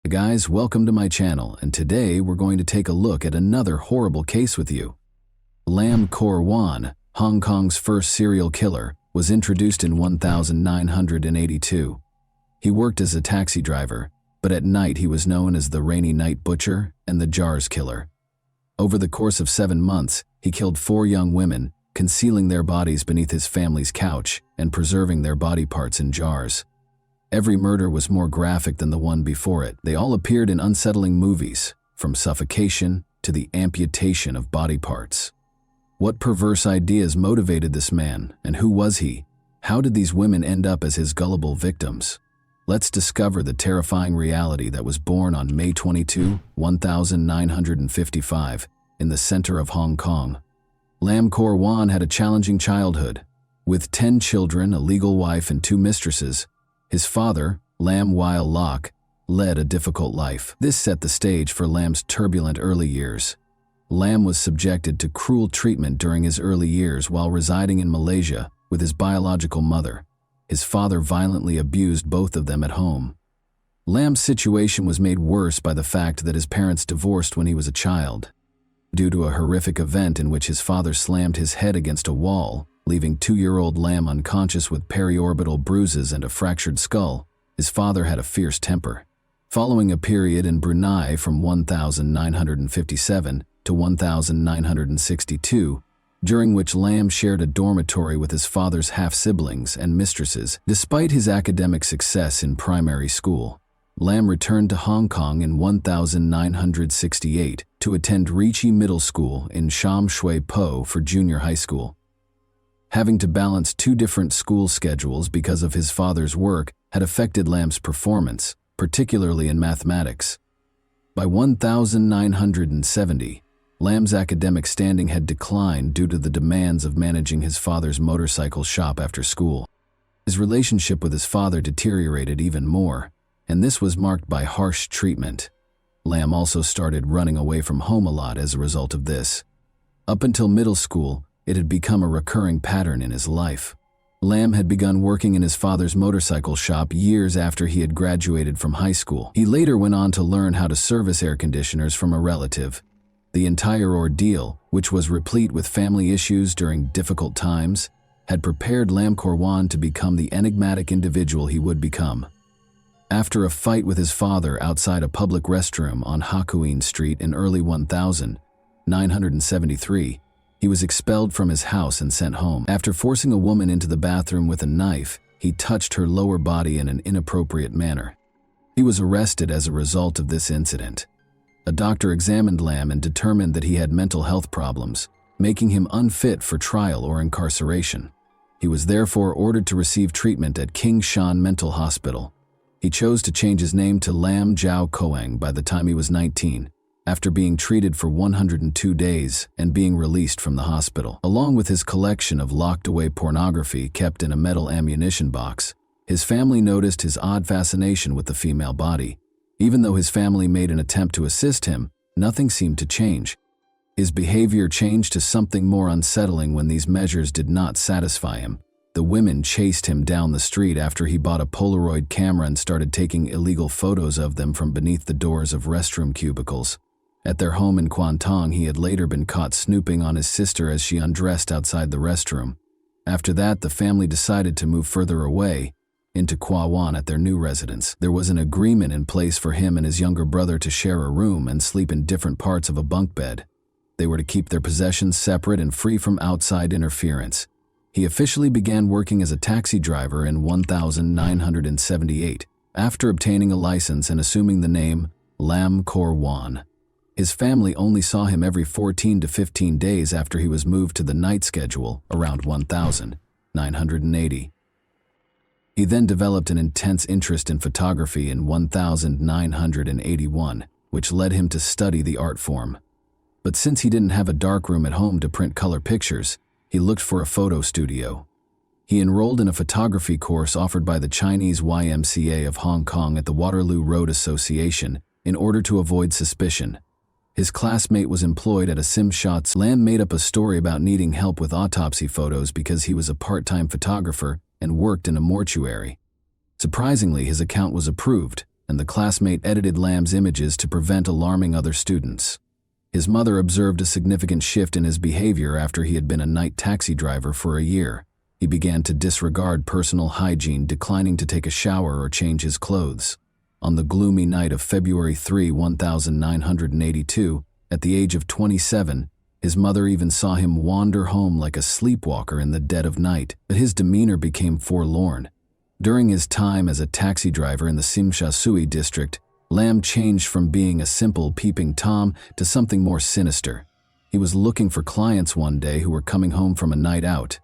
Guys, welcome to my channel, and today we're going to take a look at another horrible case with you. Lam Kor Wan, Hong Kong's first serial killer, was introduced in 1982. He worked as a taxi driver, but at night he was known as the Rainy Night Butcher and the Jars Killer. Over the course of 7 months, he killed 4 young women, concealing their bodies beneath his family's couch and preserving their body parts in jars. Every murder was more graphic than the one before it. They all appeared in unsettling movies, from suffocation to the amputation of body parts. What perverse ideas motivated this man, and who was he? How did these women end up as his gullible victims? Let's discover the terrifying reality that was born on May 22, 1955, in the center of Hong Kong. Lam Kor Wan had a challenging childhood. With 10 children, a legal wife, and 2 mistresses, his father, Lam Weil Lok, led a difficult life. This set the stage for Lam's turbulent early years. Lam was subjected to cruel treatment during his early years while residing in Malaysia with his biological mother. His father violently abused both of them at home. Lam's situation was made worse by the fact that his parents divorced when he was a child. Due to a horrific event in which his father slammed his head against a wall, leaving 2-year-old Lam unconscious with periorbital bruises and a fractured skull, his father had a fierce temper. Following a period in Brunei from 1957 to 1962, during which Lam shared a dormitory with his father's half-siblings and mistresses, despite his academic success in primary school, Lam returned to Hong Kong in 1968 to attend Ricci Middle School in Sham Shui Po for junior high school. Having to balance 2 different school schedules because of his father's work had affected Lam's performance, particularly in mathematics. By 1970, Lam's academic standing had declined due to the demands of managing his father's motorcycle shop after school. His relationship with his father deteriorated even more, and this was marked by harsh treatment. Lam also started running away from home a lot as a result of this. Up until middle school, it had become a recurring pattern in his life. Lam had begun working in his father's motorcycle shop years after he had graduated from high school. He later went on to learn how to service air conditioners from a relative. The entire ordeal, which was replete with family issues during difficult times, had prepared Lam Kor Wan to become the enigmatic individual he would become. After a fight with his father outside a public restroom on Hakuin Street in early 1973, he was expelled from his house and sent home. After forcing a woman into the bathroom with a knife, he touched her lower body in an inappropriate manner. He was arrested as a result of this incident. A doctor examined Lam and determined that he had mental health problems, making him unfit for trial or incarceration. He was therefore ordered to receive treatment at King Shan Mental Hospital. He chose to change his name to Lam Jiao Koang by the time he was 19, after being treated for 102 days and being released from the hospital. Along with his collection of locked-away pornography kept in a metal ammunition box, his family noticed his odd fascination with the female body. Even though his family made an attempt to assist him, nothing seemed to change. His behavior changed to something more unsettling when these measures did not satisfy him. The women chased him down the street after he bought a Polaroid camera and started taking illegal photos of them from beneath the doors of restroom cubicles. At their home in Kwantong, he had later been caught snooping on his sister as she undressed outside the restroom. After that, the family decided to move further away, into Kwa Wan at their new residence. There was an agreement in place for him and his younger brother to share a room and sleep in different parts of a bunk bed. They were to keep their possessions separate and free from outside interference. He officially began working as a taxi driver in 1978, after obtaining a license and assuming the name Lam Kor Wan. His family only saw him every 14 to 15 days after he was moved to the night schedule around 1980. He then developed an intense interest in photography in 1981, which led him to study the art form. But since he didn't have a darkroom at home to print color pictures, he looked for a photo studio. He enrolled in a photography course offered by the Chinese YMCA of Hong Kong at the Waterloo Road Association in order to avoid suspicion. His classmate was employed at a sim shots. Lam made up a story about needing help with autopsy photos because he was a part-time photographer and worked in a mortuary. Surprisingly, his account was approved, and the classmate edited Lam's images to prevent alarming other students. His mother observed a significant shift in his behavior after he had been a night taxi driver for a year. He began to disregard personal hygiene, declining to take a shower or change his clothes. On the gloomy night of February 3, 1982, at the age of 27, his mother even saw him wander home like a sleepwalker in the dead of night, but his demeanor became forlorn. During his time as a taxi driver in the Simshasui district, Lam changed from being a simple peeping Tom to something more sinister. He was looking for clients one day who were coming home from a night out.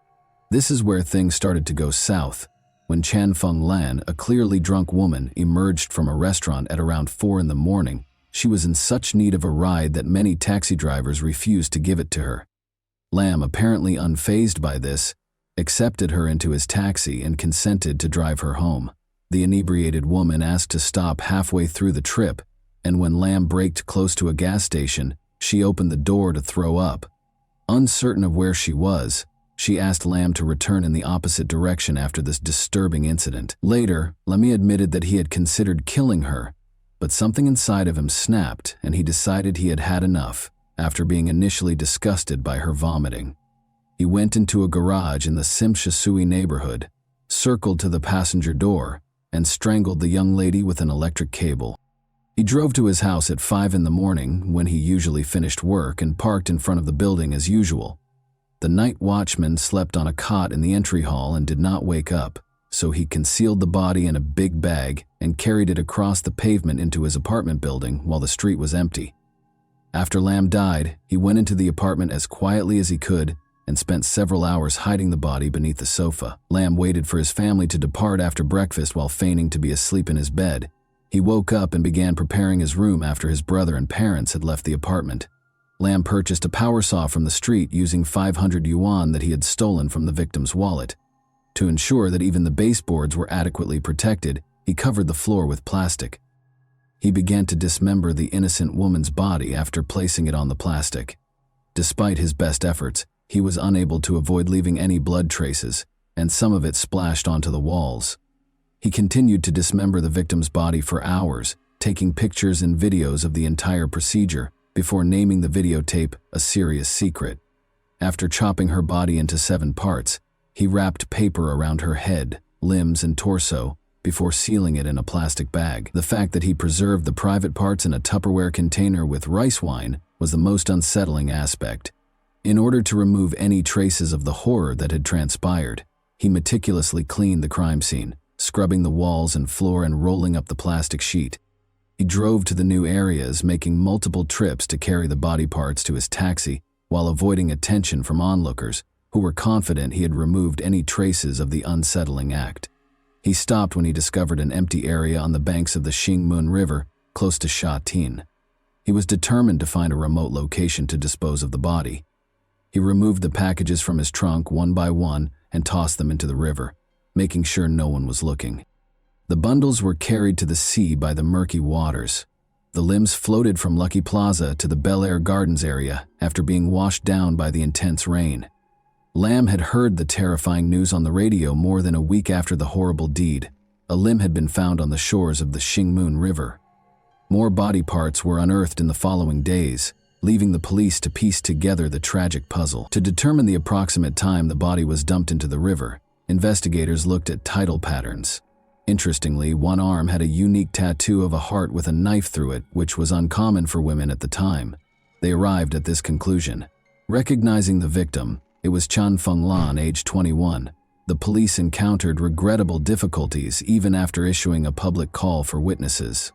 This is where things started to go south. When Chan Feng Lan, a clearly drunk woman, emerged from a restaurant at around 4 in the morning, she was in such need of a ride that many taxi drivers refused to give it to her. Lam, apparently unfazed by this, accepted her into his taxi and consented to drive her home. The inebriated woman asked to stop halfway through the trip, and when Lam braked close to a gas station, she opened the door to throw up. Uncertain of where she was, she asked Lam to return in the opposite direction after this disturbing incident. Later, Lammy admitted that he had considered killing her, but something inside of him snapped and he decided he had had enough after being initially disgusted by her vomiting. He went into a garage in the Simshasui neighborhood, circled to the passenger door, and strangled the young lady with an electric cable. He drove to his house at 5 in the morning when he usually finished work and parked in front of the building as usual. The night watchman slept on a cot in the entry hall and did not wake up, so he concealed the body in a big bag and carried it across the pavement into his apartment building while the street was empty. After Lam died, he went into the apartment as quietly as he could and spent several hours hiding the body beneath the sofa. Lam waited for his family to depart after breakfast while feigning to be asleep in his bed. He woke up and began preparing his room after his brother and parents had left the apartment. Lam purchased a power saw from the street using 500 yuan that he had stolen from the victim's wallet. To ensure that even the baseboards were adequately protected, he covered the floor with plastic. He began to dismember the innocent woman's body after placing it on the plastic. Despite his best efforts, he was unable to avoid leaving any blood traces, and some of it splashed onto the walls. He continued to dismember the victim's body for hours, taking pictures and videos of the entire procedure before naming the videotape a serious secret. After chopping her body into 7 parts, he wrapped paper around her head, limbs, and torso before sealing it in a plastic bag. The fact that he preserved the private parts in a Tupperware container with rice wine was the most unsettling aspect. In order to remove any traces of the horror that had transpired, he meticulously cleaned the crime scene, scrubbing the walls and floor and rolling up the plastic sheet. He drove to the new areas, making multiple trips to carry the body parts to his taxi while avoiding attention from onlookers who were confident he had removed any traces of the unsettling act. He stopped when he discovered an empty area on the banks of the Xingmun River, close to Shatin. He was determined to find a remote location to dispose of the body. He removed the packages from his trunk one by one and tossed them into the river, making sure no one was looking. The bundles were carried to the sea by the murky waters. The limbs floated from Lucky Plaza to the Bel Air Gardens area after being washed down by the intense rain. Lam had heard the terrifying news on the radio more than a week after the horrible deed. A limb had been found on the shores of the Xingmun River. More body parts were unearthed in the following days, leaving the police to piece together the tragic puzzle. To determine the approximate time the body was dumped into the river, investigators looked at tidal patterns. Interestingly, one arm had a unique tattoo of a heart with a knife through it, which was uncommon for women at the time. They arrived at this conclusion. Recognizing the victim, it was Chan Feng Lan, age 21. The police encountered regrettable difficulties even after issuing a public call for witnesses.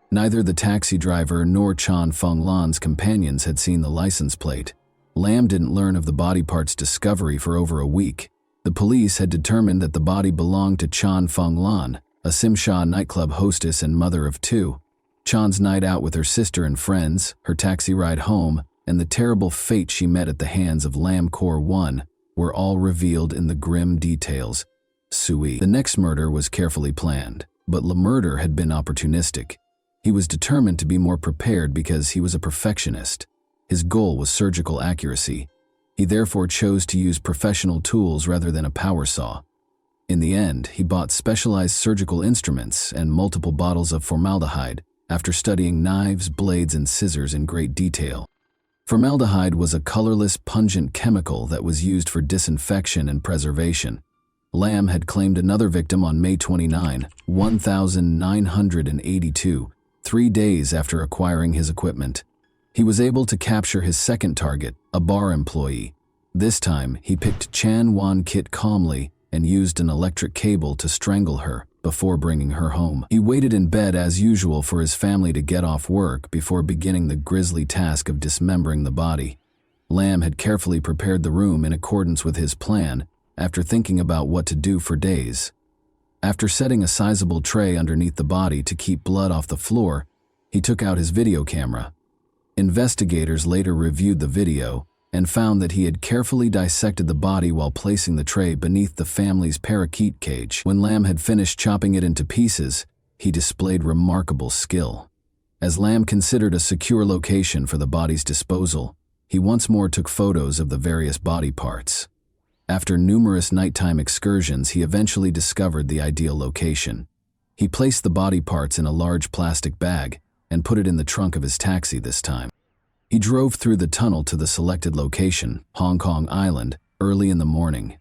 Neither the taxi driver nor Chan Feng Lan's companions had seen the license plate. Lam didn't learn of the body part's discovery for over a week. The police had determined that the body belonged to Chan Feng Lan, a Simsha nightclub hostess and mother of 2. Chan's night out with her sister and friends, her taxi ride home, and the terrible fate she met at the hands of Lam Kor 1 were all revealed in the grim details. Sui. The next murder was carefully planned, but the murder had been opportunistic. He was determined to be more prepared because he was a perfectionist. His goal was surgical accuracy. He therefore chose to use professional tools rather than a power saw. In the end, he bought specialized surgical instruments and multiple bottles of formaldehyde after studying knives, blades, and scissors in great detail. Formaldehyde was a colorless, pungent chemical that was used for disinfection and preservation. Lamb had claimed another victim on May 29, 1982, 3 days after acquiring his equipment. He was able to capture his second target, a bar employee. This time, he picked Chan Wan-kit calmly and used an electric cable to strangle her before bringing her home. He waited in bed as usual for his family to get off work before beginning the grisly task of dismembering the body. Lamb had carefully prepared the room in accordance with his plan after thinking about what to do for days. After setting a sizable tray underneath the body to keep blood off the floor, he took out his video camera. Investigators later reviewed the video and found that he had carefully dissected the body while placing the tray beneath the family's parakeet cage. When Lamb had finished chopping it into pieces, he displayed remarkable skill. As Lamb considered a secure location for the body's disposal, he once more took photos of the various body parts. After numerous nighttime excursions, he eventually discovered the ideal location. He placed the body parts in a large plastic bag and put it in the trunk of his taxi this time. He drove through the tunnel to the selected location, Hong Kong Island, early in the morning.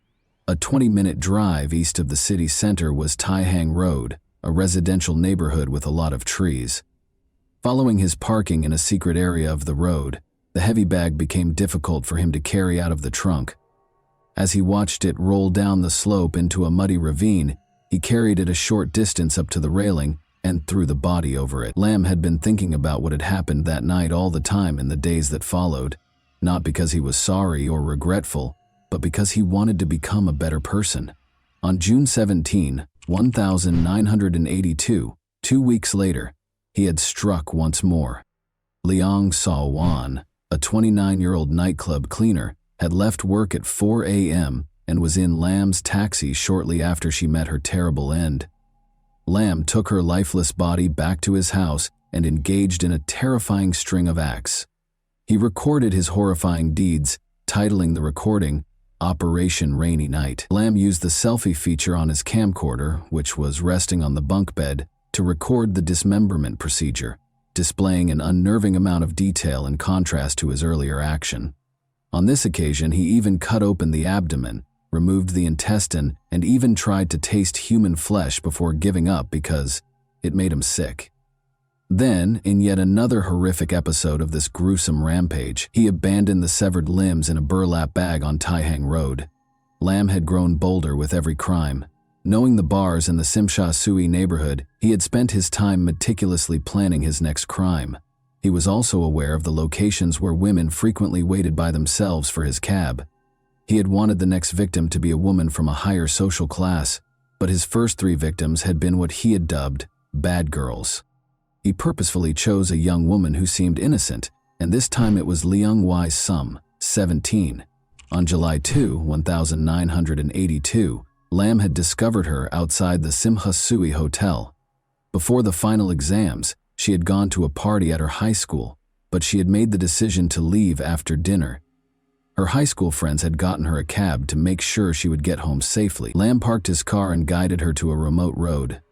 A 20-minute drive east of the city center was Tai Hang Road, a residential neighborhood with a lot of trees. Following his parking in a secret area of the road, the heavy bag became difficult for him to carry out of the trunk. As he watched it roll down the slope into a muddy ravine, he carried it a short distance up to the railing and threw the body over it. Lamb had been thinking about what had happened that night all the time in the days that followed, not because he was sorry or regretful, but because he wanted to become a better person. On June 17, 1982, 2 weeks later, he had struck once more. Leong Saw Wan, a 29-year-old nightclub cleaner, had left work at 4 a.m. and was in Lamb's taxi shortly after she met her terrible end. Lamb took her lifeless body back to his house and engaged in a terrifying string of acts. He recorded his horrifying deeds, titling the recording, Operation Rainy Night. Lamb used the selfie feature on his camcorder, which was resting on the bunk bed, to record the dismemberment procedure, displaying an unnerving amount of detail in contrast to his earlier action. On this occasion, he even cut open the abdomen, removed the intestine, and even tried to taste human flesh before giving up because it made him sick. Then, in yet another horrific episode of this gruesome rampage, he abandoned the severed limbs in a burlap bag on Tai Hang Road. Lamb had grown bolder with every crime. Knowing the bars in the Simsha Sui neighborhood, he had spent his time meticulously planning his next crime. He was also aware of the locations where women frequently waited by themselves for his cab. He had wanted the next victim to be a woman from a higher social class, but his first 3 victims had been what he had dubbed bad girls. He purposefully chose a young woman who seemed innocent, and this time it was Leung Wai Sum, 17. On July 2, 1982, Lamb had discovered her outside the Simha Sui Hotel. Before the final exams, she had gone to a party at her high school, but she had made the decision to leave after dinner. Her high school friends had gotten her a cab to make sure she would get home safely. Lamb parked his car and guided her to a remote road.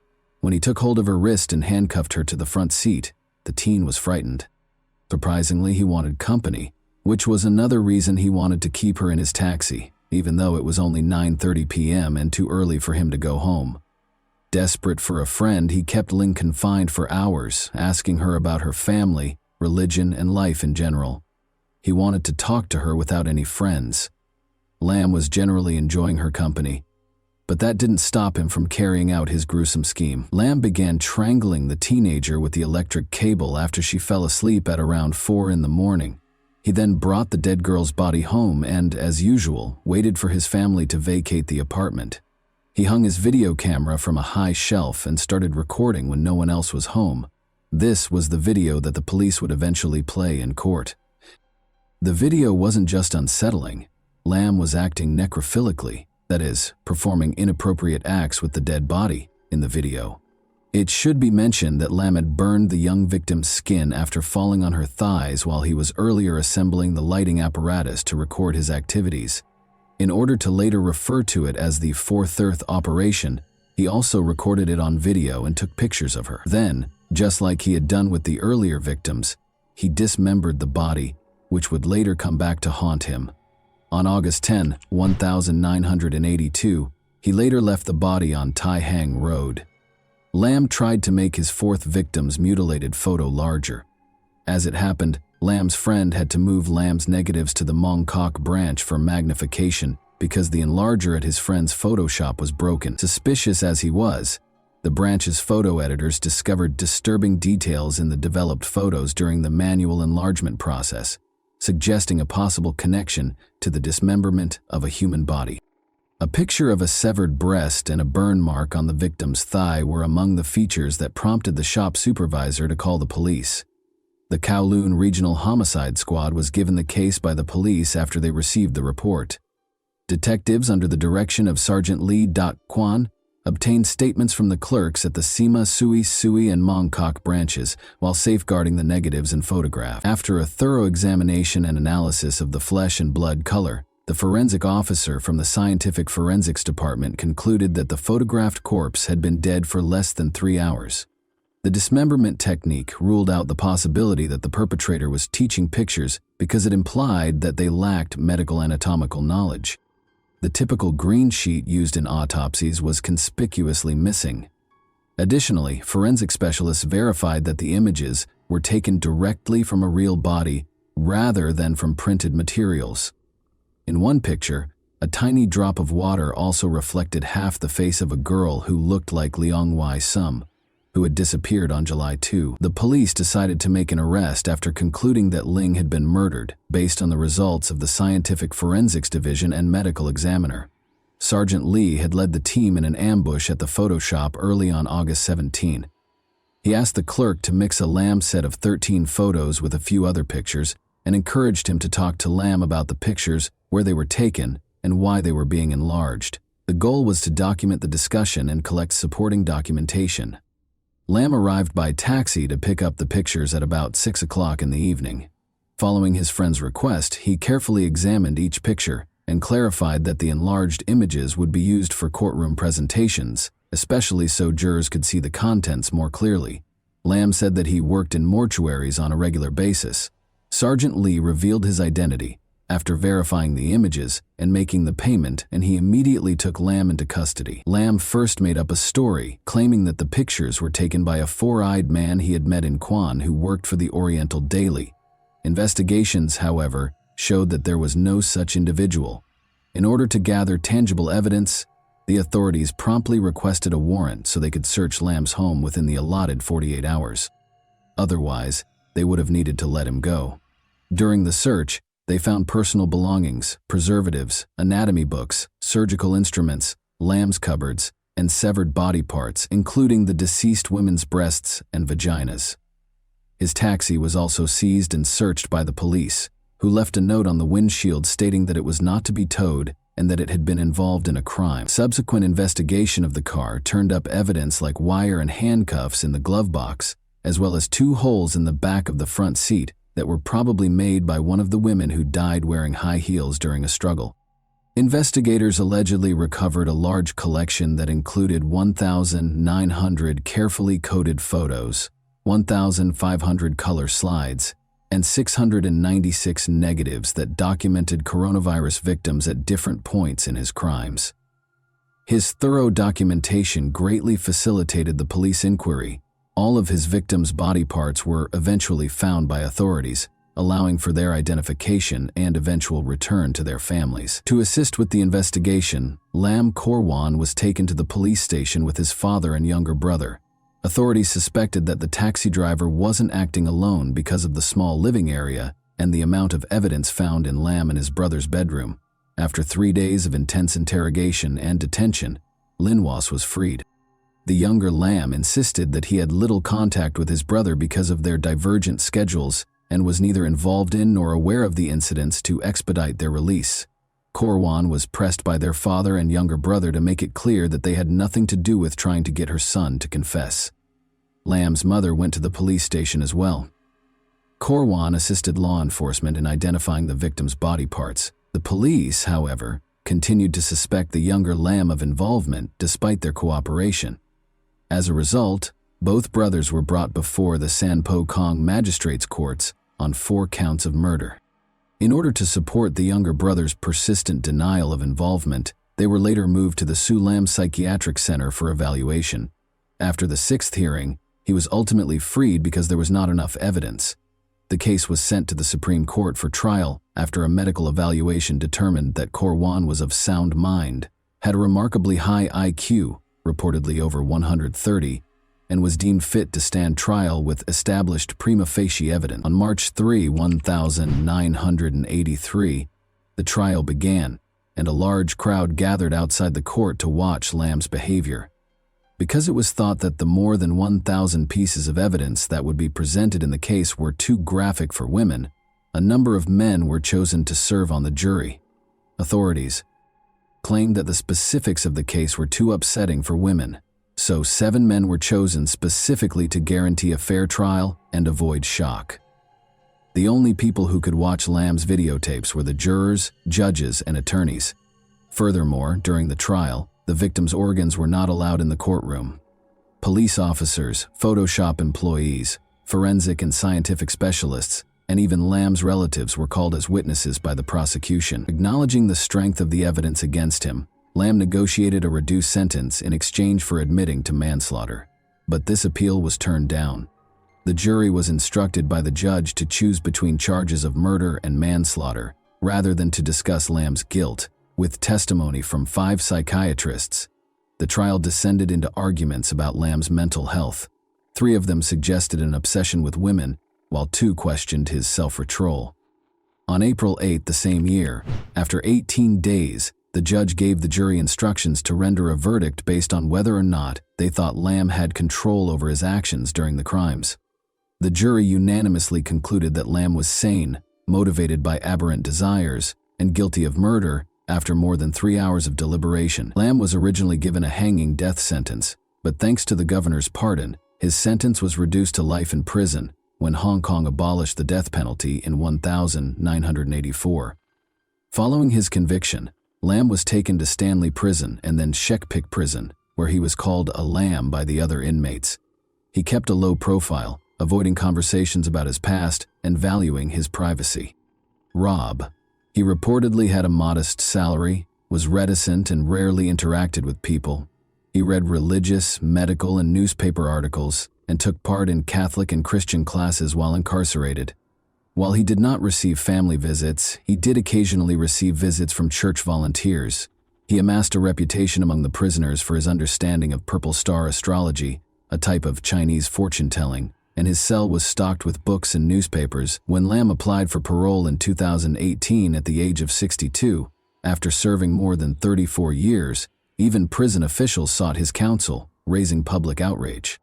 When he took hold of her wrist and handcuffed her to the front seat, the teen was frightened. Surprisingly, he wanted company, which was another reason he wanted to keep her in his taxi, even though it was only 9:30 p.m. and too early for him to go home. Desperate for a friend, he kept Ling confined for hours, asking her about her family, religion, and life in general. He wanted to talk to her without any friends. Lamb was generally enjoying her company, but that didn't stop him from carrying out his gruesome scheme. Lamb began strangling the teenager with the electric cable after she fell asleep at around 4 in the morning. He then brought the dead girl's body home and, as usual, waited for his family to vacate the apartment. He hung his video camera from a high shelf and started recording when no one else was home. This was the video that the police would eventually play in court. The video wasn't just unsettling. Lamb was acting necrophilically, that is, performing inappropriate acts with the dead body in the video. It should be mentioned that Lamb had burned the young victim's skin after falling on her thighs while he was earlier assembling the lighting apparatus to record his activities. In order to later refer to it as the 4/3 operation, he also recorded it on video and took pictures of her. Then, just like he had done with the earlier victims, he dismembered the body, which would later come back to haunt him. On August 10, 1982, he later left the body on Tai Hang Road. Lam tried to make his fourth victim's mutilated photo larger. As it happened, Lam's friend had to move Lam's negatives to the Mongkok branch for magnification because the enlarger at his friend's photo shop was broken. Suspicious as he was, the branch's photo editors discovered disturbing details in the developed photos during the manual enlargement process, suggesting a possible connection to the dismemberment of a human body. A picture of a severed breast and a burn mark on the victim's thigh were among the features that prompted the shop supervisor to call the police. The Kowloon Regional Homicide Squad was given the case by the police after they received the report. Detectives under the direction of Sergeant Lee Kwon obtained statements from the clerks at the Sima, Sui, and Mongkok branches while safeguarding the negatives and photograph. After a thorough examination and analysis of the flesh and blood color, the forensic officer from the Scientific Forensics Department concluded that the photographed corpse had been dead for less than 3 hours. The dismemberment technique ruled out the possibility that the perpetrator was teaching pictures because it implied that they lacked medical anatomical knowledge. The typical green sheet used in autopsies was conspicuously missing. Additionally, forensic specialists verified that the images were taken directly from a real body rather than from printed materials. In one picture, a tiny drop of water also reflected half the face of a girl who looked like Leong Wai-sum, who had disappeared on July 2. The police decided to make an arrest after concluding that Ling had been murdered, based on the results of the Scientific Forensics Division and medical examiner. Sergeant Lee had led the team in an ambush at the photo shop early on August 17. He asked the clerk to mix a Lam set of 13 photos with a few other pictures and encouraged him to talk to Lam about the pictures, where they were taken, and why they were being enlarged. The goal was to document the discussion and collect supporting documentation. Lam arrived by taxi to pick up the pictures at about 6 o'clock in the evening. Following his friend's request, he carefully examined each picture and clarified that the enlarged images would be used for courtroom presentations, especially so jurors could see the contents more clearly. Lam said that he worked in mortuaries on a regular basis. Sergeant Lee revealed his identity after verifying the images and making the payment, and he immediately took Lam into custody. Lam first made up a story, claiming that the pictures were taken by a four-eyed man he had met in Kwan who worked for the Oriental Daily. Investigations, however, showed that there was no such individual. In order to gather tangible evidence, the authorities promptly requested a warrant so they could search Lam's home within the allotted 48 hours. Otherwise, they would have needed to let him go. During the search, they found personal belongings, preservatives, anatomy books, surgical instruments, Lam's cupboards, and severed body parts, including the deceased women's breasts and vaginas. His taxi was also seized and searched by the police, who left a note on the windshield stating that it was not to be towed and that it had been involved in a crime. Subsequent investigation of the car turned up evidence like wire and handcuffs in the glove box, as well as 2 holes in the back of the front seat that were probably made by one of the women who died wearing high heels during a struggle. Investigators allegedly recovered a large collection that included 1,900 carefully coded photos, 1,500 color slides, and 696 negatives that documented coronavirus victims at different points in his crimes. His thorough documentation greatly facilitated the police inquiry. All of his victims' body parts were eventually found by authorities, allowing for their identification and eventual return to their families. To assist with the investigation, Lam Korwan was taken to the police station with his father and younger brother. Authorities suspected that the taxi driver wasn't acting alone because of the small living area and the amount of evidence found in Lam and his brother's bedroom. After 3 days of intense interrogation and detention, Linwas was freed. The younger Lam insisted that he had little contact with his brother because of their divergent schedules and was neither involved in nor aware of the incidents to expedite their release. Korwan was pressed by their father and younger brother to make it clear that they had nothing to do with trying to get her son to confess. Lam's mother went to the police station as well. Korwan assisted law enforcement in identifying the victim's body parts. The police, however, continued to suspect the younger Lam of involvement despite their cooperation. As a result, both brothers were brought before the Sanpo Kong magistrates' courts on 4 counts of murder. In order to support the younger brother's persistent denial of involvement, they were later moved to the Su Lam Psychiatric Center for evaluation. After the 6th hearing, he was ultimately freed because there was not enough evidence. The case was sent to the Supreme Court for trial after a medical evaluation determined that Korwan was of sound mind, had a remarkably high IQ, reportedly over 130, and was deemed fit to stand trial with established prima facie evidence. On March 3, 1983, the trial began, and a large crowd gathered outside the court to watch Lam's behavior. Because it was thought that the more than 1,000 pieces of evidence that would be presented in the case were too graphic for women, a number of men were chosen to serve on the jury. Authorities claimed that the specifics of the case were too upsetting for women, so 7 men were chosen specifically to guarantee a fair trial and avoid shock. The only people who could watch Lam's videotapes were the jurors, judges, and attorneys. Furthermore, during the trial, the victim's organs were not allowed in the courtroom. Police officers, Photoshop employees, forensic and scientific specialists, and even Lam's relatives were called as witnesses by the prosecution. Acknowledging the strength of the evidence against him, Lam negotiated a reduced sentence in exchange for admitting to manslaughter. But this appeal was turned down. The jury was instructed by the judge to choose between charges of murder and manslaughter, rather than to discuss Lam's guilt. With testimony from 5 psychiatrists, the trial descended into arguments about Lam's mental health. 3 of them suggested an obsession with women, while 2 questioned his self-control. On April 8 the same year, after 18 days, the judge gave the jury instructions to render a verdict based on whether or not they thought Lam had control over his actions during the crimes. The jury unanimously concluded that Lam was sane, motivated by aberrant desires, and guilty of murder. After more than 3 hours of deliberation, Lam was originally given a hanging death sentence, but thanks to the governor's pardon, his sentence was reduced to life in prison when Hong Kong abolished the death penalty in 1984. Following his conviction, Lam was taken to Stanley Prison and then Shekpik Prison, where he was called a lamb by the other inmates. He kept a low profile, avoiding conversations about his past and valuing his privacy. Rob. He reportedly had a modest salary, was reticent and rarely interacted with people. He read religious, medical, and newspaper articles and took part in Catholic and Christian classes while incarcerated. While he did not receive family visits, he did occasionally receive visits from church volunteers. He amassed a reputation among the prisoners for his understanding of purple star astrology, a type of Chinese fortune-telling, and his cell was stocked with books and newspapers. When Lam applied for parole in 2018 at the age of 62, after serving more than 34 years, even prison officials sought his counsel, raising public outrage.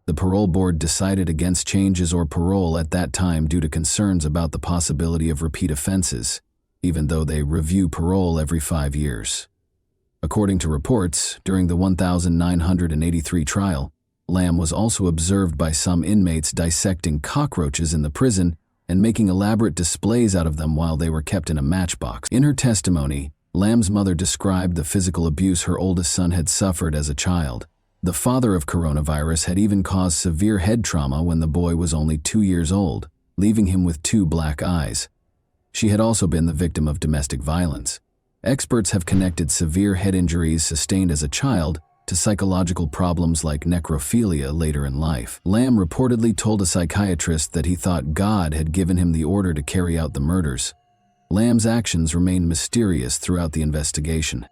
The parole board decided against changes or parole at that time due to concerns about the possibility of repeat offenses, even though they review parole every 5 years. According to reports, during the 1983 trial, Lam was also observed by some inmates dissecting cockroaches in the prison and making elaborate displays out of them while they were kept in a matchbox. In her testimony, Lam's mother described the physical abuse her oldest son had suffered as a child. The father of coronavirus had even caused severe head trauma when the boy was only 2 years old, leaving him with 2 black eyes. She had also been the victim of domestic violence. Experts have connected severe head injuries sustained as a child to psychological problems like necrophilia later in life. Lam reportedly told a psychiatrist that he thought God had given him the order to carry out the murders. Lam's actions remained mysterious throughout the investigation.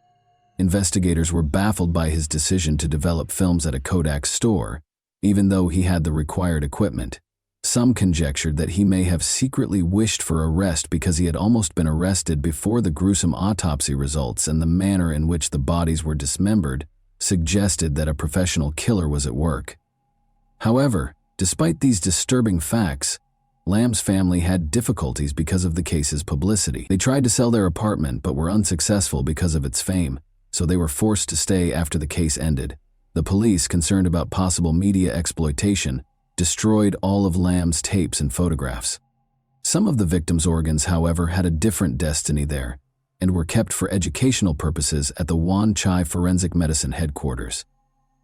Investigators were baffled by his decision to develop films at a Kodak store, even though he had the required equipment. Some conjectured that he may have secretly wished for arrest because he had almost been arrested before the gruesome autopsy results, and the manner in which the bodies were dismembered suggested that a professional killer was at work. However, despite these disturbing facts, Lam's family had difficulties because of the case's publicity. They tried to sell their apartment but were unsuccessful because of its fame, so they were forced to stay after the case ended. The police, concerned about possible media exploitation, destroyed all of Lam's tapes and photographs. Some of the victims' organs, however, had a different destiny there. and were kept for educational purposes at the Wan Chai Forensic Medicine headquarters.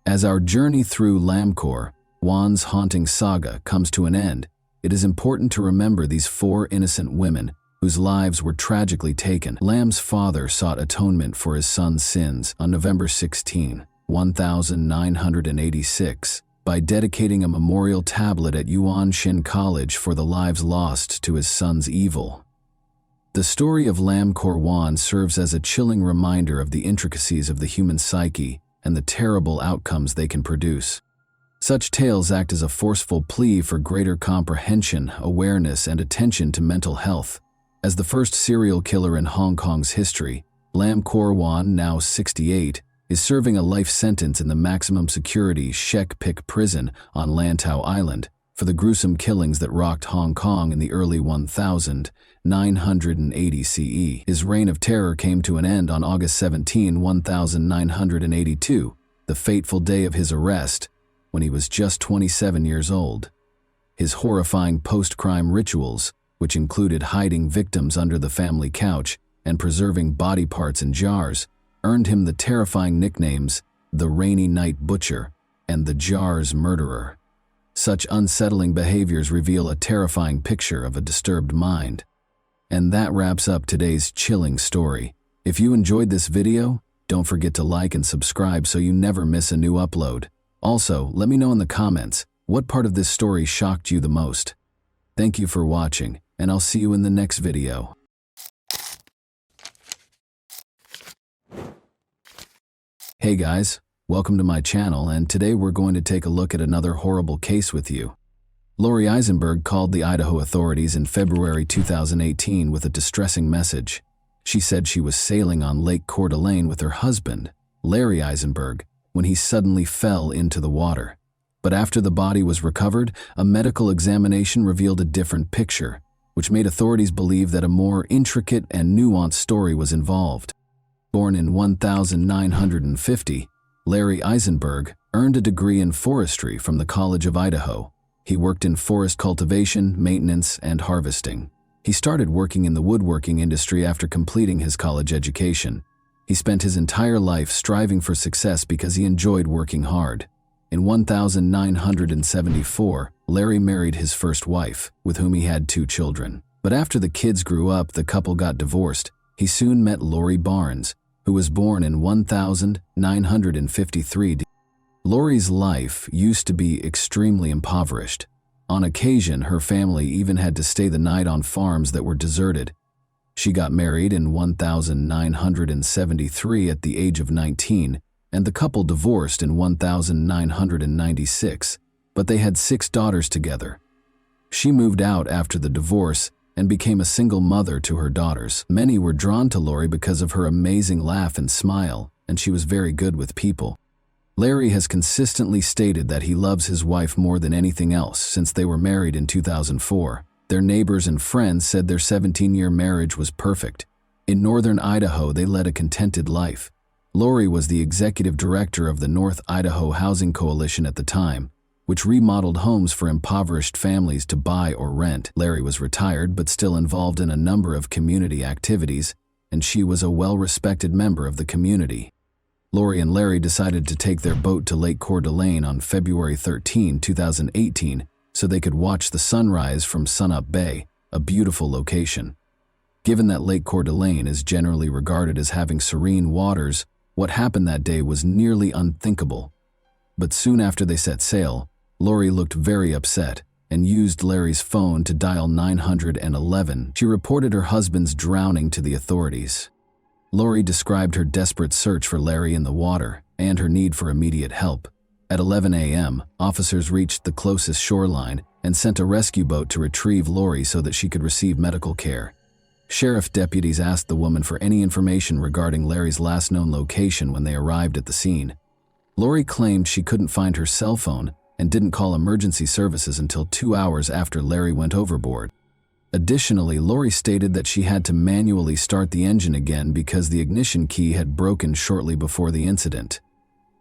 As our journey through Lamkor, Wan's haunting saga, comes to an end, it is important to remember these 4 innocent women whose lives were tragically taken. Lam's father sought atonement for his son's sins on November 16, 1986, by dedicating a memorial tablet at Yuan Shin College for the lives lost to his son's evil. The story of Lam Kor Wan serves as a chilling reminder of the intricacies of the human psyche and the terrible outcomes they can produce. Such tales act as a forceful plea for greater comprehension, awareness, and attention to mental health. As the first serial killer in Hong Kong's history, Lam Kor Wan, now 68, is serving a life sentence in the maximum security Shek Pik prison on Lantau Island for the gruesome killings that rocked Hong Kong in the early 1980 CE. His reign of terror came to an end on August 17, 1982, the fateful day of his arrest, when he was just 27 years old. His horrifying post-crime rituals, which included hiding victims under the family couch and preserving body parts in jars, earned him the terrifying nicknames the Rainy Night Butcher and the Jars Murderer. Such unsettling behaviors reveal a terrifying picture of a disturbed mind. And that wraps up today's chilling story. If you enjoyed this video, don't forget to like and subscribe so you never miss a new upload. Also, let me know in the comments what part of this story shocked you the most. Thank you for watching, and I'll see you in the next video. Hey guys, welcome to my channel, and today we're going to take a look at another horrible case with you. Lori Eisenberg called the Idaho authorities in February 2018 with a distressing message. She said she was sailing on Lake Coeur d'Alene with her husband, Larry Eisenberg, when he suddenly fell into the water. But after the body was recovered, a medical examination revealed a different picture, which made authorities believe that a more intricate and nuanced story was involved. Born in 1950, Larry Eisenberg earned a degree in forestry from the College of Idaho. He worked in forest cultivation, maintenance, and harvesting. He started working in the woodworking industry after completing his college education. He spent his entire life striving for success because he enjoyed working hard. In 1974, Larry married his first wife, with whom he had 2 children. But after the kids grew up, the couple got divorced. He soon met Lori Barnes, who was born in 1953. Lori's life used to be extremely impoverished. On occasion, her family even had to stay the night on farms that were deserted. She got married in 1973 at the age of 19, and the couple divorced in 1996, but they had 6 daughters together. She moved out after the divorce and became a single mother to her daughters. Many were drawn to Lori because of her amazing laugh and smile, and she was very good with people. Larry has consistently stated that he loves his wife more than anything else since they were married in 2004. Their neighbors and friends said their 17-year marriage was perfect. In northern Idaho, they led a contented life. Lori was the executive director of the North Idaho Housing Coalition at the time, which remodeled homes for impoverished families to buy or rent. Larry was retired but still involved in a number of community activities, and she was a well-respected member of the community. Lori and Larry decided to take their boat to Lake Coeur d'Alene on February 13, 2018, so they could watch the sunrise from Sunup Bay, a beautiful location. Given that Lake Coeur d'Alene is generally regarded as having serene waters, what happened that day was nearly unthinkable. But soon after they set sail, Lori looked very upset and used Larry's phone to dial 911. She reported her husband's drowning to the authorities. Lori described her desperate search for Larry in the water and her need for immediate help. At 11 a.m., officers reached the closest shoreline and sent a rescue boat to retrieve Lori so that she could receive medical care. Sheriff deputies asked the woman for any information regarding Larry's last known location when they arrived at the scene. Lori claimed she couldn't find her cell phone and didn't call emergency services until 2 hours after Larry went overboard. Additionally, Lori stated that she had to manually start the engine again because the ignition key had broken shortly before the incident.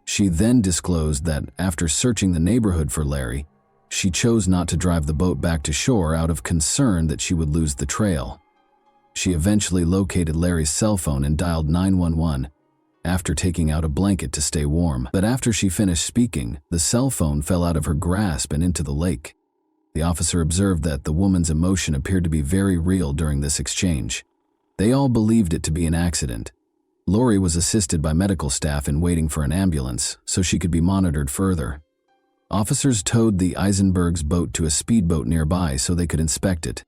She then disclosed that after searching the neighborhood for Larry, she chose not to drive the boat back to shore out of concern that she would lose the trail. She eventually located Larry's cell phone and dialed 911 after taking out a blanket to stay warm. But after she finished speaking, the cell phone fell out of her grasp and into the lake. The officer observed that the woman's emotion appeared to be very real during this exchange. They all believed it to be an accident. Lori was assisted by medical staff in waiting for an ambulance so she could be monitored further. Officers towed the Eisenbergs' boat to a speedboat nearby so they could inspect it.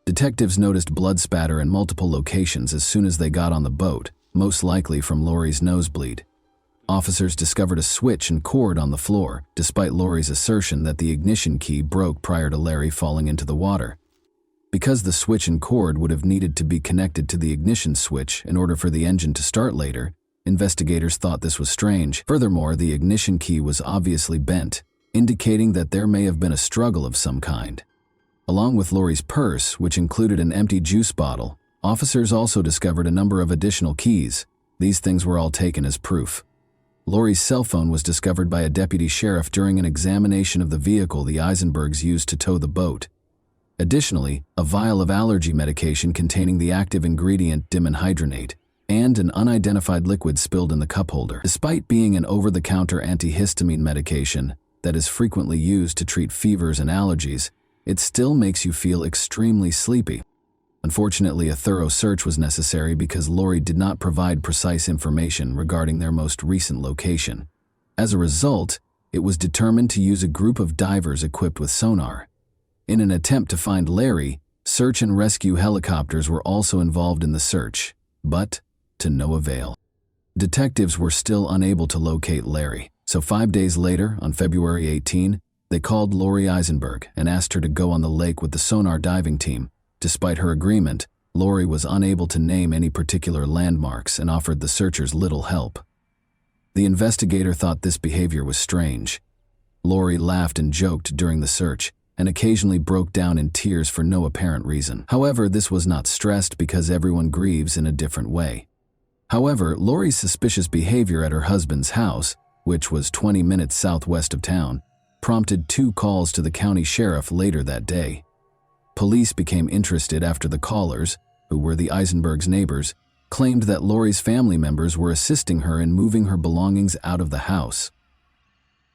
Detectives noticed blood spatter in multiple locations as soon as they got on the boat, most likely from Lori's nosebleed. Officers discovered a switch and cord on the floor, despite Lori's assertion that the ignition key broke prior to Larry falling into the water. Because the switch and cord would have needed to be connected to the ignition switch in order for the engine to start later, investigators thought this was strange. Furthermore, the ignition key was obviously bent, indicating that there may have been a struggle of some kind. Along with Lori's purse, which included an empty juice bottle, officers also discovered a number of additional keys. These things were all taken as proof. Lori's cell phone was discovered by a deputy sheriff during an examination of the vehicle the Eisenbergs used to tow the boat. Additionally, a vial of allergy medication containing the active ingredient dimenhydrinate and an unidentified liquid spilled in the cup holder. Despite being an over-the-counter antihistamine medication that is frequently used to treat fevers and allergies, it still makes you feel extremely sleepy. Unfortunately, a thorough search was necessary because Lori did not provide precise information regarding their most recent location. As a result, it was determined to use a group of divers equipped with sonar. In an attempt to find Larry, search and rescue helicopters were also involved in the search, but to no avail. Detectives were still unable to locate Larry, so 5 days later, on February 18, they called Lori Eisenberg and asked her to go on the lake with the sonar diving team. Despite her agreement, Lori was unable to name any particular landmarks and offered the searchers little help. The investigator thought this behavior was strange. Lori laughed and joked during the search and occasionally broke down in tears for no apparent reason. However, this was not stressed because everyone grieves in a different way. However, Lori's suspicious behavior at her husband's house, which was 20 minutes southwest of town, prompted 2 calls to the county sheriff later that day. Police became interested after the callers, who were the Eisenbergs' neighbors, claimed that Lori's family members were assisting her in moving her belongings out of the house.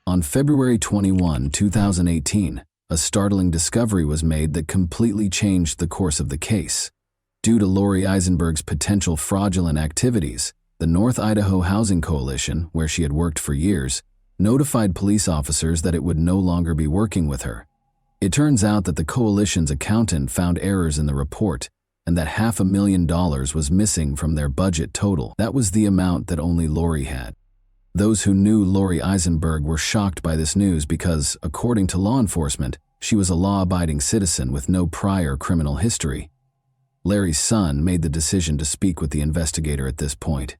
On February 21, 2018, a startling discovery was made that completely changed the course of the case. Due to Lori Eisenberg's potential fraudulent activities, the North Idaho Housing Coalition, where she had worked for years, notified police officers that it would no longer be working with her. It turns out that the coalition's accountant found errors in the report and that $500,000 was missing from their budget total. That was the amount that only Lori had. Those who knew Lori Eisenberg were shocked by this news because, according to law enforcement, she was a law-abiding citizen with no prior criminal history. Larry's son made the decision to speak with the investigator at this point.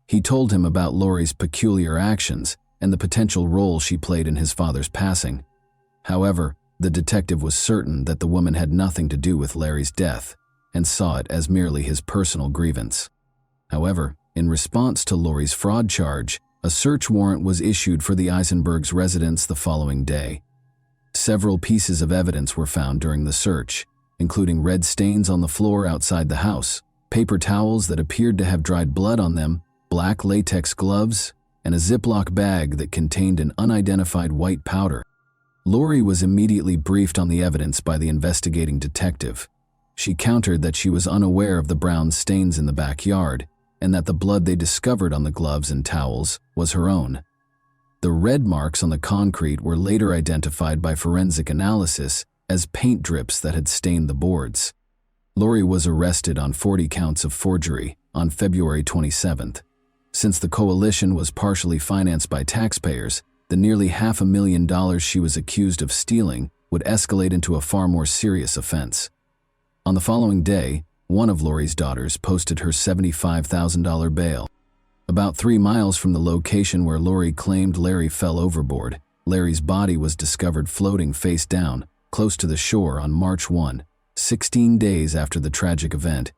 He told him about Lori's peculiar actions and the potential role she played in his father's passing. However, the detective was certain that the woman had nothing to do with Larry's death and saw it as merely his personal grievance. However, in response to Lori's fraud charge, a search warrant was issued for the Eisenbergs' residence the following day. Several pieces of evidence were found during the search, including red stains on the floor outside the house, paper towels that appeared to have dried blood on them, black latex gloves, and a Ziploc bag that contained an unidentified white powder. Lori was immediately briefed on the evidence by the investigating detective. She countered that she was unaware of the brown stains in the backyard and that the blood they discovered on the gloves and towels was her own. The red marks on the concrete were later identified by forensic analysis as paint drips that had stained the boards. Lori was arrested on 40 counts of forgery on February 27th. Since the coalition was partially financed by taxpayers, the nearly $500,000 she was accused of stealing would escalate into a far more serious offense. On the following day, one of Lori's daughters posted her $75,000 bail. About 3 miles from the location where Lori claimed Larry fell overboard, Larry's body was discovered floating face down, close to the shore on March 1, 16 days after the tragic event.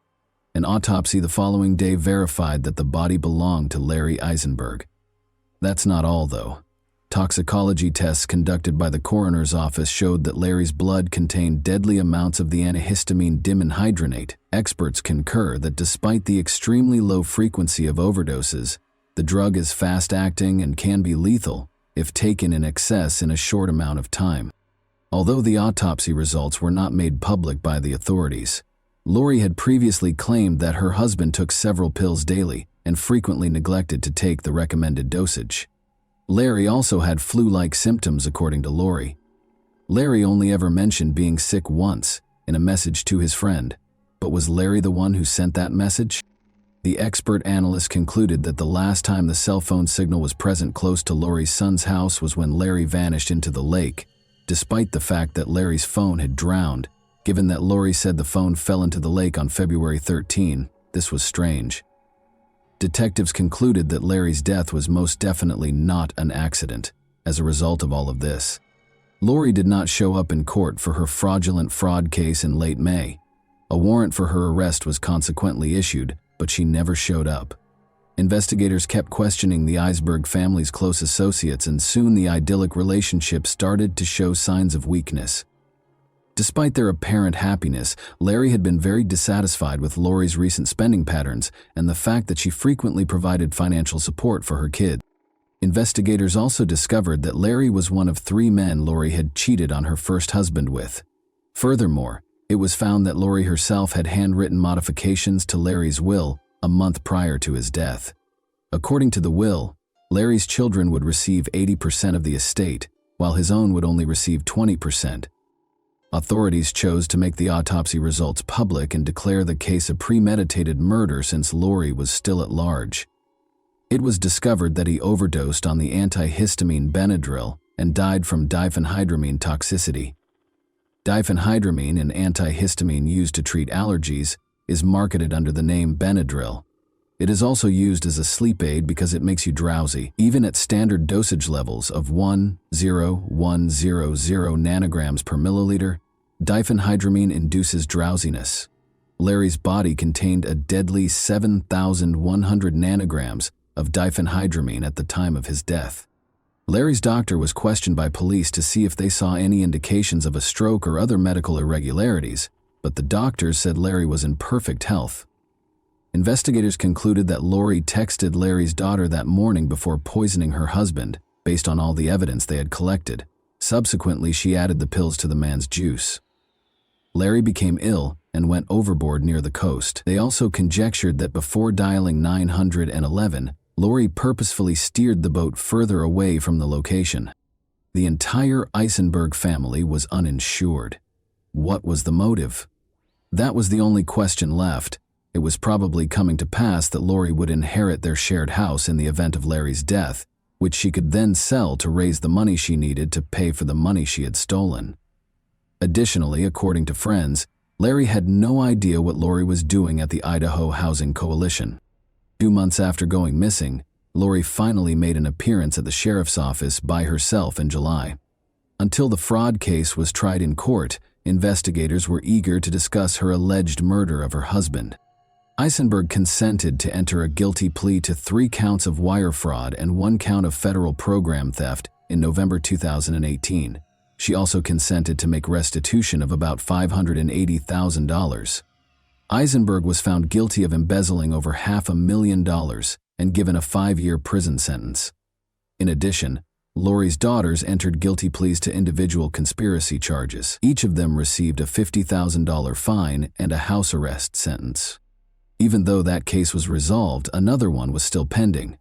An autopsy the following day verified that the body belonged to Larry Eisenberg. That's not all, though. Toxicology tests conducted by the coroner's office showed that Larry's blood contained deadly amounts of the antihistamine dimenhydrinate. Experts concur that despite the extremely low frequency of overdoses, the drug is fast-acting and can be lethal if taken in excess in a short amount of time. Although the autopsy results were not made public by the authorities, Lori had previously claimed that her husband took several pills daily and frequently neglected to take the recommended dosage. Larry also had flu-like symptoms, according to Lori. Larry only ever mentioned being sick once in a message to his friend, but was Larry the one who sent that message? The expert analyst concluded that the last time the cell phone signal was present close to Lori's son's house was when Larry vanished into the lake, despite the fact that Larry's phone had drowned. Given that Lori said the phone fell into the lake on February 13, this was strange. Detectives concluded that Larry's death was most definitely not an accident. As a result of all of this, Lori did not show up in court for her fraudulent fraud case in late May. A warrant for her arrest was consequently issued, but she never showed up. Investigators kept questioning the Eisberg family's close associates, and soon the idyllic relationship started to show signs of weakness. Despite their apparent happiness, Larry had been very dissatisfied with Lori's recent spending patterns and the fact that she frequently provided financial support for her kids. Investigators also discovered that Larry was one of 3 men Lori had cheated on her first husband with. Furthermore, it was found that Lori herself had handwritten modifications to Larry's will a month prior to his death. According to the will, Larry's children would receive 80% of the estate, while his own would only receive 20%. Authorities chose to make the autopsy results public and declare the case a premeditated murder since Lori was still at large. It was discovered that he overdosed on the antihistamine Benadryl and died from diphenhydramine toxicity. Diphenhydramine, an antihistamine used to treat allergies, is marketed under the name Benadryl. It is also used as a sleep aid because it makes you drowsy. Even at standard dosage levels of 1,0,100 nanograms per milliliter, diphenhydramine induces drowsiness. Larry's body contained a deadly 7,100 nanograms of diphenhydramine at the time of his death. Larry's doctor was questioned by police to see if they saw any indications of a stroke or other medical irregularities, but the doctors said Larry was in perfect health. Investigators concluded that Lori texted Larry's daughter that morning before poisoning her husband, based on all the evidence they had collected. Subsequently, she added the pills to the man's juice. Larry became ill and went overboard near the coast. They also conjectured that before dialing 911, Lori purposefully steered the boat further away from the location. The entire Eisenberg family was uninsured. What was the motive? That was the only question left. It was probably coming to pass that Lori would inherit their shared house in the event of Larry's death, which she could then sell to raise the money she needed to pay for the money she had stolen. Additionally, according to friends, Larry had no idea what Lori was doing at the Idaho Housing Coalition. 2 months after going missing, Lori finally made an appearance at the sheriff's office by herself in July. Until the fraud case was tried in court, investigators were eager to discuss her alleged murder of her husband. Eisenberg consented to enter a guilty plea to 3 counts of wire fraud and 1 count of federal program theft in November 2018. She also consented to make restitution of about $580,000. Eisenberg was found guilty of embezzling over $500,000 and given a 5-year prison sentence. In addition, Lori's daughters entered guilty pleas to individual conspiracy charges. Each of them received a $50,000 fine and a house arrest sentence. Even though that case was resolved, another one was still pending.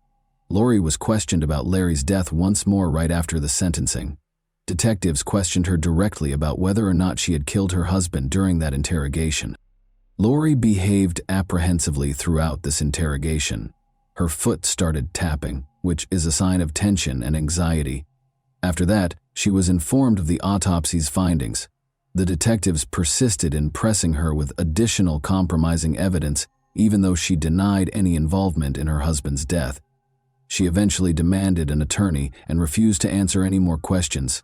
Lori was questioned about Larry's death once more right after the sentencing. Detectives questioned her directly about whether or not she had killed her husband during that interrogation. Lori behaved apprehensively throughout this interrogation. Her foot started tapping, which is a sign of tension and anxiety. After that, she was informed of the autopsy's findings. The detectives persisted in pressing her with additional compromising evidence, even though she denied any involvement in her husband's death. She eventually demanded an attorney and refused to answer any more questions.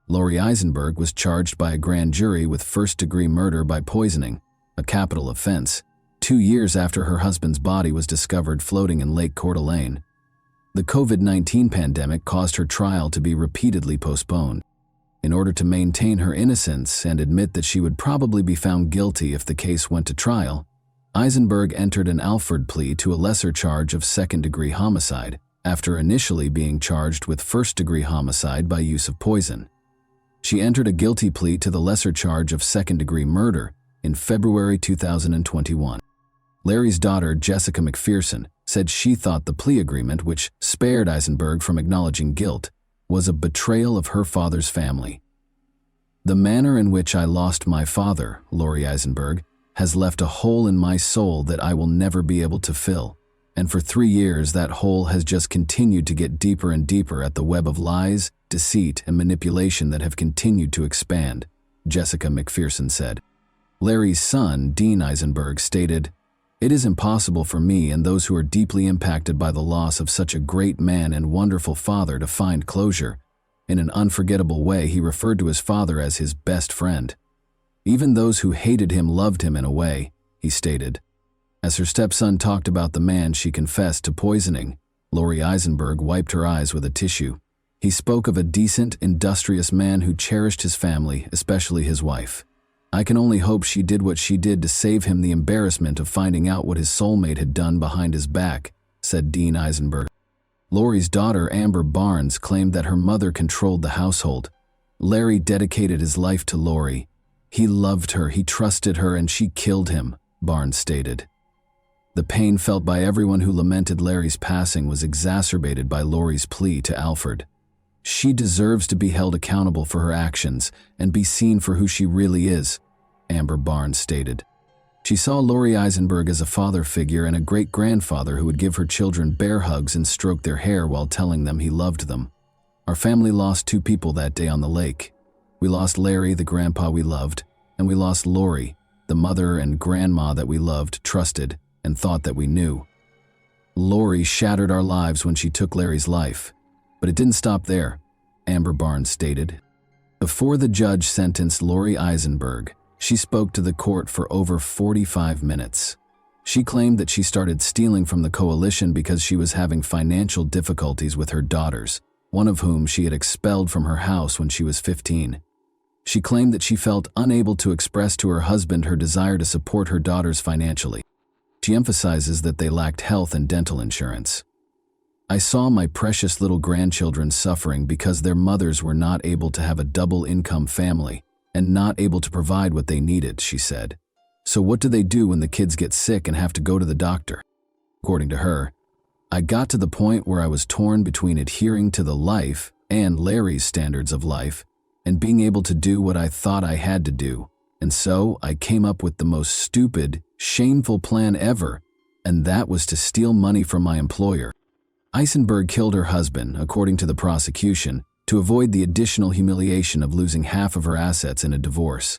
Lori Eisenberg was charged by a grand jury with first-degree murder by poisoning, a capital offense, 2 years after her husband's body was discovered floating in Lake Coeur d'Alene. The COVID-19 pandemic caused her trial to be repeatedly postponed. In order to maintain her innocence and admit that she would probably be found guilty if the case went to trial, Eisenberg entered an Alford plea to a lesser charge of second-degree homicide, after initially being charged with first-degree homicide by use of poison. She entered a guilty plea to the lesser charge of second-degree murder in February 2021. Larry's daughter, Jessica McPherson, said she thought the plea agreement, which spared Eisenberg from acknowledging guilt, was a betrayal of her father's family. "The manner in which I lost my father, Lori Eisenberg, has left a hole in my soul that I will never be able to fill. And for 3 years, that hole has just continued to get deeper and deeper at the web of lies, deceit, and manipulation that have continued to expand," Jessica McPherson said. Larry's son, Dean Eisenberg, stated, "It is impossible for me and those who are deeply impacted by the loss of such a great man and wonderful father to find closure." In an unforgettable way, he referred to his father as his best friend. "Even those who hated him loved him in a way," he stated. As her stepson talked about the man she confessed to poisoning, Lori Eisenberg wiped her eyes with a tissue. He spoke of a decent, industrious man who cherished his family, especially his wife. "I can only hope she did what she did to save him the embarrassment of finding out what his soulmate had done behind his back," said Dean Eisenberg. Lori's daughter, Amber Barnes, claimed that her mother controlled the household. "Larry dedicated his life to Lori. He loved her, he trusted her, and she killed him," Barnes stated. The pain felt by everyone who lamented Larry's passing was exacerbated by Lori's plea to Alford. "She deserves to be held accountable for her actions and be seen for who she really is," Amber Barnes stated. She saw Lori Eisenberg as a father figure and a great-grandfather who would give her children bear hugs and stroke their hair while telling them he loved them. "Our family lost 2 people that day on the lake. We lost Larry, the grandpa we loved, and we lost Lori, the mother and grandma that we loved, trusted, and thought that we knew. Lori shattered our lives when she took Larry's life. But it didn't stop there," Amber Barnes stated. Before the judge sentenced Lori Eisenberg, she spoke to the court for over 45 minutes. She claimed that she started stealing from the coalition because she was having financial difficulties with her daughters, one of whom she had expelled from her house when she was 15. She claimed that she felt unable to express to her husband her desire to support her daughters financially. She emphasizes that they lacked health and dental insurance. "I saw my precious little grandchildren suffering because their mothers were not able to have a double-income family and not able to provide what they needed," she said. "So what do they do when the kids get sick and have to go to the doctor?" According to her, "I got to the point where I was torn between adhering to the life and Larry's standards of life and being able to do what I thought I had to do. And so I came up with the most stupid, shameful plan ever, and that was to steal money from my employer." Eisenberg killed her husband, according to the prosecution, to avoid the additional humiliation of losing half of her assets in a divorce.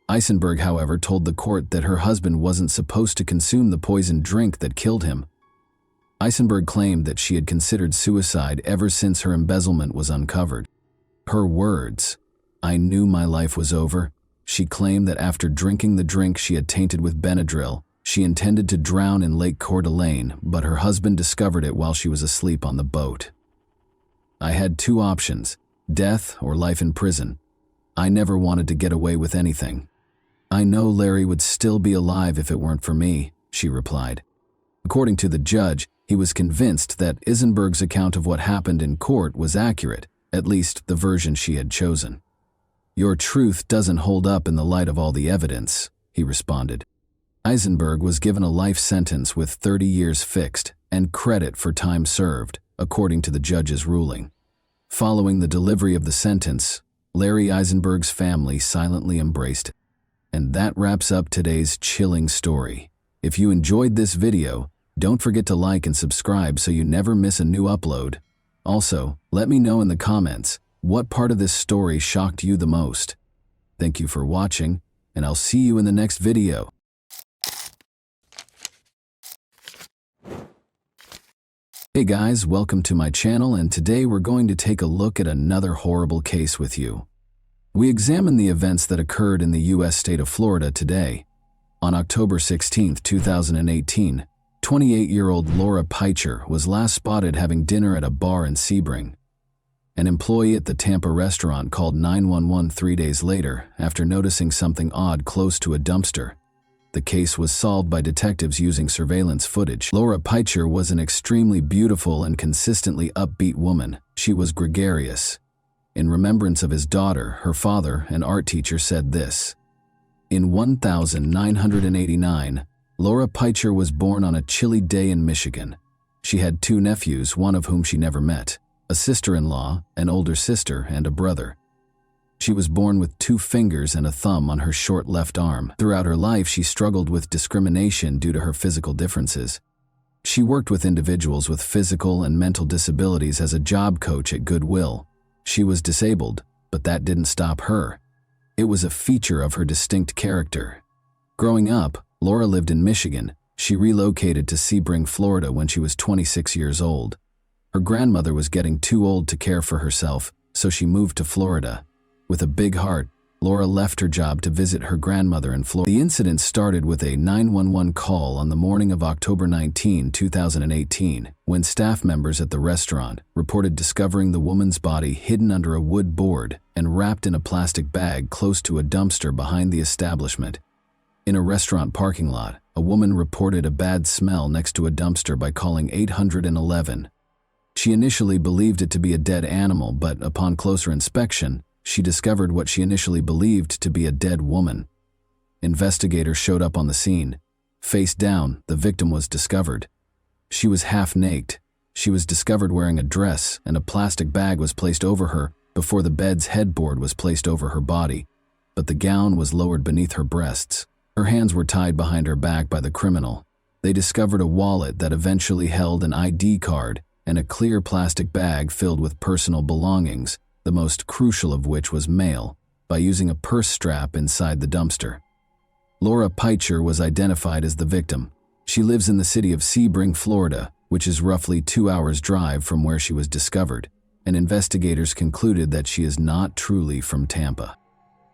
Eisenberg, however, told the court that her husband wasn't supposed to consume the poisoned drink that killed him. Eisenberg claimed that she had considered suicide ever since her embezzlement was uncovered. Her words, "I knew my life was over." She claimed that after drinking the drink she had tainted with Benadryl, she intended to drown in Lake Coeur d'Alene, but her husband discovered it while she was asleep on the boat. "I had 2 options, death or life in prison. I never wanted to get away with anything. I know Larry would still be alive if it weren't for me," she replied. According to the judge, he was convinced that Eisenberg's account of what happened in court was accurate, at least the version she had chosen. "Your truth doesn't hold up in the light of all the evidence," he responded. Eisenberg was given a life sentence with 30 years fixed and credit for time served, according to the judge's ruling. Following the delivery of the sentence, Larry Eisenberg's family silently embraced it. And that wraps up today's chilling story. If you enjoyed this video, don't forget to like and subscribe so you never miss a new upload. Also, let me know in the comments what part of this story shocked you the most. Thank you for watching, and I'll see you in the next video. Hey guys, welcome to my channel, and today we're going to take a look at another horrible case with you. We examine the events that occurred in the U.S. state of Florida today. On October 16, 2018, 28-year-old Laura Peicher was last spotted having dinner at a bar in Sebring. An employee at the Tampa restaurant called 911 3 days later after noticing something odd close to a dumpster. The case was solved by detectives using surveillance footage. Laura Peicher was an extremely beautiful and consistently upbeat woman. She was gregarious. In remembrance of his daughter, her father, an art teacher, said this: "In 1989, Laura Peicher was born on a chilly day in Michigan. She had 2 nephews, one of whom she never met, a sister-in-law, an older sister, and a brother. She was born with 2 fingers and a thumb on her short left arm. Throughout her life, she struggled with discrimination due to her physical differences. She worked with individuals with physical and mental disabilities as a job coach at Goodwill. She was disabled, but that didn't stop her. It was a feature of her distinct character. Growing up, Laura lived in Michigan. She relocated to Sebring, Florida when she was 26 years old. Her grandmother was getting too old to care for herself, so she moved to Florida. With a big heart, Laura left her job to visit her grandmother in Florida. The incident started with a 911 call on the morning of October 19, 2018, when staff members at the restaurant reported discovering the woman's body hidden under a wood board and wrapped in a plastic bag close to a dumpster behind the establishment. In a restaurant parking lot, a woman reported a bad smell next to a dumpster by calling 811. She initially believed it to be a dead animal, but upon closer inspection, she discovered what she initially believed to be a dead woman. Investigators showed up on the scene. Face down, the victim was discovered. She was half naked. She was discovered wearing a dress, and a plastic bag was placed over her before the bed's headboard was placed over her body, but the gown was lowered beneath her breasts. Her hands were tied behind her back by the criminal. They discovered a wallet that eventually held an ID card and a clear plastic bag filled with personal belongings, the most crucial of which was mail, by using a purse strap inside the dumpster. Laura Peicher was identified as the victim. She lives in the city of Sebring, Florida, which is roughly 2 hours' drive from where she was discovered, and investigators concluded that she is not truly from Tampa.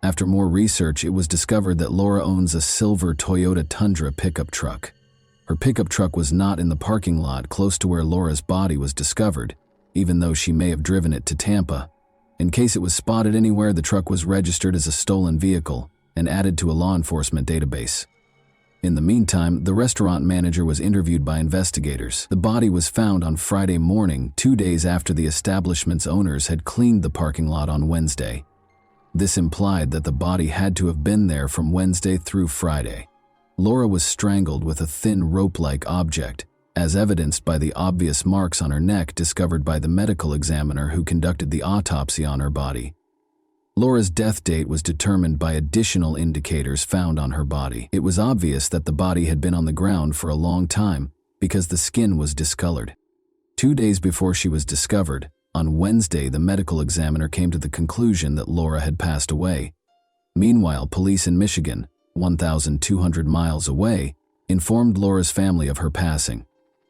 After more research, it was discovered that Laura owns a silver Toyota Tundra pickup truck. Her pickup truck was not in the parking lot close to where Laura's body was discovered, even though she may have driven it to Tampa. In case it was spotted anywhere, the truck was registered as a stolen vehicle and added to a law enforcement database. In the meantime, the restaurant manager was interviewed by investigators. The body was found on Friday morning, 2 days after the establishment's owners had cleaned the parking lot on Wednesday. This implied that the body had to have been there from Wednesday through Friday. Laura was strangled with a thin rope-like object, as evidenced by the obvious marks on her neck discovered by the medical examiner who conducted the autopsy on her body. Laura's death date was determined by additional indicators found on her body. It was obvious that the body had been on the ground for a long time because the skin was discolored. 2 days before she was discovered, on Wednesday, the medical examiner came to the conclusion that Laura had passed away. Meanwhile, police in Michigan, 1,200 miles away, informed Laura's family of her passing.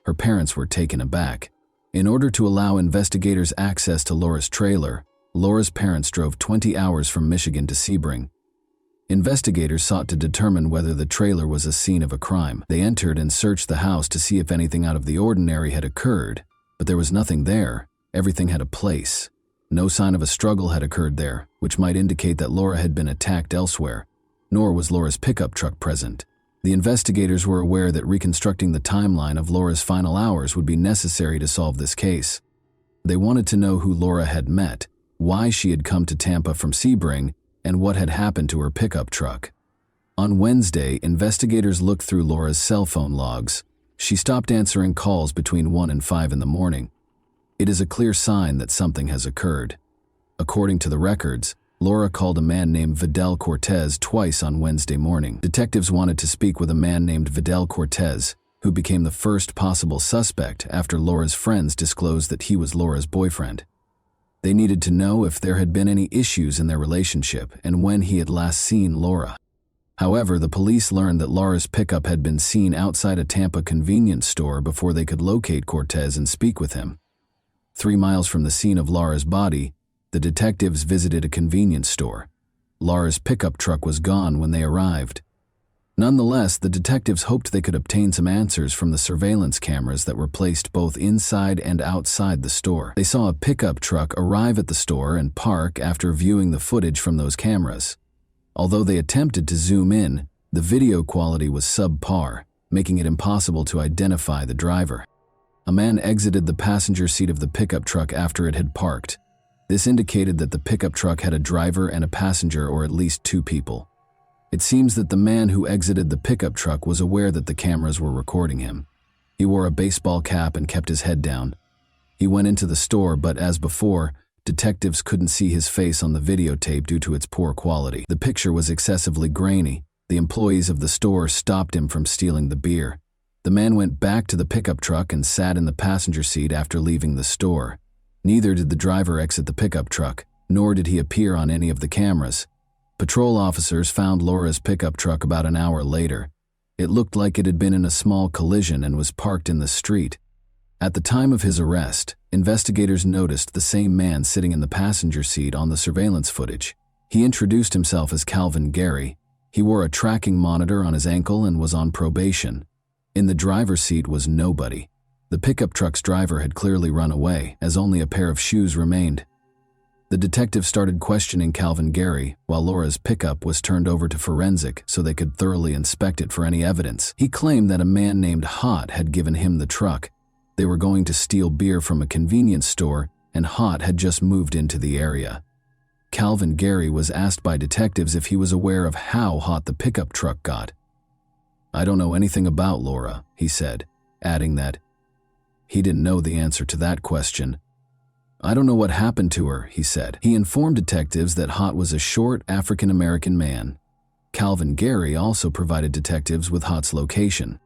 Her parents were taken aback. In order to allow investigators access to Laura's trailer, Laura's parents drove 20 hours from Michigan to Sebring. Investigators sought to determine whether the trailer was a scene of a crime. They entered and searched the house to see if anything out of the ordinary had occurred, but there was nothing there. Everything had a place. No sign of a struggle had occurred there, which might indicate that Laura had been attacked elsewhere. Nor was Laura's pickup truck present. The investigators were aware that reconstructing the timeline of Laura's final hours would be necessary to solve this case. They wanted to know who Laura had met, why she had come to Tampa from Sebring, and what had happened to her pickup truck. On Wednesday, investigators looked through Laura's cell phone logs. She stopped answering calls between 1 and 5 in the morning. It is a clear sign that something has occurred. According to the records, Laura called a man named Vidal Cortez twice on Wednesday morning. Detectives wanted to speak with a man named Vidal Cortez, who became the first possible suspect after Laura's friends disclosed that he was Laura's boyfriend. They needed to know if there had been any issues in their relationship and when he had last seen Laura. However, the police learned that Laura's pickup had been seen outside a Tampa convenience store before they could locate Cortez and speak with him. 3 miles from the scene of Laura's body, the detectives visited a convenience store. Laura's pickup truck was gone when they arrived. Nonetheless, the detectives hoped they could obtain some answers from the surveillance cameras that were placed both inside and outside the store. They saw a pickup truck arrive at the store and park after viewing the footage from those cameras. Although they attempted to zoom in, the video quality was subpar, making it impossible to identify the driver. A man exited the passenger seat of the pickup truck after it had parked. This indicated that the pickup truck had a driver and a passenger, or at least two people. It seems that the man who exited the pickup truck was aware that the cameras were recording him. He wore a baseball cap and kept his head down. He went into the store, but as before, detectives couldn't see his face on the videotape due to its poor quality. The picture was excessively grainy. The employees of the store stopped him from stealing the beer. The man went back to the pickup truck and sat in the passenger seat after leaving the store. Neither did the driver exit the pickup truck, nor did he appear on any of the cameras. Patrol officers found Laura's pickup truck about an hour later. It looked like it had been in a small collision and was parked in the street. At the time of his arrest, investigators noticed the same man sitting in the passenger seat on the surveillance footage. He introduced himself as Calvin Gary. He wore a tracking monitor on his ankle and was on probation. In the driver's seat was nobody. The pickup truck's driver had clearly run away, as only a pair of shoes remained. The detective started questioning Calvin Gary, while Laura's pickup was turned over to forensic so they could thoroughly inspect it for any evidence. He claimed that a man named Hot had given him the truck. They were going to steal beer from a convenience store, and Hot had just moved into the area. Calvin Gary was asked by detectives if he was aware of how hot the pickup truck got. "I don't know anything about Laura," he said, adding that he didn't know the answer to that question. "I don't know what happened to her," he said. He informed detectives that Hot was a short African-American man. Calvin Gary also provided detectives with Hot's location.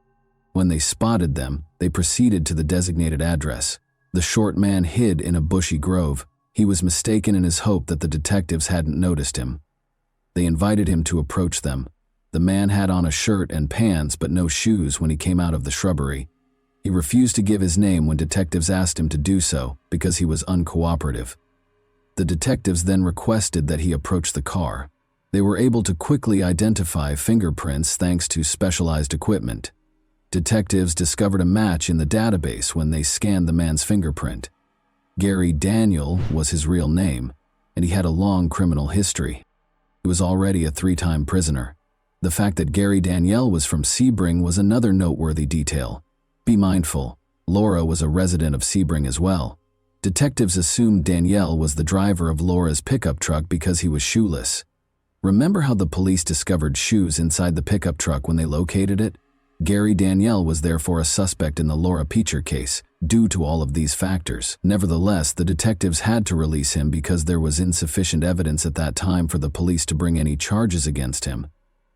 When they spotted them, they proceeded to the designated address. The short man hid in a bushy grove. He was mistaken in his hope that the detectives hadn't noticed him. They invited him to approach them. The man had on a shirt and pants but no shoes when he came out of the shrubbery. He refused to give his name when detectives asked him to do so because he was uncooperative. The detectives then requested that he approach the car. They were able to quickly identify fingerprints thanks to specialized equipment. Detectives discovered a match in the database when they scanned the man's fingerprint. Gary Daniel was his real name, and he had a long criminal history. He was already a 3-time prisoner. The fact that Gary Daniel was from Sebring was another noteworthy detail. Be mindful, Laura was a resident of Sebring as well. Detectives assumed Danielle was the driver of Laura's pickup truck because he was shoeless. Remember how the police discovered shoes inside the pickup truck when they located it? Gary Danielle was therefore a suspect in the Laura Peacher case, due to all of these factors. Nevertheless, the detectives had to release him because there was insufficient evidence at that time for the police to bring any charges against him.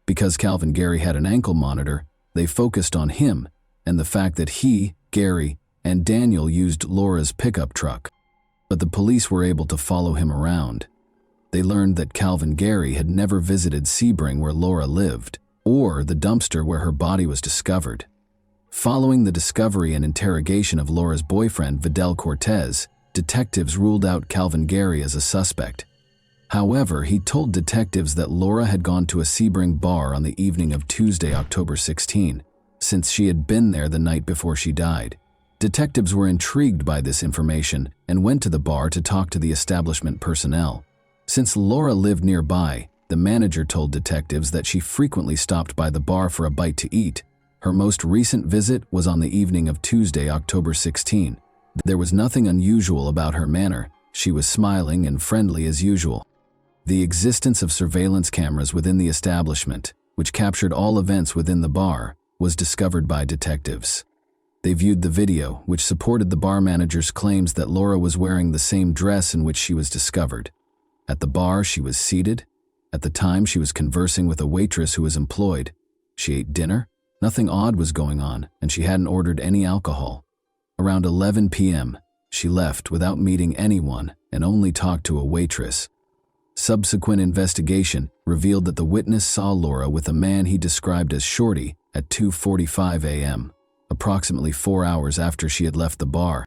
Because Calvin Gary had an ankle monitor, they focused on him and the fact that he, Gary, and Daniel used Laura's pickup truck. But the police were able to follow him around. They learned that Calvin Gary had never visited Sebring where Laura lived, or the dumpster where her body was discovered. Following the discovery and interrogation of Laura's boyfriend, Vidal Cortez, detectives ruled out Calvin Gary as a suspect. However, he told detectives that Laura had gone to a Sebring bar on the evening of Tuesday, October 16, since she had been there the night before she died. Detectives were intrigued by this information and went to the bar to talk to the establishment personnel. Since Laura lived nearby, the manager told detectives that she frequently stopped by the bar for a bite to eat. Her most recent visit was on the evening of Tuesday, October 16. There was nothing unusual about her manner. She was smiling and friendly as usual. The existence of surveillance cameras within the establishment, which captured all events within the bar, was discovered by detectives. They viewed the video, which supported the bar manager's claims that Laura was wearing the same dress in which she was discovered. At the bar, she was seated. At the time, she was conversing with a waitress who was employed. She ate dinner. Nothing odd was going on, and she hadn't ordered any alcohol. Around 11 p.m., she left without meeting anyone and only talked to a waitress. Subsequent investigation revealed that the witness saw Laura with a man he described as Shorty at 2:45 a.m., approximately 4 hours after she had left the bar.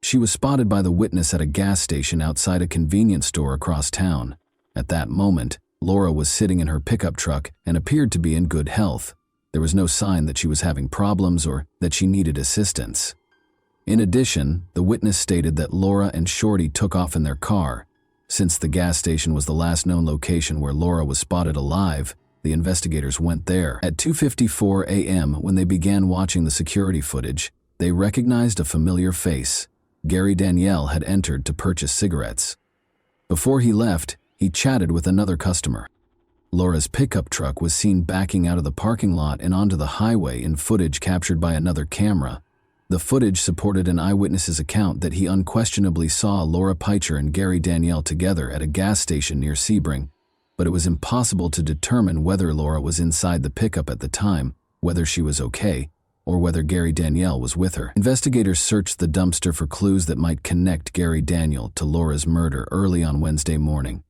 She was spotted by the witness at a gas station outside a convenience store across town. At that moment, Laura was sitting in her pickup truck and appeared to be in good health. There was no sign that she was having problems or that she needed assistance. In addition, the witness stated that Laura and Shorty took off in their car. Since the gas station was the last known location where Laura was spotted alive, the investigators went there. At 2:54 a.m., when they began watching the security footage, they recognized a familiar face. Gary Danielle had entered to purchase cigarettes. Before he left, he chatted with another customer. Laura's pickup truck was seen backing out of the parking lot and onto the highway in footage captured by another camera. The footage supported an eyewitness's account that he unquestionably saw Laura Peicher and Gary Danielle together at a gas station near Sebring, but it was impossible to determine whether Laura was inside the pickup at the time, whether she was okay, or whether Gary Danielle was with her. Investigators searched the dumpster for clues that might connect Gary Danielle to Laura's murder early on Wednesday morning.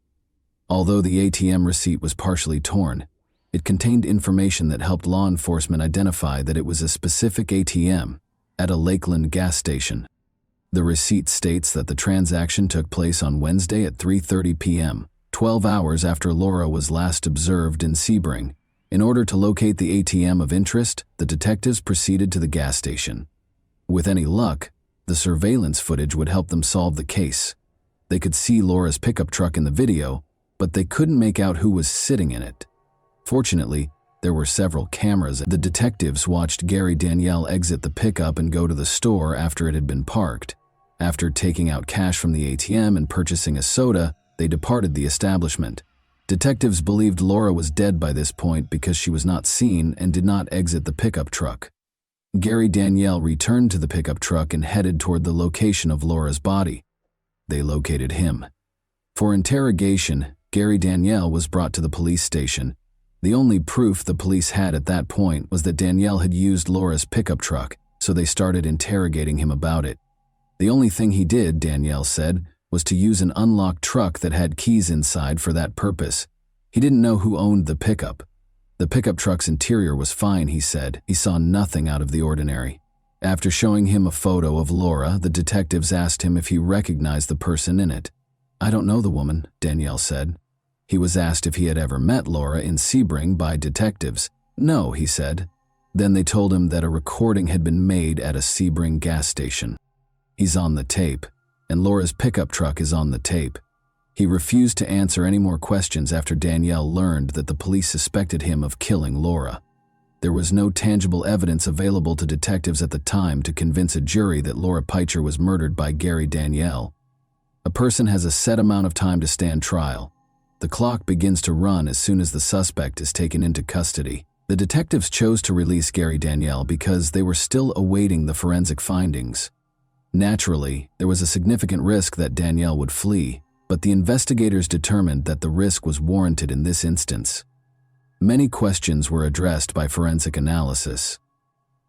Although the ATM receipt was partially torn, it contained information that helped law enforcement identify that it was a specific ATM at a Lakeland gas station. The receipt states that the transaction took place on Wednesday at 3:30 p.m., 12 hours after Laura was last observed in Sebring. In order to locate the ATM of interest, the detectives proceeded to the gas station. With any luck, the surveillance footage would help them solve the case. They could see Laura's pickup truck in the video, but they couldn't make out who was sitting in it. Fortunately, there were several cameras. The detectives watched Gary Danielle exit the pickup and go to the store after it had been parked. After taking out cash from the ATM and purchasing a soda, they departed the establishment. Detectives believed Laura was dead by this point because she was not seen and did not exit the pickup truck. Gary Danielle returned to the pickup truck and headed toward the location of Laura's body. They located him. For interrogation, Gary Danielle was brought to the police station. The only proof the police had at that point was that Danielle had used Laura's pickup truck, so they started interrogating him about it. The only thing he did, Danielle said, was to use an unlocked truck that had keys inside for that purpose. He didn't know who owned the pickup. The pickup truck's interior was fine, he said. He saw nothing out of the ordinary. After showing him a photo of Laura, the detectives asked him if he recognized the person in it. "I don't know the woman," Danielle said. He was asked if he had ever met Laura in Sebring by detectives. "No," he said. Then they told him that a recording had been made at a Sebring gas station. "He's on the tape, and Laura's pickup truck is on the tape." He refused to answer any more questions after Danielle learned that the police suspected him of killing Laura. There was no tangible evidence available to detectives at the time to convince a jury that Laura Peicher was murdered by Gary Danielle. A person has a set amount of time to stand trial. The clock begins to run as soon as the suspect is taken into custody. The detectives chose to release Gary Danielle because they were still awaiting the forensic findings. Naturally, there was a significant risk that Danielle would flee, but the investigators determined that the risk was warranted in this instance. Many questions were addressed by forensic analysis.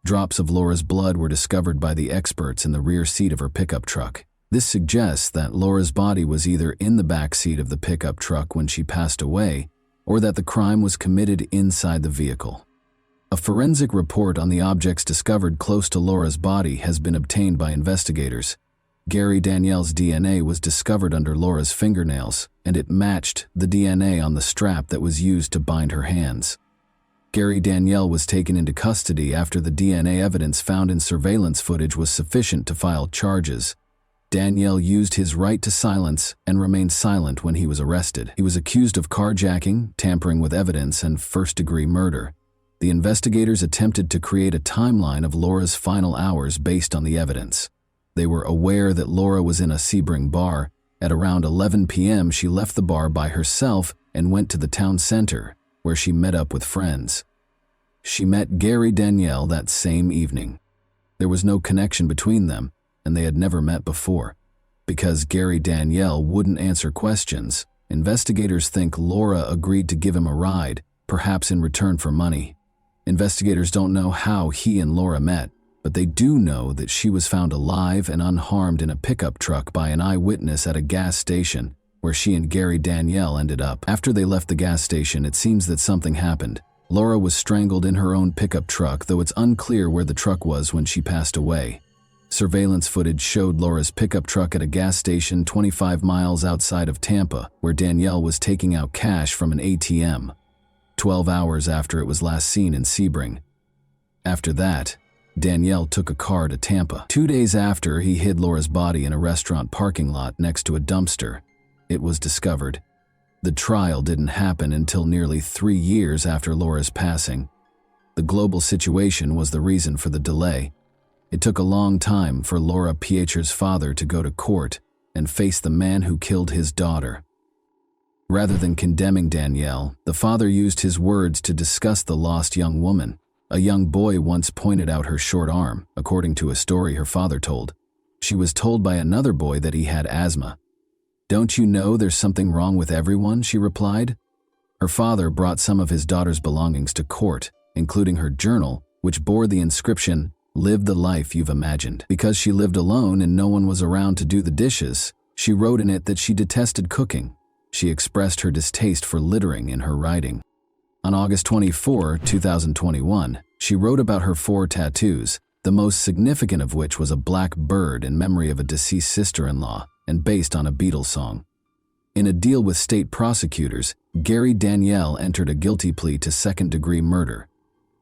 Drops of Laura's blood were discovered by the experts in the rear seat of her pickup truck. This suggests that Laura's body was either in the back seat of the pickup truck when she passed away, or that the crime was committed inside the vehicle. A forensic report on the objects discovered close to Laura's body has been obtained by investigators. Gary Danielle's DNA was discovered under Laura's fingernails, and it matched the DNA on the strap that was used to bind her hands. Gary Danielle was taken into custody after the DNA evidence found in surveillance footage was sufficient to file charges. Danielle used his right to silence and remained silent when he was arrested. He was accused of carjacking, tampering with evidence, and first-degree murder. The investigators attempted to create a timeline of Laura's final hours based on the evidence. They were aware that Laura was in a Sebring bar. At around 11 p.m., she left the bar by herself and went to the town center, where she met up with friends. She met Gary Danielle that same evening. There was no connection between them, and they had never met before. Because Gary Danielle wouldn't answer questions, investigators think Laura agreed to give him a ride, perhaps in return for money. Investigators don't know how he and Laura met, but they do know that she was found alive and unharmed in a pickup truck by an eyewitness at a gas station, where she and Gary Danielle ended up. After they left the gas station, it seems that something happened. Laura was strangled in her own pickup truck, though it's unclear where the truck was when she passed away. Surveillance footage showed Laura's pickup truck at a gas station 25 miles outside of Tampa, where Danielle was taking out cash from an ATM, 12 hours after it was last seen in Sebring. After that, Danielle took a car to Tampa. 2 days after, he hid Laura's body in a restaurant parking lot next to a dumpster. It was discovered. The trial didn't happen until nearly 3 years after Laura's passing. The global situation was the reason for the delay. It took a long time for Laura Pietro's father to go to court and face the man who killed his daughter. Rather than condemning Danielle, the father used his words to discuss the lost young woman. A young boy once pointed out her short arm, according to a story her father told. She was told by another boy that he had asthma. "Don't you know there's something wrong with everyone?" she replied. Her father brought some of his daughter's belongings to court, including her journal, which bore the inscription, "Live the life you've imagined." Because she lived alone and no one was around to do the dishes, she wrote in it that she detested cooking. She expressed her distaste for littering in her writing. On August 24, 2021, she wrote about her 4 tattoos, the most significant of which was a black bird in memory of a deceased sister-in-law and based on a Beatles song. In a deal with state prosecutors, Gary Danielle entered a guilty plea to second-degree murder.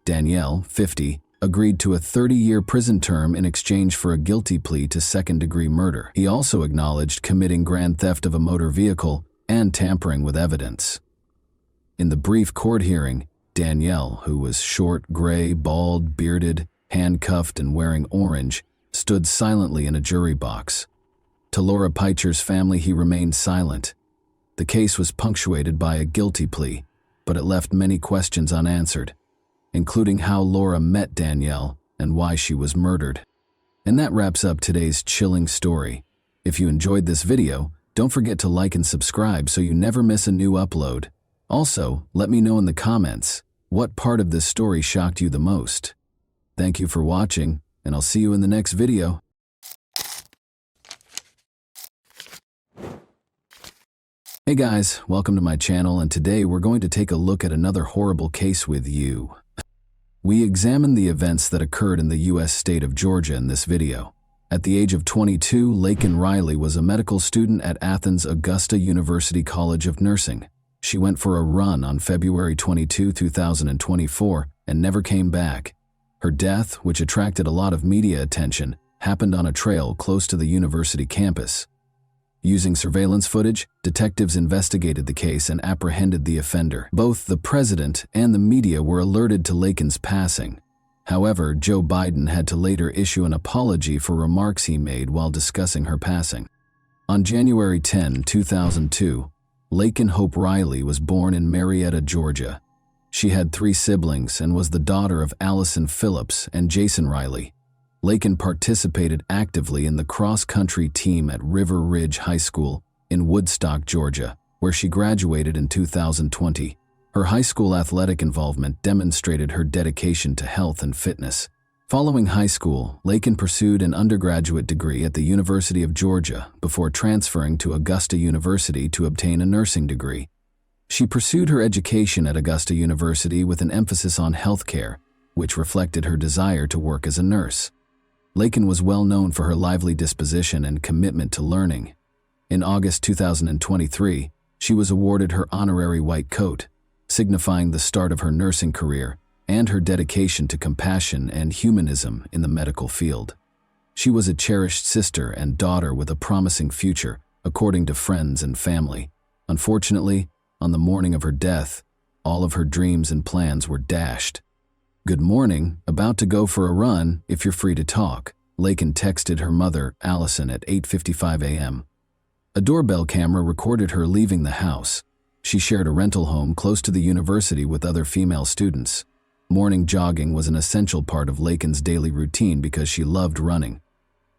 Danielle, 50, agreed to a 30-year prison term in exchange for a guilty plea to second-degree murder. He also acknowledged committing grand theft of a motor vehicle and tampering with evidence. In the brief court hearing, Danielle, who was short, gray, bald, bearded, handcuffed, and wearing orange, stood silently in a jury box. To Laura Pietro's family, he remained silent. The case was punctuated by a guilty plea, but it left many questions unanswered, including how Laura met Danielle and why she was murdered. And that wraps up today's chilling story. If you enjoyed this video, don't forget to like and subscribe so you never miss a new upload. Also, let me know in the comments, what part of this story shocked you the most? Thank you for watching, and I'll see you in the next video. Hey guys, welcome to my channel, and today we're going to take a look at another horrible case with you. We examine the events that occurred in the U.S. state of Georgia in this video. At the age of 22, Laken Riley was a medical student at Athens Augusta University College of Nursing. She went for a run on February 22, 2024, and never came back. Her death, which attracted a lot of media attention, happened on a trail close to the university campus. Using surveillance footage, detectives investigated the case and apprehended the offender. Both the president and the media were alerted to Laken's passing. However, Joe Biden had to later issue an apology for remarks he made while discussing her passing. On January 10, 2002, Laken Hope Riley was born in Marietta, Georgia. She had 3 siblings and was the daughter of Allison Phillips and Jason Riley. Laken participated actively in the cross-country team at River Ridge High School in Woodstock, Georgia, where she graduated in 2020. Her high school athletic involvement demonstrated her dedication to health and fitness. Following high school, Laken pursued an undergraduate degree at the University of Georgia before transferring to Augusta University to obtain a nursing degree. She pursued her education at Augusta University with an emphasis on healthcare, which reflected her desire to work as a nurse. Laken was well known for her lively disposition and commitment to learning. In August 2023, she was awarded her honorary white coat, signifying the start of her nursing career and her dedication to compassion and humanism in the medical field. She was a cherished sister and daughter with a promising future, according to friends and family. Unfortunately, on the morning of her death, all of her dreams and plans were dashed. "Good morning, about to go for a run, if you're free to talk," Laken texted her mother, Allison, at 8:55 a.m. A doorbell camera recorded her leaving the house. She shared a rental home close to the university with other female students. Morning jogging was an essential part of Laken's daily routine because she loved running.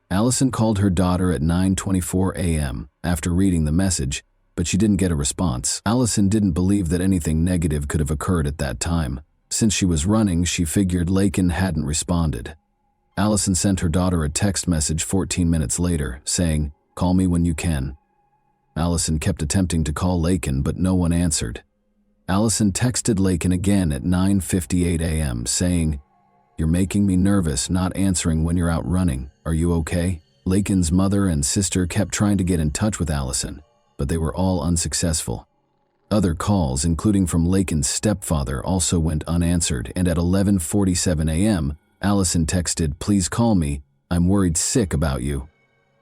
Allison called her daughter at 9:24 a.m. after reading the message, but she didn't get a response. Allison didn't believe that anything negative could have occurred at that time. Since she was running, she figured Laken hadn't responded. Allison sent her daughter a text message 14 minutes later, saying, "Call me when you can." Allison kept attempting to call Laken, but no one answered. Allison texted Laken again at 9:58 a.m., saying, "You're making me nervous not answering when you're out running. Are you okay?" Lakin's mother and sister kept trying to get in touch with Allison, but they were all unsuccessful. Other calls, including from Lakin's stepfather, also went unanswered, and at 11:47 a.m., Allison texted, "Please call me. I'm worried sick about you."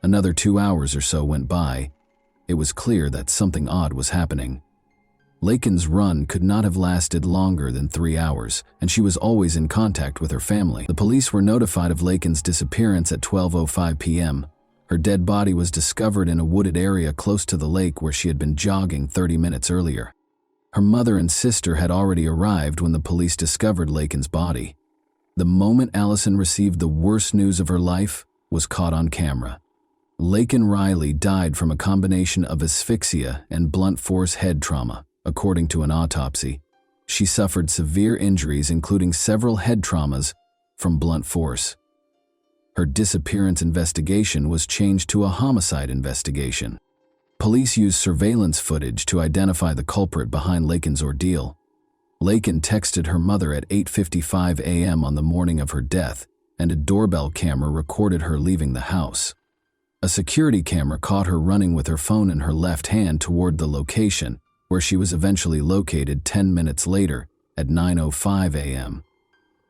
Another 2 hours or so went by. It was clear that something odd was happening. Lakin's run could not have lasted longer than 3 hours, and she was always in contact with her family. The police were notified of Lakin's disappearance at 12:05 p.m. Her dead body was discovered in a wooded area close to the lake where she had been jogging 30 minutes earlier. Her mother and sister had already arrived when the police discovered Lakin's body. The moment Allison received the worst news of her life was caught on camera. Lakin Riley died from a combination of asphyxia and blunt force head trauma, according to an autopsy. She suffered severe injuries, including several head traumas from blunt force. Her disappearance investigation was changed to a homicide investigation. Police used surveillance footage to identify the culprit behind Lakin's ordeal. Lakin texted her mother at 8:55 a.m. on the morning of her death, and a doorbell camera recorded her leaving the house. A security camera caught her running with her phone in her left hand toward the location, where she was eventually located 10 minutes later at 9:05 a.m.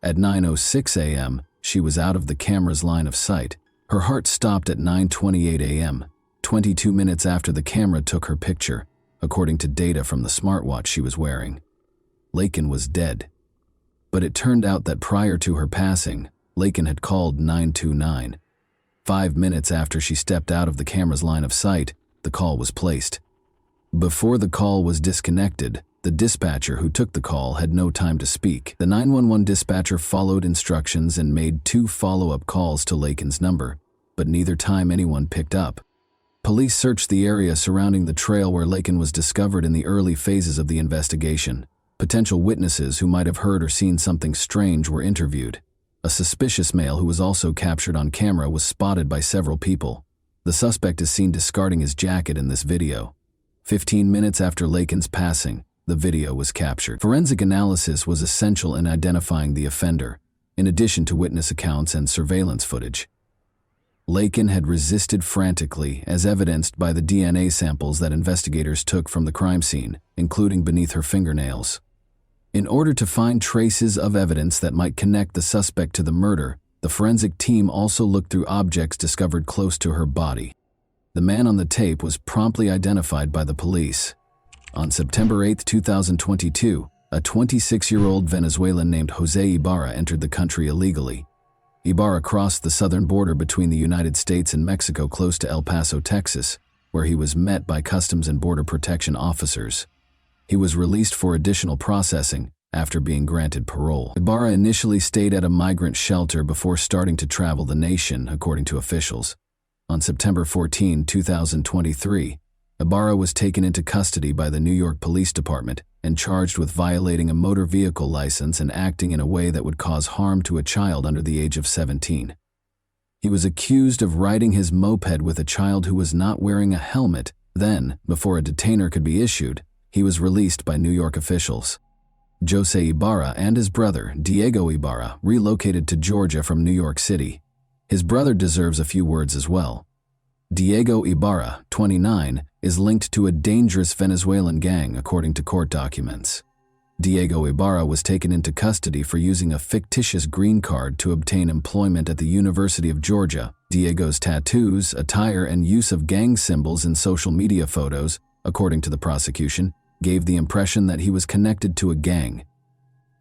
At 9:06 a.m., she was out of the camera's line of sight. Her heart stopped at 9:28 a.m., 22 minutes after the camera took her picture, according to data from the smartwatch she was wearing. Lakin was dead. But it turned out that prior to her passing, Lakin had called 929. 5 minutes after she stepped out of the camera's line of sight, the call was placed. Before the call was disconnected, the dispatcher who took the call had no time to speak. The 911 dispatcher followed instructions and made 2 follow-up calls to Lakin's number, but neither time anyone picked up. Police searched the area surrounding the trail where Lakin was discovered in the early phases of the investigation. Potential witnesses who might have heard or seen something strange were interviewed. A suspicious male who was also captured on camera was spotted by several people. The suspect is seen discarding his jacket in this video. 15 minutes after Lakin's passing, the video was captured. Forensic analysis was essential in identifying the offender, in addition to witness accounts and surveillance footage. Lakin had resisted frantically, as evidenced by the DNA samples that investigators took from the crime scene, including beneath her fingernails. In order to find traces of evidence that might connect the suspect to the murder, the forensic team also looked through objects discovered close to her body. The man on the tape was promptly identified by the police. On September 8, 2022, a 26-year-old Venezuelan named Jose Ibarra entered the country illegally. Ibarra crossed the southern border between the United States and Mexico close to El Paso, Texas, where he was met by Customs and Border Protection officers. He was released for additional processing after being granted parole. Ibarra initially stayed at a migrant shelter before starting to travel the nation, according to officials. On September 14, 2023, Ibarra was taken into custody by the New York Police Department and charged with violating a motor vehicle license and acting in a way that would cause harm to a child under the age of 17. He was accused of riding his moped with a child who was not wearing a helmet. Then, before a detainer could be issued, he was released by New York officials. Jose Ibarra and his brother, Diego Ibarra, relocated to Georgia from New York City. His brother deserves a few words as well. Diego Ibarra, 29, is linked to a dangerous Venezuelan gang, according to court documents. Diego Ibarra was taken into custody for using a fictitious green card to obtain employment at the University of Georgia. Diego's tattoos, attire, and use of gang symbols in social media photos, according to the prosecution, gave the impression that he was connected to a gang.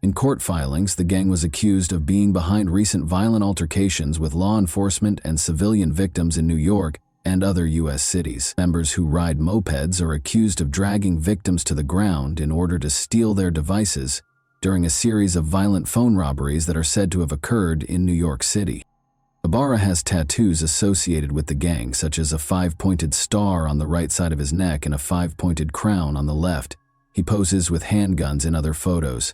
In court filings, the gang was accused of being behind recent violent altercations with law enforcement and civilian victims in New York and other U.S. cities. Members who ride mopeds are accused of dragging victims to the ground in order to steal their devices during a series of violent phone robberies that are said to have occurred in New York City. Ibarra has tattoos associated with the gang, such as a 5-pointed star on the right side of his neck and a 5-pointed crown on the left. He poses with handguns in other photos.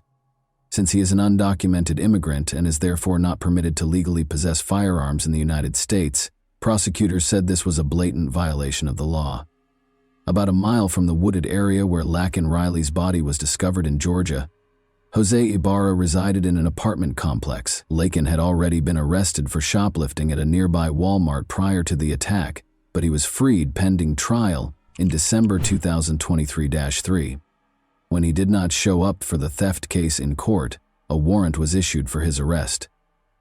Since he is an undocumented immigrant and is therefore not permitted to legally possess firearms in the United States, prosecutors said this was a blatant violation of the law. About a mile from the wooded area where Lakin Riley's body was discovered in Georgia, Jose Ibarra resided in an apartment complex. Lakin had already been arrested for shoplifting at a nearby Walmart prior to the attack, but he was freed pending trial in December 2023-3. When he did not show up for the theft case in court, a warrant was issued for his arrest.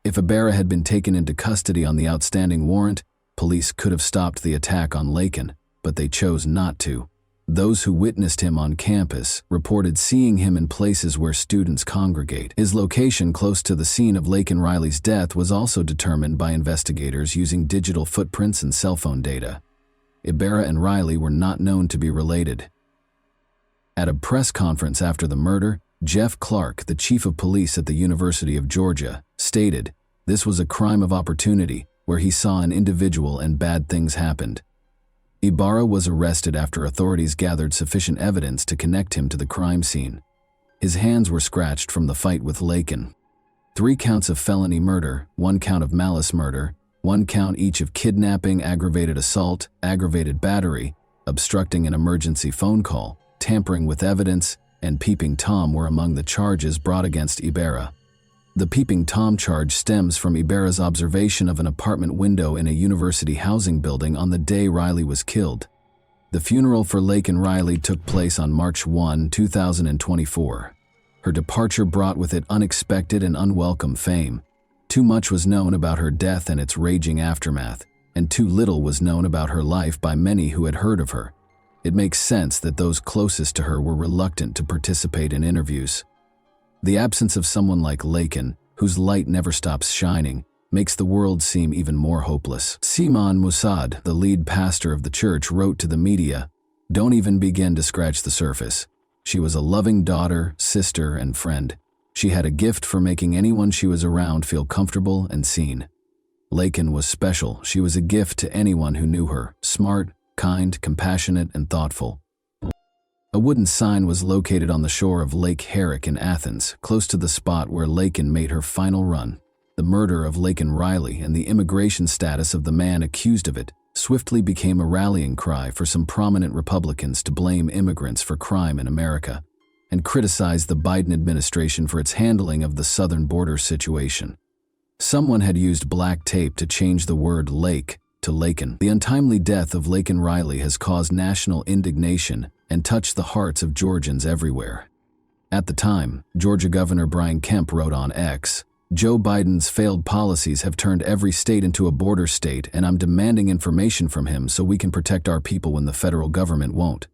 If Ibarra had been taken into custody on the outstanding warrant, police could have stopped the attack on Lakin, but they chose not to. Those who witnessed him on campus reported seeing him in places where students congregate. His location close to the scene of Lakin Riley's death was also determined by investigators using digital footprints and cell phone data. Ibarra and Riley were not known to be related. At a press conference after the murder, Jeff Clark, the chief of police at the University of Georgia, stated, "This was a crime of opportunity where he saw an individual and bad things happened." Ibarra was arrested after authorities gathered sufficient evidence to connect him to the crime scene. His hands were scratched from the fight with Lakin. 3 counts of felony murder, 1 count of malice murder, 1 count each of kidnapping, aggravated assault, aggravated battery, obstructing an emergency phone call, tampering with evidence, and peeping Tom were among the charges brought against Ibarra. The peeping Tom charge stems from Ibarra's observation of an apartment window in a university housing building on the day Riley was killed. The funeral for Lakin Riley took place on March 1, 2024. Her departure brought with it unexpected and unwelcome fame. Too much was known about her death and its raging aftermath, and too little was known about her life by many who had heard of her. It makes sense that those closest to her were reluctant to participate in interviews. The absence of someone like Lakin, whose light never stops shining, makes the world seem even more hopeless. Simon Mossad, the lead pastor of the church, wrote to the media, "Don't even begin to scratch the surface. She was a loving daughter, sister, and friend. She had a gift for making anyone she was around feel comfortable and seen. Lakin was special. She was a gift to anyone who knew her, smart, kind, compassionate, and thoughtful." A wooden sign was located on the shore of Lake Herrick in Athens, close to the spot where Lakin made her final run. The murder of Lakin Riley and the immigration status of the man accused of it swiftly became a rallying cry for some prominent Republicans to blame immigrants for crime in America and criticize the Biden administration for its handling of the southern border situation. Someone had used black tape to change the word lake to Lakin. The untimely death of Lakin Riley has caused national indignation and touched the hearts of Georgians everywhere. At the time, Georgia Governor Brian Kemp wrote on X, "Joe Biden's failed policies have turned every state into a border state, and I'm demanding information from him so we can protect our people when the federal government won't."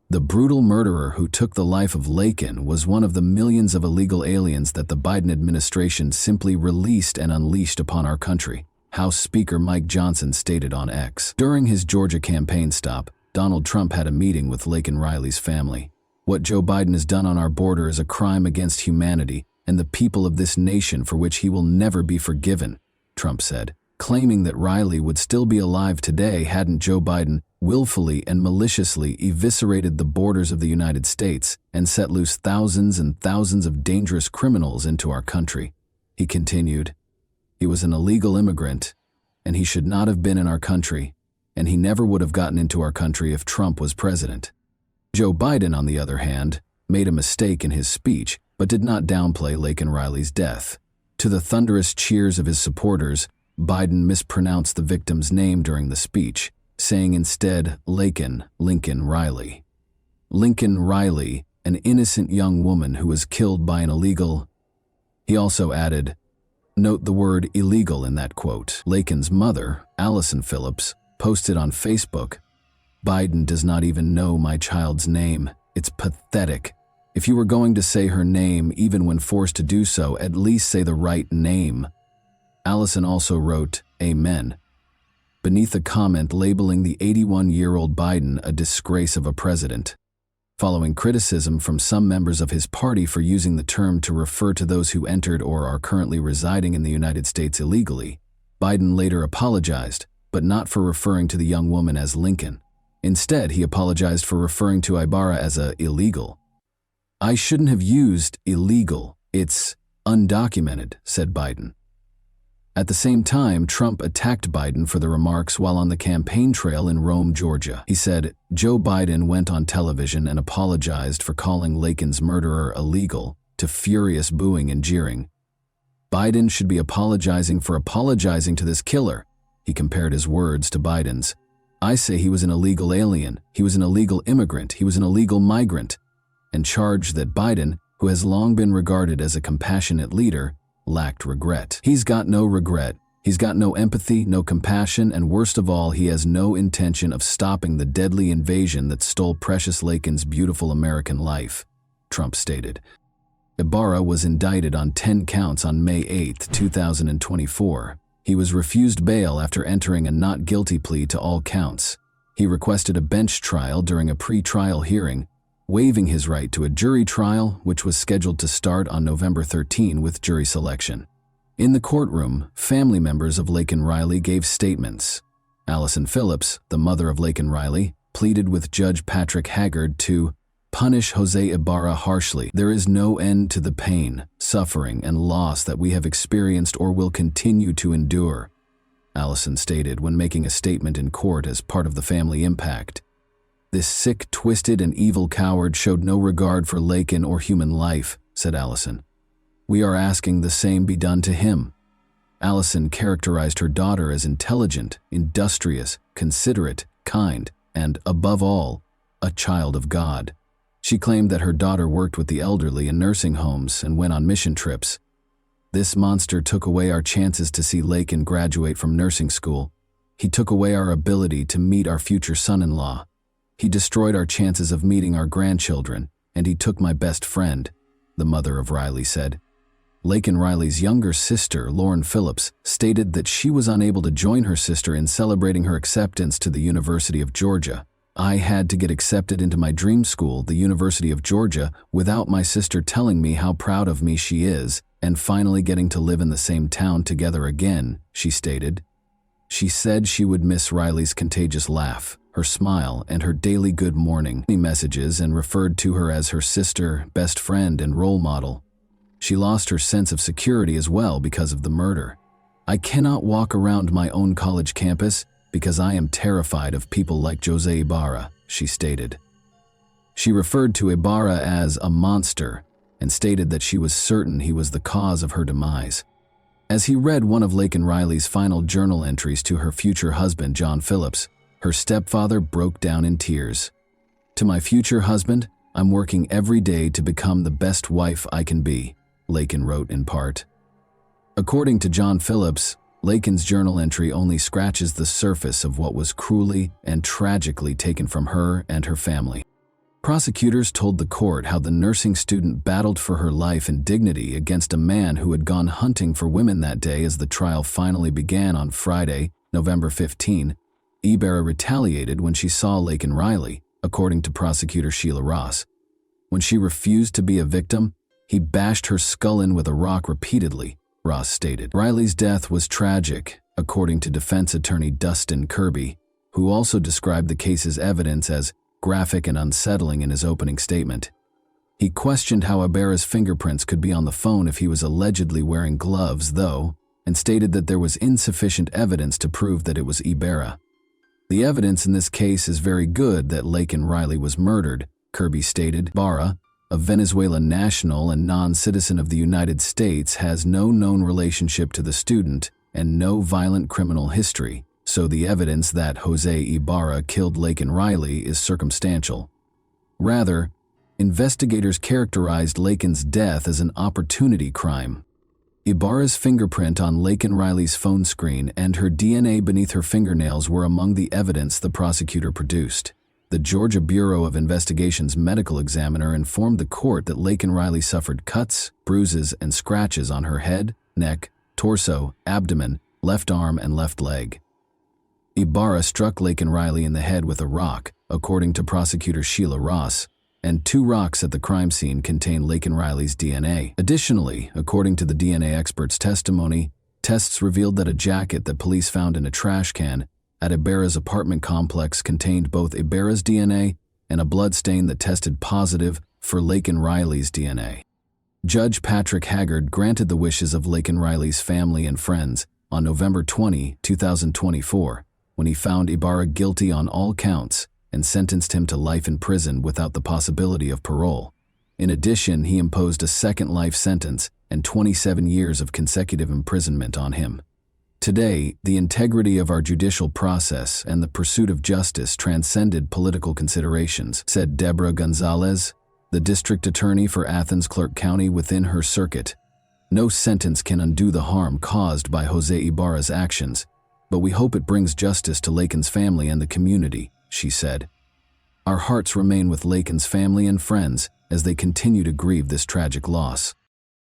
The brutal murderer who took the life of Lakin was one of the millions of illegal aliens that the Biden administration simply released and unleashed upon our country, House Speaker Mike Johnson stated on X. During his Georgia campaign stop, Donald Trump had a meeting with Lakin Riley's family. "What Joe Biden has done on our border is a crime against humanity and the people of this nation for which he will never be forgiven," Trump said, claiming that Riley would still be alive today hadn't Joe Biden willfully and maliciously eviscerated the borders of the United States and set loose thousands and thousands of dangerous criminals into our country. He continued, "He was an illegal immigrant, and he should not have been in our country, and he never would have gotten into our country if Trump was president." Joe Biden, on the other hand, made a mistake in his speech, but did not downplay Lakin Riley's death. To the thunderous cheers of his supporters, Biden mispronounced the victim's name during the speech, saying instead Lincoln Riley. Lincoln Riley, an innocent young woman who was killed by an illegal. He also added, "Note the word illegal in that quote." Lakin's mother, Allison Phillips, posted on Facebook, "Biden does not even know my child's name. It's pathetic. If you were going to say her name, even when forced to do so, at least say the right name." Allison also wrote, "Amen," beneath a comment labeling the 81-year-old Biden a disgrace of a president. Following criticism from some members of his party for using the term to refer to those who entered or are currently residing in the United States illegally, Biden later apologized, but not for referring to the young woman as Lincoln. Instead, he apologized for referring to Ibarra as a illegal. "I shouldn't have used illegal. It's undocumented," said Biden. At the same time, Trump attacked Biden for the remarks while on the campaign trail in Rome, Georgia. He said, "Joe Biden went on television and apologized for calling Lakin's murderer illegal, to furious booing and jeering. Biden should be apologizing for apologizing to this killer. He compared his words to Biden's. I say he was an illegal alien, he was an illegal immigrant, he was an illegal migrant, and charged that Biden, who has long been regarded as a compassionate leader, lacked regret. He's got no regret. He's got no empathy, no compassion, and worst of all, he has no intention of stopping the deadly invasion that stole precious Lakin's beautiful American life, Trump stated. Ibarra was indicted on 10 counts on May 8, 2024. He was refused bail after entering a not guilty plea to all counts. He requested a bench trial during a pre-trial hearing, waiving his right to a jury trial, which was scheduled to start on November 13 with jury selection. In the courtroom, family members of Laken Riley gave statements. Allison Phillips, the mother of Laken Riley, pleaded with Judge Patrick Haggard to punish Jose Ibarra harshly. There is no end to the pain, suffering, and loss that we have experienced or will continue to endure, Allison stated when making a statement in court as part of the family impact. This sick, twisted, and evil coward showed no regard for Laken or human life, said Allison. We are asking the same be done to him. Allison characterized her daughter as intelligent, industrious, considerate, kind, and, above all, a child of God. She claimed that her daughter worked with the elderly in nursing homes and went on mission trips. This monster took away our chances to see Laken graduate from nursing school. He took away our ability to meet our future son-in-law. He destroyed our chances of meeting our grandchildren, and he took my best friend, the mother of Riley said. Laken Riley's younger sister, Lauren Phillips, stated that she was unable to join her sister in celebrating her acceptance to the University of Georgia. I had to get accepted into my dream school, the University of Georgia, without my sister telling me how proud of me she is, and finally getting to live in the same town together again, she stated. She said she would miss Riley's contagious laugh, her smile, and her daily good morning messages, and referred to her as her sister, best friend, and role model. She lost her sense of security as well because of the murder. I cannot walk around my own college campus because I am terrified of people like Jose Ibarra, she stated. She referred to Ibarra as a monster and stated that she was certain he was the cause of her demise. As he read one of Laken Riley's final journal entries to her future husband, John Phillips, her stepfather broke down in tears. To my future husband, I'm working every day to become the best wife I can be, Laken wrote in part. According to John Phillips, Laken's journal entry only scratches the surface of what was cruelly and tragically taken from her and her family. Prosecutors told the court how the nursing student battled for her life and dignity against a man who had gone hunting for women that day. As the trial finally began on Friday, November 15, Ibarra retaliated when she saw Laken Riley, according to prosecutor Sheila Ross. When she refused to be a victim, he bashed her skull in with a rock repeatedly, Ross stated. Riley's death was tragic, according to defense attorney Dustin Kirby, who also described the case's evidence as graphic and unsettling in his opening statement. He questioned how Ibarra's fingerprints could be on the phone if he was allegedly wearing gloves, though, and stated that there was insufficient evidence to prove that it was Ibarra. The evidence in this case is very good that Laken Riley was murdered, Kirby stated. Ibarra, a Venezuelan national and non-citizen of the United States, has no known relationship to the student and no violent criminal history, so the evidence that Jose Ibarra killed Laken Riley is circumstantial. Rather, investigators characterized Laken's death as an opportunity crime. Ibarra's fingerprint on Laken Riley's phone screen and her DNA beneath her fingernails were among the evidence the prosecutor produced. The Georgia Bureau of Investigation's medical examiner informed the court that Laken Riley suffered cuts, bruises, and scratches on her head, neck, torso, abdomen, left arm, and left leg. Ibarra struck Laken Riley in the head with a rock, according to prosecutor Sheila Ross, and 2 rocks at the crime scene contain Laken Riley's DNA. Additionally, according to the DNA expert's testimony, tests revealed that a jacket that police found in a trash can at Ibarra's apartment complex contained both Ibarra's DNA and a blood stain that tested positive for Laken Riley's DNA. Judge Patrick Haggard granted the wishes of Laken Riley's family and friends on November 20, 2024, when he found Ibarra guilty on all counts and sentenced him to life in prison without the possibility of parole. In addition, he imposed a second life sentence and 27 years of consecutive imprisonment on him. Today, the integrity of our judicial process and the pursuit of justice transcended political considerations, said Deborah Gonzalez, the district attorney for Athens Clarke County within her circuit. No sentence can undo the harm caused by Jose Ibarra's actions, but we hope it brings justice to Lakin's family and the community, she said. Our hearts remain with Lakin's family and friends as they continue to grieve this tragic loss.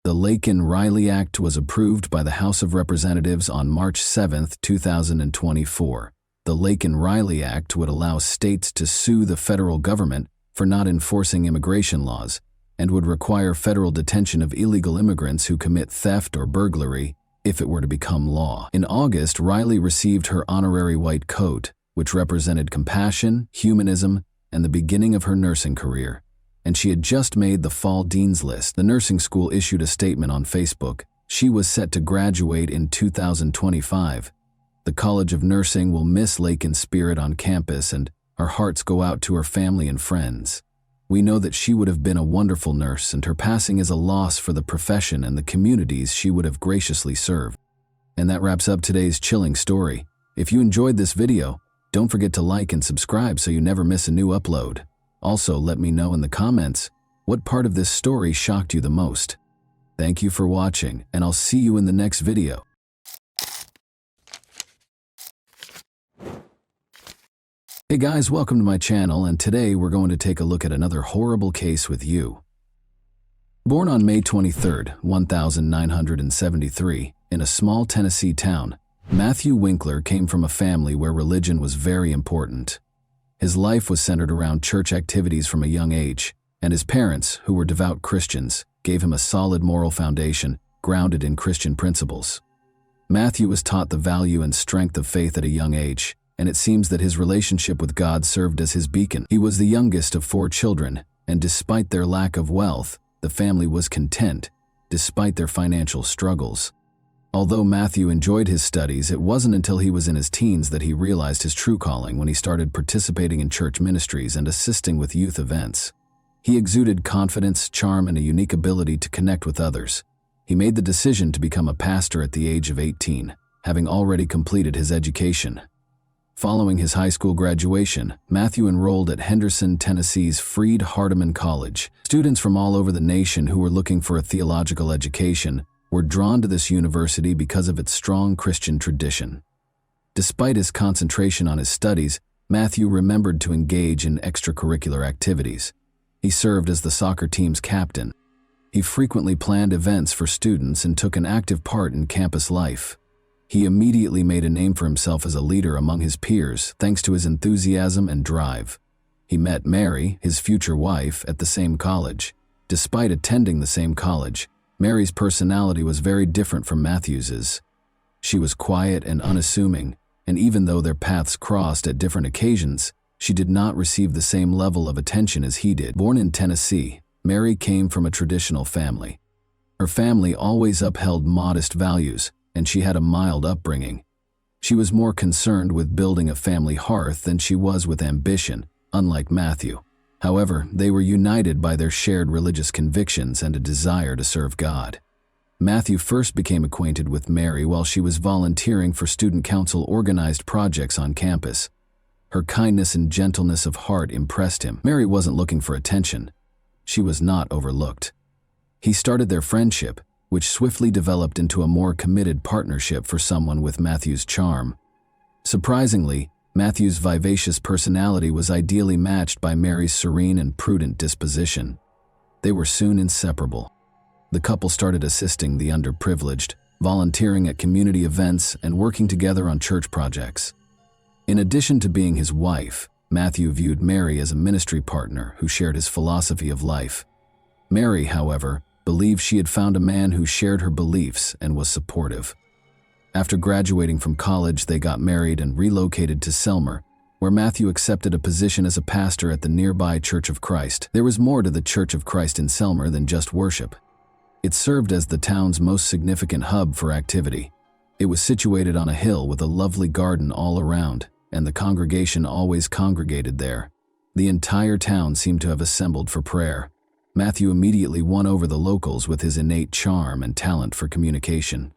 The Lakin-Riley Act was approved by the House of Representatives on March 7, 2024. The Lakin-Riley Act would allow states to sue the federal government for not enforcing immigration laws and would require federal detention of illegal immigrants who commit theft or burglary if it were to become law. In August, Riley received her honorary white coat, which represented compassion, humanism, and the beginning of her nursing career. And she had just made the fall dean's list. The nursing school issued a statement on Facebook. She was set to graduate in 2025. The College of Nursing will miss Lakin's spirit on campus, and our hearts go out to her family and friends. We know that she would have been a wonderful nurse, and her passing is a loss for the profession and the communities she would have graciously served. And that wraps up today's chilling story. If you enjoyed this video, don't forget to like and subscribe so you never miss a new upload. Also, let me know in the comments what part of this story shocked you the most. Thank you for watching, and I'll see you in the next video. Hey guys, welcome to my channel, and today we're going to take a look at another horrible case with you. Born on May 23, 1973, in a small Tennessee town, Matthew Winkler came from a family where religion was very important. His life was centered around church activities from a young age, and his parents, who were devout Christians, gave him a solid moral foundation grounded in Christian principles. Matthew was taught the value and strength of faith at a young age, and it seems that his relationship with God served as his beacon. He was the youngest of 4 children, and despite their lack of wealth, the family was content, despite their financial struggles. Although Matthew enjoyed his studies, it wasn't until he was in his teens that he realized his true calling when he started participating in church ministries and assisting with youth events. He exuded confidence, charm, and a unique ability to connect with others. He made the decision to become a pastor at the age of 18, having already completed his education. Following his high school graduation, Matthew enrolled at Henderson, Tennessee's Freed-Hardeman College. Students from all over the nation who were looking for a theological education were drawn to this university because of its strong Christian tradition. Despite his concentration on his studies, Matthew remembered to engage in extracurricular activities. He served as the soccer team's captain. He frequently planned events for students and took an active part in campus life. He immediately made a name for himself as a leader among his peers thanks to his enthusiasm and drive. He met Mary, his future wife, at the same college. Despite attending the same college, Mary's personality was very different from Matthew's. She was quiet and unassuming, and even though their paths crossed at different occasions, she did not receive the same level of attention as he did. Born in Tennessee, Mary came from a traditional family. Her family always upheld modest values, and she had a mild upbringing. She was more concerned with building a family hearth than she was with ambition, unlike Matthew. However, they were united by their shared religious convictions and a desire to serve God. Matthew first became acquainted with Mary while she was volunteering for student council-organized projects on campus. Her kindness and gentleness of heart impressed him. Mary wasn't looking for attention. She was not overlooked. He started their friendship, which swiftly developed into a more committed partnership for someone with Matthew's charm. Surprisingly, Matthew's vivacious personality was ideally matched by Mary's serene and prudent disposition. They were soon inseparable. The couple started assisting the underprivileged, volunteering at community events, and working together on church projects. In addition to being his wife, Matthew viewed Mary as a ministry partner who shared his philosophy of life. Mary, however, believed she had found a man who shared her beliefs and was supportive. After graduating from college, they got married and relocated to Selmer, where Matthew accepted a position as a pastor at the nearby Church of Christ. There was more to the Church of Christ in Selmer than just worship. It served as the town's most significant hub for activity. It was situated on a hill with a lovely garden all around, and the congregation always congregated there. The entire town seemed to have assembled for prayer. Matthew immediately won over the locals with his innate charm and talent for communication.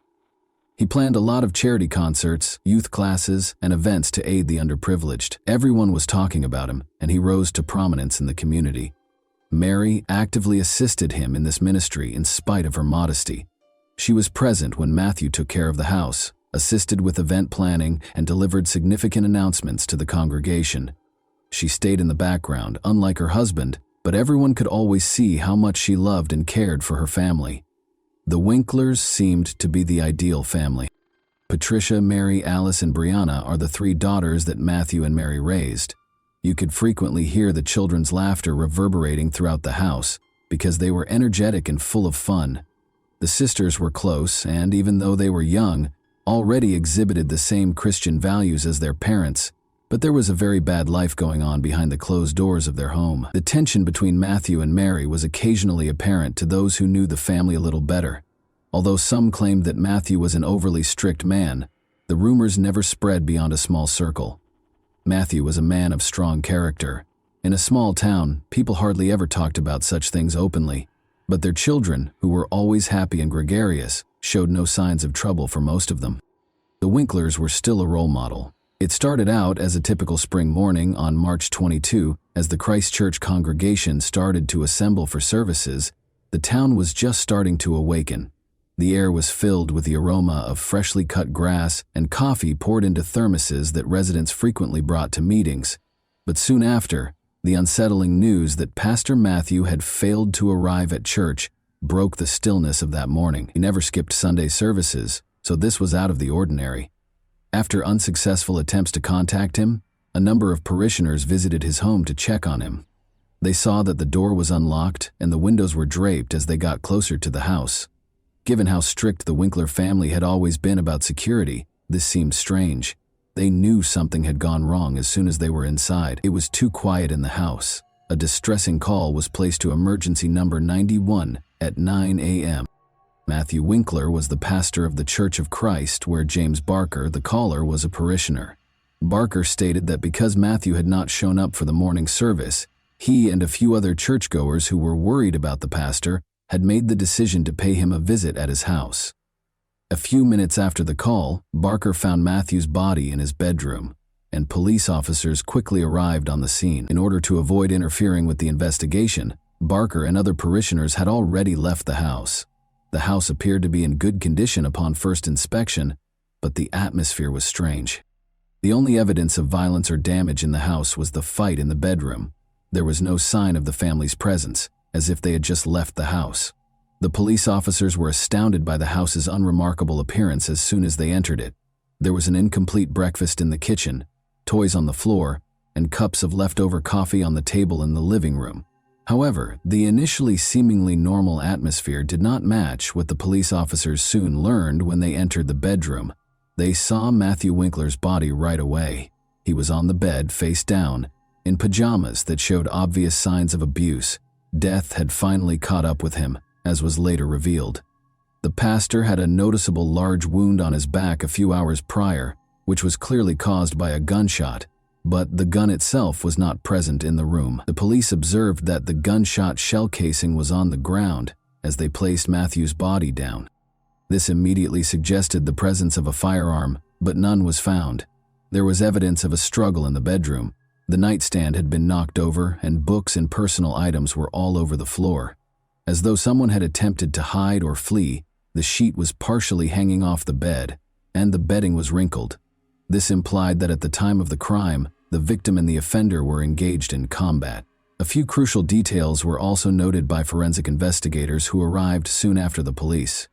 He planned a lot of charity concerts, youth classes, and events to aid the underprivileged. Everyone was talking about him, and he rose to prominence in the community. Mary actively assisted him in this ministry in spite of her modesty. She was present when Matthew took care of the house, assisted with event planning, and delivered significant announcements to the congregation. She stayed in the background, unlike her husband, but everyone could always see how much she loved and cared for her family. The Winklers seemed to be the ideal family. Patricia, Mary, Alice, and Brianna are the three daughters that Matthew and Mary raised. You could frequently hear the children's laughter reverberating throughout the house because they were energetic and full of fun. The sisters were close and, even though they were young, already exhibited the same Christian values as their parents, but there was a very bad life going on behind the closed doors of their home. The tension between Matthew and Mary was occasionally apparent to those who knew the family a little better. Although some claimed that Matthew was an overly strict man, the rumors never spread beyond a small circle. Matthew was a man of strong character. In a small town, people hardly ever talked about such things openly, but their children, who were always happy and gregarious, showed no signs of trouble for most of them. The Winklers were still a role model. It started out as a typical spring morning on March 22. As the Christchurch congregation started to assemble for services, the town was just starting to awaken. The air was filled with the aroma of freshly cut grass and coffee poured into thermoses that residents frequently brought to meetings. But soon after, the unsettling news that Pastor Matthew had failed to arrive at church broke the stillness of that morning. He never skipped Sunday services, so this was out of the ordinary. After unsuccessful attempts to contact him, a number of parishioners visited his home to check on him. They saw that the door was unlocked and the windows were draped as they got closer to the house. Given how strict the Winkler family had always been about security, this seemed strange. They knew something had gone wrong as soon as they were inside. It was too quiet in the house. A distressing call was placed to emergency number 91 at 9 a.m. Matthew Winkler was the pastor of the Church of Christ, where James Barker, the caller, was a parishioner. Barker stated that because Matthew had not shown up for the morning service, he and a few other churchgoers who were worried about the pastor had made the decision to pay him a visit at his house. A few minutes after the call, Barker found Matthew's body in his bedroom, and police officers quickly arrived on the scene. In order to avoid interfering with the investigation, Barker and other parishioners had already left the house. The house appeared to be in good condition upon first inspection, but the atmosphere was strange. The only evidence of violence or damage in the house was the fight in the bedroom. There was no sign of the family's presence, as if they had just left the house. The police officers were astounded by the house's unremarkable appearance as soon as they entered it. There was an incomplete breakfast in the kitchen, toys on the floor, and cups of leftover coffee on the table in the living room. However, the initially seemingly normal atmosphere did not match what the police officers soon learned when they entered the bedroom. They saw Matthew Winkler's body right away. He was on the bed, face down, in pajamas that showed obvious signs of abuse. Death had finally caught up with him, as was later revealed. The pastor had a noticeable large wound on his back a few hours prior, which was clearly caused by a gunshot, but the gun itself was not present in the room. The police observed that the gunshot shell casing was on the ground as they placed Matthew's body down. This immediately suggested the presence of a firearm, but none was found. There was evidence of a struggle in the bedroom. The nightstand had been knocked over, and books and personal items were all over the floor. As though someone had attempted to hide or flee, the sheet was partially hanging off the bed, and the bedding was wrinkled. This implied that at the time of the crime, the victim and the offender were engaged in combat. A few crucial details were also noted by forensic investigators who arrived soon after the police.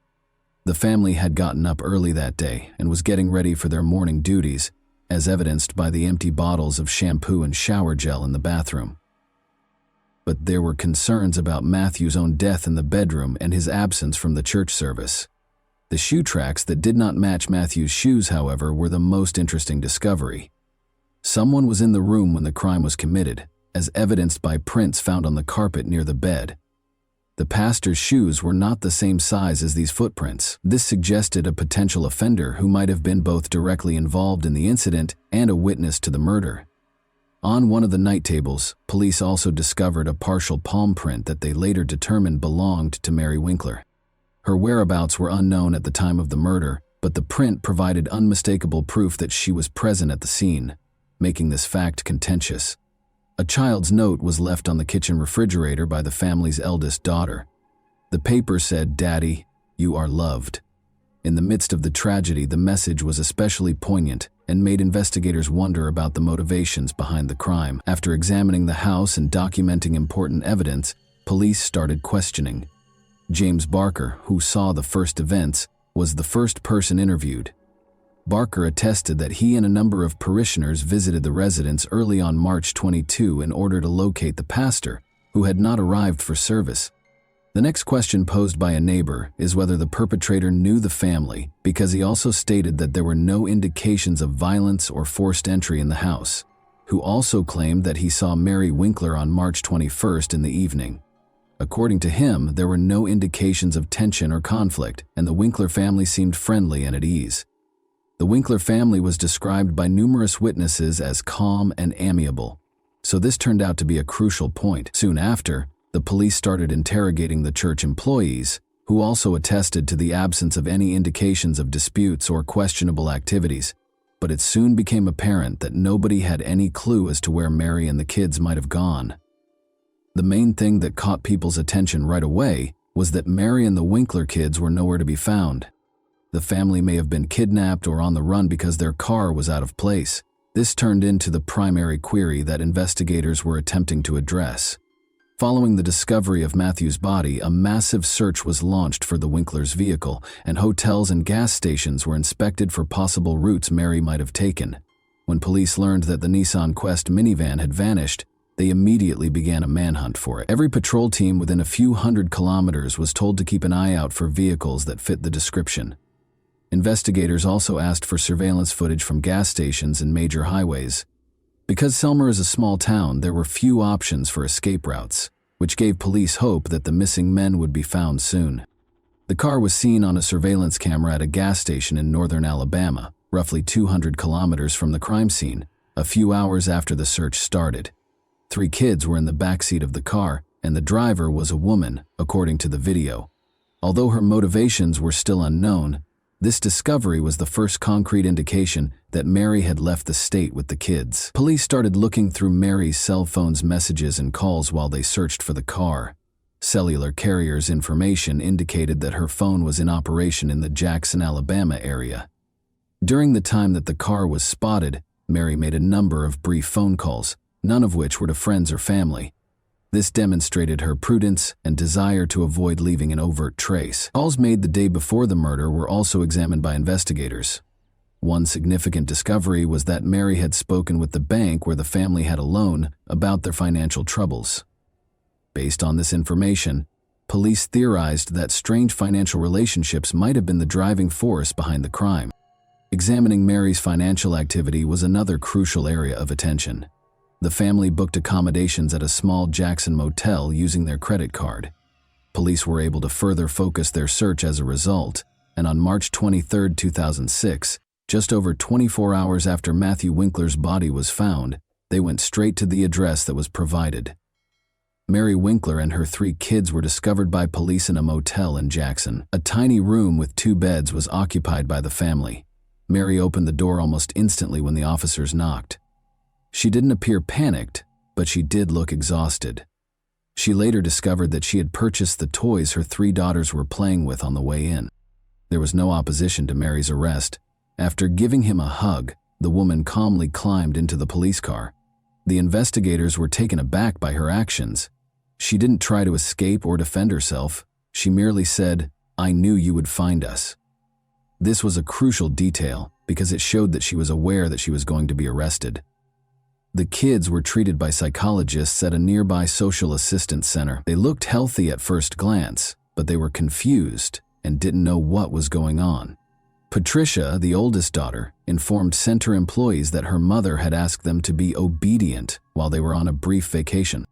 The family had gotten up early that day and was getting ready for their morning duties, as evidenced by the empty bottles of shampoo and shower gel in the bathroom. But there were concerns about Matthew's own death in the bedroom and his absence from the church service. The shoe tracks that did not match Matthew's shoes, however, were the most interesting discovery. Someone was in the room when the crime was committed, as evidenced by prints found on the carpet near the bed. The pastor's shoes were not the same size as these footprints. This suggested a potential offender who might have been both directly involved in the incident and a witness to the murder. On one of the night tables, police also discovered a partial palm print that they later determined belonged to Mary Winkler. Her whereabouts were unknown at the time of the murder, but the print provided unmistakable proof that she was present at the scene, making this fact contentious. A child's note was left on the kitchen refrigerator by the family's eldest daughter. The paper said, "Daddy, you are loved." In the midst of the tragedy, the message was especially poignant and made investigators wonder about the motivations behind the crime. After examining the house and documenting important evidence, police started questioning. James Barker, who saw the first events, was the first person interviewed. Barker attested that he and a number of parishioners visited the residence early on March 22 in order to locate the pastor, who had not arrived for service. The next question posed by a neighbor is whether the perpetrator knew the family, because he also stated that there were no indications of violence or forced entry in the house, who also claimed that he saw Mary Winkler on March 21st in the evening. According to him, there were no indications of tension or conflict, and the Winkler family seemed friendly and at ease. The Winkler family was described by numerous witnesses as calm and amiable, so this turned out to be a crucial point. Soon after, the police started interrogating the church employees, who also attested to the absence of any indications of disputes or questionable activities, but it soon became apparent that nobody had any clue as to where Mary and the kids might have gone. The main thing that caught people's attention right away was that Mary and the Winkler kids were nowhere to be found. The family may have been kidnapped or on the run because their car was out of place. This turned into the primary query that investigators were attempting to address. Following the discovery of Matthew's body, a massive search was launched for the Winkler's vehicle, and hotels and gas stations were inspected for possible routes Mary might have taken. When police learned that the Nissan Quest minivan had vanished, they immediately began a manhunt for it. Every patrol team within a few hundred kilometers was told to keep an eye out for vehicles that fit the description. Investigators also asked for surveillance footage from gas stations and major highways. Because Selmer is a small town, there were few options for escape routes, which gave police hope that the missing men would be found soon. The car was seen on a surveillance camera at a gas station in northern Alabama, roughly 200 kilometers from the crime scene, a few hours after the search started. 3 kids were in the backseat of the car, and the driver was a woman, according to the video. Although her motivations were still unknown, this discovery was the first concrete indication that Mary had left the state with the kids. Police started looking through Mary's cell phone's messages and calls while they searched for the car. Cellular carrier's information indicated that her phone was in operation in the Jackson, Alabama area. During the time that the car was spotted, Mary made a number of brief phone calls, none of which were to friends or family. This demonstrated her prudence and desire to avoid leaving an overt trace. Calls made the day before the murder were also examined by investigators. One significant discovery was that Mary had spoken with the bank where the family had a loan about their financial troubles. Based on this information, police theorized that strange financial relationships might have been the driving force behind the crime. Examining Mary's financial activity was another crucial area of attention. The family booked accommodations at a small Jackson motel using their credit card. Police were able to further focus their search as a result, and on March 23, 2006, just over 24 hours after Matthew Winkler's body was found, they went straight to the address that was provided. Mary Winkler and her 3 kids were discovered by police in a motel in Jackson. A tiny room with 2 beds was occupied by the family. Mary opened the door almost instantly when the officers knocked. She didn't appear panicked, but she did look exhausted. She later discovered that she had purchased the toys her 3 daughters were playing with on the way in. There was no opposition to Mary's arrest. After giving him a hug, the woman calmly climbed into the police car. The investigators were taken aback by her actions. She didn't try to escape or defend herself. She merely said, "I knew you would find us." This was a crucial detail because it showed that she was aware that she was going to be arrested. The kids were treated by psychologists at a nearby social assistance center. They looked healthy at first glance, but they were confused and didn't know what was going on. Patricia, the oldest daughter, informed center employees that her mother had asked them to be obedient while they were on a brief vacation.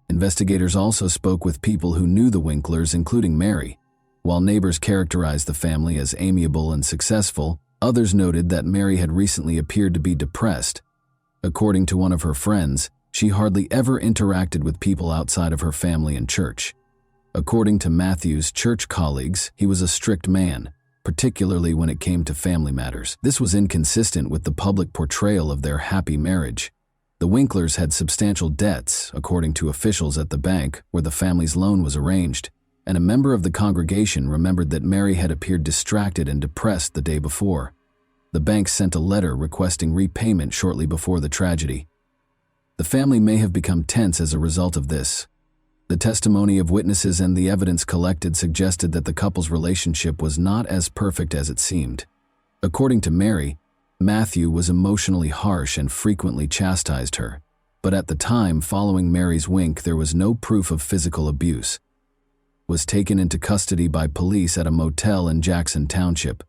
Investigators also spoke with people who knew the Winklers, including Mary. While neighbors characterized the family as amiable and successful, others noted that Mary had recently appeared to be depressed. According to one of her friends, she hardly ever interacted with people outside of her family and church. According to Matthew's church colleagues, he was a strict man, particularly when it came to family matters. This was inconsistent with the public portrayal of their happy marriage. The Winklers had substantial debts, according to officials at the bank where the family's loan was arranged, and a member of the congregation remembered that Mary had appeared distracted and depressed the day before. The bank sent a letter requesting repayment shortly before the tragedy. The family may have become tense as a result of this. The testimony of witnesses and the evidence collected suggested that the couple's relationship was not as perfect as it seemed. According to Mary, Matthew was emotionally harsh and frequently chastised her, but at the time following Mary's wink, there was no proof of physical abuse. Was taken into custody by police at a motel in Jackson Township.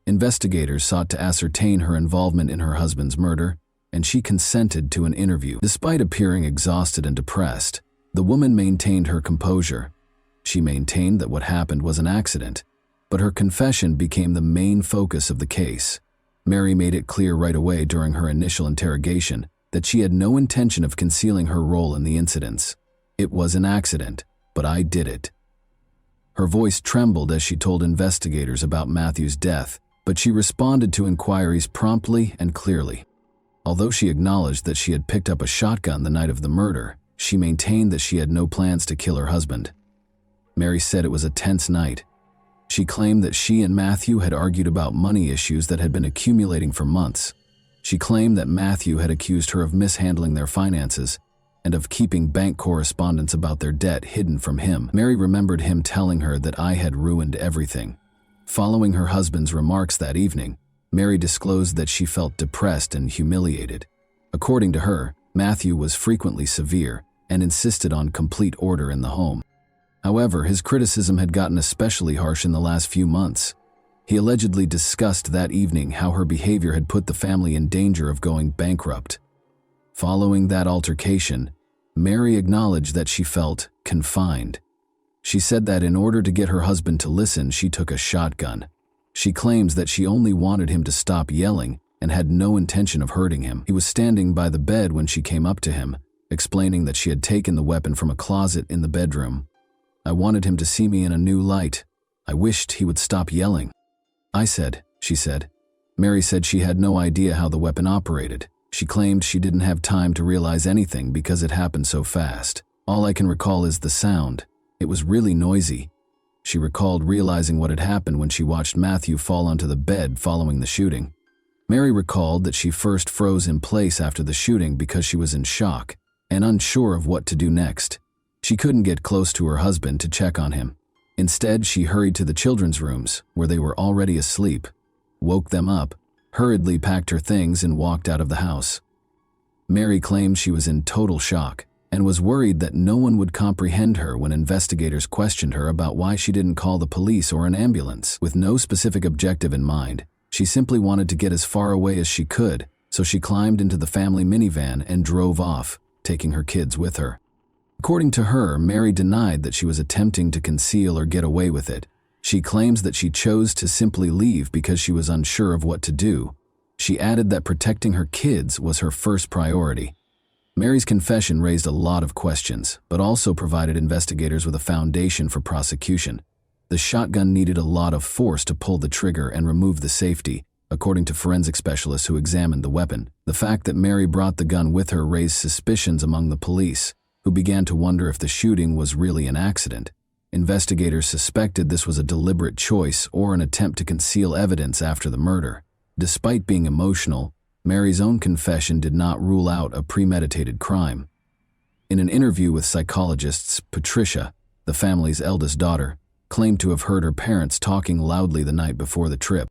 Investigators sought to ascertain her involvement in her husband's murder, and she consented to an interview. Despite appearing exhausted and depressed, the woman maintained her composure. She maintained that what happened was an accident, but her confession became the main focus of the case. Mary made it clear right away during her initial interrogation that she had no intention of concealing her role in the incidents. "It was an accident, but I did it." Her voice trembled as she told investigators about Matthew's death, but she responded to inquiries promptly and clearly. Although she acknowledged that she had picked up a shotgun the night of the murder, she maintained that she had no plans to kill her husband. Mary said it was a tense night. She claimed that she and Matthew had argued about money issues that had been accumulating for months. She claimed that Matthew had accused her of mishandling their finances and of keeping bank correspondence about their debt hidden from him. Mary remembered him telling her that I had ruined everything. Following her husband's remarks that evening, Mary disclosed that she felt depressed and humiliated. According to her, Matthew was frequently severe and insisted on complete order in the home. However, his criticism had gotten especially harsh in the last few months. He allegedly discussed that evening how her behavior had put the family in danger of going bankrupt. Following that altercation, Mary acknowledged that she felt confined. She said that in order to get her husband to listen, she took a shotgun. She claims that she only wanted him to stop yelling and had no intention of hurting him. He was standing by the bed when she came up to him, explaining that she had taken the weapon from a closet in the bedroom. "I wanted him to see me in a new light. I wished he would stop yelling." "I said," she said. Mary said she had no idea how the weapon operated. She claimed she didn't have time to realize anything because it happened so fast. "All I can recall is the sound. It was really noisy." She recalled realizing what had happened when she watched Matthew fall onto the bed following the shooting. Mary recalled that she first froze in place after the shooting because she was in shock and unsure of what to do next. She couldn't get close to her husband to check on him. Instead, she hurried to the children's rooms, where they were already asleep, woke them up, hurriedly packed her things, and walked out of the house. Mary claimed she was in total shock and was worried that no one would comprehend her when investigators questioned her about why she didn't call the police or an ambulance. With no specific objective in mind, she simply wanted to get as far away as she could, so she climbed into the family minivan and drove off, taking her kids with her. According to her, Mary denied that she was attempting to conceal or get away with it. She claims that she chose to simply leave because she was unsure of what to do. She added that protecting her kids was her first priority. Mary's confession raised a lot of questions, but also provided investigators with a foundation for prosecution. The shotgun needed a lot of force to pull the trigger and remove the safety, according to forensic specialists who examined the weapon. The fact that Mary brought the gun with her raised suspicions among the police, who began to wonder if the shooting was really an accident. Investigators suspected this was a deliberate choice or an attempt to conceal evidence after the murder. Despite being emotional, Mary's own confession did not rule out a premeditated crime. In an interview with psychologists, Patricia, the family's eldest daughter, claimed to have heard her parents talking loudly the night before the trip.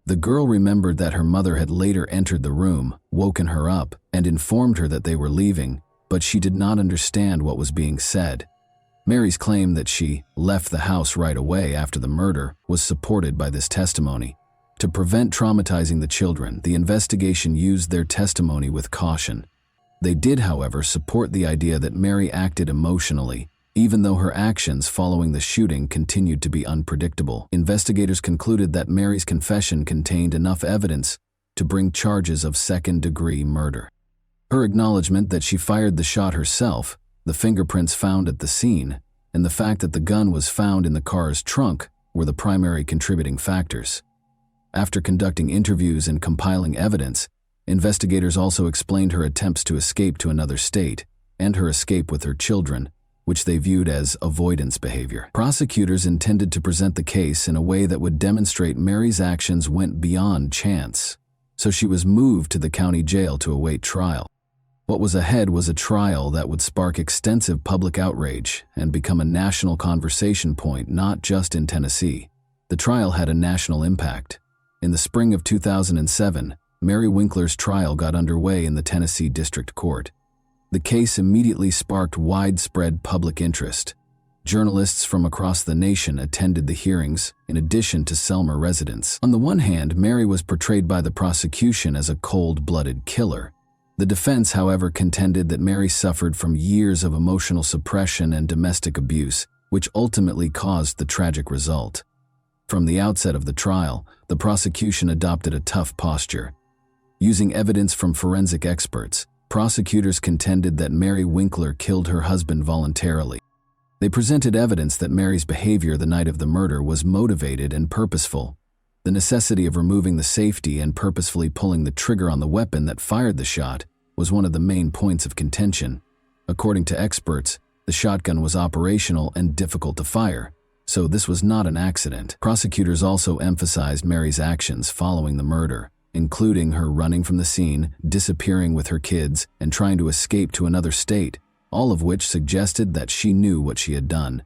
The girl remembered that her mother had later entered the room, woken her up, and informed her that they were leaving, but she did not understand what was being said. Mary's claim that she left the house right away after the murder was supported by this testimony. To prevent traumatizing the children, the investigation used their testimony with caution. They did, however, support the idea that Mary acted emotionally, even though her actions following the shooting continued to be unpredictable. Investigators concluded that Mary's confession contained enough evidence to bring charges of second-degree murder. Her acknowledgement that she fired the shot herself, the fingerprints found at the scene, and the fact that the gun was found in the car's trunk were the primary contributing factors. After conducting interviews and compiling evidence, investigators also explained her attempts to escape to another state and her escape with her children, which they viewed as avoidance behavior. Prosecutors intended to present the case in a way that would demonstrate Mary's actions went beyond chance, so she was moved to the county jail to await trial. What was ahead was a trial that would spark extensive public outrage and become a national conversation point not just in Tennessee. The trial had a national impact. In the spring of 2007, Mary Winkler's trial got underway in the Tennessee District Court. The case immediately sparked widespread public interest. Journalists from across the nation attended the hearings, in addition to Selmer residents. On the one hand, Mary was portrayed by the prosecution as a cold-blooded killer. The defense, however, contended that Mary suffered from years of emotional suppression and domestic abuse, which ultimately caused the tragic result. From the outset of the trial, the prosecution adopted a tough posture. Using evidence from forensic experts, prosecutors contended that Mary Winkler killed her husband voluntarily. They presented evidence that Mary's behavior the night of the murder was motivated and purposeful. The necessity of removing the safety and purposefully pulling the trigger on the weapon that fired the shot was one of the main points of contention. According to experts, the shotgun was operational and difficult to fire, so this was not an accident. Prosecutors also emphasized Mary's actions following the murder, including her running from the scene, disappearing with her kids, and trying to escape to another state, all of which suggested that she knew what she had done.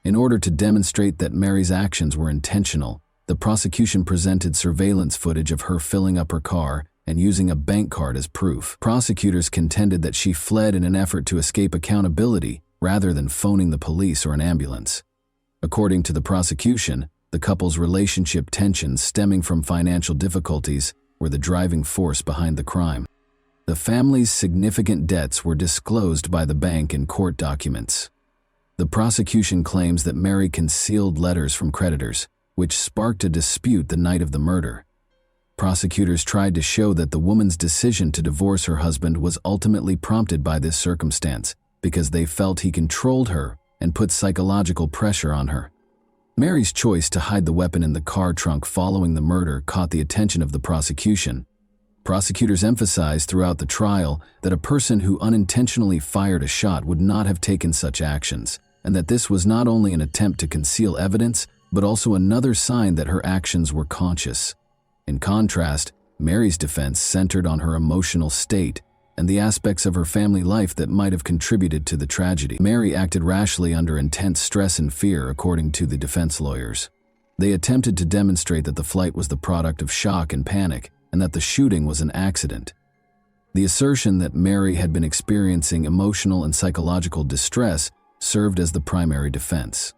In order to demonstrate that Mary's actions were intentional, the prosecution presented surveillance footage of her filling up her car and using a bank card as proof. Prosecutors contended that she fled in an effort to escape accountability rather than phoning the police or an ambulance. According to the prosecution, the couple's relationship tensions stemming from financial difficulties were the driving force behind the crime. The family's significant debts were disclosed by the bank in court documents. The prosecution claims that Mary concealed letters from creditors, which sparked a dispute the night of the murder. Prosecutors tried to show that the woman's decision to divorce her husband was ultimately prompted by this circumstance because they felt he controlled her and put psychological pressure on her. Mary's choice to hide the weapon in the car trunk following the murder caught the attention of the prosecution. Prosecutors emphasized throughout the trial that a person who unintentionally fired a shot would not have taken such actions, and that this was not only an attempt to conceal evidence, but also another sign that her actions were conscious. In contrast, Mary's defense centered on her emotional state and the aspects of her family life that might have contributed to the tragedy. Mary acted rashly under intense stress and fear, according to the defense lawyers. They attempted to demonstrate that the flight was the product of shock and panic, and that the shooting was an accident. The assertion that Mary had been experiencing emotional and psychological distress served as the primary defense.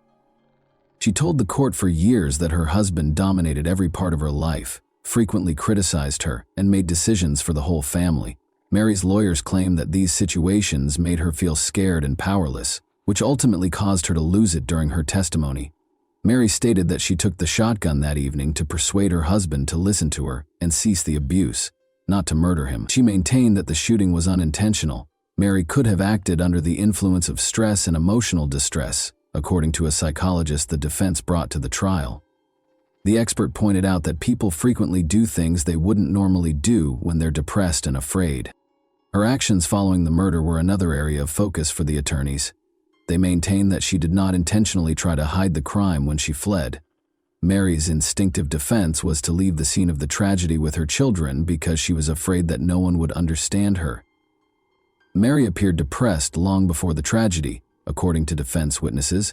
She told the court for years that her husband dominated every part of her life, frequently criticized her, and made decisions for the whole family. Mary's lawyers claimed that these situations made her feel scared and powerless, which ultimately caused her to lose it during her testimony. Mary stated that she took the shotgun that evening to persuade her husband to listen to her and cease the abuse, not to murder him. She maintained that the shooting was unintentional. Mary could have acted under the influence of stress and emotional distress, according to a psychologist the defense brought to the trial. The expert pointed out that people frequently do things they wouldn't normally do when they're depressed and afraid. Her actions following the murder were another area of focus for the attorneys. They maintained that she did not intentionally try to hide the crime when she fled. Mary's instinctive defense was to leave the scene of the tragedy with her children because she was afraid that no one would understand her. Mary appeared depressed long before the tragedy, according to defense witnesses,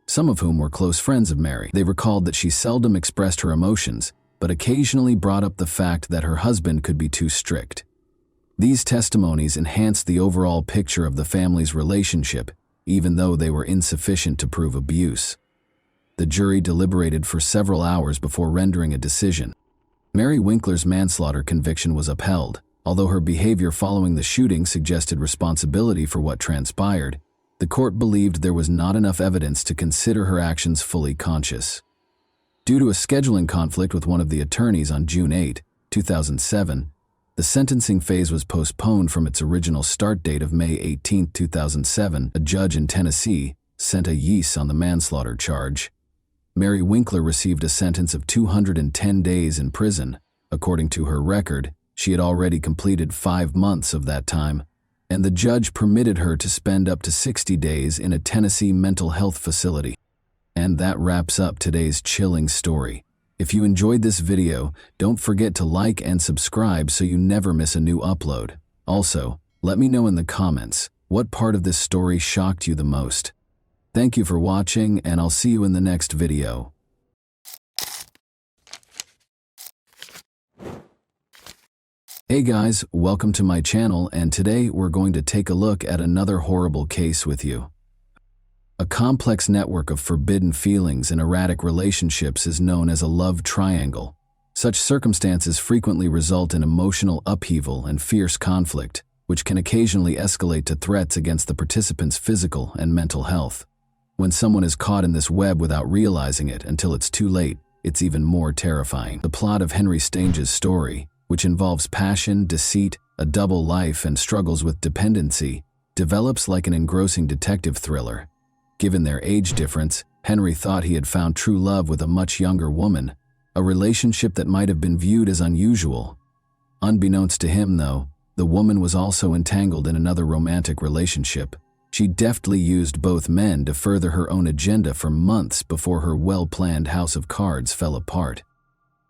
some of whom were close friends of Mary. They recalled that she seldom expressed her emotions, but occasionally brought up the fact that her husband could be too strict. These testimonies enhanced the overall picture of the family's relationship, even though they were insufficient to prove abuse. The jury deliberated for several hours before rendering a decision. Mary Winkler's manslaughter conviction was upheld, although her behavior following the shooting suggested responsibility for what transpired. The court believed there was not enough evidence to consider her actions fully conscious. Due to a scheduling conflict with one of the attorneys on June 8, 2007, the sentencing phase was postponed from its original start date of May 18, 2007. A judge in Tennessee sent a yes on the manslaughter charge. Mary Winkler received a sentence of 210 days in prison. According to her record, she had already completed 5 months of that time, and the judge permitted her to spend up to 60 days in a Tennessee mental health facility. And that wraps up today's chilling story. If you enjoyed this video, don't forget to like and subscribe so you never miss a new upload. Also, let me know in the comments what part of this story shocked you the most. Thank you for watching, and I'll see you in the next video. Hey guys, welcome to my channel, and today we're going to take a look at another horrible case with you. A complex network of forbidden feelings and erratic relationships is known as a love triangle. Such circumstances frequently result in emotional upheaval and fierce conflict, which can occasionally escalate to threats against the participants' physical and mental health. When someone is caught in this web without realizing it until it's too late, it's even more terrifying. The plot of Henry Stange's story, which involves passion, deceit, a double life, and struggles with dependency, develops like an engrossing detective thriller. Given their age difference, Henry thought he had found true love with a much younger woman, a relationship that might have been viewed as unusual. Unbeknownst to him, though, the woman was also entangled in another romantic relationship. She deftly used both men to further her own agenda for months before her well-planned house of cards fell apart.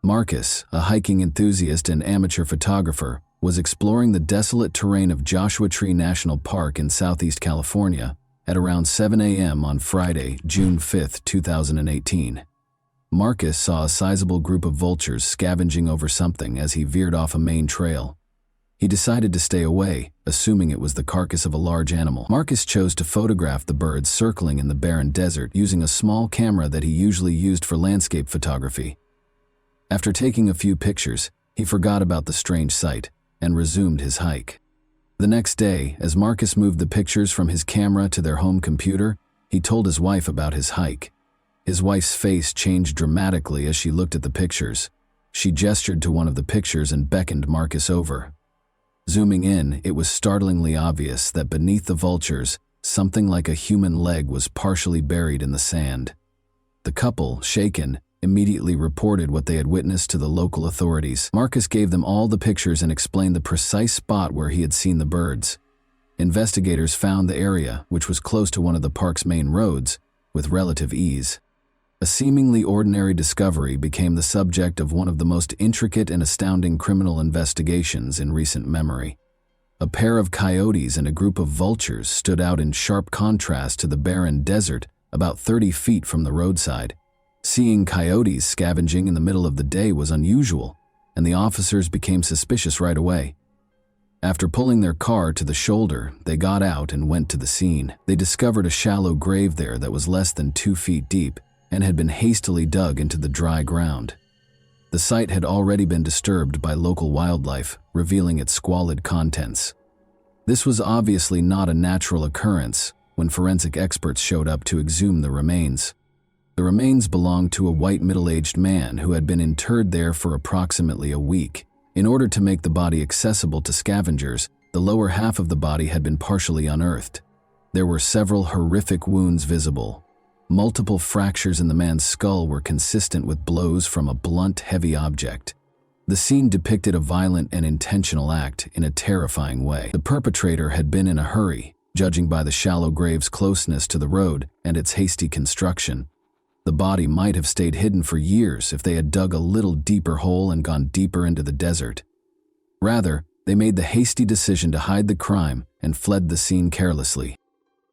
Marcus, a hiking enthusiast and amateur photographer, was exploring the desolate terrain of Joshua Tree National Park in Southeast California at around 7 a.m. on Friday, June 5, 2018. Marcus saw a sizable group of vultures scavenging over something as he veered off a main trail. He decided to stay away, assuming it was the carcass of a large animal. Marcus chose to photograph the birds circling in the barren desert using a small camera that he usually used for landscape photography. After taking a few pictures, he forgot about the strange sight and resumed his hike. The next day, as Marcus moved the pictures from his camera to their home computer, he told his wife about his hike. His wife's face changed dramatically as she looked at the pictures. She gestured to one of the pictures and beckoned Marcus over. Zooming in, it was startlingly obvious that beneath the vultures, something like a human leg was partially buried in the sand. The couple, shaken, immediately reported what they had witnessed to the local authorities. Marcus gave them all the pictures and explained the precise spot where he had seen the birds. Investigators found the area, which was close to one of the park's main roads, with relative ease. A seemingly ordinary discovery became the subject of one of the most intricate and astounding criminal investigations in recent memory. A pair of coyotes and a group of vultures stood out in sharp contrast to the barren desert about 30 feet from the roadside. Seeing coyotes scavenging in the middle of the day was unusual, and the officers became suspicious right away. After pulling their car to the shoulder, they got out and went to the scene. They discovered a shallow grave there that was less than 2 feet deep and had been hastily dug into the dry ground. The site had already been disturbed by local wildlife, revealing its squalid contents. This was obviously not a natural occurrence when forensic experts showed up to exhume the remains. The remains belonged to a white middle-aged man who had been interred there for approximately a week. In order to make the body accessible to scavengers, the lower half of the body had been partially unearthed. There were several horrific wounds visible. Multiple fractures in the man's skull were consistent with blows from a blunt, heavy object. The scene depicted a violent and intentional act in a terrifying way. The perpetrator had been in a hurry, judging by the shallow grave's closeness to the road and its hasty construction. The body might have stayed hidden for years if they had dug a little deeper hole and gone deeper into the desert. Rather, they made the hasty decision to hide the crime and fled the scene carelessly.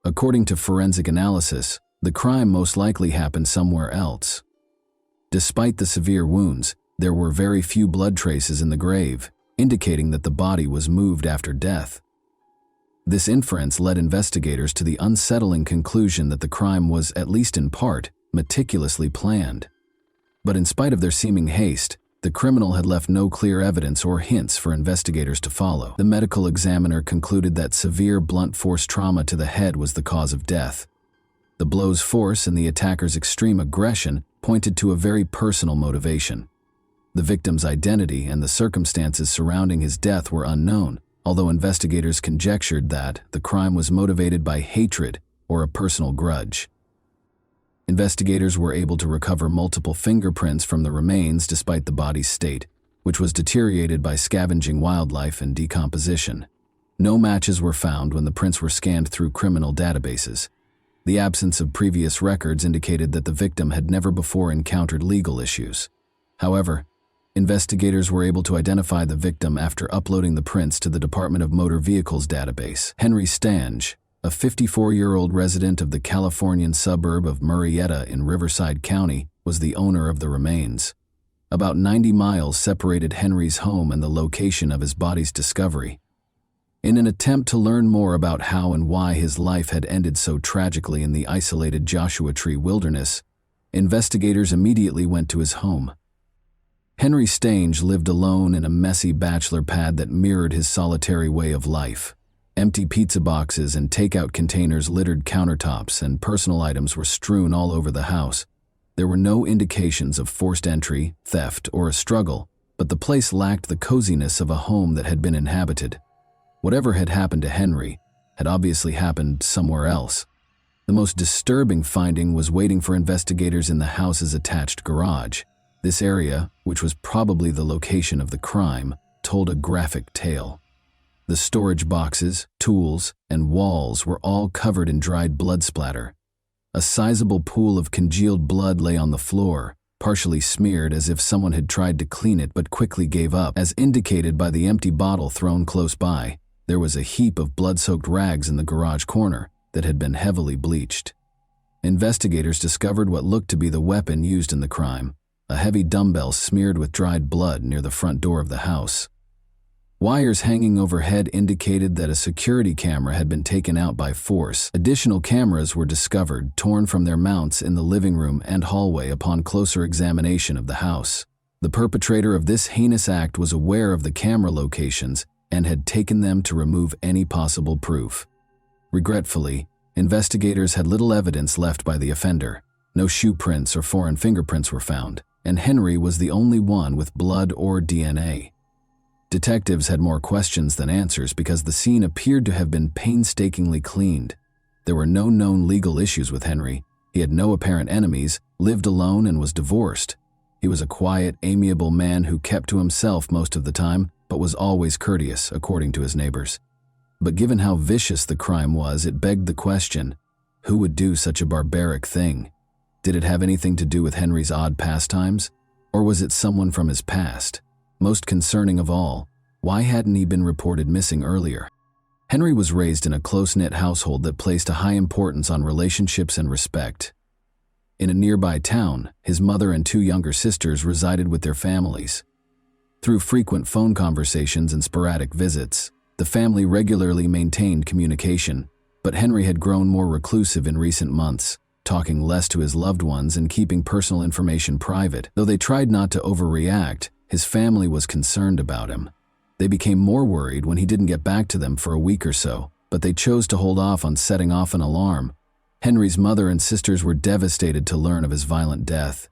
According to forensic analysis, the crime most likely happened somewhere else. Despite the severe wounds, there were very few blood traces in the grave, indicating that the body was moved after death. This inference led investigators to the unsettling conclusion that the crime was, at least in part, meticulously planned. But in spite of their seeming haste, the criminal had left no clear evidence or hints for investigators to follow. The medical examiner concluded that severe blunt force trauma to the head was the cause of death. The blow's force and the attacker's extreme aggression pointed to a very personal motivation. The victim's identity and the circumstances surrounding his death were unknown, although investigators conjectured that the crime was motivated by hatred or a personal grudge. Investigators were able to recover multiple fingerprints from the remains despite the body's state, which was deteriorated by scavenging wildlife and decomposition. No matches were found when the prints were scanned through criminal databases. The absence of previous records indicated that the victim had never before encountered legal issues. However, investigators were able to identify the victim after uploading the prints to the Department of Motor Vehicles database. Henry Stange, a 54-year-old resident of the Californian suburb of Murrieta in Riverside County, was the owner of the remains. About 90 miles separated Henry's home and the location of his body's discovery. In an attempt to learn more about how and why his life had ended so tragically in the isolated Joshua Tree wilderness, investigators immediately went to his home. Henry Stange lived alone in a messy bachelor pad that mirrored his solitary way of life. Empty pizza boxes and takeout containers littered countertops, and personal items were strewn all over the house. There were no indications of forced entry, theft, or a struggle, but the place lacked the coziness of a home that had been inhabited. Whatever had happened to Henry had obviously happened somewhere else. The most disturbing finding was waiting for investigators in the house's attached garage. This area, which was probably the location of the crime, told a graphic tale. The storage boxes, tools, and walls were all covered in dried blood splatter. A sizable pool of congealed blood lay on the floor, partially smeared as if someone had tried to clean it but quickly gave up, as indicated by the empty bottle thrown close by. There was a heap of blood-soaked rags in the garage corner that had been heavily bleached. Investigators discovered what looked to be the weapon used in the crime, a heavy dumbbell smeared with dried blood near the front door of the house. Wires hanging overhead indicated that a security camera had been taken out by force. Additional cameras were discovered, torn from their mounts in the living room and hallway upon closer examination of the house. The perpetrator of this heinous act was aware of the camera locations and had taken them to remove any possible proof. Regretfully, investigators had little evidence left by the offender. No shoe prints or foreign fingerprints were found, and Henry was the only one with blood or DNA. Detectives had more questions than answers because the scene appeared to have been painstakingly cleaned. There were no known legal issues with Henry. He had no apparent enemies, lived alone, and was divorced. He was a quiet, amiable man who kept to himself most of the time, but was always courteous, according to his neighbors. But given how vicious the crime was, it begged the question, who would do such a barbaric thing? Did it have anything to do with Henry's odd pastimes? Or was it someone from his past? Most concerning of all, why hadn't he been reported missing earlier? Henry was raised in a close-knit household that placed a high importance on relationships and respect. In a nearby town, his mother and 2 younger sisters resided with their families. Through frequent phone conversations and sporadic visits, the family regularly maintained communication, but Henry had grown more reclusive in recent months, talking less to his loved ones and keeping personal information private. Though they tried not to overreact, his family was concerned about him. They became more worried when he didn't get back to them for a week or so, but they chose to hold off on setting off an alarm. Henry's mother and sisters were devastated to learn of his violent death.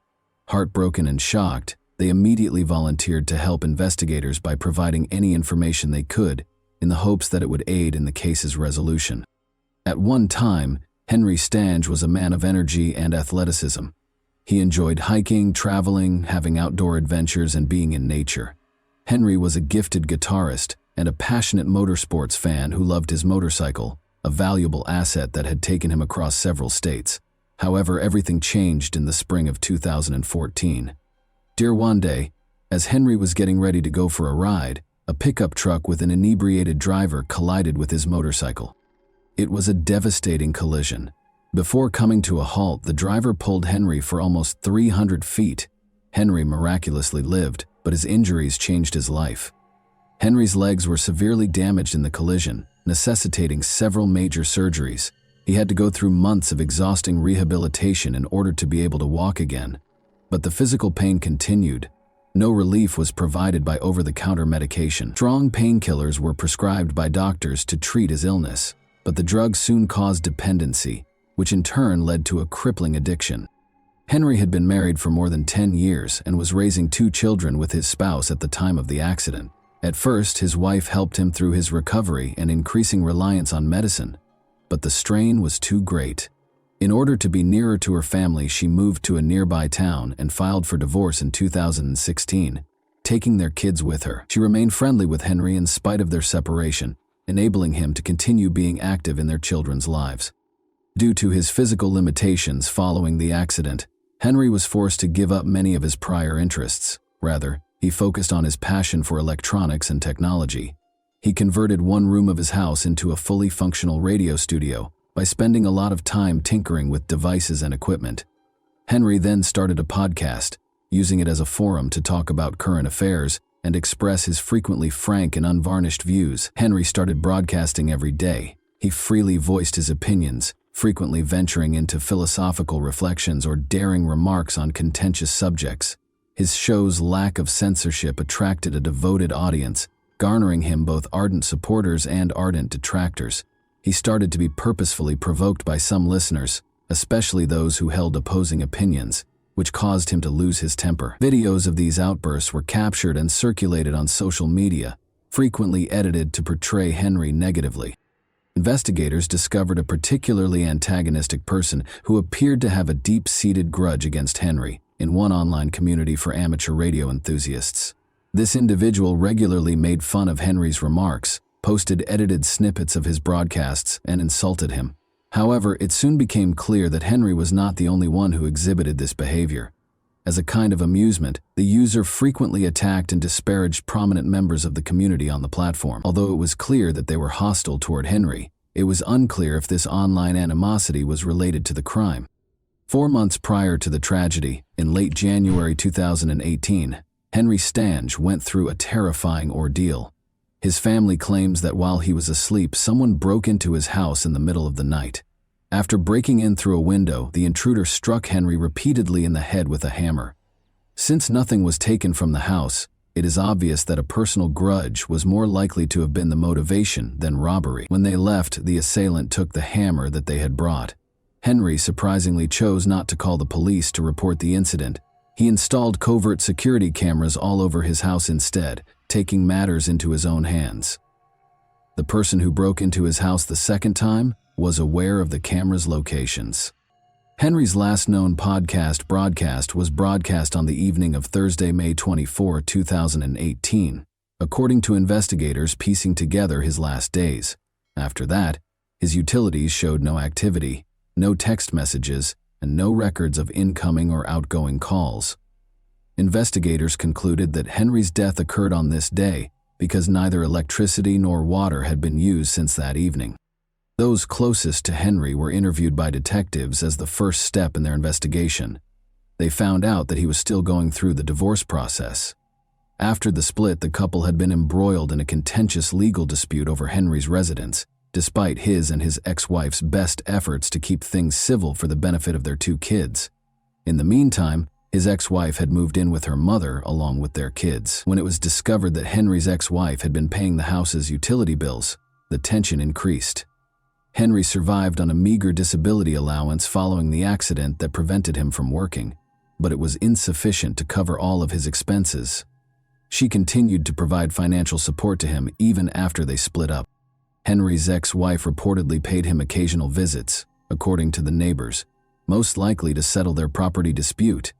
Heartbroken and shocked, they immediately volunteered to help investigators by providing any information they could, in the hopes that it would aid in the case's resolution. At one time, Henry Stange was a man of energy and athleticism. He enjoyed hiking, traveling, having outdoor adventures, and being in nature. Henry was a gifted guitarist and a passionate motorsports fan who loved his motorcycle, a valuable asset that had taken him across several states. However, everything changed in the spring of 2014. One day, as Henry was getting ready to go for a ride, a pickup truck with an inebriated driver collided with his motorcycle. It was a devastating collision. Before coming to a halt, the driver pulled Henry for almost 300 feet. Henry miraculously lived, but his injuries changed his life. Henry's legs were severely damaged in the collision, necessitating several major surgeries. He had to go through months of exhausting rehabilitation in order to be able to walk again. But the physical pain continued. No relief was provided by over-the-counter medication. Strong painkillers were prescribed by doctors to treat his illness, but the drug soon caused dependency, which in turn led to a crippling addiction. Henry had been married for more than 10 years and was raising 2 children with his spouse at the time of the accident. At first, his wife helped him through his recovery and increasing reliance on medicine, but the strain was too great. In order to be nearer to her family, she moved to a nearby town and filed for divorce in 2016, taking their kids with her. She remained friendly with Henry in spite of their separation, enabling him to continue being active in their children's lives. Due to his physical limitations following the accident, Henry was forced to give up many of his prior interests. Rather, he focused on his passion for electronics and technology. He converted one room of his house into a fully functional radio studio by spending a lot of time tinkering with devices and equipment. Henry then started a podcast, using it as a forum to talk about current affairs and express his frequently frank and unvarnished views. Henry started broadcasting every day. He freely voiced his opinions, frequently venturing into philosophical reflections or daring remarks on contentious subjects. His show's lack of censorship attracted a devoted audience, garnering him both ardent supporters and ardent detractors. He started to be purposefully provoked by some listeners, especially those who held opposing opinions, which caused him to lose his temper. Videos of these outbursts were captured and circulated on social media, frequently edited to portray Henry negatively. Investigators discovered a particularly antagonistic person who appeared to have a deep-seated grudge against Henry in one online community for amateur radio enthusiasts. This individual regularly made fun of Henry's remarks, posted edited snippets of his broadcasts, and insulted him. However, it soon became clear that Henry was not the only one who exhibited this behavior. As a kind of amusement, the user frequently attacked and disparaged prominent members of the community on the platform. Although it was clear that they were hostile toward Henry, it was unclear if this online animosity was related to the crime. 4 months prior to the tragedy, in late January 2018, Henry Stange went through a terrifying ordeal. His family claims that while he was asleep, someone broke into his house in the middle of the night. After breaking in through a window, the intruder struck Henry repeatedly in the head with a hammer. Since nothing was taken from the house, it is obvious that a personal grudge was more likely to have been the motivation than robbery. When they left, the assailant took the hammer that they had brought. Henry surprisingly chose not to call the police to report the incident. He installed covert security cameras all over his house instead, taking matters into his own hands. The person who broke into his house the second time was aware of the camera's locations. Henry's last known broadcast was broadcast on the evening of Thursday, May 24, 2018, according to investigators piecing together his last days. After that, his utilities showed no activity, no text messages, and no records of incoming or outgoing calls. Investigators concluded that Henry's death occurred on this day because neither electricity nor water had been used since that evening. Those closest to Henry were interviewed by detectives as the first step in their investigation. They found out that he was still going through the divorce process. After the split, the couple had been embroiled in a contentious legal dispute over Henry's residence, despite his and his ex-wife's best efforts to keep things civil for the benefit of their 2 kids. In the meantime, his ex-wife had moved in with her mother along with their kids. When it was discovered that Henry's ex-wife had been paying the house's utility bills, the tension increased. Henry survived on a meager disability allowance following the accident that prevented him from working, but it was insufficient to cover all of his expenses. She continued to provide financial support to him even after they split up. Henry's ex-wife reportedly paid him occasional visits, according to the neighbors, most likely to settle their property dispute.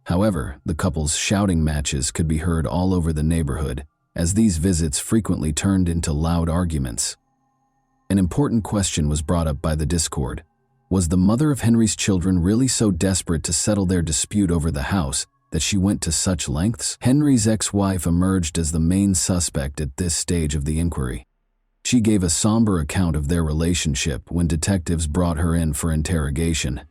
However, the couple's shouting matches could be heard all over the neighborhood, as these visits frequently turned into loud arguments. An important question was brought up by the Discord. Was the mother of Henry's children really so desperate to settle their dispute over the house that she went to such lengths? Henry's ex-wife emerged as the main suspect at this stage of the inquiry. She gave a somber account of their relationship when detectives brought her in for interrogation.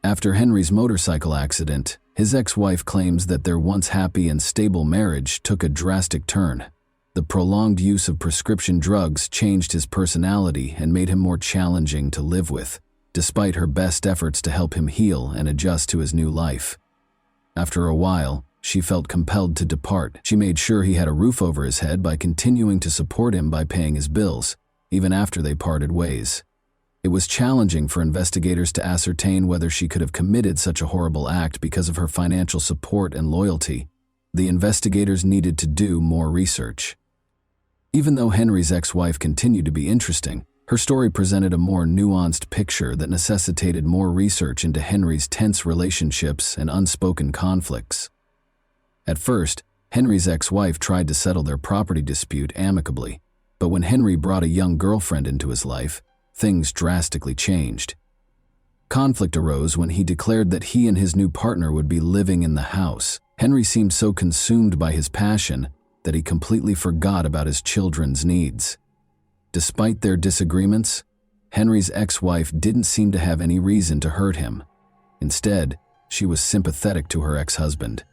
After Henry's motorcycle accident, his ex-wife claims that their once happy and stable marriage took a drastic turn. The prolonged use of prescription drugs changed his personality and made him more challenging to live with, despite her best efforts to help him heal and adjust to his new life. After a while, she felt compelled to depart. She made sure he had a roof over his head by continuing to support him by paying his bills, even after they parted ways. It was challenging for investigators to ascertain whether she could have committed such a horrible act because of her financial support and loyalty. The investigators needed to do more research. Even though Henry's ex-wife continued to be interesting, her story presented a more nuanced picture that necessitated more research into Henry's tense relationships and unspoken conflicts. At first, Henry's ex-wife tried to settle their property dispute amicably, but when Henry brought a young girlfriend into his life, things drastically changed. Conflict arose when he declared that he and his new partner would be living in the house. Henry seemed so consumed by his passion that he completely forgot about his children's needs. Despite their disagreements, Henry's ex-wife didn't seem to have any reason to hurt him. Instead, she was sympathetic to her ex-husband.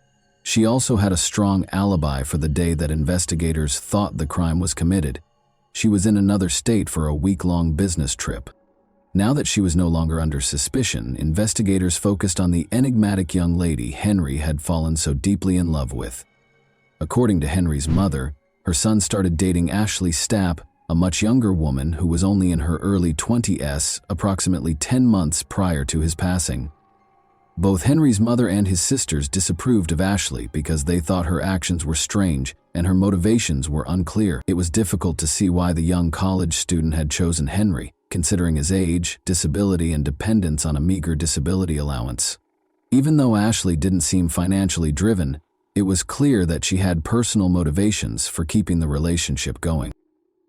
She also had a strong alibi for the day that investigators thought the crime was committed. She was in another state for a week-long business trip. Now that she was no longer under suspicion, investigators focused on the enigmatic young lady Henry had fallen so deeply in love with. According to Henry's mother, her son started dating Ashley Stapp, a much younger woman who was only in her early 20s, approximately 10 months prior to his passing. Both Henry's mother and his sisters disapproved of Ashley because they thought her actions were strange and her motivations were unclear. It was difficult to see why the young college student had chosen Henry, considering his age, disability, and dependence on a meager disability allowance. Even though Ashley didn't seem financially driven, it was clear that she had personal motivations for keeping the relationship going.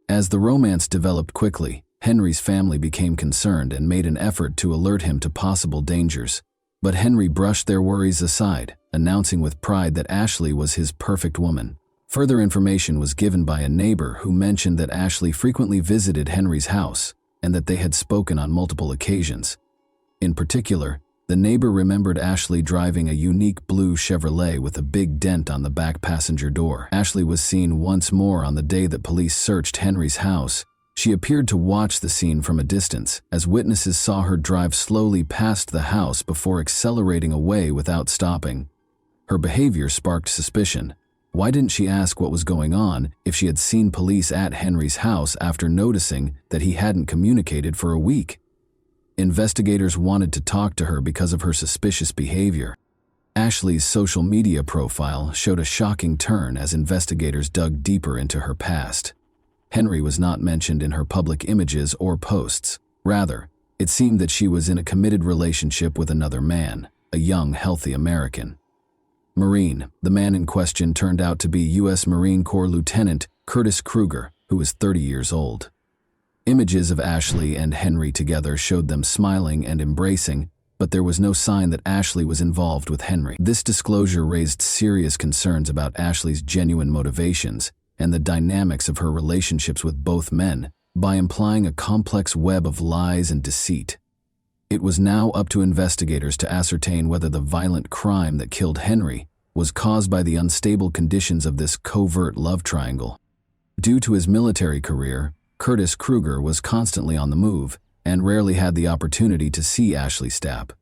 As the romance developed quickly, Henry's family became concerned and made an effort to alert him to possible dangers. But Henry brushed their worries aside, announcing with pride that Ashley was his perfect woman. Further information was given by a neighbor who mentioned that Ashley frequently visited Henry's house and that they had spoken on multiple occasions. In particular, the neighbor remembered Ashley driving a unique blue Chevrolet with a big dent on the back passenger door. Ashley was seen once more on the day that police searched Henry's house. She appeared to watch the scene from a distance, as witnesses saw her drive slowly past the house before accelerating away without stopping. Her behavior sparked suspicion. Why didn't she ask what was going on if she had seen police at Henry's house after noticing that he hadn't communicated for a week? Investigators wanted to talk to her because of her suspicious behavior. Ashley's social media profile showed a shocking turn as investigators dug deeper into her past. Henry was not mentioned in her public images or posts. Rather, it seemed that she was in a committed relationship with another man, a young, healthy American. Marine, the man in question turned out to be U.S. Marine Corps Lieutenant Curtis Kruger, who was 30 years old. Images of Ashley and Henry together showed them smiling and embracing, but there was no sign that Ashley was involved with Henry. This disclosure raised serious concerns about Ashley's genuine motivations and the dynamics of her relationships with both men, by implying a complex web of lies and deceit. It was now up to investigators to ascertain whether the violent crime that killed Henry was caused by the unstable conditions of this covert love triangle. Due to his military career, Curtis Kruger was constantly on the move and rarely had the opportunity to see Ashley Stapp.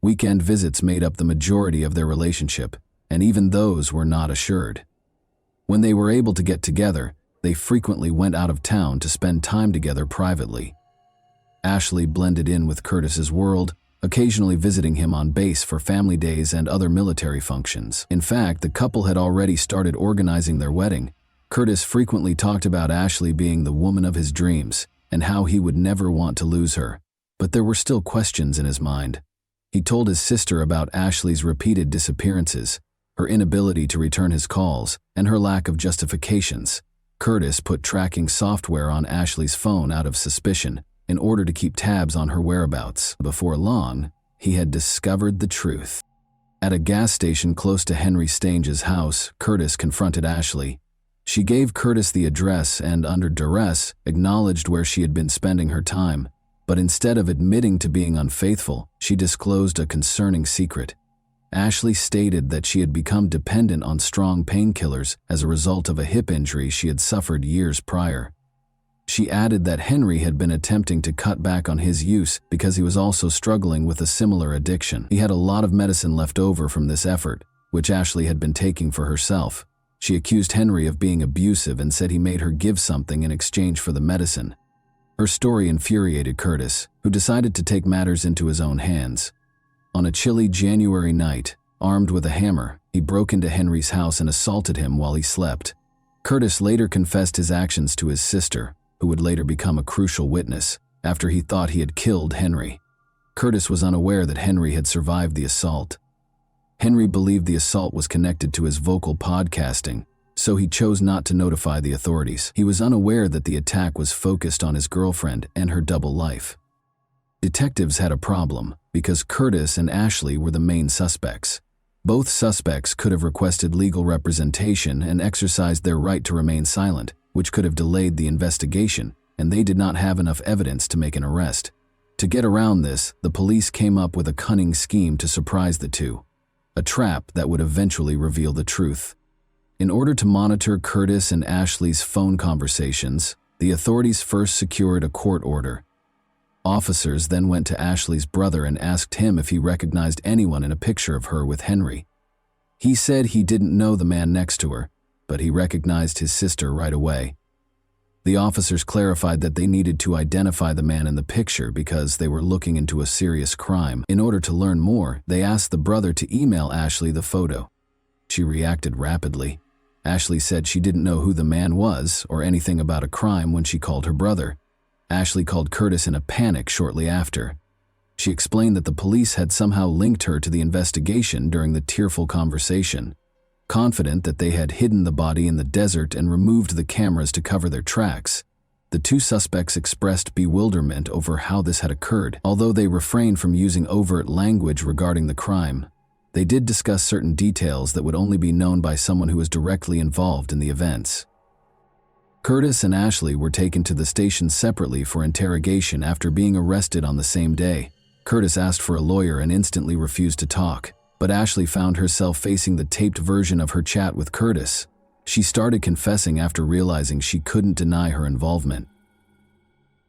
Weekend visits made up the majority of their relationship, and even those were not assured. When they were able to get together, they frequently went out of town to spend time together privately. Ashley blended in with Curtis's world, occasionally visiting him on base for family days and other military functions. In fact, the couple had already started organizing their wedding. Curtis frequently talked about Ashley being the woman of his dreams and how he would never want to lose her. But there were still questions in his mind. He told his sister about Ashley's repeated disappearances, her inability to return his calls, and her lack of justifications. Curtis put tracking software on Ashley's phone out of suspicion in order to keep tabs on her whereabouts. Before long, he had discovered the truth. At a gas station close to Henry Stange's house, Curtis confronted Ashley. She gave Curtis the address and, under duress, acknowledged where she had been spending her time. But instead of admitting to being unfaithful, she disclosed a concerning secret. Ashley stated that she had become dependent on strong painkillers as a result of a hip injury she had suffered years prior. She added that Henry had been attempting to cut back on his use because he was also struggling with a similar addiction. He had a lot of medicine left over from this effort, which Ashley had been taking for herself. She accused Henry of being abusive and said he made her give something in exchange for the medicine. Her story infuriated Curtis, who decided to take matters into his own hands. On a chilly January night, armed with a hammer, he broke into Henry's house and assaulted him while he slept. Curtis later confessed his actions to his sister, who would later become a crucial witness, after he thought he had killed Henry. Curtis was unaware that Henry had survived the assault. Henry believed the assault was connected to his vocal podcasting, so he chose not to notify the authorities. He was unaware that the attack was focused on his girlfriend and her double life. Detectives had a problem, because Curtis and Ashley were the main suspects. Both suspects could have requested legal representation and exercised their right to remain silent, which could have delayed the investigation, and they did not have enough evidence to make an arrest. To get around this, the police came up with a cunning scheme to surprise the two, a trap that would eventually reveal the truth. In order to monitor Curtis and Ashley's phone conversations, the authorities first secured a court order. Officers then went to Ashley's brother and asked him if he recognized anyone in a picture of her with Henry. He said he didn't know the man next to her, but he recognized his sister right away. The officers clarified that they needed to identify the man in the picture because they were looking into a serious crime. In order to learn more, they asked the brother to email Ashley the photo. She reacted rapidly. Ashley said she didn't know who the man was or anything about a crime when she called her brother. Ashley called Curtis in a panic shortly after. She explained that the police had somehow linked her to the investigation during the tearful conversation. Confident that they had hidden the body in the desert and removed the cameras to cover their tracks, the two suspects expressed bewilderment over how this had occurred. Although they refrained from using overt language regarding the crime, they did discuss certain details that would only be known by someone who was directly involved in the events. Curtis and Ashley were taken to the station separately for interrogation after being arrested on the same day. Curtis asked for a lawyer and instantly refused to talk, but Ashley found herself facing the taped version of her chat with Curtis. She started confessing after realizing she couldn't deny her involvement.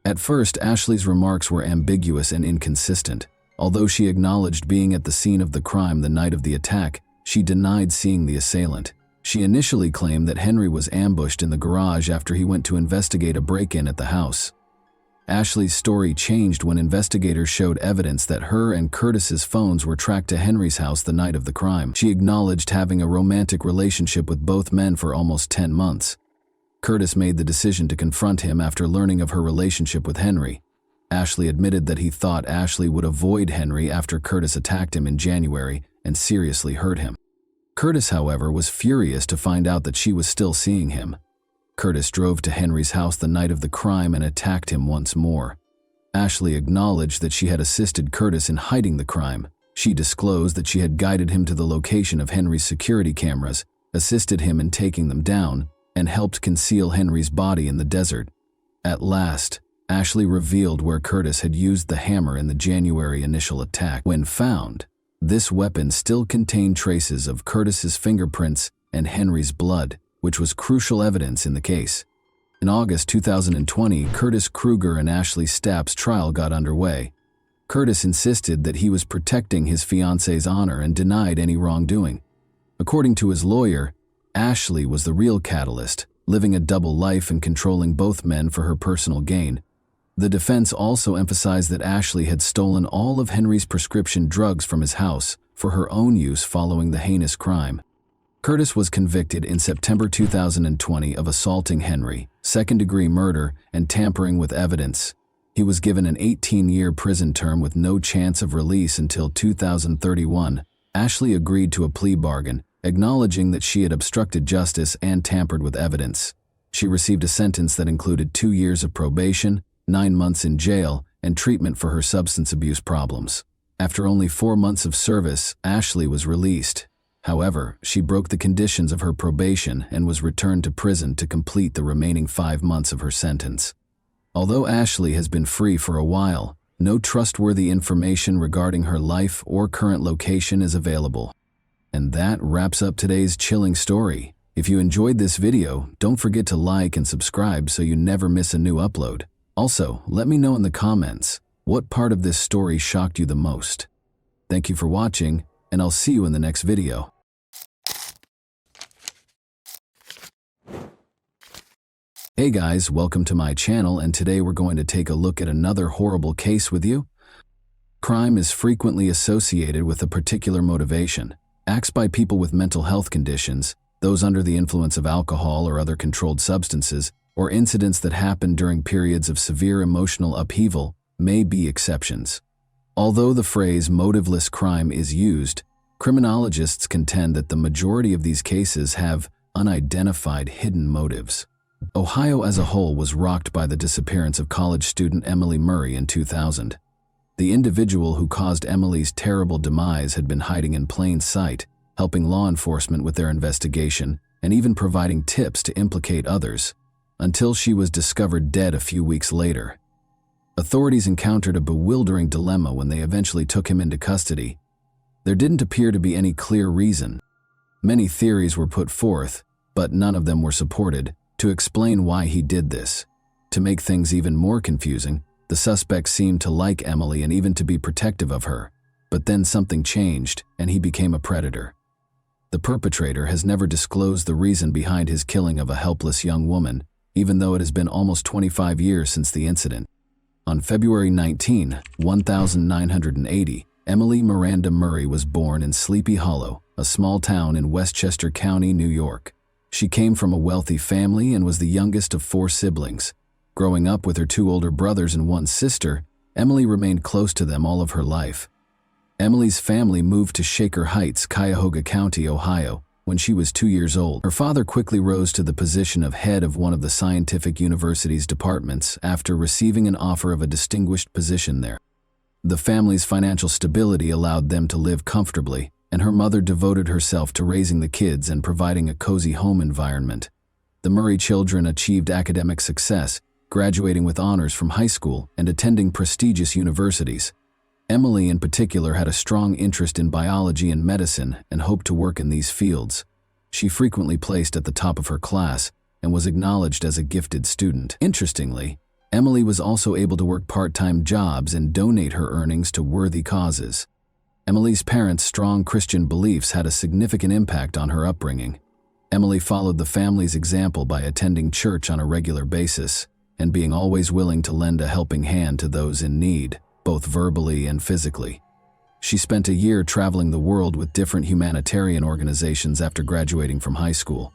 At first, Ashley's remarks were ambiguous and inconsistent. Although she acknowledged being at the scene of the crime the night of the attack, she denied seeing the assailant. She initially claimed that Henry was ambushed in the garage after he went to investigate a break-in at the house. Ashley's story changed when investigators showed evidence that her and Curtis's phones were tracked to Henry's house the night of the crime. She acknowledged having a romantic relationship with both men for almost 10 months. Curtis made the decision to confront him after learning of her relationship with Henry. Ashley admitted that he thought Ashley would avoid Henry after Curtis attacked him in January and seriously hurt him. Curtis, however, was furious to find out that she was still seeing him. Curtis drove to Henry's house the night of the crime and attacked him once more. Ashley acknowledged that she had assisted Curtis in hiding the crime. She disclosed that she had guided him to the location of Henry's security cameras, assisted him in taking them down, and helped conceal Henry's body in the desert. At last, Ashley revealed where Curtis had used the hammer in the January initial attack. When found, this weapon still contained traces of Curtis's fingerprints and Henry's blood, which was crucial evidence in the case. In August 2020, Curtis Kruger and Ashley Stapp's trial got underway. Curtis insisted that he was protecting his fiance's honor and denied any wrongdoing. According to his lawyer, Ashley was the real catalyst, living a double life and controlling both men for her personal gain. The defense also emphasized that Ashley had stolen all of Henry's prescription drugs from his house for her own use following the heinous crime. Curtis was convicted in September 2020 of assaulting Henry, second-degree murder, and tampering with evidence. He was given an 18-year prison term with no chance of release until 2031. Ashley agreed to a plea bargain, acknowledging that she had obstructed justice and tampered with evidence. She received a sentence that included 2 years of probation, 9 months in jail, and treatment for her substance abuse problems. After only 4 months of service, Ashley was released. However, she broke the conditions of her probation and was returned to prison to complete the remaining 5 months of her sentence. Although Ashley has been free for a while, no trustworthy information regarding her life or current location is available. And that wraps up today's chilling story. If you enjoyed this video, don't forget to like and subscribe so you never miss a new upload. Also, let me know in the comments, what part of this story shocked you the most? Thank you for watching, and I'll see you in the next video. Hey guys, welcome to my channel, and today we're going to take a look at another horrible case with you. Crime is frequently associated with a particular motivation. Acts by people with mental health conditions, those under the influence of alcohol or other controlled substances, or incidents that happen during periods of severe emotional upheaval may be exceptions. Although the phrase motiveless crime is used, criminologists contend that the majority of these cases have unidentified hidden motives. Ohio as a whole was rocked by the disappearance of college student Emily Murray in 2000. The individual who caused Emily's terrible demise had been hiding in plain sight, helping law enforcement with their investigation and even providing tips to implicate others, until she was discovered dead a few weeks later. Authorities encountered a bewildering dilemma when they eventually took him into custody. There didn't appear to be any clear reason. Many theories were put forth, but none of them were supported, to explain why he did this. To make things even more confusing, the suspect seemed to like Emily and even to be protective of her. But then something changed, and he became a predator. The perpetrator has never disclosed the reason behind his killing of a helpless young woman, even though it has been almost 25 years since the incident. On February 19, 1980, Emily Miranda Murray was born in Sleepy Hollow, a small town in Westchester County, New York. She came from a wealthy family and was the youngest of 4 siblings. Growing up with her 2 older brothers and 1 sister, Emily remained close to them all of her life. Emily's family moved to Shaker Heights, Cuyahoga County, Ohio, when she was 2 years old. Her father quickly rose to the position of head of one of the scientific university's departments after receiving an offer of a distinguished position there. The family's financial stability allowed them to live comfortably, and her mother devoted herself to raising the kids and providing a cozy home environment. The Murray children achieved academic success, graduating with honors from high school and attending prestigious universities. Emily in particular had a strong interest in biology and medicine and hoped to work in these fields. She frequently placed at the top of her class and was acknowledged as a gifted student. Interestingly, Emily was also able to work part-time jobs and donate her earnings to worthy causes. Emily's parents' strong Christian beliefs had a significant impact on her upbringing. Emily followed the family's example by attending church on a regular basis and being always willing to lend a helping hand to those in need, both verbally and physically. She spent a year traveling the world with different humanitarian organizations after graduating from high school.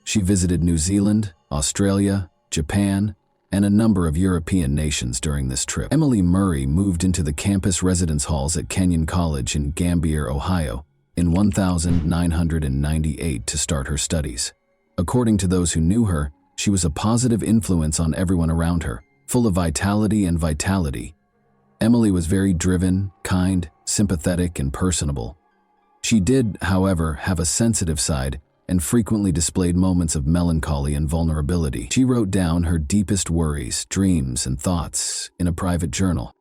She visited New Zealand, Australia, Japan, and a number of European nations during this trip. Emily Murray moved into the campus residence halls at Kenyon College in Gambier, Ohio, in 1998 to start her studies. According to those who knew her, she was a positive influence on everyone around her, full of vitality. Emily was very driven, kind, sympathetic, and personable. She did, however, have a sensitive side and frequently displayed moments of melancholy and vulnerability. She wrote down her deepest worries, dreams, and thoughts in a private journal.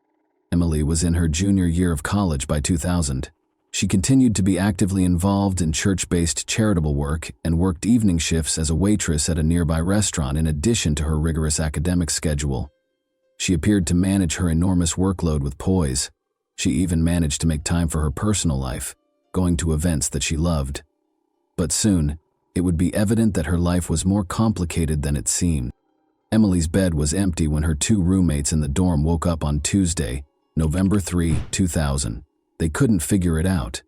Emily was in her junior year of college by 2000. She continued to be actively involved in church-based charitable work and worked evening shifts as a waitress at a nearby restaurant in addition to her rigorous academic schedule. She appeared to manage her enormous workload with poise. She even managed to make time for her personal life, going to events that she loved. But soon, it would be evident that her life was more complicated than it seemed. Emily's bed was empty when her 2 roommates in the dorm woke up on Tuesday, November 3, 2000. They couldn't figure it out.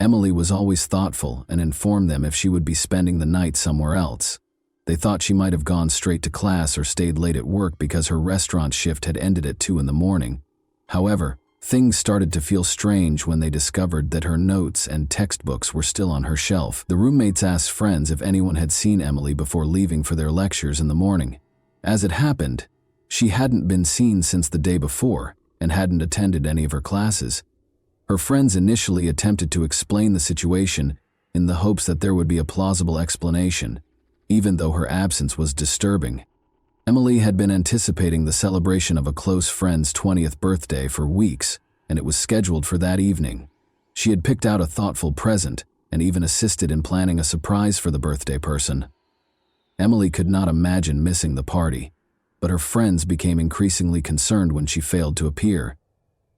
Emily was always thoughtful and informed them if she would be spending the night somewhere else. They thought she might have gone straight to class or stayed late at work because her restaurant shift had ended at 2 in the morning. However, things started to feel strange when they discovered that her notes and textbooks were still on her shelf. The roommates asked friends if anyone had seen Emily before leaving for their lectures in the morning. As it happened, she hadn't been seen since the day before and hadn't attended any of her classes. Her friends initially attempted to explain the situation in the hopes that there would be a plausible explanation, even though her absence was disturbing. Emily had been anticipating the celebration of a close friend's 20th birthday for weeks, and it was scheduled for that evening. She had picked out a thoughtful present and even assisted in planning a surprise for the birthday person. Emily could not imagine missing the party, but her friends became increasingly concerned when she failed to appear.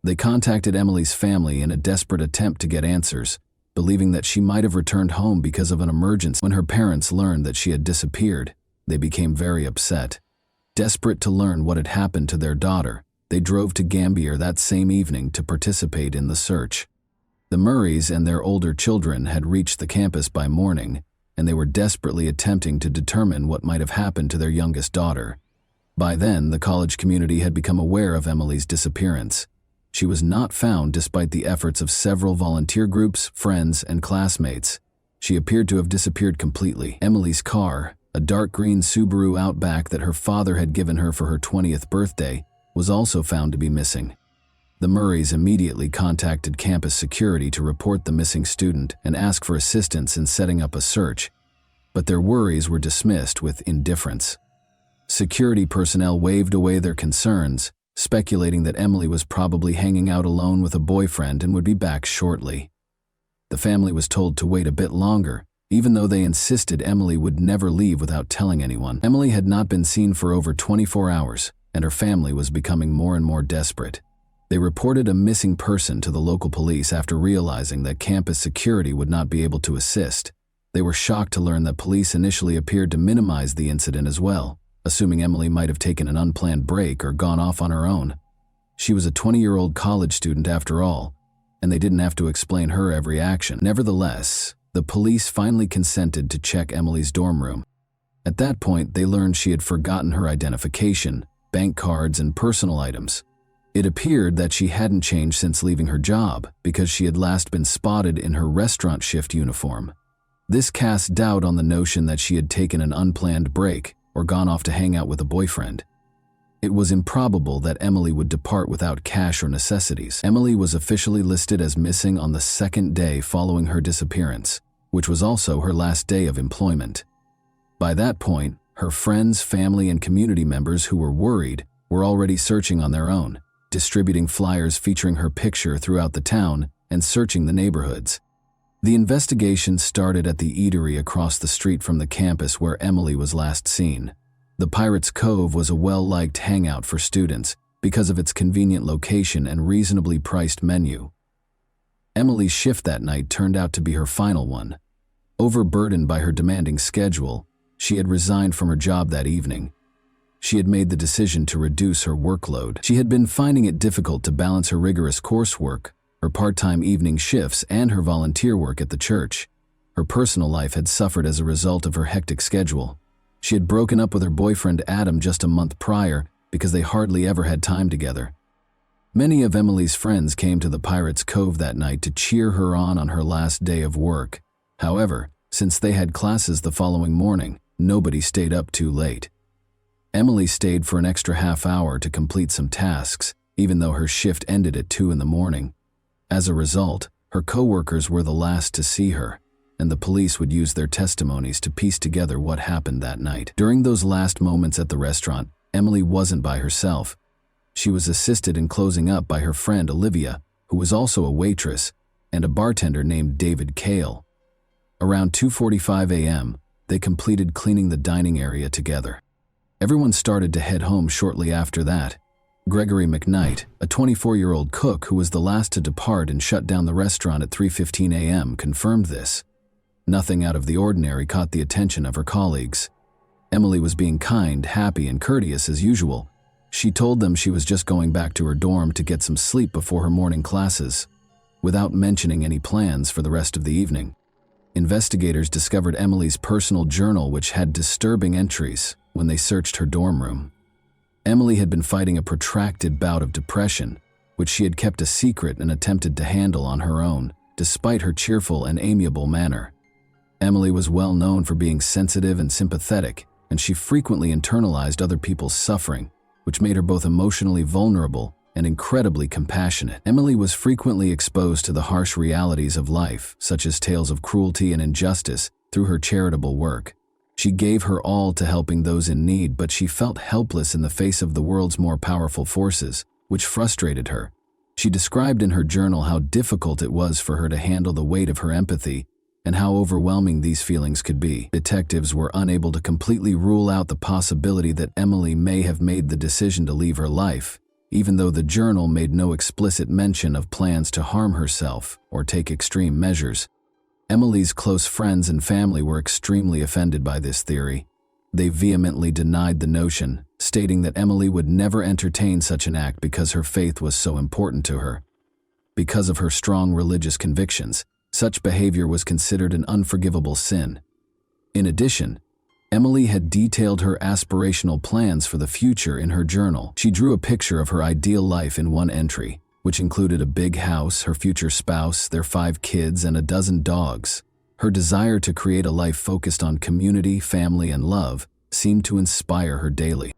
They contacted Emily's family in a desperate attempt to get answers, believing that she might have returned home because of an emergency. When her parents learned that she had disappeared, they became very upset. Desperate to learn what had happened to their daughter, they drove to Gambier that same evening to participate in the search. The Murrays and their older children had reached the campus by morning, and they were desperately attempting to determine what might have happened to their youngest daughter. By then, the college community had become aware of Emily's disappearance. She was not found despite the efforts of several volunteer groups, friends, and classmates. She appeared to have disappeared completely. Emily's car, a dark green Subaru Outback that her father had given her for her 20th birthday, was also found to be missing. The Murrays immediately contacted campus security to report the missing student and ask for assistance in setting up a search, but their worries were dismissed with indifference. Security personnel waved away their concerns, speculating that Emily was probably hanging out alone with a boyfriend and would be back shortly. The family was told to wait a bit longer, even though they insisted Emily would never leave without telling anyone. Emily had not been seen for over 24 hours, and her family was becoming more and more desperate. They reported a missing person to the local police after realizing that campus security would not be able to assist. They were shocked to learn that police initially appeared to minimize the incident as well, assuming Emily might have taken an unplanned break or gone off on her own. She was a 20-year-old college student after all, and they didn't have to explain her every action. Nevertheless, the police finally consented to check Emily's dorm room. At that point, they learned she had forgotten her identification, bank cards, and personal items. It appeared that she hadn't changed since leaving her job because she had last been spotted in her restaurant shift uniform. This cast doubt on the notion that she had taken an unplanned break or gone off to hang out with a boyfriend. It was improbable that Emily would depart without cash or necessities. Emily was officially listed as missing on the second day following her disappearance, which was also her last day of employment. By that point, her friends, family, and community members who were worried were already searching on their own, distributing flyers featuring her picture throughout the town and searching the neighborhoods. The investigation started at the eatery across the street from the campus where Emily was last seen. The Pirates Cove was a well-liked hangout for students because of its convenient location and reasonably priced menu. Emily's shift that night turned out to be her final one. Overburdened by her demanding schedule, she had resigned from her job that evening. She had made the decision to reduce her workload. She had been finding it difficult to balance her rigorous coursework, her part-time evening shifts, and her volunteer work at the church. Her personal life had suffered as a result of her hectic schedule. She had broken up with her boyfriend Adam just a month prior because they hardly ever had time together. Many of Emily's friends came to the Pirates Cove that night to cheer her on her last day of work. However, since they had classes the following morning, nobody stayed up too late. Emily stayed for an extra half hour to complete some tasks, even though her shift ended at 2 in the morning. As a result, her coworkers were the last to see her, and the police would use their testimonies to piece together what happened that night. During those last moments at the restaurant, Emily wasn't by herself. She was assisted in closing up by her friend Olivia, who was also a waitress, and a bartender named David Cale. Around 2:45 a.m., they completed cleaning the dining area together. Everyone started to head home shortly after that. Gregory McKnight, a 24-year-old cook who was the last to depart and shut down the restaurant at 3:15 a.m., confirmed this. Nothing out of the ordinary caught the attention of her colleagues. Emily was being kind, happy, and courteous as usual. She told them she was just going back to her dorm to get some sleep before her morning classes, without mentioning any plans for the rest of the evening. Investigators discovered Emily's personal journal, which had disturbing entries, when they searched her dorm room. Emily had been fighting a protracted bout of depression, which she had kept a secret and attempted to handle on her own, despite her cheerful and amiable manner. Emily was well known for being sensitive and sympathetic, and she frequently internalized other people's suffering, which made her both emotionally vulnerable and incredibly compassionate. Emily was frequently exposed to the harsh realities of life, such as tales of cruelty and injustice, through her charitable work. She gave her all to helping those in need, but she felt helpless in the face of the world's more powerful forces, which frustrated her. She described in her journal how difficult it was for her to handle the weight of her empathy and how overwhelming these feelings could be. Detectives were unable to completely rule out the possibility that Emily may have made the decision to leave her life, even though the journal made no explicit mention of plans to harm herself or take extreme measures. Emily's close friends and family were extremely offended by this theory. They vehemently denied the notion, stating that Emily would never entertain such an act because her faith was so important to her. Because of her strong religious convictions, such behavior was considered an unforgivable sin. In addition, Emily had detailed her aspirational plans for the future in her journal. She drew a picture of her ideal life in one entry, which included a big house, her future spouse, their 5 kids, and a dozen dogs. Her desire to create a life focused on community, family, and love seemed to inspire her daily.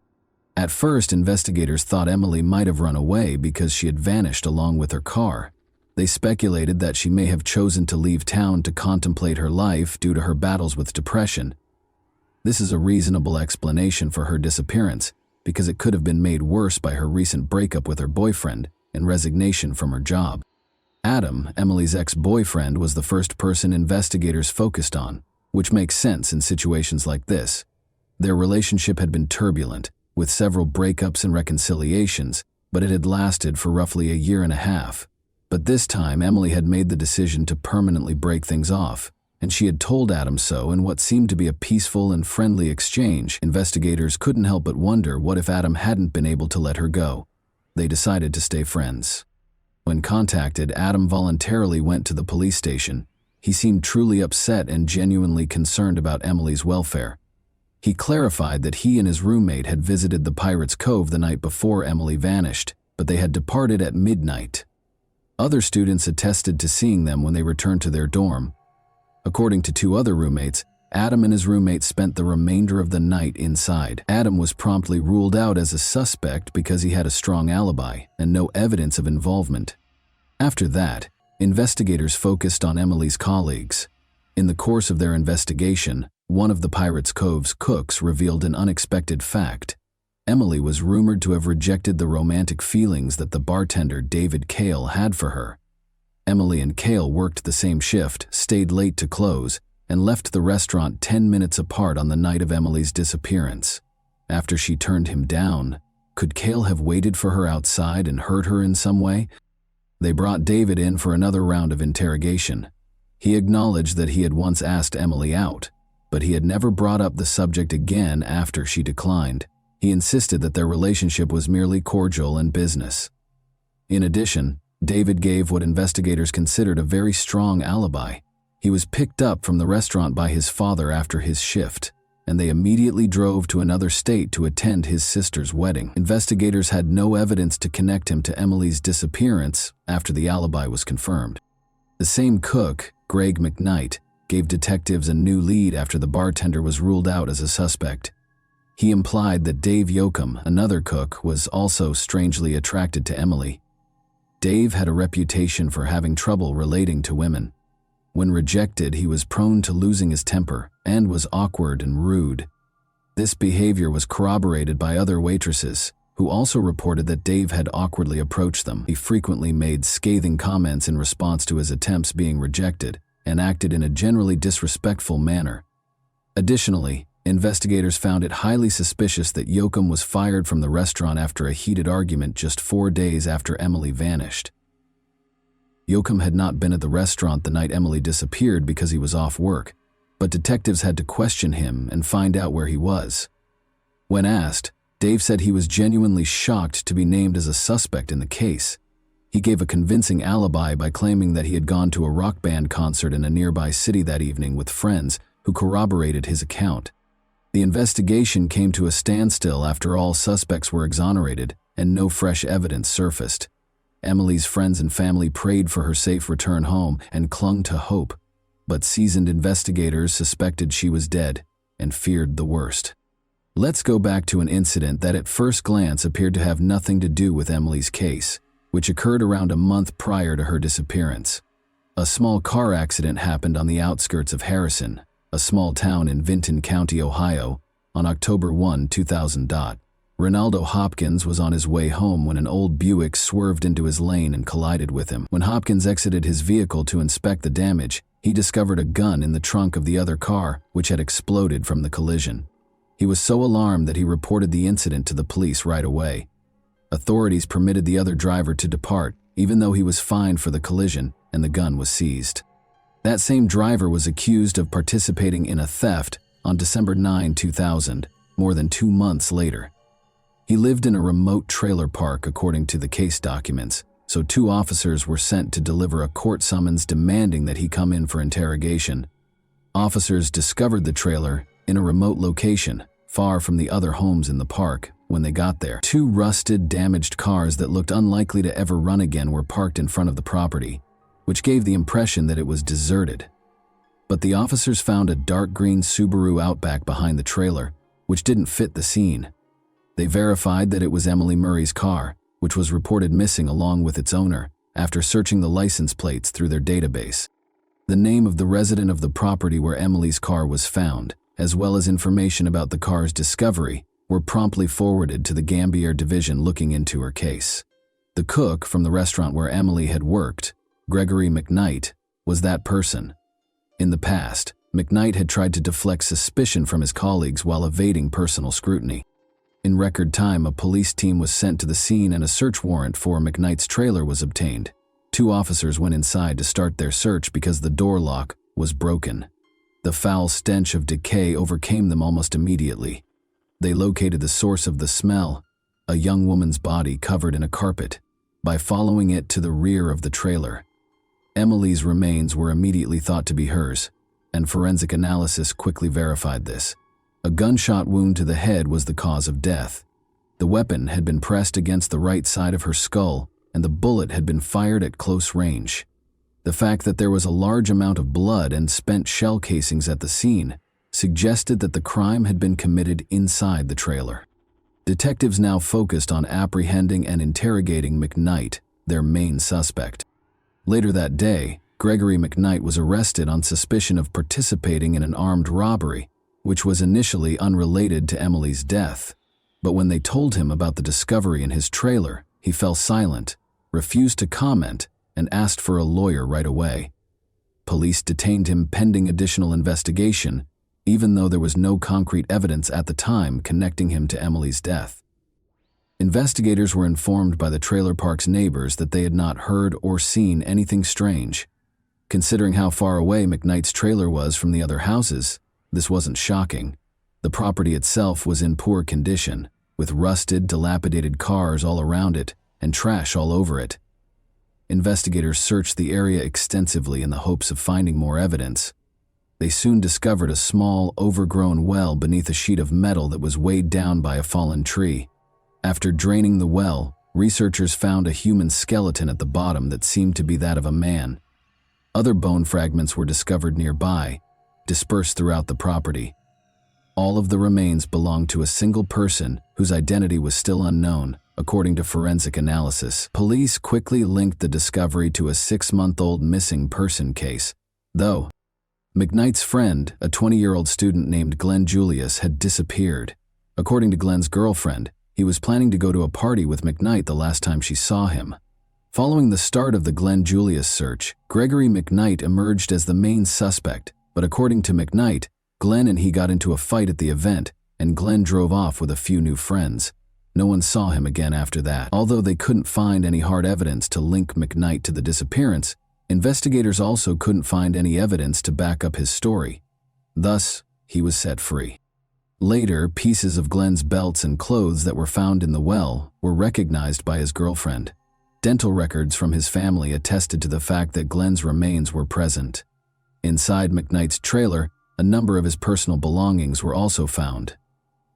At first, investigators thought Emily might have run away because she had vanished along with her car. They speculated that she may have chosen to leave town to contemplate her life due to her battles with depression. This is a reasonable explanation for her disappearance, because it could have been made worse by her recent breakup with her boyfriend and resignation from her job. Adam, Emily's ex-boyfriend, was the first person investigators focused on, which makes sense in situations like this. Their relationship had been turbulent, with several breakups and reconciliations, but it had lasted for roughly a year and a half. But this time, Emily had made the decision to permanently break things off, and she had told Adam so in what seemed to be a peaceful and friendly exchange. Investigators couldn't help but wonder what if Adam hadn't been able to let her go. They decided to stay friends. When contacted, Adam voluntarily went to the police station. He seemed truly upset and genuinely concerned about Emily's welfare. He clarified that he and his roommate had visited the Pirates Cove the night before Emily vanished, but they had departed at midnight. Other students attested to seeing them when they returned to their dorm. According to 2 other roommates, Adam and his roommate spent the remainder of the night inside. Adam was promptly ruled out as a suspect because he had a strong alibi and no evidence of involvement. After that, investigators focused on Emily's colleagues. In the course of their investigation, one of the Pirates Cove's cooks revealed an unexpected fact. Emily was rumored to have rejected the romantic feelings that the bartender David Cale had for her. Emily and Cale worked the same shift, stayed late to close, and left the restaurant 10 minutes apart on the night of Emily's disappearance. After she turned him down, could Cale have waited for her outside and hurt her in some way? They brought David in for another round of interrogation. He acknowledged that he had once asked Emily out, but he had never brought up the subject again after she declined. He insisted that their relationship was merely cordial and business. In addition, David gave what investigators considered a very strong alibi. He was picked up from the restaurant by his father after his shift, and they immediately drove to another state to attend his sister's wedding. Investigators had no evidence to connect him to Emily's disappearance after the alibi was confirmed. The same cook, Greg McKnight, gave detectives a new lead after the bartender was ruled out as a suspect. He implied that Dave Yoakum, another cook, was also strangely attracted to Emily. Dave had a reputation for having trouble relating to women. When rejected, he was prone to losing his temper and was awkward and rude. This behavior was corroborated by other waitresses, who also reported that Dave had awkwardly approached them. He frequently made scathing comments in response to his attempts being rejected and acted in a generally disrespectful manner. Additionally, investigators found it highly suspicious that Yoakum was fired from the restaurant after a heated argument just 4 days after Emily vanished. Yoakum had not been at the restaurant the night Emily disappeared because he was off work, but detectives had to question him and find out where he was. When asked, Dave said he was genuinely shocked to be named as a suspect in the case. He gave a convincing alibi by claiming that he had gone to a rock band concert in a nearby city that evening with friends who corroborated his account. The investigation came to a standstill after all suspects were exonerated and no fresh evidence surfaced. Emily's friends and family prayed for her safe return home and clung to hope, but seasoned investigators suspected she was dead and feared the worst. Let's go back to an incident that at first glance appeared to have nothing to do with Emily's case, which occurred around a month prior to her disappearance. A small car accident happened on the outskirts of Harrison, a small town in Vinton County, Ohio, on October 1, 2000. Ronaldo Hopkins was on his way home when an old Buick swerved into his lane and collided with him. When Hopkins exited his vehicle to inspect the damage, he discovered a gun in the trunk of the other car, which had exploded from the collision. He was so alarmed that he reported the incident to the police right away. Authorities permitted the other driver to depart, even though he was fined for the collision, and the gun was seized. That same driver was accused of participating in a theft on December 9, 2000, more than 2 months later. He lived in a remote trailer park according to the case documents, so 2 officers were sent to deliver a court summons demanding that he come in for interrogation. Officers discovered the trailer in a remote location, far from the other homes in the park. When they got there, 2 rusted, damaged cars that looked unlikely to ever run again were parked in front of the property, which gave the impression that it was deserted. But the officers found a dark green Subaru Outback behind the trailer, which didn't fit the scene. They verified that it was Emily Murray's car, which was reported missing along with its owner, after searching the license plates through their database. The name of the resident of the property where Emily's car was found, as well as information about the car's discovery, were promptly forwarded to the Gambier division looking into her case. The cook from the restaurant where Emily had worked, Gregory McKnight, was that person. In the past, McKnight had tried to deflect suspicion from his colleagues while evading personal scrutiny. In record time, a police team was sent to the scene and a search warrant for McKnight's trailer was obtained. 2 officers went inside to start their search because the door lock was broken. The foul stench of decay overcame them almost immediately. They located the source of the smell, a young woman's body covered in a carpet, by following it to the rear of the trailer. Emily's remains were immediately thought to be hers, and forensic analysis quickly verified this. A gunshot wound to the head was the cause of death. The weapon had been pressed against the right side of her skull, and the bullet had been fired at close range. The fact that there was a large amount of blood and spent shell casings at the scene suggested that the crime had been committed inside the trailer. Detectives now focused on apprehending and interrogating McKnight, their main suspect. Later that day, Gregory McKnight was arrested on suspicion of participating in an armed robbery, which was initially unrelated to Emily's death. But when they told him about the discovery in his trailer, he fell silent, refused to comment, and asked for a lawyer right away. Police detained him pending additional investigation, even though there was no concrete evidence at the time connecting him to Emily's death. Investigators were informed by the trailer park's neighbors that they had not heard or seen anything strange. Considering how far away McKnight's trailer was from the other houses, this wasn't shocking. The property itself was in poor condition, with rusted, dilapidated cars all around it and trash all over it. Investigators searched the area extensively in the hopes of finding more evidence. They soon discovered a small, overgrown well beneath a sheet of metal that was weighed down by a fallen tree. After draining the well, researchers found a human skeleton at the bottom that seemed to be that of a man. Other bone fragments were discovered nearby, dispersed throughout the property. All of the remains belonged to a single person whose identity was still unknown, according to forensic analysis. Police quickly linked the discovery to a 6-month-old missing person case, though McKnight's friend, a 20-year-old student named Glenn Julius, had disappeared. According to Glenn's girlfriend, he was planning to go to a party with McKnight the last time she saw him. Following the start of the Glenn Julius search, Gregory McKnight emerged as the main suspect, but according to McKnight, Glenn and he got into a fight at the event, and Glenn drove off with a few new friends. No one saw him again after that. Although they couldn't find any hard evidence to link McKnight to the disappearance, investigators also couldn't find any evidence to back up his story. Thus, he was set free. Later, pieces of Glenn's belts and clothes that were found in the well were recognized by his girlfriend. Dental records from his family attested to the fact that Glenn's remains were present. Inside McKnight's trailer, a number of his personal belongings were also found.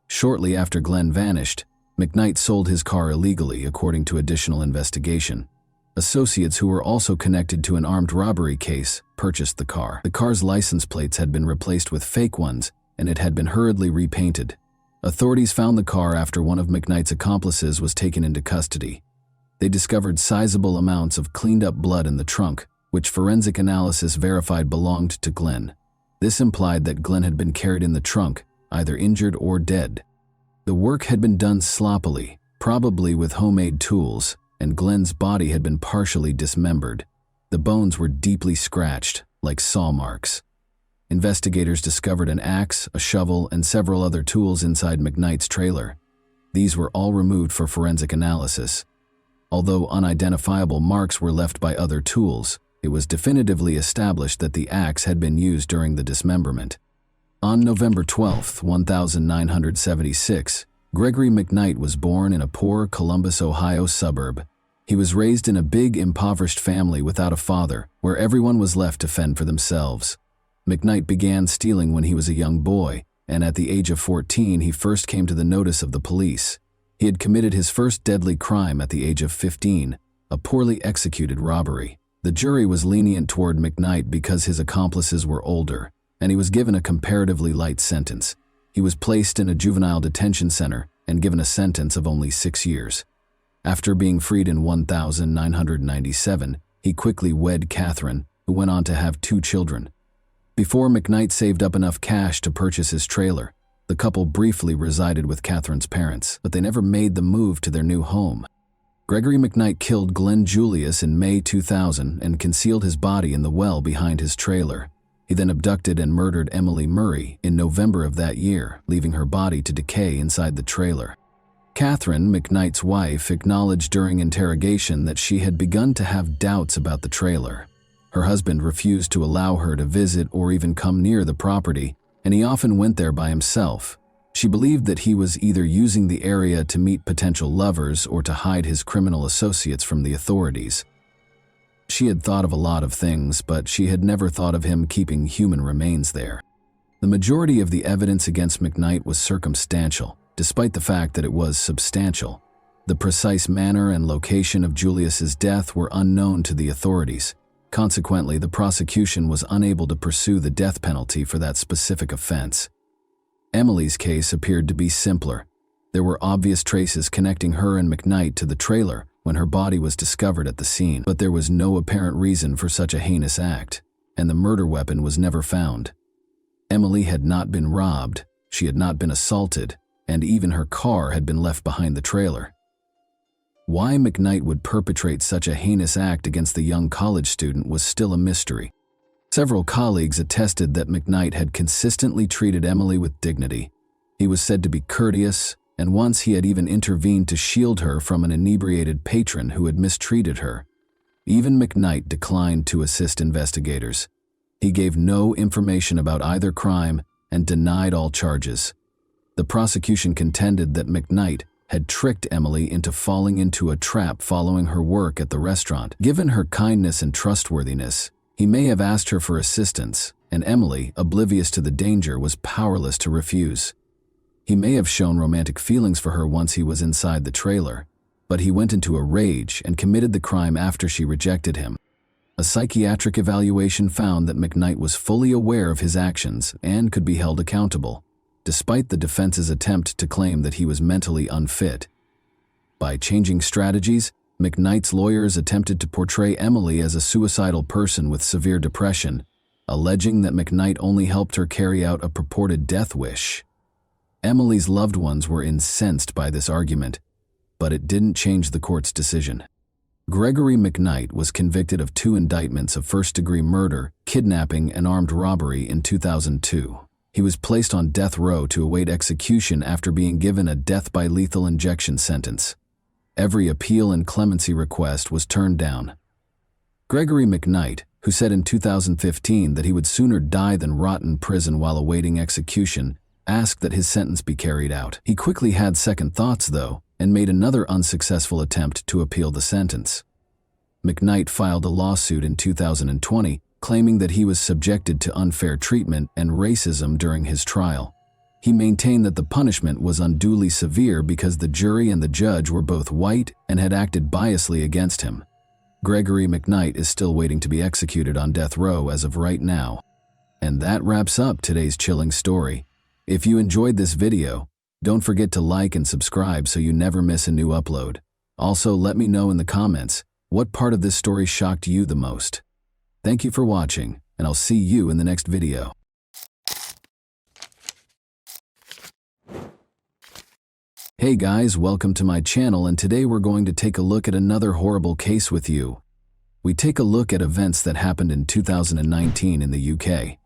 Shortly after Glenn vanished, McKnight sold his car illegally, according to additional investigation. Associates who were also connected to an armed robbery case purchased the car. The car's license plates had been replaced with fake ones, and it had been hurriedly repainted. Authorities found the car after one of McKnight's accomplices was taken into custody. They discovered sizable amounts of cleaned-up blood in the trunk, which forensic analysis verified belonged to Glenn. This implied that Glenn had been carried in the trunk, either injured or dead. The work had been done sloppily, probably with homemade tools, and Glenn's body had been partially dismembered. The bones were deeply scratched, like saw marks. Investigators discovered an axe, a shovel, and several other tools inside McKnight's trailer. These were all removed for forensic analysis. Although unidentifiable marks were left by other tools, it was definitively established that the axe had been used during the dismemberment. On November 12, 1976, Gregory McKnight was born in a poor Columbus, Ohio suburb. He was raised in a big, impoverished family without a father, where everyone was left to fend for themselves. McKnight began stealing when he was a young boy, and at the age of 14 he first came to the notice of the police. He had committed his first deadly crime at the age of 15, a poorly executed robbery. The jury was lenient toward McKnight because his accomplices were older, and he was given a comparatively light sentence. He was placed in a juvenile detention center and given a sentence of only 6 years. After being freed in 1997, he quickly wed Catherine, who went on to have 2 children. Before McKnight saved up enough cash to purchase his trailer, the couple briefly resided with Catherine's parents, but they never made the move to their new home. Gregory McKnight killed Glenn Julius in May 2000 and concealed his body in the well behind his trailer. He then abducted and murdered Emily Murray in November of that year, leaving her body to decay inside the trailer. Catherine, McKnight's wife, acknowledged during interrogation that she had begun to have doubts about the trailer. Her husband refused to allow her to visit or even come near the property, and he often went there by himself. She believed that he was either using the area to meet potential lovers or to hide his criminal associates from the authorities. She had thought of a lot of things, but she had never thought of him keeping human remains there. The majority of the evidence against McKnight was circumstantial, despite the fact that it was substantial. The precise manner and location of Julius's death were unknown to the authorities. Consequently, the prosecution was unable to pursue the death penalty for that specific offense. Emily's case appeared to be simpler. There were obvious traces connecting her and McKnight to the trailer when her body was discovered at the scene, but there was no apparent reason for such a heinous act, and the murder weapon was never found. Emily had not been robbed, she had not been assaulted, and even her car had been left behind the trailer. Why McKnight would perpetrate such a heinous act against the young college student was still a mystery. Several colleagues attested that McKnight had consistently treated Emily with dignity. He was said to be courteous, and once he had even intervened to shield her from an inebriated patron who had mistreated her. Even McKnight declined to assist investigators. He gave no information about either crime and denied all charges. The prosecution contended that McKnight had tricked Emily into falling into a trap following her work at the restaurant. Given her kindness and trustworthiness, he may have asked her for assistance, and Emily, oblivious to the danger, was powerless to refuse. He may have shown romantic feelings for her once he was inside the trailer, but he went into a rage and committed the crime after she rejected him. A psychiatric evaluation found that McKnight was fully aware of his actions and could be held accountable, despite the defense's attempt to claim that he was mentally unfit. By changing strategies, McKnight's lawyers attempted to portray Emily as a suicidal person with severe depression, alleging that McKnight only helped her carry out a purported death wish. Emily's loved ones were incensed by this argument, but it didn't change the court's decision. Gregory McKnight was convicted of 2 indictments of first-degree murder, kidnapping, and armed robbery in 2002. He was placed on death row to await execution after being given a death by lethal injection sentence. Every appeal and clemency request was turned down. Gregory McKnight, who said in 2015 that he would sooner die than rot in prison while awaiting execution, asked that his sentence be carried out. He quickly had second thoughts, though, and made another unsuccessful attempt to appeal the sentence. McKnight filed a lawsuit in 2020, claiming that he was subjected to unfair treatment and racism during his trial. He maintained that the punishment was unduly severe because the jury and the judge were both white and had acted biasly against him. Gregory McKnight is still waiting to be executed on death row as of right now. And that wraps up today's chilling story. If you enjoyed this video, don't forget to like and subscribe so you never miss a new upload. Also, let me know in the comments what part of this story shocked you the most. Thank you for watching, and I'll see you in the next video. Hey guys, welcome to my channel, and today we're going to take a look at another horrible case with you. We take a look at events that happened in 2019 in the UK.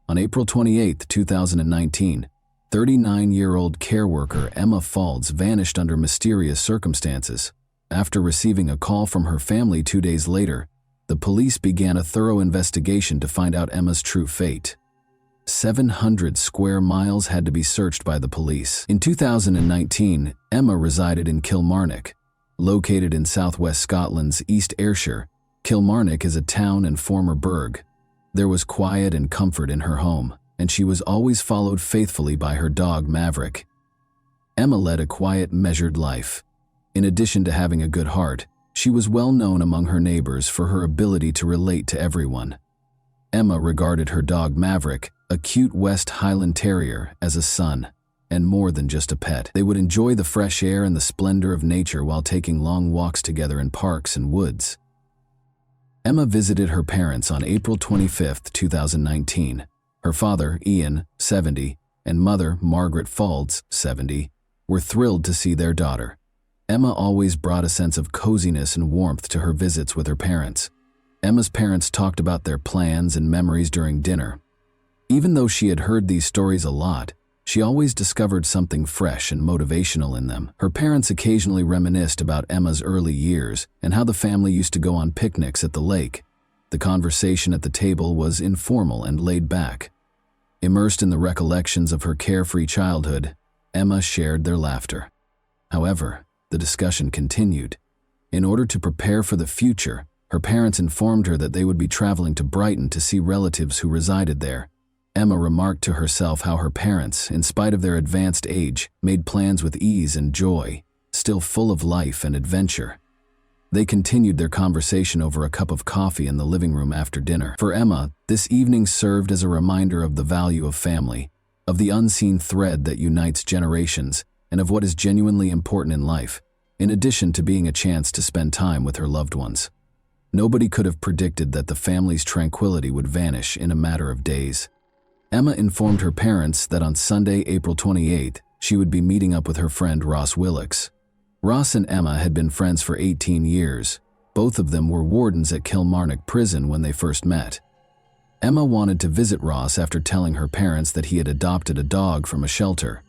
On April 28, 2019, 39-year-old care worker Emma Faulds vanished under mysterious circumstances. After receiving a call from her family 2 days later, the police began a thorough investigation to find out Emma's true fate. 700 square miles had to be searched by the police. In 2019, Emma resided in Kilmarnock. Located in southwest Scotland's East Ayrshire, Kilmarnock is a town and former burgh. There was quiet and comfort in her home, and she was always followed faithfully by her dog Maverick. Emma led a quiet, measured life. In addition to having a good heart, she was well known among her neighbors for her ability to relate to everyone. Emma regarded her dog Maverick, a cute West Highland Terrier, as a son, and more than just a pet. They would enjoy the fresh air and the splendor of nature while taking long walks together in parks and woods. Emma visited her parents on April 25, 2019. Her father, Ian, 70, and mother, Margaret Faulds, 70, were thrilled to see their daughter. Emma always brought a sense of coziness and warmth to her visits with her parents. Emma's parents talked about their plans and memories during dinner. Even though she had heard these stories a lot, she always discovered something fresh and motivational in them. Her parents occasionally reminisced about Emma's early years and how the family used to go on picnics at the lake. The conversation at the table was informal and laid back. Immersed in the recollections of her carefree childhood, Emma shared their laughter. However, the discussion continued. In order to prepare for the future, her parents informed her that they would be traveling to Brighton to see relatives who resided there. Emma remarked to herself how her parents, in spite of their advanced age, made plans with ease and joy, still full of life and adventure. They continued their conversation over a cup of coffee in the living room after dinner. For Emma, this evening served as a reminder of the value of family, of the unseen thread that unites generations, and of what is genuinely important in life, in addition to being a chance to spend time with her loved ones. Nobody could have predicted that the family's tranquility would vanish in a matter of days. Emma informed her parents that on Sunday, April 28th, she would be meeting up with her friend Ross Willocks. Ross and Emma had been friends for 18 years. Both of them were wardens at Kilmarnock Prison when they first met. Emma wanted to visit Ross after telling her parents that he had adopted a dog from a shelter.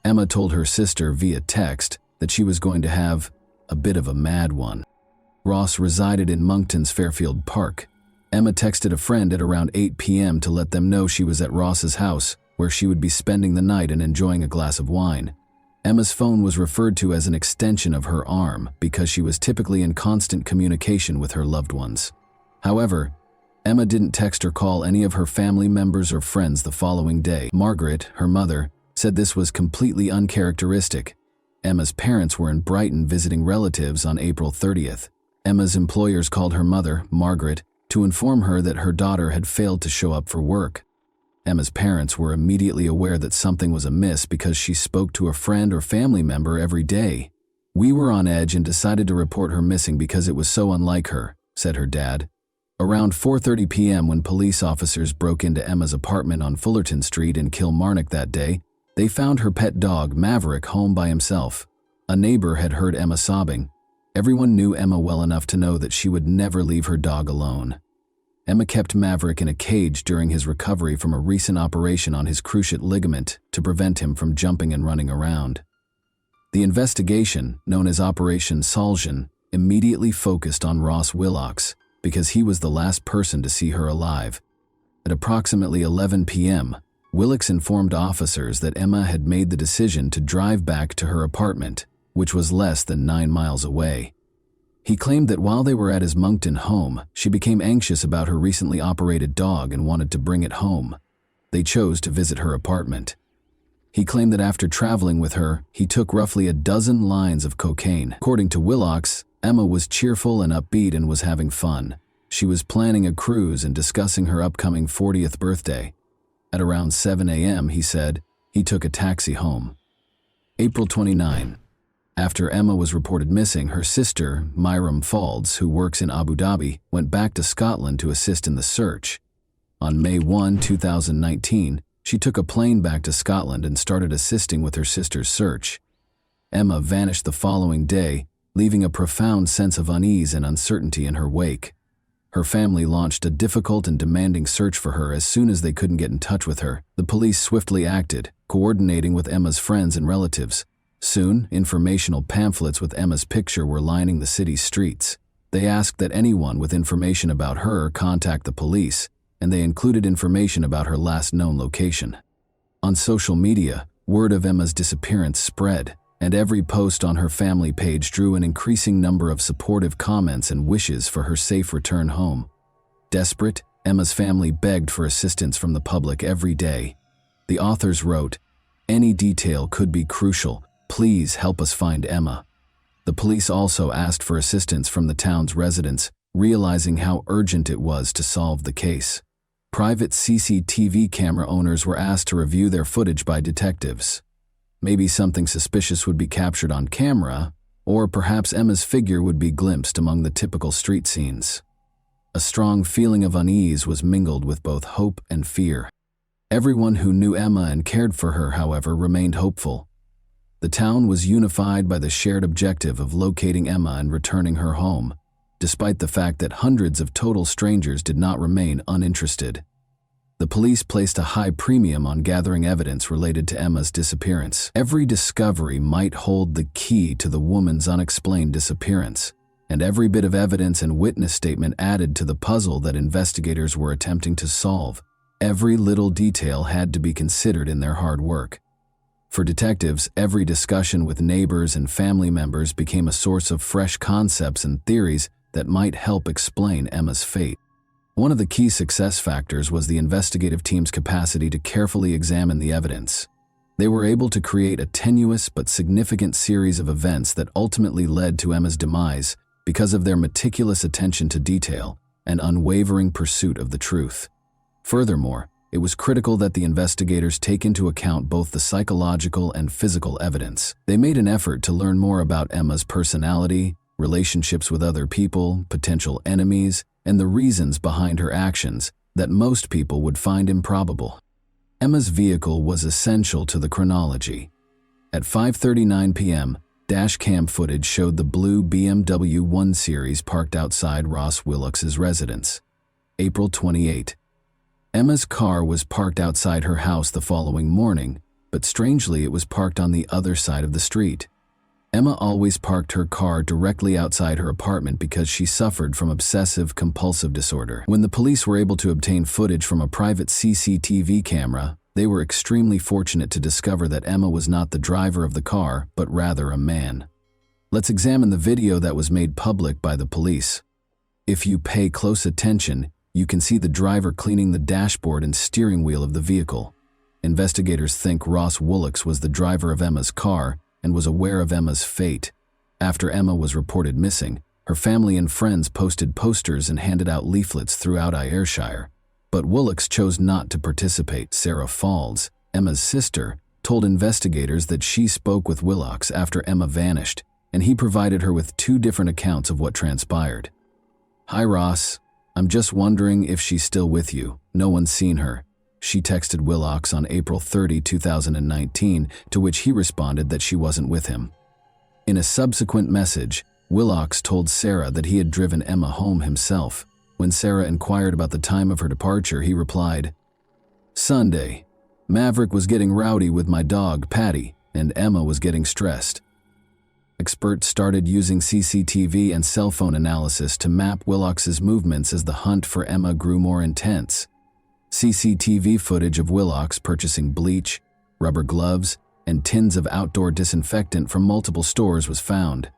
Emma told her sister via text that she was going to have a bit of a mad one. Ross resided in Monkton's Fairfield Park. Emma texted a friend at around 8 p.m. to let them know she was at Ross's house, where she would be spending the night and enjoying a glass of wine. Emma's phone was referred to as an extension of her arm because she was typically in constant communication with her loved ones. However, Emma didn't text or call any of her family members or friends the following day. Margaret, her mother, said this was completely uncharacteristic. Emma's parents were in Brighton visiting relatives on April 30th. Emma's employers called her mother, Margaret, to inform her that her daughter had failed to show up for work. Emma's parents were immediately aware that something was amiss because she spoke to a friend or family member every day. "We were on edge and decided to report her missing because it was so unlike her," said her dad. Around 4:30 p.m. when police officers broke into Emma's apartment on Fullerton Street in Kilmarnock that day, they found her pet dog, Maverick, home by himself. A neighbor had heard Emma sobbing. Everyone knew Emma well enough to know that she would never leave her dog alone. Emma kept Maverick in a cage during his recovery from a recent operation on his cruciate ligament to prevent him from jumping and running around. The investigation, known as Operation Soljan, immediately focused on Ross Willocks because he was the last person to see her alive. At approximately 11 p.m., Willocks informed officers that Emma had made the decision to drive back to her apartment, which was less than 9 miles away. He claimed that while they were at his Monkton home, she became anxious about her recently operated dog and wanted to bring it home. They chose to visit her apartment. He claimed that after traveling with her, he took roughly a dozen lines of cocaine. According to Willocks, Emma was cheerful and upbeat and was having fun. She was planning a cruise and discussing her upcoming 40th birthday. At around 7 a.m., he said, he took a taxi home. April 29. After Emma was reported missing, her sister, Myram Faulds, who works in Abu Dhabi, went back to Scotland to assist in the search. On May 1, 2019, she took a plane back to Scotland and started assisting with her sister's search. Emma vanished the following day, leaving a profound sense of unease and uncertainty in her wake. Her family launched a difficult and demanding search for her as soon as they couldn't get in touch with her. The police swiftly acted, coordinating with Emma's friends and relatives. Soon, informational pamphlets with Emma's picture were lining the city's streets. They asked that anyone with information about her contact the police, and they included information about her last known location. On social media, word of Emma's disappearance spread, and every post on her family page drew an increasing number of supportive comments and wishes for her safe return home. Desperate, Emma's family begged for assistance from the public every day. The authors wrote, "Any detail could be crucial. Please help us find Emma." The police also asked for assistance from the town's residents, realizing how urgent it was to solve the case. Private CCTV camera owners were asked to review their footage by detectives. Maybe something suspicious would be captured on camera, or perhaps Emma's figure would be glimpsed among the typical street scenes. A strong feeling of unease was mingled with both hope and fear. Everyone who knew Emma and cared for her, however, remained hopeful. The town was unified by the shared objective of locating Emma and returning her home, despite the fact that hundreds of total strangers did not remain uninterested. The police placed a high premium on gathering evidence related to Emma's disappearance. Every discovery might hold the key to the woman's unexplained disappearance, and every bit of evidence and witness statement added to the puzzle that investigators were attempting to solve. Every little detail had to be considered in their hard work. For detectives, every discussion with neighbors and family members became a source of fresh concepts and theories that might help explain Emma's fate. One of the key success factors was the investigative team's capacity to carefully examine the evidence. They were able to create a tenuous but significant series of events that ultimately led to Emma's demise because of their meticulous attention to detail and unwavering pursuit of the truth. Furthermore, it was critical that the investigators take into account both the psychological and physical evidence. They made an effort to learn more about Emma's personality, relationships with other people, potential enemies, and the reasons behind her actions that most people would find improbable. Emma's vehicle was essential to the chronology. At 5:39 p.m., dashcam footage showed the blue BMW 1 Series parked outside Ross Willocks's residence. April 28. Emma's car was parked outside her house the following morning, but strangely it was parked on the other side of the street. Emma always parked her car directly outside her apartment because she suffered from obsessive-compulsive disorder. When the police were able to obtain footage from a private CCTV camera, they were extremely fortunate to discover that Emma was not the driver of the car, but rather a man. Let's examine the video that was made public by the police. If you pay close attention, you can see the driver cleaning the dashboard and steering wheel of the vehicle. Investigators think Ross Willocks was the driver of Emma's car and was aware of Emma's fate. After Emma was reported missing, her family and friends posted posters and handed out leaflets throughout Ayrshire. But Willocks chose not to participate. Sarah Falls, Emma's sister, told investigators that she spoke with Willocks after Emma vanished, and he provided her with 2 different accounts of what transpired. "Hi Ross, I'm just wondering if she's still with you. No one's seen her," she texted Willocks on April 30, 2019, to which he responded that she wasn't with him. In a subsequent message, Willocks told Sarah that he had driven Emma home himself. When Sarah inquired about the time of her departure, he replied, "Sunday. Maverick was getting rowdy with my dog, Patty, and Emma was getting stressed." Experts started using CCTV and cell phone analysis to map Willocks' movements as the hunt for Emma grew more intense. CCTV footage of Willocks purchasing bleach, rubber gloves, and tins of outdoor disinfectant from multiple stores was found.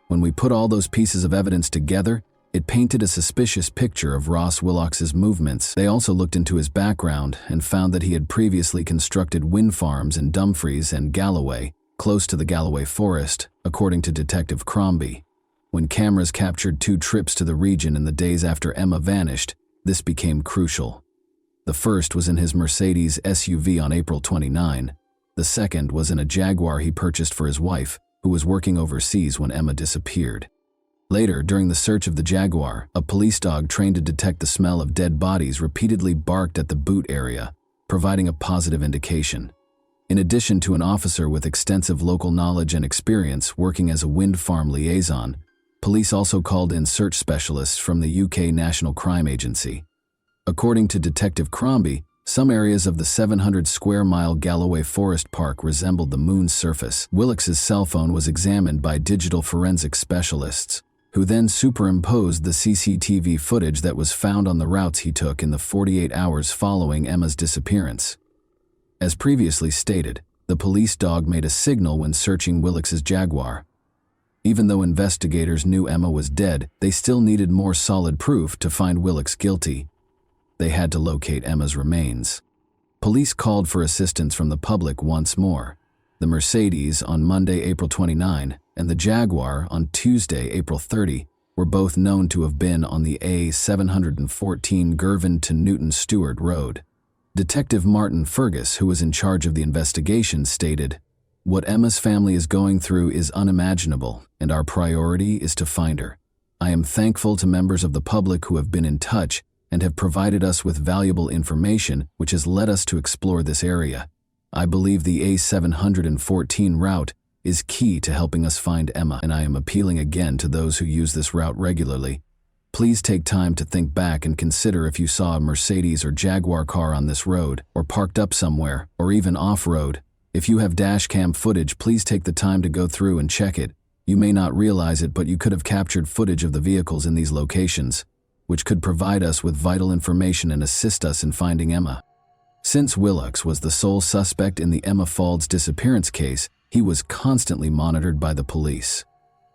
When we put all those pieces of evidence together, it painted a suspicious picture of Ross Willocks' movements. They also looked into his background and found that he had previously constructed wind farms in Dumfries and Galloway, close to the Galloway Forest, according to Detective Crombie. When cameras captured 2 trips to the region in the days after Emma vanished, this became crucial. The first was in his Mercedes SUV on April 29. The second was in a Jaguar he purchased for his wife, who was working overseas when Emma disappeared. Later, during the search of the Jaguar, a police dog trained to detect the smell of dead bodies repeatedly barked at the boot area, providing a positive indication. In addition to an officer with extensive local knowledge and experience working as a wind farm liaison, police also called in search specialists from the UK National Crime Agency. According to Detective Crombie, some areas of the 700-square-mile Galloway Forest Park resembled the moon's surface. Willocks' cell phone was examined by digital forensic specialists. who then superimposed the CCTV footage that was found on the routes he took in the 48 hours following Emma's disappearance. As previously stated, the police dog made a signal when searching Willicks's Jaguar. Even though investigators knew Emma was dead, they still needed more solid proof to find Willicks guilty. They had to locate Emma's remains. Police called for assistance from the public once more. The Mercedes on Monday, April 29, and the Jaguar on Tuesday, April 30, were both known to have been on the A714 Girvan to Newton Stewart Road. Detective Martin Fergus, who was in charge of the investigation, stated, "What Emma's family is going through is unimaginable, and our priority is to find her. I am thankful to members of the public who have been in touch and have provided us with valuable information which has led us to explore this area. I believe the A714 route is key to helping us find Emma, and I am appealing again to those who use this route regularly. Please take time to think back and consider if you saw a Mercedes or Jaguar car on this road, or parked up somewhere, or even off-road. If you have dashcam footage, please take the time to go through and check it. You may not realize it, but you could have captured footage of the vehicles in these locations, which could provide us with vital information and assist us in finding Emma." Since Willicks was the sole suspect in the Emma Faulds disappearance case, he was constantly monitored by the police.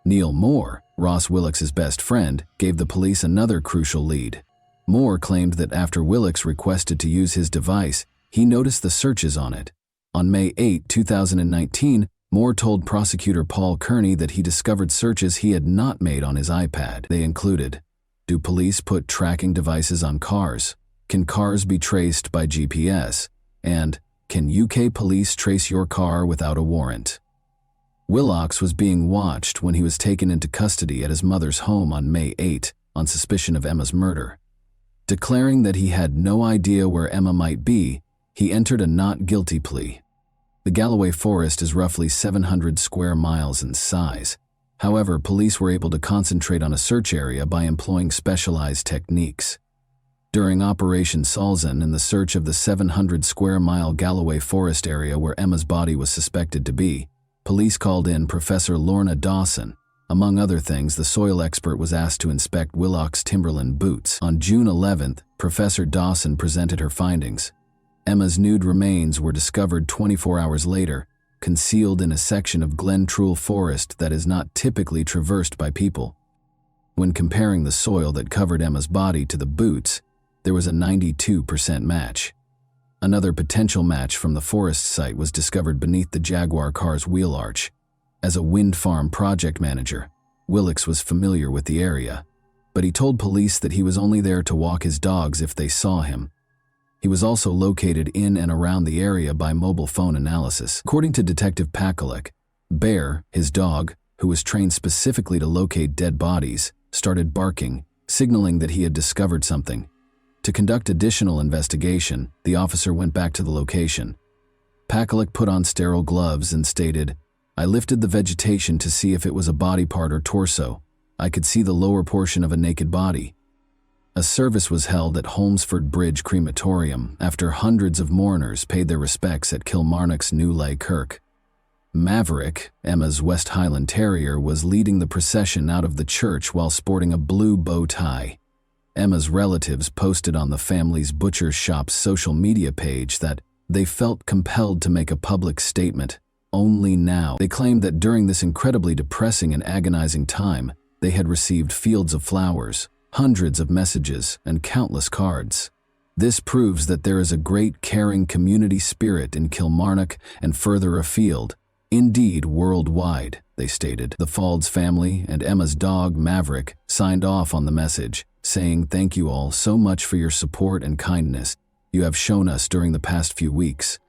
Neil Moore, Ross Willicks's best friend, gave the police another crucial lead. Moore claimed that after Willicks requested to use his device, he noticed the searches on it. On May 8, 2019, Moore told prosecutor Paul Kearney that he discovered searches he had not made on his iPad. They included: do police put tracking devices on cars? Can cars be traced by GPS? And can UK police trace your car without a warrant? Willicks was being watched when he was taken into custody at his mother's home on May 8 on suspicion of Emma's murder. Declaring that he had no idea where Emma might be, he entered a not guilty plea. The Galloway Forest is roughly 700 square miles in size. However, police were able to concentrate on a search area by employing specialized techniques. During Operation Salzan and the search of the 700 square mile Galloway Forest area where Emma's body was suspected to be, police called in Professor Lorna Dawson. Among other things, the soil expert was asked to inspect Willicks' Timberland boots. On June 11th, Professor Dawson presented her findings. Emma's nude remains were discovered 24 hours later, concealed in a section of Glen Truel Forest that is not typically traversed by people. When comparing the soil that covered Emma's body to the boots, there was a 92% match. Another potential match from the forest site was discovered beneath the Jaguar car's wheel arch. As a wind farm project manager, Willicks was familiar with the area, but he told police that he was only there to walk his dogs if they saw him. He was also located in and around the area by mobile phone analysis. According to Detective Pakalek, Bear, his dog, who was trained specifically to locate dead bodies, started barking, signaling that he had discovered something. To conduct additional investigation, the officer went back to the location. Pakalek put on sterile gloves and stated, "I lifted the vegetation to see if it was a body part or torso. I could see the lower portion of a naked body." A service was held at Holmesford Bridge Crematorium after hundreds of mourners paid their respects at Kilmarnock's New Lay Kirk. Maverick, Emma's West Highland Terrier, was leading the procession out of the church while sporting a blue bow tie. Emma's relatives posted on the family's butcher shop's social media page that they felt compelled to make a public statement only now. They claimed that during this incredibly depressing and agonizing time, they had received fields of flowers, hundreds of messages, and countless cards. This proves that there is a great caring community spirit in Kilmarnock and further afield, indeed worldwide, they stated. The Faulds family and Emma's dog, Maverick, signed off on the message, saying, "Thank you all so much for your support and kindness you have shown us during the past few weeks.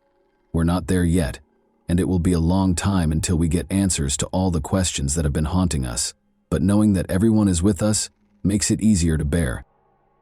We're not there yet, and it will be a long time until we get answers to all the questions that have been haunting us, but knowing that everyone is with us makes it easier to bear."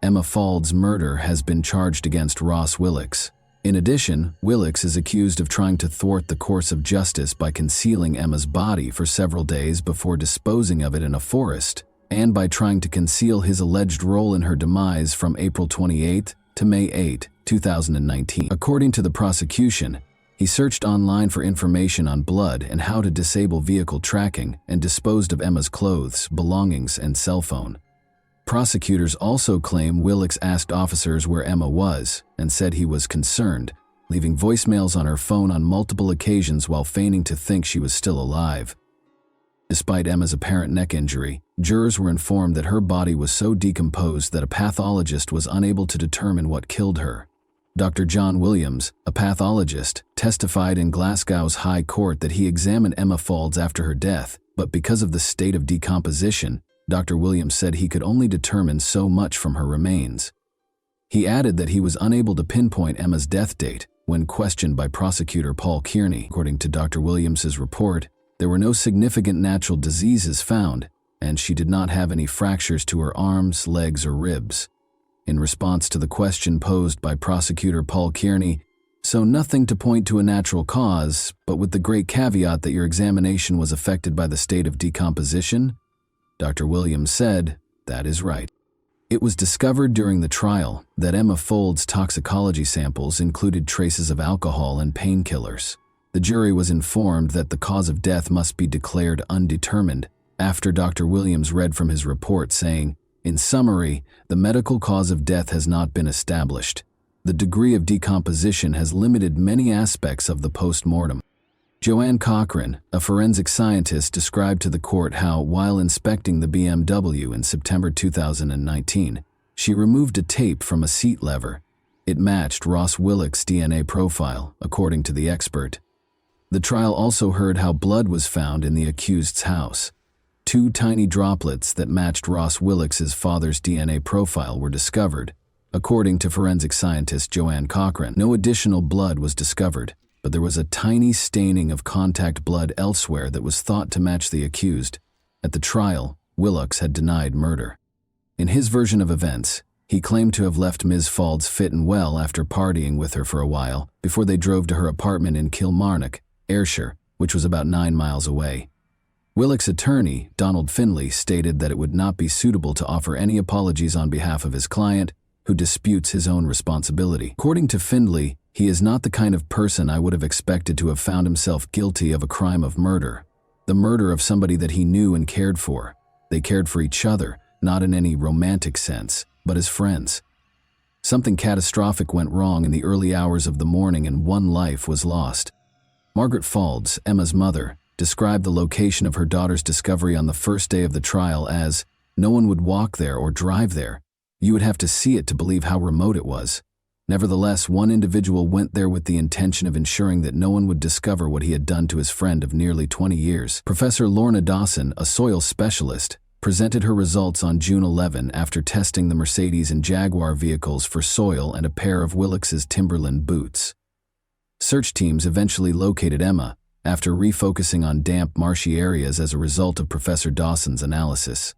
Emma Faulds' murder has been charged against Ross Willicks. In addition, Willicks is accused of trying to thwart the course of justice by concealing Emma's body for several days before disposing of it in a forest, and by trying to conceal his alleged role in her demise from April 28 to May 8, 2019. According to the prosecution, He searched online for information on blood and how to disable vehicle tracking and disposed of Emma's clothes, belongings, and cell phone. Prosecutors also claim Willix asked officers where Emma was and said he was concerned, leaving voicemails on her phone on multiple occasions while feigning to think she was still alive. Despite Emma's apparent neck injury, jurors were informed that her body was so decomposed that a pathologist was unable to determine what killed her. Dr. John Williams, a pathologist, testified in Glasgow's High Court that he examined Emma Faulds after her death, but because of the state of decomposition, Dr. Williams said he could only determine so much from her remains. He added that he was unable to pinpoint Emma's death date when questioned by prosecutor Paul Kearney. According to Dr. Williams's report, there were no significant natural diseases found, and she did not have any fractures to her arms, legs, or ribs. In response to the question posed by prosecutor Paul Kearney, "So nothing to point to a natural cause, but with the great caveat that your examination was affected by the state of decomposition?" Dr. Williams said, "That is right." It was discovered during the trial that Emma Faulds' toxicology samples included traces of alcohol and painkillers. The jury was informed that the cause of death must be declared undetermined after Dr. Williams read from his report saying, "In summary, the medical cause of death has not been established. The degree of decomposition has limited many aspects of the post-mortem." Joanne Cochran, a forensic scientist, described to the court how, while inspecting the BMW in September 2019, she removed a tape from a seat lever. It matched Ross Willix's DNA profile, according to the expert. The trial also heard how blood was found in the accused's house. 2 tiny droplets that matched Ross Willix's father's DNA profile were discovered. According to forensic scientist Joanne Cochran, no additional blood was discovered, but there was a tiny staining of contact blood elsewhere that was thought to match the accused. At the trial, Willix had denied murder. In his version of events, he claimed to have left Ms. Faulds fit and well after partying with her for a while before they drove to her apartment in Kilmarnock, Ayrshire, which was about 9 miles away. Willix's attorney, Donald Findlay, stated that it would not be suitable to offer any apologies on behalf of his client, who disputes his own responsibility. According to Findlay, he is not the kind of person I would have expected to have found himself guilty of a crime of murder. The murder of somebody that he knew and cared for. They cared for each other, not in any romantic sense, but as friends. Something catastrophic went wrong in the early hours of the morning and one life was lost. Margaret Faulds, Emma's mother, described the location of her daughter's discovery on the first day of the trial as, "No one would walk there or drive there. You would have to see it to believe how remote it was." Nevertheless, one individual went there with the intention of ensuring that no one would discover what he had done to his friend of nearly 20 years. Professor Lorna Dawson, a soil specialist, presented her results on June 11 after testing the Mercedes and Jaguar vehicles for soil and a pair of Willix's Timberland boots. Search teams eventually located Emma after refocusing on damp, marshy areas as a result of Professor Dawson's analysis.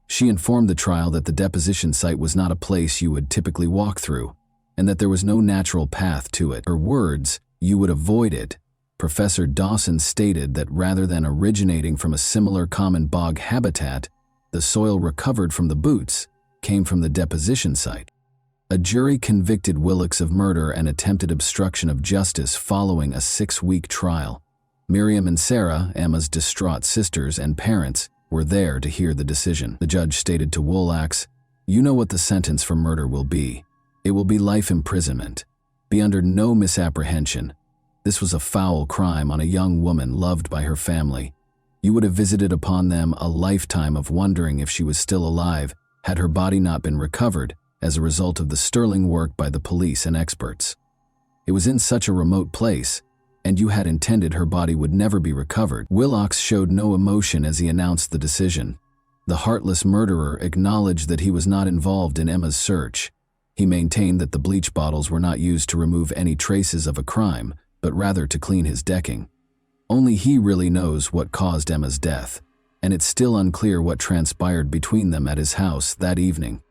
She informed the trial that the deposition site was not a place you would typically walk through, and that there was no natural path to it. Her words, "You would avoid it." Professor Dawson stated that rather than originating from a similar common bog habitat, the soil recovered from the boots came from the deposition site. A jury convicted Willix of murder and attempted obstruction of justice following a 6-week trial. Miriam and Sarah, Emma's distraught sisters and parents, were there to hear the decision. The judge stated to Woolax, "You know what the sentence for murder will be. It will be life imprisonment. Be under no misapprehension. This was a foul crime on a young woman loved by her family. You would have visited upon them a lifetime of wondering if she was still alive had her body not been recovered as a result of the sterling work by the police and experts. It was in such a remote place, and you had intended her body would never be recovered." Willox showed no emotion as he announced the decision. The heartless murderer acknowledged that he was not involved in Emma's search. He maintained that the bleach bottles were not used to remove any traces of a crime, but rather to clean his decking. Only he really knows what caused Emma's death, and it's still unclear what transpired between them at his house that evening.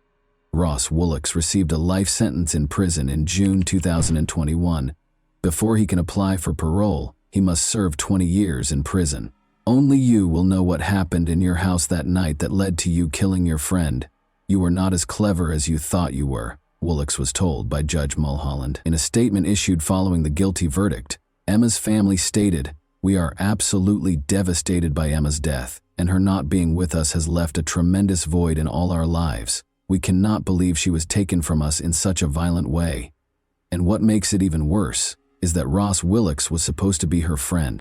Ross Willix received a life sentence in prison in June 2021. Before he can apply for parole, he must serve 20 years in prison. Only you will know what happened in your house that night that led to you killing your friend. You were not as clever as you thought you were. Woolix was told by Judge Mulholland. In a statement issued following the guilty verdict, Emma's family stated, "We are absolutely devastated by Emma's death, and her not being with us has left a tremendous void in all our lives. We cannot believe she was taken from us in such a violent way. And what makes it even worse is that Ross Woolix was supposed to be her friend."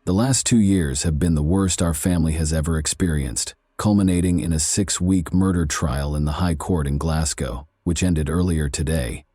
The last 2 years have been the worst our family has ever experienced, culminating in a 6-week murder trial in the High Court in Glasgow, which ended earlier today.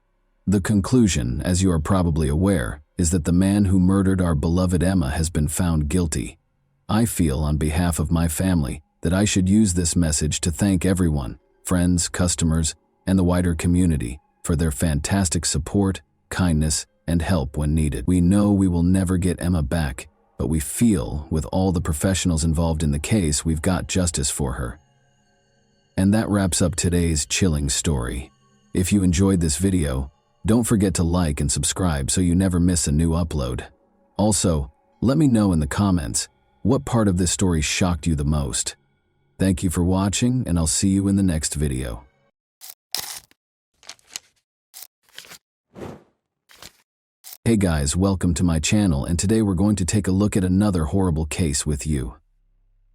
The conclusion, as you are probably aware, is that the man who murdered our beloved Emma has been found guilty. I feel, on behalf of my family, that I should use this message to thank everyone, friends, customers, and the wider community, for their fantastic support, kindness, and help when needed. We know we will never get Emma back, but we feel, with all the professionals involved in the case, we've got justice for her. And that wraps up today's chilling story. If you enjoyed this video, don't forget to like and subscribe so you never miss a new upload. Also, let me know in the comments what part of this story shocked you the most. Thank you for watching, and I'll see you in the next video. Hey guys, welcome to my channel, and today we're going to take a look at another horrible case with you.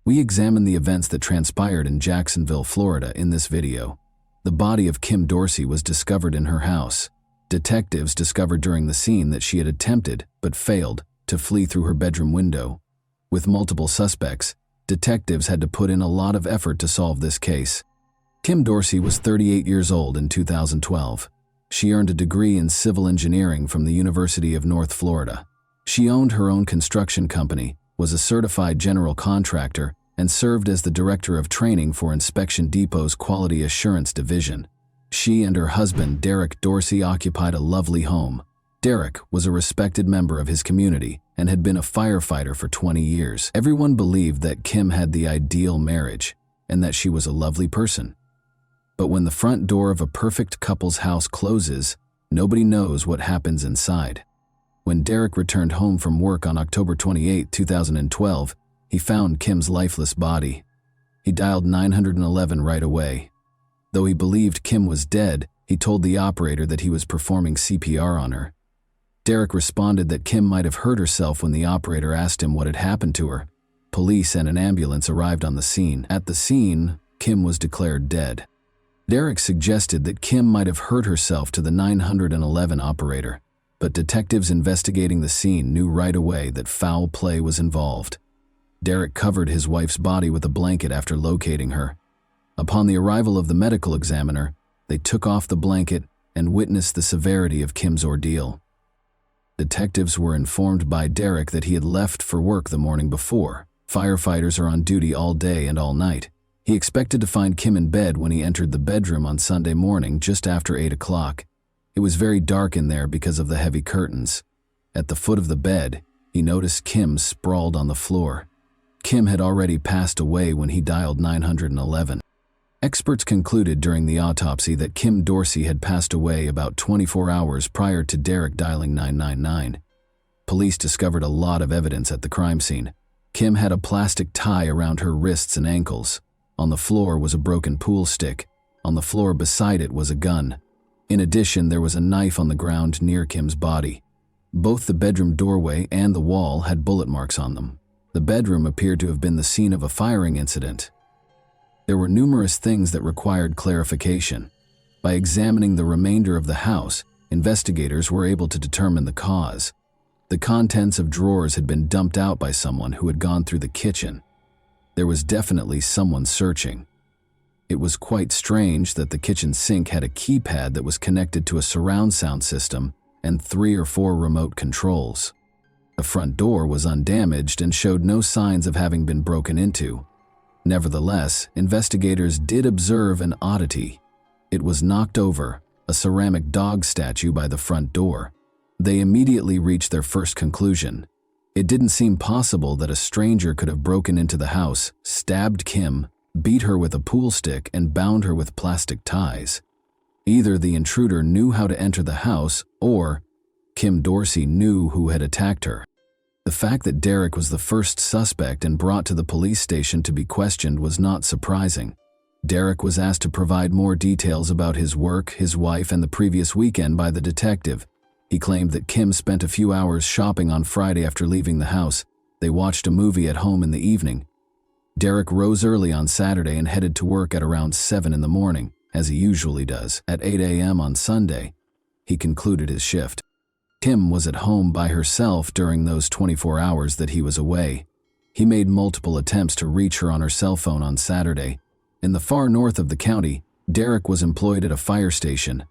We examine the events that transpired in Jacksonville, Florida in this video. The body of Kim Dorsey was discovered in her house. Detectives discovered during the scene that she had attempted, but failed, to flee through her bedroom window. With multiple suspects, detectives had to put in a lot of effort to solve this case. Kim Dorsey was 38 years old in 2012. She earned a degree in civil engineering from the University of North Florida. She owned her own construction company, was a certified general contractor, and served as the director of training for Inspection Depot's Quality Assurance Division. She and her husband, Derek Dorsey, occupied a lovely home. Derek was a respected member of his community and had been a firefighter for 20 years. Everyone believed that Kim had the ideal marriage and that she was a lovely person. But when the front door of a perfect couple's house closes, nobody knows what happens inside. When Derek returned home from work on October 28, 2012, he found Kim's lifeless body. He dialed 911 right away. Though he believed Kim was dead, he told the operator that he was performing CPR on her. Derek responded that Kim might have hurt herself when the operator asked him what had happened to her. Police and an ambulance arrived on the scene. At the scene, Kim was declared dead. Derek suggested that Kim might have hurt herself to the 911 operator, but detectives investigating the scene knew right away that foul play was involved. Derek covered his wife's body with a blanket after locating her. Upon the arrival of the medical examiner, they took off the blanket and witnessed the severity of Kim's ordeal. Detectives were informed by Derek that he had left for work the morning before. Firefighters are on duty all day and all night. He expected to find Kim in bed when he entered the bedroom on Sunday morning just after 8 o'clock. It was very dark in there because of the heavy curtains. At the foot of the bed, he noticed Kim sprawled on the floor. Kim had already passed away when he dialed 911. Experts concluded during the autopsy that Kim Dorsey had passed away about 24 hours prior to Derek dialing 999. Police discovered a lot of evidence at the crime scene. Kim had a plastic tie around her wrists and ankles. On the floor was a broken pool stick. On the floor beside it was a gun. In addition, there was a knife on the ground near Kim's body. Both the bedroom doorway and the wall had bullet marks on them. The bedroom appeared to have been the scene of a firing incident. There were numerous things that required clarification. By examining the remainder of the house, investigators were able to determine the cause. The contents of drawers had been dumped out by someone who had gone through the kitchen. There was definitely someone searching. It was quite strange that the kitchen sink had a keypad that was connected to a surround sound system and 3 or 4 remote controls. The front door was undamaged and showed no signs of having been broken into. Nevertheless, investigators did observe an oddity. It was knocked over, a ceramic dog statue by the front door. They immediately reached their first conclusion. It didn't seem possible that a stranger could have broken into the house, stabbed Kim, beat her with a pool stick, and bound her with plastic ties. Either the intruder knew how to enter the house, or Kim Dorsey knew who had attacked her. The fact that Derek was the first suspect and brought to the police station to be questioned was not surprising. Derek was asked to provide more details about his work, his wife, and the previous weekend by the detective. He claimed that Kim spent a few hours shopping on Friday after leaving the house. They watched a movie at home in the evening. Derek rose early on Saturday and headed to work at around 7 in the morning, as he usually does. At 8 a.m. on Sunday, he concluded his shift. Kim was at home by herself during those 24 hours that he was away. He made multiple attempts to reach her on her cell phone on Saturday. In the far north of the county, Derek was employed at a fire station.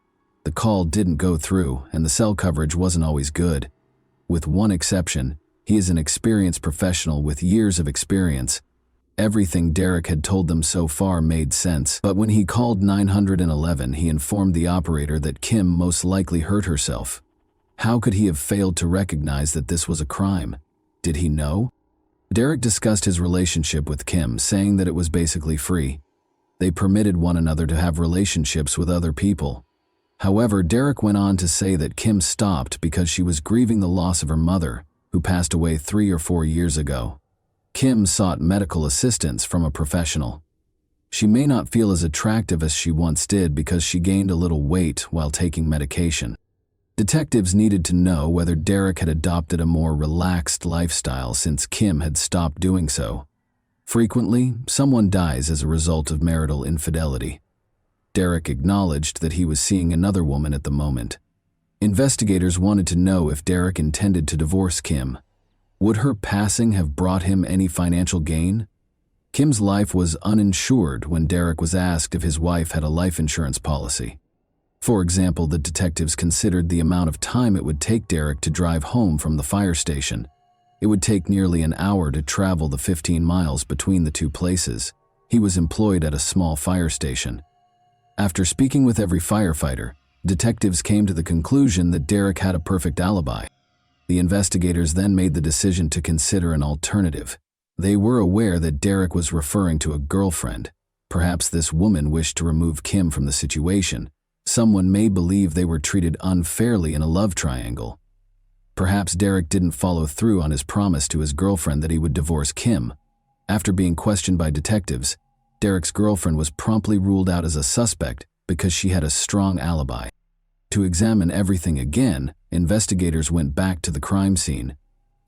The call didn't go through, and the cell coverage wasn't always good. With one exception, he is an experienced professional with years of experience. Everything Derek had told them so far made sense, but when he called 911, he informed the operator that Kim most likely hurt herself. How could he have failed to recognize that this was a crime? Did he know? Derek discussed his relationship with Kim, saying that it was basically free. They permitted one another to have relationships with other people. However, Derek went on to say that Kim stopped because she was grieving the loss of her mother, who passed away 3 or 4 years ago. Kim sought medical assistance from a professional. She may not feel as attractive as she once did because she gained a little weight while taking medication. Detectives needed to know whether Derek had adopted a more relaxed lifestyle since Kim had stopped doing so. Frequently, someone dies as a result of marital infidelity. Derek acknowledged that he was seeing another woman at the moment. Investigators wanted to know if Derek intended to divorce Kim. Would her passing have brought him any financial gain? Kim's life was uninsured when Derek was asked if his wife had a life insurance policy. For example, the detectives considered the amount of time it would take Derek to drive home from the fire station. It would take nearly an hour to travel the 15 miles between the two places. He was employed at a small fire station. After speaking with every firefighter, detectives came to the conclusion that Derek had a perfect alibi. The investigators then made the decision to consider an alternative. They were aware that Derek was referring to a girlfriend. Perhaps this woman wished to remove Kim from the situation. Someone may believe they were treated unfairly in a love triangle. Perhaps Derek didn't follow through on his promise to his girlfriend that he would divorce Kim. After being questioned by detectives, Derek's girlfriend was promptly ruled out as a suspect because she had a strong alibi. To examine everything again, investigators went back to the crime scene.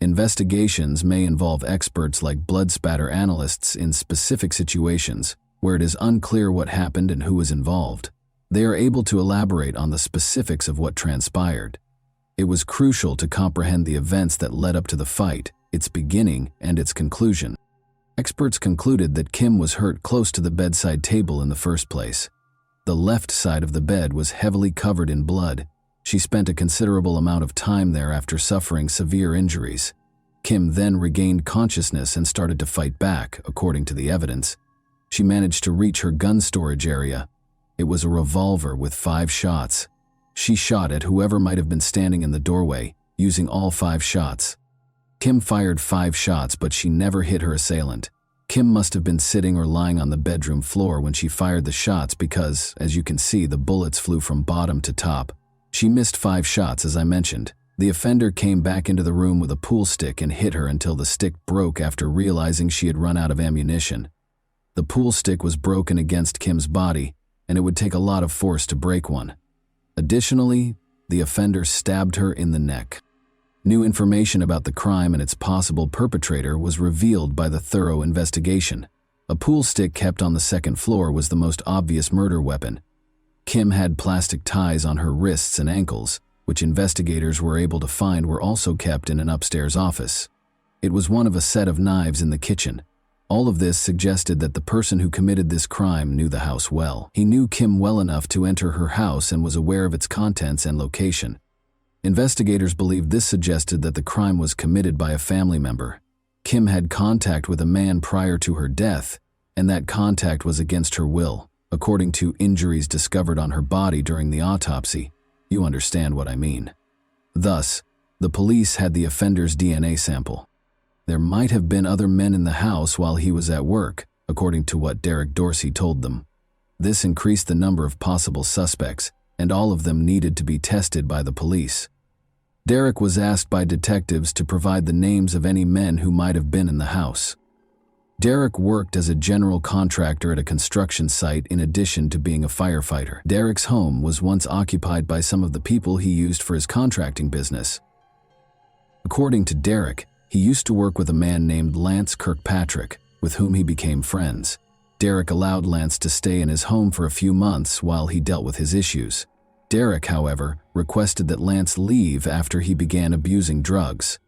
Investigations may involve experts like blood spatter analysts in specific situations where it is unclear what happened and who was involved. They are able to elaborate on the specifics of what transpired. It was crucial to comprehend the events that led up to the fight, its beginning, and its conclusion. Experts concluded that Kim was hurt close to the bedside table in the first place. The left side of the bed was heavily covered in blood. She spent a considerable amount of time there after suffering severe injuries. Kim then regained consciousness and started to fight back, according to the evidence. She managed to reach her gun storage area. It was a revolver with 5 shots. She shot at whoever might have been standing in the doorway, using all 5 shots. Kim fired 5 shots, but she never hit her assailant. Kim must have been sitting or lying on the bedroom floor when she fired the shots because, as you can see, the bullets flew from bottom to top. She missed 5 shots, as I mentioned. The offender came back into the room with a pool stick and hit her until the stick broke after realizing she had run out of ammunition. The pool stick was broken against Kim's body, and it would take a lot of force to break one. Additionally, the offender stabbed her in the neck. New information about the crime and its possible perpetrator was revealed by the thorough investigation. A pool stick kept on the second floor was the most obvious murder weapon. Kim had plastic ties on her wrists and ankles, which investigators were able to find were also kept in an upstairs office. It was one of a set of knives in the kitchen. All of this suggested that the person who committed this crime knew the house well. He knew Kim well enough to enter her house and was aware of its contents and location. Investigators believed this suggested that the crime was committed by a family member. Kim had contact with a man prior to her death, and that contact was against her will, according to injuries discovered on her body during the autopsy. You understand what I mean. Thus, the police had the offender's DNA sample. There might have been other men in the house while he was at work, according to what Derek Dorsey told them. This increased the number of possible suspects, and all of them needed to be tested by the police. Derek was asked by detectives to provide the names of any men who might have been in the house. Derek worked as a general contractor at a construction site in addition to being a firefighter. Derek's home was once occupied by some of the people he used for his contracting business. According to Derek, he used to work with a man named Lance Kirkpatrick, with whom he became friends. Derek allowed Lance to stay in his home for a few months while he dealt with his issues. Derek, however, requested that Lance leave after he began abusing drugs.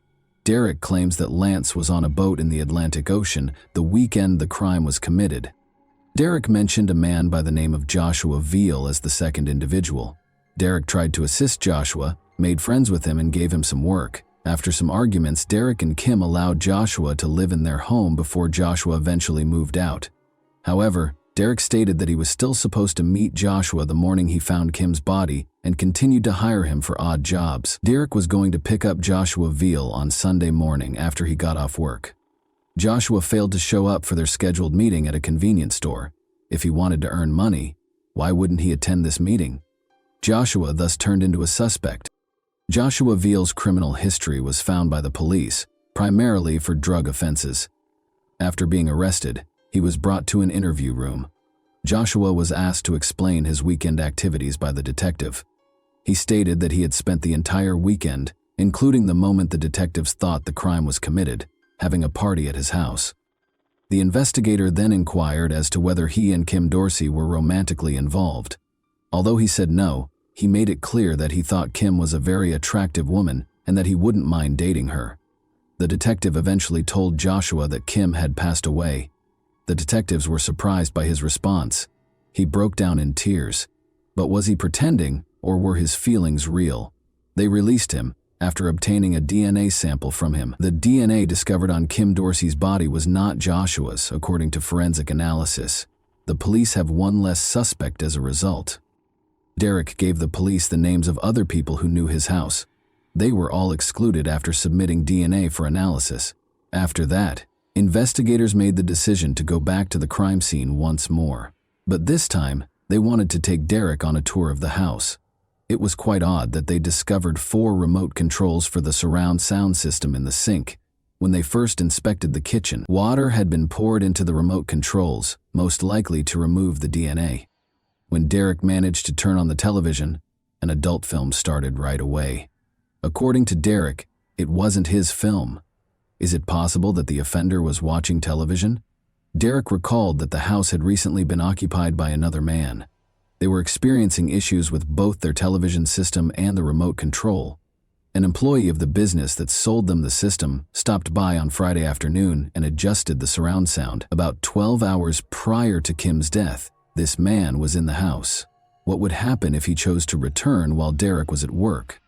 Derek claims that Lance was on a boat in the Atlantic Ocean the weekend the crime was committed. Derek mentioned a man by the name of Joshua Veal as the second individual. Derek tried to assist Joshua, made friends with him, and gave him some work. After some arguments, Derek and Kim allowed Joshua to live in their home before Joshua eventually moved out. However, Derek stated that he was still supposed to meet Joshua the morning he found Kim's body and continued to hire him for odd jobs. Derek was going to pick up Joshua Veal on Sunday morning after he got off work. Joshua failed to show up for their scheduled meeting at a convenience store. If he wanted to earn money, why wouldn't he attend this meeting? Joshua thus turned into a suspect. Joshua Veal's criminal history was found by the police, primarily for drug offenses. After being arrested, he was brought to an interview room. Joshua was asked to explain his weekend activities by the detective. He stated that he had spent the entire weekend, including the moment the detectives thought the crime was committed, having a party at his house. The investigator then inquired as to whether he and Kim Dorsey were romantically involved. Although he said no, he made it clear that he thought Kim was a very attractive woman and that he wouldn't mind dating her. The detective eventually told Joshua that Kim had passed away. The detectives were surprised by his response. He broke down in tears. But was he pretending, or were his feelings real? They released him, after obtaining a DNA sample from him. The DNA discovered on Kim Dorsey's body was not Joshua's, according to forensic analysis. The police have one less suspect as a result. Derek gave the police the names of other people who knew his house. They were all excluded after submitting DNA for analysis. After that, investigators made the decision to go back to the crime scene once more. But this time, they wanted to take Derek on a tour of the house. It was quite odd that they discovered 4 remote controls for the surround sound system in the sink. When they first inspected the kitchen, water had been poured into the remote controls, most likely to remove the DNA. When Derek managed to turn on the television, an adult film started right away. According to Derek, it wasn't his film. Is it possible that the offender was watching television? Derek recalled that the house had recently been occupied by another man. They were experiencing issues with both their television system and the remote control. An employee of the business that sold them the system stopped by on Friday afternoon and adjusted the surround sound. About 12 hours prior to Kim's death, this man was in the house. What would happen if he chose to return while Derek was at work?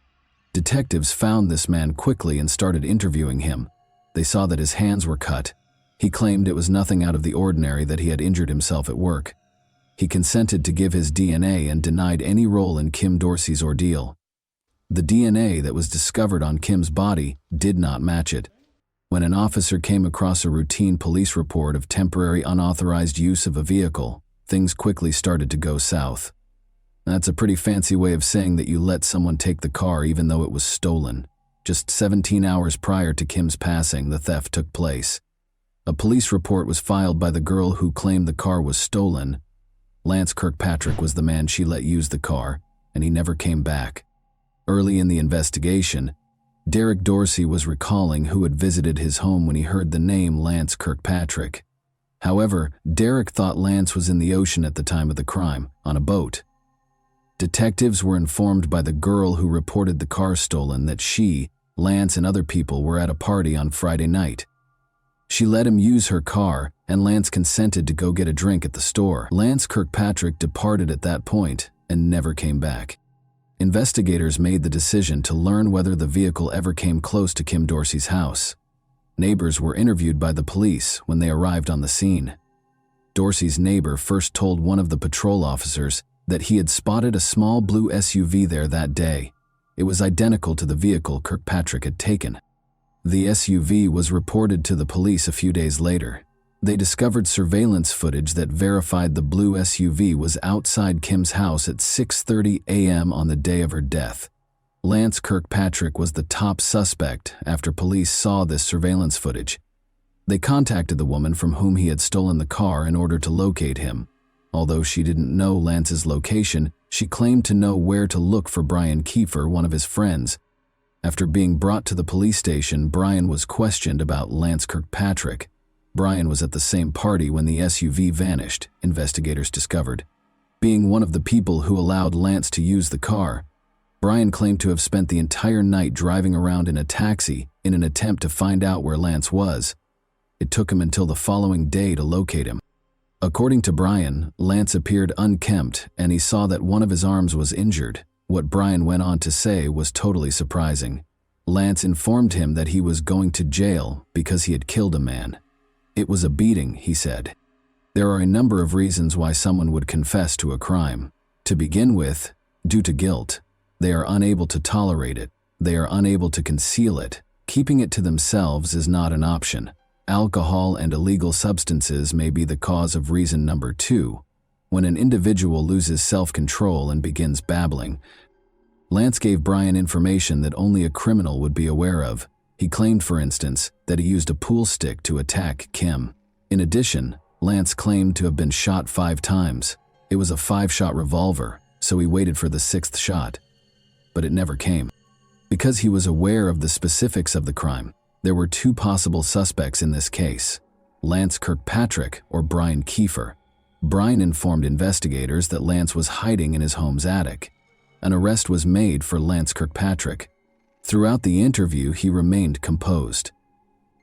Detectives found this man quickly and started interviewing him. They saw that his hands were cut. He claimed it was nothing out of the ordinary that he had injured himself at work. He consented to give his DNA and denied any role in Kim Dorsey's ordeal. The DNA that was discovered on Kim's body did not match it. When an officer came across a routine police report of temporary unauthorized use of a vehicle, things quickly started to go south. That's a pretty fancy way of saying that you let someone take the car even though it was stolen. Just 17 hours prior to Kim's passing, the theft took place. A police report was filed by the girl who claimed the car was stolen. Lance Kirkpatrick was the man she let use the car, and he never came back. Early in the investigation, Derek Dorsey was recalling who had visited his home when he heard the name Lance Kirkpatrick. However, Derek thought Lance was in the ocean at the time of the crime, on a boat. Detectives were informed by the girl who reported the car stolen that she, Lance, and other people were at a party on Friday night. She let him use her car, and Lance consented to go get a drink at the store. Lance Kirkpatrick departed at that point and never came back. Investigators made the decision to learn whether the vehicle ever came close to Kim Dorsey's house. Neighbors were interviewed by the police when they arrived on the scene. Dorsey's neighbor first told one of the patrol officers that he had spotted a small blue SUV there that day. It was identical to the vehicle Kirkpatrick had taken. The SUV was reported to the police a few days later. They discovered surveillance footage that verified the blue SUV was outside Kim's house at 6:30 a.m. on the day of her death. Lance Kirkpatrick was the top suspect after police saw this surveillance footage. They contacted the woman from whom he had stolen the car in order to locate him. Although she didn't know Lance's location, she claimed to know where to look for Brian Kiefer, one of his friends. After being brought to the police station, Brian was questioned about Lance Kirkpatrick. Brian was at the same party when the SUV vanished, investigators discovered. Being one of the people who allowed Lance to use the car, Brian claimed to have spent the entire night driving around in a taxi in an attempt to find out where Lance was. It took him until the following day to locate him. According to Brian, Lance appeared unkempt and he saw that one of his arms was injured. What Brian went on to say was totally surprising. Lance informed him that he was going to jail because he had killed a man. It was a beating, he said. There are a number of reasons why someone would confess to a crime. To begin with, due to guilt. They are unable to tolerate it. They are unable to conceal it. Keeping it to themselves is not an option. Alcohol and illegal substances may be the cause of reason number 2. When an individual loses self-control and begins babbling, Lance gave Brian information that only a criminal would be aware of. He claimed, for instance, that he used a pool stick to attack Kim. In addition, Lance claimed to have been shot 5 times. It was a 5-shot revolver, so he waited for the 6th shot. But it never came. Because he was aware of the specifics of the crime, there were 2 possible suspects in this case: Lance Kirkpatrick or Brian Kiefer. Brian informed investigators that Lance was hiding in his home's attic. An arrest was made for Lance Kirkpatrick. Throughout the interview, he remained composed.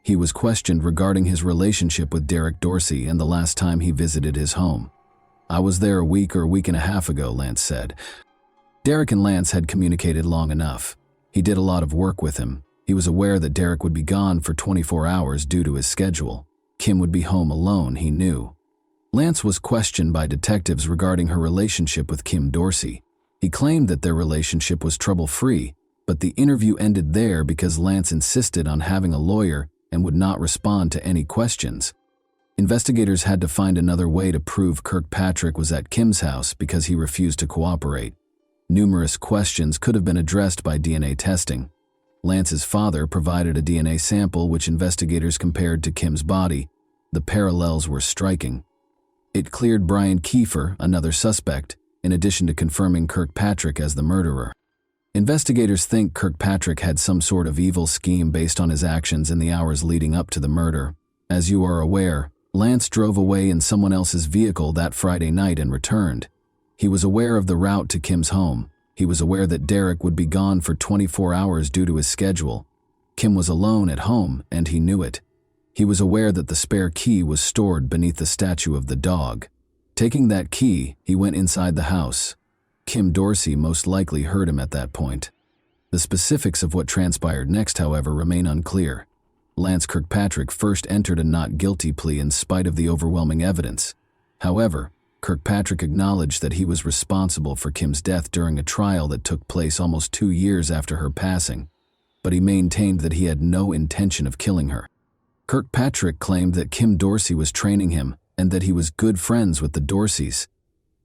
He was questioned regarding his relationship with Derek Dorsey and the last time he visited his home. "I was there a week or a week and a half ago," Lance said. Derek and Lance had communicated long enough. He did a lot of work with him. He was aware that Derek would be gone for 24 hours due to his schedule. Kim would be home alone, he knew. Lance was questioned by detectives regarding her relationship with Kim Dorsey. He claimed that their relationship was trouble-free, but the interview ended there because Lance insisted on having a lawyer and would not respond to any questions. Investigators had to find another way to prove Kirkpatrick was at Kim's house because he refused to cooperate. Numerous questions could have been addressed by DNA testing. Lance's father provided a DNA sample which investigators compared to Kim's body. The parallels were striking. It cleared Brian Kiefer, another suspect, in addition to confirming Kirkpatrick as the murderer. Investigators think Kirkpatrick had some sort of evil scheme based on his actions in the hours leading up to the murder. As you are aware, Lance drove away in someone else's vehicle that Friday night and returned. He was aware of the route to Kim's home. He was aware that Derek would be gone for 24 hours due to his schedule. Kim was alone at home, and he knew it. He was aware that the spare key was stored beneath the statue of the dog. Taking that key, he went inside the house. Kim Dorsey most likely heard him at that point. The specifics of what transpired next, however, remain unclear. Lance Kirkpatrick first entered a not guilty plea in spite of the overwhelming evidence. However, Kirkpatrick acknowledged that he was responsible for Kim's death during a trial that took place almost 2 years after her passing, but he maintained that he had no intention of killing her. Kirkpatrick claimed that Kim Dorsey was training him and that he was good friends with the Dorseys.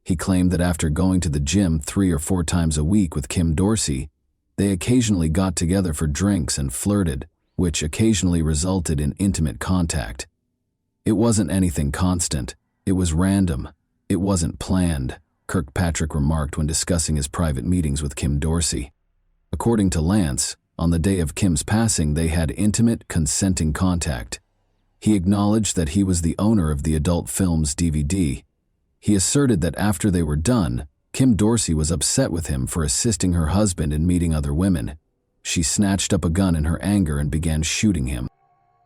He claimed that after going to the gym 3 or 4 times a week with Kim Dorsey, they occasionally got together for drinks and flirted, which occasionally resulted in intimate contact. It wasn't anything constant. It was random. It wasn't planned, Kirkpatrick remarked when discussing his private meetings with Kim Dorsey. According to Lance, on the day of Kim's passing, they had intimate, consenting contact. He acknowledged that he was the owner of the adult film's DVD. He asserted that after they were done, Kim Dorsey was upset with him for assisting her husband in meeting other women. She snatched up a gun in her anger and began shooting him.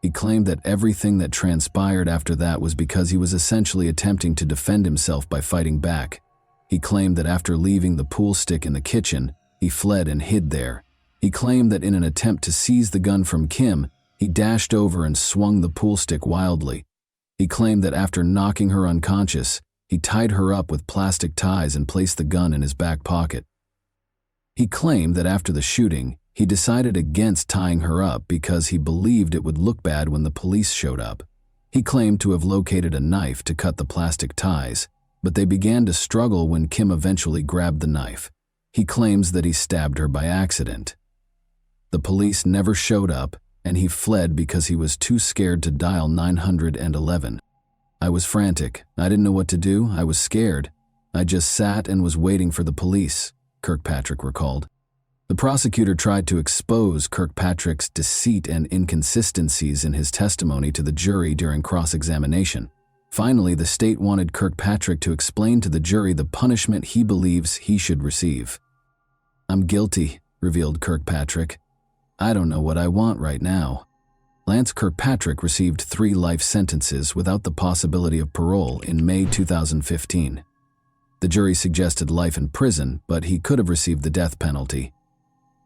He claimed that everything that transpired after that was because he was essentially attempting to defend himself by fighting back. He claimed that after leaving the pool stick in the kitchen, he fled and hid there. He claimed that in an attempt to seize the gun from Kim, he dashed over and swung the pool stick wildly. He claimed that after knocking her unconscious, he tied her up with plastic ties and placed the gun in his back pocket. He claimed that after the shooting, he decided against tying her up because he believed it would look bad when the police showed up. He claimed to have located a knife to cut the plastic ties, but they began to struggle when Kim eventually grabbed the knife. He claims that he stabbed her by accident. The police never showed up, and he fled because he was too scared to dial 911. I was frantic. I didn't know what to do. I was scared. I just sat and was waiting for the police, Kirkpatrick recalled. The prosecutor tried to expose Kirkpatrick's deceit and inconsistencies in his testimony to the jury during cross-examination. Finally, the state wanted Kirkpatrick to explain to the jury the punishment he believes he should receive. "I'm guilty," revealed Kirkpatrick. "I don't know what I want right now." Lance Kirkpatrick received 3 life sentences without the possibility of parole in May 2015. The jury suggested life in prison, but he could have received the death penalty.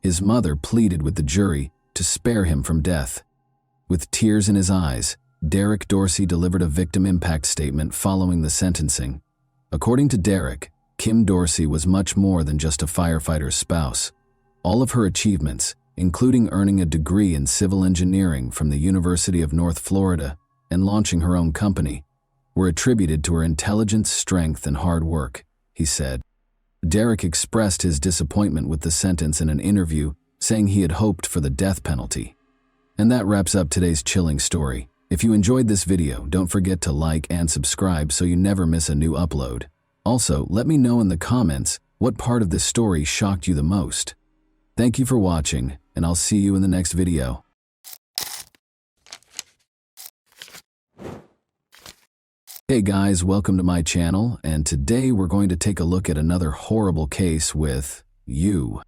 His mother pleaded with the jury to spare him from death. With tears in his eyes, Derek Dorsey delivered a victim impact statement following the sentencing. According to Derek, Kim Dorsey was much more than just a firefighter's spouse. All of her achievements, including earning a degree in civil engineering from the University of North Florida and launching her own company, were attributed to her intelligence, strength, and hard work, he said. Derek expressed his disappointment with the sentence in an interview, saying he had hoped for the death penalty. And that wraps up today's chilling story. If you enjoyed this video, don't forget to like and subscribe so you never miss a new upload. Also, let me know in the comments what part of this story shocked you the most. Thank you for watching, and I'll see you in the next video. Hey guys, welcome to my channel, and today we're going to take a look at another horrible case with you.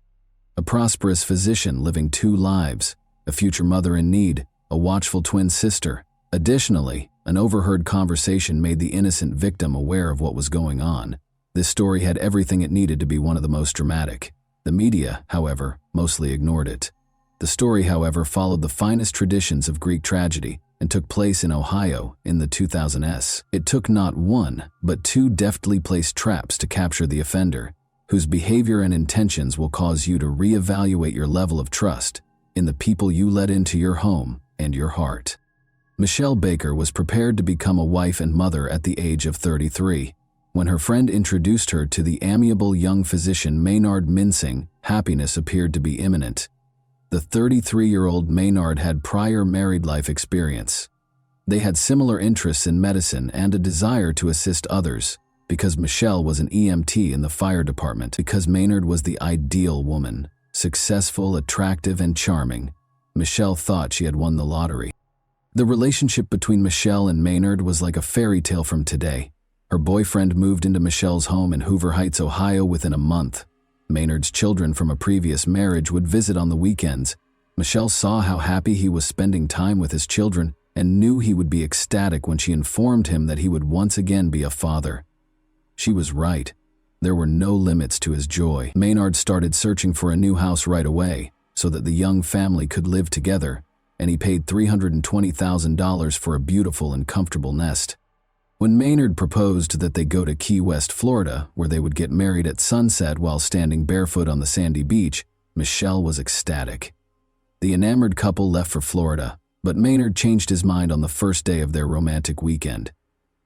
A prosperous physician living 2 lives, a future mother in need, a watchful twin sister. Additionally, an overheard conversation made the innocent victim aware of what was going on. This story had everything it needed to be one of the most dramatic. The media, however, mostly ignored it. The story, however, followed the finest traditions of Greek tragedy and took place in Ohio in the 2000s. It took not 1, but 2 deftly placed traps to capture the offender, whose behavior and intentions will cause you to reevaluate your level of trust in the people you let into your home and your heart. Michelle Baker was prepared to become a wife and mother at the age of 33. When her friend introduced her to the amiable young physician Maynard Mincing, happiness appeared to be imminent. The 33-year-old Maynard had prior married life experience. They had similar interests in medicine and a desire to assist others, because Michelle was an EMT in the fire department, because Maynard was the ideal woman, successful, attractive, and charming. Michelle thought she had won the lottery. The relationship between Michelle and Maynard was like a fairy tale from today. Her boyfriend moved into Michelle's home in Hoover Heights, Ohio within a month. Maynard's children from a previous marriage would visit on the weekends. Michelle saw how happy he was spending time with his children and knew he would be ecstatic when she informed him that he would once again be a father. She was right. There were no limits to his joy. Maynard started searching for a new house right away so that the young family could live together, and he paid $320,000 for a beautiful and comfortable nest. When Maynard proposed that they go to Key West, Florida, where they would get married at sunset while standing barefoot on the sandy beach, Michelle was ecstatic. The enamored couple left for Florida, but Maynard changed his mind on the first day of their romantic weekend.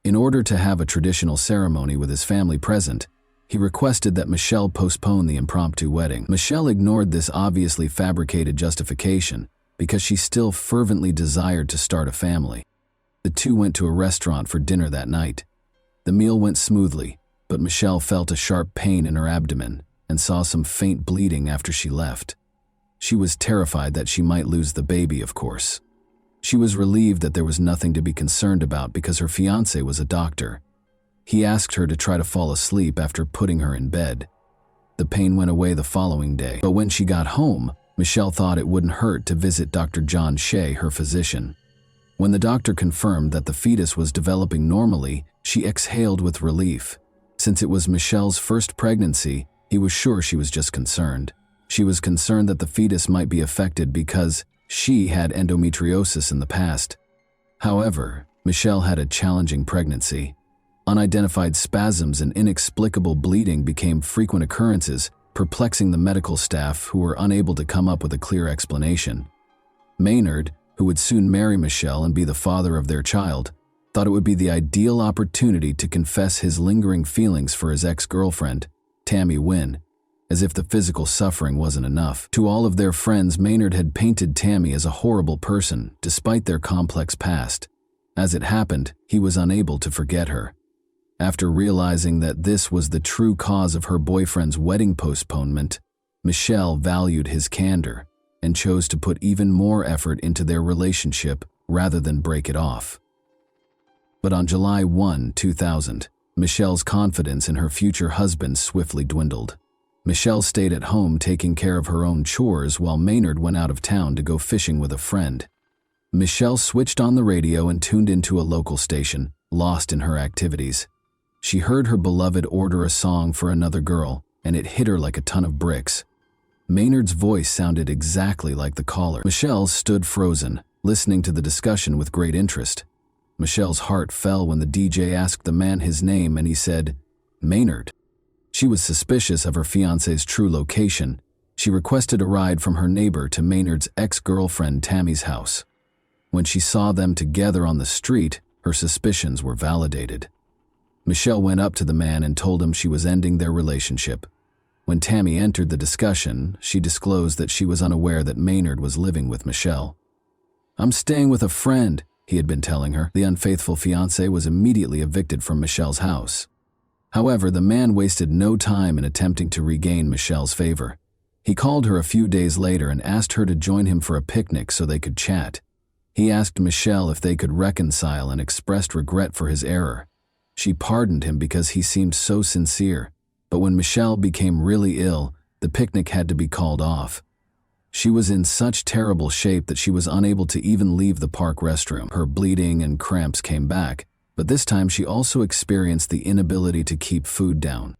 In order to have a traditional ceremony with his family present, he requested that Michelle postpone the impromptu wedding. Michelle ignored this obviously fabricated justification because she still fervently desired to start a family. The two went to a restaurant for dinner that night. The meal went smoothly, but Michelle felt a sharp pain in her abdomen and saw some faint bleeding after she left. She was terrified that she might lose the baby, of course. She was relieved that there was nothing to be concerned about because her fiancé was a doctor. He asked her to try to fall asleep after putting her in bed. The pain went away the following day, but when she got home, Michelle thought it wouldn't hurt to visit Dr. John Shea, her physician. When the doctor confirmed that the fetus was developing normally, she exhaled with relief. Since it was Michelle's first pregnancy, he was sure she was just concerned. She was concerned that the fetus might be affected because she had endometriosis in the past. However, Michelle had a challenging pregnancy. Unidentified spasms and inexplicable bleeding became frequent occurrences, perplexing the medical staff who were unable to come up with a clear explanation. Maynard, who would soon marry Michelle and be the father of their child, thought it would be the ideal opportunity to confess his lingering feelings for his ex-girlfriend, Tammy Wynn. As if the physical suffering wasn't enough, to all of their friends, Maynard had painted Tammy as a horrible person, despite their complex past. As it happened, he was unable to forget her. After realizing that this was the true cause of her boyfriend's wedding postponement, Michelle valued his candor and chose to put even more effort into their relationship rather than break it off. But on July 1, 2000, Michelle's confidence in her future husband swiftly dwindled. Michelle stayed at home taking care of her own chores while Maynard went out of town to go fishing with a friend. Michelle switched on the radio and tuned into a local station, lost in her activities. She heard her beloved order a song for another girl, and it hit her like a ton of bricks. Maynard's voice sounded exactly like the caller. Michelle stood frozen, listening to the discussion with great interest. Michelle's heart fell when the DJ asked the man his name and he said, "Maynard." She was suspicious of her fiancé's true location. She requested a ride from her neighbor to Maynard's ex-girlfriend Tammy's house. When she saw them together on the street, her suspicions were validated. Michelle went up to the man and told him she was ending their relationship. When Tammy entered the discussion, she disclosed that she was unaware that Maynard was living with Michelle. "I'm staying with a friend," he had been telling her. The unfaithful fiancé was immediately evicted from Michelle's house. However, the man wasted no time in attempting to regain Michelle's favor. He called her a few days later and asked her to join him for a picnic so they could chat. He asked Michelle if they could reconcile and expressed regret for his error. She pardoned him because he seemed so sincere, but when Michelle became really ill, the picnic had to be called off. She was in such terrible shape that she was unable to even leave the park restroom. Her bleeding and cramps came back, but this time she also experienced the inability to keep food down.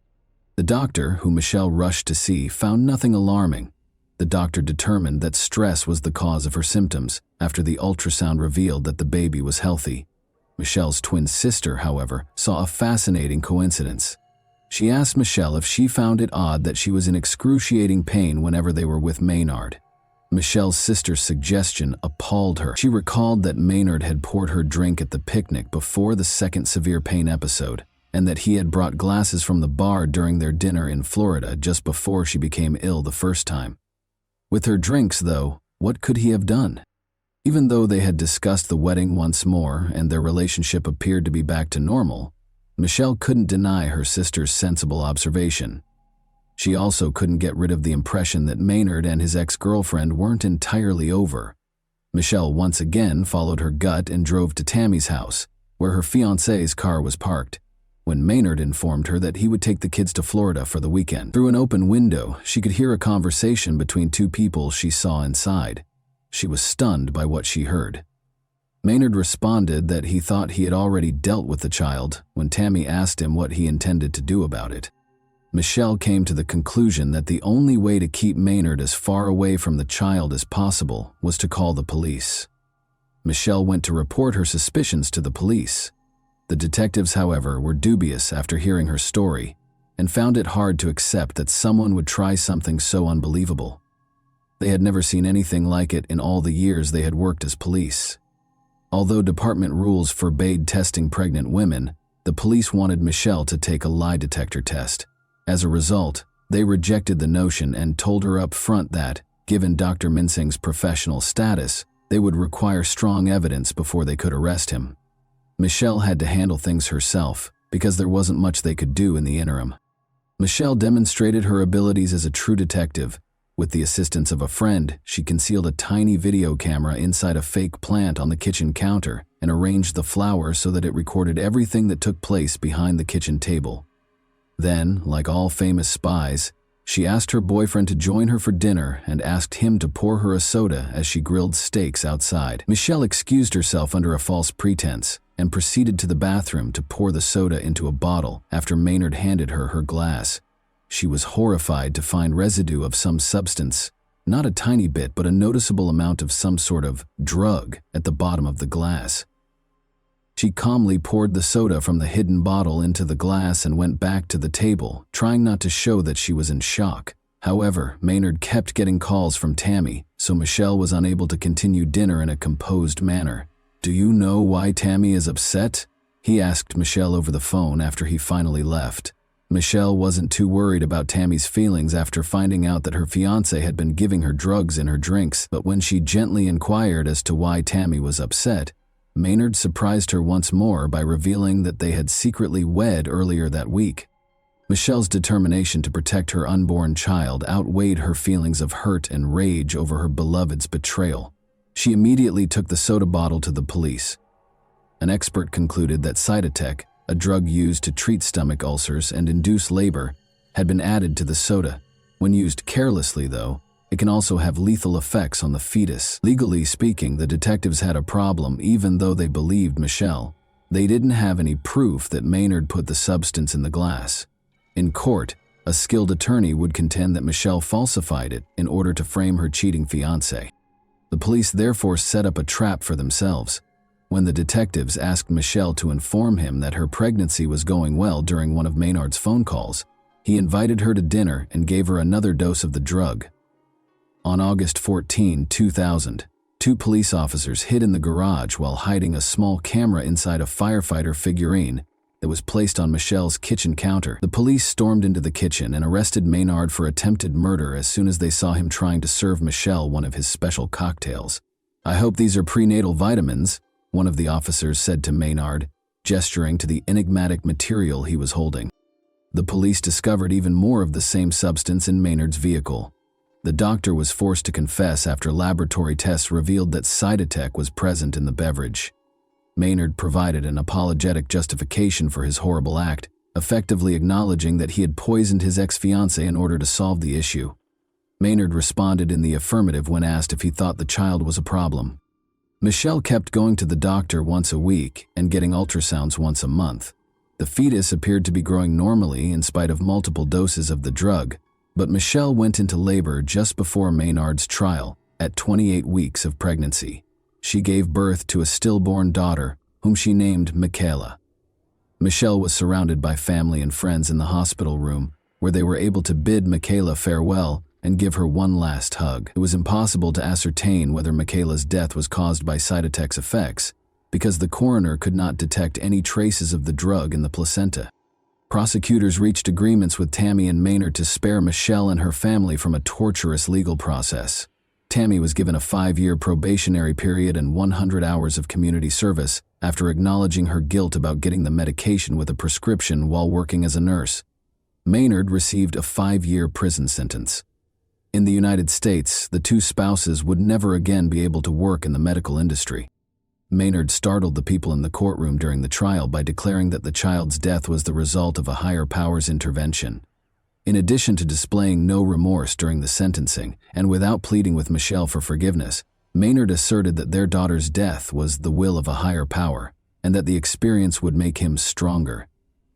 The doctor, who Michelle rushed to see, found nothing alarming. The doctor determined that stress was the cause of her symptoms after the ultrasound revealed that the baby was healthy. Michelle's twin sister, however, saw a fascinating coincidence. She asked Michelle if she found it odd that she was in excruciating pain whenever they were with Maynard. Michelle's sister's suggestion appalled her. She recalled that Maynard had poured her drink at the picnic before the second severe pain episode, and that he had brought glasses from the bar during their dinner in Florida just before she became ill the first time. With her drinks, though, what could he have done? Even though they had discussed the wedding once more and their relationship appeared to be back to normal, Michelle couldn't deny her sister's sensible observation. She also couldn't get rid of the impression that Maynard and his ex-girlfriend weren't entirely over. Michelle once again followed her gut and drove to Tammy's house, where her fiancé's car was parked, when Maynard informed her that he would take the kids to Florida for the weekend. Through an open window, she could hear a conversation between two people she saw inside. She was stunned by what she heard. Maynard responded that he thought he had already dealt with the child when Tammy asked him what he intended to do about it. Michelle came to the conclusion that the only way to keep Maynard as far away from the child as possible was to call the police. Michelle went to report her suspicions to the police. The detectives, however, were dubious after hearing her story and found it hard to accept that someone would try something so unbelievable. They had never seen anything like it in all the years they had worked as police. Although department rules forbade testing pregnant women, the police wanted Michelle to take a lie detector test. As a result, they rejected the notion and told her up front that, given Dr. Minsing's professional status, they would require strong evidence before they could arrest him. Michelle had to handle things herself because there wasn't much they could do in the interim. Michelle demonstrated her abilities as a true detective. With the assistance of a friend, she concealed a tiny video camera inside a fake plant on the kitchen counter and arranged the flowers so that it recorded everything that took place behind the kitchen table. Then, like all famous spies, she asked her boyfriend to join her for dinner and asked him to pour her a soda as she grilled steaks outside. Michelle excused herself under a false pretense and proceeded to the bathroom to pour the soda into a bottle after Maynard handed her her glass. She was horrified to find residue of some substance, not a tiny bit but a noticeable amount of some sort of drug at the bottom of the glass. She calmly poured the soda from the hidden bottle into the glass and went back to the table, trying not to show that she was in shock. However, Maynard kept getting calls from Tammy, so Michelle was unable to continue dinner in a composed manner. "Do you know why Tammy is upset?" he asked Michelle over the phone after he finally left. Michelle wasn't too worried about Tammy's feelings after finding out that her fiancé had been giving her drugs in her drinks, but when she gently inquired as to why Tammy was upset, Maynard surprised her once more by revealing that they had secretly wed earlier that week. Michelle's determination to protect her unborn child outweighed her feelings of hurt and rage over her beloved's betrayal. She immediately took the soda bottle to the police. An expert concluded that Cytotec, a drug used to treat stomach ulcers and induce labor, had been added to the soda. When used carelessly, though, it can also have lethal effects on the fetus. Legally speaking, the detectives had a problem even though they believed Michelle. They didn't have any proof that Maynard put the substance in the glass. In court, a skilled attorney would contend that Michelle falsified it in order to frame her cheating fiancé. The police therefore set up a trap for themselves. When the detectives asked Michelle to inform him that her pregnancy was going well during one of Maynard's phone calls, he invited her to dinner and gave her another dose of the drug. On August 14, 2000, two police officers hid in the garage while hiding a small camera inside a firefighter figurine that was placed on Michelle's kitchen counter. The police stormed into the kitchen and arrested Maynard for attempted murder as soon as they saw him trying to serve Michelle one of his special cocktails. "I hope these are prenatal vitamins," one of the officers said to Maynard, gesturing to the enigmatic material he was holding. The police discovered even more of the same substance in Maynard's vehicle. The doctor was forced to confess after laboratory tests revealed that Cytotec was present in the beverage. Maynard provided an apologetic justification for his horrible act, effectively acknowledging that he had poisoned his ex-fiancée in order to solve the issue. Maynard responded in the affirmative when asked if he thought the child was a problem. Michelle kept going to the doctor once a week and getting ultrasounds once a month. The fetus appeared to be growing normally in spite of multiple doses of the drug, but Michelle went into labor just before Maynard's trial, at 28 weeks of pregnancy. She gave birth to a stillborn daughter, whom she named Michaela. Michelle was surrounded by family and friends in the hospital room, where they were able to bid Michaela farewell and give her one last hug. It was impossible to ascertain whether Michaela's death was caused by Cytotec's effects, because the coroner could not detect any traces of the drug in the placenta. Prosecutors reached agreements with Tammy and Maynard to spare Michelle and her family from a torturous legal process. Tammy was given a 5-year probationary period and 100 hours of community service after acknowledging her guilt about getting the medication with a prescription while working as a nurse. Maynard received a 5-year prison sentence. In the United States, the two spouses would never again be able to work in the medical industry. Maynard startled the people in the courtroom during the trial by declaring that the child's death was the result of a higher power's intervention. In addition to displaying no remorse during the sentencing, and without pleading with Michelle for forgiveness, Maynard asserted that their daughter's death was the will of a higher power, and that the experience would make him stronger.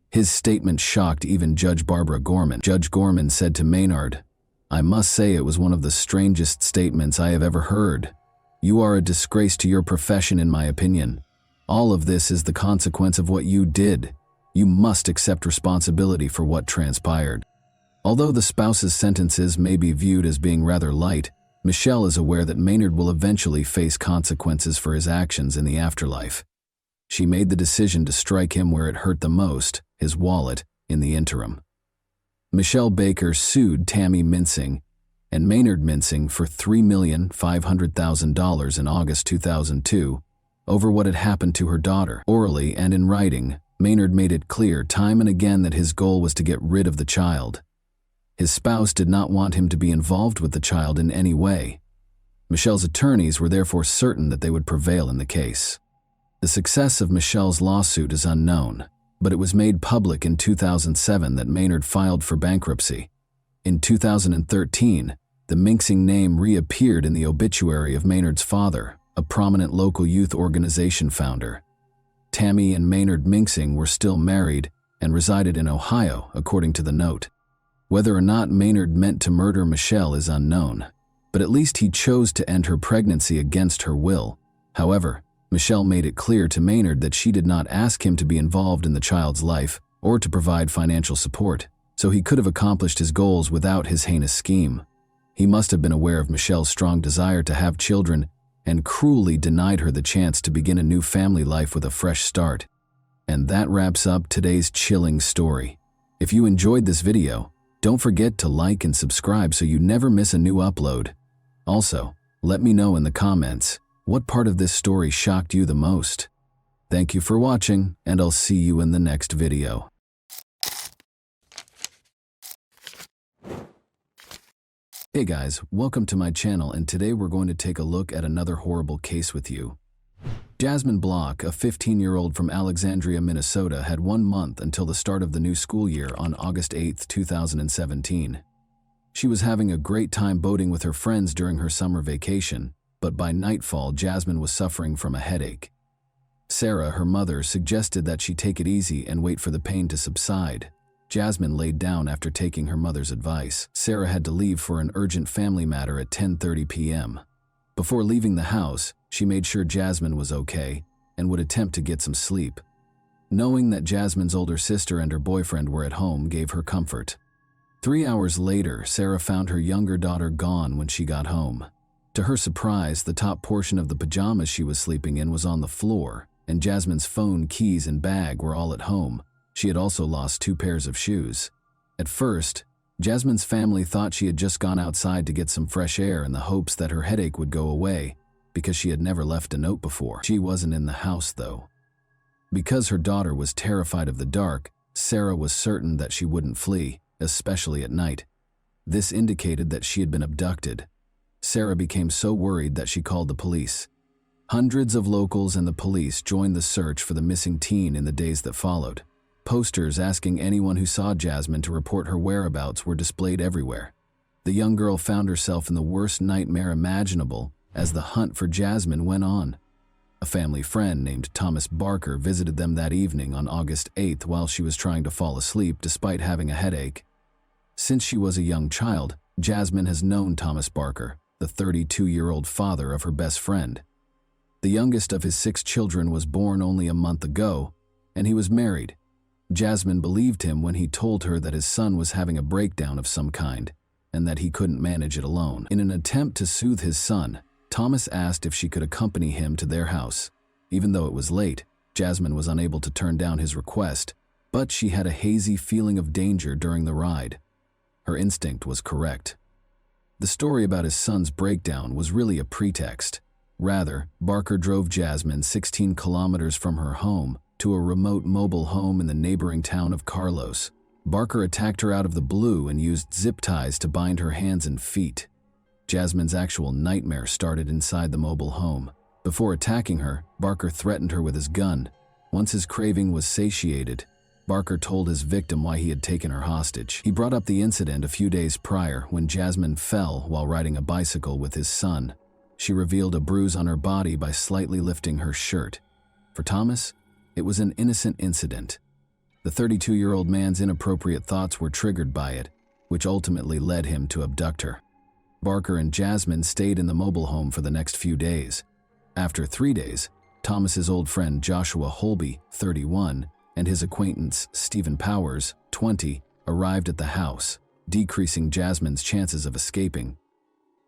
His statement shocked even Judge Barbara Gorman. Judge Gorman said to Maynard, "I must say it was one of the strangest statements I have ever heard. You are a disgrace to your profession, in my opinion. All of this is the consequence of what you did. You must accept responsibility for what transpired." Although the spouses' sentences may be viewed as being rather light, Michelle is aware that Maynard will eventually face consequences for his actions in the afterlife. She made the decision to strike him where it hurt the most, his wallet, in the interim. Michelle Baker sued Tammy Mincing and Maynard Mincing for $3,500,000 in August 2002 over what had happened to her daughter. Orally and in writing, Maynard made it clear time and again that his goal was to get rid of the child. His spouse did not want him to be involved with the child in any way. Michelle's attorneys were therefore certain that they would prevail in the case. The success of Michelle's lawsuit is unknown, but it was made public in 2007 that Maynard filed for bankruptcy. In 2013, the Mincing name reappeared in the obituary of Maynard's father, a prominent local youth organization founder. Tammy and Maynard Mincing were still married and resided in Ohio, according to the note. Whether or not Maynard meant to murder Michelle is unknown, but at least he chose to end her pregnancy against her will. However, Michelle made it clear to Maynard that she did not ask him to be involved in the child's life or to provide financial support, so he could have accomplished his goals without his heinous scheme. He must have been aware of Michelle's strong desire to have children and cruelly denied her the chance to begin a new family life with a fresh start. And that wraps up today's chilling story. If you enjoyed this video, don't forget to like and subscribe so you never miss a new upload. Also, let me know in the comments, what part of this story shocked you the most? Thank you for watching, and I'll see you in the next video. Hey guys, welcome to my channel, and today we're going to take a look at another horrible case with you. Jasmine Block, a 15-year-old from Alexandria, Minnesota, had 1 month until the start of the new school year on August 8, 2017. She was having a great time boating with her friends during her summer vacation, but by nightfall, Jasmine was suffering from a headache. Sarah, her mother, suggested that she take it easy and wait for the pain to subside. Jasmine laid down after taking her mother's advice. Sarah had to leave for an urgent family matter at 10:30 p.m. Before leaving the house, she made sure Jasmine was okay and would attempt to get some sleep. Knowing that Jasmine's older sister and her boyfriend were at home gave her comfort. 3 hours later, Sarah found her younger daughter gone when she got home. To her surprise, the top portion of the pajamas she was sleeping in was on the floor, and Jasmine's phone, keys, and bag were all at home. She had also lost 2 pairs of shoes. At first, Jasmine's family thought she had just gone outside to get some fresh air in the hopes that her headache would go away, because she had never left a note before. She wasn't in the house, though. Because her daughter was terrified of the dark, Sarah was certain that she wouldn't flee, especially at night. This indicated that she had been abducted. Sarah became so worried that she called the police. Hundreds of locals and the police joined the search for the missing teen in the days that followed. Posters asking anyone who saw Jasmine to report her whereabouts were displayed everywhere. The young girl found herself in the worst nightmare imaginable as the hunt for Jasmine went on. A family friend named Thomas Barker visited them that evening on August 8th while she was trying to fall asleep despite having a headache. Since she was a young child, Jasmine has known Thomas Barker, the 32-year-old father of her best friend. The youngest of his 6 children was born only a month ago, and he was married. Jasmine believed him when he told her that his son was having a breakdown of some kind, and that he couldn't manage it alone. In an attempt to soothe his son, Thomas asked if she could accompany him to their house. Even though it was late, Jasmine was unable to turn down his request, but she had a hazy feeling of danger during the ride. Her instinct was correct. The story about his son's breakdown was really a pretext. Rather, Barker drove Jasmine 16 kilometers from her home to a remote mobile home in the neighboring town of Carlos. Barker attacked her out of the blue and used zip ties to bind her hands and feet. Jasmine's actual nightmare started inside the mobile home. Before attacking her, Barker threatened her with his gun. Once his craving was satiated, Barker told his victim why he had taken her hostage. He brought up the incident a few days prior when Jasmine fell while riding a bicycle with his son. She revealed a bruise on her body by slightly lifting her shirt. For Thomas, it was an innocent incident. The 32-year-old man's inappropriate thoughts were triggered by it, which ultimately led him to abduct her. Barker and Jasmine stayed in the mobile home for the next few days. After 3 days, Thomas's old friend Joshua Holby, 31, and his acquaintance Stephen Powers, 20, arrived at the house, decreasing Jasmine's chances of escaping.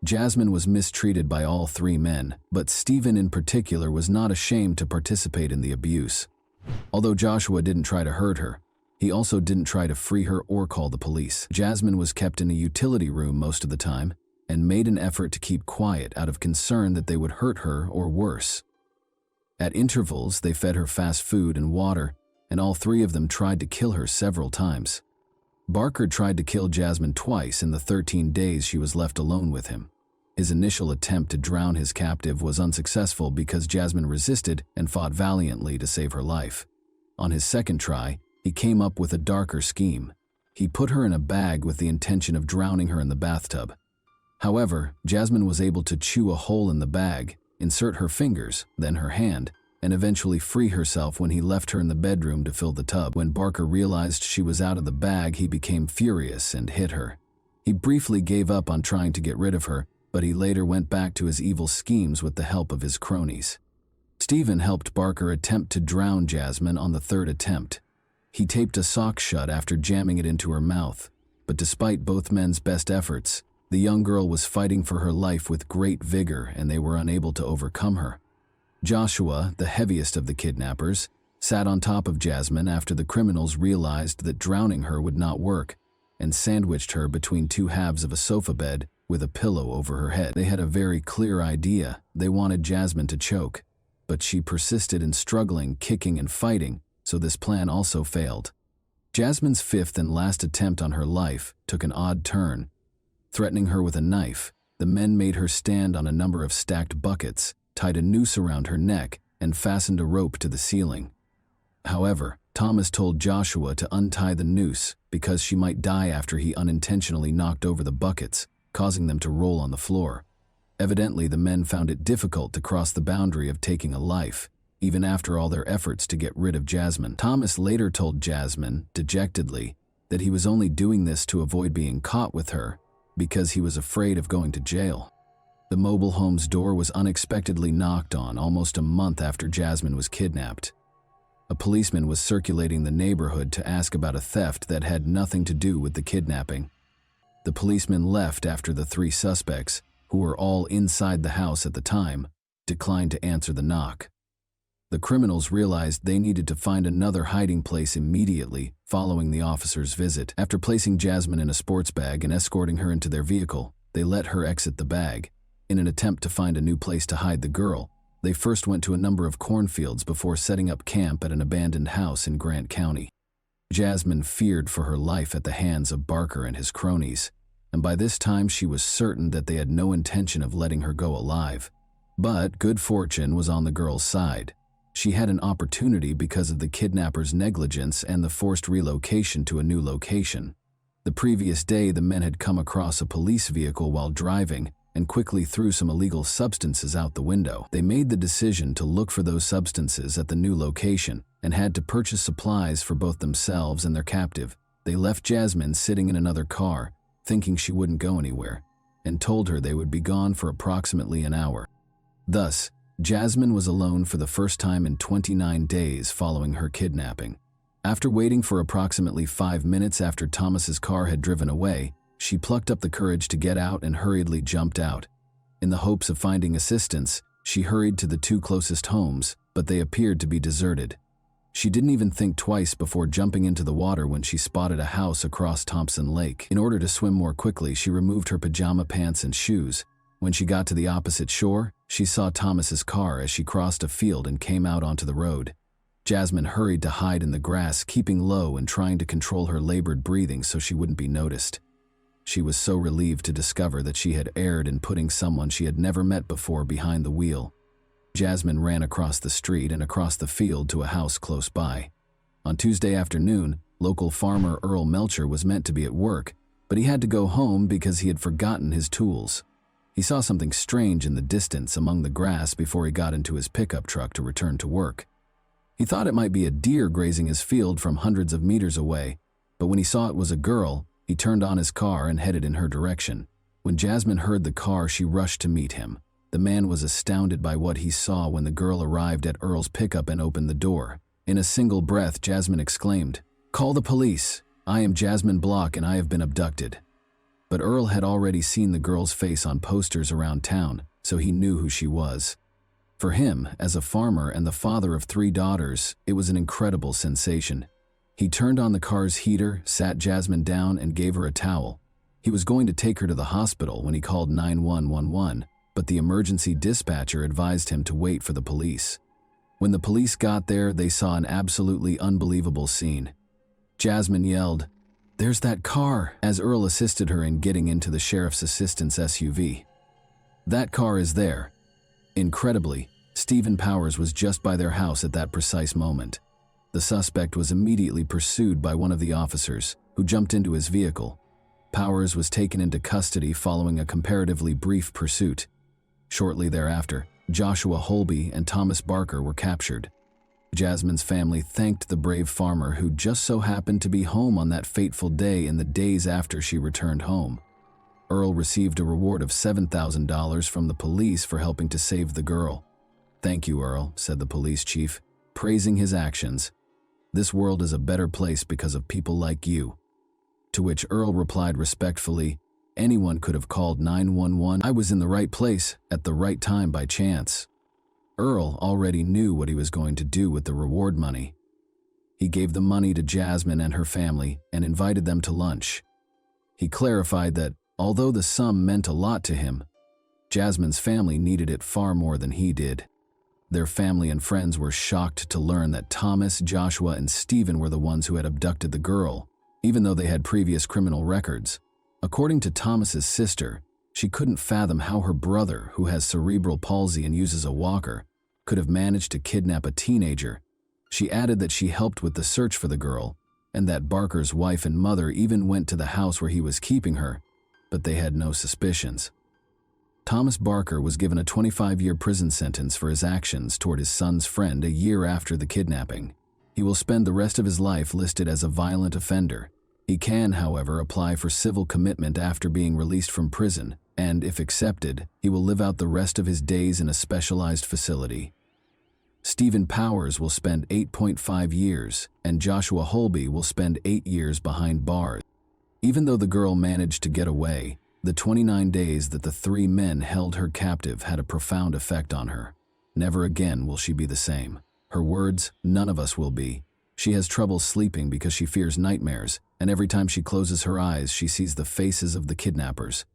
Jasmine was mistreated by all 3 men, but Stephen in particular was not ashamed to participate in the abuse. Although Joshua didn't try to hurt her, he also didn't try to free her or call the police. Jasmine was kept in a utility room most of the time and made an effort to keep quiet out of concern that they would hurt her or worse. At intervals, they fed her fast food and water, and all 3 of them tried to kill her several times. Barker tried to kill Jasmine twice in the 13 days she was left alone with him. His initial attempt to drown his captive was unsuccessful because Jasmine resisted and fought valiantly to save her life. On his second try, he came up with a darker scheme. He put her in a bag with the intention of drowning her in the bathtub. However, Jasmine was able to chew a hole in the bag, insert her fingers, then her hand, and eventually free herself when he left her in the bedroom to fill the tub. When Barker realized she was out of the bag, he became furious and hit her. He briefly gave up on trying to get rid of her, but he later went back to his evil schemes with the help of his cronies. Stephen helped Barker attempt to drown Jasmine on the 3rd attempt. He taped a sock shut after jamming it into her mouth, but despite both men's best efforts, the young girl was fighting for her life with great vigor and they were unable to overcome her. Joshua, the heaviest of the kidnappers, sat on top of Jasmine after the criminals realized that drowning her would not work, and sandwiched her between two halves of a sofa bed with a pillow over her head. They had a very clear idea. They wanted Jasmine to choke, but she persisted in struggling, kicking, and fighting, so this plan also failed. Jasmine's fifth and last attempt on her life took an odd turn. Threatening her with a knife, the men made her stand on a number of stacked buckets, tied a noose around her neck, and fastened a rope to the ceiling. However, Thomas told Joshua to untie the noose because she might die after he unintentionally knocked over the buckets, causing them to roll on the floor. Evidently, the men found it difficult to cross the boundary of taking a life, even after all their efforts to get rid of Jasmine. Thomas later told Jasmine, dejectedly, that he was only doing this to avoid being caught with her, because he was afraid of going to jail. The mobile home's door was unexpectedly knocked on almost a month after Jasmine was kidnapped. A policeman was circulating the neighborhood to ask about a theft that had nothing to do with the kidnapping. The policeman left after the three suspects, who were all inside the house at the time, declined to answer the knock. The criminals realized they needed to find another hiding place immediately following the officer's visit. After placing Jasmine in a sports bag and escorting her into their vehicle, they let her exit the bag. In an attempt to find a new place to hide the girl, they first went to a number of cornfields before setting up camp at an abandoned house in Grant County. Jasmine feared for her life at the hands of Barker and his cronies, and by this time she was certain that they had no intention of letting her go alive. But good fortune was on the girl's side. She had an opportunity because of the kidnappers' negligence and the forced relocation to a new location. The previous day, the men had come across a police vehicle while driving and quickly threw some illegal substances out the window. They made the decision to look for those substances at the new location and had to purchase supplies for both themselves and their captive. They left Jasmine sitting in another car, thinking she wouldn't go anywhere, and told her they would be gone for approximately an hour. Thus, Jasmine was alone for the first time in 29 days following her kidnapping. After waiting for approximately 5 minutes after Thomas's car had driven away, she plucked up the courage to get out and hurriedly jumped out. In the hopes of finding assistance, she hurried to the two closest homes, but they appeared to be deserted. She didn't even think twice before jumping into the water when she spotted a house across Thompson Lake. In order to swim more quickly, she removed her pajama pants and shoes. When she got to the opposite shore, she saw Thomas's car as she crossed a field and came out onto the road. Jasmine hurried to hide in the grass, keeping low and trying to control her labored breathing so she wouldn't be noticed. She was so relieved to discover that she had erred in putting someone she had never met before behind the wheel. Jasmine ran across the street and across the field to a house close by. On Tuesday afternoon, local farmer Earl Melcher was meant to be at work, but he had to go home because he had forgotten his tools. He saw something strange in the distance among the grass before he got into his pickup truck to return to work. He thought it might be a deer grazing his field from hundreds of meters away, but when he saw it was a girl, he turned on his car and headed in her direction. When Jasmine heard the car, she rushed to meet him. The man was astounded by what he saw when the girl arrived at Earl's pickup and opened the door. In a single breath, Jasmine exclaimed, "Call the police! I am Jasmine Block and I have been abducted." But Earl had already seen the girl's face on posters around town, so he knew who she was. For him, as a farmer and the father of 3 daughters, it was an incredible sensation. He turned on the car's heater, sat Jasmine down, and gave her a towel. He was going to take her to the hospital when he called 911, but the emergency dispatcher advised him to wait for the police. When the police got there, they saw an absolutely unbelievable scene. Jasmine yelled, "There's that car," as Earl assisted her in getting into the sheriff's assistant's SUV. "That car is there." Incredibly, Stephen Powers was just by their house at that precise moment. The suspect was immediately pursued by one of the officers, who jumped into his vehicle. Powers was taken into custody following a comparatively brief pursuit. Shortly thereafter, Joshua Holby and Thomas Barker were captured. Jasmine's family thanked the brave farmer who just so happened to be home on that fateful day in the days after she returned home. Earl received a reward of $7,000 from the police for helping to save the girl. "Thank you, Earl," said the police chief, praising his actions. "This world is a better place because of people like you." To which Earl replied respectfully, "Anyone could have called 911. I was in the right place at the right time by chance." Earl already knew what he was going to do with the reward money. He gave the money to Jasmine and her family and invited them to lunch. He clarified that, although the sum meant a lot to him, Jasmine's family needed it far more than he did. Their family and friends were shocked to learn that Thomas, Joshua, and Stephen were the ones who had abducted the girl, even though they had previous criminal records. According to Thomas's sister, she couldn't fathom how her brother, who has cerebral palsy and uses a walker, could have managed to kidnap a teenager. She added that she helped with the search for the girl, and that Barker's wife and mother even went to the house where he was keeping her, but they had no suspicions. Thomas Barker was given a 25-year prison sentence for his actions toward his son's friend a year after the kidnapping. He will spend the rest of his life listed as a violent offender. He can, however, apply for civil commitment after being released from prison, and, if accepted, he will live out the rest of his days in a specialized facility. Stephen Powers will spend 8.5 years, and Joshua Holby will spend 8 years behind bars. Even though the girl managed to get away, the 29 days that the three men held her captive had a profound effect on her. Never again will she be the same. Her words, "None of us will be." She has trouble sleeping because she fears nightmares, and every time she closes her eyes, she sees the faces of the kidnappers.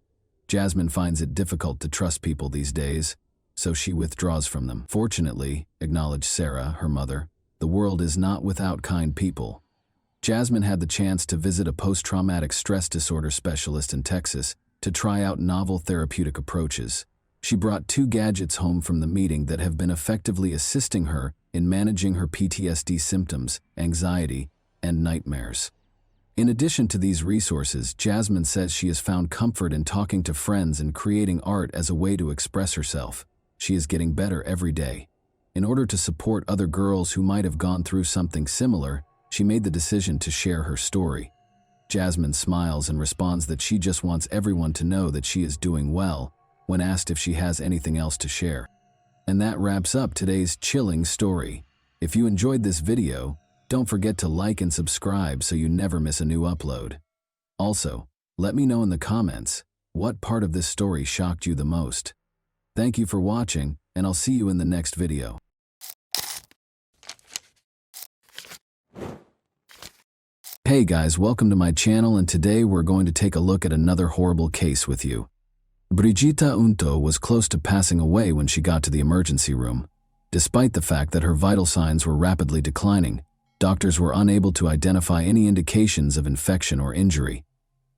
Jasmine finds it difficult to trust people these days, so she withdraws from them. Fortunately, acknowledged Sarah, her mother, the world is not without kind people. Jasmine had the chance to visit a post-traumatic stress disorder specialist in Texas to try out novel therapeutic approaches. She brought 2 gadgets home from the meeting that have been effectively assisting her in managing her PTSD symptoms, anxiety, and nightmares. In addition to these resources, Jasmine says she has found comfort in talking to friends and creating art as a way to express herself. She is getting better every day. In order to support other girls who might have gone through something similar, she made the decision to share her story. Jasmine smiles and responds that she just wants everyone to know that she is doing well when asked if she has anything else to share. And that wraps up today's chilling story. If you enjoyed this video, don't forget to like and subscribe so you never miss a new upload. Also, let me know in the comments what part of this story shocked you the most. Thank you for watching, and I'll see you in the next video. Hey guys, welcome to my channel, and today we're going to take a look at another horrible case with you. Brigitta Unto was close to passing away when she got to the emergency room. Despite the fact that her vital signs were rapidly declining, doctors were unable to identify any indications of infection or injury.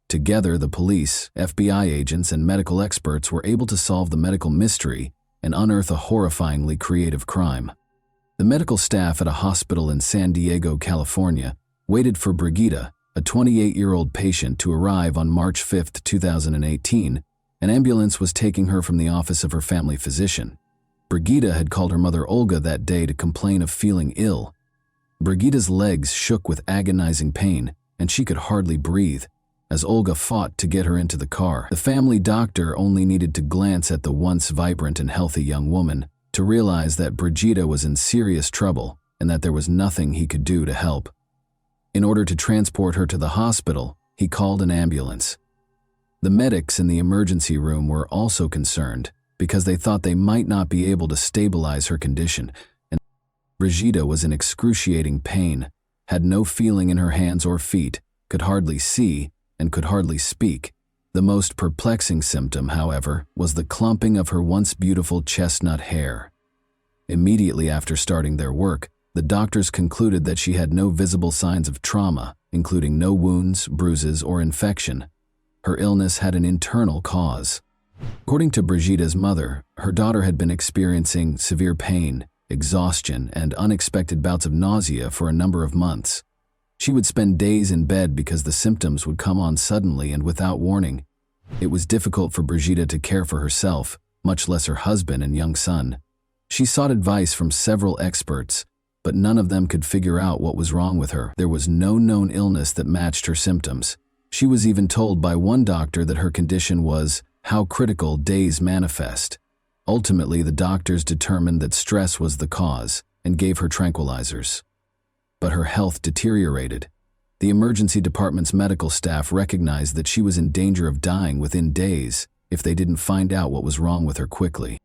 Together, the police, FBI agents, and medical experts were able to solve the medical mystery and unearth a horrifyingly creative crime. The medical staff at a hospital in San Diego, California, waited for Brigitta, a 28-year-old patient, to arrive on March 5, 2018. An ambulance was taking her from the office of her family physician. Brigitta had called her mother Olga that day to complain of feeling ill. Brigitta's legs shook with agonizing pain, and she could hardly breathe, as Olga fought to get her into the car. The family doctor only needed to glance at the once vibrant and healthy young woman to realize that Brigitta was in serious trouble and that there was nothing he could do to help. In order to transport her to the hospital, he called an ambulance. The medics in the emergency room were also concerned because they thought they might not be able to stabilize her condition, and Brigitta was in excruciating pain, had no feeling in her hands or feet, could hardly see, and could hardly speak. The most perplexing symptom, however, was the clumping of her once beautiful chestnut hair. Immediately after starting their work, the doctors concluded that she had no visible signs of trauma, including no wounds, bruises, or infection. Her illness had an internal cause. According to Brigitta's mother, her daughter had been experiencing severe pain, exhaustion, and unexpected bouts of nausea for a number of months. She would spend days in bed because the symptoms would come on suddenly and without warning. It was difficult for Brigitta to care for herself, much less her husband and young son. She sought advice from several experts, but none of them could figure out what was wrong with her. There was no known illness that matched her symptoms. She was even told by one doctor that her condition was how critical days manifest. Ultimately, the doctors determined that stress was the cause and gave her tranquilizers. But her health deteriorated. The emergency department's medical staff recognized that she was in danger of dying within days if they didn't find out what was wrong with her quickly.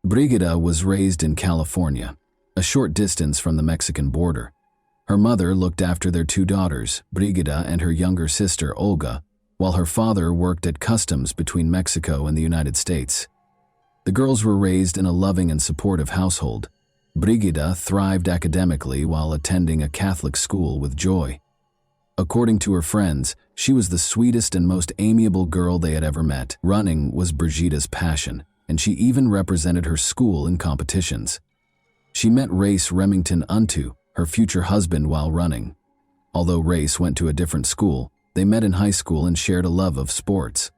Brigida was raised in California, a short distance from the Mexican border. Her mother looked after their two daughters, Brigida and her younger sister, Olga, while her father worked at customs between Mexico and the United States. The girls were raised in a loving and supportive household. Brigida thrived academically while attending a Catholic school with joy. According to her friends, she was the sweetest and most amiable girl they had ever met. Running was Brigida's passion, and she even represented her school in competitions. She met Race Remington Unto, her future husband, while running. Although Race went to a different school, they met in high school and shared a love of sports.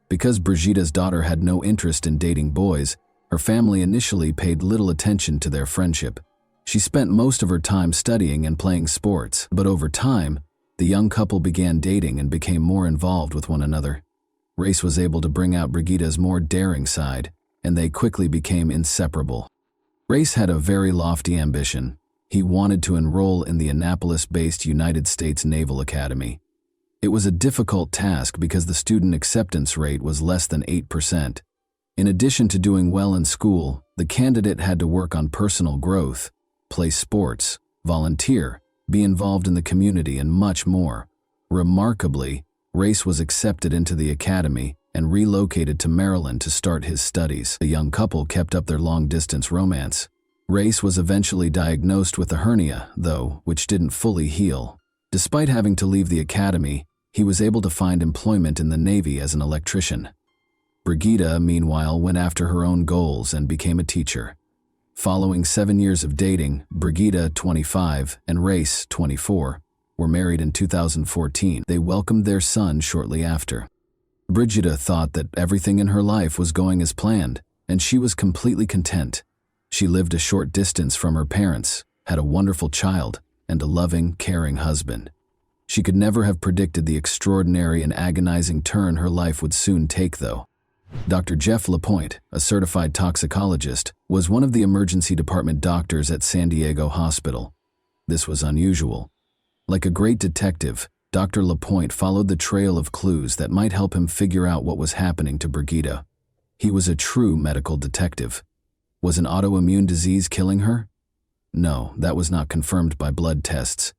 Because Brigida's daughter had no interest in dating boys, her family initially paid little attention to their friendship. She spent most of her time studying and playing sports, but over time, the young couple began dating and became more involved with one another. Race was able to bring out Brigida's more daring side, and they quickly became inseparable. Race had a very lofty ambition. He wanted to enroll in the Annapolis-based United States Naval Academy. It was a difficult task because the student acceptance rate was less than 8%. In addition to doing well in school, the candidate had to work on personal growth, play sports, volunteer, be involved in the community, and much more. Remarkably, Race was accepted into the academy and relocated to Maryland to start his studies. The young couple kept up their long-distance romance. Race was eventually diagnosed with a hernia, though, which didn't fully heal. Despite having to leave the academy, he was able to find employment in the Navy as an electrician. Brigida, meanwhile, went after her own goals and became a teacher. Following 7 years of dating, Brigida, 25, and Race, 24, were married in 2014. They welcomed their son shortly after. Brigida thought that everything in her life was going as planned, and she was completely content. She lived a short distance from her parents, had a wonderful child, and a loving, caring husband. She could never have predicted the extraordinary and agonizing turn her life would soon take, though. Dr. Jeff LaPointe, a certified toxicologist, was one of the emergency department doctors at San Diego Hospital. This was unusual. Like a great detective, Dr. LaPointe followed the trail of clues that might help him figure out what was happening to Brigida. He was a true medical detective. Was an autoimmune disease killing her? No, that was not confirmed by blood tests.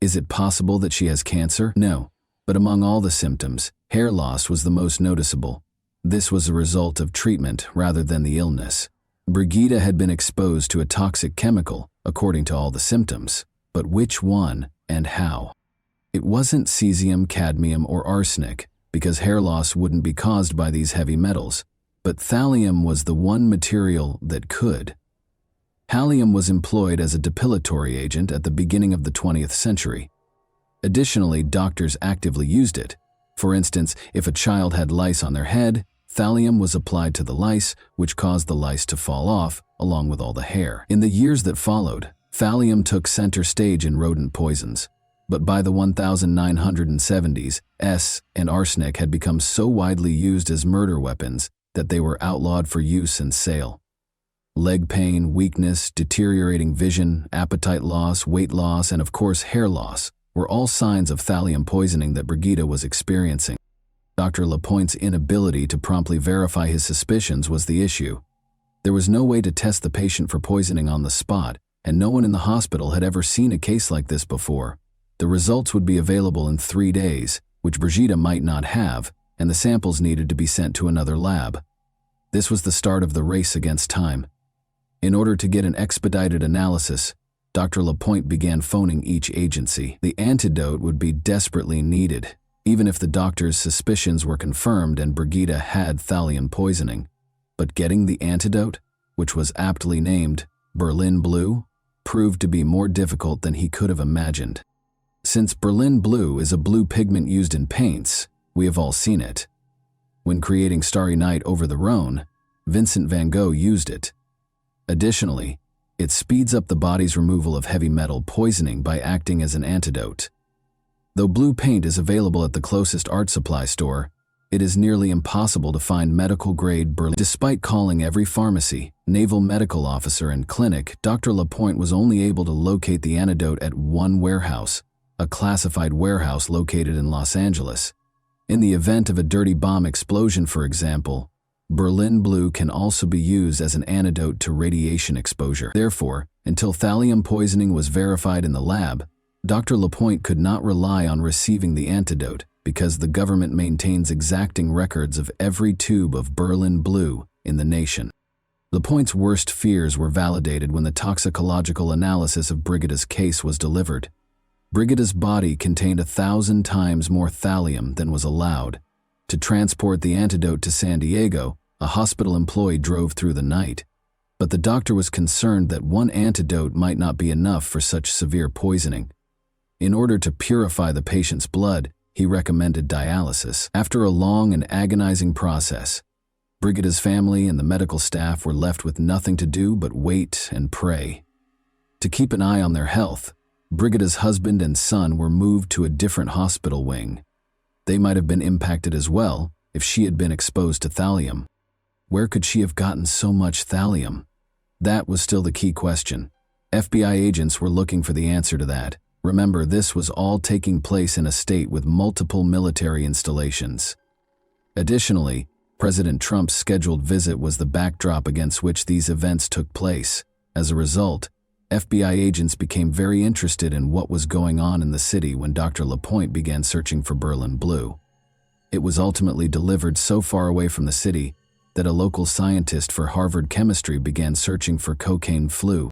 Is it possible that she has cancer? No. But among all the symptoms, hair loss was the most noticeable. This was a result of treatment rather than the illness. Brigida had been exposed to a toxic chemical, according to all the symptoms. But which one and how? It wasn't cesium, cadmium, or arsenic, because hair loss wouldn't be caused by these heavy metals. But thallium was the one material that could. Thallium was employed as a depilatory agent at the beginning of the 20th century. Additionally, doctors actively used it. For instance, if a child had lice on their head, thallium was applied to the lice, which caused the lice to fall off, along with all the hair. In the years that followed, thallium took center stage in rodent poisons. But by the 1970s, and arsenic had become so widely used as murder weapons that they were outlawed for use and sale. Leg pain, weakness, deteriorating vision, appetite loss, weight loss, and of course hair loss were all signs of thallium poisoning that Brigida was experiencing. Dr. LaPointe's inability to promptly verify his suspicions was the issue. There was no way to test the patient for poisoning on the spot, and no one in the hospital had ever seen a case like this before. The results would be available in 3 days, which Brigida might not have, and the samples needed to be sent to another lab. This was the start of the race against time. In order to get an expedited analysis, Dr. LaPointe began phoning each agency. The antidote would be desperately needed, even if the doctor's suspicions were confirmed and Brigida had thallium poisoning. But getting the antidote, which was aptly named Berlin Blue, proved to be more difficult than he could have imagined. Since Berlin Blue is a blue pigment used in paints, we have all seen it. When creating Starry Night over the Rhone, Vincent van Gogh used it. Additionally, it speeds up the body's removal of heavy metal poisoning by acting as an antidote. Though blue paint is available at the closest art supply store, it is nearly impossible to find medical-grade Berlin. Despite calling every pharmacy, naval medical officer, and clinic, Dr. LaPointe was only able to locate the antidote at one warehouse, a classified warehouse located in Los Angeles. In the event of a dirty bomb explosion, for example, Berlin blue can also be used as an antidote to radiation exposure. Therefore, until thallium poisoning was verified in the lab, Dr. Lapointe could not rely on receiving the antidote because the government maintains exacting records of every tube of Berlin blue in the nation. Lapointe's worst fears were validated when the toxicological analysis of Brigida's case was delivered. Brigida's body contained 1,000 times more thallium than was allowed. To transport the antidote to San Diego, a hospital employee drove through the night. But the doctor was concerned that one antidote might not be enough for such severe poisoning. In order to purify the patient's blood, he recommended dialysis. After a long and agonizing process, Brigida's family and the medical staff were left with nothing to do but wait and pray. To keep an eye on their health, Brigida's husband and son were moved to a different hospital wing. They might have been impacted as well if she had been exposed to thallium. Where could she have gotten so much thallium? That was still the key question. FBI agents were looking for the answer to that. Remember, this was all taking place in a state with multiple military installations. Additionally, President Trump's scheduled visit was the backdrop against which these events took place. As a result, FBI agents became very interested in what was going on in the city when Dr. Lapointe began searching for Berlin blue. It was ultimately delivered so far away from the city that a local scientist for Harvard chemistry began searching for cocaine flu.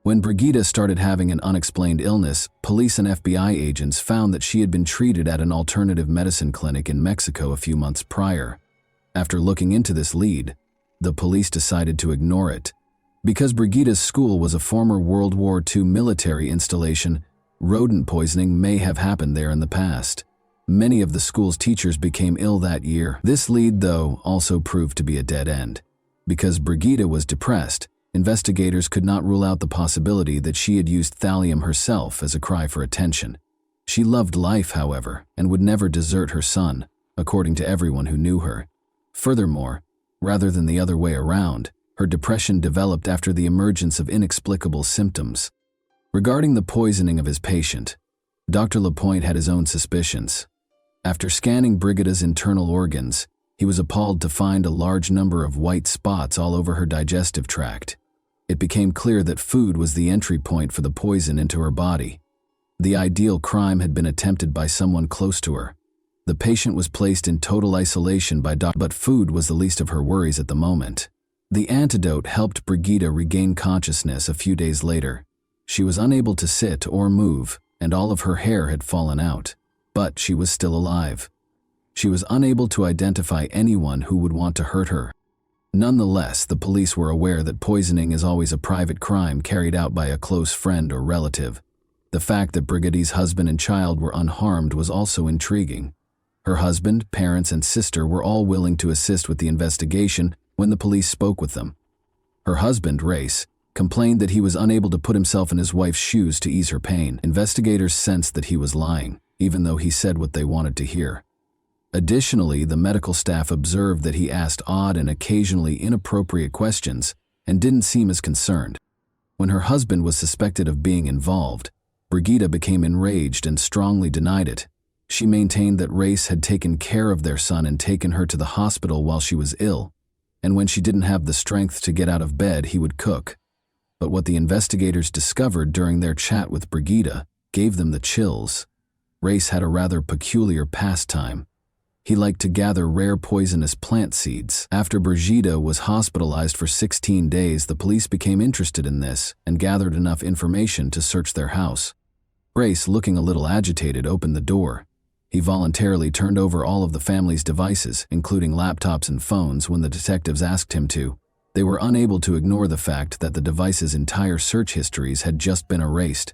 When Brigida started having an unexplained illness, police and FBI agents found that she had been treated at an alternative medicine clinic in Mexico a few months prior. After looking into this lead, the police decided to ignore it. Because Brigida's school was a former World War II military installation, rodent poisoning may have happened there in the past. Many of the school's teachers became ill that year. This lead, though, also proved to be a dead end. Because Brigida was depressed, investigators could not rule out the possibility that she had used thallium herself as a cry for attention. She loved life, however, and would never desert her son, according to everyone who knew her. Furthermore, rather than the other way around, her depression developed after the emergence of inexplicable symptoms. Regarding the poisoning of his patient, Dr. Lapointe had his own suspicions. After scanning Brigida's internal organs, he was appalled to find a large number of white spots all over her digestive tract. It became clear that food was the entry point for the poison into her body. The ideal crime had been attempted by someone close to her. The patient was placed in total isolation by doctor, but food was the least of her worries at the moment. The antidote helped Brigida regain consciousness a few days later. She was unable to sit or move, and all of her hair had fallen out. But she was still alive. She was unable to identify anyone who would want to hurt her. Nonetheless, the police were aware that poisoning is always a private crime carried out by a close friend or relative. The fact that Brigida's husband and child were unharmed was also intriguing. Her husband, parents, and sister were all willing to assist with the investigation when the police spoke with them. Her husband, Race, complained that he was unable to put himself in his wife's shoes to ease her pain. Investigators sensed that he was lying, even though he said what they wanted to hear. Additionally, the medical staff observed that he asked odd and occasionally inappropriate questions and didn't seem as concerned. When her husband was suspected of being involved, Brigida became enraged and strongly denied it. She maintained that Race had taken care of their son and taken her to the hospital while she was ill, and when she didn't have the strength to get out of bed, he would cook. But what the investigators discovered during their chat with Brigida gave them the chills. Race had a rather peculiar pastime. He liked to gather rare poisonous plant seeds. After Brigida was hospitalized for 16 days, the police became interested in this and gathered enough information to search their house. Race, looking a little agitated, opened the door. He voluntarily turned over all of the family's devices, including laptops and phones, when the detectives asked him to. They were unable to ignore the fact that the device's entire search histories had just been erased.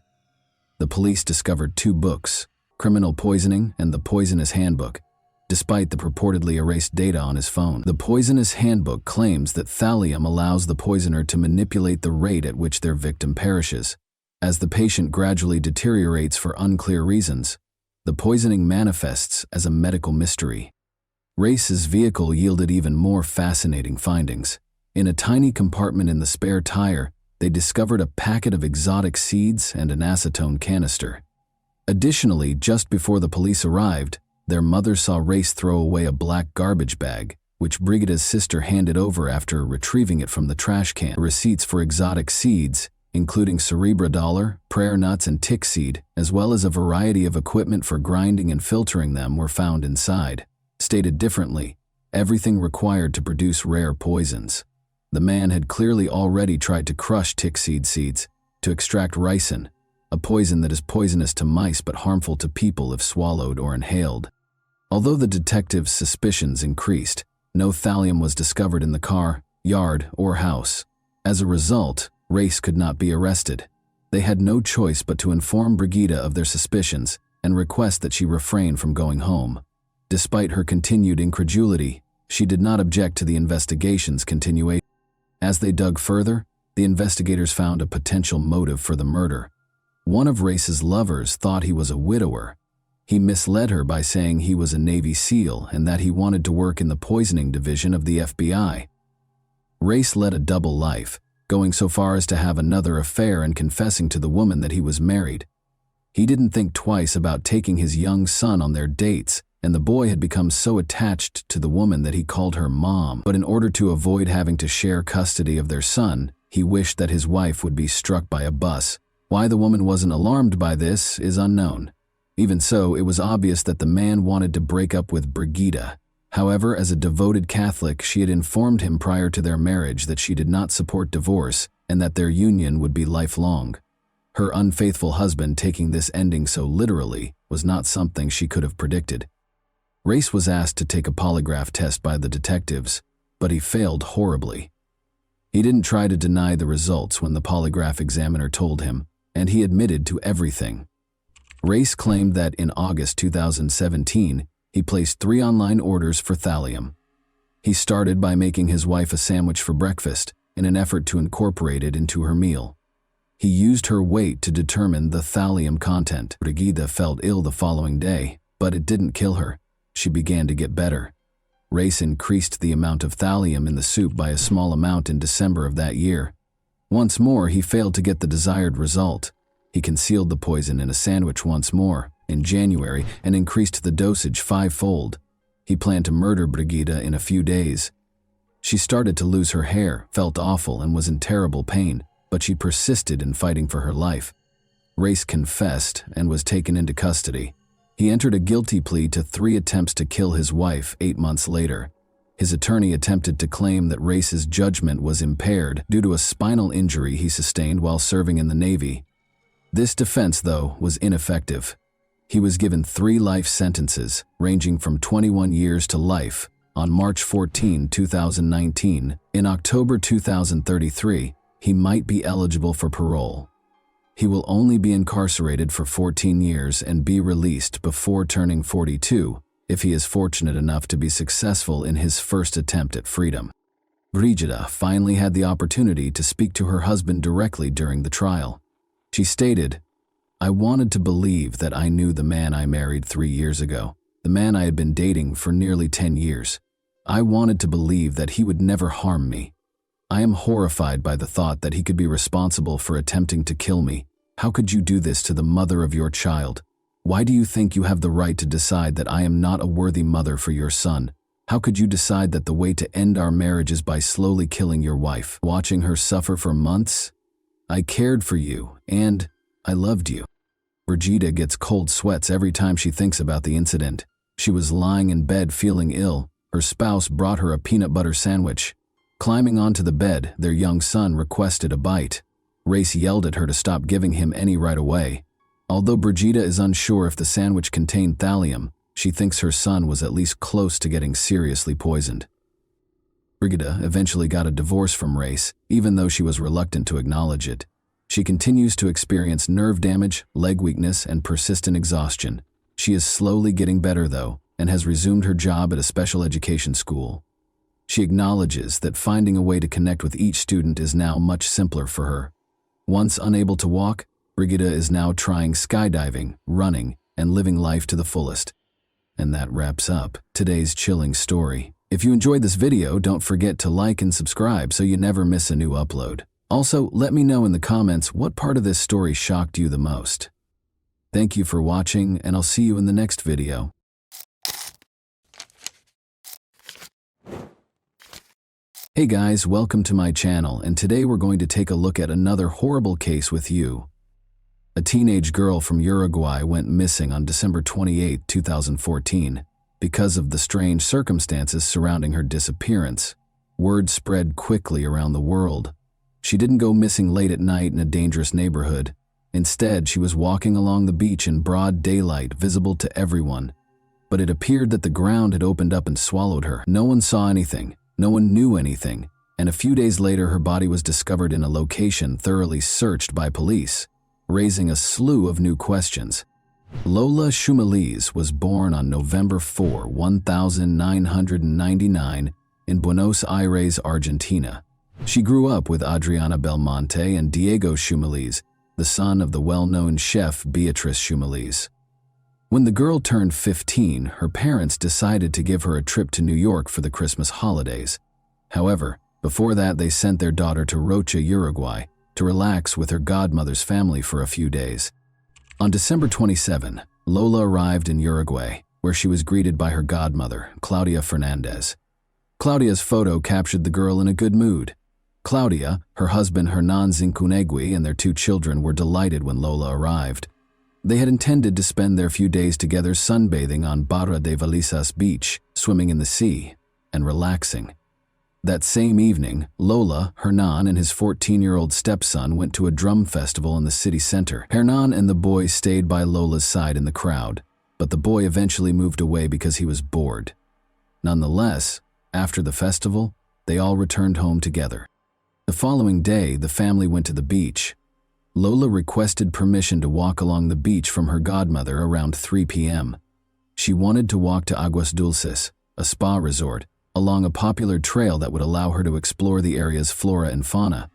The police discovered 2 books, Criminal Poisoning and The Poisonous Handbook, despite the purportedly erased data on his phone. The Poisonous Handbook claims that thallium allows the poisoner to manipulate the rate at which their victim perishes. As the patient gradually deteriorates for unclear reasons, the poisoning manifests as a medical mystery. Race's vehicle yielded even more fascinating findings. In a tiny compartment in the spare tire, they discovered a packet of exotic seeds and an acetone canister. Additionally, just before the police arrived, their mother saw Race throw away a black garbage bag, which Brigida's sister handed over after retrieving it from the trash can. Receipts for exotic seeds, including cerebra dollar, prayer nuts, and tick seed, as well as a variety of equipment for grinding and filtering them, were found inside. Stated differently, everything required to produce rare poisons. The man had clearly already tried to crush tick seeds to extract ricin, a poison that is poisonous to mice but harmful to people if swallowed or inhaled. Although the detectives' suspicions increased, no thallium was discovered in the car, yard, or house. As a result, Race could not be arrested. They had no choice but to inform Brigida of their suspicions and request that she refrain from going home. Despite her continued incredulity, she did not object to the investigation's continuation. As they dug further, the investigators found a potential motive for the murder. One of Race's lovers thought he was a widower. He misled her by saying he was a Navy SEAL and that he wanted to work in the poisoning division of the FBI. Race led a double life, going so far as to have another affair and confessing to the woman that he was married. He didn't think twice about taking his young son on their dates, and the boy had become so attached to the woman that he called her mom. But in order to avoid having to share custody of their son, he wished that his wife would be struck by a bus. Why the woman wasn't alarmed by this is unknown. Even so, it was obvious that the man wanted to break up with Brigida. However, as a devoted Catholic, she had informed him prior to their marriage that she did not support divorce and that their union would be lifelong. Her unfaithful husband taking this ending so literally was not something she could have predicted. Race was asked to take a polygraph test by the detectives, but he failed horribly. He didn't try to deny the results when the polygraph examiner told him, and he admitted to everything. Race claimed that in August 2017, he placed 3 online orders for thallium. He started by making his wife a sandwich for breakfast in an effort to incorporate it into her meal. He used her weight to determine the thallium content. Brigida felt ill the following day, but it didn't kill her. She began to get better. Race increased the amount of thallium in the soup by a small amount in December of that year. Once more, he failed to get the desired result. He concealed the poison in a sandwich once more, in January, and increased the dosage 5-fold. He planned to murder Brigida in a few days. She started to lose her hair, felt awful, and was in terrible pain, but she persisted in fighting for her life. Race confessed and was taken into custody. He entered a guilty plea to 3 attempts to kill his wife 8 months later. His attorney attempted to claim that Race's judgment was impaired due to a spinal injury he sustained while serving in the Navy. This defense, though, was ineffective. He was given 3 life sentences, ranging from 21 years to life, on March 14, 2019. In October 2033, he might be eligible for parole. He will only be incarcerated for 14 years and be released before turning 42, if he is fortunate enough to be successful in his first attempt at freedom. Brigida finally had the opportunity to speak to her husband directly during the trial. She stated, "I wanted to believe that I knew the man I married 3 years ago, the man I had been dating for nearly 10 years. I wanted to believe that he would never harm me. I am horrified by the thought that he could be responsible for attempting to kill me. How could you do this to the mother of your child? Why do you think you have the right to decide that I am not a worthy mother for your son? How could you decide that the way to end our marriage is by slowly killing your wife, watching her suffer for months? I cared for you, and I loved you." Brigida gets cold sweats every time she thinks about the incident. She was lying in bed feeling ill. Her spouse brought her a peanut butter sandwich. Climbing onto the bed, their young son requested a bite. Race yelled at her to stop giving him any right away. Although Brigida is unsure if the sandwich contained thallium, she thinks her son was at least close to getting seriously poisoned. Brigida eventually got a divorce from Race, even though she was reluctant to acknowledge it. She continues to experience nerve damage, leg weakness, and persistent exhaustion. She is slowly getting better, though, and has resumed her job at a special education school. She acknowledges that finding a way to connect with each student is now much simpler for her. Once unable to walk, Brigida is now trying skydiving, running, and living life to the fullest. And that wraps up today's chilling story. If you enjoyed this video, don't forget to like and subscribe so you never miss a new upload. Also, let me know in the comments what part of this story shocked you the most. Thank you for watching, and I'll see you in the next video. Hey guys, welcome to my channel, and today we're going to take a look at another horrible case with you. A teenage girl from Uruguay went missing on December 28, 2014. Because of the strange circumstances surrounding her disappearance, word spread quickly around the world. She didn't go missing late at night in a dangerous neighborhood. Instead, she was walking along the beach in broad daylight, visible to everyone. But it appeared that the ground had opened up and swallowed her. No one saw anything, no one knew anything, and a few days later her body was discovered in a location thoroughly searched by police, raising a slew of new questions. Lola Shumaliz was born on November 4, 1999 in Buenos Aires, Argentina. She grew up with Adriana Belmonte and Diego Shumaliz, the son of the well-known chef Beatriz Shumaliz. When the girl turned 15, her parents decided to give her a trip to New York for the Christmas holidays. However, before that they sent their daughter to Rocha, Uruguay, to relax with her godmother's family for a few days. On December 27, Lola arrived in Uruguay, where she was greeted by her godmother, Claudia Fernandez. Claudia's photo captured the girl in a good mood. Claudia, her husband Hernan Zincunegui, and their 2 children were delighted when Lola arrived. They had intended to spend their few days together sunbathing on Barra de Valisas beach, swimming in the sea, and relaxing. That same evening, Lola, Hernan, and his 14-year-old stepson went to a drum festival in the city center. Hernan and the boy stayed by Lola's side in the crowd, but the boy eventually moved away because he was bored. Nonetheless, after the festival, they all returned home together. The following day, the family went to the beach. Lola requested permission to walk along the beach from her godmother around 3 p.m. She wanted to walk to Aguas Dulces, a spa resort, along a popular trail that would allow her to explore the area's flora and fauna.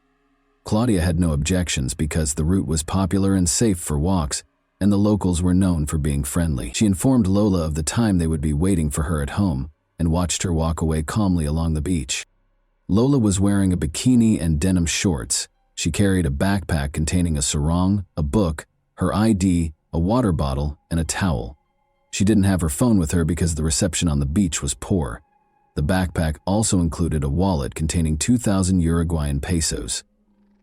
Claudia had no objections because the route was popular and safe for walks, and the locals were known for being friendly. She informed Lola of the time they would be waiting for her at home and watched her walk away calmly along the beach. Lola was wearing a bikini and denim shorts. She carried a backpack containing a sarong, a book, her ID, a water bottle, and a towel. She didn't have her phone with her because the reception on the beach was poor. The backpack also included a wallet containing 2,000 Uruguayan pesos.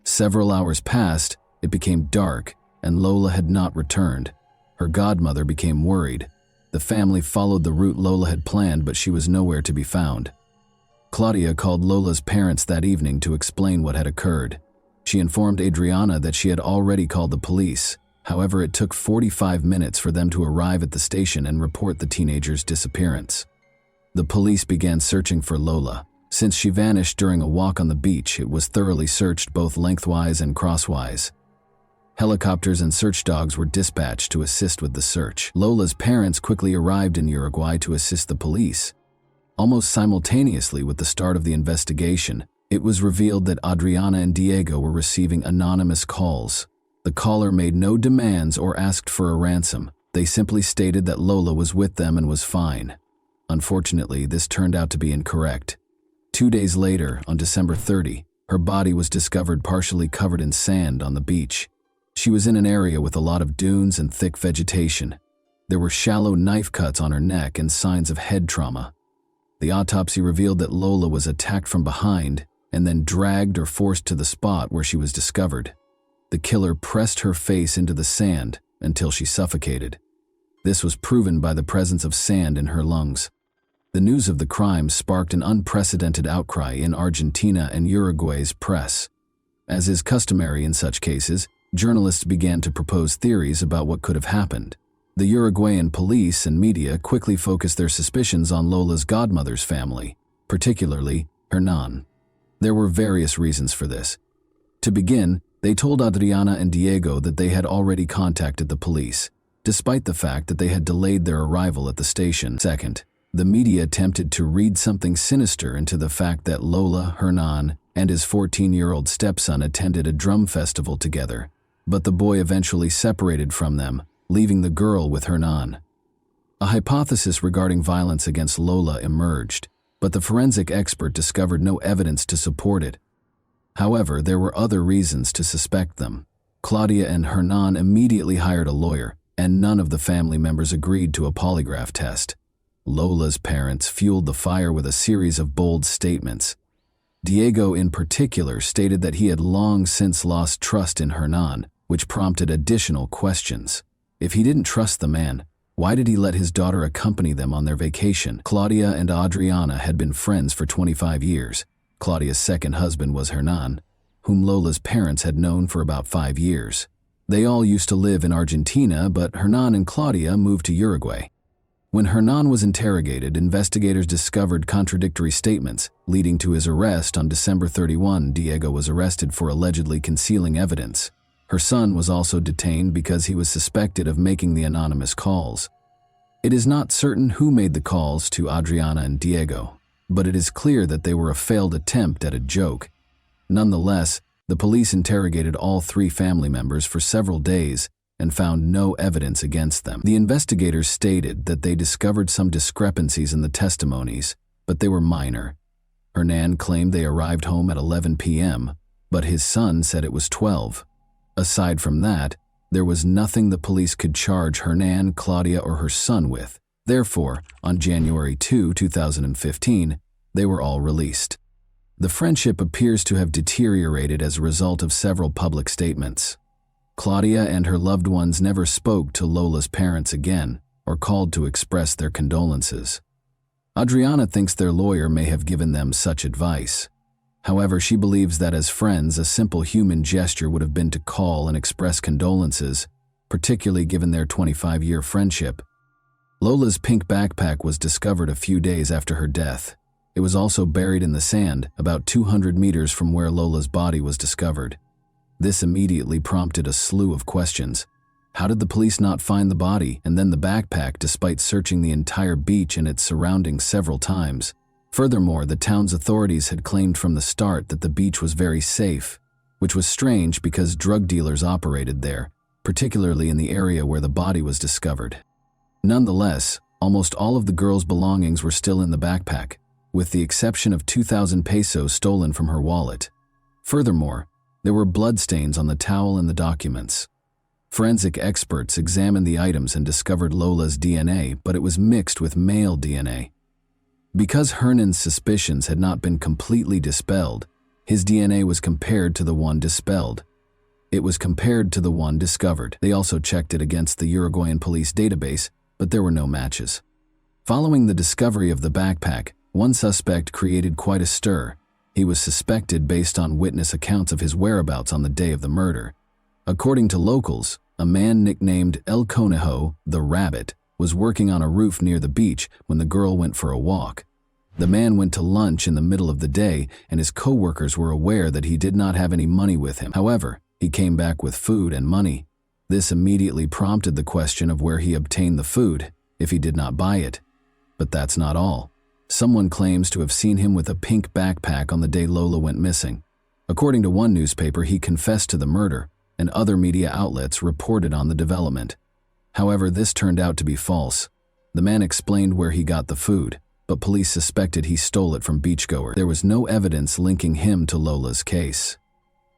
Several hours passed, it became dark, and Lola had not returned. Her godmother became worried. The family followed the route Lola had planned, but she was nowhere to be found. Claudia called Lola's parents that evening to explain what had occurred. She informed Adriana that she had already called the police. However, it took 45 minutes for them to arrive at the station and report the teenager's disappearance. The police began searching for Lola. Since she vanished during a walk on the beach, it was thoroughly searched both lengthwise and crosswise. Helicopters and search dogs were dispatched to assist with the search. Lola's parents quickly arrived in Uruguay to assist the police. Almost simultaneously with the start of the investigation, it was revealed that Adriana and Diego were receiving anonymous calls. The caller made no demands or asked for a ransom. They simply stated that Lola was with them and was fine. Unfortunately, this turned out to be incorrect. 2 days later, on December 30, her body was discovered partially covered in sand on the beach. She was in an area with a lot of dunes and thick vegetation. There were shallow knife cuts on her neck and signs of head trauma. The autopsy revealed that Lola was attacked from behind and then dragged or forced to the spot where she was discovered. The killer pressed her face into the sand until she suffocated. This was proven by the presence of sand in her lungs. The news of the crime sparked an unprecedented outcry in Argentina and Uruguay's press. As is customary in such cases, journalists began to propose theories about what could have happened. The Uruguayan police and media quickly focused their suspicions on Lola's godmother's family, particularly Hernan. There were various reasons for this. To begin, they told Adriana and Diego that they had already contacted the police, despite the fact that they had delayed their arrival at the station. Second, the media attempted to read something sinister into the fact that Lola, Hernan, and his 14-year-old stepson attended a drum festival together, but the boy eventually separated from them, leaving the girl with Hernan. A hypothesis regarding violence against Lola emerged, but the forensic expert discovered no evidence to support it. However, there were other reasons to suspect them. Claudia and Hernan immediately hired a lawyer, and none of the family members agreed to a polygraph test. Lola's parents fueled the fire with a series of bold statements. Diego in particular stated that he had long since lost trust in Hernan, which prompted additional questions. If he didn't trust the man, why did he let his daughter accompany them on their vacation? Claudia and Adriana had been friends for 25 years. Claudia's second husband was Hernan, whom Lola's parents had known for about 5 years. They all used to live in Argentina, but Hernan and Claudia moved to Uruguay. When Hernan was interrogated, investigators discovered contradictory statements, leading to his arrest on December 31. Diego was arrested for allegedly concealing evidence. Her son was also detained because he was suspected of making the anonymous calls. It is not certain who made the calls to Adriana and Diego, but it is clear that they were a failed attempt at a joke. Nonetheless, the police interrogated all 3 family members for several days and found no evidence against them. The investigators stated that they discovered some discrepancies in the testimonies, but they were minor. Hernan claimed they arrived home at 11 p.m., but his son said it was 12. Aside from that, there was nothing the police could charge Hernan, Claudia, or her son with. Therefore, on January 2, 2015, they were all released. The friendship appears to have deteriorated as a result of several public statements. Claudia and her loved ones never spoke to Lola's parents again or called to express their condolences. Adriana thinks their lawyer may have given them such advice. However, she believes that as friends, a simple human gesture would have been to call and express condolences, particularly given their 25-year friendship. Lola's pink backpack was discovered a few days after her death. It was also buried in the sand, about 200 meters from where Lola's body was discovered. This immediately prompted a slew of questions. How did the police not find the body and then the backpack despite searching the entire beach and its surroundings several times? Furthermore, the town's authorities had claimed from the start that the beach was very safe, which was strange because drug dealers operated there, particularly in the area where the body was discovered. Nonetheless, almost all of the girl's belongings were still in the backpack, with the exception of 2,000 pesos stolen from her wallet. Furthermore, there were bloodstains on the towel and the documents. Forensic experts examined the items and discovered Lola's DNA, but it was mixed with male DNA. Because Hernan's suspicions had not been completely dispelled, his DNA was compared to the one dispelled. It was compared to the one discovered. They also checked it against the Uruguayan police database, but there were no matches. Following the discovery of the backpack, one suspect created quite a stir. He was suspected based on witness accounts of his whereabouts on the day of the murder. According to locals, a man nicknamed El Conejo, the Rabbit, was working on a roof near the beach when the girl went for a walk. The man went to lunch in the middle of the day, and his co-workers were aware that he did not have any money with him. However, he came back with food and money. This immediately prompted the question of where he obtained the food, if he did not buy it. But that's not all. Someone claims to have seen him with a pink backpack on the day Lola went missing. According to one newspaper, he confessed to the murder, and other media outlets reported on the development. However, this turned out to be false. The man explained where he got the food, but police suspected he stole it from beachgoers. There was no evidence linking him to Lola's case.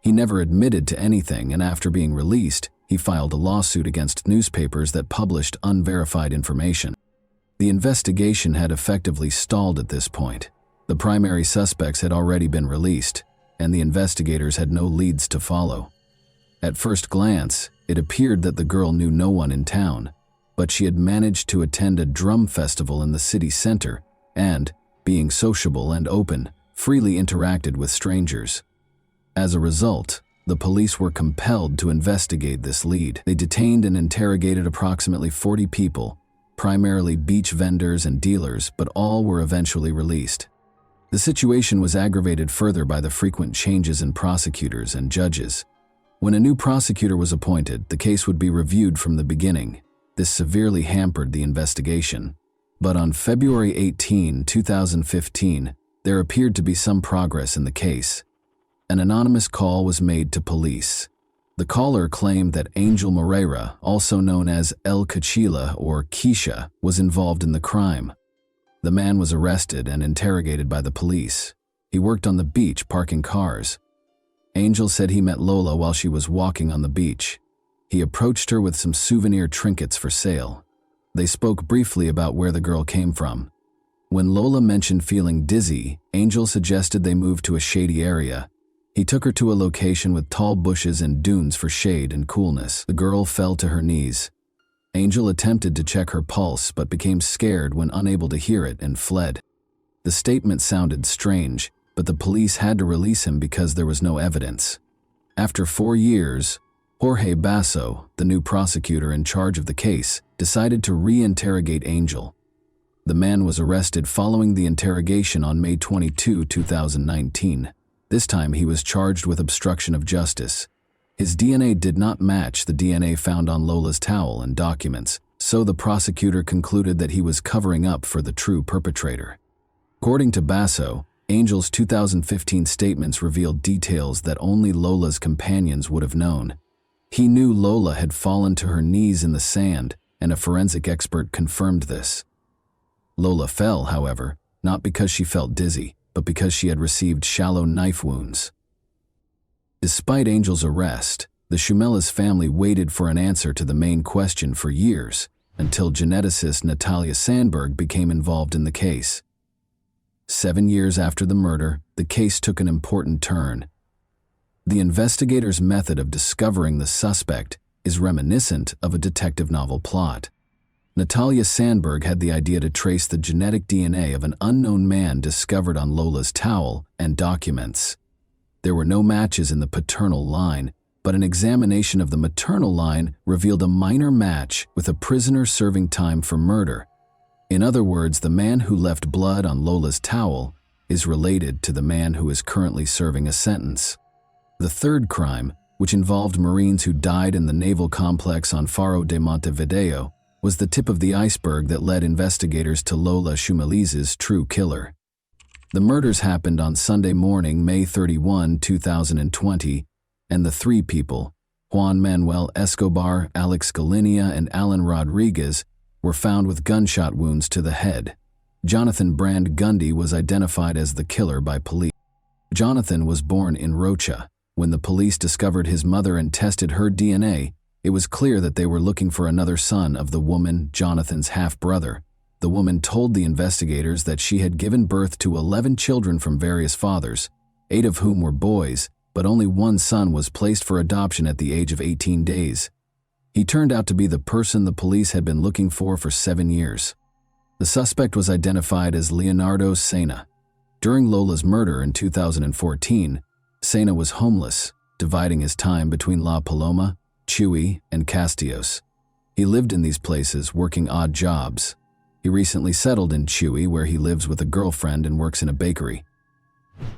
He never admitted to anything, and after being released, he filed a lawsuit against newspapers that published unverified information. The investigation had effectively stalled at this point. The primary suspects had already been released, and the investigators had no leads to follow. At first glance, it appeared that the girl knew no one in town, but she had managed to attend a drum festival in the city center and, being sociable and open, freely interacted with strangers. As a result, the police were compelled to investigate this lead. They detained and interrogated approximately 40 people, primarily beach vendors and dealers, but all were eventually released. The situation was aggravated further by the frequent changes in prosecutors and judges. When a new prosecutor was appointed, the case would be reviewed from the beginning. This severely hampered the investigation. But on February 18, 2015, there appeared to be some progress in the case. An anonymous call was made to police. The caller claimed that Angel Moreira, also known as El Cachila or Keisha, was involved in the crime. The man was arrested and interrogated by the police. He worked on the beach parking cars. Angel said he met Lola while she was walking on the beach. He approached her with some souvenir trinkets for sale. They spoke briefly about where the girl came from. When Lola mentioned feeling dizzy, Angel suggested they move to a shady area. He took her to a location with tall bushes and dunes for shade and coolness. The girl fell to her knees. Angel attempted to check her pulse but became scared when unable to hear it and fled. The statement sounded strange, but the police had to release him because there was no evidence. After 4 years, Jorge Basso, the new prosecutor in charge of the case, decided to re-interrogate Angel. The man was arrested following the interrogation on May 22, 2019. This time he was charged with obstruction of justice. His DNA did not match the DNA found on Lola's towel and documents, so the prosecutor concluded that he was covering up for the true perpetrator. According to Basso, Angel's 2015 statements revealed details that only Lola's companions would have known. He knew Lola had fallen to her knees in the sand, and a forensic expert confirmed this. Lola fell, however, not because she felt dizzy, but because she had received shallow knife wounds. Despite Angel's arrest, the Shumelas family waited for an answer to the main question for years, until geneticist Natalia Sandberg became involved in the case. 7 years after the murder, the case took an important turn. The investigators' method of discovering the suspect is reminiscent of a detective novel plot. Natalia Sandberg had the idea to trace the genetic DNA of an unknown man discovered on Lola's towel and documents. There were no matches in the paternal line, but an examination of the maternal line revealed a minor match with a prisoner serving time for murder. In other words, the man who left blood on Lola's towel is related to the man who is currently serving a sentence. The third crime, which involved Marines who died in the naval complex on Faro de Montevideo, was the tip of the iceberg that led investigators to Lola Shumeliz's true killer. The murders happened on Sunday morning, May 31, 2020, and the three people, Juan Manuel Escobar, Alex Galinia, and Alan Rodriguez, were found with gunshot wounds to the head. Jonathan Brand Gundy was identified as the killer by police. Jonathan was born in Rocha. When the police discovered his mother and tested her DNA, it was clear that they were looking for another son of the woman, Jonathan's half-brother. The woman told the investigators that she had given birth to 11 children from various fathers, 8 of whom were boys, but only one son was placed for adoption at the age of 18 days. He turned out to be the person the police had been looking for 7 years. The suspect was identified as Leonardo Sena. During Lola's murder in 2014, Sena was homeless, dividing his time between La Paloma, Chuy, and Castillos. He lived in these places, working odd jobs. He recently settled in Chuy, where he lives with a girlfriend and works in a bakery.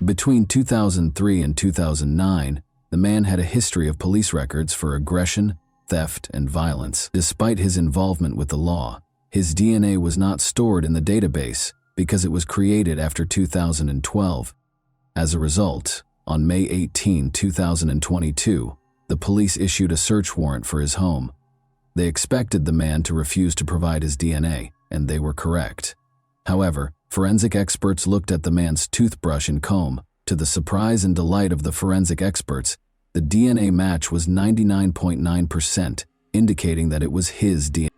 Between 2003 and 2009, the man had a history of police records for aggression, theft, and violence. Despite his involvement with the law, his DNA was not stored in the database because it was created after 2012. As a result, on May 18, 2022, the police issued a search warrant for his home. They expected the man to refuse to provide his DNA, and they were correct. However, forensic experts looked at the man's toothbrush and comb. To the surprise and delight of the forensic experts, the DNA match was 99.9%, indicating that it was his DNA.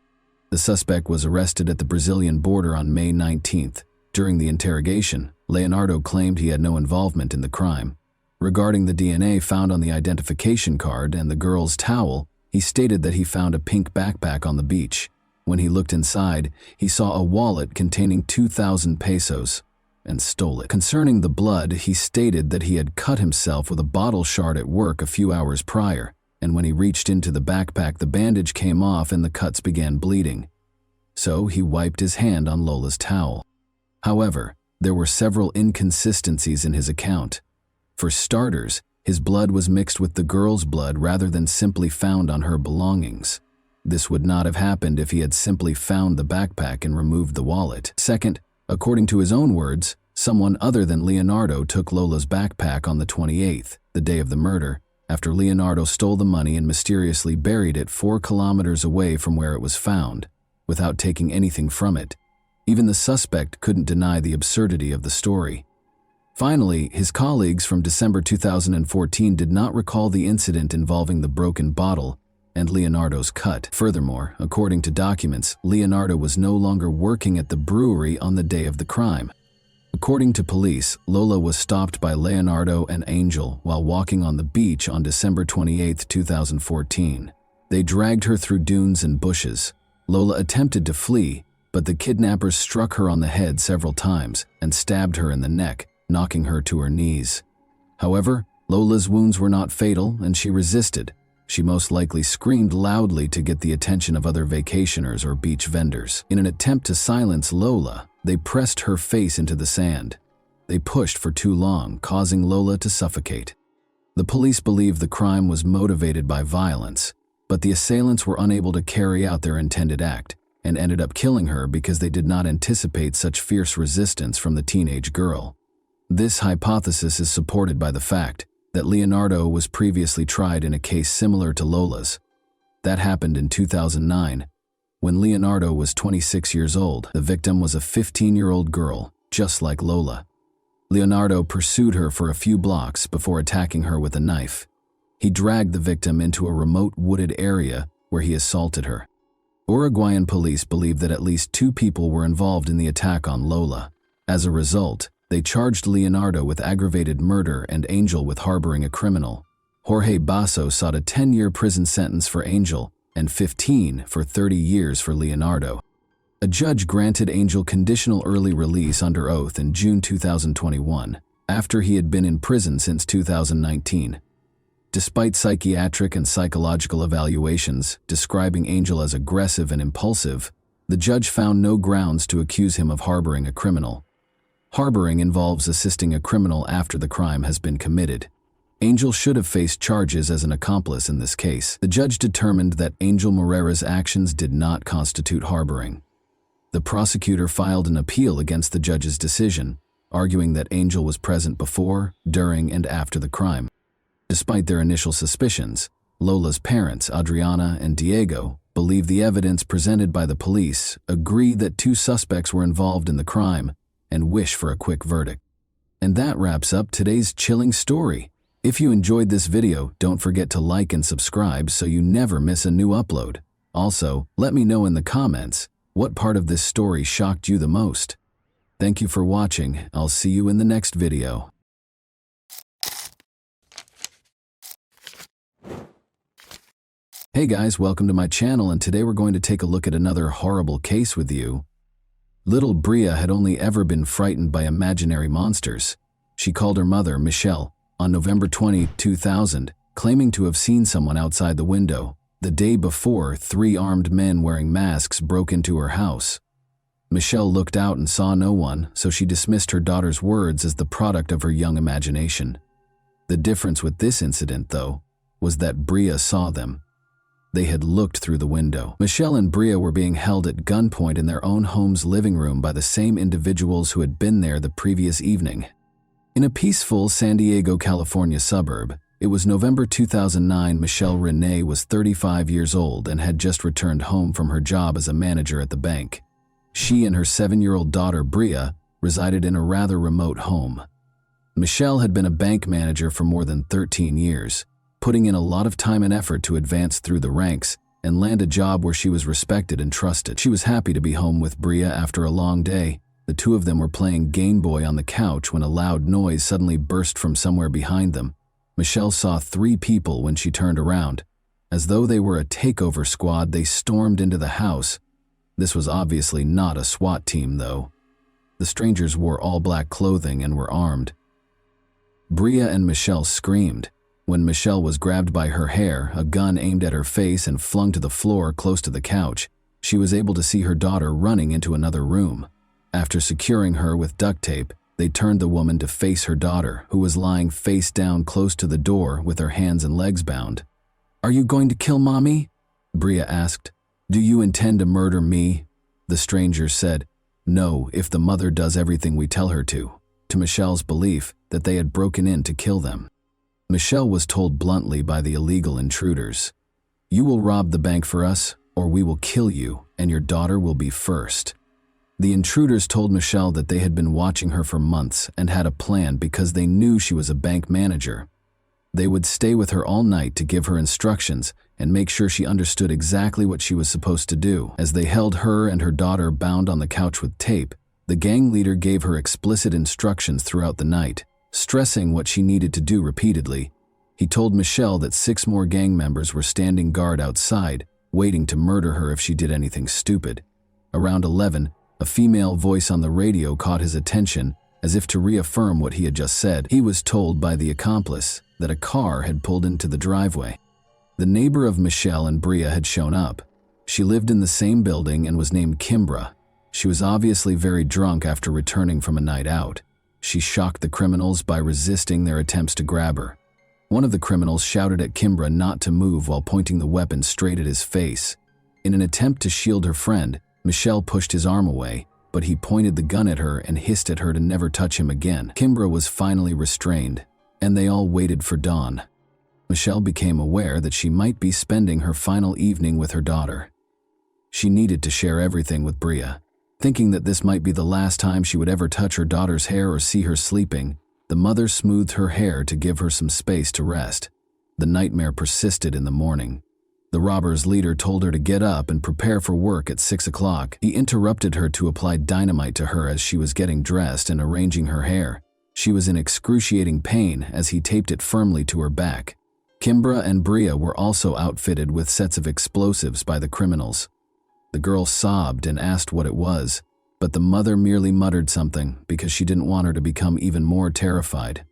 The suspect was arrested at the Brazilian border on May 19th. During the interrogation, Leonardo claimed he had no involvement in the crime. Regarding the DNA found on the identification card and the girl's towel, he stated that he found a pink backpack on the beach. When he looked inside, he saw a wallet containing 2,000 pesos and stole it. Concerning the blood, he stated that he had cut himself with a bottle shard at work a few hours prior, and when he reached into the backpack, the bandage came off and the cuts began bleeding. So he wiped his hand on Lola's towel. However, there were several inconsistencies in his account. For starters, his blood was mixed with the girl's blood rather than simply found on her belongings. This would not have happened if he had simply found the backpack and removed the wallet. Second, according to his own words, someone other than Leonardo took Lola's backpack on the 28th, the day of the murder, after Leonardo stole the money and mysteriously buried it 4 kilometers away from where it was found, without taking anything from it. Even the suspect couldn't deny the absurdity of the story. Finally, his colleagues from December 2014 did not recall the incident involving the broken bottle, and Leonardo's cut. Furthermore, according to documents, Leonardo was no longer working at the brewery on the day of the crime. According to police, Lola was stopped by Leonardo and Angel while walking on the beach on December 28, 2014. They dragged her through dunes and bushes. Lola attempted to flee, but the kidnappers struck her on the head several times and stabbed her in the neck, knocking her to her knees. However, Lola's wounds were not fatal and she resisted. She most likely screamed loudly to get the attention of other vacationers or beach vendors. In an attempt to silence Lola, they pressed her face into the sand. They pushed for too long, causing Lola to suffocate. The police believe the crime was motivated by violence, but the assailants were unable to carry out their intended act and ended up killing her because they did not anticipate such fierce resistance from the teenage girl. This hypothesis is supported by the fact that Leonardo was previously tried in a case similar to Lola's. That happened in 2009. When Leonardo was 26 years old, the victim was a 15-year-old girl, just like Lola. Leonardo pursued her for a few blocks before attacking her with a knife. He dragged the victim into a remote wooded area where he assaulted her. Uruguayan police believe that at least 2 people were involved in the attack on Lola. As a result, they charged Leonardo with aggravated murder and Angel with harboring a criminal. Jorge Basso sought a 10-year prison sentence for Angel and 15 for 30 years for Leonardo. A judge granted Angel conditional early release under oath in June 2021, after he had been in prison since 2019. Despite psychiatric and psychological evaluations describing Angel as aggressive and impulsive, the judge found no grounds to accuse him of harboring a criminal. Harboring involves assisting a criminal after the crime has been committed. Angel should have faced charges as an accomplice in this case. The judge determined that Angel Morera's actions did not constitute harboring. The prosecutor filed an appeal against the judge's decision, arguing that Angel was present before, during, and after the crime. Despite their initial suspicions, Lola's parents, Adriana and Diego, believe the evidence presented by the police agree that 2 suspects were involved in the crime and wish for a quick verdict. And that wraps up today's chilling story. If you enjoyed this video, don't forget to like and subscribe so you never miss a new upload. Also, let me know in the comments what part of this story shocked you the most. Thank you for watching. I'll see you in the next video. Hey guys, welcome to my channel, and today we're going to take a look at another horrible case with you. Little Bria had only ever been frightened by imaginary monsters. She called her mother, Michelle, on November 20, 2000, claiming to have seen someone outside the window. The day before, 3 armed men wearing masks broke into her house. Michelle looked out and saw no one, so she dismissed her daughter's words as the product of her young imagination. The difference with this incident, though, was that Bria saw them. They had looked through the window. Michelle and Bria were being held at gunpoint in their own home's living room by the same individuals who had been there the previous evening. In a peaceful San Diego, California suburb, it was November 2009. Michelle Renee was 35 years old and had just returned home from her job as a manager at the bank. She and her 7-year-old daughter, Bria, resided in a rather remote home. Michelle had been a bank manager for more than 13 years, putting in a lot of time and effort to advance through the ranks and land a job where she was respected and trusted. She was happy to be home with Bria after a long day. The 2 of them were playing Game Boy on the couch when a loud noise suddenly burst from somewhere behind them. Michelle saw 3 people when she turned around. As though they were a takeover squad, they stormed into the house. This was obviously not a SWAT team, though. The strangers wore all black clothing and were armed. Bria and Michelle screamed. When Michelle was grabbed by her hair, a gun aimed at her face and flung to the floor close to the couch, she was able to see her daughter running into another room. After securing her with duct tape, they turned the woman to face her daughter, who was lying face down close to the door with her hands and legs bound. "Are you going to kill Mommy?" Bria asked. "Do you intend to murder me?" The stranger said, "No, if the mother does everything we tell her to Michelle's belief that they had broken in to kill them. Michelle was told bluntly by the illegal intruders, "You will rob the bank for us, or we will kill you, and your daughter will be first." The intruders told Michelle that they had been watching her for months and had a plan because they knew she was a bank manager. They would stay with her all night to give her instructions and make sure she understood exactly what she was supposed to do. As they held her and her daughter bound on the couch with tape, the gang leader gave her explicit instructions throughout the night, stressing what she needed to do repeatedly. He told Michelle that 6 more gang members were standing guard outside, waiting to murder her if she did anything stupid. Around 11, a female voice on the radio caught his attention, as if to reaffirm what he had just said. He was told by the accomplice that a car had pulled into the driveway. The neighbor of Michelle and Bria had shown up. She lived in the same building and was named Kimbra. She was obviously very drunk after returning from a night out. She shocked the criminals by resisting their attempts to grab her. One of the criminals shouted at Kimbra not to move while pointing the weapon straight at his face. In an attempt to shield her friend, Michelle pushed his arm away, but he pointed the gun at her and hissed at her to never touch him again. Kimbra was finally restrained, and they all waited for dawn. Michelle became aware that she might be spending her final evening with her daughter. She needed to share everything with Bria. Thinking that this might be the last time she would ever touch her daughter's hair or see her sleeping, the mother smoothed her hair to give her some space to rest. The nightmare persisted in the morning. The robbers' leader told her to get up and prepare for work at 6 o'clock. He interrupted her to apply dynamite to her as she was getting dressed and arranging her hair. She was in excruciating pain as he taped it firmly to her back. Kimbra and Bria were also outfitted with sets of explosives by the criminals. The girl sobbed and asked what it was, but the mother merely muttered something because she didn't want her to become even more terrified.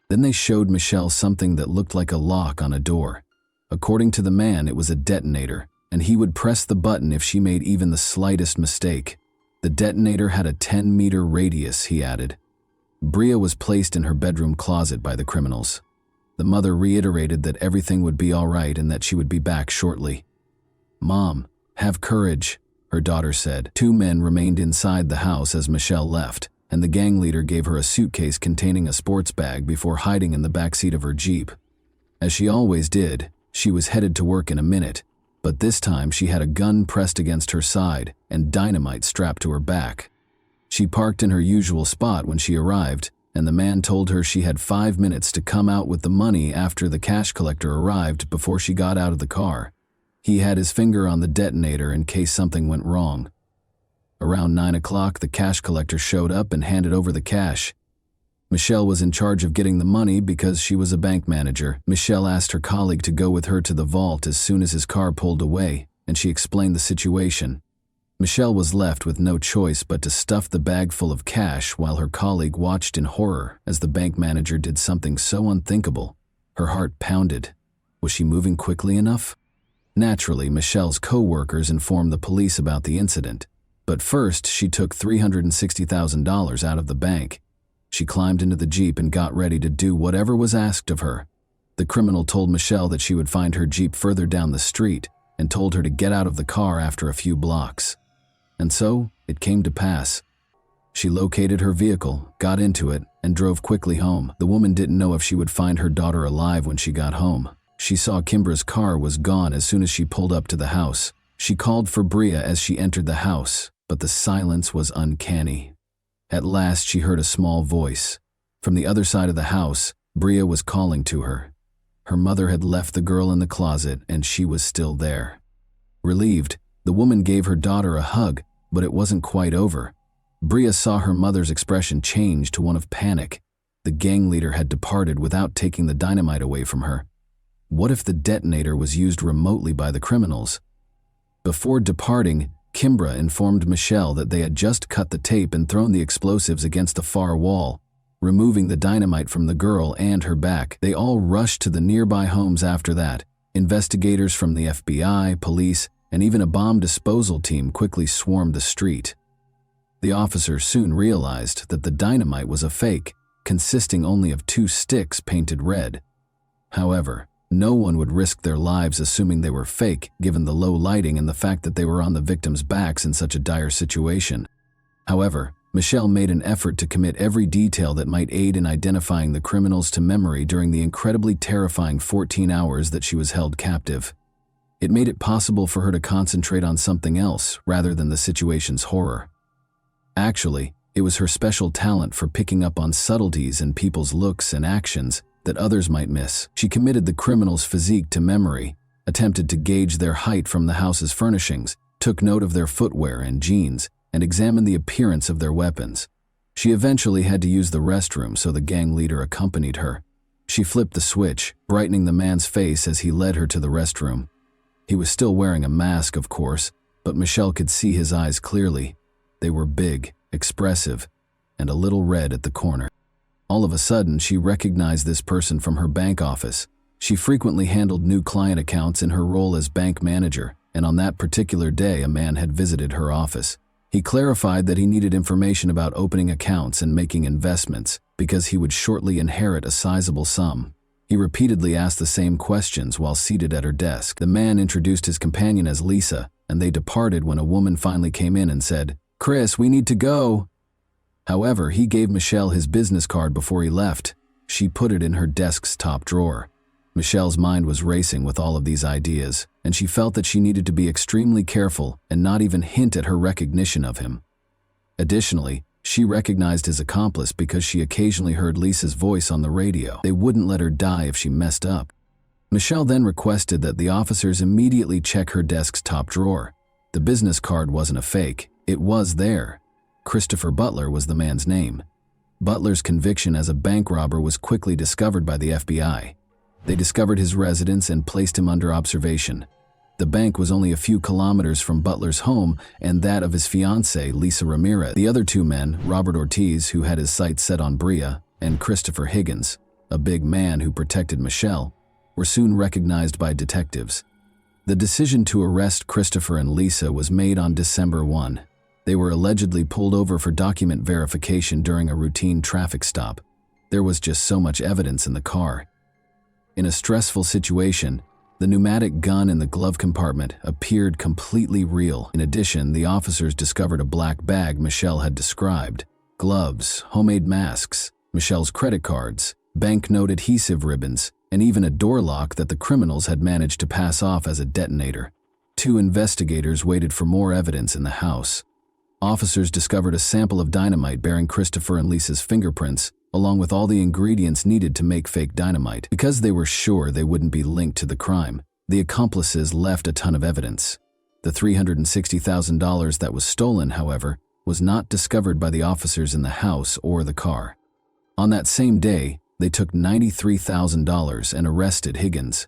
Then they showed Michelle something that looked like a lock on a door. According to the man, it was a detonator, and he would press the button if she made even the slightest mistake. The detonator had a 10-meter radius, he added. Bria was placed in her bedroom closet by the criminals. The mother reiterated that everything would be all right and that she would be back shortly. "Mom, have courage," her daughter said. 2 men remained inside the house as Michelle left, and the gang leader gave her a suitcase containing a sports bag before hiding in the backseat of her Jeep. As she always did, she was headed to work in a minute, but this time she had a gun pressed against her side and dynamite strapped to her back. She parked in her usual spot when she arrived, and the man told her she had 5 minutes to come out with the money after the cash collector arrived before she got out of the car. He had his finger on the detonator in case something went wrong. Around 9 o'clock, the cash collector showed up and handed over the cash. Michelle was in charge of getting the money because she was a bank manager. Michelle asked her colleague to go with her to the vault as soon as his car pulled away, and she explained the situation. Michelle was left with no choice but to stuff the bag full of cash while her colleague watched in horror as the bank manager did something so unthinkable. Her heart pounded. Was she moving quickly enough? Naturally, Michelle's co-workers informed the police about the incident, but first she took $360,000 out of the bank. She climbed into the Jeep and got ready to do whatever was asked of her. The criminal told Michelle that she would find her Jeep further down the street and told her to get out of the car after a few blocks. And so, it came to pass. She located her vehicle, got into it, and drove quickly home. The woman didn't know if she would find her daughter alive when she got home. She saw Kimbra's car was gone as soon as she pulled up to the house. She called for Bria as she entered the house, but the silence was uncanny. At last she heard a small voice. From the other side of the house, Bria was calling to her. Her mother had left the girl in the closet and she was still there. Relieved, the woman gave her daughter a hug, but it wasn't quite over. Bria saw her mother's expression change to one of panic. The gang leader had departed without taking the dynamite away from her. What if the detonator was used remotely by the criminals? Before departing, Kimbra informed Michelle that they had just cut the tape and thrown the explosives against the far wall, removing the dynamite from the girl and her back. They all rushed to the nearby homes after that. Investigators from the FBI, police, and even a bomb disposal team quickly swarmed the street. The officers soon realized that the dynamite was a fake, consisting only of 2 sticks painted red. However, no one would risk their lives assuming they were fake, given the low lighting and the fact that they were on the victims' backs in such a dire situation. However, Michelle made an effort to commit every detail that might aid in identifying the criminals to memory during the incredibly terrifying 14 hours that she was held captive. It made it possible for her to concentrate on something else rather than the situation's horror. Actually, it was her special talent for picking up on subtleties in people's looks and actions that others might miss. She committed the criminals' physique to memory, attempted to gauge their height from the house's furnishings, took note of their footwear and jeans, and examined the appearance of their weapons. She eventually had to use the restroom, so the gang leader accompanied her. She flipped the switch, brightening the man's face as he led her to the restroom. He was still wearing a mask, of course, but Michelle could see his eyes clearly. They were big, expressive, and a little red at the corner. All of a sudden, she recognized this person from her bank office. She frequently handled new client accounts in her role as bank manager, and on that particular day, a man had visited her office. He clarified that he needed information about opening accounts and making investments because he would shortly inherit a sizable sum. He repeatedly asked the same questions while seated at her desk. The man introduced his companion as Lisa, and they departed when a woman finally came in and said, "Chris, we need to go." However, he gave Michelle his business card before he left. She put it in her desk's top drawer. Michelle's mind was racing with all of these ideas, and she felt that she needed to be extremely careful and not even hint at her recognition of him. Additionally, she recognized his accomplice because she occasionally heard Lisa's voice on the radio. They wouldn't let her die if she messed up. Michelle then requested that the officers immediately check her desk's top drawer. The business card wasn't a fake. It was there. Christopher Butler was the man's name. Butler's conviction as a bank robber was quickly discovered by the FBI. They discovered his residence and placed him under observation. The bank was only a few kilometers from Butler's home and that of his fiancée, Lisa Ramirez. The other two men, Robert Ortiz, who had his sights set on Bria, and Christopher Higgins, a big man who protected Michelle, were soon recognized by detectives. The decision to arrest Christopher and Lisa was made on December 1. They were allegedly pulled over for document verification during a routine traffic stop. There was just so much evidence in the car. In a stressful situation, the pneumatic gun in the glove compartment appeared completely real. In addition, the officers discovered a black bag Michelle had described, gloves, homemade masks, Michelle's credit cards, banknote adhesive ribbons, and even a door lock that the criminals had managed to pass off as a detonator. Two investigators waited for more evidence in the house. Officers discovered a sample of dynamite bearing Christopher and Lisa's fingerprints, along with all the ingredients needed to make fake dynamite. Because they were sure they wouldn't be linked to the crime, the accomplices left a ton of evidence. The $360,000 that was stolen, however, was not discovered by the officers in the house or the car. On that same day, they took $93,000 and arrested Higgins.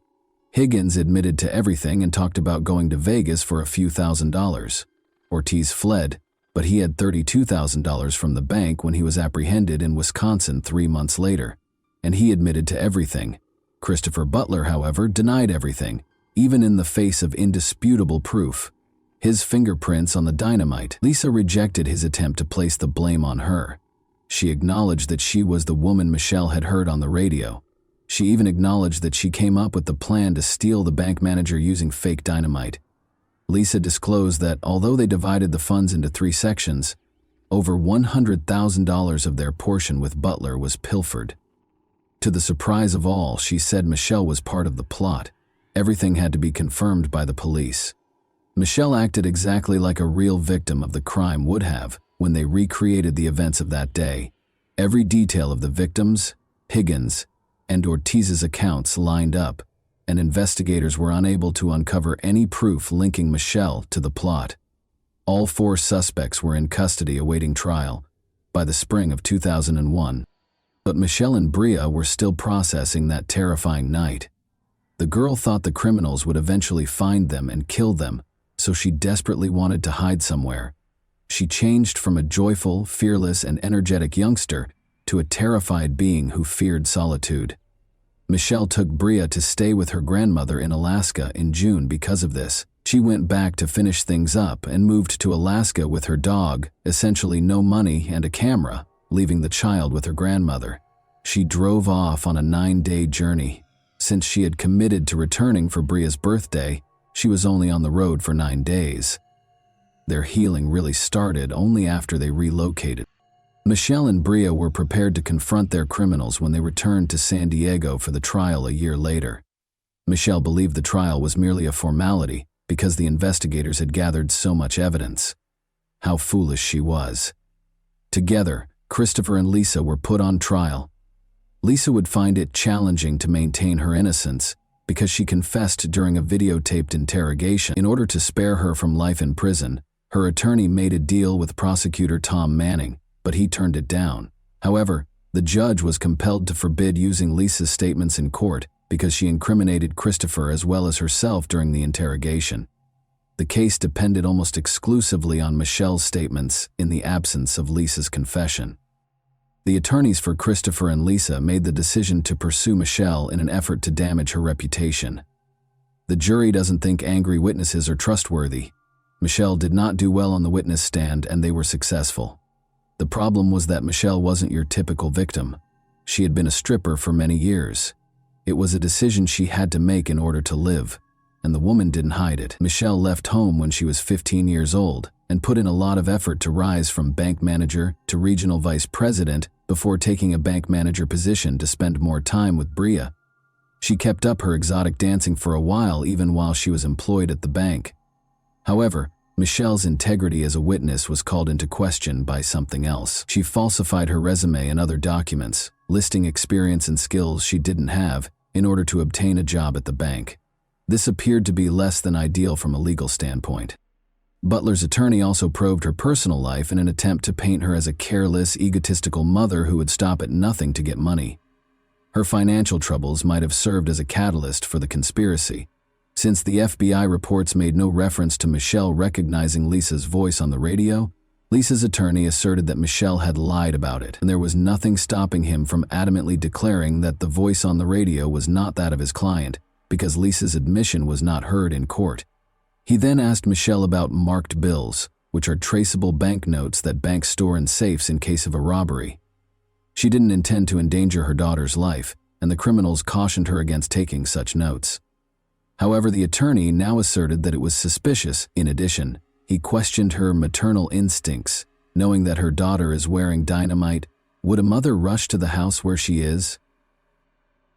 Higgins admitted to everything and talked about going to Vegas for a few $1,000s. Ortiz fled, but he had $32,000 from the bank when he was apprehended in Wisconsin 3 months later, and he admitted to everything. Christopher Butler, however, denied everything, even in the face of indisputable proof. His fingerprints on the dynamite. Lisa rejected his attempt to place the blame on her. She acknowledged that she was the woman Michelle had heard on the radio. She even acknowledged that she came up with the plan to steal the bank manager using fake dynamite. Lisa disclosed that although they divided the funds into 3 sections, over $100,000 of their portion with Butler was pilfered. To the surprise of all, she said Michelle was part of the plot. Everything had to be confirmed by the police. Michelle acted exactly like a real victim of the crime would have when they recreated the events of that day. Every detail of the victims, Higgins, and Ortiz's accounts lined up, and investigators were unable to uncover any proof linking Michelle to the plot. All 4 suspects were in custody awaiting trial by the spring of 2001. But Michelle and Bria were still processing that terrifying night. The girl thought the criminals would eventually find them and kill them, so she desperately wanted to hide somewhere. She changed from a joyful, fearless, and energetic youngster to a terrified being who feared solitude. Michelle took Bria to stay with her grandmother in Alaska in June because of this. She went back to finish things up and moved to Alaska with her dog, essentially no money and a camera, leaving the child with her grandmother. She drove off on a 9-day journey. Since she had committed to returning for Bria's birthday, she was only on the road for 9 days. Their healing really started only after they relocated. Michelle and Bria were prepared to confront their criminals when they returned to San Diego for the trial a year later. Michelle believed the trial was merely a formality because the investigators had gathered so much evidence. How foolish she was. Together, Christopher and Lisa were put on trial. Lisa would find it challenging to maintain her innocence because she confessed during a videotaped interrogation. In order to spare her from life in prison, her attorney made a deal with prosecutor Tom Manning, but he turned it down. However, the judge was compelled to forbid using Lisa's statements in court because she incriminated Christopher as well as herself during the interrogation. The case depended almost exclusively on Michelle's statements in the absence of Lisa's confession. The attorneys for Christopher and Lisa made the decision to pursue Michelle in an effort to damage her reputation. The jury doesn't think angry witnesses are trustworthy. Michelle did not do well on the witness stand and they were successful. The problem was that Michelle wasn't your typical victim. She had been a stripper for many years. It was a decision she had to make in order to live, and the woman didn't hide it. Michelle left home when she was 15 years old and put in a lot of effort to rise from bank manager to regional vice president before taking a bank manager position to spend more time with Bria. She kept up her exotic dancing for a while even while she was employed at the bank. However, Michelle's integrity as a witness was called into question by something else. She falsified her resume and other documents, listing experience and skills she didn't have in order to obtain a job at the bank. This appeared to be less than ideal from a legal standpoint. Butler's attorney also probed her personal life in an attempt to paint her as a careless, egotistical mother who would stop at nothing to get money. Her financial troubles might have served as a catalyst for the conspiracy. Since the FBI reports made no reference to Michelle recognizing Lisa's voice on the radio, Lisa's attorney asserted that Michelle had lied about it, and there was nothing stopping him from adamantly declaring that the voice on the radio was not that of his client, because Lisa's admission was not heard in court. He then asked Michelle about marked bills, which are traceable banknotes that banks store in safes in case of a robbery. She didn't intend to endanger her daughter's life, and the criminals cautioned her against taking such notes. However, the attorney now asserted that it was suspicious. In addition, he questioned her maternal instincts, knowing that her daughter is wearing dynamite. Would a mother rush to the house where she is?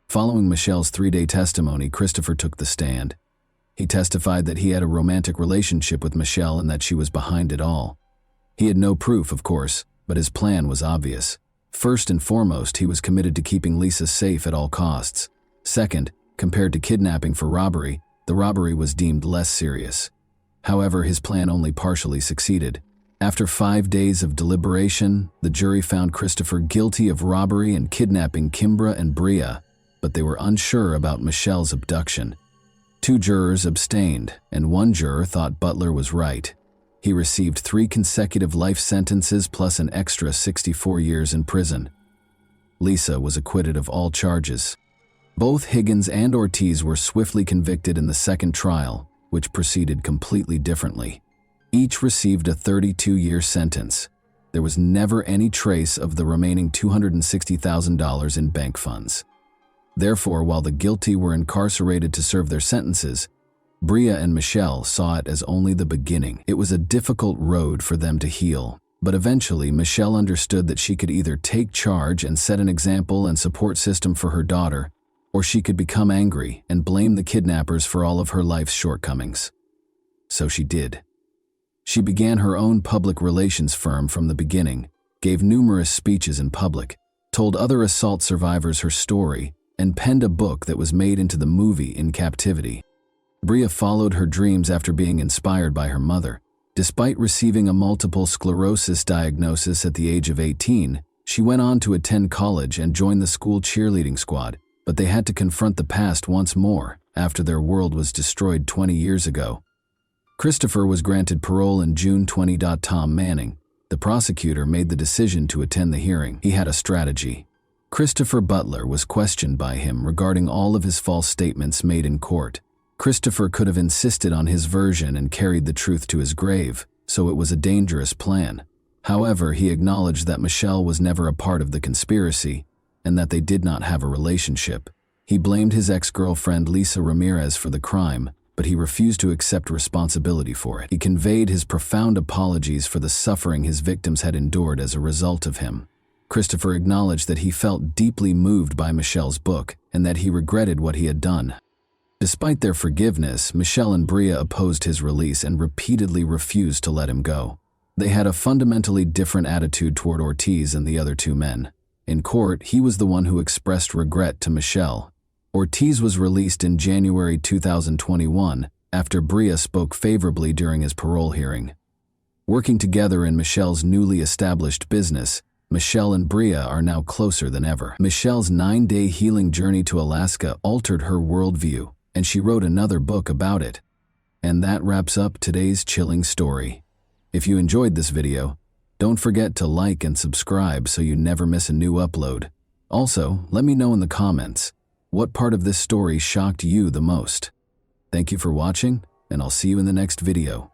Following Michelle's 3-day testimony, Christopher took the stand. He testified that he had a romantic relationship with Michelle and that she was behind it all. He had no proof, of course, but his plan was obvious. First and foremost, he was committed to keeping Lisa safe at all costs. Second, compared to kidnapping for robbery, the robbery was deemed less serious. However, his plan only partially succeeded. After 5 days of deliberation, the jury found Christopher guilty of robbery and kidnapping Kimbra and Bria, but they were unsure about Michelle's abduction. 2 jurors abstained, and 1 juror thought Butler was right. He received 3 consecutive life sentences plus an extra 64 years in prison. Lisa was acquitted of all charges. Both Higgins and Ortiz were swiftly convicted in the second trial, which proceeded completely differently. Each received a 32-year sentence. There was never any trace of the remaining $260,000 in bank funds. Therefore, while the guilty were incarcerated to serve their sentences, Bria and Michelle saw it as only the beginning. It was a difficult road for them to heal, but eventually Michelle understood that she could either take charge and set an example and support system for her daughter, or she could become angry and blame the kidnappers for all of her life's shortcomings. So she did. She began her own public relations firm from the beginning, gave numerous speeches in public, told other assault survivors her story, and penned a book that was made into the movie In Captivity. Bria followed her dreams after being inspired by her mother. Despite receiving a multiple sclerosis diagnosis at the age of 18, she went on to attend college and join the school cheerleading squad, but they had to confront the past once more after their world was destroyed 20 years ago. Christopher was granted parole in June 20. Tom Manning, the prosecutor, made the decision to attend the hearing. He had a strategy. Christopher Butler was questioned by him regarding all of his false statements made in court. Christopher could have insisted on his version and carried the truth to his grave, so it was a dangerous plan. However, he acknowledged that Michelle was never a part of the conspiracy and that they did not have a relationship. He blamed his ex-girlfriend Lisa Ramirez for the crime, but he refused to accept responsibility for it. He conveyed his profound apologies for the suffering his victims had endured as a result of him. Christopher acknowledged that he felt deeply moved by Michelle's book and that he regretted what he had done. Despite their forgiveness, Michelle and Bria opposed his release and repeatedly refused to let him go. They had a fundamentally different attitude toward Ortiz and the other 2 men. In court, he was the one who expressed regret to Michelle. Ortiz was released in January 2021 after Bria spoke favorably during his parole hearing. Working together in Michelle's newly established business, Michelle and Bria are now closer than ever. Michelle's 9-day healing journey to Alaska altered her worldview, and she wrote another book about it. And that wraps up today's chilling story. If you enjoyed this video, don't forget to like and subscribe so you never miss a new upload. Also, let me know in the comments, what part of this story shocked you the most? Thank you for watching, and I'll see you in the next video.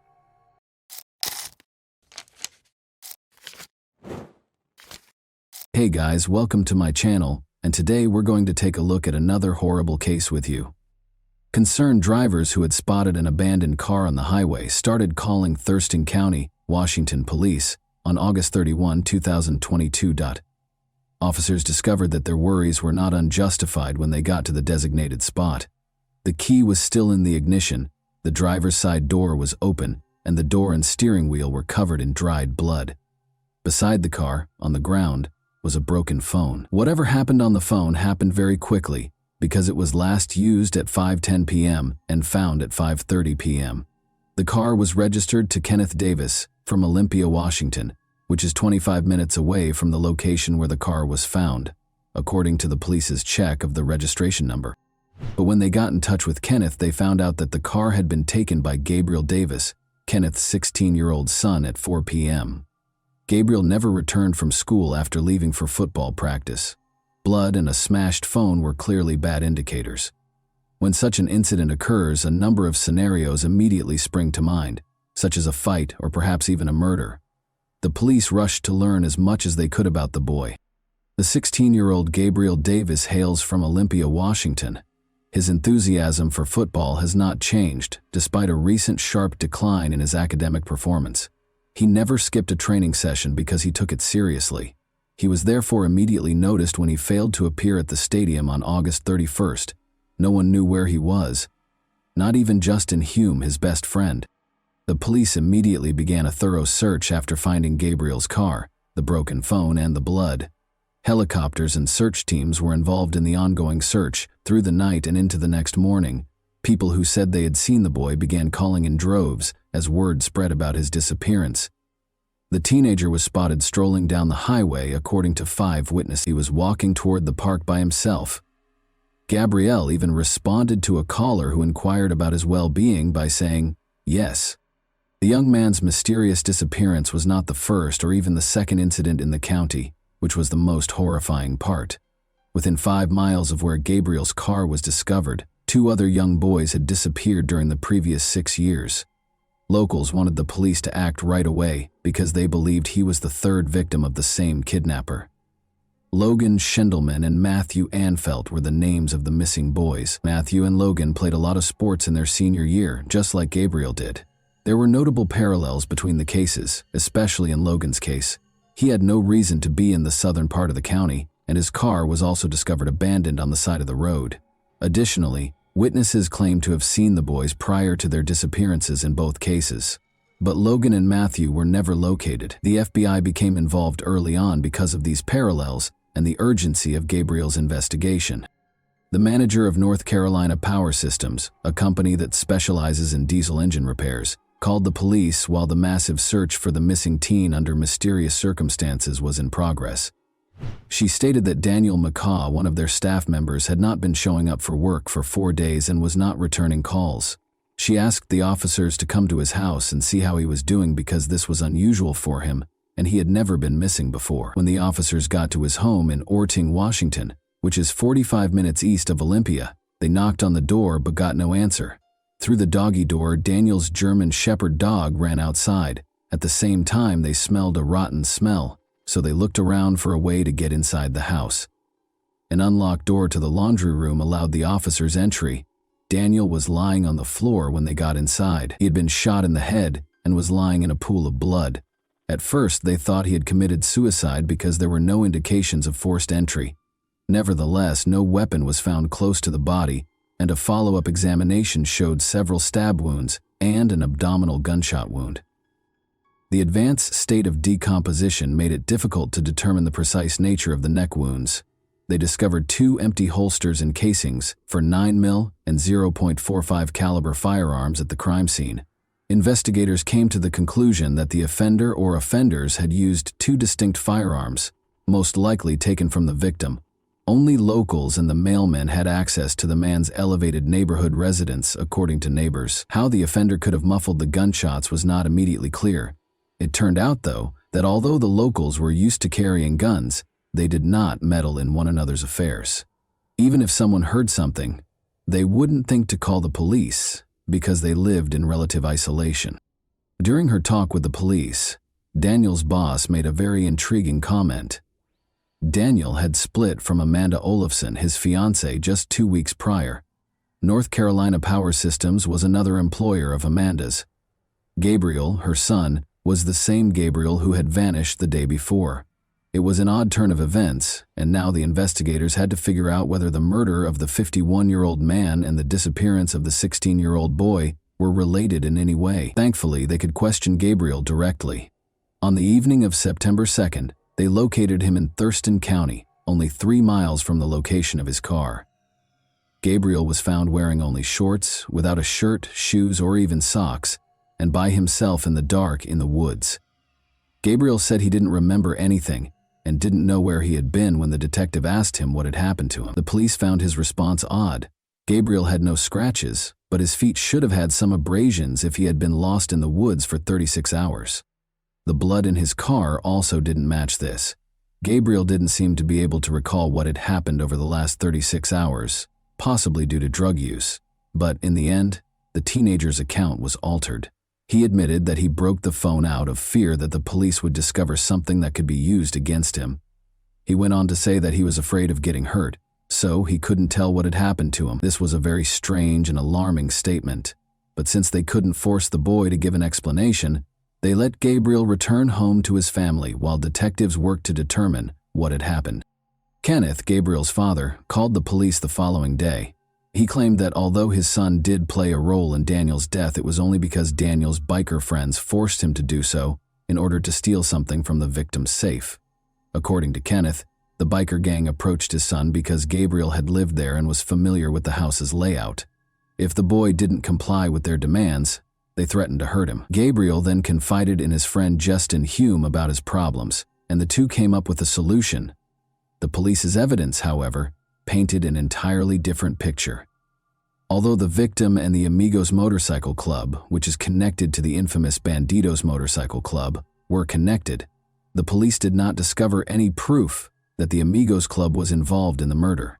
Hey guys, welcome to my channel, and today we're going to take a look at another horrible case with you. Concerned drivers who had spotted an abandoned car on the highway started calling Thurston County, Washington police on August 31, 2022. Officers discovered that their worries were not unjustified when they got to the designated spot. The key was still in the ignition, the driver's side door was open, and the door and steering wheel were covered in dried blood. Beside the car, on the ground, was a broken phone. Whatever happened on the phone happened very quickly, because it was last used at 5:10 p.m. and found at 5:30 p.m. The car was registered to Kenneth Davis from Olympia, Washington, which is 25 minutes away from the location where the car was found, according to the police's check of the registration number. But when they got in touch with Kenneth, they found out that the car had been taken by Gabriel Davis, Kenneth's 16-year-old son, at 4 p.m. Gabriel never returned from school after leaving for football practice. Blood and a smashed phone were clearly bad indicators. When such an incident occurs, a number of scenarios immediately spring to mind, such as a fight or perhaps even a murder. The police rushed to learn as much as they could about the boy. The 16-year-old Gabriel Davis hails from Olympia, Washington. His enthusiasm for football has not changed, despite a recent sharp decline in his academic performance. He never skipped a training session because he took it seriously. He was therefore immediately noticed when he failed to appear at the stadium on August 31st. No one knew where he was. Not even Justin Hume, his best friend. The police immediately began a thorough search after finding Gabriel's car, the broken phone, and the blood. Helicopters and search teams were involved in the ongoing search through the night and into the next morning. People who said they had seen the boy began calling in droves as word spread about his disappearance. The teenager was spotted strolling down the highway, according to 5 witnesses. He was walking toward the park by himself. Gabriel even responded to a caller who inquired about his well-being by saying, "Yes." The young man's mysterious disappearance was not the first or even the second incident in the county, which was the most horrifying part. Within 5 miles of where Gabriel's car was discovered, 2 other young boys had disappeared during the previous 6 years. Locals wanted the police to act right away because they believed he was the 3rd victim of the same kidnapper. Logan Schindelman and Matthew Anfelt were the names of the missing boys. Matthew and Logan played a lot of sports in their senior year, just like Gabriel did. There were notable parallels between the cases, especially in Logan's case. He had no reason to be in the southern part of the county, and his car was also discovered abandoned on the side of the road. Additionally, witnesses claimed to have seen the boys prior to their disappearances in both cases. But Logan and Matthew were never located. The FBI became involved early on because of these parallels and the urgency of Gabriel's investigation. The manager of North Carolina Power Systems, a company that specializes in diesel engine repairs, called the police while the massive search for the missing teen under mysterious circumstances was in progress. She stated that Daniel McCaw, one of their staff members, had not been showing up for work for 4 days and was not returning calls. She asked the officers to come to his house and see how he was doing because this was unusual for him, and he had never been missing before. When the officers got to his home in Orting, Washington, which is 45 minutes east of Olympia, they knocked on the door but got no answer. Through the doggy door, Daniel's German Shepherd dog ran outside. At the same time, they smelled a rotten smell, so they looked around for a way to get inside the house. An unlocked door to the laundry room allowed the officers entry. Daniel was lying on the floor when they got inside. He had been shot in the head and was lying in a pool of blood. At first, they thought he had committed suicide because there were no indications of forced entry. Nevertheless, no weapon was found close to the body, and a follow-up examination showed several stab wounds and an abdominal gunshot wound. The advanced state of decomposition made it difficult to determine the precise nature of the neck wounds. They discovered 2 empty holsters and casings for 9mm and .45 caliber firearms at the crime scene. Investigators came to the conclusion that the offender or offenders had used 2 distinct firearms, most likely taken from the victim. Only locals and the mailman had access to the man's elevated neighborhood residence, according to neighbors. How the offender could have muffled the gunshots was not immediately clear. It turned out, though, that although the locals were used to carrying guns, they did not meddle in one another's affairs. Even if someone heard something, they wouldn't think to call the police because they lived in relative isolation. During her talk with the police, Daniel's boss made a very intriguing comment. Daniel had split from Amanda Olafson, his fiancée, just 2 weeks prior. North Carolina Power Systems was another employer of Amanda's. Gabriel, her son, was the same Gabriel who had vanished the day before. It was an odd turn of events, and now the investigators had to figure out whether the murder of the 51-year-old man and the disappearance of the 16-year-old boy were related in any way. Thankfully, they could question Gabriel directly. On the evening of September 2nd, they located him in Thurston County, only 3 miles from the location of his car. Gabriel was found wearing only shorts, without a shirt, shoes, or even socks, and by himself in the dark in the woods. Gabriel said he didn't remember anything and didn't know where he had been when the detective asked him what had happened to him. The police found his response odd. Gabriel had no scratches, but his feet should have had some abrasions if he had been lost in the woods for 36 hours. The blood in his car also didn't match this. Gabriel didn't seem to be able to recall what had happened over the last 36 hours, possibly due to drug use. But in the end, the teenager's account was altered. He admitted that he broke the phone out of fear that the police would discover something that could be used against him. He went on to say that he was afraid of getting hurt, so he couldn't tell what had happened to him. This was a very strange and alarming statement, but since they couldn't force the boy to give an explanation, they let Gabriel return home to his family while detectives worked to determine what had happened. Kenneth, Gabriel's father, called the police the following day. He claimed that although his son did play a role in Daniel's death, it was only because Daniel's biker friends forced him to do so in order to steal something from the victim's safe. According to Kenneth, the biker gang approached his son because Gabriel had lived there and was familiar with the house's layout. If the boy didn't comply with their demands, they threatened to hurt him. Gabriel then confided in his friend Justin Hume about his problems, and the two came up with a solution. The police's evidence, however, painted an entirely different picture. Although the victim and the Amigos Motorcycle Club, which is connected to the infamous Bandidos Motorcycle Club, were connected, the police did not discover any proof that the Amigos Club was involved in the murder.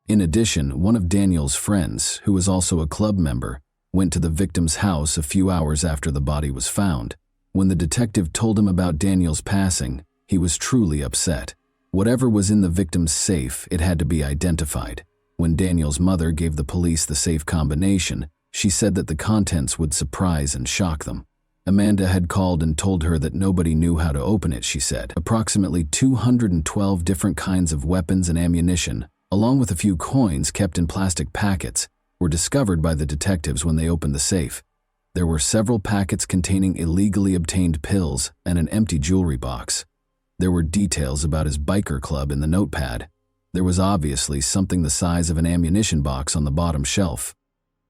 In addition, one of Daniel's friends, who was also a club member, went to the victim's house a few hours after the body was found. When the detective told him about Daniel's passing, he was truly upset. Whatever was in the victim's safe, it had to be identified. When Daniel's mother gave the police the safe combination, she said that the contents would surprise and shock them. Amanda had called and told her that nobody knew how to open it, she said. Approximately 212 different kinds of weapons and ammunition, along with a few coins kept in plastic packets, were discovered by the detectives when they opened the safe. There were several packets containing illegally obtained pills and an empty jewelry box. There were details about his biker club in the notepad. There was obviously something the size of an ammunition box on the bottom shelf.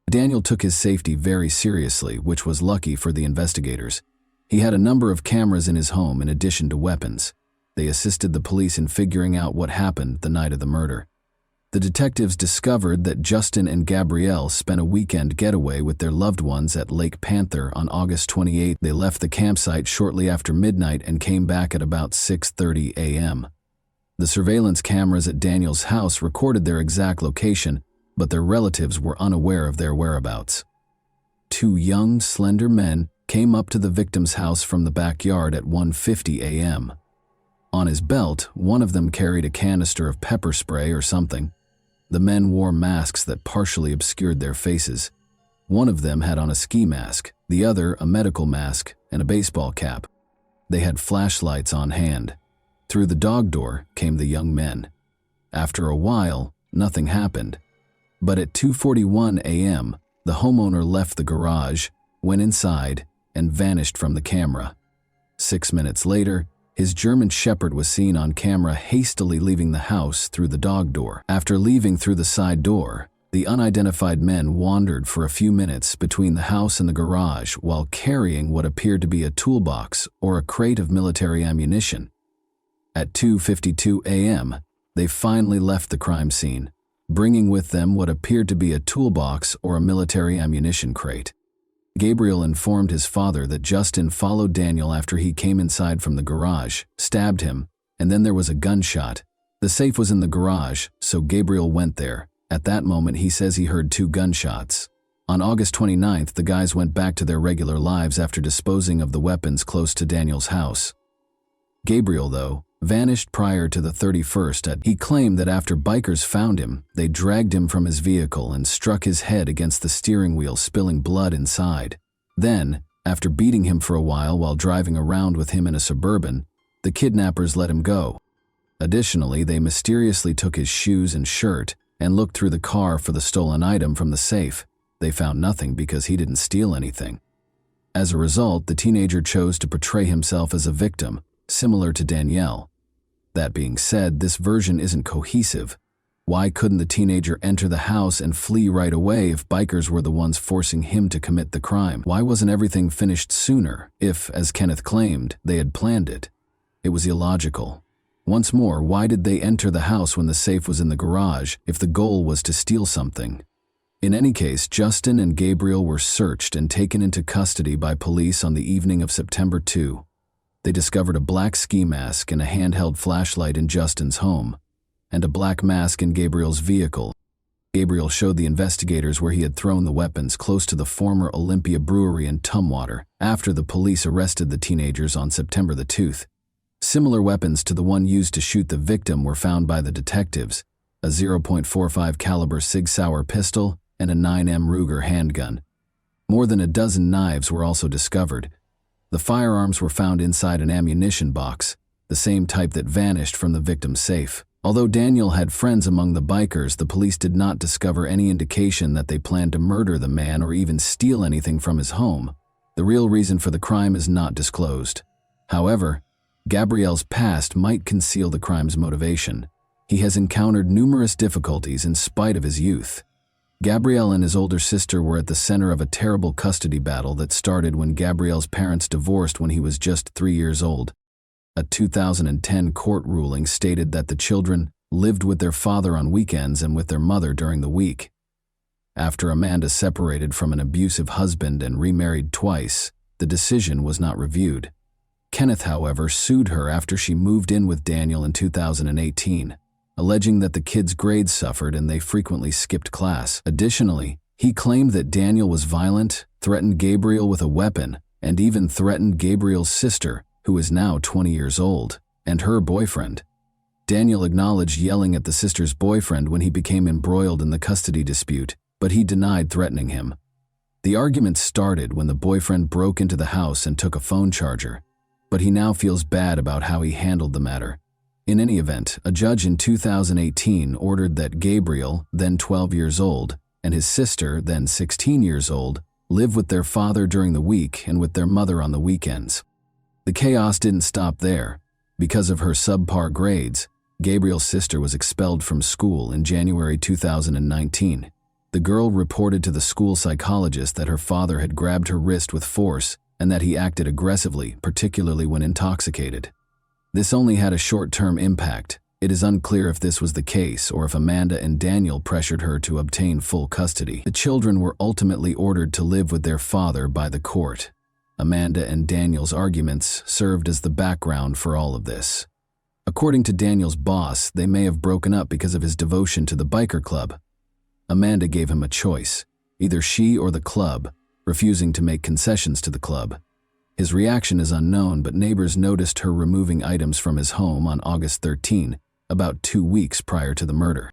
Daniel took his safety very seriously, which was lucky for the investigators. He had a number of cameras in his home in addition to weapons. They assisted the police in figuring out what happened the night of the murder. The detectives discovered that Justin and Gabrielle spent a weekend getaway with their loved ones at Lake Panther on August 28. They left the campsite shortly after midnight and came back at about 6:30 a.m. The surveillance cameras at Daniel's house recorded their exact location, but their relatives were unaware of their whereabouts. 2 young, slender men came up to the victim's house from the backyard at 1:50 a.m. On his belt, one of them carried a canister of pepper spray or something. The men wore masks that partially obscured their faces. One of them had on a ski mask, the other a medical mask and a baseball cap. They had flashlights on hand. Through the dog door came the young men. After a while, nothing happened. But at 2:41 a.m., the homeowner left the garage, went inside, and vanished from the camera. 6 minutes later, his German Shepherd was seen on camera hastily leaving the house through the dog door. After leaving through the side door, the unidentified men wandered for a few minutes between the house and the garage while carrying what appeared to be a toolbox or a crate of military ammunition. At 2:52 a.m., they finally left the crime scene, bringing with them what appeared to be a toolbox or a military ammunition crate. Gabriel informed his father that Justin followed Daniel after he came inside from the garage, stabbed him, and then there was a gunshot. The safe was in the garage, so Gabriel went there. At that moment, he says he heard 2 gunshots. On August 29th, the guys went back to their regular lives after disposing of the weapons close to Daniel's house. Gabriel, though, vanished prior to the 31st. He claimed that after bikers found him, they dragged him from his vehicle and struck his head against the steering wheel, spilling blood inside. Then, after beating him for a while driving around with him in a Suburban, the kidnappers let him go. Additionally, they mysteriously took his shoes and shirt and looked through the car for the stolen item from the safe. They found nothing because he didn't steal anything. As a result, the teenager chose to portray himself as a victim, similar to Danielle. That being said, this version isn't cohesive. Why couldn't the teenager enter the house and flee right away if bikers were the ones forcing him to commit the crime? Why wasn't everything finished sooner if, as Kenneth claimed, they had planned it? It was illogical. Once more, why did they enter the house when the safe was in the garage if the goal was to steal something? In any case, Justin and Gabriel were searched and taken into custody by police on the evening of September 2. They discovered a black ski mask and a handheld flashlight in Justin's home, and a black mask in Gabriel's vehicle. Gabriel showed the investigators where he had thrown the weapons close to the former Olympia Brewery in Tumwater after the police arrested the teenagers on September the 2nd. Similar weapons to the one used to shoot the victim were found by the detectives, a .45 caliber Sig Sauer pistol and a 9mm Ruger handgun. More than a dozen knives were also discovered. The firearms were found inside an ammunition box, the same type that vanished from the victim's safe. Although Daniel had friends among the bikers, the police did not discover any indication that they planned to murder the man or even steal anything from his home. The real reason for the crime is not disclosed. However, Gabriel's past might conceal the crime's motivation. He has encountered numerous difficulties in spite of his youth. Gabriel and his older sister were at the center of a terrible custody battle that started when Gabriel's parents divorced when he was just 3 years old. A 2010 court ruling stated that the children lived with their father on weekends and with their mother during the week. After Amanda separated from an abusive husband and remarried twice, the decision was not reviewed. Kenneth, however, sued her after she moved in with Daniel in 2018. Alleging that the kids' grades suffered and they frequently skipped class. Additionally, he claimed that Daniel was violent, threatened Gabriel with a weapon, and even threatened Gabriel's sister, who is now 20 years old, and her boyfriend. Daniel acknowledged yelling at the sister's boyfriend when he became embroiled in the custody dispute, but he denied threatening him. The argument started when the boyfriend broke into the house and took a phone charger, but he now feels bad about how he handled the matter. In any event, a judge in 2018 ordered that Gabriel, then 12 years old, and his sister, then 16 years old, live with their father during the week and with their mother on the weekends. The chaos didn't stop there. Because of her subpar grades, Gabriel's sister was expelled from school in January 2019. The girl reported to the school psychologist that her father had grabbed her wrist with force and that he acted aggressively, particularly when intoxicated. This only had a short-term impact. It is unclear if this was the case or if Amanda and Daniel pressured her to obtain full custody. The children were ultimately ordered to live with their father by the court. Amanda and Daniel's arguments served as the background for all of this. According to Daniel's boss, they may have broken up because of his devotion to the biker club. Amanda gave him a choice, either she or the club, refusing to make concessions to the club. His reaction is unknown, but neighbors noticed her removing items from his home on August 13, about 2 weeks prior to the murder.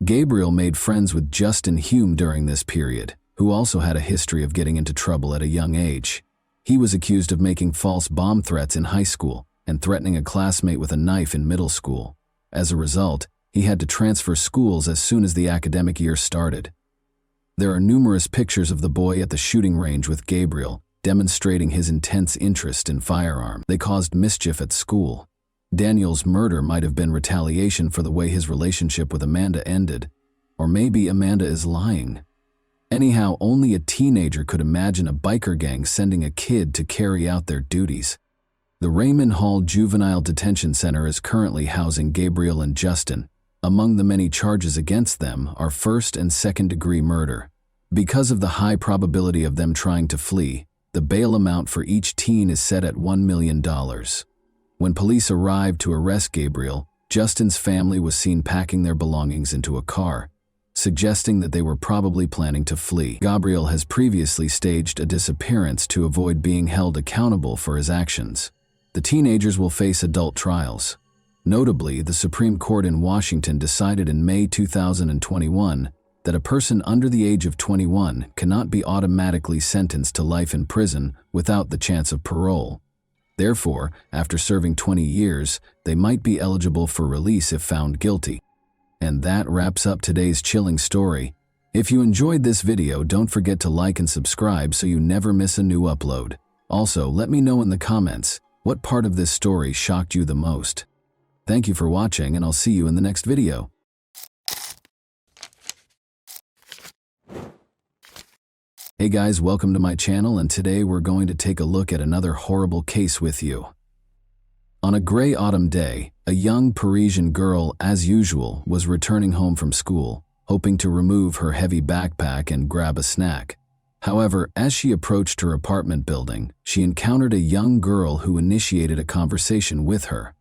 Gabriel made friends with Justin Hume during this period, who also had a history of getting into trouble at a young age. He was accused of making false bomb threats in high school and threatening a classmate with a knife in middle school. As a result, he had to transfer schools as soon as the academic year started. There are numerous pictures of the boy at the shooting range with Gabriel, demonstrating his intense interest in firearms. They caused mischief at school. Daniel's murder might have been retaliation for the way his relationship with Amanda ended, or maybe Amanda is lying. Anyhow, only a teenager could imagine a biker gang sending a kid to carry out their duties. The Raymond Hall Juvenile Detention Center is currently housing Gabriel and Justin. Among the many charges against them are first and second-degree murder. Because of the high probability of them trying to flee, the bail amount for each teen is set at $1 million. When police arrived to arrest Gabriel, Justin's family was seen packing their belongings into a car, suggesting that they were probably planning to flee. Gabriel has previously staged a disappearance to avoid being held accountable for his actions. The teenagers will face adult trials. Notably, the Supreme Court in Washington decided in May 2021 that a person under the age of 21 cannot be automatically sentenced to life in prison without the chance of parole. Therefore, after serving 20 years, they might be eligible for release if found guilty. And that wraps up today's chilling story. If you enjoyed this video, don't forget to like and subscribe so you never miss a new upload. Also, let me know in the comments, what part of this story shocked you the most? Thank you for watching, and I'll see you in the next video. Hey guys, welcome to my channel, and today we're going to take a look at another horrible case with you. On a gray autumn day, a young Parisian girl, as usual, was returning home from school, hoping to remove her heavy backpack and grab a snack. However, as she approached her apartment building, she encountered a young girl who initiated a conversation with her.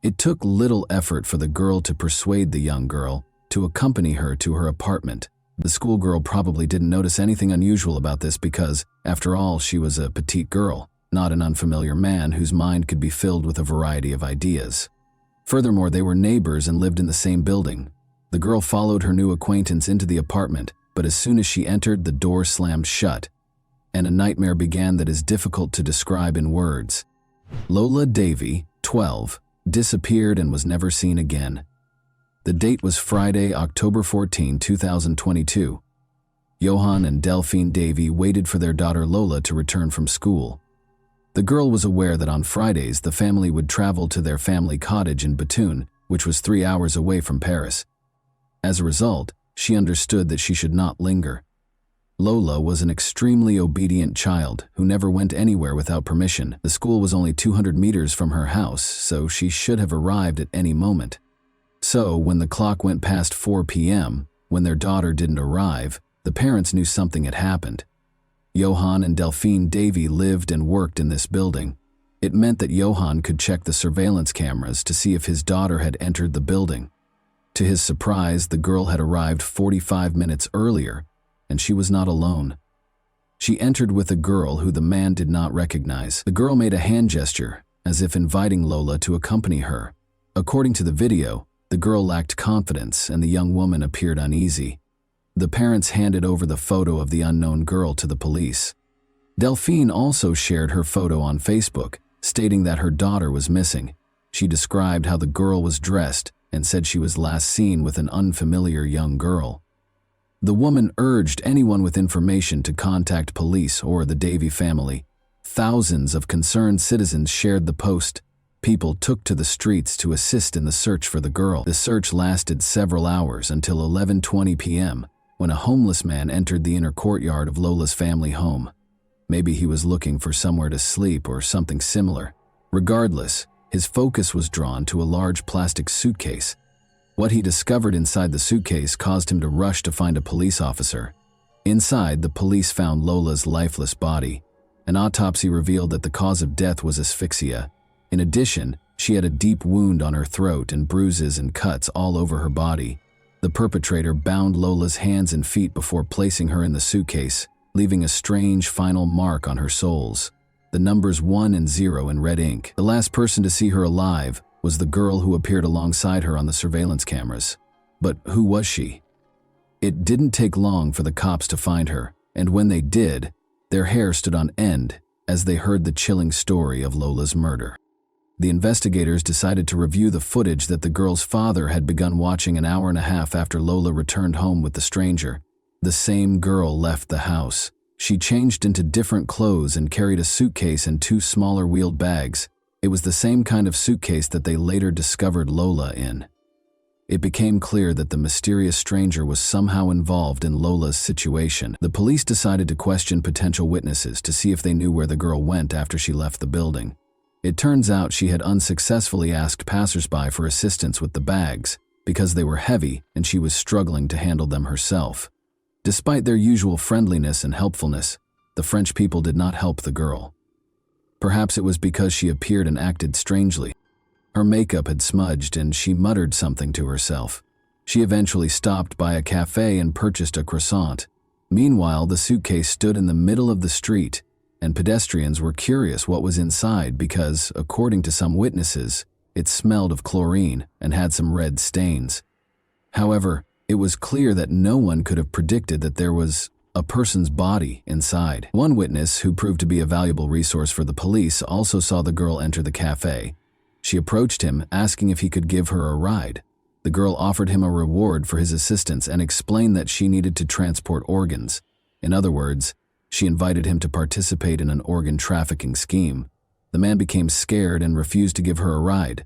It took little effort for the girl to persuade the young girl to accompany her to her apartment. The schoolgirl probably didn't notice anything unusual about this because, after all, she was a petite girl, not an unfamiliar man whose mind could be filled with a variety of ideas. Furthermore, they were neighbors and lived in the same building. The girl followed her new acquaintance into the apartment, but as soon as she entered, the door slammed shut, and a nightmare began that is difficult to describe in words. Lola Davy, 12, disappeared and was never seen again. The date was Friday, October 14, 2022. Johan and Delphine Davy waited for their daughter Lola to return from school. The girl was aware that on Fridays the family would travel to their family cottage in Béthune, which was 3 hours away from Paris. As a result, she understood that she should not linger. Lola was an extremely obedient child who never went anywhere without permission. The school was only 200 meters from her house, so she should have arrived at any moment. So, when the clock went past 4 p.m., when their daughter didn't arrive, the parents knew something had happened. Johan and Delphine Davy lived and worked in this building. It meant that Johan could check the surveillance cameras to see if his daughter had entered the building. To his surprise, the girl had arrived 45 minutes earlier, and she was not alone. She entered with a girl who the man did not recognize. The girl made a hand gesture, as if inviting Lola to accompany her. According to the video, the girl lacked confidence and the young woman appeared uneasy. The parents handed over the photo of the unknown girl to the police. Delphine also shared her photo on Facebook, stating that her daughter was missing. She described how the girl was dressed and said she was last seen with an unfamiliar young girl. The woman urged anyone with information to contact police or the Davy family. Thousands of concerned citizens shared the post. People took to the streets to assist in the search for the girl. The search lasted several hours until 11:20 p.m., when a homeless man entered the inner courtyard of Lola's family home. Maybe he was looking for somewhere to sleep or something similar. Regardless, his focus was drawn to a large plastic suitcase. What he discovered inside the suitcase caused him to rush to find a police officer. Inside, the police found Lola's lifeless body. An autopsy revealed that the cause of death was asphyxia. In addition, she had a deep wound on her throat and bruises and cuts all over her body. The perpetrator bound Lola's hands and feet before placing her in the suitcase, leaving a strange final mark on her soles. The numbers 1 and 0 in red ink. The last person to see her alive was the girl who appeared alongside her on the surveillance cameras. But who was she? It didn't take long for the cops to find her, and when they did, their hair stood on end as they heard the chilling story of Lola's murder. The investigators decided to review the footage that the girl's father had begun watching an hour and a half after Lola returned home with the stranger. The same girl left the house. She changed into different clothes and carried a suitcase and 2 smaller wheeled bags. It was the same kind of suitcase that they later discovered Lola in. It became clear that the mysterious stranger was somehow involved in Lola's situation. The police decided to question potential witnesses to see if they knew where the girl went after she left the building. It turns out she had unsuccessfully asked passersby for assistance with the bags because they were heavy and she was struggling to handle them herself. Despite their usual friendliness and helpfulness, the French people did not help the girl. Perhaps it was because she appeared and acted strangely. Her makeup had smudged and she muttered something to herself. She eventually stopped by a cafe and purchased a croissant. Meanwhile, the suitcase stood in the middle of the street, and pedestrians were curious what was inside because, according to some witnesses, it smelled of chlorine and had some red stains. However, it was clear that no one could have predicted that there was a person's body inside. One witness, who proved to be a valuable resource for the police, also saw the girl enter the cafe. She approached him, asking if he could give her a ride. The girl offered him a reward for his assistance and explained that she needed to transport organs. In other words, she invited him to participate in an organ trafficking scheme. The man became scared and refused to give her a ride.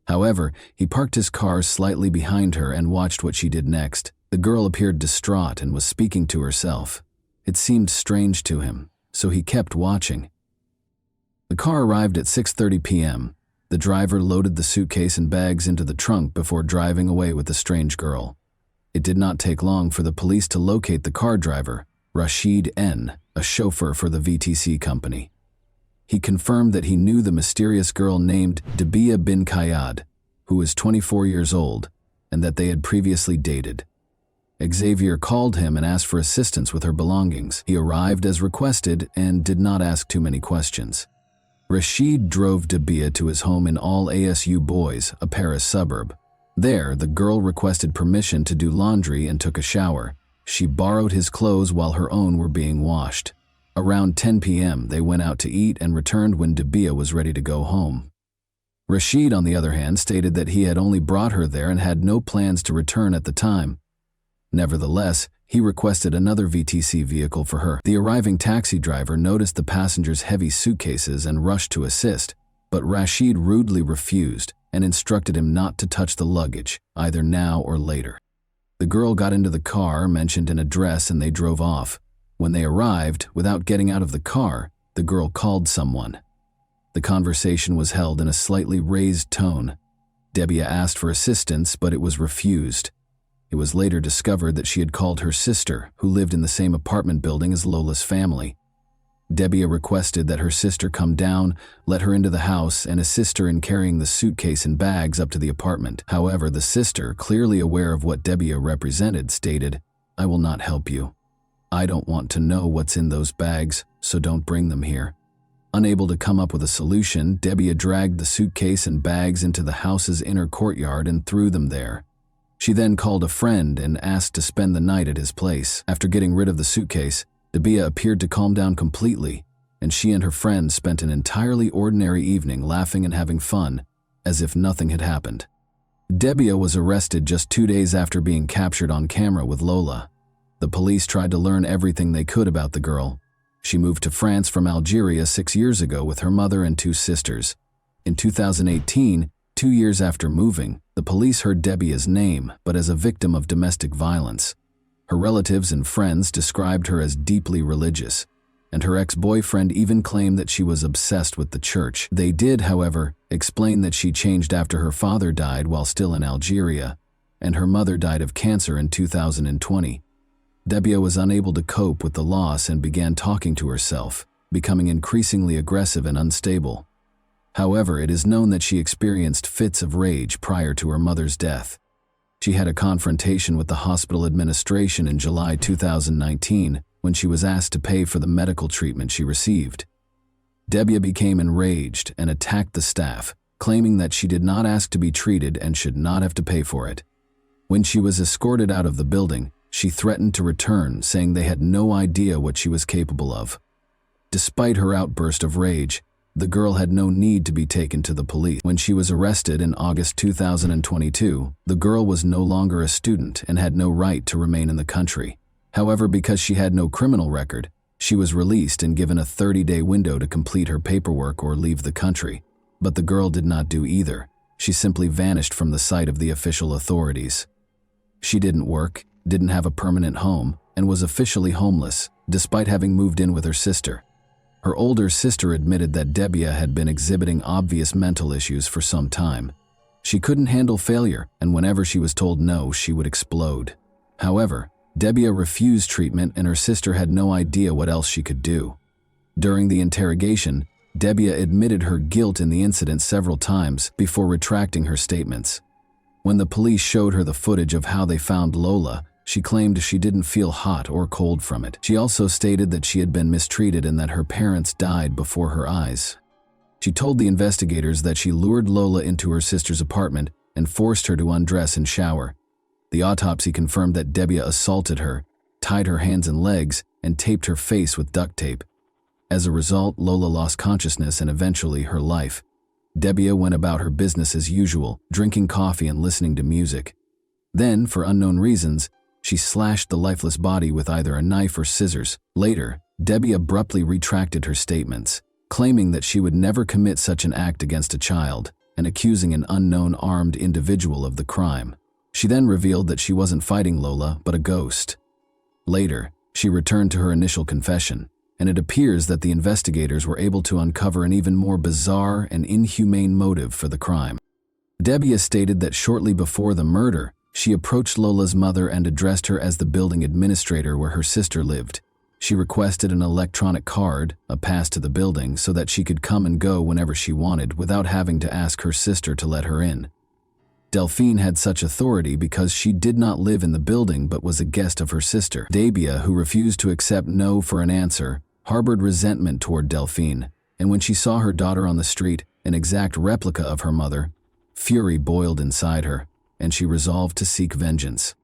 However, he parked his car slightly behind her and watched what she did next. The girl appeared distraught and was speaking to herself. It seemed strange to him, so he kept watching. The car arrived at 6:30 p.m. The driver loaded the suitcase and bags into the trunk before driving away with the strange girl. It did not take long for the police to locate the car driver, Rashid N., a chauffeur for the VTC company. He confirmed that he knew the mysterious girl named Dabia bin Kayad, who was 24 years old, and that they had previously dated. Xavier called him and asked for assistance with her belongings. He arrived as requested and did not ask too many questions. Rashid drove Dabia to his home in Al Asu Bois, a Paris suburb. There, the girl requested permission to do laundry and took a shower. She borrowed his clothes while her own were being washed. Around 10 p.m., they went out to eat and returned when Dabia was ready to go home. Rashid, on the other hand, stated that he had only brought her there and had no plans to return at the time. Nevertheless, he requested another VTC vehicle for her. The arriving taxi driver noticed the passengers' heavy suitcases and rushed to assist, but Rashid rudely refused and instructed him not to touch the luggage, either now or later. The girl got into the car, mentioned an address, and they drove off. When they arrived, without getting out of the car, the girl called someone. The conversation was held in a slightly raised tone. Dabia asked for assistance, but it was refused. It was later discovered that she had called her sister, who lived in the same apartment building as Lola's family. Dabia requested that her sister come down, let her into the house, and assist her in carrying the suitcase and bags up to the apartment. However, the sister, clearly aware of what Dabia represented, stated, "I will not help you. I don't want to know what's in those bags, so don't bring them here." Unable to come up with a solution, Dabia dragged the suitcase and bags into the house's inner courtyard and threw them there. She then called a friend and asked to spend the night at his place. After getting rid of the suitcase, Dabia appeared to calm down completely, and she and her friend spent an entirely ordinary evening laughing and having fun, as if nothing had happened. Dabia was arrested just 2 days after being captured on camera with Lola. The police tried to learn everything they could about the girl. She moved to France from Algeria 6 years ago with her mother and 2 sisters. In 2018, 2 years after moving, the police heard Dabia's name, but as a victim of domestic violence. Her relatives and friends described her as deeply religious, and her ex-boyfriend even claimed that she was obsessed with the church. They did, however, explain that she changed after her father died while still in Algeria, and her mother died of cancer in 2020. Dabia was unable to cope with the loss and began talking to herself, becoming increasingly aggressive and unstable. However, it is known that she experienced fits of rage prior to her mother's death. She had a confrontation with the hospital administration in July 2019 when she was asked to pay for the medical treatment she received. Dabia became enraged and attacked the staff, claiming that she did not ask to be treated and should not have to pay for it. When she was escorted out of the building, she threatened to return, saying they had no idea what she was capable of. Despite her outburst of rage, the girl had no need to be taken to the police. When she was arrested in August 2022, the girl was no longer a student and had no right to remain in the country. However, because she had no criminal record, She was released and given a 30-day window to complete her paperwork or leave the country. But the girl did not do either. She simply vanished from the sight of the official authorities. She didn't work, didn't have a permanent home, and was officially homeless, despite having moved in with her sister. Her older sister admitted that Debbia had been exhibiting obvious mental issues for some time. She couldn't handle failure, and whenever she was told no, she would explode. However, Debbia refused treatment and her sister had no idea what else she could do. During the interrogation, Debbia admitted her guilt in the incident several times before retracting her statements. When the police showed her the footage of how they found Lola, she claimed she didn't feel hot or cold from it. She also stated that she had been mistreated and that her parents died before her eyes. She told the investigators that she lured Lola into her sister's apartment and forced her to undress and shower. The autopsy confirmed that Debbia assaulted her, tied her hands and legs, and taped her face with duct tape. As a result, Lola lost consciousness and eventually her life. Debbia went about her business as usual, drinking coffee and listening to music. Then, for unknown reasons, she slashed the lifeless body with either a knife or scissors. Later, Debbia abruptly retracted her statements, claiming that she would never commit such an act against a child, and accusing an unknown armed individual of the crime. She then revealed that she wasn't fighting Lola, but a ghost. Later, she returned to her initial confession, and it appears that the investigators were able to uncover an even more bizarre and inhumane motive for the crime. Debbia stated that shortly before the murder, she approached Lola's mother and addressed her as the building administrator where her sister lived. She requested an electronic card, a pass to the building, so that she could come and go whenever she wanted without having to ask her sister to let her in. Delphine had such authority because she did not live in the building but was a guest of her sister. Debbia, who refused to accept no for an answer, harbored resentment toward Delphine, and when she saw her daughter on the street, an exact replica of her mother, fury boiled inside her, and she resolved to seek vengeance.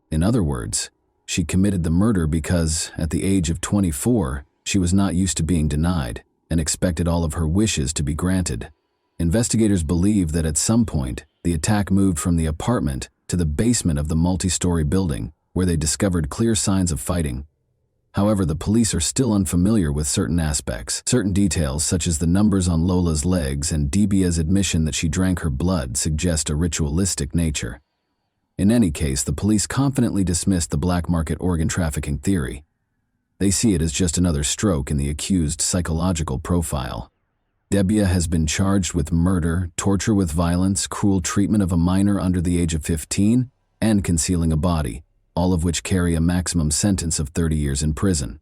In other words, she committed the murder because, at the age of 24, she was not used to being denied and expected all of her wishes to be granted. Investigators believe that at some point, the attack moved from the apartment to the basement of the multi-story building, where they discovered clear signs of fighting. However, the police are still unfamiliar with certain aspects. Certain details, such as the numbers on Lola's legs and Debbia's admission that she drank her blood, suggest a ritualistic nature. In any case, the police confidently dismissed the black market organ trafficking theory. They see it as just another stroke in the accused's psychological profile. Debbia has been charged with murder, torture with violence, cruel treatment of a minor under the age of 15, and concealing a body, all of which carry a maximum sentence of 30 years in prison.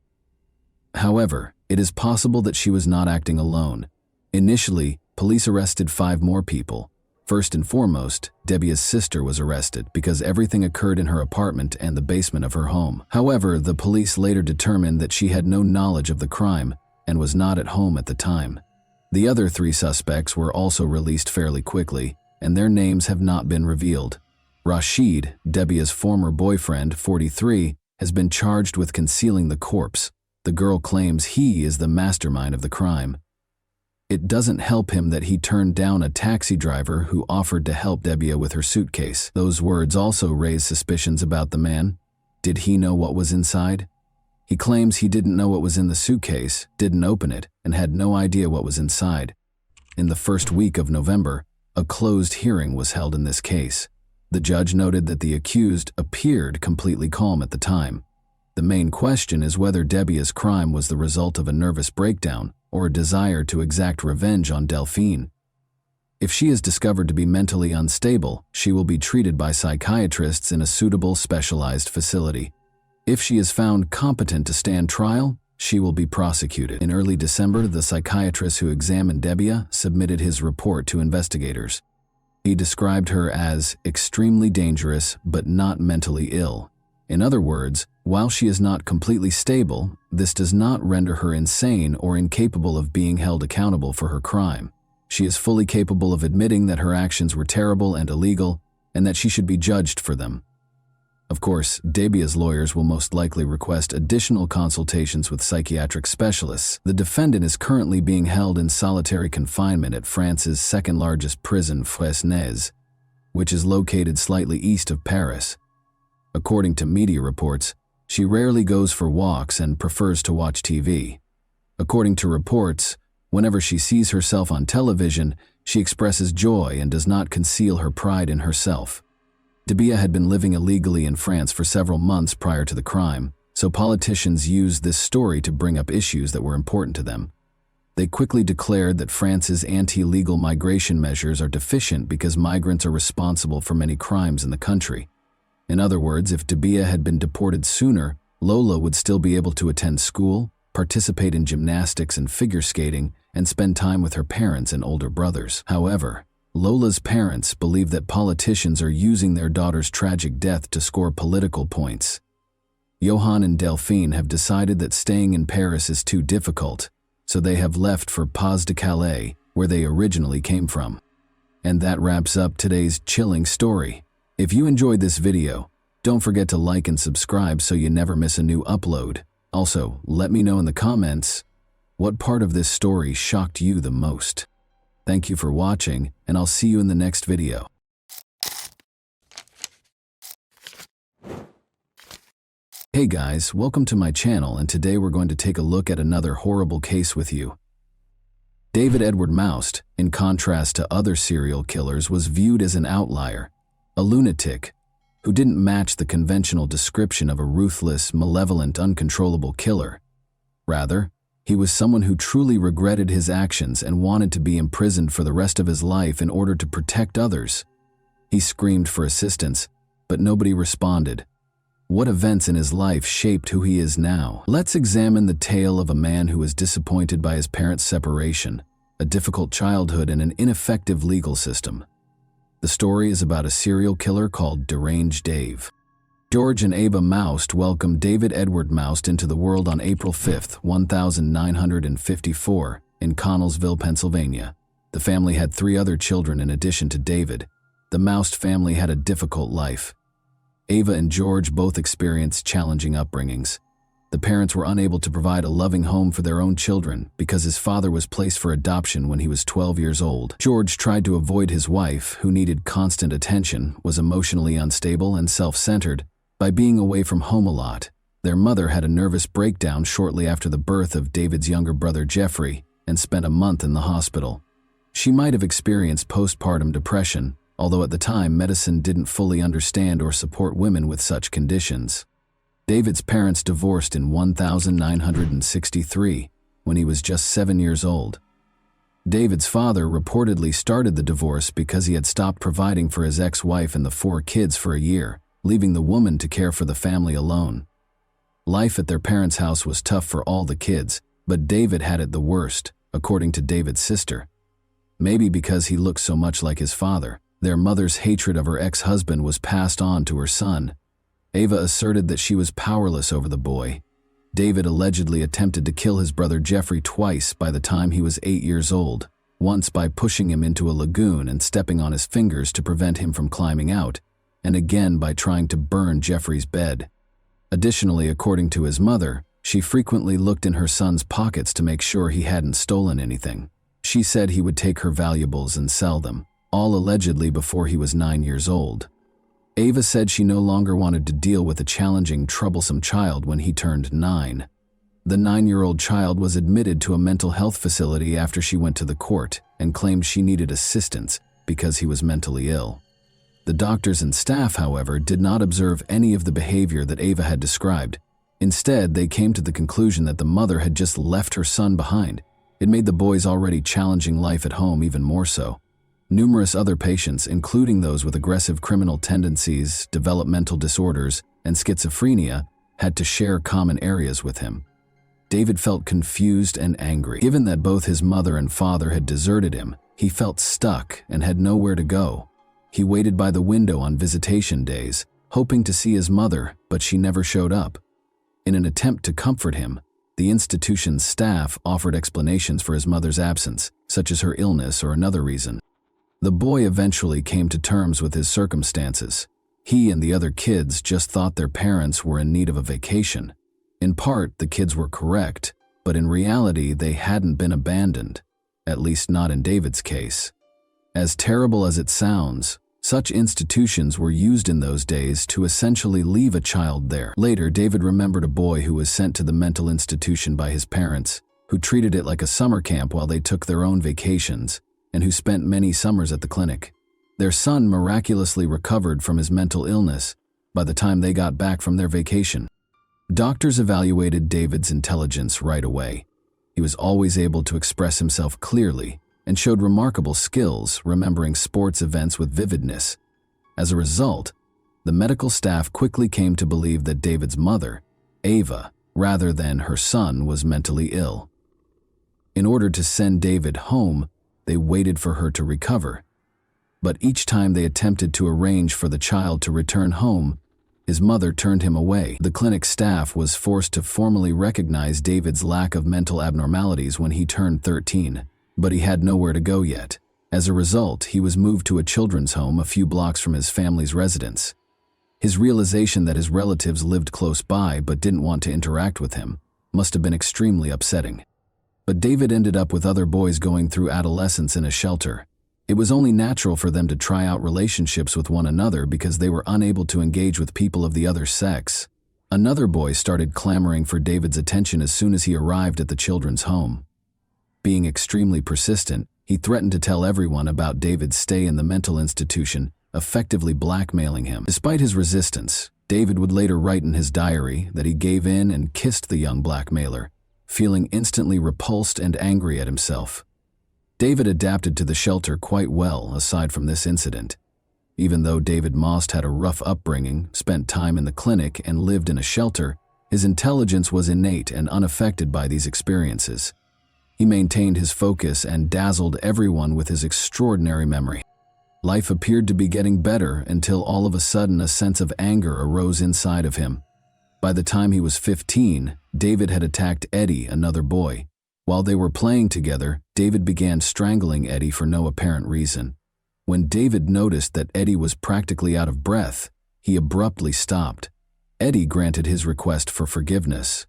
However, it is possible that she was not acting alone. Initially, police arrested 5 more people. First and foremost, Debbia's sister was arrested because everything occurred in her apartment and the basement of her home. However, the police later determined that she had no knowledge of the crime and was not at home at the time. The other 3 suspects were also released fairly quickly, and their names have not been revealed. Rashid, Debbia's former boyfriend, 43, has been charged with concealing the corpse. The girl claims he is the mastermind of the crime. It doesn't help him that he turned down a taxi driver who offered to help Debbia with her suitcase. Those words also raise suspicions about the man. Did he know what was inside? He claims he didn't know what was in the suitcase, didn't open it, and had no idea what was inside. In the first week of November, a closed hearing was held in this case. The judge noted that the accused appeared completely calm at the time. The main question is whether Debbia's crime was the result of a nervous breakdown or a desire to exact revenge on Delphine. If she is discovered to be mentally unstable, she will be treated by psychiatrists in a suitable specialized facility. If she is found competent to stand trial, she will be prosecuted. In early December, the psychiatrist who examined Debbia submitted his report to investigators. He described her as extremely dangerous but not mentally ill. In other words, while she is not completely stable, this does not render her insane or incapable of being held accountable for her crime. She is fully capable of admitting that her actions were terrible and illegal, and that she should be judged for them. Of course, Debbia's lawyers will most likely request additional consultations with psychiatric specialists. The defendant is currently being held in solitary confinement at France's second-largest prison, Fresnes, which is located slightly east of Paris. According to media reports, She rarely goes for walks and prefers to watch TV. According to reports, whenever she sees herself on television, she expresses joy and does not conceal her pride in herself. Debia had been living illegally in France for several months prior to the crime, so politicians used this story to bring up issues that were important to them. They quickly declared that France's anti-legal migration measures are deficient because migrants are responsible for many crimes in the country. In other words, if Debia had been deported sooner, Lola would still be able to attend school, participate in gymnastics and figure skating, and spend time with her parents and older brothers. However, Lola's parents believe that politicians are using their daughter's tragic death to score political points. Johan and Delphine have decided that staying in Paris is too difficult, so they have left for Pas-de-Calais, where they originally came from. And that wraps up today's chilling story. If you enjoyed this video, don't forget to like and subscribe so you never miss a new upload. Also, let me know in the comments what part of this story shocked you the most. Thank you for watching, and I'll see you in the next video. Hey guys, welcome to my channel, and today we're going to take a look at another horrible case with you. David Edward Moust, in contrast to other serial killers, was viewed as an outlier, a lunatic, who didn't match the conventional description of a ruthless, malevolent, uncontrollable killer. Rather, he was someone who truly regretted his actions and wanted to be imprisoned for the rest of his life in order to protect others. He screamed for assistance, but nobody responded. What events in his life shaped who he is now? Let's examine the tale of a man who was disappointed by his parents' separation, a difficult childhood, and an ineffective legal system. The story is about a serial killer called Deranged Dave. George and Ava Moust welcomed David Edward Moust into the world on April 5, 1954, in Connellsville, Pennsylvania. The family had 3 other children in addition to David. The Moust family had a difficult life. Ava and George both experienced challenging upbringings. The parents were unable to provide a loving home for their own children because his father was placed for adoption when he was 12 years old. George tried to avoid his wife, who needed constant attention, was emotionally unstable and self-centered, by being away from home a lot. Their mother had a nervous breakdown shortly after the birth of David's younger brother Jeffrey and spent a month in the hospital. She might have experienced postpartum depression, although at the time medicine didn't fully understand or support women with such conditions. David's parents divorced in 1963, when he was just 7 years old. David's father reportedly started the divorce because he had stopped providing for his ex-wife and the 4 kids for a year, leaving the woman to care for the family alone. Life at their parents' house was tough for all the kids, but David had it the worst, according to David's sister. Maybe because he looked so much like his father, their mother's hatred of her ex-husband was passed on to her son. Ava asserted that she was powerless over the boy. David allegedly attempted to kill his brother Jeffrey twice by the time he was 8 years old, once by pushing him into a lagoon and stepping on his fingers to prevent him from climbing out, and again by trying to burn Jeffrey's bed. Additionally, according to his mother, she frequently looked in her son's pockets to make sure he hadn't stolen anything. She said he would take her valuables and sell them, all allegedly before he was 9 years old. Ava said she no longer wanted to deal with a challenging, troublesome child when he turned 9. The 9-year-old child was admitted to a mental health facility after she went to the court and claimed she needed assistance because he was mentally ill. The doctors and staff, however, did not observe any of the behavior that Ava had described. Instead, they came to the conclusion that the mother had just left her son behind. It made the boy's already challenging life at home even more so. Numerous other patients, including those with aggressive criminal tendencies, developmental disorders, and schizophrenia, had to share common areas with him. David felt confused and angry. Given that both his mother and father had deserted him, he felt stuck and had nowhere to go. He waited by the window on visitation days, hoping to see his mother, but she never showed up. In an attempt to comfort him, the institution's staff offered explanations for his mother's absence, such as her illness or another reason. The boy eventually came to terms with his circumstances. He and the other kids just thought their parents were in need of a vacation. In part, the kids were correct, but in reality, they hadn't been abandoned, at least not in David's case. As terrible as it sounds, Such institutions were used in those days to essentially leave a child there. Later, David remembered a boy who was sent to the mental institution by his parents, who treated it like a summer camp while they took their own vacations, and who spent many summers at the clinic. Their son miraculously recovered from his mental illness by the time they got back from their vacation. Doctors evaluated David's intelligence right away. He was always able to express himself clearly and showed remarkable skills remembering sports events with vividness. As a result, the medical staff quickly came to believe that David's mother, Ava, rather than her son, was mentally ill. In order to send David home, they waited for her to recover. But each time they attempted to arrange for the child to return home, his mother turned him away. The clinic staff was forced to formally recognize David's lack of mental abnormalities when he turned 13. But he had nowhere to go yet. As a result, he was moved to a children's home a few blocks from his family's residence. His realization that his relatives lived close by but didn't want to interact with him must have been extremely upsetting. But David ended up with other boys going through adolescence in a shelter. It was only natural for them to try out relationships with one another because they were unable to engage with people of the other sex. Another boy started clamoring for David's attention as soon as he arrived at the children's home. Being extremely persistent, he threatened to tell everyone about David's stay in the mental institution, effectively blackmailing him. Despite his resistance, David would later write in his diary that he gave in and kissed the young blackmailer, feeling instantly repulsed and angry at himself. David adapted to the shelter quite well aside from this incident. Even though David Most had a rough upbringing, spent time in the clinic, and lived in a shelter, his intelligence was innate and unaffected by these experiences. He maintained his focus and dazzled everyone with his extraordinary memory. Life appeared to be getting better until all of a sudden a sense of anger arose inside of him. By the time he was 15, David had attacked Eddie, another boy. While they were playing together, David began strangling Eddie for no apparent reason. When David noticed that Eddie was practically out of breath, he abruptly stopped. Eddie granted his request for forgiveness.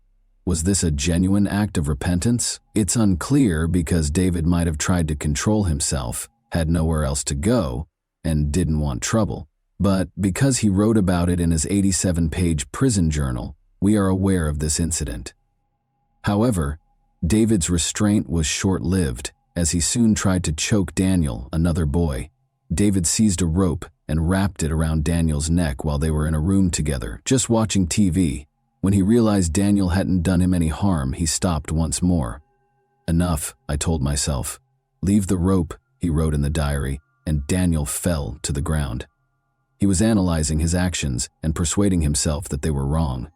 Was this a genuine act of repentance? It's unclear because David might have tried to control himself, had nowhere else to go, and didn't want trouble. But because he wrote about it in his 87-page prison journal, we are aware of this incident. However, David's restraint was short-lived, as he soon tried to choke Daniel, another boy. David seized a rope and wrapped it around Daniel's neck while they were in a room together, just watching TV. When he realized Daniel hadn't done him any harm, he stopped once more. "Enough," I told myself. "Leave the rope," he wrote in the diary, and Daniel fell to the ground. He was analyzing his actions and persuading himself that they were wrong.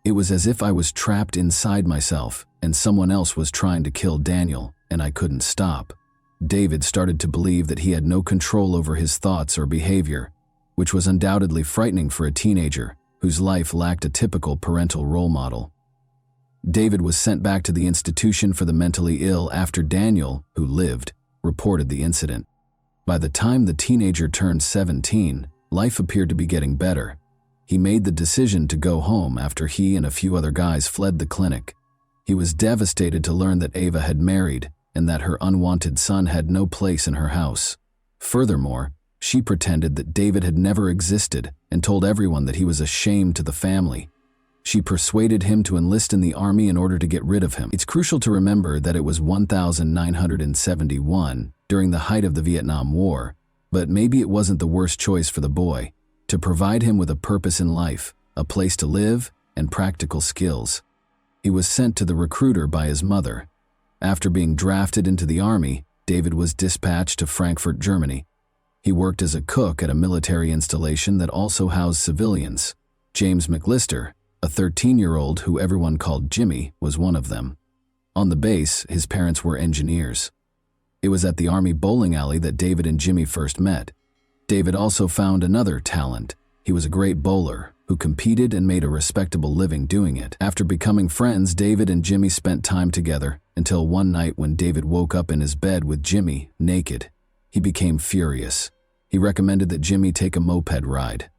It was as if I was trapped inside myself and someone else was trying to kill Daniel, and I couldn't stop. David started to believe that he had no control over his thoughts or behavior, which was undoubtedly frightening for a teenager whose life lacked a typical parental role model. David was sent back to the institution for the mentally ill after Daniel, who lived, reported the incident. By the time the teenager turned 17, life appeared to be getting better. He made the decision to go home after he and a few other guys fled the clinic. He was devastated to learn that Ava had married and that her unwanted son had no place in her house. Furthermore, she pretended that David had never existed and told everyone that he was a shame to the family. She persuaded him to enlist in the army in order to get rid of him. It's crucial to remember that it was 1971, during the height of the Vietnam War, but maybe it wasn't the worst choice for the boy, to provide him with a purpose in life, a place to live, and practical skills. He was sent to the recruiter by his mother. After being drafted into the army, David was dispatched to Frankfurt, Germany. He worked as a cook at a military installation that also housed civilians. James McLister, a 13-year-old who everyone called Jimmy, was one of them. On the base, his parents were engineers. It was at the Army bowling alley that David and Jimmy first met. David also found another talent. He was a great bowler who competed and made a respectable living doing it. After becoming friends, David and Jimmy spent time together until one night when David woke up in his bed with Jimmy, naked. He became furious. He recommended that Jimmy take a moped ride.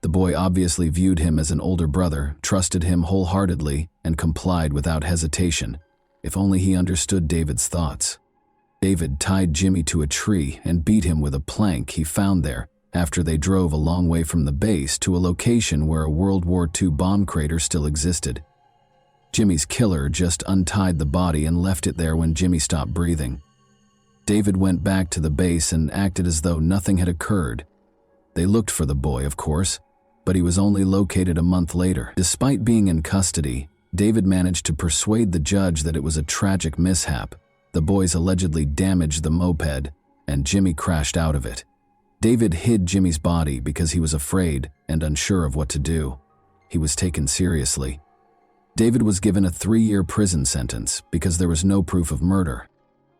The boy obviously viewed him as an older brother, trusted him wholeheartedly, and complied without hesitation. If only he understood David's thoughts. David tied Jimmy to a tree and beat him with a plank he found there after they drove a long way from the base to a location where a World War II bomb crater still existed. Jimmy's killer just untied the body and left it there when Jimmy stopped breathing. David went back to the base and acted as though nothing had occurred. They looked for the boy, of course, but he was only located a month later. Despite being in custody, David managed to persuade the judge that it was a tragic mishap. The boys allegedly damaged the moped, and Jimmy crashed out of it. David hid Jimmy's body because he was afraid and unsure of what to do. He was taken seriously. David was given a 3-year prison sentence because there was no proof of murder.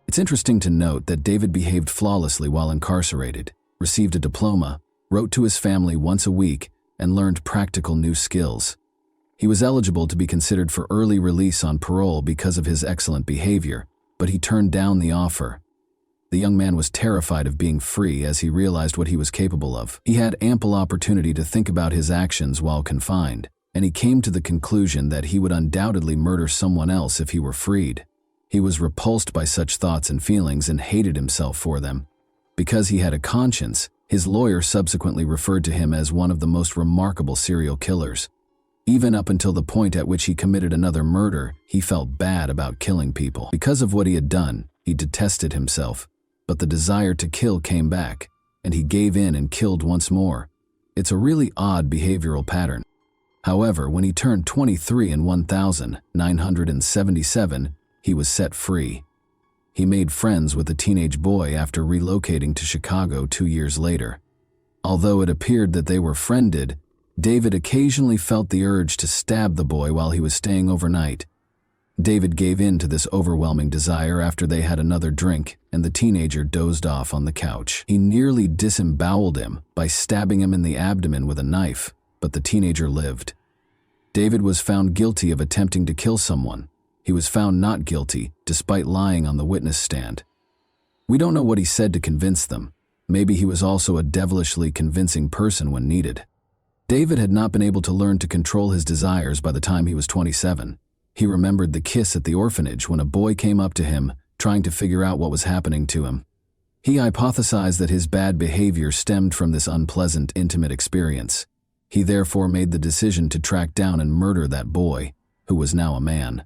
It's interesting to note that David behaved flawlessly while incarcerated, received a diploma, wrote to his family once a week, and learned practical new skills. He was eligible to be considered for early release on parole because of his excellent behavior, but he turned down the offer. The young man was terrified of being free as he realized what he was capable of. He had ample opportunity to think about his actions while confined, and he came to the conclusion that he would undoubtedly murder someone else if he were freed. He was repulsed by such thoughts and feelings and hated himself for them. Because he had a conscience, his lawyer subsequently referred to him as one of the most remarkable serial killers. Even up until the point at which he committed another murder, he felt bad about killing people. Because of what he had done, he detested himself. But the desire to kill came back, and he gave in and killed once more. It's a really odd behavioral pattern. However, when he turned 23 in 1977, he was set free. He made friends with a teenage boy after relocating to Chicago 2 years later. Although it appeared that they were friended, David occasionally felt the urge to stab the boy while he was staying overnight. David gave in to this overwhelming desire after they had another drink, and the teenager dozed off on the couch. He nearly disemboweled him by stabbing him in the abdomen with a knife, but the teenager lived. David was found guilty of attempting to kill someone. He was found not guilty, despite lying on the witness stand. We don't know what he said to convince them. Maybe he was also a devilishly convincing person when needed. David had not been able to learn to control his desires by the time he was 27. He remembered the kiss at the orphanage when a boy came up to him, trying to figure out what was happening to him. He hypothesized that his bad behavior stemmed from this unpleasant, intimate experience. He therefore made the decision to track down and murder that boy, who was now a man.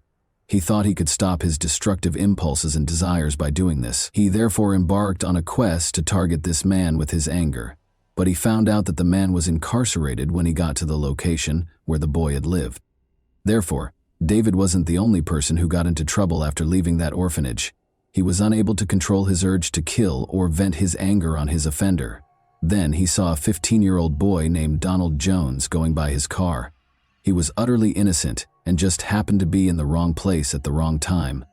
He thought he could stop his destructive impulses and desires by doing this. He therefore embarked on a quest to target this man with his anger. But he found out that the man was incarcerated when he got to the location where the boy had lived. Therefore, David wasn't the only person who got into trouble after leaving that orphanage. He was unable to control his urge to kill or vent his anger on his offender. Then he saw a 15-year-old boy named Donald Jones going by his car. He was utterly innocent and just happened to be in the wrong place at the wrong time.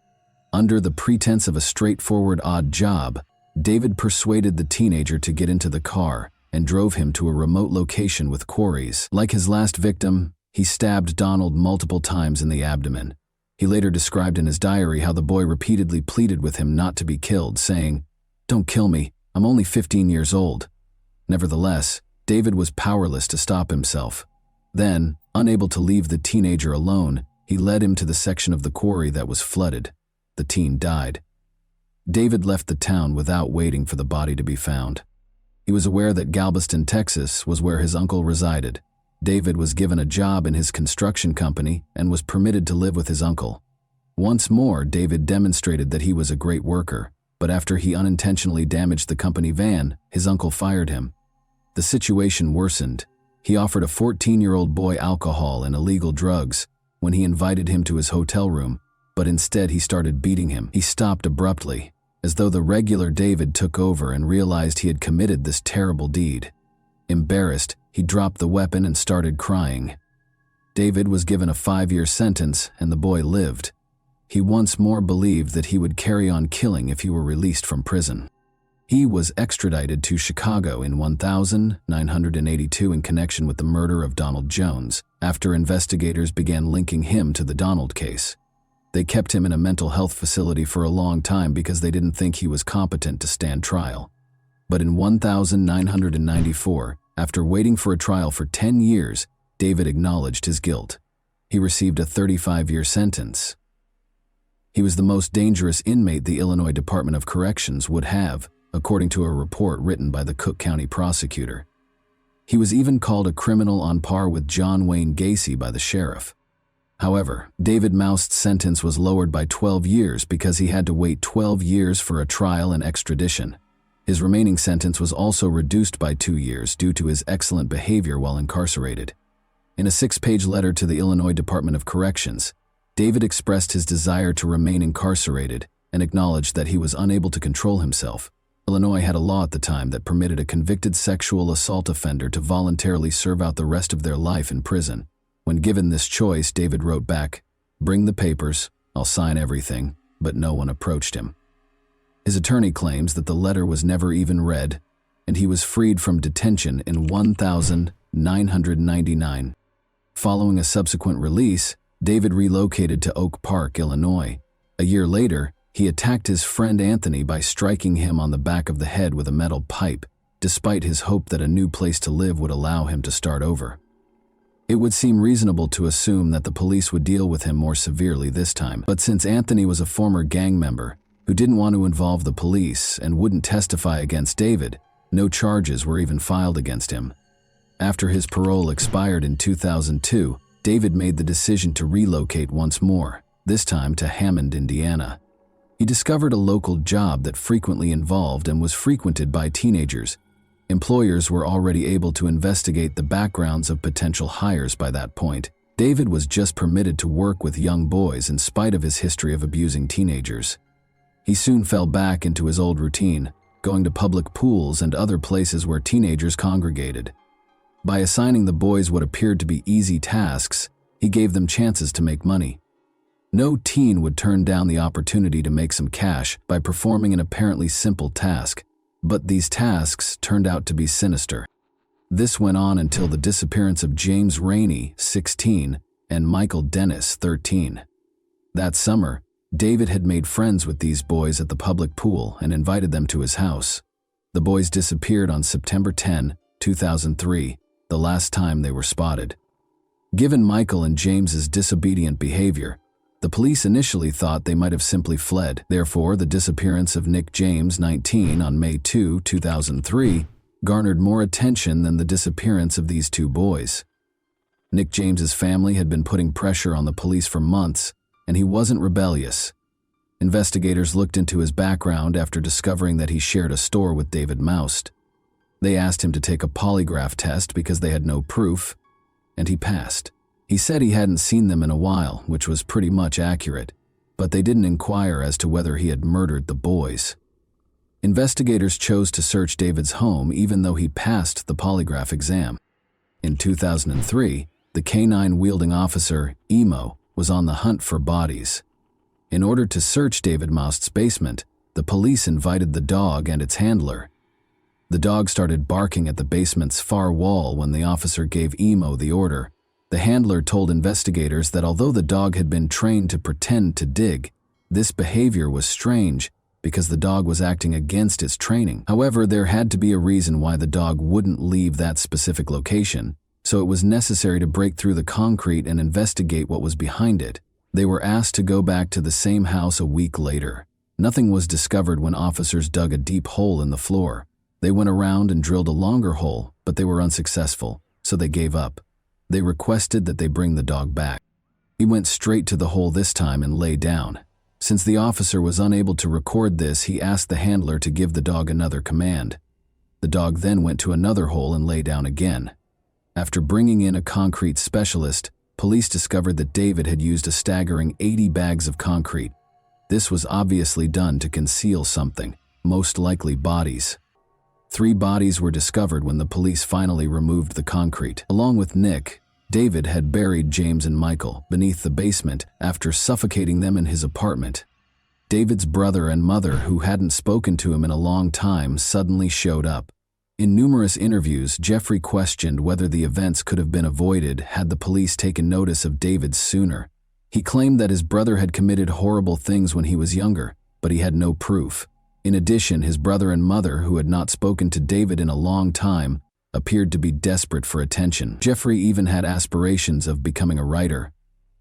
Under the pretense of a straightforward odd job, David persuaded the teenager to get into the car and drove him to a remote location with quarries. Like his last victim, he stabbed Donald multiple times in the abdomen. He later described in his diary how the boy repeatedly pleaded with him not to be killed, saying, "Don't kill me, I'm only 15 years old." Nevertheless, David was powerless to stop himself. Then, unable to leave the teenager alone, he led him to the section of the quarry that was flooded. The teen died. David left the town without waiting for the body to be found. He was aware that Galveston, Texas, was where his uncle resided. David was given a job in his construction company and was permitted to live with his uncle. Once more, David demonstrated that he was a great worker, but after he unintentionally damaged the company van, his uncle fired him. The situation worsened. He offered a 14-year-old boy alcohol and illegal drugs when he invited him to his hotel room, but instead he started beating him. He stopped abruptly, as though the regular David took over and realized he had committed this terrible deed. Embarrassed, he dropped the weapon and started crying. David was given a 5-year sentence and the boy lived. He once more believed that he would carry on killing if he were released from prison. He was extradited to Chicago in 1982 in connection with the murder of Donald Jones, after investigators began linking him to the Donald case. They kept him in a mental health facility for a long time because they didn't think he was competent to stand trial. But in 1994, after waiting for a trial for 10 years, David acknowledged his guilt. He received a 35-year sentence. He was the most dangerous inmate the Illinois Department of Corrections would have, according to a report written by the Cook County prosecutor. He was even called a criminal on par with John Wayne Gacy by the sheriff. However, David Moust's sentence was lowered by 12 years because he had to wait 12 years for a trial and extradition. His remaining sentence was also reduced by 2 years due to his excellent behavior while incarcerated. In a 6-page letter to the Illinois Department of Corrections, David expressed his desire to remain incarcerated and acknowledged that he was unable to control himself. Illinois had a law at the time that permitted a convicted sexual assault offender to voluntarily serve out the rest of their life in prison. When given this choice, David wrote back, "Bring the papers, I'll sign everything," but no one approached him. His attorney claims that the letter was never even read, and he was freed from detention in 1999. Following a subsequent release, David relocated to Oak Park, Illinois. A year later, he attacked his friend Anthony by striking him on the back of the head with a metal pipe, despite his hope that a new place to live would allow him to start over. It would seem reasonable to assume that the police would deal with him more severely this time, but since Anthony was a former gang member who didn't want to involve the police and wouldn't testify against David, no charges were even filed against him. After his parole expired in 2002, David made the decision to relocate once more, this time to Hammond, Indiana. He discovered a local job that frequently involved and was frequented by teenagers. Employers were already able to investigate the backgrounds of potential hires by that point. David was just permitted to work with young boys in spite of his history of abusing teenagers. He soon fell back into his old routine, going to public pools and other places where teenagers congregated. By assigning the boys what appeared to be easy tasks, he gave them chances to make money. No teen would turn down the opportunity to make some cash by performing an apparently simple task, but these tasks turned out to be sinister. This went on until the disappearance of James Rainey, 16, and Michael Dennis, 13. That summer, David had made friends with these boys at the public pool and invited them to his house. The boys disappeared on September 10, 2003, the last time they were spotted. Given Michael and James's disobedient behavior, the police initially thought they might have simply fled. Therefore, the disappearance of Nick James, 19, on May 2, 2003, garnered more attention than the disappearance of these two boys. Nick James's family had been putting pressure on the police for months, and he wasn't rebellious. Investigators looked into his background after discovering that he shared a store with David Moust. They asked him to take a polygraph test because they had no proof, and he passed. He said he hadn't seen them in a while, which was pretty much accurate, but they didn't inquire as to whether he had murdered the boys. Investigators chose to search David's home even though he passed the polygraph exam. In 2003, the canine-wielding officer, Emo, was on the hunt for bodies. In order to search David Moust's basement, the police invited the dog and its handler. The dog started barking at the basement's far wall when the officer gave Emo the order. The handler told investigators that although the dog had been trained to pretend to dig, this behavior was strange because the dog was acting against its training. However, there had to be a reason why the dog wouldn't leave that specific location, so it was necessary to break through the concrete and investigate what was behind it. They were asked to go back to the same house a week later. Nothing was discovered when officers dug a deep hole in the floor. They went around and drilled a longer hole, but they were unsuccessful, so they gave up. They requested that they bring the dog back. He went straight to the hole this time and lay down. Since the officer was unable to record this, he asked the handler to give the dog another command. The dog then went to another hole and lay down again. After bringing in a concrete specialist, police discovered that David had used a staggering 80 bags of concrete. This was obviously done to conceal something, most likely bodies. 3 bodies were discovered when the police finally removed the concrete. Along with Nick, David had buried James and Michael beneath the basement after suffocating them in his apartment. David's brother and mother, who hadn't spoken to him in a long time, suddenly showed up. In numerous interviews, Jeffrey questioned whether the events could have been avoided had the police taken notice of David sooner. He claimed that his brother had committed horrible things when he was younger, but he had no proof. In addition, his brother and mother, who had not spoken to David in a long time, appeared to be desperate for attention. Jeffrey even had aspirations of becoming a writer.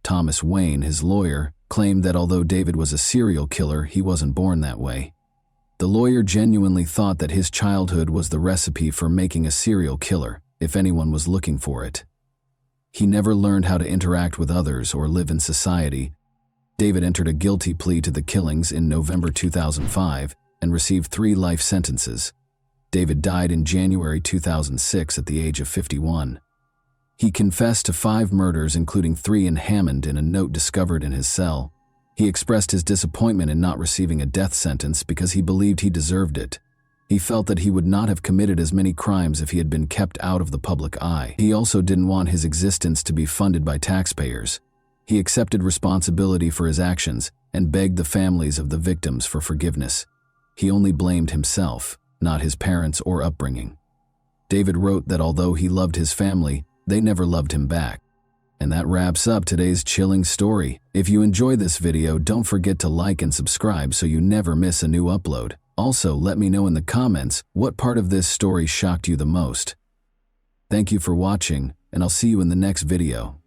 Thomas Wayne, his lawyer, claimed that although David was a serial killer, he wasn't born that way. The lawyer genuinely thought that his childhood was the recipe for making a serial killer, if anyone was looking for it. He never learned how to interact with others or live in society. David entered a guilty plea to the killings in November 2005 and received 3 life sentences. David died in January 2006 at the age of 51. He confessed to 5 murders, including 3 in Hammond, in a note discovered in his cell. He expressed his disappointment in not receiving a death sentence because he believed he deserved it. He felt that he would not have committed as many crimes if he had been kept out of the public eye. He also didn't want his existence to be funded by taxpayers. He accepted responsibility for his actions and begged the families of the victims for forgiveness. He only blamed himself, not his parents or upbringing. David wrote that although he loved his family, they never loved him back. And that wraps up today's chilling story. If you enjoyed this video, don't forget to like and subscribe so you never miss a new upload. Also, let me know in the comments what part of this story shocked you the most. Thank you for watching, and I'll see you in the next video.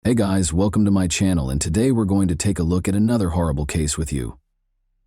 Hey guys, welcome to my channel, and today we're going to take a look at another horrible case with you.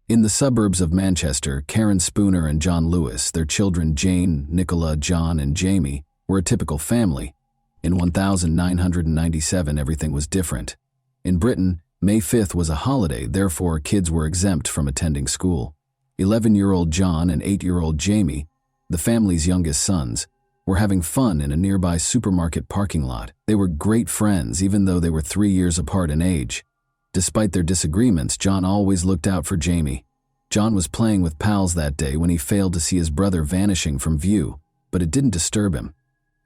In the suburbs of Manchester, Karen Spooner and John Lewis, their children Jane, Nicola, John, and Jamie, were a typical family. In 1997, everything was different. In Britain, May 5th was a holiday, therefore kids were exempt from attending school. 11-year-old John and 8-year-old Jamie, the family's youngest sons, were having fun in a nearby supermarket parking lot. They were great friends even though they were 3 years apart in age. Despite their disagreements, John always looked out for Jamie. John was playing with pals that day when he failed to see his brother vanishing from view, but it didn't disturb him.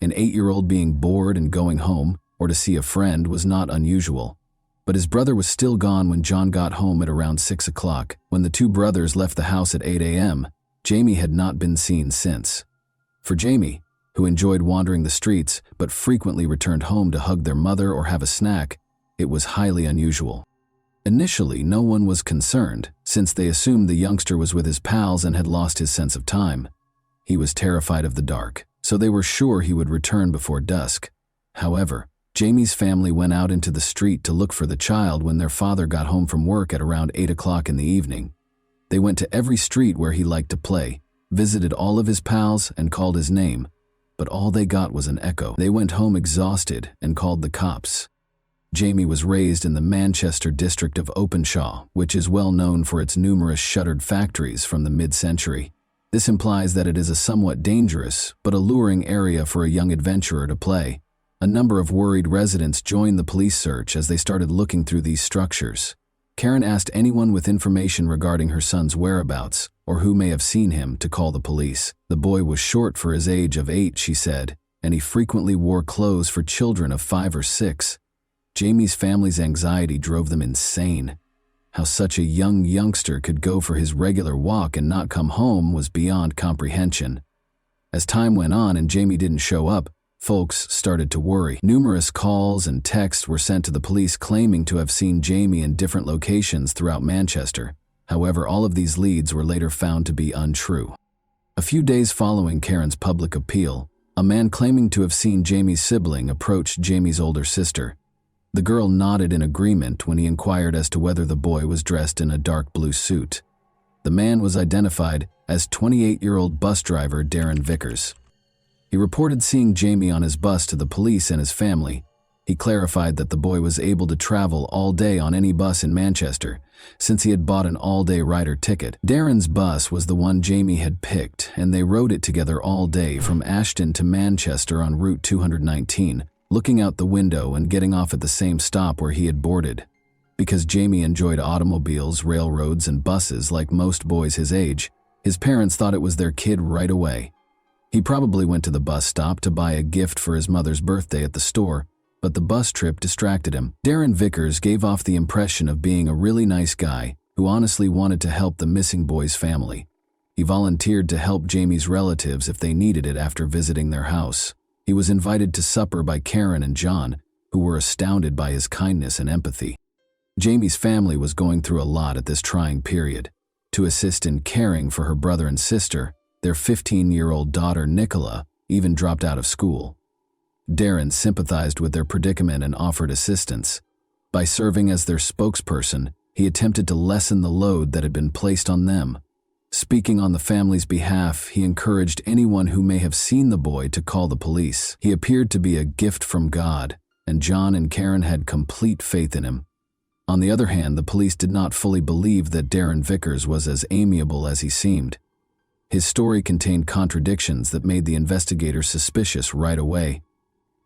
An 8-year-old being bored and going home, or to see a friend, was not unusual. But his brother was still gone when John got home at around 6 o'clock. When the 2 brothers left the house at 8 a.m., Jamie had not been seen since. For Jamie, who enjoyed wandering the streets but frequently returned home to hug their mother or have a snack, it was highly unusual. Initially, no one was concerned, since they assumed the youngster was with his pals and had lost his sense of time. He was terrified of the dark, so they were sure he would return before dusk. However, Jamie's family went out into the street to look for the child when their father got home from work at around 8 o'clock in the evening. They went to every street where he liked to play, visited all of his pals, and called his name, but all they got was an echo. They went home exhausted and called the cops. Jamie was raised in the Manchester district of Openshaw, which is well known for its numerous shuttered factories from the mid-century. This implies that it is a somewhat dangerous but alluring area for a young adventurer to play. A number of worried residents joined the police search as they started looking through these structures. Karen asked anyone with information regarding her son's whereabouts, or who may have seen him, to call the police. The boy was short for his age of 8, she said, and he frequently wore clothes for children of 5 or 6. Jamie's family's anxiety drove them insane. How such a young youngster could go for his regular walk and not come home was beyond comprehension. As time went on and Jamie didn't show up, folks started to worry. Numerous calls and texts were sent to the police claiming to have seen Jamie in different locations throughout Manchester. However, all of these leads were later found to be untrue. A few days following Karen's public appeal, a man claiming to have seen Jamie's sibling approached Jamie's older sister. The girl nodded in agreement when he inquired as to whether the boy was dressed in a dark blue suit. The man was identified as 28-year-old bus driver Darren Vickers. He reported seeing Jamie on his bus to the police and his family. He clarified that the boy was able to travel all day on any bus in Manchester, since he had bought an all-day rider ticket. Darren's bus was the one Jamie had picked, and they rode it together all day from Ashton to Manchester on Route 219, looking out the window and getting off at the same stop where he had boarded. Because Jamie enjoyed automobiles, railroads, and buses like most boys his age, his parents thought it was their kid right away. He probably went to the bus stop to buy a gift for his mother's birthday at the store, but the bus trip distracted him. Darren Vickers gave off the impression of being a really nice guy who honestly wanted to help the missing boy's family. He volunteered to help Jamie's relatives if they needed it after visiting their house. He was invited to supper by Karen and John, who were astounded by his kindness and empathy. Jamie's family was going through a lot at this trying period. To assist in caring for her brother and sister, their 15-year-old daughter Nicola even dropped out of school. Darren sympathized with their predicament and offered assistance. By serving as their spokesperson, he attempted to lessen the load that had been placed on them. Speaking on the family's behalf, he encouraged anyone who may have seen the boy to call the police. He appeared to be a gift from God, and John and Karen had complete faith in him. On the other hand, the police did not fully believe that Darren Vickers was as amiable as he seemed. His story contained contradictions that made the investigators suspicious right away.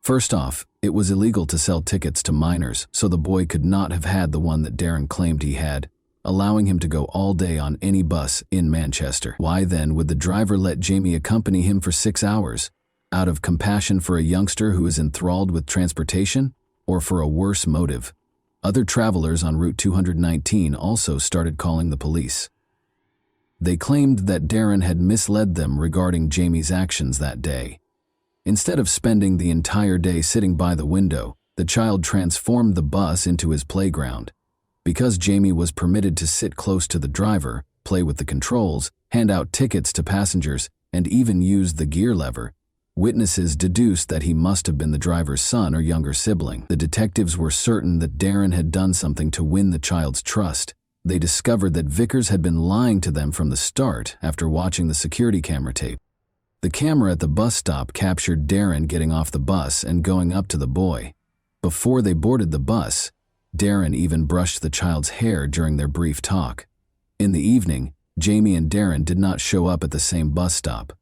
First off, it was illegal to sell tickets to minors, so the boy could not have had the one that Darren claimed he had, allowing him to go all day on any bus in Manchester. Why then would the driver let Jamie accompany him for 6 hours? Out of compassion for a youngster who is enthralled with transportation, or for a worse motive? Other travelers on Route 219 also started calling the police. They claimed that Darren had misled them regarding Jamie's actions that day. Instead of spending the entire day sitting by the window, the child transformed the bus into his playground. Because Jamie was permitted to sit close to the driver, play with the controls, hand out tickets to passengers, and even use the gear lever, witnesses deduced that he must have been the driver's son or younger sibling. The detectives were certain that Darren had done something to win the child's trust. They discovered that Vickers had been lying to them from the start after watching the security camera tape. The camera at the bus stop captured Darren getting off the bus and going up to the boy. Before they boarded the bus, Darren even brushed the child's hair during their brief talk. In the evening, Jamie and Darren did not show up at the same bus stop.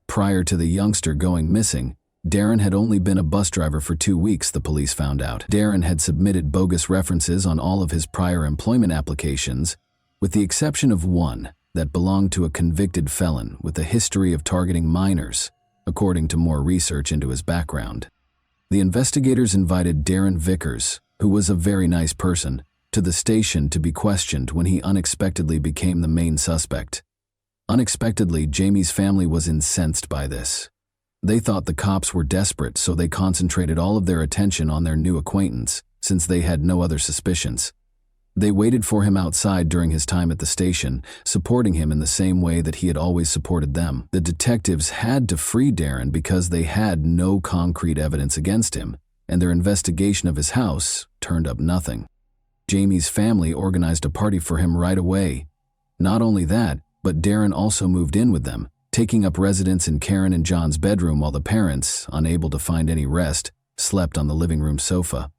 Prior to the youngster going missing, Darren had only been a bus driver for 2 weeks, the police found out. Darren had submitted bogus references on all of his prior employment applications, with the exception of one that belonged to a convicted felon with a history of targeting minors, according to more research into his background. The investigators invited Darren Vickers, who was a very nice person, to the station to be questioned when he unexpectedly became the main suspect. Unexpectedly, Jamie's family was incensed by this. They thought the cops were desperate, so they concentrated all of their attention on their new acquaintance, since they had no other suspicions. They waited for him outside during his time at the station, supporting him in the same way that he had always supported them. The detectives had to free Darren because they had no concrete evidence against him, and their investigation of his house turned up nothing. Jamie's family organized a party for him right away. Not only that, but Darren also moved in with them, taking up residence in Karen and John's bedroom while the parents, unable to find any rest, slept on the living room sofa.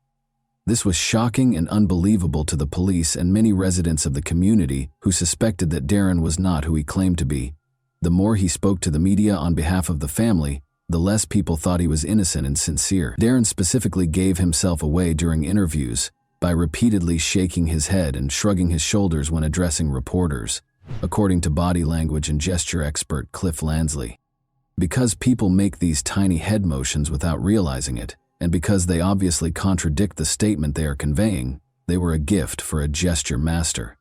This was shocking and unbelievable to the police and many residents of the community who suspected that Darren was not who he claimed to be. The more he spoke to the media on behalf of the family, the less people thought he was innocent and sincere. Darren specifically gave himself away during interviews by repeatedly shaking his head and shrugging his shoulders when addressing reporters, according to body language and gesture expert Cliff Lansley. Because people make these tiny head motions without realizing it, and because they obviously contradict the statement they are conveying, they were a gift for a gesture master.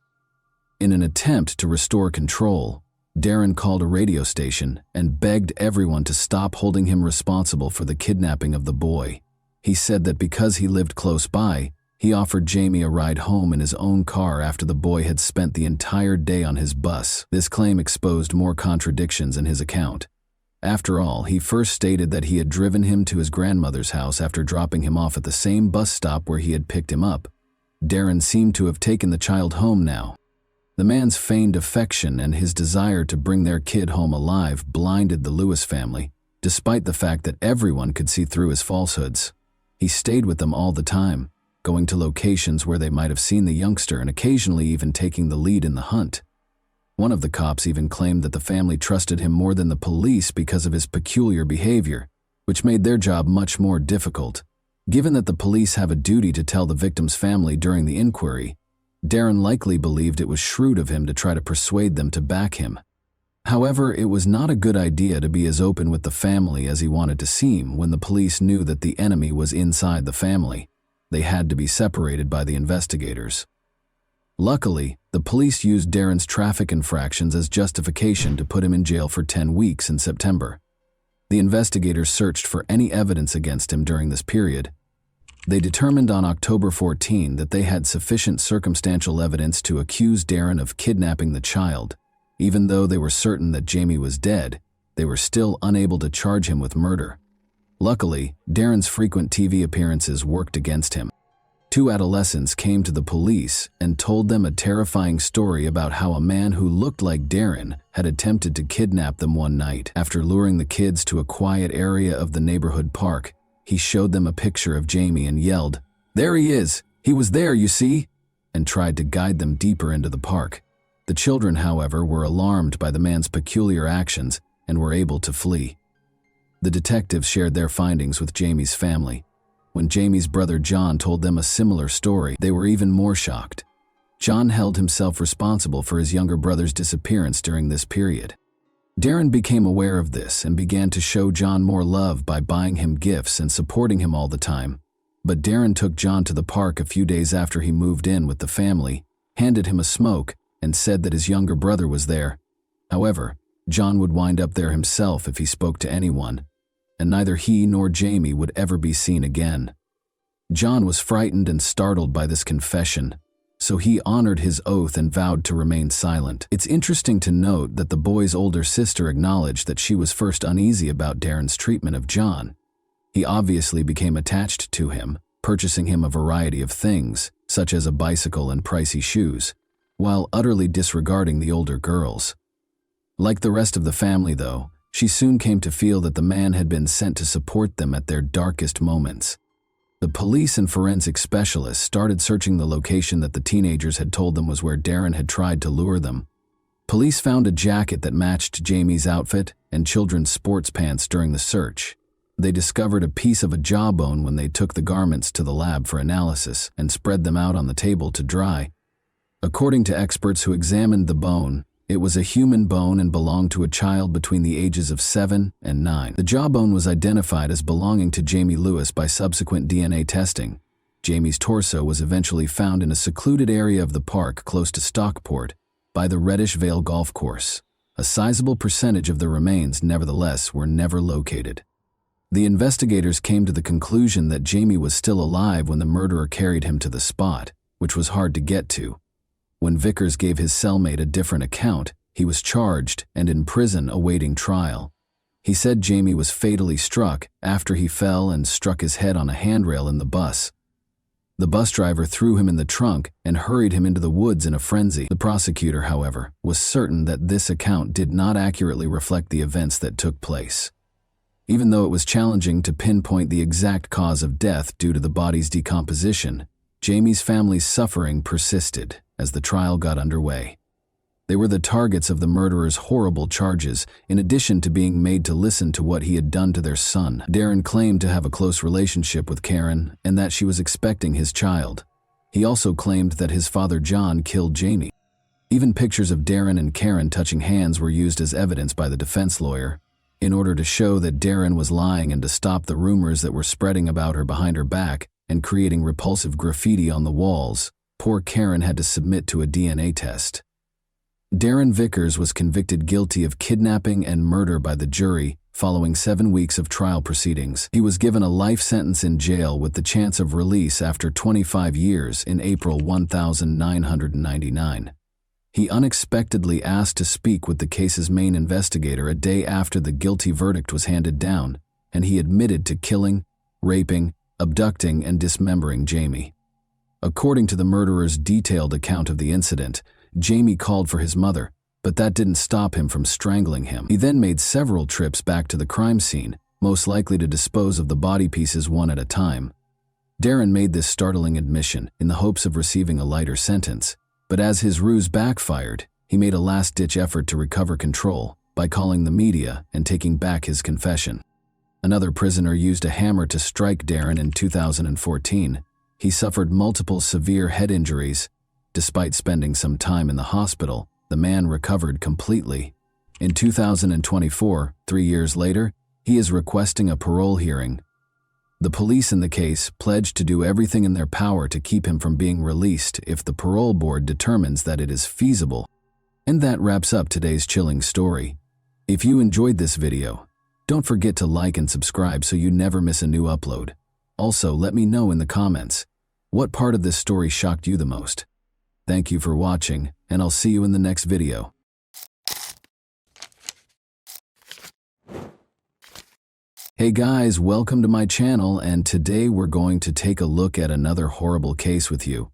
In an attempt to restore control, Darren called a radio station and begged everyone to stop holding him responsible for the kidnapping of the boy. He said that because he lived close by, he offered Jamie a ride home in his own car after the boy had spent the entire day on his bus. This claim exposed more contradictions in his account. After all, he first stated that he had driven him to his grandmother's house after dropping him off at the same bus stop where he had picked him up. Darren seemed to have taken the child home now. The man's feigned affection and his desire to bring their kid home alive blinded the Lewis family, despite the fact that everyone could see through his falsehoods. He stayed with them all the time, going to locations where they might have seen the youngster and occasionally even taking the lead in the hunt. One of the cops even claimed that the family trusted him more than the police because of his peculiar behavior, which made their job much more difficult. Given that the police have a duty to tell the victim's family during the inquiry, Darren likely believed it was shrewd of him to try to persuade them to back him. However, it was not a good idea to be as open with the family as he wanted to seem when the police knew that the enemy was inside the family. They had to be separated by the investigators. Luckily, the police used Darren's traffic infractions as justification to put him in jail for 10 weeks in September. The investigators searched for any evidence against him during this period. They determined on October 14 that they had sufficient circumstantial evidence to accuse Darren of kidnapping the child. Even though they were certain that Jamie was dead, they were still unable to charge him with murder. Luckily, Darren's frequent TV appearances worked against him. Two adolescents came to the police and told them a terrifying story about how a man who looked like Darren had attempted to kidnap them one night. After luring the kids to a quiet area of the neighborhood park, he showed them a picture of Jamie and yelled, "There he is! He was there, you see!" and tried to guide them deeper into the park. The children, however, were alarmed by the man's peculiar actions and were able to flee. The detectives shared their findings with Jamie's family. When Jamie's brother John told them a similar story, they were even more shocked. John held himself responsible for his younger brother's disappearance during this period. Darren became aware of this and began to show John more love by buying him gifts and supporting him all the time. But Darren took John to the park a few days after he moved in with the family, handed him a smoke, and said that his younger brother was there. However, John would wind up there himself if he spoke to anyone, and neither he nor Jamie would ever be seen again. John was frightened and startled by this confession, so he honored his oath and vowed to remain silent. It's interesting to note that the boy's older sister acknowledged that she was first uneasy about Darren's treatment of John. He obviously became attached to him, purchasing him a variety of things, such as a bicycle and pricey shoes, while utterly disregarding the older girls. Like the rest of the family, though, she soon came to feel that the man had been sent to support them at their darkest moments. The police and forensic specialists started searching the location that the teenagers had told them was where Darren had tried to lure them. Police found a jacket that matched Jamie's outfit and children's sports pants during the search. They discovered a piece of a jawbone when they took the garments to the lab for analysis and spread them out on the table to dry. According to experts who examined the bone, it was a human bone and belonged to a child between the ages of 7 and 9. The jawbone was identified as belonging to Jamie Lewis by subsequent DNA testing. Jamie's torso was eventually found in a secluded area of the park close to Stockport by the Reddish Vale Golf Course. A sizable percentage of the remains, nevertheless, were never located. The investigators came to the conclusion that Jamie was still alive when the murderer carried him to the spot, which was hard to get to. When Vickers gave his cellmate a different account, he was charged and in prison awaiting trial. He said Jamie was fatally struck after he fell and struck his head on a handrail in the bus. The bus driver threw him in the trunk and hurried him into the woods in a frenzy. The prosecutor, however, was certain that this account did not accurately reflect the events that took place. Even though it was challenging to pinpoint the exact cause of death due to the body's decomposition, Jamie's family's suffering persisted as the trial got underway. They were the targets of the murderer's horrible charges, in addition to being made to listen to what he had done to their son. Darren claimed to have a close relationship with Karen and that she was expecting his child. He also claimed that his father John killed Jamie. Even pictures of Darren and Karen touching hands were used as evidence by the defense lawyer. In order to show that Darren was lying and to stop the rumors that were spreading about her behind her back and creating repulsive graffiti on the walls, poor Karen had to submit to a DNA test. Darren Vickers was convicted guilty of kidnapping and murder by the jury following 7 weeks of trial proceedings. He was given a life sentence in jail with the chance of release after 25 years in April 1999. He unexpectedly asked to speak with the case's main investigator a day after the guilty verdict was handed down, and he admitted to killing, raping, abducting, and dismembering Jamie. According to the murderer's detailed account of the incident, Jamie called for his mother, but that didn't stop him from strangling him. He then made several trips back to the crime scene, most likely to dispose of the body pieces one at a time. Darren made this startling admission in the hopes of receiving a lighter sentence, but as his ruse backfired, he made a last-ditch effort to recover control by calling the media and taking back his confession. Another prisoner used a hammer to strike Darren in 2014. He suffered multiple severe head injuries. Despite spending some time in the hospital, the man recovered completely. In 2024, 3 years later, he is requesting a parole hearing. The police in the case pledged to do everything in their power to keep him from being released if the parole board determines that it is feasible. And that wraps up today's chilling story. If you enjoyed this video, don't forget to like and subscribe so you never miss a new upload. Also, let me know in the comments, what part of this story shocked you the most? Thank you for watching, and I'll see you in the next video. Hey guys, welcome to my channel, and today we're going to take a look at another horrible case with you.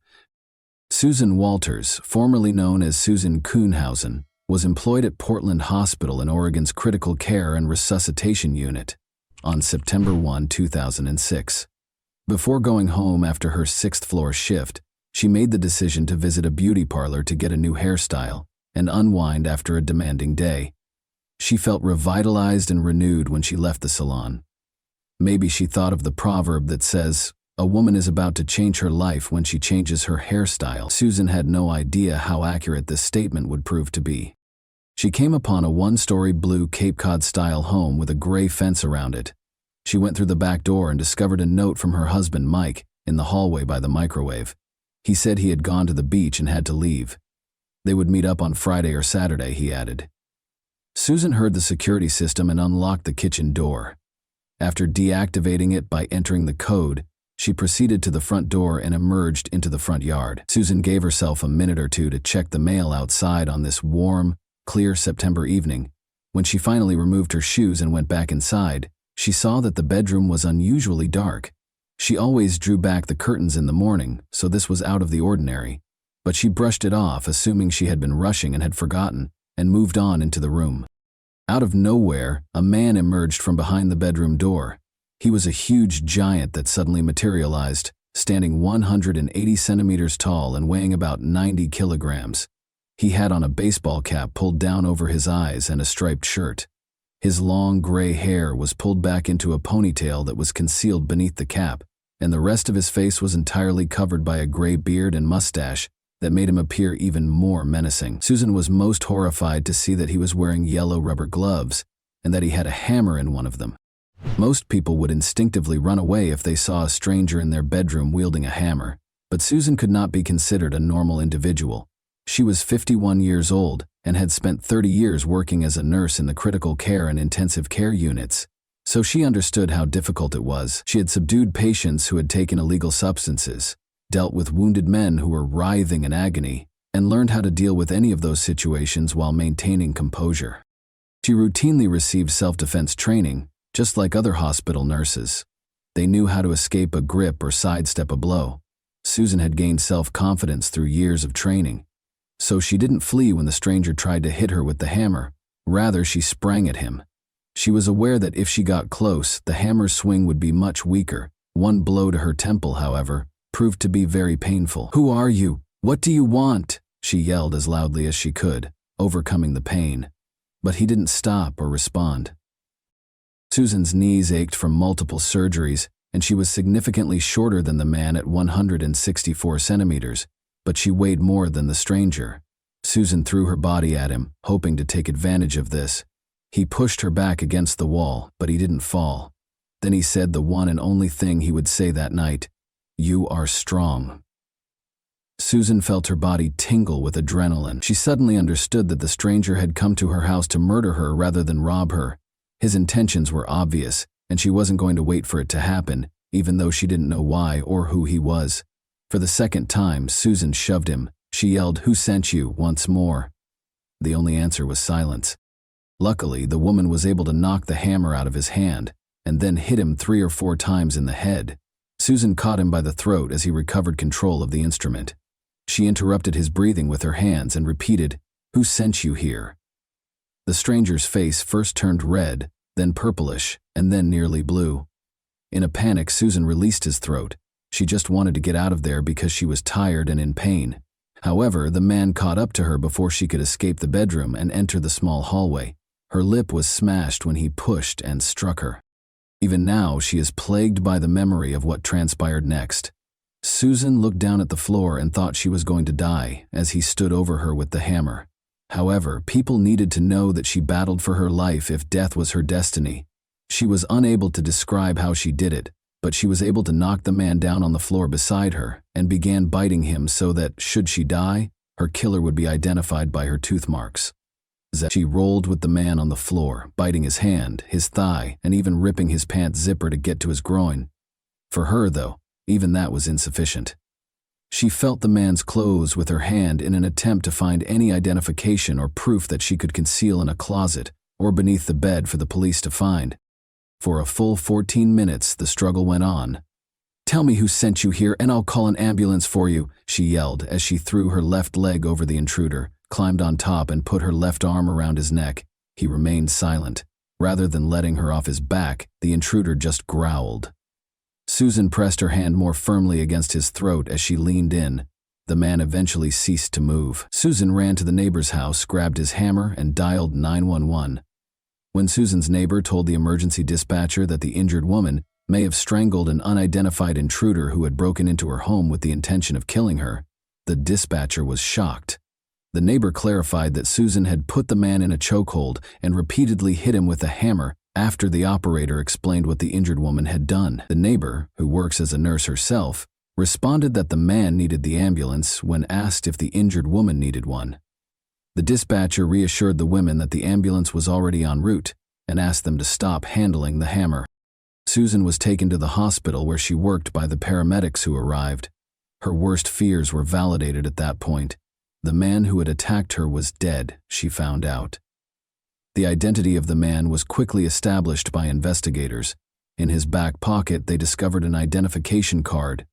Susan Walters, formerly known as Susan Kuhnhausen, was employed at Portland Hospital in Oregon's Critical Care and Resuscitation Unit on September 1, 2006. Before going home after her sixth-floor shift, she made the decision to visit a beauty parlor to get a new hairstyle and unwind after a demanding day. She felt revitalized and renewed when she left the salon. Maybe she thought of the proverb that says, "A woman is about to change her life when she changes her hairstyle." Susan had no idea how accurate this statement would prove to be. She came upon a one-story blue Cape Cod-style home with a gray fence around it. She went through the back door and discovered a note from her husband, Mike, in the hallway by the microwave. He said he had gone to the beach and had to leave. They would meet up on Friday or Saturday, he added. Susan heard the security system and unlocked the kitchen door. After deactivating it by entering the code, she proceeded to the front door and emerged into the front yard. Susan gave herself a minute or two to check the mail outside on this warm, clear September evening. When she finally removed her shoes and went back inside, she saw that the bedroom was unusually dark. She always drew back the curtains in the morning, so this was out of the ordinary. But she brushed it off, assuming she had been rushing and had forgotten, and moved on into the room. Out of nowhere, a man emerged from behind the bedroom door. He was a huge giant that suddenly materialized, standing 180 centimeters tall and weighing about 90 kilograms. He had on a baseball cap pulled down over his eyes and a striped shirt. His long gray hair was pulled back into a ponytail that was concealed beneath the cap, and the rest of his face was entirely covered by a gray beard and mustache that made him appear even more menacing. Susan was most horrified to see that he was wearing yellow rubber gloves and that he had a hammer in one of them. Most people would instinctively run away if they saw a stranger in their bedroom wielding a hammer, but Susan could not be considered a normal individual. She was 51 years old and had spent 30 years working as a nurse in the critical care and intensive care units, so she understood how difficult it was. She had subdued patients who had taken illegal substances, dealt with wounded men who were writhing in agony, and learned how to deal with any of those situations while maintaining composure. She routinely received self-defense training, just like other hospital nurses. They knew how to escape a grip or sidestep a blow. Susan had gained self-confidence through years of training, so she didn't flee when the stranger tried to hit her with the hammer. Rather, she sprang at him. She was aware that if she got close, the hammer's swing would be much weaker. One blow to her temple, however, proved to be very painful. "Who are you? What do you want?" she yelled as loudly as she could, overcoming the pain. But he didn't stop or respond. Susan's knees ached from multiple surgeries, and she was significantly shorter than the man at 164 centimeters, but she weighed more than the stranger. Susan threw her body at him, hoping to take advantage of this. He pushed her back against the wall, but he didn't fall. Then he said the one and only thing he would say that night: "You are strong." Susan felt her body tingle with adrenaline. She suddenly understood that the stranger had come to her house to murder her rather than rob her. His intentions were obvious, and she wasn't going to wait for it to happen, even though she didn't know why or who he was. For the second time, Susan shoved him. She yelled, "Who sent you?" once more. The only answer was silence. Luckily, the woman was able to knock the hammer out of his hand, and then hit him 3 or 4 times in the head. Susan caught him by the throat as he recovered control of the instrument. She interrupted his breathing with her hands and repeated, "Who sent you here?" The stranger's face first turned red, then purplish, and then nearly blue. In a panic, Susan released his throat. She just wanted to get out of there because she was tired and in pain. However, the man caught up to her before she could escape the bedroom and enter the small hallway. Her lip was smashed when he pushed and struck her. Even now, she is plagued by the memory of what transpired next. Susan looked down at the floor and thought she was going to die as he stood over her with the hammer. However, people needed to know that she battled for her life if death was her destiny. She was unable to describe how she did it, but she was able to knock the man down on the floor beside her and began biting him so that, should she die, her killer would be identified by her tooth marks. She rolled with the man on the floor, biting his hand, his thigh, and even ripping his pants zipper to get to his groin. For her, though, even that was insufficient. She felt the man's clothes with her hand in an attempt to find any identification or proof that she could conceal in a closet or beneath the bed for the police to find. For a full 14 minutes, the struggle went on. "Tell me who sent you here and I'll call an ambulance for you," she yelled as she threw her left leg over the intruder, climbed on top and put her left arm around his neck. He remained silent. Rather than letting her off his back, the intruder just growled. Susan pressed her hand more firmly against his throat as she leaned in. The man eventually ceased to move. Susan ran to the neighbor's house, grabbed his hammer, and dialed 911. When Susan's neighbor told the emergency dispatcher that the injured woman may have strangled an unidentified intruder who had broken into her home with the intention of killing her, the dispatcher was shocked. The neighbor clarified that Susan had put the man in a chokehold and repeatedly hit him with a hammer after the operator explained what the injured woman had done. The neighbor, who works as a nurse herself, responded that the man needed the ambulance when asked if the injured woman needed one. The dispatcher reassured the women that the ambulance was already en route and asked them to stop handling the hammer. Susan was taken to the hospital where she worked by the paramedics who arrived. Her worst fears were validated at that point. The man who had attacked her was dead, she found out. The identity of the man was quickly established by investigators. In his back pocket, they discovered an identification card.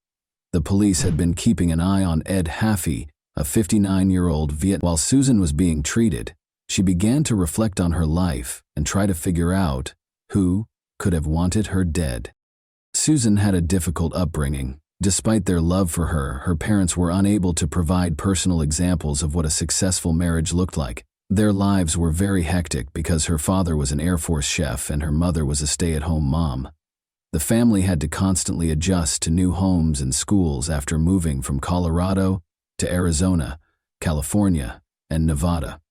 The police had been keeping an eye on Ed Haffey, a 59-year-old Viet. While Susan was being treated, she began to reflect on her life and try to figure out who could have wanted her dead. Susan had a difficult upbringing. Despite their love for her, her parents were unable to provide personal examples of what a successful marriage looked like. Their lives were very hectic because her father was an Air Force chef and her mother was a stay-at-home mom. The family had to constantly adjust to new homes and schools after moving from Colorado to Arizona, California, and Nevada.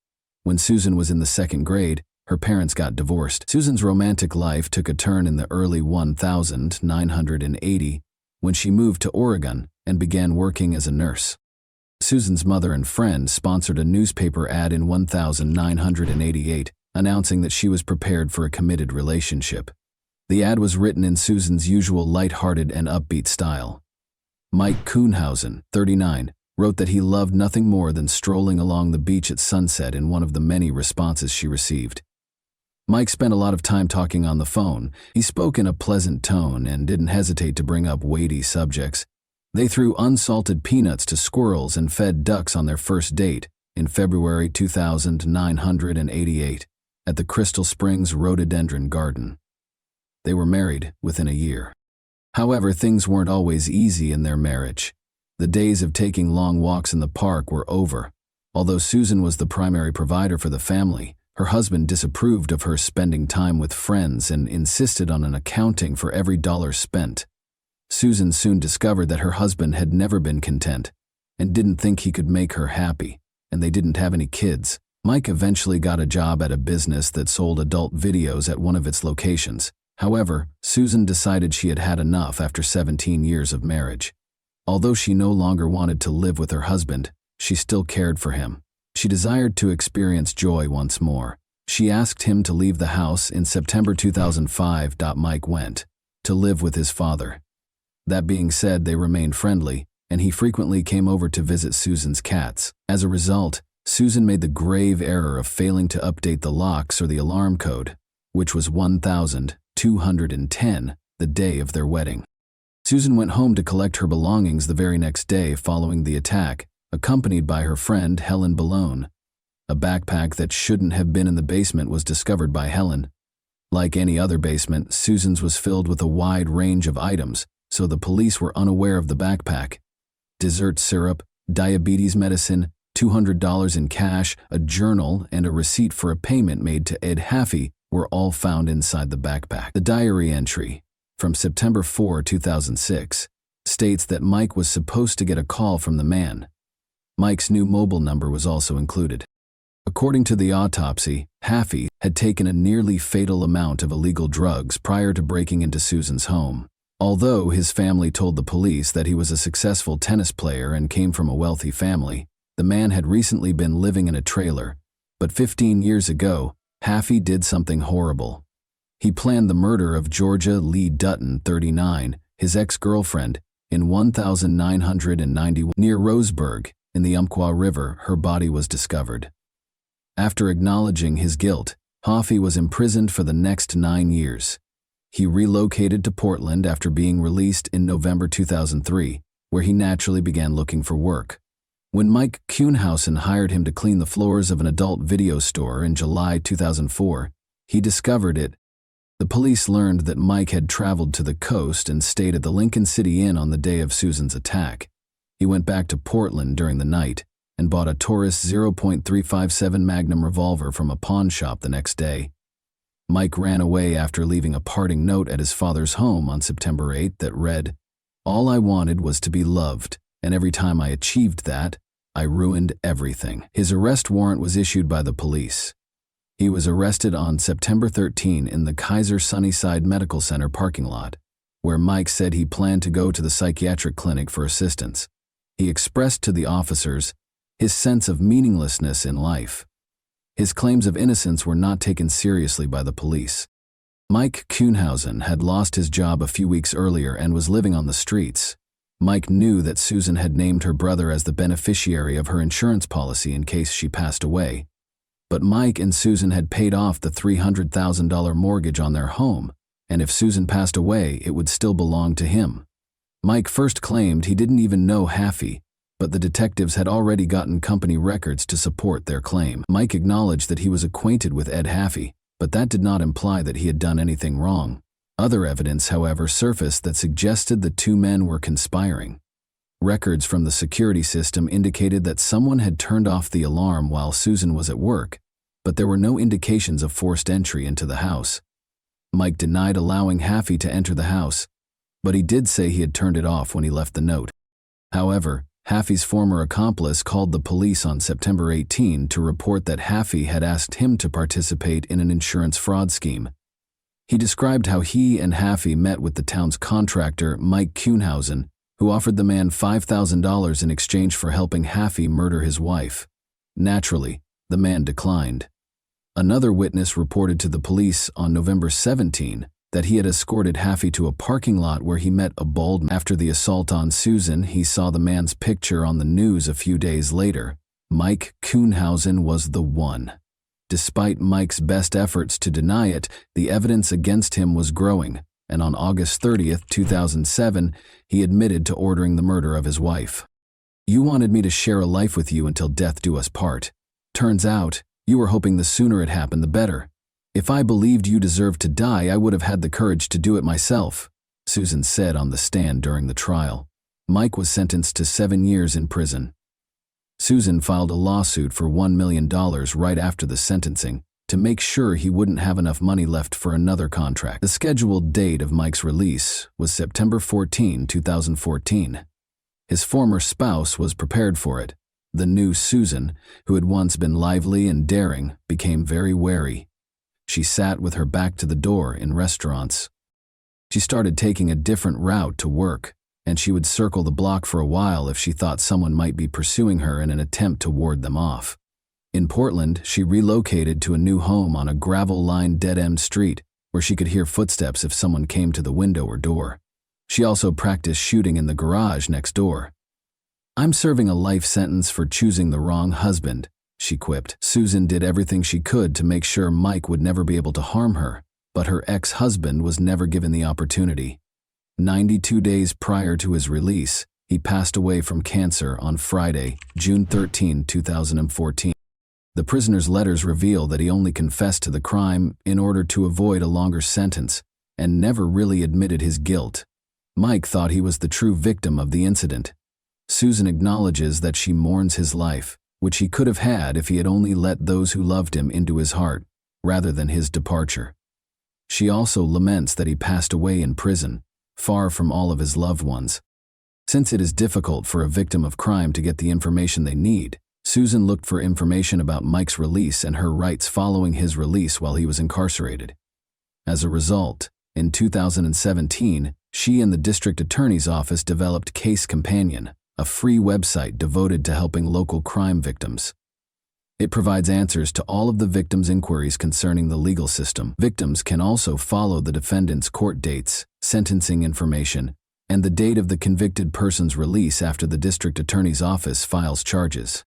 When Susan was in the second grade, her parents got divorced. Susan's romantic life took a turn in the early 1980 when she moved to Oregon and began working as a nurse. Susan's mother and friend sponsored a newspaper ad in 1988 announcing that she was prepared for a committed relationship. The ad was written in Susan's usual light-hearted and upbeat style. Mike Kuhnhausen, 39, wrote that he loved nothing more than strolling along the beach at sunset in one of the many responses she received. Mike spent a lot of time talking on the phone. He spoke in a pleasant tone and didn't hesitate to bring up weighty subjects. They threw unsalted peanuts to squirrels and fed ducks on their first date in February 1988 at the Crystal Springs Rhododendron Garden. They were married within a year. However, things weren't always easy in their marriage. The days of taking long walks in the park were over. Although Susan was the primary provider for the family, her husband disapproved of her spending time with friends and insisted on an accounting for every dollar spent. Susan soon discovered that her husband had never been content and didn't think he could make her happy, and they didn't have any kids. Mike eventually got a job at a business that sold adult videos at one of its locations. However, Susan decided she had had enough after 17 years of marriage. Although she no longer wanted to live with her husband, she still cared for him. She desired to experience joy once more. She asked him to leave the house in September 2005. Mike went to live with his father. That being said, they remained friendly, and he frequently came over to visit Susan's cats. As a result, Susan made the grave error of failing to update the locks or the alarm code, which was 1210, the day of their wedding. Susan went home to collect her belongings the very next day following the attack, accompanied by her friend Helen Ballone. A backpack that shouldn't have been in the basement was discovered by Helen. Like any other basement, Susan's was filled with a wide range of items, so the police were unaware of the backpack. Dessert syrup, diabetes medicine, $200 in cash, a journal, and a receipt for a payment made to Ed Haffey were all found inside the backpack. The diary entry, from September 4, 2006, states that Mike was supposed to get a call from the man. Mike's new mobile number was also included. According to the autopsy, Haffey had taken a nearly fatal amount of illegal drugs prior to breaking into Susan's home. Although his family told the police that he was a successful tennis player and came from a wealthy family, the man had recently been living in a trailer. But 15 years ago, Haffey did something horrible. He planned the murder of Georgia Lee Dutton, 39, his ex-girlfriend, in 1991 near Roseburg. In the Umpqua River, her body was discovered. After acknowledging his guilt, Haffey was imprisoned for the next 9 years. He relocated to Portland after being released in November 2003, where he naturally began looking for work. When Mike Kuhnhausen hired him to clean the floors of an adult video store in July 2004, he discovered it. The police learned that Mike had traveled to the coast and stayed at the Lincoln City Inn on the day of Susan's attack. He went back to Portland during the night and bought a Taurus .357 Magnum revolver from a pawn shop the next day. Mike ran away after leaving a parting note at his father's home on September 8 that read, "All I wanted was to be loved, and every time I achieved that, I ruined everything." His arrest warrant was issued by the police. He was arrested on September 13 in the Kaiser Sunnyside Medical Center parking lot, where Mike said he planned to go to the psychiatric clinic for assistance. He expressed to the officers his sense of meaninglessness in life. His claims of innocence were not taken seriously by the police. Mike Kuhnhausen had lost his job a few weeks earlier and was living on the streets. Mike knew that Susan had named her brother as the beneficiary of her insurance policy in case she passed away. But Mike and Susan had paid off the $300,000 mortgage on their home, and if Susan passed away, it would still belong to him. Mike first claimed he didn't even know Haffey, but the detectives had already gotten company records to support their claim. Mike acknowledged that he was acquainted with Ed Haffey, but that did not imply that he had done anything wrong. Other evidence, however, surfaced that suggested the two men were conspiring. Records from the security system indicated that someone had turned off the alarm while Susan was at work, but there were no indications of forced entry into the house. Mike denied allowing Haffey to enter the house, but he did say he had turned it off when he left the note. However, Haffey's former accomplice called the police on September 18 to report that Haffey had asked him to participate in an insurance fraud scheme. He described how he and Haffey met with the town's contractor, Mike Kuhnhausen, who offered the man $5,000 in exchange for helping Haffey murder his wife. Naturally, the man declined. Another witness reported to the police on November 17 that he had escorted Haffey to a parking lot where he met a bald man. After the assault on Susan, he saw the man's picture on the news a few days later. Mike Kuhnhausen was the one. Despite Mike's best efforts to deny it, the evidence against him was growing, and on August 30, 2007, he admitted to ordering the murder of his wife. "You wanted me to share a life with you until death do us part. Turns out, you were hoping the sooner it happened the better. If I believed you deserved to die, I would have had the courage to do it myself," Susan said on the stand during the trial. Mike was sentenced to 7 years in prison. Susan filed a lawsuit for $1 million right after the sentencing to make sure he wouldn't have enough money left for another contract. The scheduled date of Mike's release was September 14, 2014. His former spouse was prepared for it. The new Susan, who had once been lively and daring, became very wary. She sat with her back to the door in restaurants. She started taking a different route to work, and she would circle the block for a while if she thought someone might be pursuing her in an attempt to ward them off. In Portland, she relocated to a new home on a gravel-lined dead-end street where she could hear footsteps if someone came to the window or door. She also practiced shooting in the garage next door. "I'm serving a life sentence for choosing the wrong husband," she quipped. Susan did everything she could to make sure Mike would never be able to harm her, but her ex-husband was never given the opportunity. 92 days prior to his release, he passed away from cancer on Friday, June 13, 2014. The prisoner's letters reveal that he only confessed to the crime in order to avoid a longer sentence and never really admitted his guilt. Mike thought he was the true victim of the incident. Susan acknowledges that she mourns his life, which he could have had if he had only let those who loved him into his heart, rather than his departure. She also laments that he passed away in prison, far from all of his loved ones. Since it is difficult for a victim of crime to get the information they need, Susan looked for information about Mike's release and her rights following his release while he was incarcerated. As a result, in 2017, she and the district attorney's office developed Case Companion, a free website devoted to helping local crime victims. It provides answers to all of the victims' inquiries concerning the legal system. Victims can also follow the defendant's court dates, sentencing information, and the date of the convicted person's release after the district attorney's office files charges.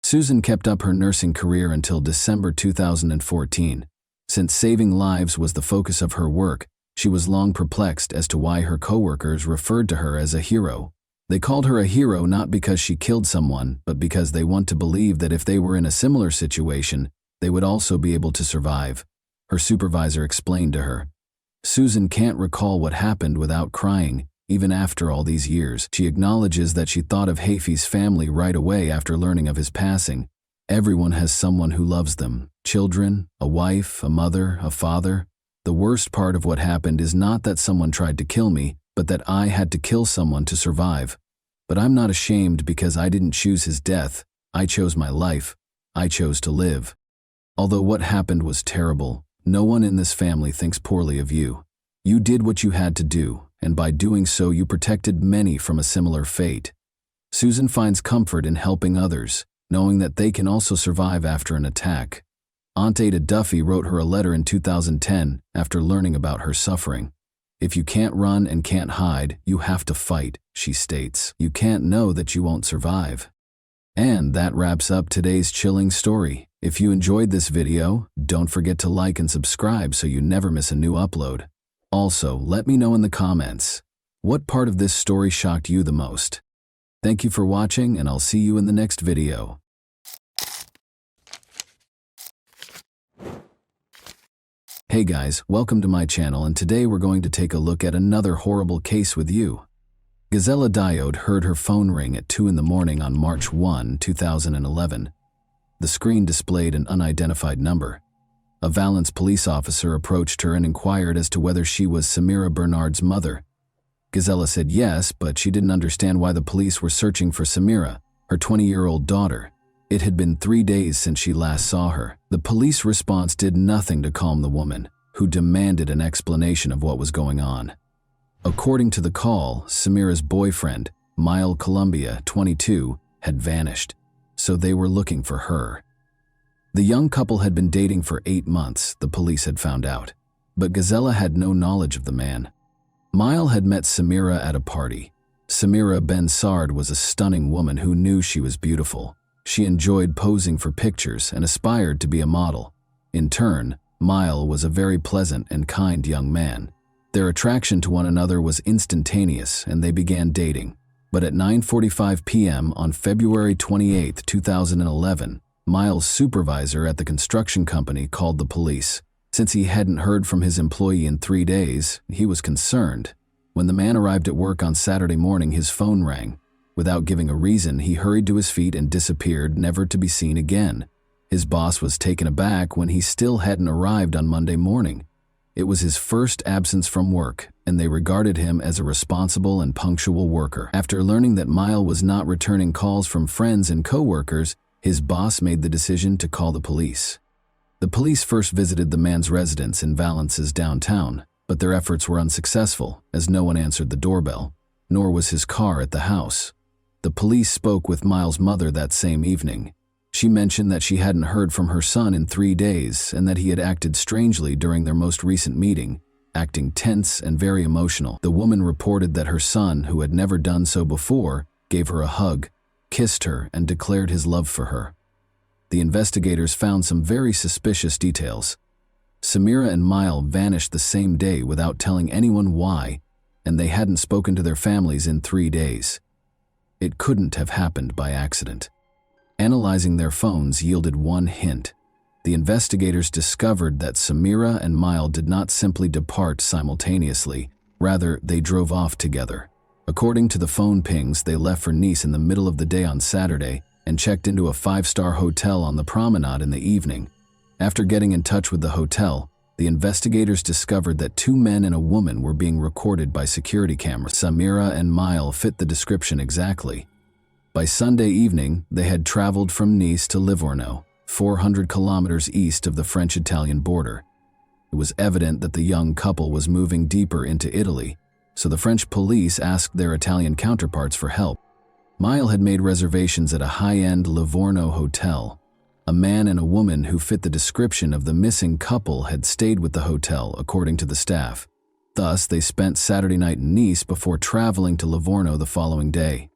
Susan kept up her nursing career until December 2014. Since saving lives was the focus of her work, She was long perplexed as to why her coworkers referred to her as a hero. They called her a hero not because she killed someone, but because they want to believe that if they were in a similar situation, they would also be able to survive. Her supervisor explained to her. Susan can't recall what happened without crying, even after all these years. She acknowledges that she thought of Hafey's family right away after learning of his passing. Everyone has someone who loves them. Children, a wife, a mother, a father. The worst part of what happened is not that someone tried to kill me, but that I had to kill someone to survive. But I'm not ashamed because I didn't choose his death. I chose my life. I chose to live. Although what happened was terrible, no one in this family thinks poorly of you. You did what you had to do, and by doing so you protected many from a similar fate. Susan finds comfort in helping others, knowing that they can also survive after an attack. Aunt Ada Duffy wrote her a letter in 2010 after learning about her suffering. If you can't run and can't hide, you have to fight, she states. You can't know that you won't survive. And that wraps up today's chilling story. If you enjoyed this video, don't forget to like and subscribe so you never miss a new upload. Also, let me know in the comments, what part of this story shocked you the most? Thank you for watching, and I'll see you in the next video. Hey guys, welcome to my channel, and today we're going to take a look at another horrible case with you. Gazella Diode heard her phone ring at 2 in the morning on March 1, 2011. The screen displayed an unidentified number. A Valence police officer approached her and inquired as to whether she was Samira Bernard's mother. Gazella said yes, but she didn't understand why the police were searching for Samira, her 20-year-old daughter. It had been 3 days since she last saw her. The police response did nothing to calm the woman, who demanded an explanation of what was going on. According to the call, Samira's boyfriend, Mile Columbia, 22, had vanished, so they were looking for her. The young couple had been dating for 8 months, the police had found out, but Gazella had no knowledge of the man. Mile had met Samira at a party. Samira Ben Sard was a stunning woman who knew she was beautiful. She enjoyed posing for pictures and aspired to be a model. In turn, Mile was a very pleasant and kind young man. Their attraction to one another was instantaneous, and they began dating. But at 9:45 p.m. on February 28, 2011, Mile's supervisor at the construction company called the police. Since he hadn't heard from his employee in 3 days, he was concerned. When the man arrived at work on Saturday morning, his phone rang. Without giving a reason, he hurried to his feet and disappeared, never to be seen again. His boss was taken aback when he still hadn't arrived on Monday morning. It was his first absence from work, and they regarded him as a responsible and punctual worker. After learning that Mile was not returning calls from friends and co-workers, his boss made the decision to call the police. The police first visited the man's residence in Valence's downtown, but their efforts were unsuccessful, as no one answered the doorbell, nor was his car at the house. The police spoke with Mile's mother that same evening. She mentioned that she hadn't heard from her son in 3 days and that he had acted strangely during their most recent meeting, acting tense and very emotional. The woman reported that her son, who had never done so before, gave her a hug, kissed her, and declared his love for her. The investigators found some very suspicious details. Samira and Mile vanished the same day without telling anyone why, and they hadn't spoken to their families in 3 days. It couldn't have happened by accident. Analyzing their phones yielded one hint. The investigators discovered that Samira and Mile did not simply depart simultaneously, rather they drove off together. According to the phone pings, they left for Nice in the middle of the day on Saturday and checked into a 5-star hotel on the promenade in the evening. After getting in touch with the hotel, the investigators discovered that 2 men and a woman were being recorded by security cameras. Samira and Mile fit the description exactly. By Sunday evening, they had traveled from Nice to Livorno, 400 kilometers east of the French-Italian border. It was evident that the young couple was moving deeper into Italy, so the French police asked their Italian counterparts for help. Mile had made reservations at a high-end Livorno hotel. A man and a woman who fit the description of the missing couple had stayed with the hotel, according to the staff. Thus, they spent Saturday night in Nice before traveling to Livorno the following day.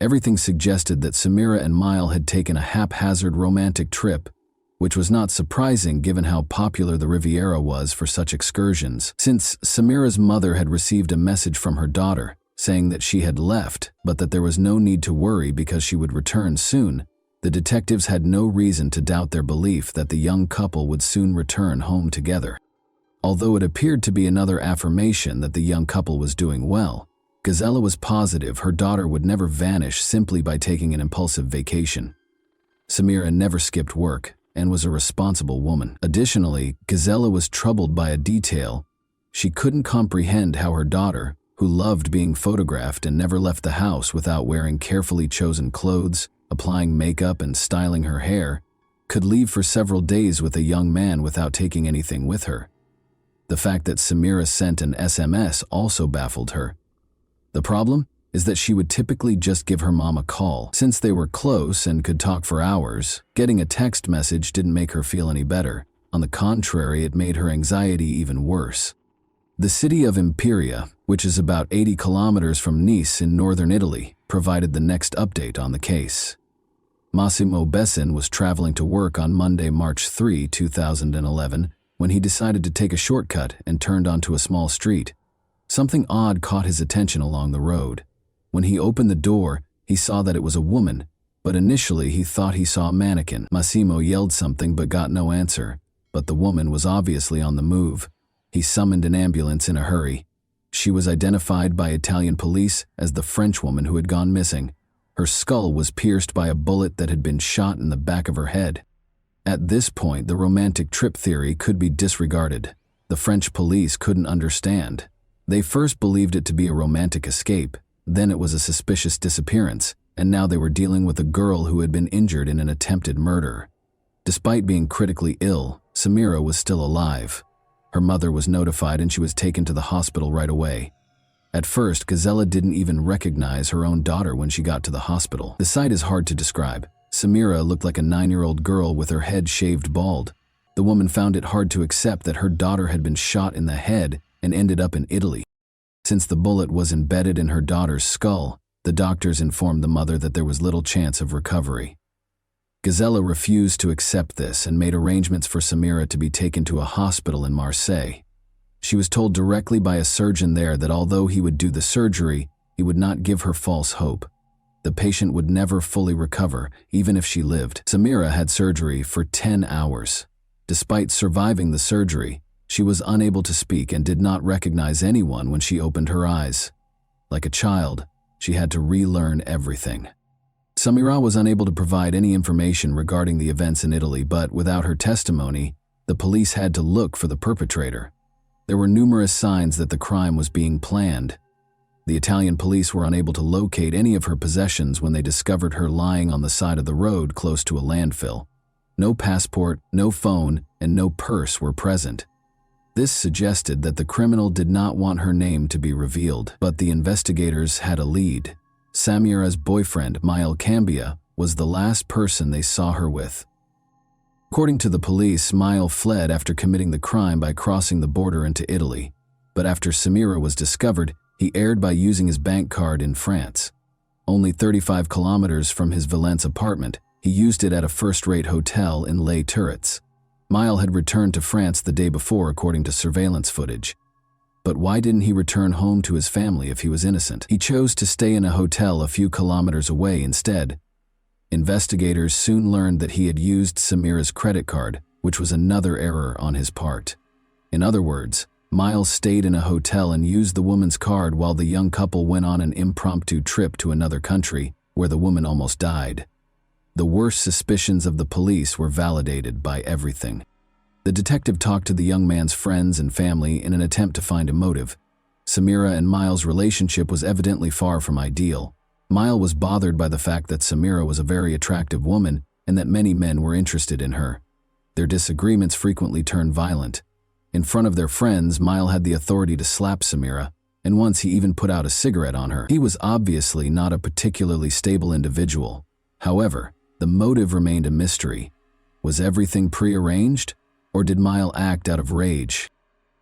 Everything suggested that Samira and Mile had taken a haphazard romantic trip, which was not surprising given how popular the Riviera was for such excursions, since Samira's mother had received a message from her daughter saying that she had left, but that there was no need to worry because she would return soon. The detectives had no reason to doubt their belief that the young couple would soon return home together. Although it appeared to be another affirmation that the young couple was doing well, Gazella was positive her daughter would never vanish simply by taking an impulsive vacation. Samira never skipped work and was a responsible woman. Additionally, Gazella was troubled by a detail. She couldn't comprehend how her daughter, who loved being photographed and never left the house without wearing carefully chosen clothes, applying makeup and styling her hair, could leave for several days with a young man without taking anything with her. The fact that Samira sent an SMS also baffled her. The problem is that she would typically just give her mom a call. Since they were close and could talk for hours, getting a text message didn't make her feel any better. On the contrary, it made her anxiety even worse. The city of Imperia, which is about 80 kilometers from Nice in northern Italy, provided the next update on the case. Massimo Bessin was traveling to work on Monday, March 3, 2011, when he decided to take a shortcut and turned onto a small street. Something odd caught his attention along the road. When he opened the door, he saw that it was a woman, but initially he thought he saw a mannequin. Massimo yelled something but got no answer, but the woman was obviously on the move. He summoned an ambulance in a hurry. She was identified by Italian police as the French woman who had gone missing. Her skull was pierced by a bullet that had been shot in the back of her head. At this point, the romantic trip theory could be disregarded. The French police couldn't understand. They first believed it to be a romantic escape, then it was a suspicious disappearance, and now they were dealing with a girl who had been injured in an attempted murder. Despite being critically ill, Samira was still alive. Her mother was notified and she was taken to the hospital right away. At first, Gazella didn't even recognize her own daughter when she got to the hospital. The sight is hard to describe. Samira looked like a 9-year-old girl with her head shaved bald. The woman found it hard to accept that her daughter had been shot in the head and ended up in Italy. Since the bullet was embedded in her daughter's skull, the doctors informed the mother that there was little chance of recovery. Gazella refused to accept this and made arrangements for Samira to be taken to a hospital in Marseille. She was told directly by a surgeon there that although he would do the surgery, he would not give her false hope. The patient would never fully recover, even if she lived. Samira had surgery for 10 hours. Despite surviving the surgery, she was unable to speak and did not recognize anyone when she opened her eyes. Like a child, she had to relearn everything. Samira was unable to provide any information regarding the events in Italy, but without her testimony, the police had to look for the perpetrator. There were numerous signs that the crime was being planned. The Italian police were unable to locate any of her possessions when they discovered her lying on the side of the road close to a landfill. No passport, no phone, and no purse were present. This suggested that the criminal did not want her name to be revealed, but the investigators had a lead. Samira's boyfriend, Mile Cambia, was the last person they saw her with. According to the police, Mile fled after committing the crime by crossing the border into Italy, but after Samira was discovered, he erred by using his bank card in France. Only 35 kilometers from his Valence apartment, he used it at a first-rate hotel in Les Turrets. Mile had returned to France the day before according to surveillance footage. But why didn't he return home to his family if he was innocent? He chose to stay in a hotel a few kilometers away instead. Investigators soon learned that he had used Samira's credit card, which was another error on his part. In other words, Miles stayed in a hotel and used the woman's card while the young couple went on an impromptu trip to another country where the woman almost died. The worst suspicions of the police were validated by everything. The detective talked to the young man's friends and family in an attempt to find a motive. Samira and Miles' relationship was evidently far from ideal. Miles was bothered by the fact that Samira was a very attractive woman and that many men were interested in her. Their disagreements frequently turned violent. In front of their friends, Miles had the authority to slap Samira, and once he even put out a cigarette on her. He was obviously not a particularly stable individual. However, the motive remained a mystery. Was everything prearranged? Or did Miles act out of rage?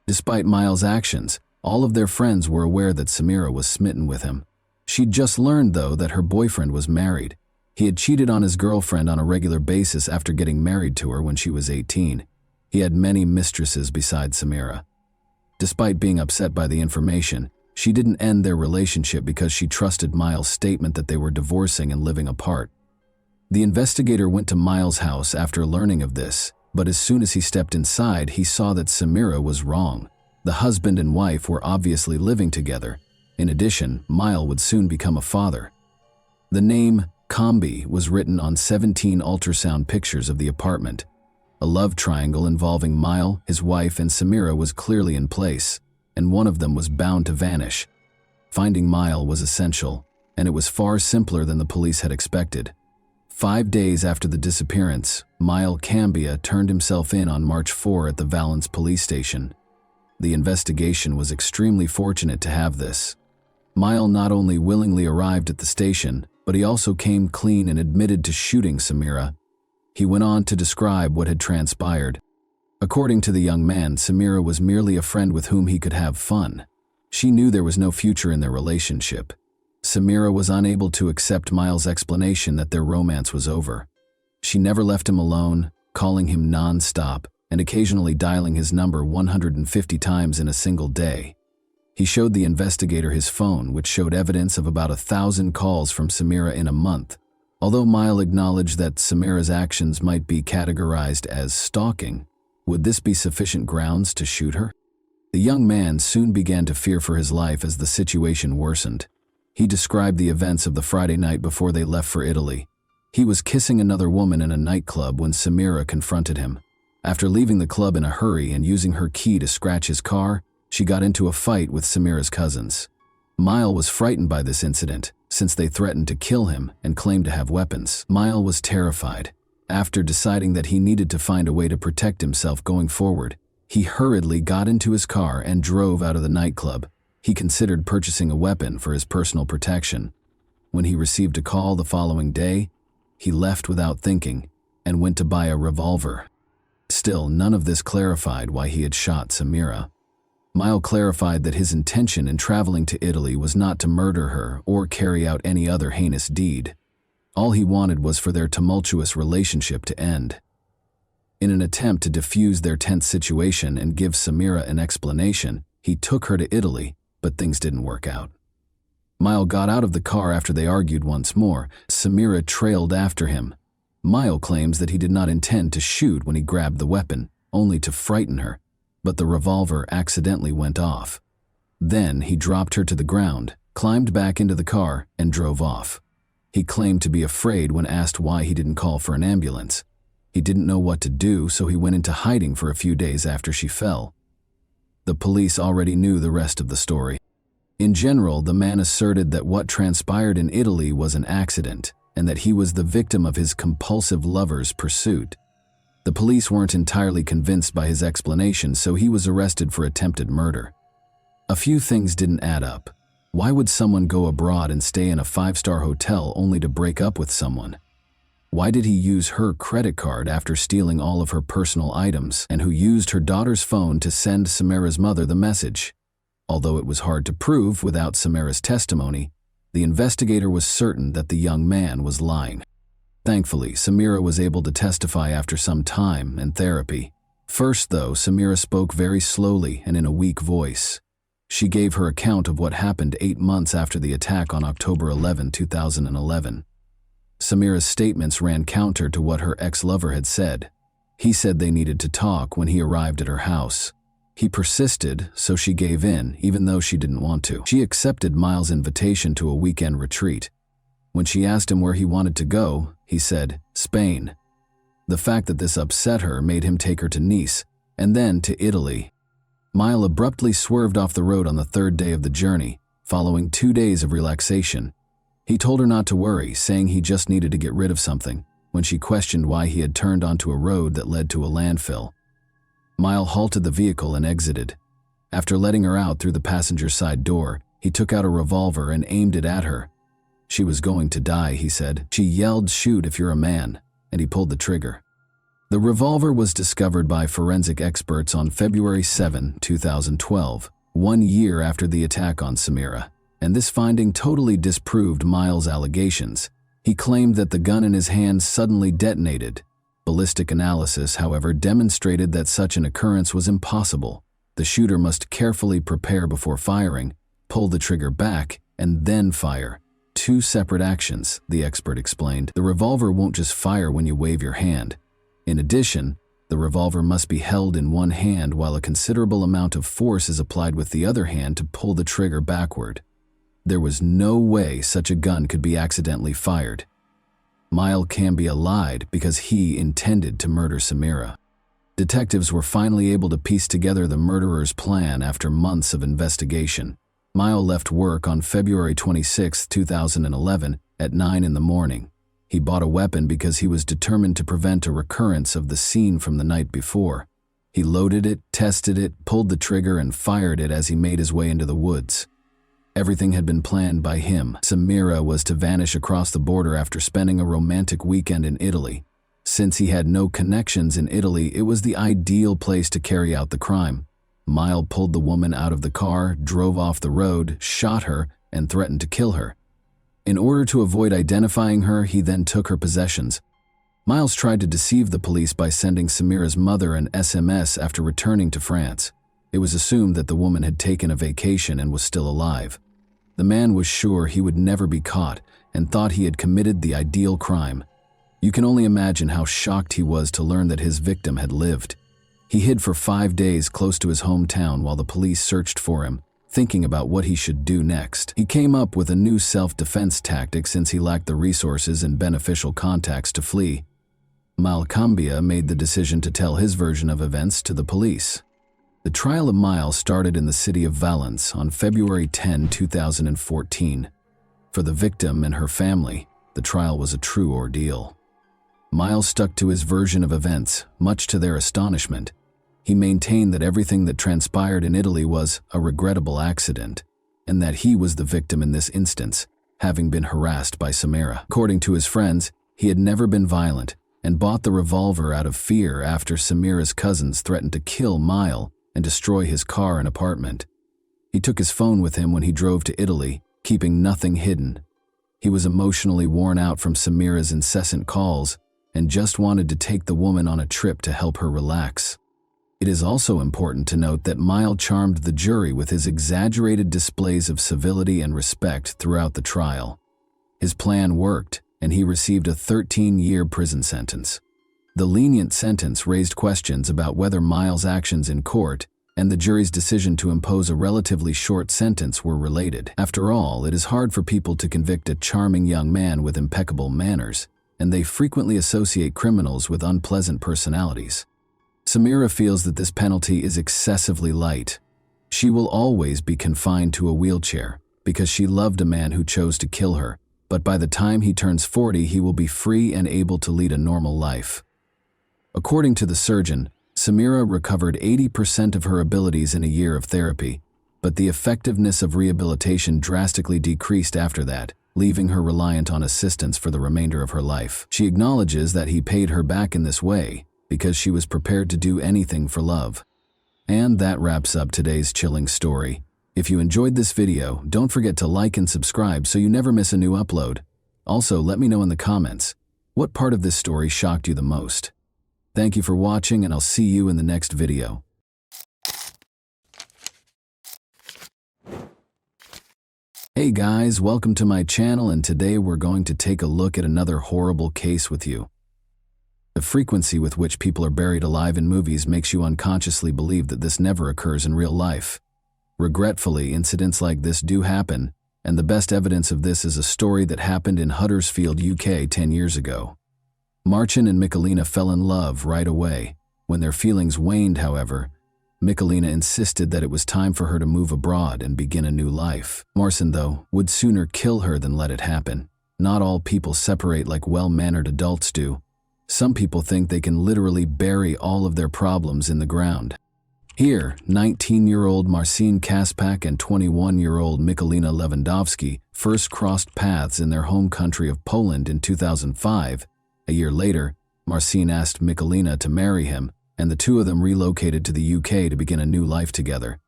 Despite Miles' actions, all of their friends were aware that Samira was smitten with him. She'd just learned, though, that her boyfriend was married. He had cheated on his girlfriend on a regular basis after getting married to her when she was 18. He had many mistresses besides Samira. Despite being upset by the information, she didn't end their relationship because she trusted Miles' statement that they were divorcing and living apart. The investigator went to Miles' house after learning of this, but as soon as he stepped inside, he saw that Samira was wrong. The husband and wife were obviously living together. In addition, Miles would soon become a father. The name Combi was written on 17 ultrasound pictures of the apartment. A love triangle involving Miles, his wife, and Samira was clearly in place, and one of them was bound to vanish. Finding Miles was essential, and it was far simpler than the police had expected. 5 days after the disappearance, Miles Cambia turned himself in on March 4 at the Valence police station. The investigation was extremely fortunate to have this. Miles not only willingly arrived at the station, but he also came clean and admitted to shooting Samira. He went on to describe what had transpired. According to the young man, Samira was merely a friend with whom he could have fun. She knew there was no future in their relationship. Samira was unable to accept Miles' explanation that their romance was over. She never left him alone, calling him non-stop and occasionally dialing his number 150 times in a single day. He showed the investigator his phone, which showed evidence of about 1,000 calls from Samira in a month. Although Miles acknowledged that Samira's actions might be categorized as stalking, would this be sufficient grounds to shoot her? The young man soon began to fear for his life as the situation worsened. He described the events of the Friday night before they left for Italy. He was kissing another woman in a nightclub when Samira confronted him. After leaving the club in a hurry and using her key to scratch his car, she got into a fight with Samira's cousins. Miles was frightened by this incident, since they threatened to kill him and claimed to have weapons. Miles was terrified. After deciding that he needed to find a way to protect himself going forward, he hurriedly got into his car and drove out of the nightclub. He considered purchasing a weapon for his personal protection. When he received a call the following day, he left without thinking and went to buy a revolver. Still, none of this clarified why he had shot Samira. Miles clarified that his intention in traveling to Italy was not to murder her or carry out any other heinous deed. All he wanted was for their tumultuous relationship to end. In an attempt to defuse their tense situation and give Samira an explanation, he took her to Italy, but things didn't work out. Miles got out of the car after they argued once more. Samira trailed after him. Miles claims that he did not intend to shoot when he grabbed the weapon, only to frighten her, but the revolver accidentally went off. Then he dropped her to the ground, climbed back into the car, and drove off. He claimed to be afraid when asked why he didn't call for an ambulance. He didn't know what to do, so he went into hiding for a few days after she fell. The police already knew the rest of the story. In general, the man asserted that what transpired in Italy was an accident, and that he was the victim of his compulsive lover's pursuit. The police weren't entirely convinced by his explanation, so he was arrested for attempted murder. A few things didn't add up. Why would someone go abroad and stay in a 5-star hotel only to break up with someone? Why did he use her credit card after stealing all of her personal items, and who used her daughter's phone to send Samira's mother the message? Although it was hard to prove without Samira's testimony, the investigator was certain that the young man was lying. Thankfully, Samira was able to testify after some time and therapy. First, though, Samira spoke very slowly and in a weak voice. She gave her account of what happened 8 months after the attack on October 11, 2011. Samira's statements ran counter to what her ex-lover had said. He said they needed to talk when he arrived at her house. He persisted, so she gave in, even though she didn't want to. She accepted Miles' invitation to a weekend retreat. When she asked him where he wanted to go, he said, Spain. The fact that this upset her made him take her to Nice, and then to Italy. Miles abruptly swerved off the road on the 3rd day of the journey, following 2 days of relaxation. He told her not to worry, saying he just needed to get rid of something, when she questioned why he had turned onto a road that led to a landfill. Miles halted the vehicle and exited. After letting her out through the passenger side door, he took out a revolver and aimed it at her. She was going to die, he said. She yelled, "Shoot if you're a man," and he pulled the trigger. The revolver was discovered by forensic experts on February 7, 2012, 1 year after the attack on Samira, and this finding totally disproved Miles' allegations. He claimed that the gun in his hand suddenly detonated. Ballistic analysis, however, demonstrated that such an occurrence was impossible. The shooter must carefully prepare before firing, pull the trigger back, and then fire. Two separate actions, the expert explained. The revolver won't just fire when you wave your hand. In addition, the revolver must be held in one hand while a considerable amount of force is applied with the other hand to pull the trigger backward. There was no way such a gun could be accidentally fired. Mile Cambia lied because he intended to murder Samira. Detectives were finally able to piece together the murderer's plan after months of investigation. Mile left work on February 26, 2011 at 9 in the morning. He bought a weapon because he was determined to prevent a recurrence of the scene from the night before. He loaded it, tested it, pulled the trigger, and fired it as he made his way into the woods. Everything had been planned by him. Samira was to vanish across the border after spending a romantic weekend in Italy. Since he had no connections in Italy, it was the ideal place to carry out the crime. Mile pulled the woman out of the car, drove off the road, shot her, and threatened to kill her. In order to avoid identifying her, he then took her possessions. Miles tried to deceive the police by sending Samira's mother an SMS after returning to France. It was assumed that the woman had taken a vacation and was still alive. The man was sure he would never be caught and thought he had committed the ideal crime. You can only imagine how shocked he was to learn that his victim had lived. He hid for 5 days close to his hometown while the police searched for him, thinking about what he should do next. He came up with a new self-defense tactic since he lacked the resources and beneficial contacts to flee. Mile Cambia made the decision to tell his version of events to the police. The trial of Mile started in the city of Valence on February 10, 2014. For the victim and her family, the trial was a true ordeal. Miles stuck to his version of events, much to their astonishment. He maintained that everything that transpired in Italy was a regrettable accident, and that he was the victim in this instance, having been harassed by Samira. According to his friends, he had never been violent and bought the revolver out of fear after Samira's cousins threatened to kill Mile and destroy his car and apartment. He took his phone with him when he drove to Italy, keeping nothing hidden. He was emotionally worn out from Samira's incessant calls and just wanted to take the woman on a trip to help her relax. It is also important to note that Mile charmed the jury with his exaggerated displays of civility and respect throughout the trial. His plan worked, and he received a 13-year prison sentence. The lenient sentence raised questions about whether Mile's actions in court and the jury's decision to impose a relatively short sentence were related. After all, it is hard for people to convict a charming young man with impeccable manners, and they frequently associate criminals with unpleasant personalities. Samira feels that this penalty is excessively light. She will always be confined to a wheelchair because she loved a man who chose to kill her, but by the time he turns 40, he will be free and able to lead a normal life. According to the surgeon, Samira recovered 80% of her abilities in a year of therapy, but the effectiveness of rehabilitation drastically decreased after that, leaving her reliant on assistance for the remainder of her life. She acknowledges that he paid her back in this way because she was prepared to do anything for love. And that wraps up today's chilling story. If you enjoyed this video, don't forget to like and subscribe so you never miss a new upload. Also, let me know in the comments, what part of this story shocked you the most? Thank you for watching, and I'll see you in the next video. Hey guys, welcome to my channel, and today we're going to take a look at another horrible case with you. The frequency with which people are buried alive in movies makes you unconsciously believe that this never occurs in real life. Regretfully, incidents like this do happen, and the best evidence of this is a story that happened in Huddersfield, UK 10 years ago. Marcin and Michalina fell in love right away. When their feelings waned, however, Michalina insisted that it was time for her to move abroad and begin a new life. Marcin, though, would sooner kill her than let it happen. Not all people separate like well-mannered adults do. Some people think they can literally bury all of their problems in the ground. Here, 19-year-old Marcin Kaspak and 21-year-old Michalina Lewandowski first crossed paths in their home country of Poland in 2005. A year later, Marcin asked Michalina to marry him, and the two of them relocated to the UK to begin a new life together.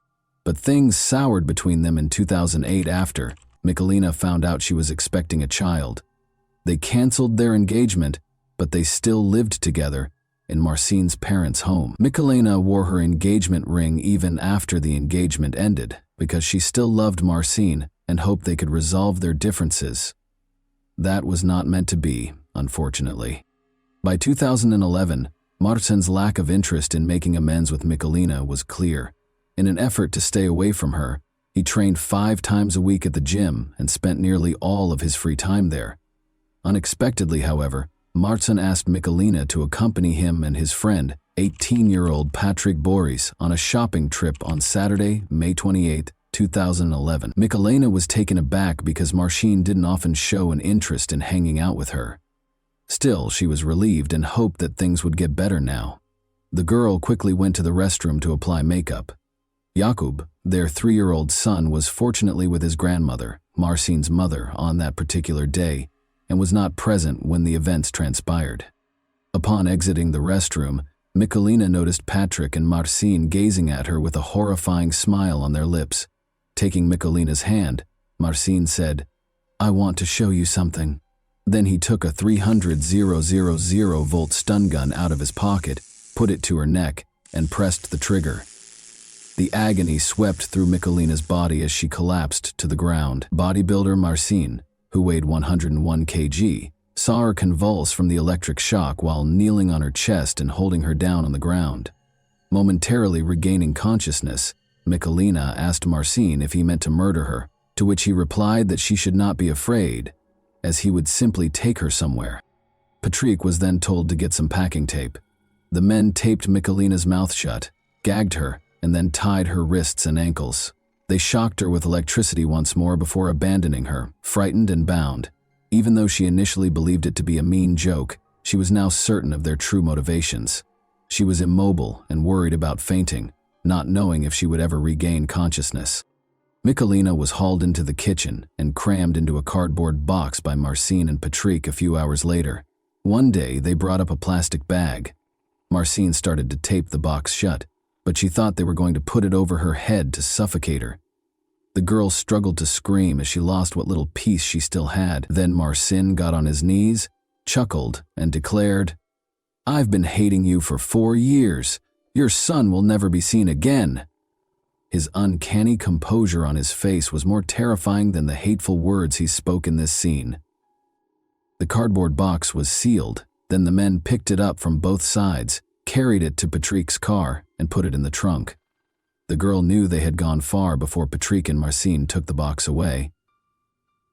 But things soured between them in 2008 after Michalina found out she was expecting a child. They canceled their engagement, but they still lived together in Marcine's parents' home. Michalina wore her engagement ring even after the engagement ended because she still loved Marcin and hoped they could resolve their differences. That was not meant to be, unfortunately. By 2011, Marcin's lack of interest in making amends with Michalina was clear. In an effort to stay away from her, he trained 5 times a week at the gym and spent nearly all of his free time there. Unexpectedly, however, Marcin asked Michalina to accompany him and his friend, 18-year-old Patrick Boris, on a shopping trip on Saturday, May 28, 2011. Michalina was taken aback because Marcin didn't often show an interest in hanging out with her. Still, she was relieved and hoped that things would get better now. The girl quickly went to the restroom to apply makeup. Jakub, their 3-year-old son, was fortunately with his grandmother, Marcin's mother, on that particular day, and was not present when the events transpired. Upon exiting the restroom, Michalina noticed Patrick and Marcin gazing at her with a horrifying smile on their lips. Taking Michalina's hand, Marcin said, "I want to show you something." Then he took a 300,000-volt stun gun out of his pocket, put it to her neck, and pressed the trigger. The agony swept through Michalina's body as she collapsed to the ground. Bodybuilder Marcin, who weighed 101 kg, saw her convulse from the electric shock while kneeling on her chest and holding her down on the ground. Momentarily regaining consciousness, Michalina asked Marcin if he meant to murder her, to which he replied that she should not be afraid, as he would simply take her somewhere. Patrick was then told to get some packing tape. The men taped Michalina's mouth shut, gagged her, and then tied her wrists and ankles. They shocked her with electricity once more before abandoning her, frightened and bound. Even though she initially believed it to be a mean joke, she was now certain of their true motivations. She was immobile and worried about fainting, not knowing if she would ever regain consciousness. Michalina was hauled into the kitchen and crammed into a cardboard box by Marcin and Patrick a few hours later. One day, they brought up a plastic bag. Marcin started to tape the box shut, but she thought they were going to put it over her head to suffocate her. The girl struggled to scream as she lost what little peace she still had. Then Marcin got on his knees, chuckled, and declared, "I've been hating you for 4 years. Your son will never be seen again." His uncanny composure on his face was more terrifying than the hateful words he spoke in this scene. The cardboard box was sealed. Then the men picked it up from both sides, carried it to Patrick's car, and put it in the trunk. The girl knew they had gone far before Patrick and Marcin took the box away.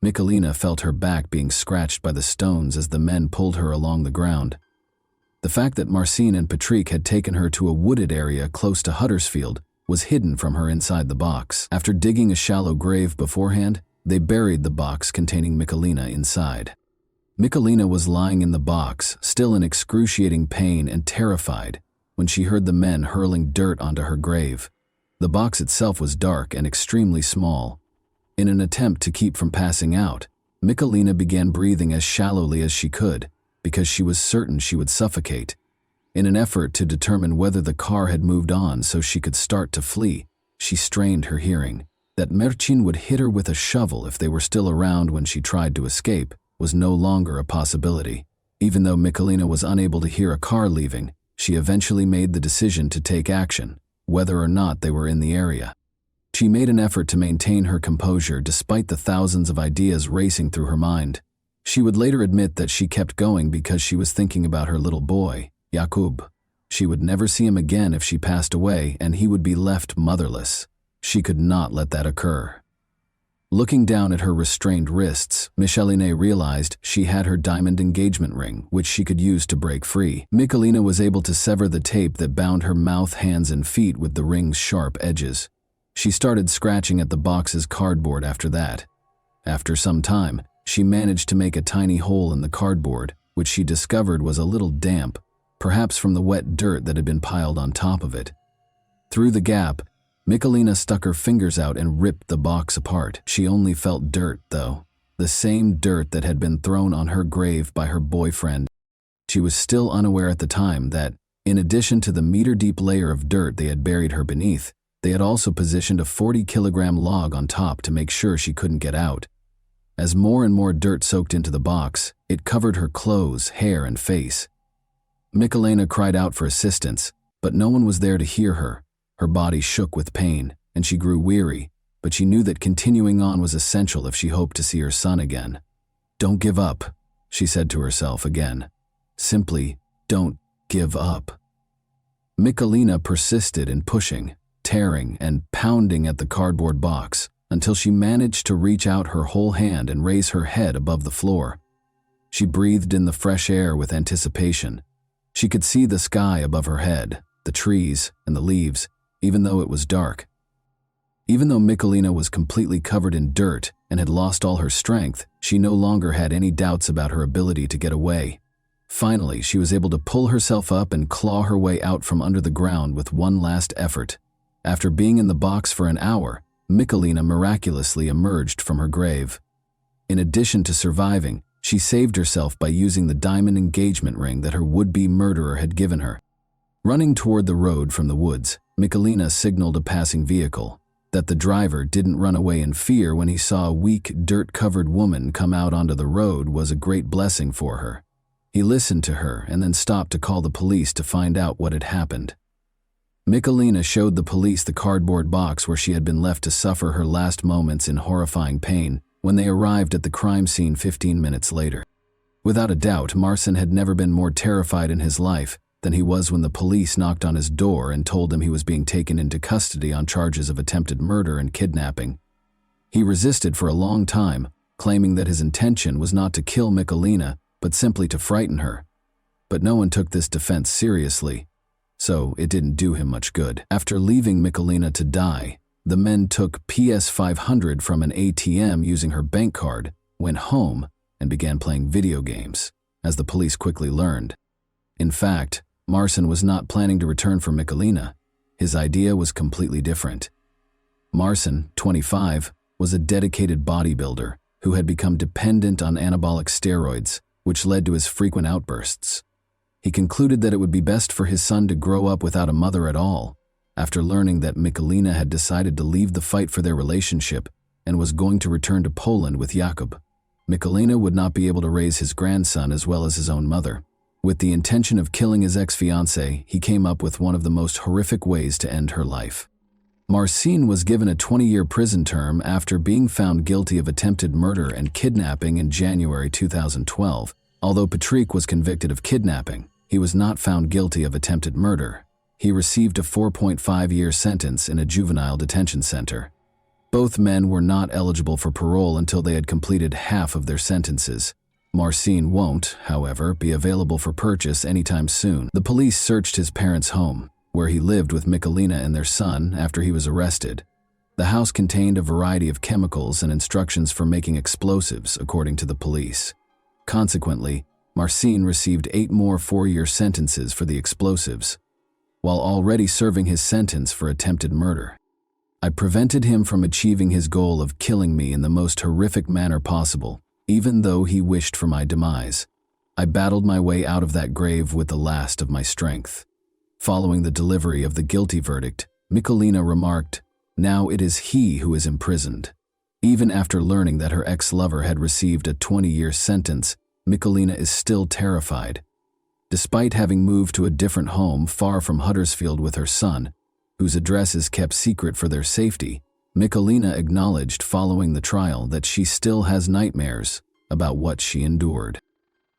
Michalina felt her back being scratched by the stones as the men pulled her along the ground. The fact that Marcin and Patrick had taken her to a wooded area close to Huddersfield was hidden from her inside the box. After digging a shallow grave beforehand, they buried the box containing Michalina inside. Michalina was lying in the box, still in excruciating pain and terrified, when she heard the men hurling dirt onto her grave. The box itself was dark and extremely small. In an attempt to keep from passing out, Michalina began breathing as shallowly as she could, because she was certain she would suffocate. In an effort to determine whether the car had moved on so she could start to flee, she strained her hearing. That Marcin would hit her with a shovel if they were still around when she tried to escape was no longer a possibility. Even though Michalina was unable to hear a car leaving, she eventually made the decision to take action, whether or not they were in the area. She made an effort to maintain her composure despite the thousands of ideas racing through her mind. She would later admit that she kept going because she was thinking about her little boy, Jakub. She would never see him again if she passed away, and he would be left motherless. She could not let that occur. Looking down at her restrained wrists, Michalina realized she had her diamond engagement ring, which she could use to break free. Michalina was able to sever the tape that bound her mouth, hands, and feet with the ring's sharp edges. She started scratching at the box's cardboard after that. After some time, she managed to make a tiny hole in the cardboard, which she discovered was a little damp, perhaps from the wet dirt that had been piled on top of it. Through the gap, Michalina stuck her fingers out and ripped the box apart. She only felt dirt, though, the same dirt that had been thrown on her grave by her boyfriend. She was still unaware at the time that, in addition to the meter-deep layer of dirt they had buried her beneath, they had also positioned a 40-kilogram log on top to make sure she couldn't get out. As more and more dirt soaked into the box, it covered her clothes, hair, and face. Michelena cried out for assistance, but no one was there to hear her. Her body shook with pain, and she grew weary, but she knew that continuing on was essential if she hoped to see her son again. "Don't give up," she said to herself again. Simply, don't give up. Michelena persisted in pushing, tearing, and pounding at the cardboard box until she managed to reach out her whole hand and raise her head above the floor. She breathed in the fresh air with anticipation. She could see the sky above her head, the trees, and the leaves, even though it was dark. Even though Michelena was completely covered in dirt and had lost all her strength, she no longer had any doubts about her ability to get away. Finally, she was able to pull herself up and claw her way out from under the ground with one last effort. After being in the box for an hour, Michelena miraculously emerged from her grave. In addition to surviving, she saved herself by using the diamond engagement ring that her would-be murderer had given her. Running toward the road from the woods, Michelena signaled a passing vehicle. That the driver didn't run away in fear when he saw a weak, dirt-covered woman come out onto the road was a great blessing for her. He listened to her and then stopped to call the police to find out what had happened. Michelena showed the police the cardboard box where she had been left to suffer her last moments in horrifying pain when they arrived at the crime scene 15 minutes later. Without a doubt, Marcin had never been more terrified in his life than he was when the police knocked on his door and told him he was being taken into custody on charges of attempted murder and kidnapping. He resisted for a long time, claiming that his intention was not to kill Michelena, but simply to frighten her. But no one took this defense seriously, so it didn't do him much good. After leaving Michelena to die, the men took PS500 from an ATM using her bank card, went home, and began playing video games, as the police quickly learned. In fact, Marcin was not planning to return for Michelena. His idea was completely different. Marcin, 25, was a dedicated bodybuilder who had become dependent on anabolic steroids, which led to his frequent outbursts. He concluded that it would be best for his son to grow up without a mother at all. After learning that Michelena had decided to leave the fight for their relationship and was going to return to Poland with Jakub, Michelena would not be able to raise his grandson as well as his own mother. With the intention of killing his ex-fiancée, he came up with one of the most horrific ways to end her life. Marcin was given a 20-year prison term after being found guilty of attempted murder and kidnapping in January 2012. Although Patrick was convicted of kidnapping, he was not found guilty of attempted murder. He received a 4.5-year sentence in a juvenile detention center. Both men were not eligible for parole until they had completed half of their sentences. Marcin won't, however, be available for purchase anytime soon. The police searched his parents' home, where he lived with Michelena and their son after he was arrested. The house contained a variety of chemicals and instructions for making explosives, according to the police. Consequently, Marcin received 8 more 4-year sentences for the explosives, while already serving his sentence for attempted murder. I prevented him from achieving his goal of killing me in the most horrific manner possible, even though he wished for my demise. I battled my way out of that grave with the last of my strength. Following the delivery of the guilty verdict, Michelena remarked, "Now it is he who is imprisoned." Even after learning that her ex-lover had received a 20-year sentence, Michelena is still terrified. Despite having moved to a different home far from Huddersfield with her son, whose address is kept secret for their safety, Michelena acknowledged following the trial that she still has nightmares about what she endured.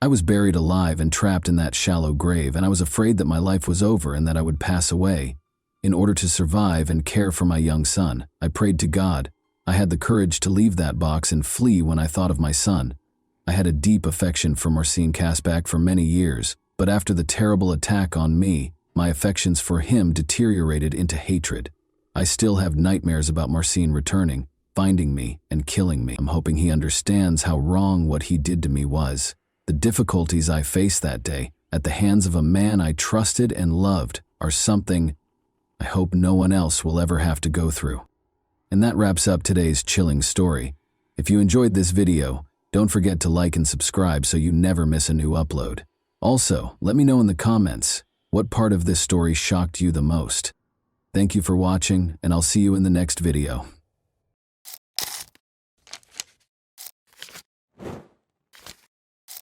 "I was buried alive and trapped in that shallow grave, and I was afraid that my life was over and that I would pass away. In order to survive and care for my young son, I prayed to God. I had the courage to leave that box and flee when I thought of my son. I had a deep affection for Marcin Kasbach for many years, but after the terrible attack on me, my affections for him deteriorated into hatred. I still have nightmares about Marcin returning, finding me, and killing me. I'm hoping he understands how wrong what he did to me was. The difficulties I faced that day, at the hands of a man I trusted and loved, are something I hope no one else will ever have to go through." And that wraps up today's chilling story. If you enjoyed this video, don't forget to like and subscribe so you never miss a new upload. Also, let me know in the comments, what part of this story shocked you the most? Thank you for watching, and I'll see you in the next video.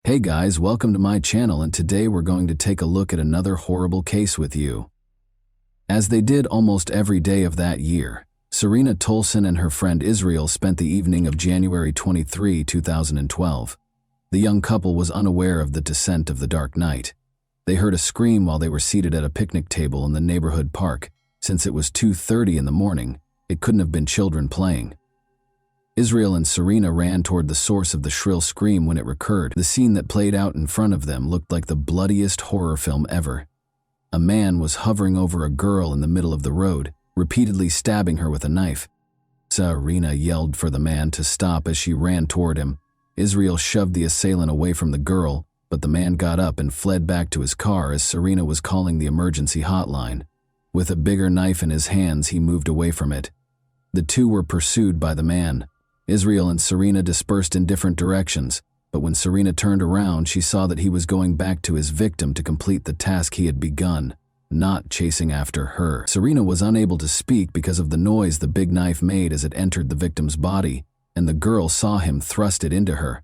Hey guys, welcome to my channel, and today we're going to take a look at another horrible case with you. As they did almost every day of that year, Serena Tolson and her friend Israel spent the evening of January 23, 2012. The young couple was unaware of the descent of the dark night. They heard a scream while they were seated at a picnic table in the neighborhood park. Since it was 2:30 in the morning, it couldn't have been children playing. Israel and Serena ran toward the source of the shrill scream when it recurred. The scene that played out in front of them looked like the bloodiest horror film ever. A man was hovering over a girl in the middle of the road, repeatedly stabbing her with a knife. Serena yelled for the man to stop as she ran toward him. Israel shoved the assailant away from the girl, but the man got up and fled back to his car as Serena was calling the emergency hotline. With a bigger knife in his hands, he moved away from it. The two were pursued by the man. Israel and Serena dispersed in different directions, but when Serena turned around, she saw that he was going back to his victim to complete the task he had begun, not chasing after her. Serena was unable to speak because of the noise the big knife made as it entered the victim's body, and the girl saw him thrust it into her.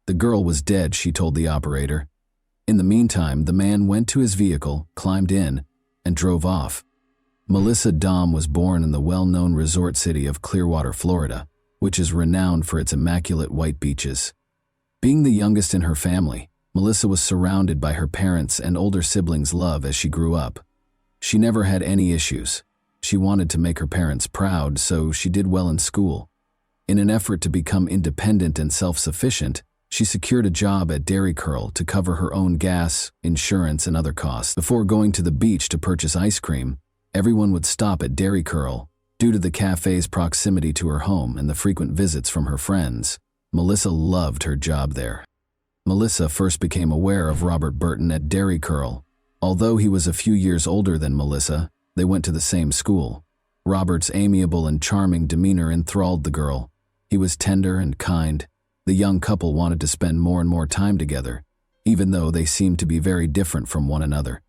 The girl was dead, she told the operator. In the meantime, the man went to his vehicle, climbed in, and drove off. Melissa Dahm was born in the well-known resort city of Clearwater, Florida, which is renowned for its immaculate white beaches. Being the youngest in her family, Melissa was surrounded by her parents' and older siblings' love as she grew up. She never had any issues. She wanted to make her parents proud, so she did well in school. In an effort to become independent and self-sufficient, she secured a job at Dairy Curl to cover her own gas, insurance, and other costs. Before going to the beach to purchase ice cream, everyone would stop at Dairy Curl. Due to the cafe's proximity to her home and the frequent visits from her friends, Melissa loved her job there. Melissa first became aware of Robert Burton at Dairy Curl. Although he was a few years older than Melissa, they went to the same school. Robert's amiable and charming demeanor enthralled the girl. He was tender and kind. The young couple wanted to spend more and more time together, even though they seemed to be very different from one another.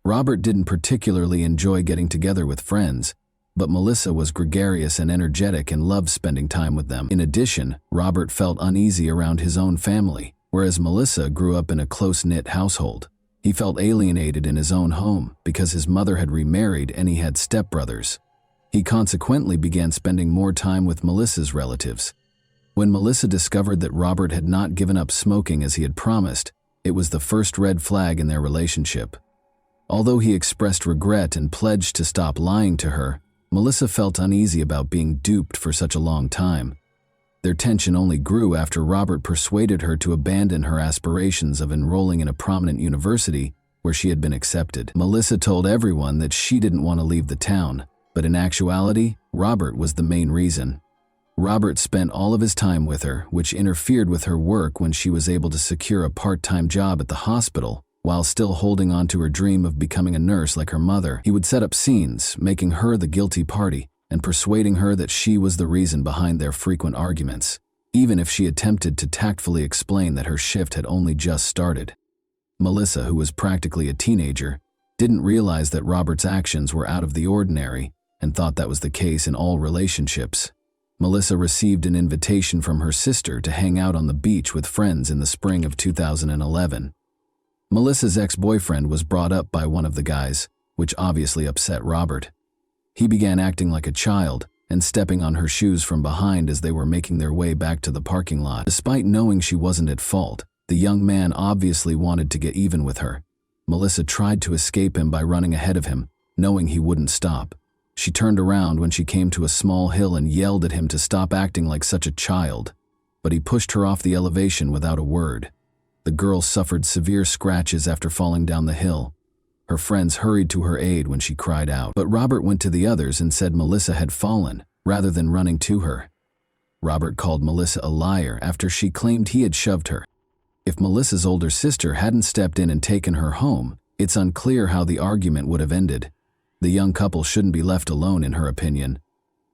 Robert didn't particularly enjoy getting together with friends, but Melissa was gregarious and energetic and loved spending time with them. In addition, Robert felt uneasy around his own family, whereas Melissa grew up in a close-knit household. He felt alienated in his own home because his mother had remarried and he had stepbrothers. He consequently began spending more time with Melissa's relatives. When Melissa discovered that Robert had not given up smoking as he had promised, it was the first red flag in their relationship. Although he expressed regret and pledged to stop lying to her, Melissa felt uneasy about being duped for such a long time. Their tension only grew after Robert persuaded her to abandon her aspirations of enrolling in a prominent university where she had been accepted. Melissa told everyone that she didn't want to leave the town, but in actuality, Robert was the main reason. Robert spent all of his time with her, which interfered with her work when she was able to secure a part-time job at the hospital. While still holding on to her dream of becoming a nurse like her mother, he would set up scenes, making her the guilty party and persuading her that she was the reason behind their frequent arguments, even if she attempted to tactfully explain that her shift had only just started. Melissa, who was practically a teenager, didn't realize that Robert's actions were out of the ordinary and thought that was the case in all relationships. Melissa received an invitation from her sister to hang out on the beach with friends in the spring of 2011. Melissa's ex-boyfriend was brought up by one of the guys, which obviously upset Robert. He began acting like a child and stepping on her shoes from behind as they were making their way back to the parking lot. Despite knowing she wasn't at fault, the young man obviously wanted to get even with her. Melissa tried to escape him by running ahead of him, knowing he wouldn't stop. She turned around when she came to a small hill and yelled at him to stop acting like such a child, but he pushed her off the elevation without a word. The girl suffered severe scratches after falling down the hill. Her friends hurried to her aid when she cried out, but Robert went to the others and said Melissa had fallen, rather than running to her. Robert called Melissa a liar after she claimed he had shoved her. If Melissa's older sister hadn't stepped in and taken her home, it's unclear how the argument would have ended. The young couple shouldn't be left alone, in her opinion.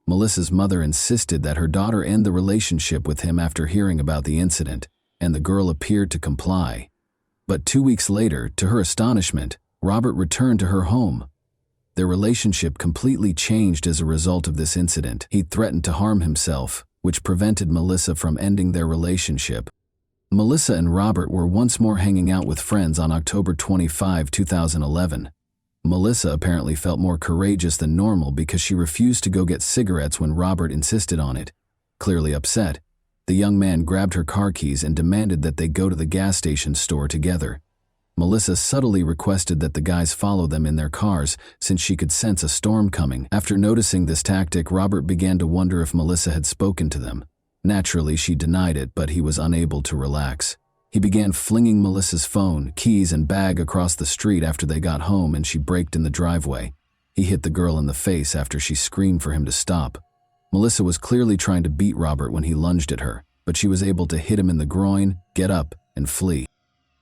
Melissa's mother insisted that her daughter end the relationship with him after hearing about the incident, and the girl appeared to comply. But 2 weeks later, to her astonishment, Robert returned to her home. Their relationship completely changed as a result of this incident. He threatened to harm himself, which prevented Melissa from ending their relationship. Melissa and Robert were once more hanging out with friends on October 25, 2011. Melissa apparently felt more courageous than normal because she refused to go get cigarettes when Robert insisted on it. Clearly upset, the young man grabbed her car keys and demanded that they go to the gas station store together. Melissa subtly requested that the guys follow them in their cars since she could sense a storm coming. After noticing this tactic, Robert began to wonder if Melissa had spoken to them. Naturally, she denied it, but he was unable to relax. He began flinging Melissa's phone, keys, and bag across the street after they got home and she braked in the driveway. He hit the girl in the face after she screamed for him to stop. Melissa was clearly trying to beat Robert when he lunged at her, but she was able to hit him in the groin, get up, and flee.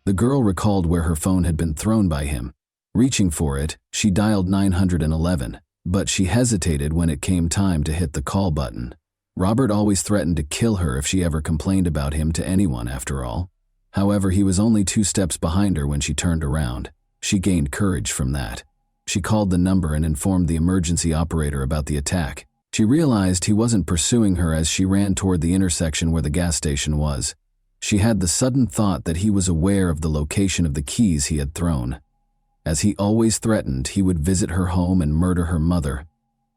The girl recalled where her phone had been thrown by him. Reaching for it, she dialed 911, but she hesitated when it came time to hit the call button. Robert always threatened to kill her if she ever complained about him to anyone, after all. However, he was only 2 steps behind her when she turned around. She gained courage from that. She called the number and informed the emergency operator about the attack. She realized he wasn't pursuing her as she ran toward the intersection where the gas station was. She had the sudden thought that he was aware of the location of the keys he had thrown. As he always threatened, he would visit her home and murder her mother.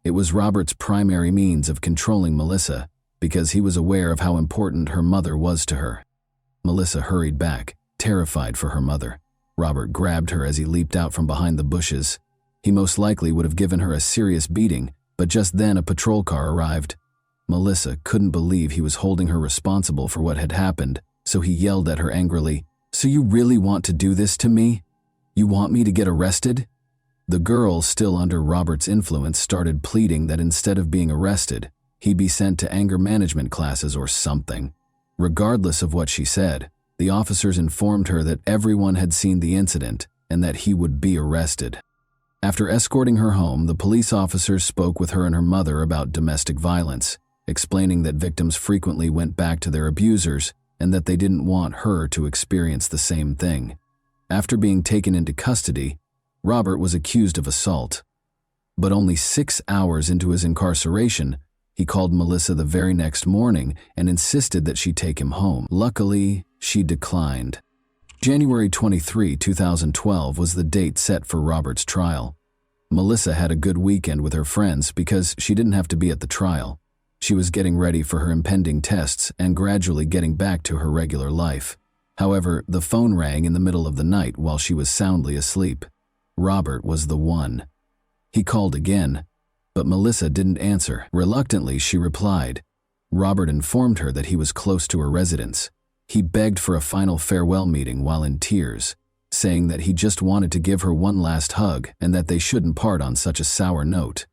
It was Robert's primary means of controlling Melissa, because he was aware of how important her mother was to her. Melissa hurried back, terrified for her mother. Robert grabbed her as he leaped out from behind the bushes. He most likely would have given her a serious beating, but just then a patrol car arrived. Melissa couldn't believe he was holding her responsible for what had happened, so he yelled at her angrily, "So you really want to do this to me? You want me to get arrested?" The girl, still under Robert's influence, started pleading that instead of being arrested, he be sent to anger management classes or something. Regardless of what she said, the officers informed her that everyone had seen the incident and that he would be arrested. After escorting her home, the police officers spoke with her and her mother about domestic violence, explaining that victims frequently went back to their abusers and that they didn't want her to experience the same thing. After being taken into custody, Robert was accused of assault. But only 6 hours into his incarceration, he called Melissa the very next morning and insisted that she take him home. Luckily, she declined. January 23, 2012 was the date set for Robert's trial. Melissa had a good weekend with her friends because she didn't have to be at the trial. She was getting ready for her impending tests and gradually getting back to her regular life. However, the phone rang in the middle of the night while she was soundly asleep. Robert was the one. He called again, but Melissa didn't answer. Reluctantly, she replied. Robert informed her that he was close to her residence. He begged for a final farewell meeting while in tears, saying that he just wanted to give her one last hug and that they shouldn't part on such a sour note.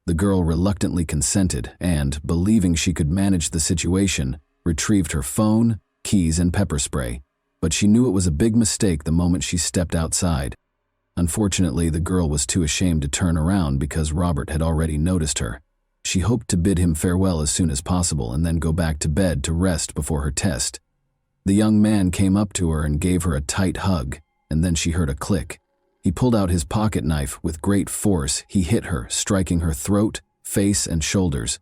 The girl reluctantly consented and, believing she could manage the situation, retrieved her phone, keys, and pepper spray, but she knew it was a big mistake the moment she stepped outside. Unfortunately, the girl was too ashamed to turn around because Robert had already noticed her. She hoped to bid him farewell as soon as possible and then go back to bed to rest before her test. The young man came up to her and gave her a tight hug, and then she heard a click. He pulled out his pocket knife. With great force, he hit her, striking her throat, face, and shoulders.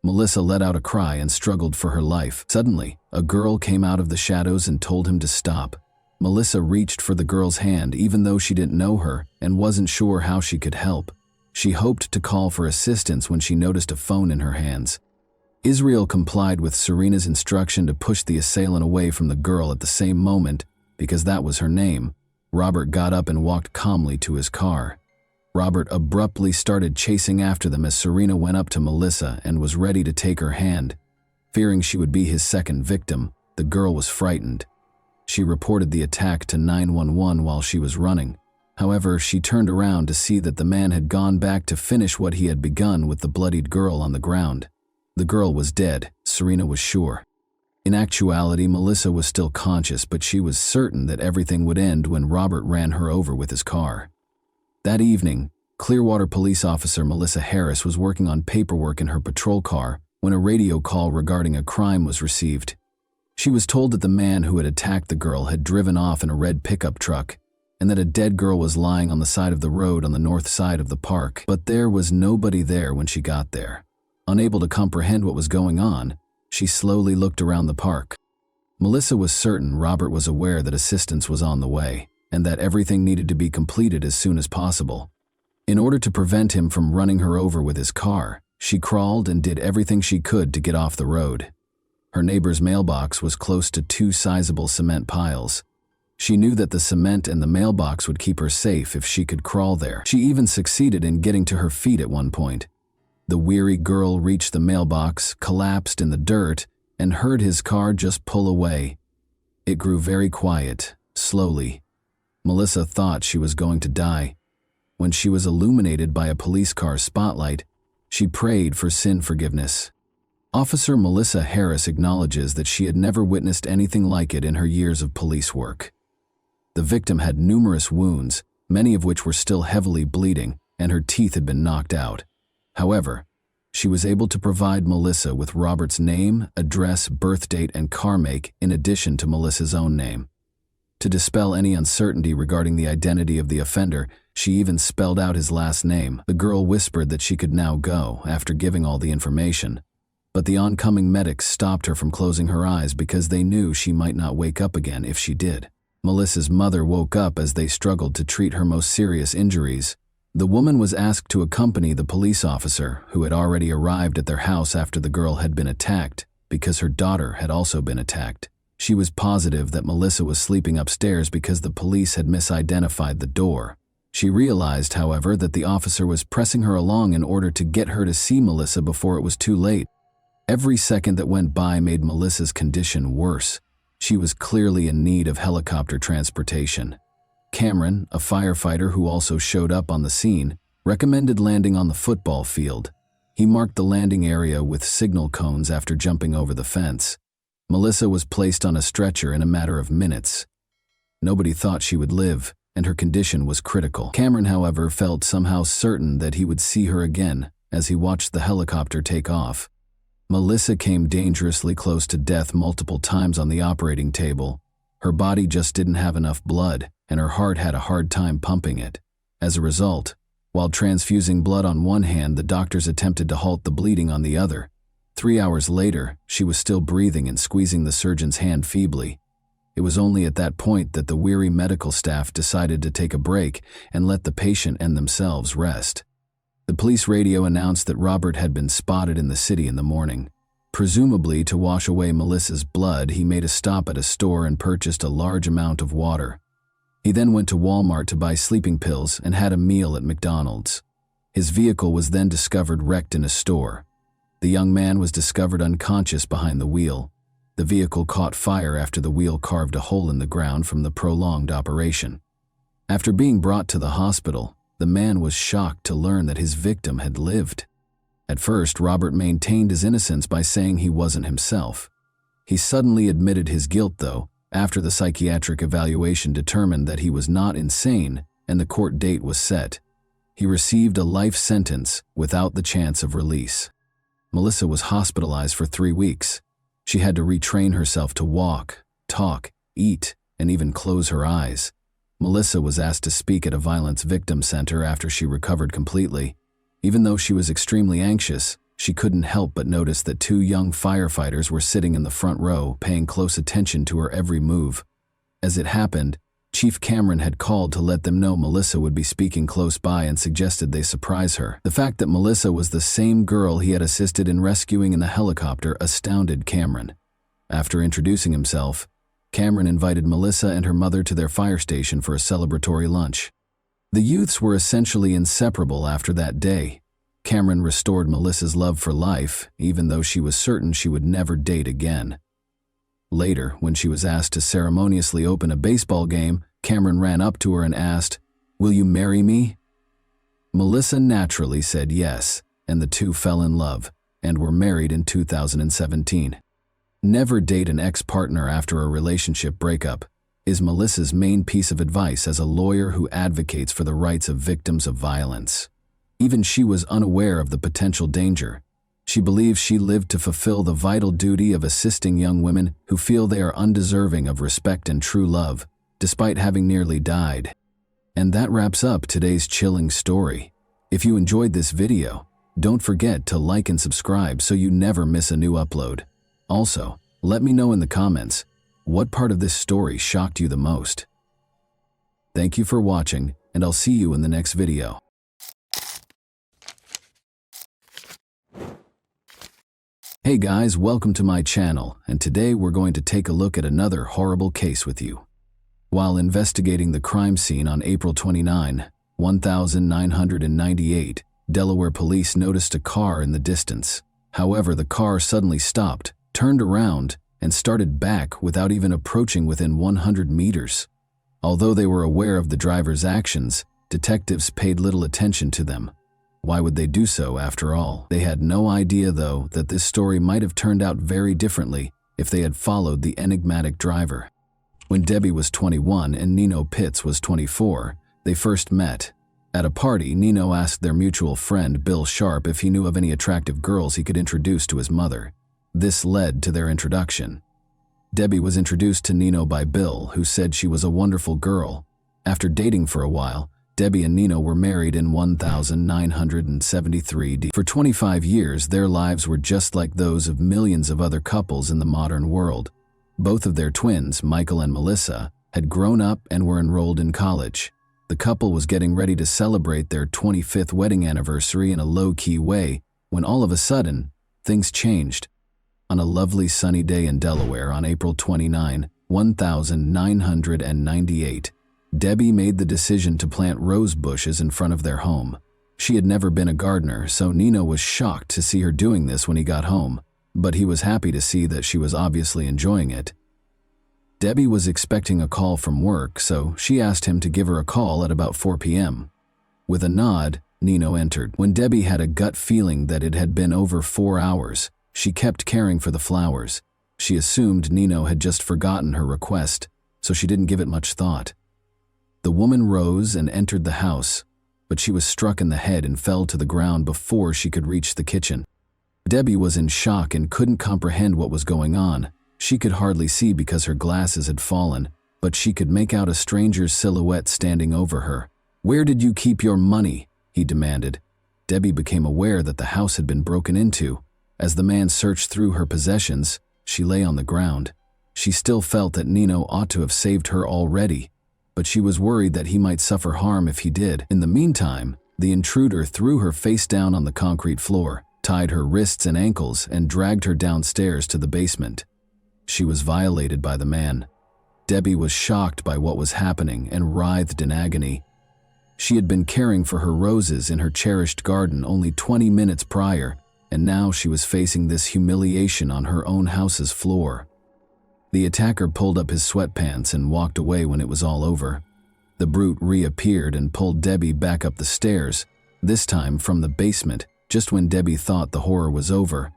Melissa let out a cry and struggled for her life. Suddenly, a girl came out of the shadows and told him to stop. Melissa reached for the girl's hand even though she didn't know her and wasn't sure how she could help. She hoped to call for assistance when she noticed a phone in her hands. Israel complied with Serena's instruction to push the assailant away from the girl at the same moment, because that was her name. Robert got up and walked calmly to his car. Robert abruptly started chasing after them as Serena went up to Melissa and was ready to take her hand. Fearing she would be his second victim, the girl was frightened. She reported the attack to 911 while she was running. However, she turned around to see that the man had gone back to finish what he had begun with the bloodied girl on the ground. The girl was dead, Serena was sure. In actuality, Melissa was still conscious, but she was certain that everything would end when Robert ran her over with his car. That evening, Clearwater police officer Melissa Harris was working on paperwork in her patrol car when a radio call regarding a crime was received. She was told that the man who had attacked the girl had driven off in a red pickup truck and that a dead girl was lying on the side of the road on the north side of the park, but there was nobody there when she got there. Unable to comprehend what was going on, she slowly looked around the park. Melissa was certain Robert was aware that assistance was on the way, and that everything needed to be completed as soon as possible. In order to prevent him from running her over with his car, she crawled and did everything she could to get off the road. Her neighbor's mailbox was close to two sizable cement piles. She knew that the cement and the mailbox would keep her safe if she could crawl there. She even succeeded in getting to her feet at one point. The weary girl reached the mailbox, collapsed in the dirt, and heard his car just pull away. It grew very quiet, slowly. Melissa thought she was going to die. When she was illuminated by a police car's spotlight, she prayed for sin forgiveness. Officer Melissa Harris acknowledges that she had never witnessed anything like it in her years of police work. The victim had numerous wounds, many of which were still heavily bleeding, and her teeth had been knocked out. However, she was able to provide Melissa with Robert's name, address, birth date, and car make in addition to Melissa's own name. To dispel any uncertainty regarding the identity of the offender, she even spelled out his last name. The girl whispered that she could now go after giving all the information. But the oncoming medics stopped her from closing her eyes because they knew she might not wake up again if she did. Melissa's mother woke up as they struggled to treat her most serious injuries. The woman was asked to accompany the police officer, who had already arrived at their house after the girl had been attacked, because her daughter had also been attacked. She was positive that Melissa was sleeping upstairs because the police had misidentified the door. She realized, however, that the officer was pressing her along in order to get her to see Melissa before it was too late. Every second that went by made Melissa's condition worse. She was clearly in need of helicopter transportation. Cameron, a firefighter who also showed up on the scene, recommended landing on the football field. He marked the landing area with signal cones after jumping over the fence. Melissa was placed on a stretcher in a matter of minutes. Nobody thought she would live, and her condition was critical. Cameron, however, felt somehow certain that he would see her again as he watched the helicopter take off. Melissa came dangerously close to death multiple times on the operating table. Her body just didn't have enough blood, and her heart had a hard time pumping it. As a result, while transfusing blood on one hand, the doctors attempted to halt the bleeding on the other. 3 hours later, she was still breathing and squeezing the surgeon's hand feebly. It was only at that point that the weary medical staff decided to take a break and let the patient and themselves rest. The police radio announced that Robert had been spotted in the city in the morning. Presumably to wash away Melissa's blood, he made a stop at a store and purchased a large amount of water. He then went to Walmart to buy sleeping pills and had a meal at McDonald's. His vehicle was then discovered wrecked in a store. The young man was discovered unconscious behind the wheel. The vehicle caught fire after the wheel carved a hole in the ground from the prolonged operation. After being brought to the hospital, the man was shocked to learn that his victim had lived. At first, Robert maintained his innocence by saying he wasn't himself. He suddenly admitted his guilt, though, after the psychiatric evaluation determined that he was not insane and the court date was set. He received a life sentence without the chance of release. Melissa was hospitalized for 3 weeks. She had to retrain herself to walk, talk, eat, and even close her eyes. Melissa was asked to speak at a violence victim center after she recovered completely. Even though she was extremely anxious, she couldn't help but notice that 2 young firefighters were sitting in the front row, paying close attention to her every move. As it happened, Chief Cameron had called to let them know Melissa would be speaking close by and suggested they surprise her. The fact that Melissa was the same girl he had assisted in rescuing in the helicopter astounded Cameron. After introducing himself, Cameron invited Melissa and her mother to their fire station for a celebratory lunch. The youths were essentially inseparable after that day. Cameron restored Melissa's love for life, even though she was certain she would never date again. Later, when she was asked to ceremoniously open a baseball game, Cameron ran up to her and asked, "Will you marry me?" Melissa naturally said yes, and the two fell in love, and were married in 2017. Never date an ex-partner after a relationship breakup is Melissa's main piece of advice as a lawyer who advocates for the rights of victims of violence. Even she was unaware of the potential danger. She believes she lived to fulfill the vital duty of assisting young women who feel they are undeserving of respect and true love, despite having nearly died. And that wraps up today's chilling story. If you enjoyed this video, don't forget to like and subscribe so you never miss a new upload. Also, let me know in the comments, What part of this story shocked you the most? Thank you for watching, and I'll see you in the next video. Hey guys, welcome to my channel, and today we're going to take a look at another horrible case with you. While investigating the crime scene on April 29, 1998, Delaware police noticed a car in the distance. However, the car suddenly stopped, turned around, and started back without even approaching within 100 meters. Although they were aware of the driver's actions, detectives paid little attention to them. Why would they do so after all? They had no idea, though, that this story might have turned out very differently if they had followed the enigmatic driver. When Debbie was 21 and Nino Pitts was 24, they first met. At a party, Nino asked their mutual friend Bill Sharp if he knew of any attractive girls he could introduce to his mother. This led to their introduction. Debbie was introduced to Nino by Bill, who said she was a wonderful girl. After dating for a while, Debbie and Nino were married in 1973. For 25 years, their lives were just like those of millions of other couples in the modern world. Both of their twins, Michael and Melissa, had grown up and were enrolled in college. The couple was getting ready to celebrate their 25th wedding anniversary in a low-key way when all of a sudden, things changed. On a lovely sunny day in Delaware on April 29, 1998, Debbie made the decision to plant rose bushes in front of their home. She had never been a gardener, so Nino was shocked to see her doing this when he got home, but he was happy to see that she was obviously enjoying it. Debbie was expecting a call from work, so she asked him to give her a call at about 4 p.m. With a nod, Nino entered. When Debbie had a gut feeling that it had been over 4 hours, she kept caring for the flowers. She assumed Nino had just forgotten her request, so she didn't give it much thought. The woman rose and entered the house, but she was struck in the head and fell to the ground before she could reach the kitchen. Debbie was in shock and couldn't comprehend what was going on. She could hardly see because her glasses had fallen, but she could make out a stranger's silhouette standing over her. "Where did you keep your money?" he demanded. Debbie became aware that the house had been broken into. As the man searched through her possessions, she lay on the ground. She still felt that Nino ought to have saved her already, but she was worried that he might suffer harm if he did. In the meantime, the intruder threw her face down on the concrete floor, tied her wrists and ankles, and dragged her downstairs to the basement. She was violated by the man. Debbie was shocked by what was happening and writhed in agony. She had been caring for her roses in her cherished garden only 20 minutes prior, and now she was facing this humiliation on her own house's floor. The attacker pulled up his sweatpants and walked away when it was all over. The brute reappeared and pulled Debbie back up the stairs, this time from the basement, just when Debbie thought the horror was over.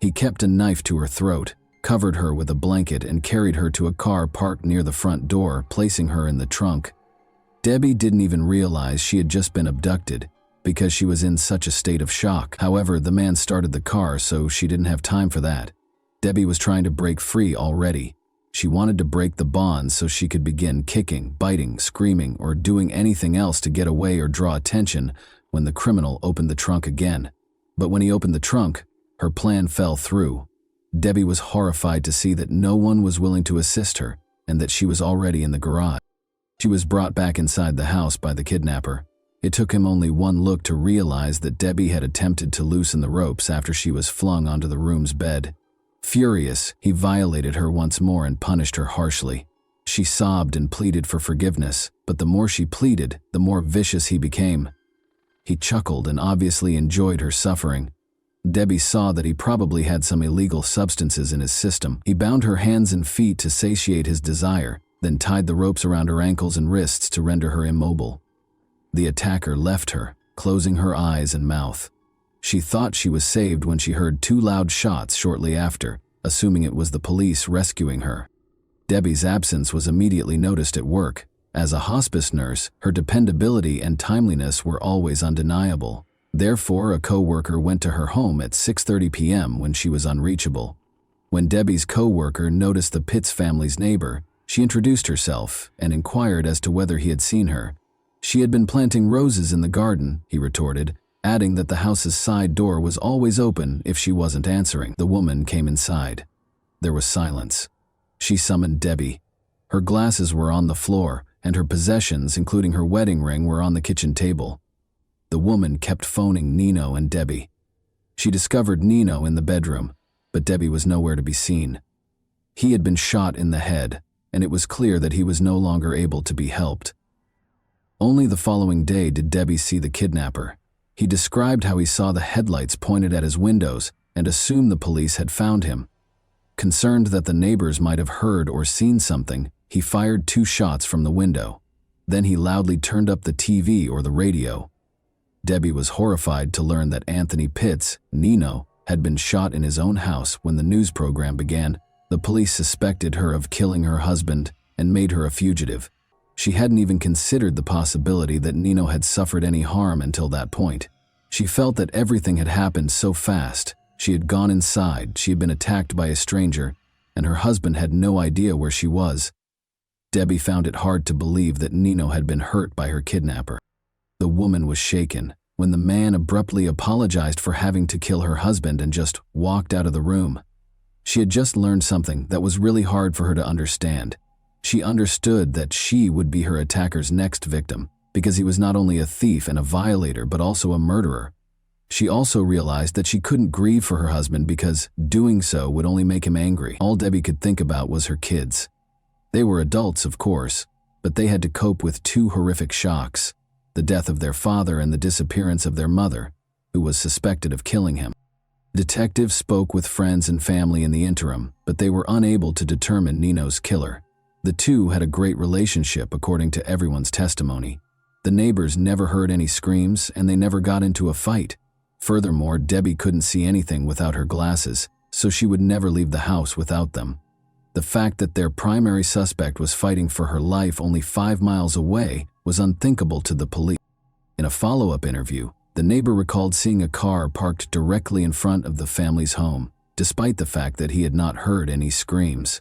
He kept a knife to her throat, covered her with a blanket, and carried her to a car parked near the front door, placing her in the trunk. Debbie didn't even realize she had just been abducted because she was in such a state of shock. However, the man started the car, so she didn't have time for that. Debbie was trying to break free already. She wanted to break the bonds so she could begin kicking, biting, screaming, or doing anything else to get away or draw attention when the criminal opened the trunk again. But when he opened the trunk, her plan fell through. Debbie was horrified to see that no one was willing to assist her and that she was already in the garage. She was brought back inside the house by the kidnapper. It took him only one look to realize that Debbie had attempted to loosen the ropes after she was flung onto the room's bed. Furious, he violated her once more and punished her harshly. She sobbed and pleaded for forgiveness, but the more she pleaded, the more vicious he became. He chuckled and obviously enjoyed her suffering. Debbie saw that he probably had some illegal substances in his system. He bound her hands and feet to satiate his desire, then tied the ropes around her ankles and wrists to render her immobile. The attacker left her, closing her eyes and mouth. She thought she was saved when she heard 2 loud shots shortly after, assuming it was the police rescuing her. Debbie's absence was immediately noticed at work. As a hospice nurse, her dependability and timeliness were always undeniable. Therefore, a co-worker went to her home at 6:30 p.m. when she was unreachable. When Debbie's co-worker noticed the Pitts family's neighbor, she introduced herself and inquired as to whether he had seen her. She had been planting roses in the garden, he retorted, adding that the house's side door was always open if she wasn't answering. The woman came inside. There was silence. She summoned Debbie. Her glasses were on the floor, and her possessions, including her wedding ring, were on the kitchen table. The woman kept phoning Nino and Debbie. She discovered Nino in the bedroom, but Debbie was nowhere to be seen. He had been shot in the head, and it was clear that he was no longer able to be helped. Only the following day did Debbie see the kidnapper. He described how he saw the headlights pointed at his windows and assumed the police had found him. Concerned that the neighbors might have heard or seen something, he fired 2 shots from the window. Then he loudly turned up the TV or the radio. Debbie was horrified to learn that Anthony Pitts, Nino, had been shot in his own house when the news program began. The police suspected her of killing her husband and made her a fugitive. She hadn't even considered the possibility that Nino had suffered any harm until that point. She felt that everything had happened so fast. She had gone inside, she had been attacked by a stranger, and her husband had no idea where she was. Debbie found it hard to believe that Nino had been hurt by her kidnapper. The woman was shaken when the man abruptly apologized for having to kill her husband and just walked out of the room. She had just learned something that was really hard for her to understand. She understood that she would be her attacker's next victim, because he was not only a thief and a violator but also a murderer. She also realized that she couldn't grieve for her husband because doing so would only make him angry. All Debbie could think about was her kids. They were adults, of course, but they had to cope with 2 horrific shocks: the death of their father and the disappearance of their mother, who was suspected of killing him. Detectives spoke with friends and family in the interim, but they were unable to determine Nino's killer. The two had a great relationship according to everyone's testimony. The neighbors never heard any screams and they never got into a fight. Furthermore, Debbie couldn't see anything without her glasses, so she would never leave the house without them. The fact that their primary suspect was fighting for her life only 5 miles away was unthinkable to the police. In a follow-up interview, the neighbor recalled seeing a car parked directly in front of the family's home, despite the fact that he had not heard any screams.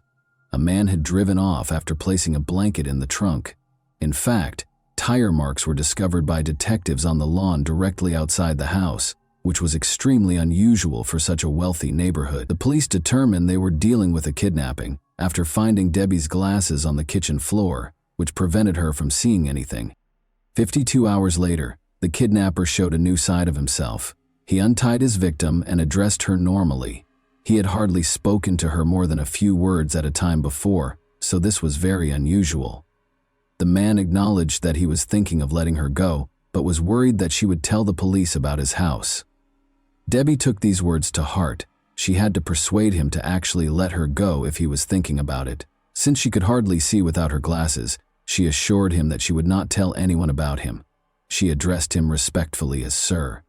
A man had driven off after placing a blanket in the trunk. In fact, tire marks were discovered by detectives on the lawn directly outside the house, which was extremely unusual for such a wealthy neighborhood. The police determined they were dealing with a kidnapping after finding Debbie's glasses on the kitchen floor, which prevented her from seeing anything. 52 hours later, the kidnapper showed a new side of himself. He untied his victim and addressed her normally. He had hardly spoken to her more than a few words at a time before, so this was very unusual. The man acknowledged that he was thinking of letting her go, but was worried that she would tell the police about his house. Debbie took these words to heart. She had to persuade him to actually let her go if he was thinking about it. Since she could hardly see without her glasses, she assured him that she would not tell anyone about him. She addressed him respectfully as Sir.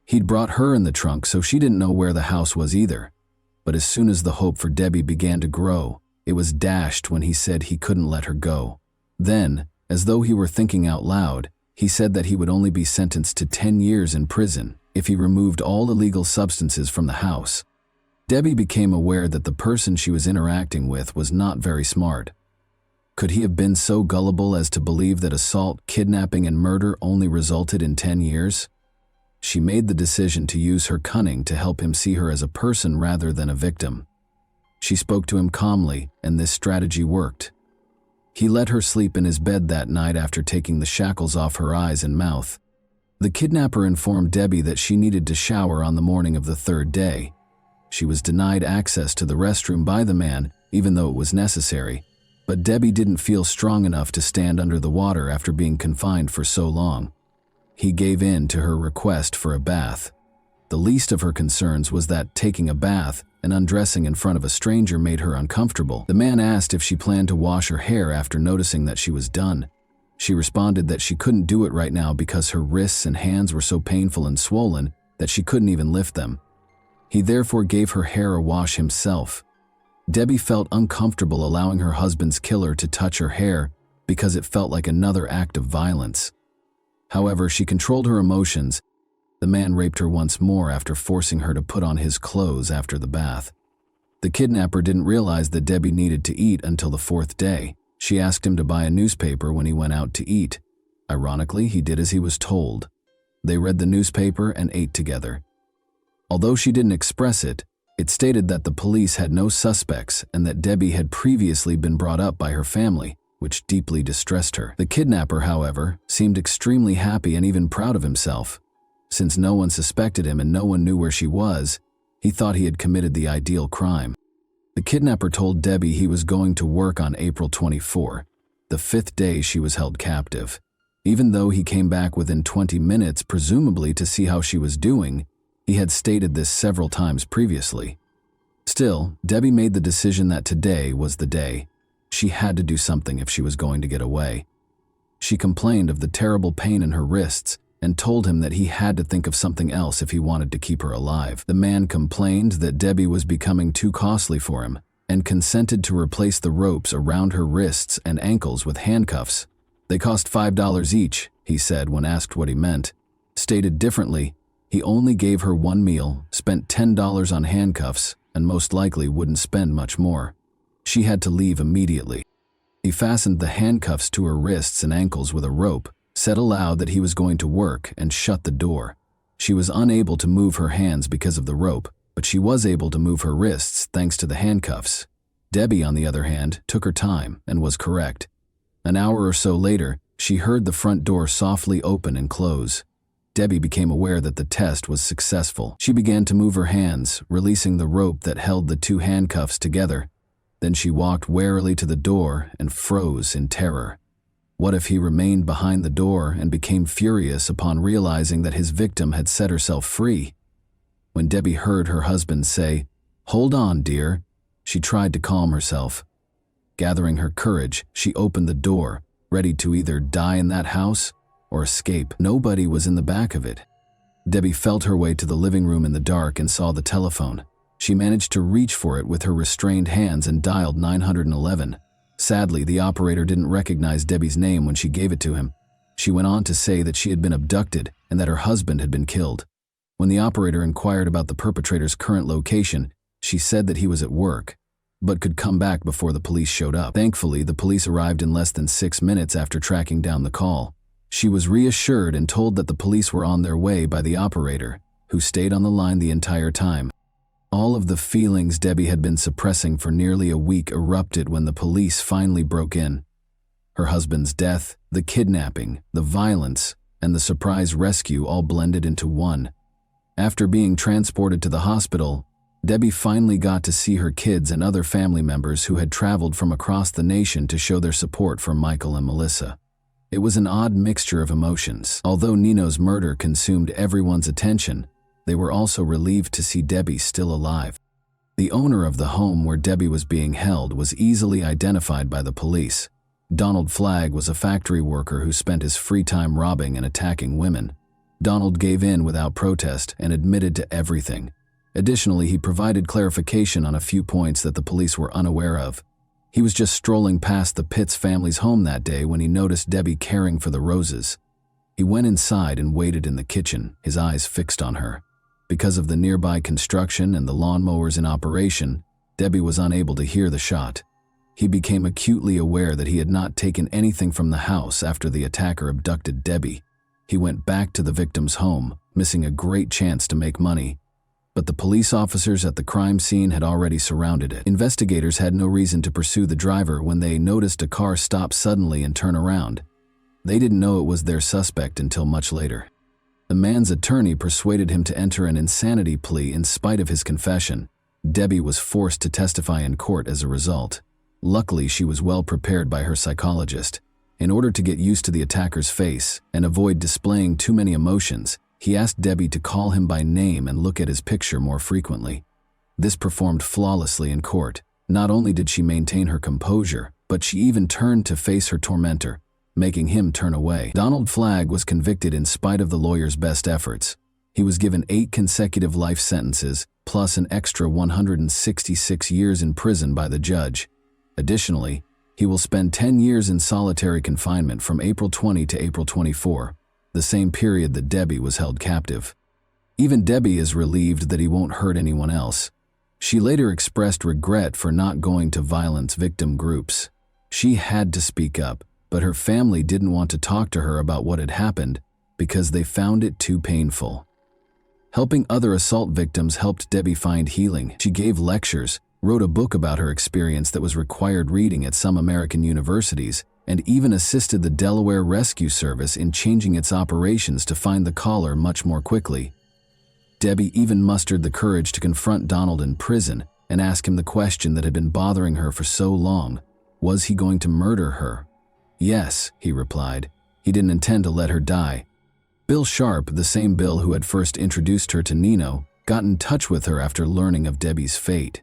He'd brought her in the trunk, so she didn't know where the house was either. But as soon as the hope for Debbie began to grow, it was dashed when he said he couldn't let her go. Then, as though he were thinking out loud, he said that he would only be sentenced to 10 years in prison if he removed all illegal substances from the house. Debbie became aware that the person she was interacting with was not very smart. Could he have been so gullible as to believe that assault, kidnapping, and murder only resulted in 10 years? She made the decision to use her cunning to help him see her as a person rather than a victim. She spoke to him calmly, and this strategy worked. He let her sleep in his bed that night after taking the shackles off her eyes and mouth. The kidnapper informed Debbie that she needed to shower on the morning of the 3rd day. She was denied access to the restroom by the man, even though it was necessary, but Debbie didn't feel strong enough to stand under the water after being confined for so long. He gave in to her request for a bath. The least of her concerns was that taking a bath and undressing in front of a stranger made her uncomfortable. The man asked if she planned to wash her hair after noticing that she was done. She responded that she couldn't do it right now because her wrists and hands were so painful and swollen that she couldn't even lift them. He therefore gave her hair a wash himself. Debbie felt uncomfortable allowing her husband's killer to touch her hair because it felt like another act of violence. However, she controlled her emotions. The man raped her once more after forcing her to put on his clothes after the bath. The kidnapper didn't realize that Debbie needed to eat until the 4th day. She asked him to buy a newspaper when he went out to eat. Ironically, he did as he was told. They read the newspaper and ate together. Although she didn't express it, It stated that the police had no suspects and that Debbie had previously been brought up by her family, which deeply distressed her. The kidnapper, however, seemed extremely happy and even proud of himself. Since no one suspected him and no one knew where she was, he thought he had committed the ideal crime. The kidnapper told Debbie he was going to work on April 24, the 5th day she was held captive. Even though he came back within 20 minutes, presumably to see how she was doing, he had stated this several times previously. Still, Debbie made the decision that today was the day. She had to do something if she was going to get away. She complained of the terrible pain in her wrists and told him that he had to think of something else if he wanted to keep her alive. The man complained that Debbie was becoming too costly for him and consented to replace the ropes around her wrists and ankles with handcuffs. They cost $5 each, he said when asked what he meant. Stated differently, he only gave her one meal, spent $10 on handcuffs, and most likely wouldn't spend much more. She had to leave immediately. He fastened the handcuffs to her wrists and ankles with a rope, said aloud that he was going to work, and shut the door. She was unable to move her hands because of the rope, but she was able to move her wrists thanks to the handcuffs. Debbie, on the other hand, took her time and was correct. An hour or so later, she heard the front door softly open and close. Debbie became aware that the test was successful. She began to move her hands, releasing the rope that held the two handcuffs together. Then she walked warily to the door and froze in terror. What if he remained behind the door and became furious upon realizing that his victim had set herself free? When Debbie heard her husband say, "Hold on, dear," she tried to calm herself. Gathering her courage, she opened the door, ready to either die in that house or escape. Nobody was in the back of it. Debbie felt her way to the living room in the dark and saw the telephone. She managed to reach for it with her restrained hands and dialed 911. Sadly, the operator didn't recognize Debbie's name when she gave it to him. She went on to say that she had been abducted and that her husband had been killed. When the operator inquired about the perpetrator's current location, she said that he was at work, but could come back before the police showed up. Thankfully, the police arrived in less than 6 minutes after tracking down the call. She was reassured and told that the police were on their way by the operator, who stayed on the line the entire time. All of the feelings Debbie had been suppressing for nearly a week erupted when the police finally broke in. Her husband's death, the kidnapping, the violence, and the surprise rescue all blended into one. After being transported to the hospital, Debbie finally got to see her kids and other family members who had traveled from across the nation to show their support for Michael and Melissa. It was an odd mixture of emotions. Although Nino's murder consumed everyone's attention, they were also relieved to see Debbie still alive. The owner of the home where Debbie was being held was easily identified by the police. Donald Flagg was a factory worker who spent his free time robbing and attacking women. Donald gave in without protest and admitted to everything. Additionally, he provided clarification on a few points that the police were unaware of. He was just strolling past the Pitts family's home that day when he noticed Debbie caring for the roses. He went inside and waited in the kitchen, his eyes fixed on her. Because of the nearby construction and the lawnmowers in operation, Debbie was unable to hear the shot. He became acutely aware that he had not taken anything from the house after the attacker abducted Debbie. He went back to the victim's home, missing a great chance to make money. But the police officers at the crime scene had already surrounded it. Investigators had no reason to pursue the driver when they noticed a car stop suddenly and turn around. They didn't know it was their suspect until much later. The man's attorney persuaded him to enter an insanity plea in spite of his confession. Debbie was forced to testify in court as a result. Luckily, she was well prepared by her psychologist. In order to get used to the attacker's face and avoid displaying too many emotions, he asked Debbie to call him by name and look at his picture more frequently. This performed flawlessly in court. Not only did she maintain her composure, but she even turned to face her tormentor, making him turn away. Donald Flagg was convicted in spite of the lawyer's best efforts. He was given 8 consecutive life sentences, plus an extra 166 years in prison by the judge. Additionally, he will spend 10 years in solitary confinement from April 20 to April 24, the same period that Debbie was held captive. Even Debbie is relieved that he won't hurt anyone else. She later expressed regret for not going to violence victim groups. She had to speak up, but her family didn't want to talk to her about what had happened because they found it too painful. Helping other assault victims helped Debbie find healing. She gave lectures, wrote a book about her experience that was required reading at some American universities, and even assisted the Delaware Rescue Service in changing its operations to find the caller much more quickly. Debbie even mustered the courage to confront Donald in prison and ask him the question that had been bothering her for so long. Was he going to murder her? Yes, he replied. He didn't intend to let her die. Bill Sharp, the same Bill who had first introduced her to Nino, got in touch with her after learning of Debbie's fate.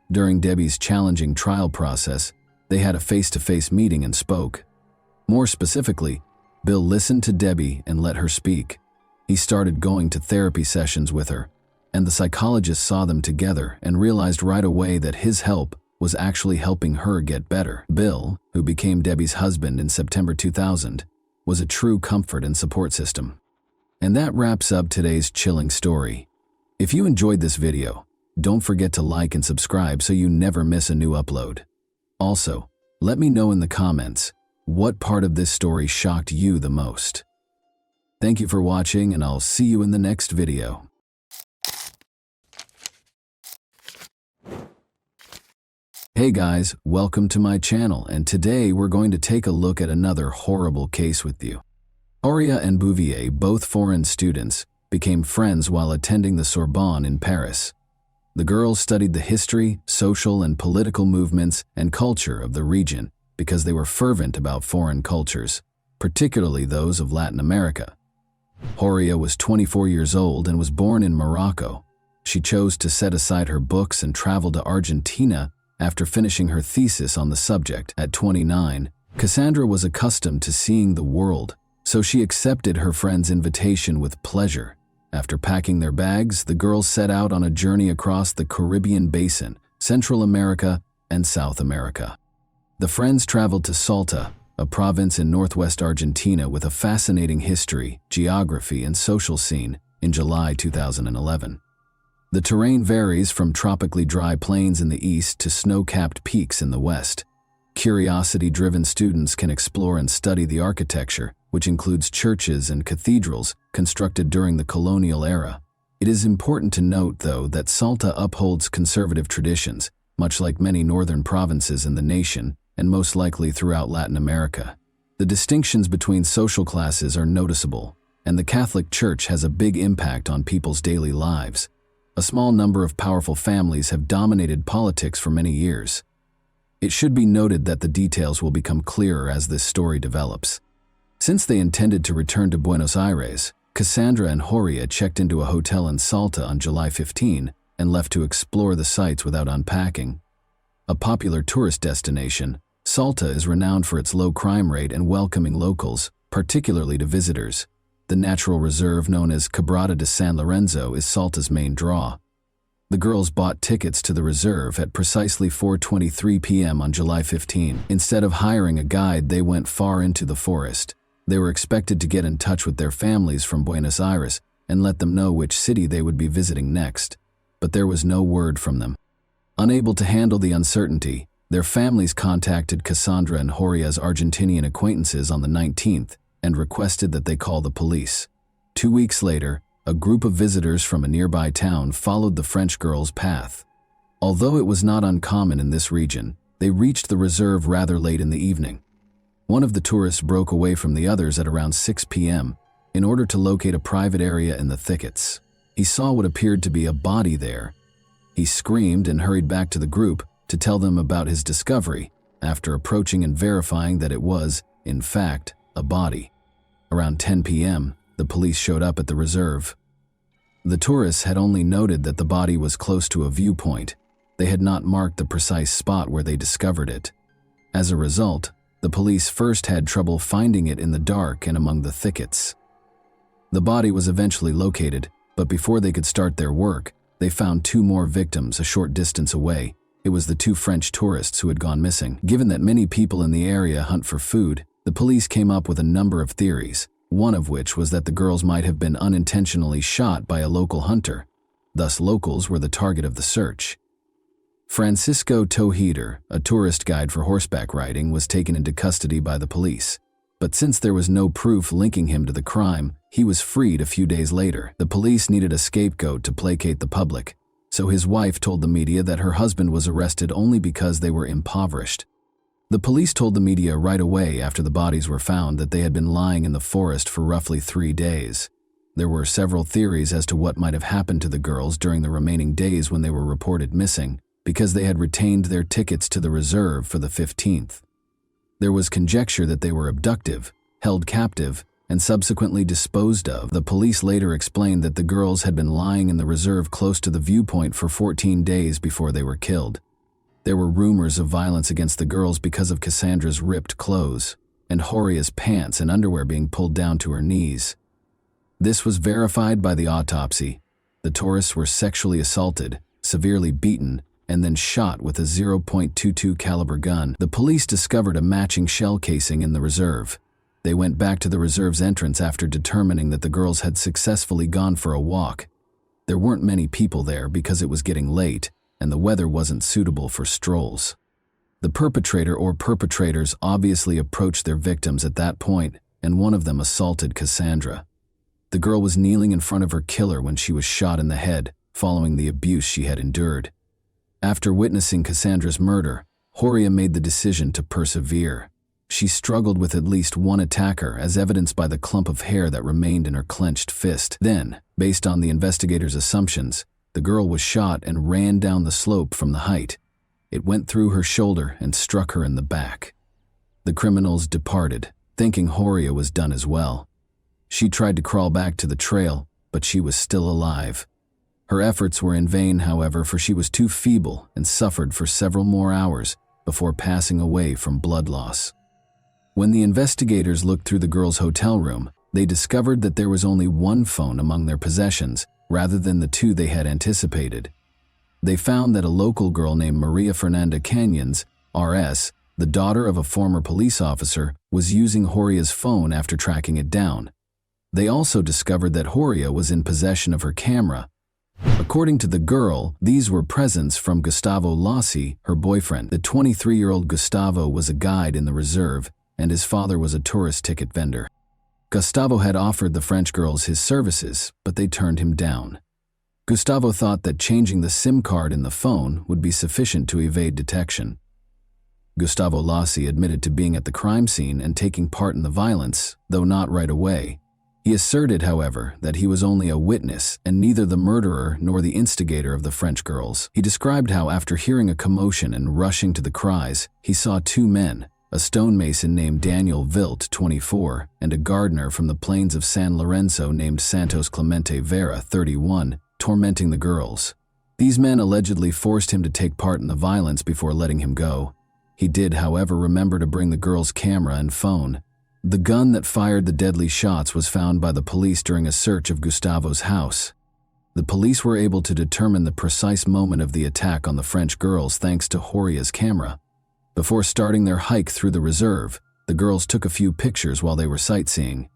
During Debbie's challenging trial process, they had a face-to-face meeting and spoke. More specifically, Bill listened to Debbie and let her speak. He started going to therapy sessions with her, and the psychologist saw them together and realized right away that his help was actually helping her get better. Bill, who became Debbie's husband in September 2000, was a true comfort and support system. And that wraps up today's chilling story. If you enjoyed this video, don't forget to like and subscribe so you never miss a new upload. Also, let me know in the comments what part of this story shocked you the most. Thank you for watching, and I'll see you in the next video. Hey guys, welcome to my channel, and today we're going to take a look at another horrible case with you. Horia and Bouvier, both foreign students, became friends while attending the Sorbonne in Paris. The girls studied the history, social and political movements and culture of the region because they were fervent about foreign cultures, particularly those of Latin America. Horia was 24 years old and was born in Morocco. She chose to set aside her books and travel to Argentina after finishing her thesis on the subject. At 29, Cassandra was accustomed to seeing the world, so she accepted her friend's invitation with pleasure. After packing their bags, the girls set out on a journey across the Caribbean basin, Central America, and South America. The friends traveled to Salta, a province in northwest Argentina with a fascinating history, geography, and social scene, in July 2011. The terrain varies from tropically dry plains in the east to snow-capped peaks in the west. Curiosity-driven students can explore and study the architecture, which includes churches and cathedrals constructed during the colonial era. It is important to note, though, that Salta upholds conservative traditions, much like many northern provinces in the nation, and most likely throughout Latin America. The distinctions between social classes are noticeable, and the Catholic Church has a big impact on people's daily lives. A small number of powerful families have dominated politics for many years. It should be noted that the details will become clearer as this story develops. Since they intended to return to Buenos Aires, Cassandra and Horia checked into a hotel in Salta on July 15 and left to explore the sites without unpacking. A popular tourist destination, Salta is renowned for its low crime rate and welcoming locals, particularly to visitors. The natural reserve known as Quebrada de San Lorenzo is Salta's main draw. The girls bought tickets to the reserve at precisely 4:23 p.m. on July 15. Instead of hiring a guide, they went far into the forest. They were expected to get in touch with their families from Buenos Aires and let them know which city they would be visiting next, but there was no word from them. Unable to handle the uncertainty, their families contacted Cassandra and Horia's Argentinian acquaintances on the 19th and requested that they call the police. 2 weeks later, a group of visitors from a nearby town followed the French girl's path. Although it was not uncommon in this region, they reached the reserve rather late in the evening. One of the tourists broke away from the others at around 6 p.m. in order to locate a private area in the thickets. He saw what appeared to be a body there. He screamed and hurried back to the group to tell them about his discovery, after approaching and verifying that it was, in fact, a body. Around 10 p.m., the police showed up at the reserve. The tourists had only noted that the body was close to a viewpoint. They had not marked the precise spot where they discovered it. As a result, the police first had trouble finding it in the dark and among the thickets. The body was eventually located, but before they could start their work, they found 2 more victims a short distance away. It was the 2 French tourists who had gone missing. Given that many people in the area hunt for food, the police came up with a number of theories, one of which was that the girls might have been unintentionally shot by a local hunter. Thus, locals were the target of the search. Francisco Tojeder, a tourist guide for horseback riding, was taken into custody by the police. But since there was no proof linking him to the crime, he was freed a few days later. The police needed a scapegoat to placate the public, so his wife told the media that her husband was arrested only because they were impoverished. The police told the media right away after the bodies were found that they had been lying in the forest for roughly 3 days. There were several theories as to what might have happened to the girls during the remaining days when they were reported missing, because they had retained their tickets to the reserve for the 15th. There was conjecture that they were abducted, held captive, and subsequently disposed of. The police later explained that the girls had been lying in the reserve close to the viewpoint for 14 days before they were killed. There were rumors of violence against the girls because of Cassandra's ripped clothes, and Horia's pants and underwear being pulled down to her knees. This was verified by the autopsy. The tourists were sexually assaulted, severely beaten, and then shot with a .22 caliber gun. The police discovered a matching shell casing in the reserve. They went back to the reserve's entrance after determining that the girls had successfully gone for a walk. There weren't many people there because it was getting late, and the weather wasn't suitable for strolls. The perpetrator or perpetrators obviously approached their victims at that point, and one of them assaulted Cassandra. The girl was kneeling in front of her killer when she was shot in the head, following the abuse she had endured. After witnessing Cassandra's murder, Horia made the decision to persevere. She struggled with at least one attacker, as evidenced by the clump of hair that remained in her clenched fist. Then, based on the investigators' assumptions, the girl was shot and ran down the slope from the height. It went through her shoulder and struck her in the back. The criminals departed, thinking Horia was done as well. She tried to crawl back to the trail, but she was still alive. Her efforts were in vain, however, for she was too feeble and suffered for several more hours before passing away from blood loss. When the investigators looked through the girls' hotel room, they discovered that there was only one phone among their possessions, rather than the 2 they had anticipated. They found that a local girl named Maria Fernanda Canyons, RS, the daughter of a former police officer, was using Horia's phone after tracking it down. They also discovered that Horia was in possession of her camera. According to the girl, these were presents from Gustavo Lassi, her boyfriend. The 23-year-old Gustavo was a guide in the reserve, and his father was a tourist ticket vendor. Gustavo had offered the French girls his services, but they turned him down. Gustavo thought that changing the SIM card in the phone would be sufficient to evade detection. Gustavo Lassi admitted to being at the crime scene and taking part in the violence, though not right away. He asserted, however, that he was only a witness and neither the murderer nor the instigator of the French girls. He described how, after hearing a commotion and rushing to the cries, he saw 2 men, a stonemason named Daniel Vilt, 24, and a gardener from the plains of San Lorenzo named Santos Clemente Vera, 31, tormenting the girls. These men allegedly forced him to take part in the violence before letting him go. He did, however, remember to bring the girls' camera and phone. The gun that fired the deadly shots was found by the police during a search of Gustavo's house. The police were able to determine the precise moment of the attack on the French girls thanks to Horia's camera. Before starting their hike through the reserve, the girls took a few pictures while they were sightseeing.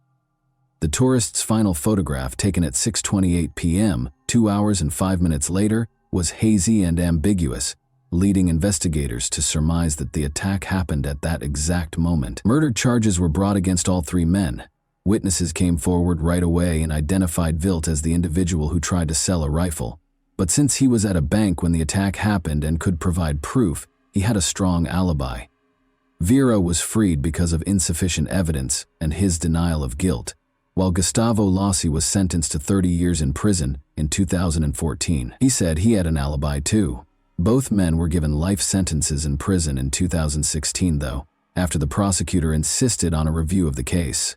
The tourists' final photograph, taken at 6:28 p.m., 2 hours and 5 minutes later, was hazy and ambiguous, leading investigators to surmise that the attack happened at that exact moment. Murder charges were brought against all 3 men. Witnesses came forward right away and identified Vilt as the individual who tried to sell a rifle. But since he was at a bank when the attack happened and could provide proof, he had a strong alibi. Vera was freed because of insufficient evidence and his denial of guilt, while Gustavo Lassi was sentenced to 30 years in prison in 2014. He said he had an alibi too. Both men were given life sentences in prison in 2016, though, after the prosecutor insisted on a review of the case.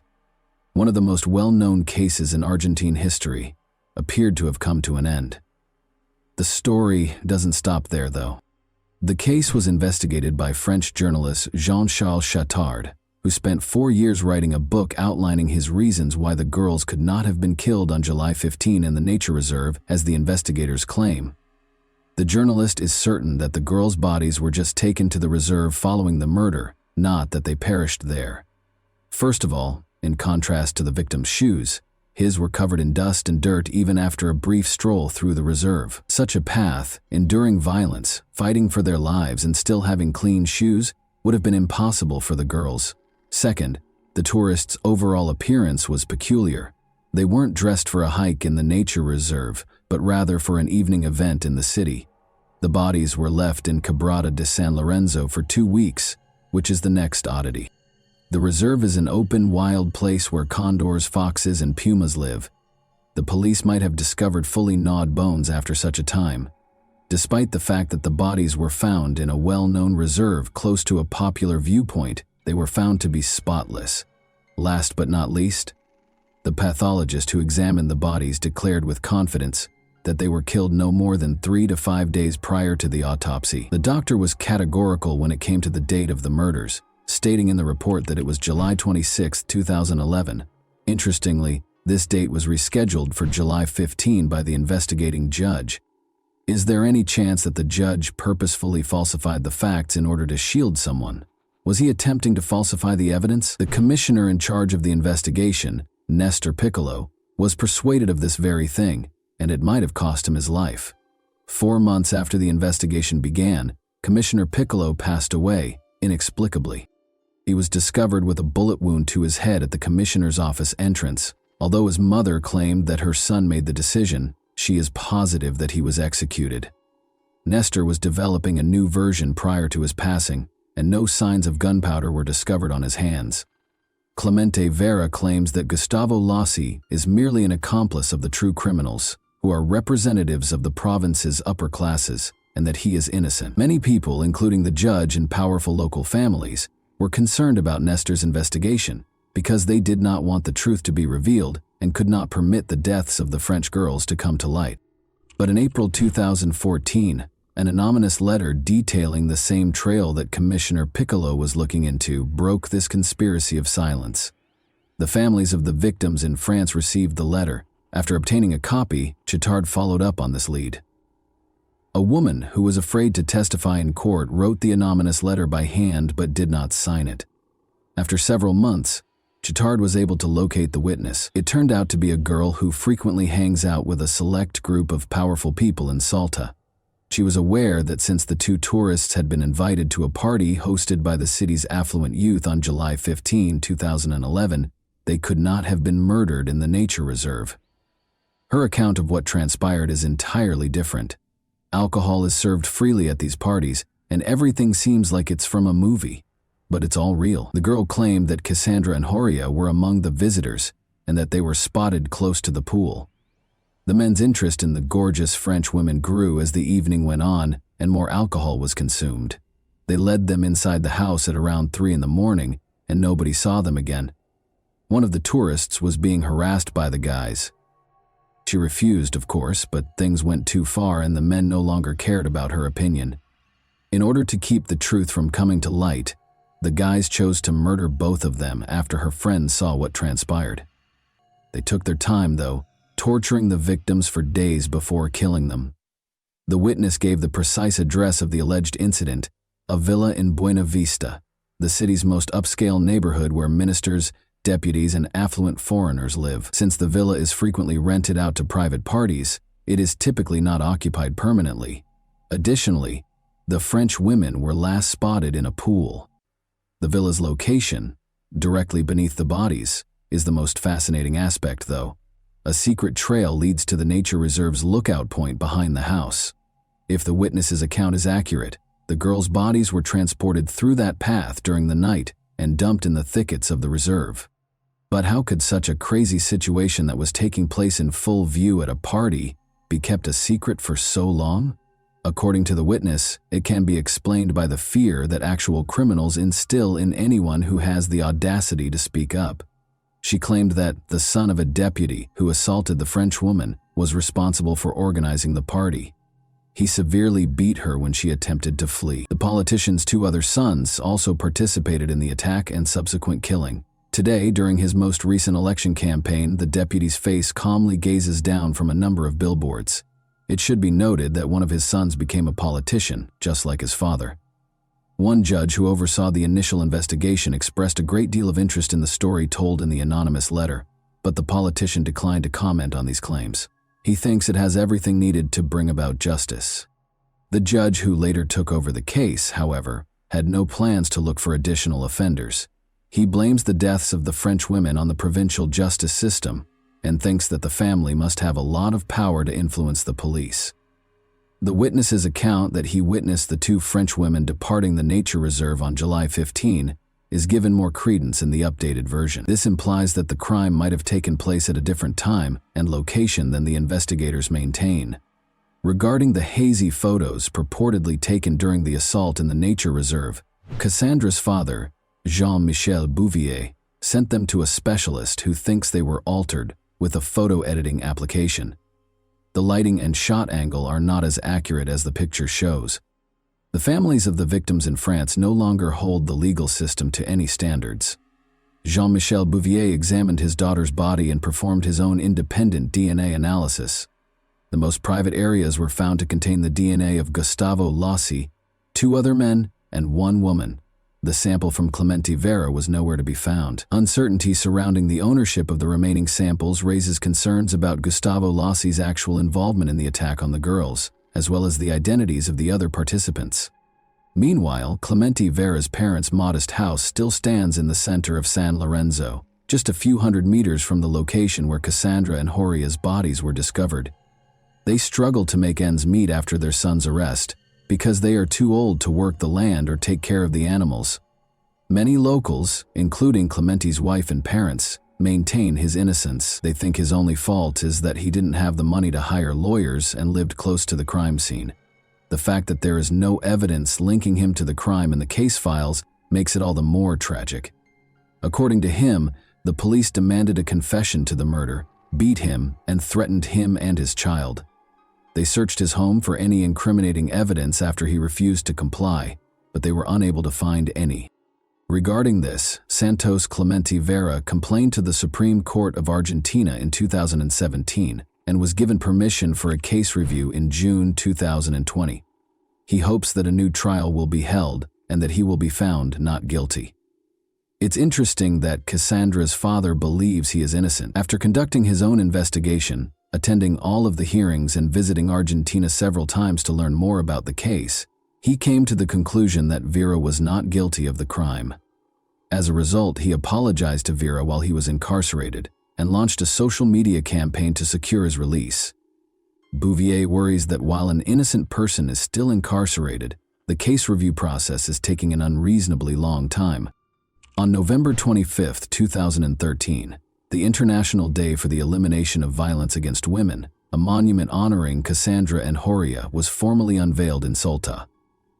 One of the most well-known cases in Argentine history appeared to have come to an end. The story doesn't stop there, though. The case was investigated by French journalist Jean-Charles Chattard, who spent 4 years writing a book outlining his reasons why the girls could not have been killed on July 15 in the nature reserve, as the investigators claim. The journalist is certain that the girls' bodies were just taken to the reserve following the murder, not that they perished there. First of all, in contrast to the victim's shoes, his were covered in dust and dirt even after a brief stroll through the reserve. Such a path, enduring violence, fighting for their lives, and still having clean shoes would have been impossible for the girls. Second, The tourists' overall appearance was peculiar. They weren't dressed for a hike in the nature reserve, but rather for an evening event in the city. The bodies were left in Quebrada de San Lorenzo for 2 weeks, which is the next oddity. The reserve is an open, wild place where condors, foxes, and pumas live. The police might have discovered fully gnawed bones after such a time. Despite the fact that the bodies were found in a well-known reserve close to a popular viewpoint, they were found to be spotless. Last but not least, the pathologist who examined the bodies declared with confidence that they were killed no more than 3 to 5 days prior to the autopsy. The doctor was categorical when it came to the date of the murders, stating in the report that it was July 26, 2011. Interestingly, this date was rescheduled for July 15 by the investigating judge. Is there any chance that the judge purposefully falsified the facts in order to shield someone? Was he attempting to falsify the evidence? The commissioner in charge of the investigation, Nestor Piccolo, was persuaded of this very thing, and it might have cost him his life. 4 months after the investigation began, Commissioner Piccolo passed away, inexplicably. He was discovered with a bullet wound to his head at the commissioner's office entrance. Although his mother claimed that her son made the decision, she is positive that he was executed. Nestor was developing a new version prior to his passing, and no signs of gunpowder were discovered on his hands. Clemente Vera claims that Gustavo Lassi is merely an accomplice of the true criminals, who are representatives of the province's upper classes, and that he is innocent. Many people, including the judge and powerful local families, were concerned about Nestor's investigation because they did not want the truth to be revealed and could not permit the deaths of the French girls to come to light. But in April 2014, an anonymous letter detailing the same trail that Commissioner Piccolo was looking into broke this conspiracy of silence. The families of the victims in France received the letter. After obtaining a copy, Chittard followed up on this lead. A woman who was afraid to testify in court wrote the anonymous letter by hand but did not sign it. After several months, Chittard was able to locate the witness. It turned out to be a girl who frequently hangs out with a select group of powerful people in Salta. She was aware that since the 2 tourists had been invited to a party hosted by the city's affluent youth on July 15, 2011, they could not have been murdered in the nature reserve. Her account of what transpired is entirely different. Alcohol is served freely at these parties, and everything seems like it's from a movie. But it's all real. The girl claimed that Cassandra and Horia were among the visitors and that they were spotted close to the pool. The men's interest in the gorgeous French women grew as the evening went on and more alcohol was consumed. They led them inside the house at around 3 in the morning and nobody saw them again. One of the tourists was being harassed by the guys. She refused, of course, but things went too far and the men no longer cared about her opinion. In order to keep the truth from coming to light, the guys chose to murder both of them after her friends saw what transpired. They took their time, though, torturing the victims for days before killing them. The witness gave the precise address of the alleged incident, a villa in Buena Vista, the city's most upscale neighborhood where ministers, deputies, and affluent foreigners live. Since the villa is frequently rented out to private parties, it is typically not occupied permanently. Additionally, the French women were last spotted in a pool. The villa's location, directly beneath the bodies, is the most fascinating aspect, though. A secret trail leads to the nature reserve's lookout point behind the house. If the witness's account is accurate, the girls' bodies were transported through that path during the night and dumped in the thickets of the reserve. But how could such a crazy situation that was taking place in full view at a party be kept a secret for so long? According to the witness, it can be explained by the fear that actual criminals instill in anyone who has the audacity to speak up. She claimed that the son of a deputy who assaulted the French woman was responsible for organizing the party. He severely beat her when she attempted to flee. The politician's 2 other sons also participated in the attack and subsequent killing. Today, during his most recent election campaign, the deputy's face calmly gazes down from a number of billboards. It should be noted that one of his sons became a politician, just like his father. One judge who oversaw the initial investigation expressed a great deal of interest in the story told in the anonymous letter, but the politician declined to comment on these claims. He thinks it has everything needed to bring about justice. The judge who later took over the case, however, had no plans to look for additional offenders. He blames the deaths of the French women on the provincial justice system and thinks that the family must have a lot of power to influence the police. The witness's account that he witnessed the two French women departing the nature reserve on July 15 is given more credence in the updated version. This implies that the crime might have taken place at a different time and location than the investigators maintain. Regarding the hazy photos purportedly taken during the assault in the nature reserve, Cassandra's father, Jean-Michel Bouvier, sent them to a specialist who thinks they were altered with a photo editing application. The lighting and shot angle are not as accurate as the picture shows. The families of the victims in France no longer hold the legal system to any standards. Jean-Michel Bouvier examined his daughter's body and performed his own independent DNA analysis. The most private areas were found to contain the DNA of Gustavo Lossi, 2 other men, and 1 woman. The sample from Clemente Vera was nowhere to be found. Uncertainty surrounding the ownership of the remaining samples raises concerns about Gustavo Lossi's actual involvement in the attack on the girls, as well as the identities of the other participants. Meanwhile, Clemente Vera's parents' modest house still stands in the center of San Lorenzo, just a few hundred meters from the location where Cassandra and Horia's bodies were discovered. They struggle to make ends meet after their son's arrest, because they are too old to work the land or take care of the animals. Many locals, including Clemente's wife and parents, maintain his innocence. They think his only fault is that he didn't have the money to hire lawyers and lived close to the crime scene. The fact that there is no evidence linking him to the crime in the case files makes it all the more tragic. According to him, the police demanded a confession to the murder, beat him, and threatened him and his child. They searched his home for any incriminating evidence after he refused to comply, but they were unable to find any. Regarding this, Santos Clemente Vera complained to the Supreme Court of Argentina in 2017 and was given permission for a case review in June 2020. He hopes that a new trial will be held and that he will be found not guilty. It's interesting that Cassandra's father believes he is innocent. After conducting his own investigation, attending all of the hearings and visiting Argentina several times to learn more about the case, he came to the conclusion that Vera was not guilty of the crime. As a result, he apologized to Vera while he was incarcerated and launched a social media campaign to secure his release. Bouvier worries that while an innocent person is still incarcerated, the case review process is taking an unreasonably long time. On November 25, 2013, the International Day for the Elimination of Violence Against Women, a monument honoring Cassandra and Horia was formally unveiled in Salta.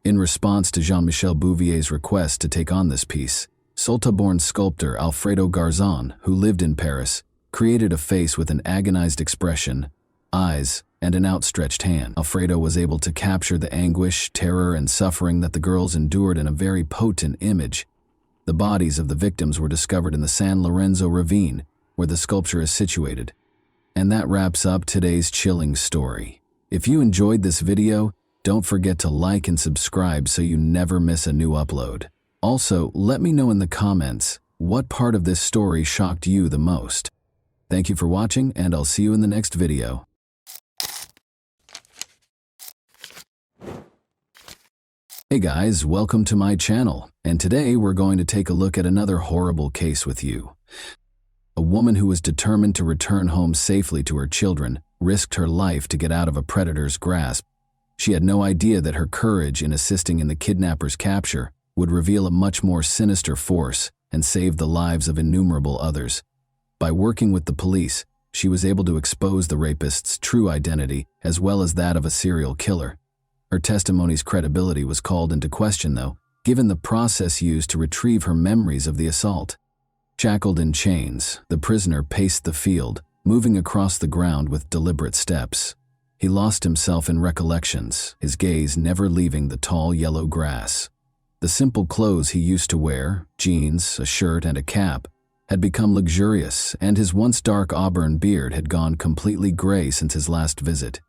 In response to Jean-Michel Bouvier's request to take on this piece, Salta-born sculptor Alfredo Garzon, who lived in Paris, created a face with an agonized expression, eyes, and an outstretched hand. Alfredo was able to capture the anguish, terror, and suffering that the girls endured in a very potent image. The bodies of the victims were discovered in the San Lorenzo ravine, where the sculpture is situated. And that wraps up today's chilling story. If you enjoyed this video, don't forget to like and subscribe so you never miss a new upload. Also, let me know in the comments what part of this story shocked you the most. Thank you for watching, and I'll see you in the next video. Hey guys, welcome to my channel, and today we're going to take a look at another horrible case with you. A woman who was determined to return home safely to her children risked her life to get out of a predator's grasp. She had no idea that her courage in assisting in the kidnapper's capture would reveal a much more sinister force and save the lives of innumerable others. By working with the police, she was able to expose the rapist's true identity as well as that of a serial killer. Her testimony's credibility was called into question, though, given the process used to retrieve her memories of the assault. Shackled in chains, the prisoner paced the field, moving across the ground with deliberate steps. He lost himself in recollections, his gaze never leaving the tall yellow grass. The simple clothes he used to wear, jeans, a shirt, and a cap, had become luxurious, and his once dark auburn beard had gone completely gray since his last visit.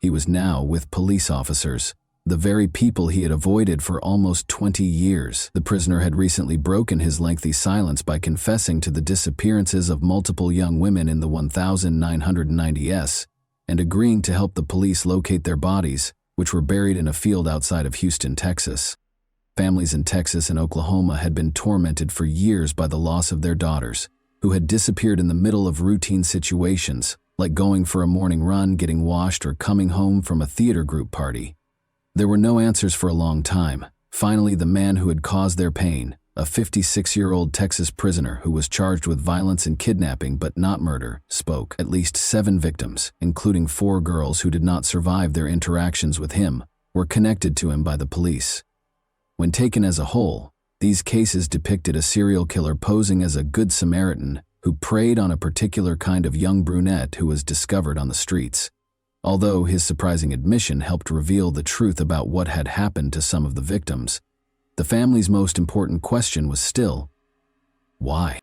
He was now with police officers, the very people he had avoided for almost 20 years. The prisoner had recently broken his lengthy silence by confessing to the disappearances of multiple young women in the 1990s and agreeing to help the police locate their bodies, which were buried in a field outside of Houston, Texas. Families in Texas and Oklahoma had been tormented for years by the loss of their daughters, who had disappeared in the middle of routine situations, like going for a morning run, getting washed, or coming home from a theater group party. There were no answers for a long time. Finally, the man who had caused their pain, a 56-year-old Texas prisoner who was charged with violence and kidnapping but not murder, spoke. At least 7 victims, including 4 girls who did not survive their interactions with him, were connected to him by the police. When taken as a whole, these cases depicted a serial killer posing as a good Samaritan who preyed on a particular kind of young brunette who was discovered on the streets. Although his surprising admission helped reveal the truth about what had happened to some of the victims, the family's most important question was still, why?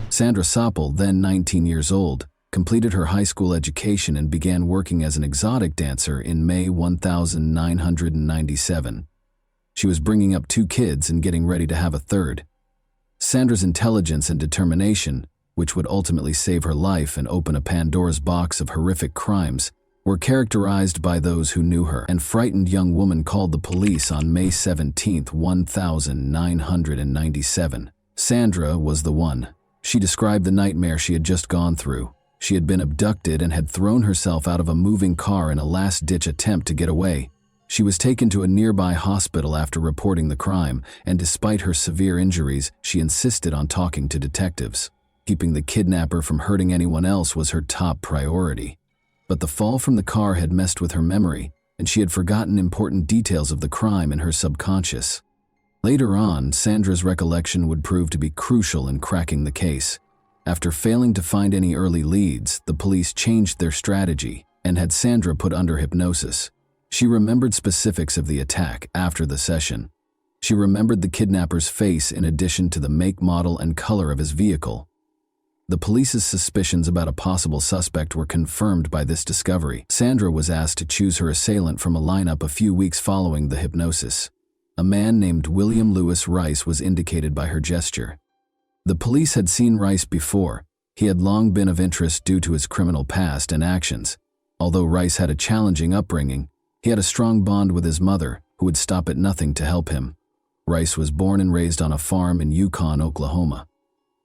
Sandra Soppel, then 19 years old, completed her high school education and began working as an exotic dancer in May 1997. She was bringing up 2 kids and getting ready to have a third. Sandra's intelligence and determination, which would ultimately save her life and open a Pandora's box of horrific crimes, were characterized by those who knew her. An frightened young woman called the police on May 17, 1997. Sandra was the one. She described the nightmare she had just gone through. She had been abducted and had thrown herself out of a moving car in a last-ditch attempt to get away. She was taken to a nearby hospital after reporting the crime, and despite her severe injuries, she insisted on talking to detectives. Keeping the kidnapper from hurting anyone else was her top priority. But the fall from the car had messed with her memory, and she had forgotten important details of the crime in her subconscious. Later on, Sandra's recollection would prove to be crucial in cracking the case. After failing to find any early leads, the police changed their strategy and had Sandra put under hypnosis. She remembered specifics of the attack after the session. She remembered the kidnapper's face in addition to the make, model, and color of his vehicle. The police's suspicions about a possible suspect were confirmed by this discovery. Sandra was asked to choose her assailant from a lineup a few weeks following the hypnosis. A man named William Lewis Rice was indicated by her gesture. The police had seen Rice before. He had long been of interest due to his criminal past and actions. Although Rice had a challenging upbringing, he had a strong bond with his mother, who would stop at nothing to help him. Rice was born and raised on a farm in Yukon, Oklahoma.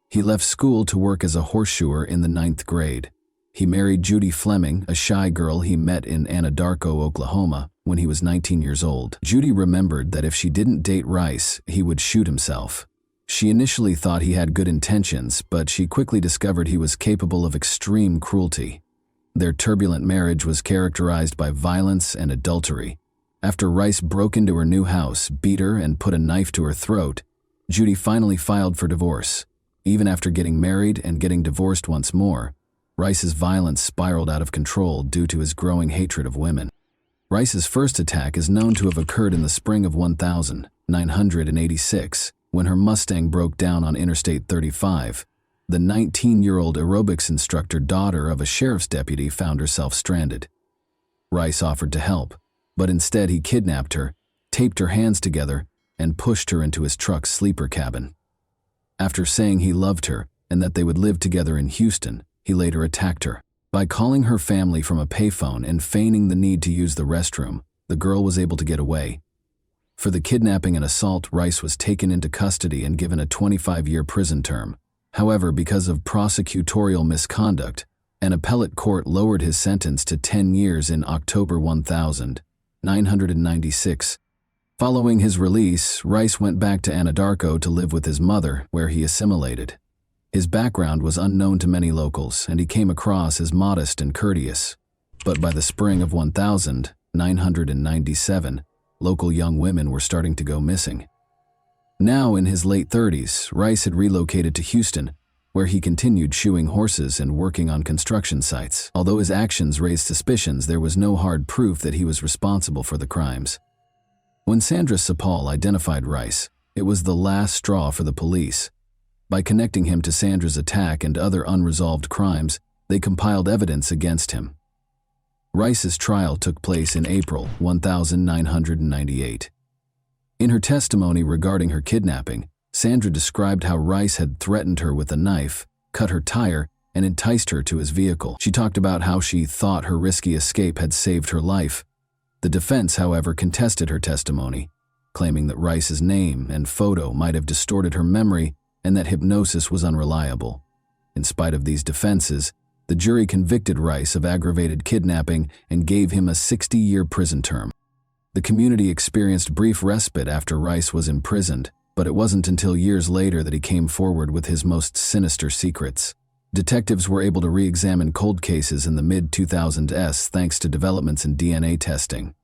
He left school to work as a horseshoer in the 9th grade. He married Judy Fleming, a shy girl he met in Anadarko, Oklahoma, when he was 19 years old. Judy remembered that if she didn't date Rice, he would shoot himself. She initially thought he had good intentions, but she quickly discovered he was capable of extreme cruelty. Their turbulent marriage was characterized by violence and adultery. After Rice broke into her new house, beat her, and put a knife to her throat, Judy finally filed for divorce. Even after getting married and getting divorced once more, Rice's violence spiraled out of control due to his growing hatred of women. Rice's first attack is known to have occurred in the spring of 1986, when her Mustang broke down on Interstate 35. The 19-year-old aerobics instructor, daughter of a sheriff's deputy, found herself stranded. Rice offered to help, but instead he kidnapped her, taped her hands together, and pushed her into his truck's sleeper cabin. After saying he loved her and that they would live together in Houston, he later attacked her. By calling her family from a payphone and feigning the need to use the restroom, the girl was able to get away. For the kidnapping and assault, Rice was taken into custody and given a 25-year prison term. However, because of prosecutorial misconduct, an appellate court lowered his sentence to 10 years in October 1996. Following his release, Rice went back to Anadarko to live with his mother, where he assimilated. His background was unknown to many locals, and he came across as modest and courteous. But by the spring of 1997, local young women were starting to go missing. Now in his late 30s, Rice had relocated to Houston, where he continued shoeing horses and working on construction sites. Although his actions raised suspicions, there was no hard proof that he was responsible for the crimes. When Sandra Soppel identified Rice, it was the last straw for the police. By connecting him to Sandra's attack and other unresolved crimes, they compiled evidence against him. Rice's trial took place in April 1998. In her testimony regarding her kidnapping, Sandra described how Rice had threatened her with a knife, cut her tire, and enticed her to his vehicle. She talked about how she thought her risky escape had saved her life. The defense, however, contested her testimony. claiming that Rice's name and photo might have distorted her memory and that hypnosis was unreliable. In spite of these defenses, the jury convicted Rice of aggravated kidnapping and gave him a 60-year prison term. The community experienced brief respite after Rice was imprisoned, but it wasn't until years later that he came forward with his most sinister secrets. Detectives were able to re-examine cold cases in the mid-2000s thanks to developments in DNA testing.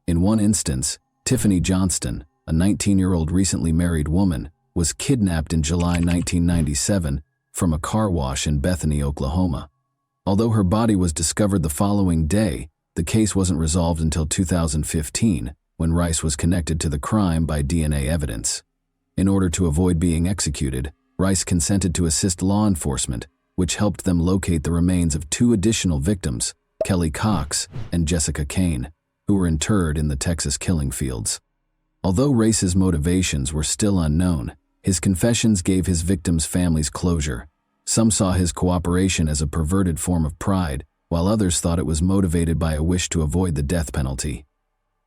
In one instance, Tiffany Johnston, a 19-year-old recently married woman, was kidnapped in July 1997 from a car wash in Bethany, Oklahoma. Although her body was discovered the following day, the case wasn't resolved until 2015, when Rice was connected to the crime by DNA evidence. In order to avoid being executed, Rice consented to assist law enforcement, which helped them locate the remains of two additional victims, Kelly Cox and Jessica Kane, who were interred in the Texas killing fields. Although Rice's motivations were still unknown, his confessions gave his victims' families closure. Some saw his cooperation as a perverted form of pride, while others thought it was motivated by a wish to avoid the death penalty.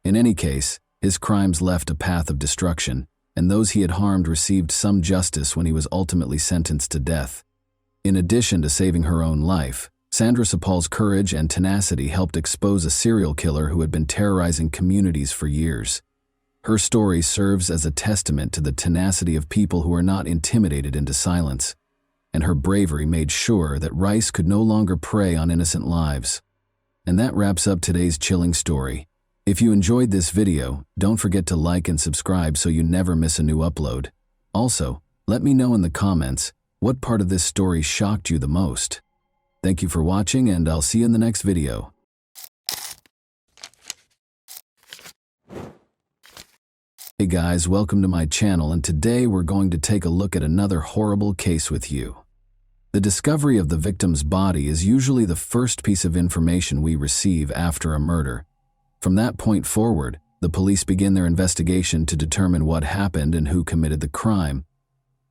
In any case, his crimes left a path of destruction, and those he had harmed received some justice when he was ultimately sentenced to death. In addition to saving her own life, Sandra Sapal's courage and tenacity helped expose a serial killer who had been terrorizing communities for years. Her story serves as a testament to the tenacity of people who are not intimidated into silence, and her bravery made sure that Rice could no longer prey on innocent lives. And that wraps up today's chilling story. If you enjoyed this video, don't forget to like and subscribe so you never miss a new upload. Also, let me know in the comments what part of this story shocked you the most. Thank you for watching, and I'll see you in the next video. Hey guys, welcome to my channel, and today we're going to take a look at another horrible case with you. The discovery of the victim's body is usually the first piece of information we receive after a murder. From that point forward, the police begin their investigation to determine what happened and who committed the crime.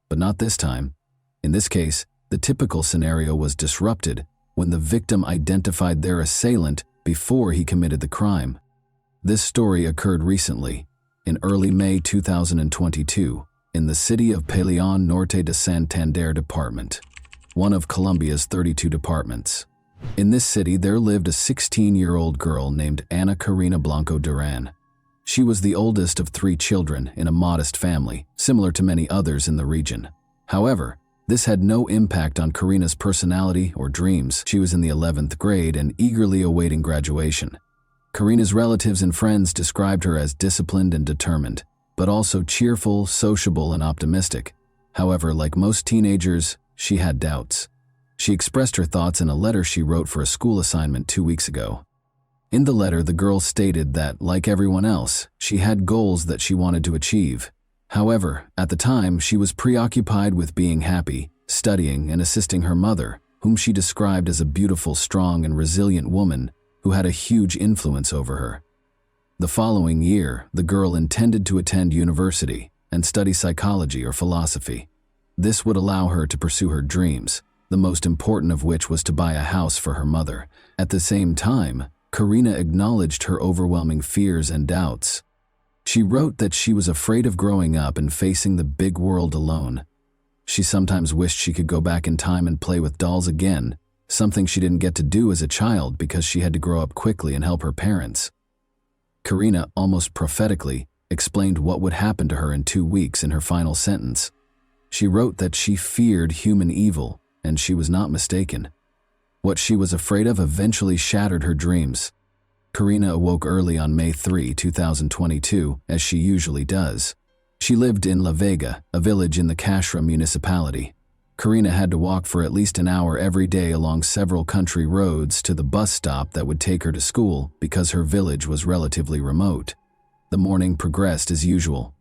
But not this time. In this case, the typical scenario was disrupted when the victim identified their assailant before he committed the crime. This story occurred recently, in early May 2022, in the city of Peleon Norte de Santander Department, one of Colombia's 32 departments. In this city, there lived a 16-year-old girl named Ana Karina Blanco Duran. She was the oldest of 3 children in a modest family, similar to many others in the region. However, this had no impact on Karina's personality or dreams. She was in the 11th grade and eagerly awaiting graduation. Karina's relatives and friends described her as disciplined and determined, but also cheerful, sociable, and optimistic. However, like most teenagers, she had doubts. She expressed her thoughts in a letter she wrote for a school assignment 2 weeks ago. In the letter, the girl stated that, like everyone else, she had goals that she wanted to achieve. However, at the time, she was preoccupied with being happy, studying, and assisting her mother, whom she described as a beautiful, strong, and resilient woman who had a huge influence over her. The following year, the girl intended to attend university and study psychology or philosophy. This would allow her to pursue her dreams, the most important of which was to buy a house for her mother. At the same time, Karina acknowledged her overwhelming fears and doubts. She wrote that she was afraid of growing up and facing the big world alone. She sometimes wished she could go back in time and play with dolls again, something she didn't get to do as a child because she had to grow up quickly and help her parents. Karina, almost prophetically, explained what would happen to her in 2 weeks in her final sentence. She wrote that she feared human evil, and she was not mistaken. What she was afraid of eventually shattered her dreams. Karina awoke early on May 3, 2022, as she usually does. She lived in La Vega, a village in the Cashra municipality. Karina had to walk for at least an hour every day along several country roads to the bus stop that would take her to school because her village was relatively remote. The morning progressed as usual.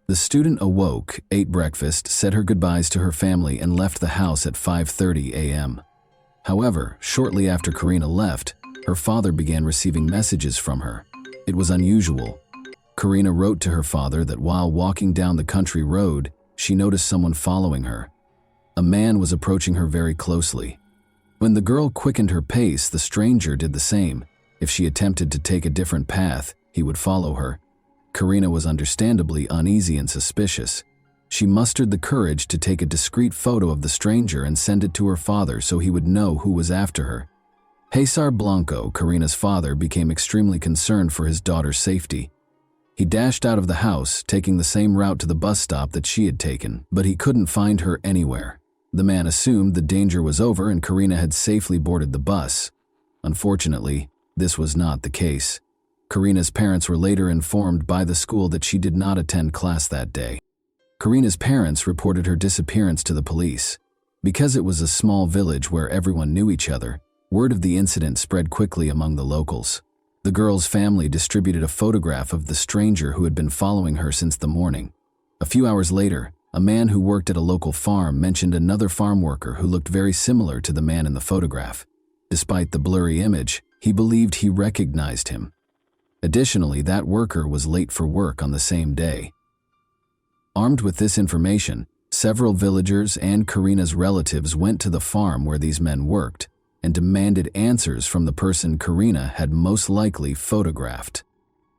The student awoke, ate breakfast, said her goodbyes to her family, and left the house at 5:30 a.m. However, shortly after Karina left, her father began receiving messages from her. It was unusual. Karina wrote to her father that while walking down the country road, she noticed someone following her. A man was approaching her very closely. When the girl quickened her pace, the stranger did the same. If she attempted to take a different path, he would follow her. Karina was understandably uneasy and suspicious. She mustered the courage to take a discreet photo of the stranger and send it to her father so he would know who was after her. Cesar Blanco, Karina's father, became extremely concerned for his daughter's safety. He dashed out of the house, taking the same route to the bus stop that she had taken, but he couldn't find her anywhere. The man assumed the danger was over and Karina had safely boarded the bus. Unfortunately, this was not the case. Karina's parents were later informed by the school that she did not attend class that day. Karina's parents reported her disappearance to the police. Because it was a small village where everyone knew each other, word of the incident spread quickly among the locals. The girl's family distributed a photograph of the stranger who had been following her since the morning. A few hours later, a man who worked at a local farm mentioned another farm worker who looked very similar to the man in the photograph. Despite the blurry image, he believed he recognized him. Additionally, that worker was late for work on the same day. Armed with this information, several villagers and Karina's relatives went to the farm where these men worked and demanded answers from the person Karina had most likely photographed.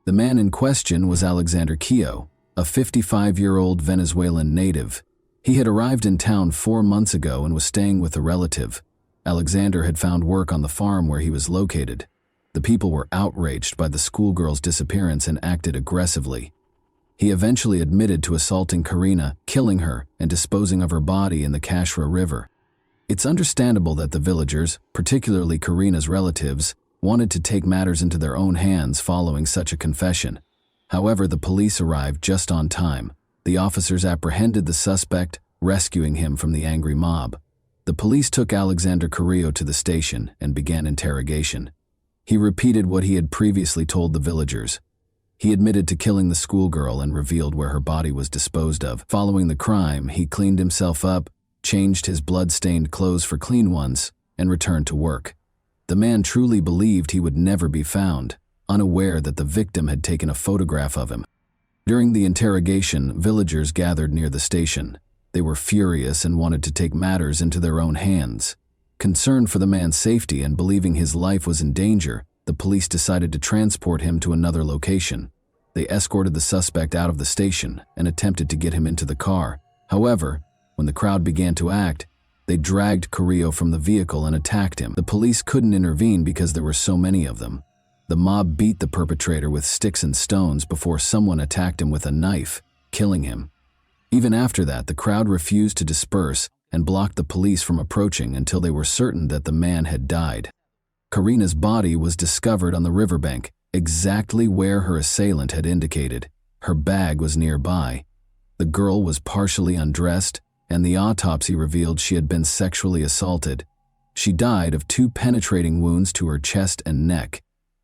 The man in question was Alexander Quillo, a 55-year-old Venezuelan native. He had arrived in town 4 months ago and was staying with a relative. Alexander had found work on the farm where he was located. The people were outraged by the schoolgirl's disappearance and acted aggressively. He eventually admitted to assaulting Karina, killing her, and disposing of her body in the Kashra River. It's understandable that the villagers, particularly Karina's relatives, wanted to take matters into their own hands following such a confession. However, the police arrived just on time. The officers apprehended the suspect, rescuing him from the angry mob. The police took Alexander Carrillo to the station and began interrogation. He repeated what he had previously told the villagers. He admitted to killing the schoolgirl and revealed where her body was disposed of. Following the crime, he cleaned himself up, changed his blood-stained clothes for clean ones, and returned to work. The man truly believed he would never be found, unaware that the victim had taken a photograph of him. During the interrogation, villagers gathered near the station. They were furious and wanted to take matters into their own hands. Concerned for the man's safety and believing his life was in danger, the police decided to transport him to another location. They escorted the suspect out of the station and attempted to get him into the car. However, when the crowd began to act, they dragged Carrillo from the vehicle and attacked him. The police couldn't intervene because there were so many of them. The mob beat the perpetrator with sticks and stones before someone attacked him with a knife, killing him. Even after that, the crowd refused to disperse and blocked the police from approaching until they were certain that the man had died. Karina's body was discovered on the riverbank, exactly where her assailant had indicated. Her bag was nearby. The girl was partially undressed, and the autopsy revealed she had been sexually assaulted. She died of 2 penetrating wounds to her chest and neck.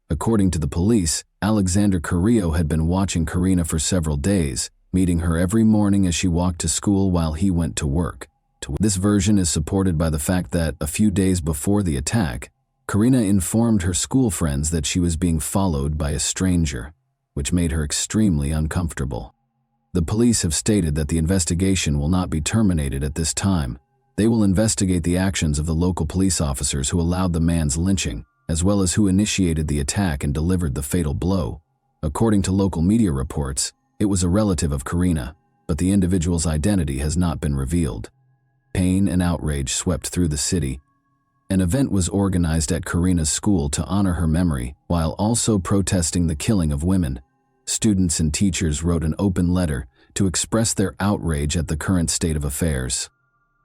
According to the police, Alexander Carrillo had been watching Karina for several days, meeting her every morning as she walked to school while he went to work. This version is supported by the fact that, a few days before the attack, Karina informed her school friends that she was being followed by a stranger, which made her extremely uncomfortable. The police have stated that the investigation will not be terminated at this time. They will investigate the actions of the local police officers who allowed the man's lynching, as well as who initiated the attack and delivered the fatal blow. According to local media reports, it was a relative of Karina, but the individual's identity has not been revealed. Pain and outrage swept through the city. An event was organized at Karina's school to honor her memory, while also protesting the killing of women. Students and teachers wrote an open letter to express their outrage at the current state of affairs.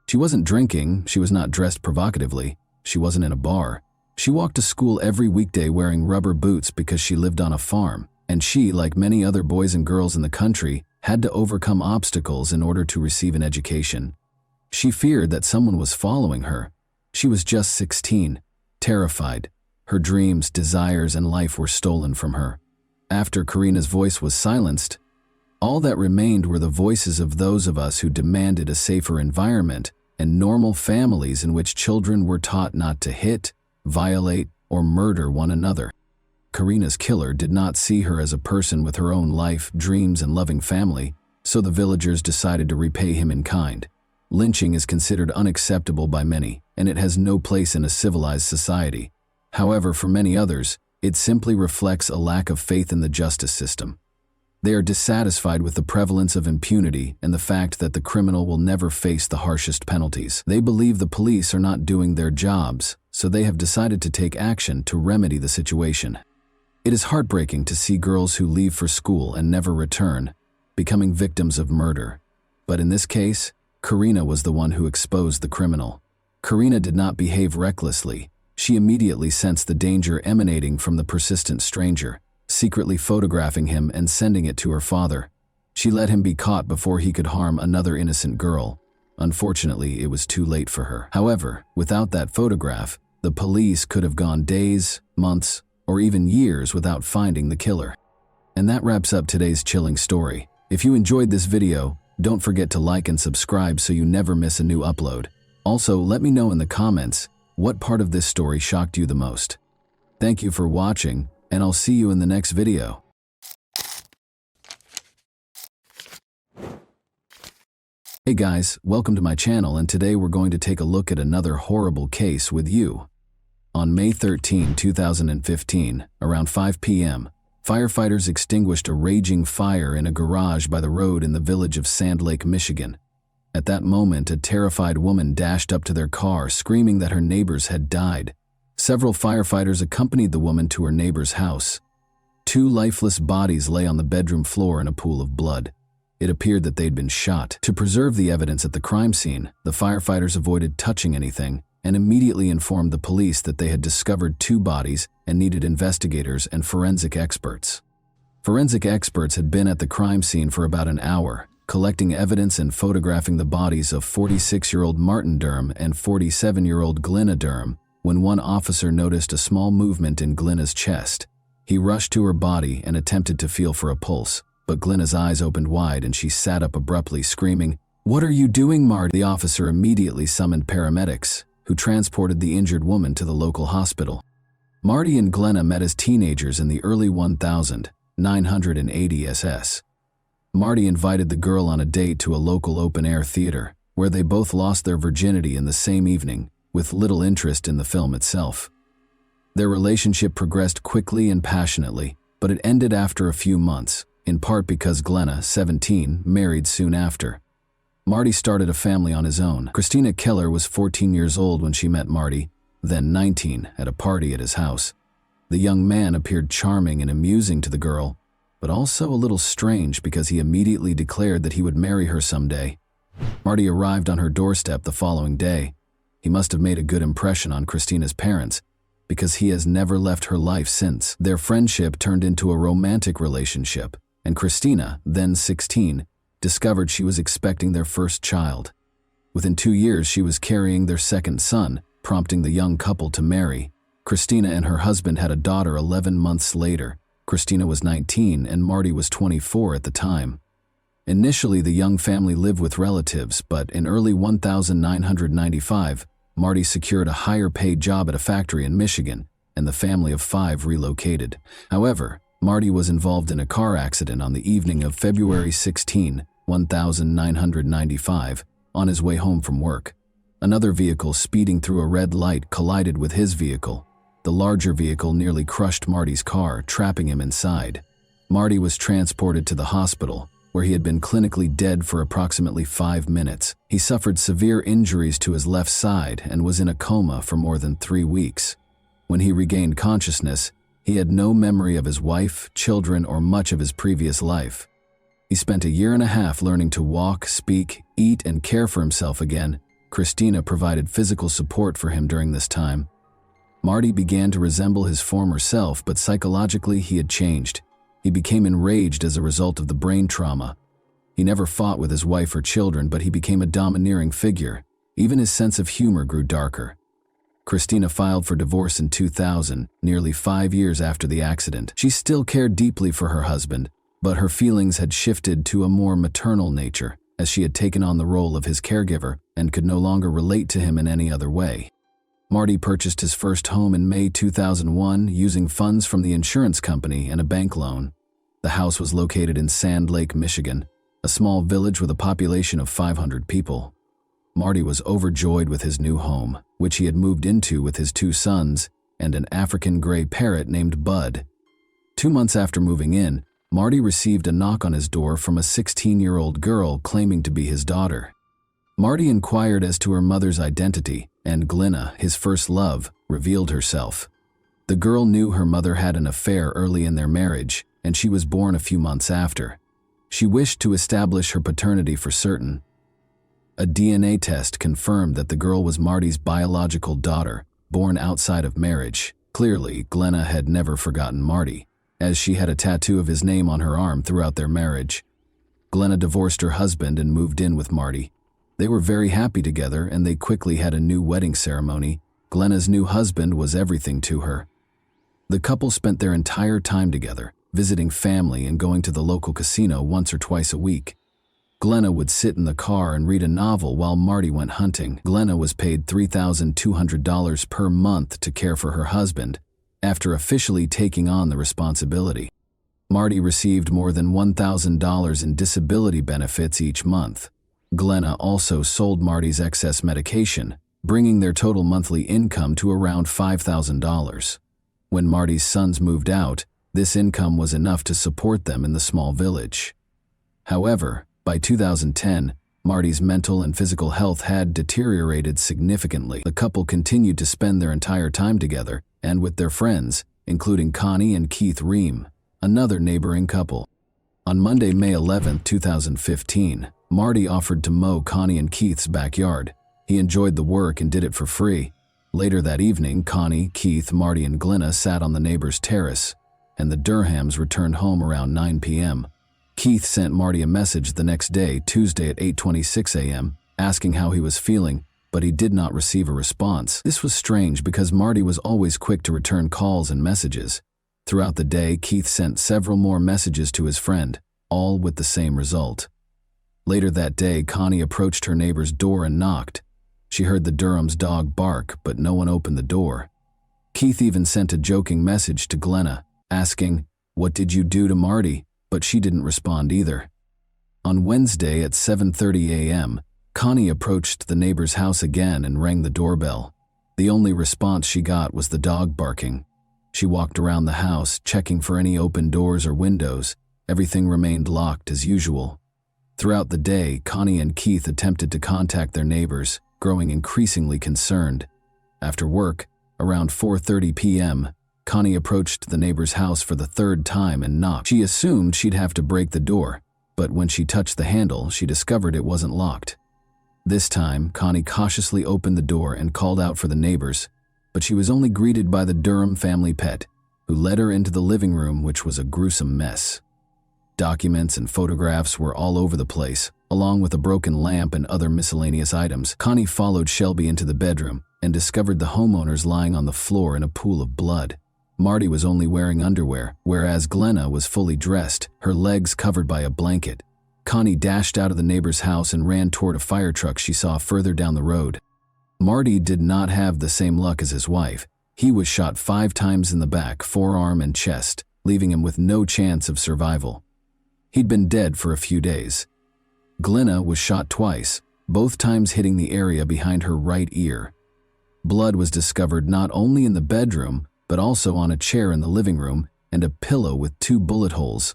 She wasn't drinking, she was not dressed provocatively, she wasn't in a bar. She walked to school every weekday wearing rubber boots because she lived on a farm, and she, like many other boys and girls in the country, had to overcome obstacles in order to receive an education. She feared that someone was following her. She was just 16, terrified. Her dreams, desires, and life were stolen from her. After Karina's voice was silenced, all that remained were the voices of those of us who demanded a safer environment and normal families in which children were taught not to hit, violate, or murder one another. Karina's killer did not see her as a person with her own life, dreams, and loving family, so the villagers decided to repay him in kind. Lynching is considered unacceptable by many, and it has no place in a civilized society. However, for many others, it simply reflects a lack of faith in the justice system. They are dissatisfied with the prevalence of impunity and the fact that the criminal will never face the harshest penalties. They believe the police are not doing their jobs, so they have decided to take action to remedy the situation. It is heartbreaking to see girls who leave for school and never return, becoming victims of murder. But in this case, Karina was the one who exposed the criminal. Karina did not behave recklessly. She immediately sensed the danger emanating from the persistent stranger, secretly photographing him and sending it to her father. She let him be caught before he could harm another innocent girl. Unfortunately, it was too late for her. However, without that photograph, the police could have gone days, months, or even years without finding the killer. And that wraps up today's chilling story. If you enjoyed this video, don't forget to like and subscribe so you never miss a new upload. Also, let me know in the comments what part of this story shocked you the most. Thank you for watching, and I'll see you in the next video. Hey guys, welcome to my channel, and today we're going to take a look at another horrible case with you. On May 13, 2015, around 5 p.m., firefighters extinguished a raging fire in a garage by the road in the village of Sand Lake, Michigan. At that moment, a terrified woman dashed up to their car, screaming that her neighbors had died. Several firefighters accompanied the woman to her neighbor's house. Two lifeless bodies lay on the bedroom floor in a pool of blood. It appeared that they'd been shot. To preserve the evidence at the crime scene, the firefighters avoided touching anything and immediately informed the police that they had discovered two bodies and needed investigators and forensic experts. Forensic experts had been at the crime scene for about an hour, collecting evidence and photographing the bodies of 46-year-old Martin Durham and 47-year-old Glenna Durham, when one officer noticed a small movement in Glenna's chest. He rushed to her body and attempted to feel for a pulse, but Glenna's eyes opened wide and she sat up abruptly, screaming, "What are you doing, Marty?" The officer immediately summoned paramedics, who transported the injured woman to the local hospital. Marty and Glenna met as teenagers in the early 1980 SS. Marty invited the girl on a date to a local open-air theater, where they both lost their virginity in the same evening, with little interest in the film itself. Their relationship progressed quickly and passionately, but it ended after a few months, in part because Glenna, 17, married soon after. Marty started a family on his own. Christina Keller was 14 years old when she met Marty, then 19, at a party at his house. The young man appeared charming and amusing to the girl, but also a little strange because he immediately declared that he would marry her someday. Marty arrived on her doorstep the following day. He must have made a good impression on Christina's parents, because he has never left her life since. Their friendship turned into a romantic relationship, and Christina, then 16, discovered she was expecting their first child. Within 2 years, she was carrying their second son, prompting the young couple to marry. Christina and her husband had a daughter 11 months later. Christina was 19 and Marty was 24 at the time. Initially, the young family lived with relatives, but in early 1995, Marty secured a higher-paid job at a factory in Michigan, and the family of 5 relocated. However, Marty was involved in a car accident on the evening of February 16, 1995, on his way home from work. Another vehicle speeding through a red light collided with his vehicle. The larger vehicle nearly crushed Marty's car, trapping him inside. Marty was transported to the hospital, where he had been clinically dead for approximately 5 minutes. He suffered severe injuries to his left side and was in a coma for more than 3 weeks. When he regained consciousness, he had no memory of his wife, children, or much of his previous life. He spent a year and a half learning to walk, speak, eat, and care for himself again. Christina provided physical support for him during this time. Marty began to resemble his former self, but psychologically he had changed. He became enraged as a result of the brain trauma. He never fought with his wife or children, but he became a domineering figure. Even his sense of humor grew darker. Christina filed for divorce in 2000, nearly 5 years after the accident. She still cared deeply for her husband, but her feelings had shifted to a more maternal nature, as she had taken on the role of his caregiver and could no longer relate to him in any other way. Marty purchased his first home in May 2001 using funds from the insurance company and a bank loan. The house was located in Sand Lake, Michigan, a small village with a population of 500 people. Marty was overjoyed with his new home, which he had moved into with his 2 sons and an African gray parrot named Bud. 2 months after moving in, Marty received a knock on his door from a 16-year-old girl claiming to be his daughter. Marty inquired as to her mother's identity, and Glenna, his first love, revealed herself. The girl knew her mother had an affair early in their marriage, and she was born a few months after. She wished to establish her paternity for certain. A DNA test confirmed that the girl was Marty's biological daughter, born outside of marriage. Clearly, Glenna had never forgotten Marty, as she had a tattoo of his name on her arm throughout their marriage. Glenna divorced her husband and moved in with Marty. They were very happy together, and they quickly had a new wedding ceremony. Glenna's new husband was everything to her. The couple spent their entire time together, visiting family and going to the local casino once or twice a week. Glenna would sit in the car and read a novel while Marty went hunting. Glenna was paid $3,200 per month to care for her husband, after officially taking on the responsibility. Marty received more than $1,000 in disability benefits each month. Glenna also sold Marty's excess medication, bringing their total monthly income to around $5,000. When Marty's sons moved out, this income was enough to support them in the small village. However, by 2010, Marty's mental and physical health had deteriorated significantly. The couple continued to spend their entire time together and with their friends, including Connie and Keith Ream, another neighboring couple. On Monday, May 11, 2015, Marty offered to mow Connie and Keith's backyard. He enjoyed the work and did it for free. Later that evening, Connie, Keith, Marty, and Glenna sat on the neighbor's terrace, and the Durhams returned home around 9 p.m. Keith sent Marty a message the next day, Tuesday at 8:26 a.m., asking how he was feeling, but he did not receive a response. This was strange because Marty was always quick to return calls and messages. Throughout the day, Keith sent several more messages to his friend, all with the same result. Later that day, Connie approached her neighbor's door and knocked. She heard the Durham's dog bark, but no one opened the door. Keith even sent a joking message to Glenna, asking, "What did you do to Marty?" But she didn't respond either. On Wednesday at 7:30 a.m., Connie approached the neighbor's house again and rang the doorbell. The only response she got was the dog barking. She walked around the house, checking for any open doors or windows. Everything remained locked as usual. Throughout the day, Connie and Keith attempted to contact their neighbors, growing increasingly concerned. After work, around 4:30 p.m., Connie approached the neighbor's house for the third time and knocked. She assumed she'd have to break the door, but when she touched the handle, she discovered it wasn't locked. This time, Connie cautiously opened the door and called out for the neighbors, but she was only greeted by the Durham family pet, who led her into the living room, which was a gruesome mess. Documents and photographs were all over the place, along with a broken lamp and other miscellaneous items. Connie followed Shelby into the bedroom and discovered the homeowners lying on the floor in a pool of blood. Marty was only wearing underwear, whereas Glenna was fully dressed, her legs covered by a blanket. Connie dashed out of the neighbor's house and ran toward a fire truck she saw further down the road. Marty did not have the same luck as his wife. He was shot 5 times in the back, forearm, and chest, leaving him with no chance of survival. He'd been dead for a few days. Glenna was shot twice, both times hitting the area behind her right ear. Blood was discovered not only in the bedroom, but also on a chair in the living room and a pillow with 2 bullet holes.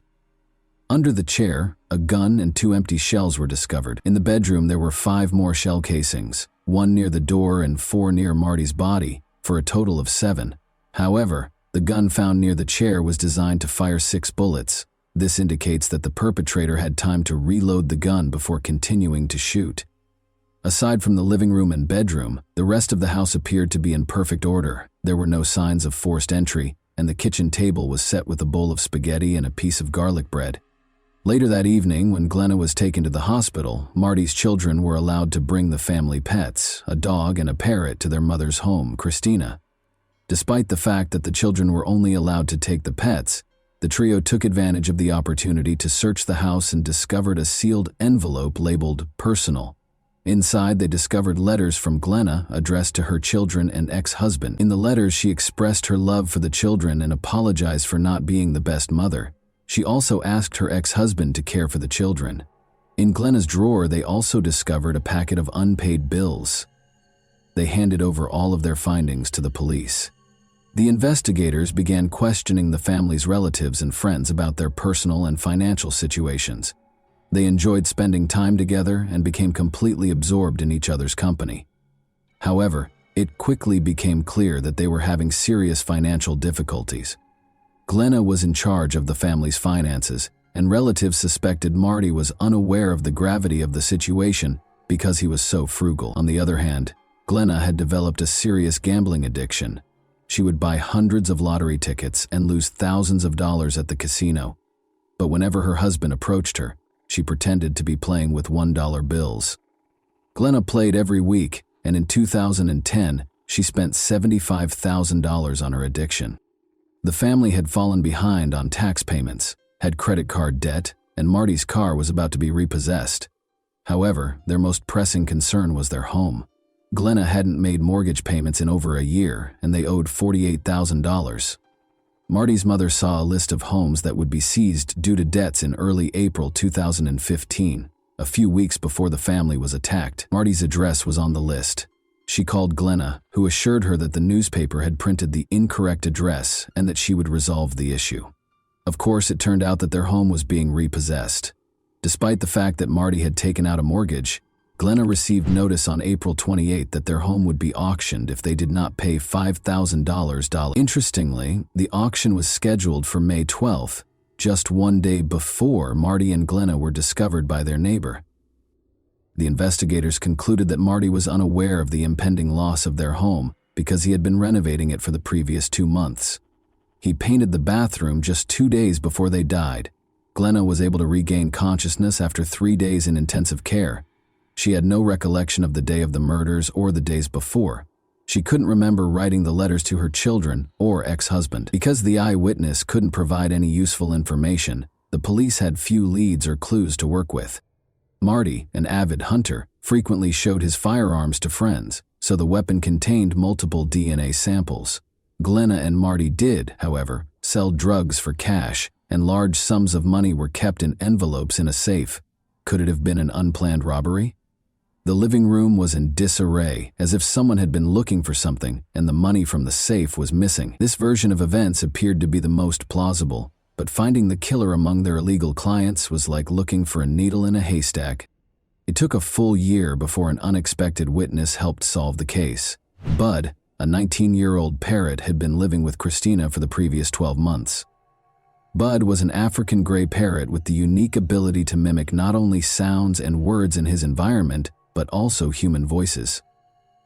Under the chair, a gun and 2 empty shells were discovered. In the bedroom, there were 5 more shell casings, 1 near the door and 4 near Marty's body, for a total of 7. However, the gun found near the chair was designed to fire 6 bullets. This indicates that the perpetrator had time to reload the gun before continuing to shoot. Aside from the living room and bedroom, the rest of the house appeared to be in perfect order. There were no signs of forced entry, and the kitchen table was set with a bowl of spaghetti and a piece of garlic bread. Later that evening, when Glenna was taken to the hospital, Marty's children were allowed to bring the family pets, a dog and a parrot, to their mother's home, Christina. Despite the fact that the children were only allowed to take the pets, the trio took advantage of the opportunity to search the house and discovered a sealed envelope labeled "Personal." Inside, they discovered letters from Glenna addressed to her children and ex-husband. In the letters, she expressed her love for the children and apologized for not being the best mother. She also asked her ex-husband to care for the children. In Glenna's drawer, they also discovered a packet of unpaid bills. They handed over all of their findings to the police. The investigators began questioning the family's relatives and friends about their personal and financial situations. They enjoyed spending time together and became completely absorbed in each other's company. However, it quickly became clear that they were having serious financial difficulties. Glenna was in charge of the family's finances, and relatives suspected Marty was unaware of the gravity of the situation because he was so frugal. On the other hand, Glenna had developed a serious gambling addiction. She would buy hundreds of lottery tickets and lose thousands of dollars at the casino. But whenever her husband approached her, she pretended to be playing with $1 bills. Glenna played every week, and in 2010, she spent $75,000 on her addiction. The family had fallen behind on tax payments, had credit card debt, and Marty's car was about to be repossessed. However, their most pressing concern was their home. Glenna hadn't made mortgage payments in over a year, and they owed $48,000. Marty's mother saw a list of homes that would be seized due to debts in early April 2015, a few weeks before the family was attacked. Marty's address was on the list. She called Glenna, who assured her that the newspaper had printed the incorrect address and that she would resolve the issue. Of course, it turned out that their home was being repossessed. Despite the fact that Marty had taken out a mortgage, Glenna received notice on April 28 that their home would be auctioned if they did not pay $5,000. Interestingly, the auction was scheduled for May 12th, just one day before Marty and Glenna were discovered by their neighbor. The investigators concluded that Marty was unaware of the impending loss of their home because he had been renovating it for the previous 2 months. He painted the bathroom just 2 days before they died. Glenna was able to regain consciousness after 3 days in intensive care. She had no recollection of the day of the murders or the days before. She couldn't remember writing the letters to her children or ex-husband. Because the eyewitness couldn't provide any useful information, the police had few leads or clues to work with. Marty, an avid hunter, frequently showed his firearms to friends, so the weapon contained multiple DNA samples. Glenna and Marty did, however, sell drugs for cash, and large sums of money were kept in envelopes in a safe. Could it have been an unplanned robbery? The living room was in disarray, as if someone had been looking for something and the money from the safe was missing. This version of events appeared to be the most plausible, but finding the killer among their illegal clients was like looking for a needle in a haystack. It took a full year before an unexpected witness helped solve the case. Bud, a 19-year-old parrot, had been living with Christina for the previous 12 months. Bud was an African gray parrot with the unique ability to mimic not only sounds and words in his environment, but also human voices.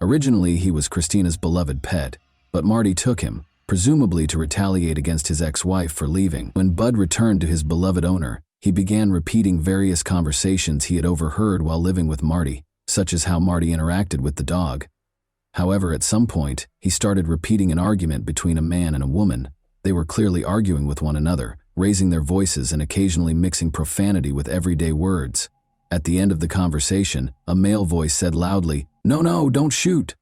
Originally, he was Christina's beloved pet, but Marty took him, presumably to retaliate against his ex-wife for leaving. When Bud returned to his beloved owner, he began repeating various conversations he had overheard while living with Marty, such as how Marty interacted with the dog. However, at some point, he started repeating an argument between a man and a woman. They were clearly arguing with one another, raising their voices and occasionally mixing profanity with everyday words. At the end of the conversation, a male voice said loudly, "No, don't shoot."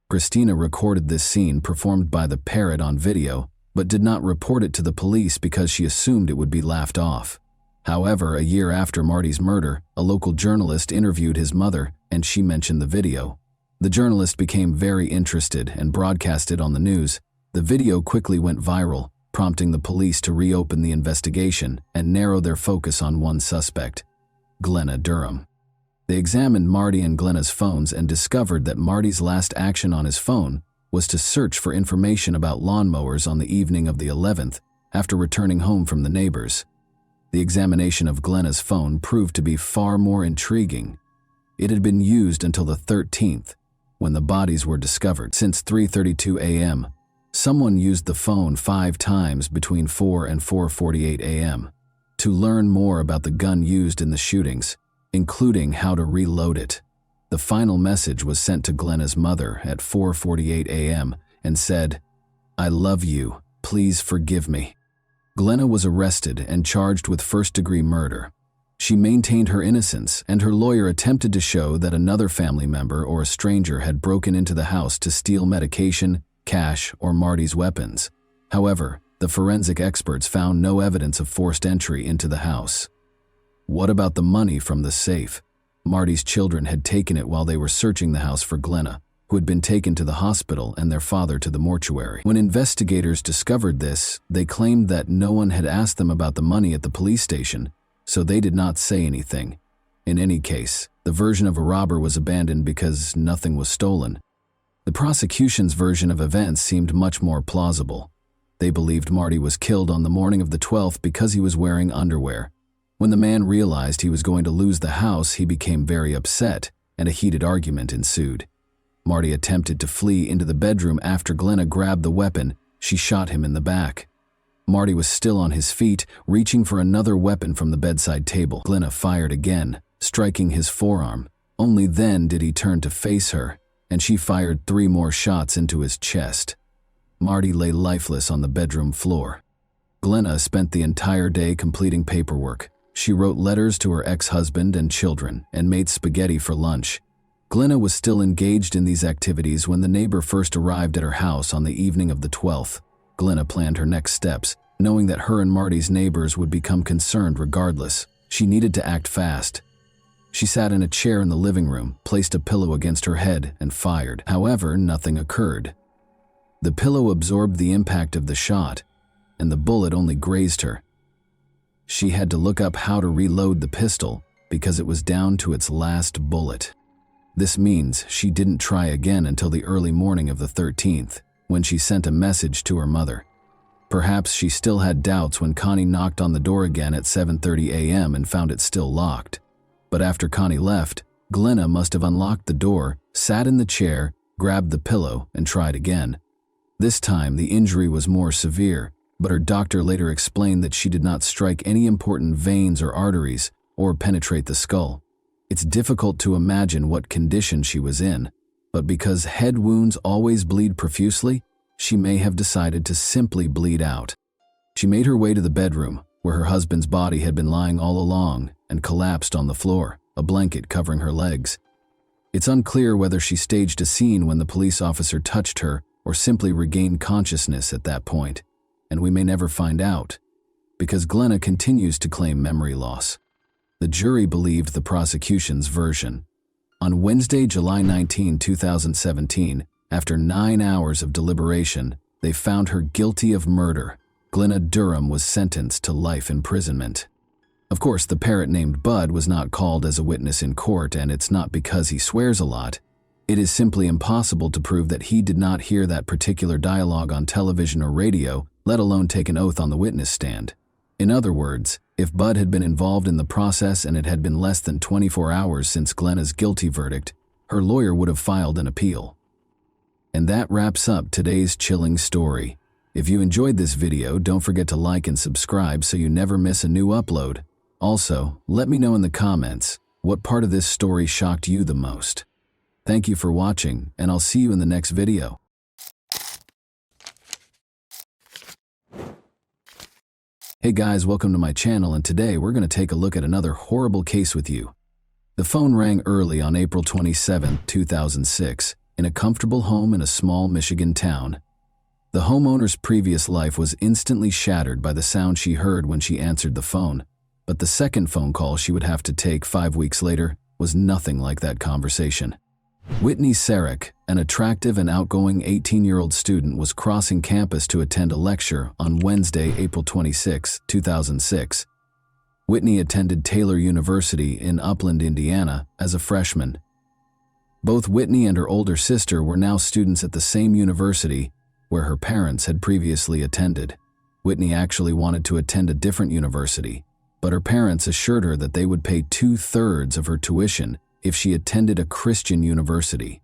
Christina recorded this scene performed by the parrot on video, but did not report it to the police because she assumed it would be laughed off. However, a year after Marty's murder, a local journalist interviewed his mother, and she mentioned the video. The journalist became very interested and broadcast it on the news. The video quickly went viral, prompting the police to reopen the investigation and narrow their focus on one suspect, Glenna Durham. They examined Marty and Glenna's phones and discovered that Marty's last action on his phone was to search for information about lawnmowers on the evening of the 11th after returning home from the neighbors. The examination of Glenna's phone proved to be far more intriguing. It had been used until the 13th, when the bodies were discovered. Since 3:32 a.m., someone used the phone 5 times between 4 and 4:48 a.m. to learn more about the gun used in the shootings, including how to reload it. The final message was sent to Glenna's mother at 4:48 a.m. and said, "I love you, please forgive me." Glenna was arrested and charged with first-degree murder. She maintained her innocence, and her lawyer attempted to show that another family member or a stranger had broken into the house to steal medication, cash, or Marty's weapons. However, the forensic experts found no evidence of forced entry into the house. What about the money from the safe? Marty's children had taken it while they were searching the house for Glenna, who had been taken to the hospital, and their father to the mortuary. When investigators discovered this, they claimed that no one had asked them about the money at the police station, so they did not say anything. In any case, the version of a robber was abandoned because nothing was stolen. The prosecution's version of events seemed much more plausible. They believed Marty was killed on the morning of the 12th because he was wearing underwear. When the man realized he was going to lose the house, he became very upset, and a heated argument ensued. Marty attempted to flee into the bedroom after Glenna grabbed the weapon. She shot him in the back. Marty was still on his feet, reaching for another weapon from the bedside table. Glenna fired again, striking his forearm. Only then did he turn to face her, and she fired 3 more shots into his chest. Marty lay lifeless on the bedroom floor. Glenna spent the entire day completing paperwork. She wrote letters to her ex-husband and children and made spaghetti for lunch. Glenna was still engaged in these activities when the neighbor first arrived at her house on the evening of the 12th. Glenna planned her next steps, knowing that her and Marty's neighbors would become concerned regardless. She needed to act fast. She sat in a chair in the living room, placed a pillow against her head, and fired. However, nothing occurred. The pillow absorbed the impact of the shot, and the bullet only grazed her. She had to look up how to reload the pistol because it was down to its last bullet. This means she didn't try again until the early morning of the 13th, when she sent a message to her mother. Perhaps she still had doubts when Connie knocked on the door again at 7:30 a.m. and found it still locked. But after Connie left, Glenna must have unlocked the door, sat in the chair, grabbed the pillow, and tried again. This time, the injury was more severe, but her doctor later explained that she did not strike any important veins or arteries or penetrate the skull. It's difficult to imagine what condition she was in, but because head wounds always bleed profusely, she may have decided to simply bleed out. She made her way to the bedroom, where her husband's body had been lying all along, and collapsed on the floor, a blanket covering her legs. It's unclear whether she staged a scene when the police officer touched her or simply regained consciousness at that point, and we may never find out, because Glenna continues to claim memory loss. The jury believed the prosecution's version. On Wednesday, July 19, 2017, after 9 hours of deliberation, they found her guilty of murder. Glenna Durham was sentenced to life imprisonment. Of course, the parrot named Bud was not called as a witness in court, and it's not because he swears a lot. It is simply impossible to prove that he did not hear that particular dialogue on television or radio, let alone take an oath on the witness stand. In other words, if Bud had been involved in the process and it had been less than 24 hours since Glenna's guilty verdict, her lawyer would have filed an appeal. And that wraps up today's chilling story. If you enjoyed this video, don't forget to like and subscribe so you never miss a new upload. Also, let me know in the comments, what part of this story shocked you the most? Thank you for watching, and I'll see you in the next video. Hey guys, welcome to my channel, and today we're going to take a look at another horrible case with you. The phone rang early on April 27, 2006, in a comfortable home in a small Michigan town. The homeowner's previous life was instantly shattered by the sound she heard when she answered the phone, but the second phone call she would have to take 5 weeks later was nothing like that conversation. Whitney Sarek, an attractive and outgoing 18-year-old student, was crossing campus to attend a lecture on Wednesday, April 26, 2006. Whitney attended Taylor University in Upland, Indiana, as a freshman. Both Whitney and her older sister were now students at the same university where her parents had previously attended. Whitney actually wanted to attend a different university, but her parents assured her that they would pay 2/3 of her tuition if she attended a Christian university.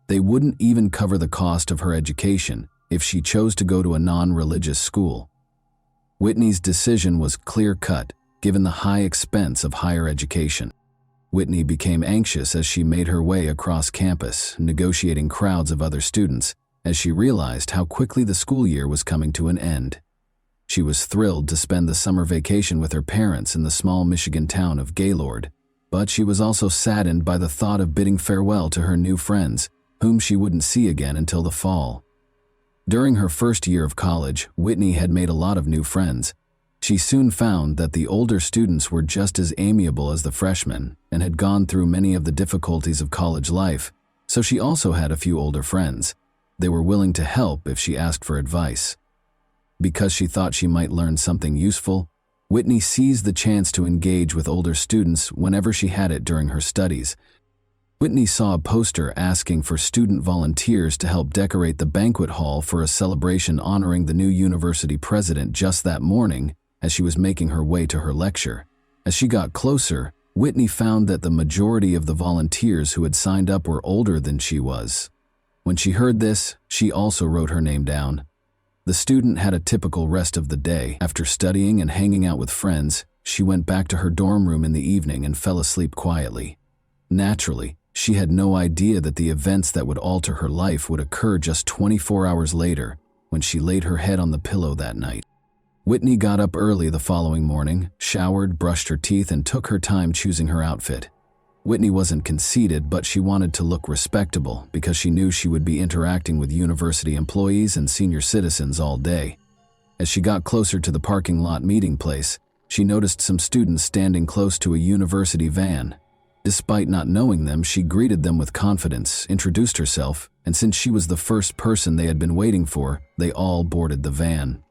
They wouldn't even cover the cost of her education if she chose to go to a non-religious school. Whitney's decision was clear-cut, given the high expense of higher education. Whitney became anxious as she made her way across campus, negotiating crowds of other students, as she realized how quickly the school year was coming to an end. She was thrilled to spend the summer vacation with her parents in the small Michigan town of Gaylord, but she was also saddened by the thought of bidding farewell to her new friends, whom she wouldn't see again until the fall. During her first year of college, Whitney had made a lot of new friends. She soon found that the older students were just as amiable as the freshmen and had gone through many of the difficulties of college life, So she also had a few older friends. They were willing to help if she asked for advice. Because she thought she might learn something useful, Whitney seized the chance to engage with older students whenever she had it during her studies. Whitney saw a poster asking for student volunteers to help decorate the banquet hall for a celebration honoring the new university president just that morning as she was making her way to her lecture. As she got closer, Whitney found that the majority of the volunteers who had signed up were older than she was. When she heard this, she also wrote her name down. The student had a typical rest of the day. After studying and hanging out with friends, she went back to her dorm room in the evening and fell asleep quietly. Naturally, she had no idea that the events that would alter her life would occur just 24 hours later, when she laid her head on the pillow that night. Whitney got up early the following morning, showered, brushed her teeth, and took her time choosing her outfit. Whitney wasn't conceited, but she wanted to look respectable because she knew she would be interacting with university employees and senior citizens all day. As she got closer to the parking lot meeting place, she noticed some students standing close to a university van. Despite not knowing them, she greeted them with confidence, introduced herself, and since she was the first person they had been waiting for, they all boarded the van.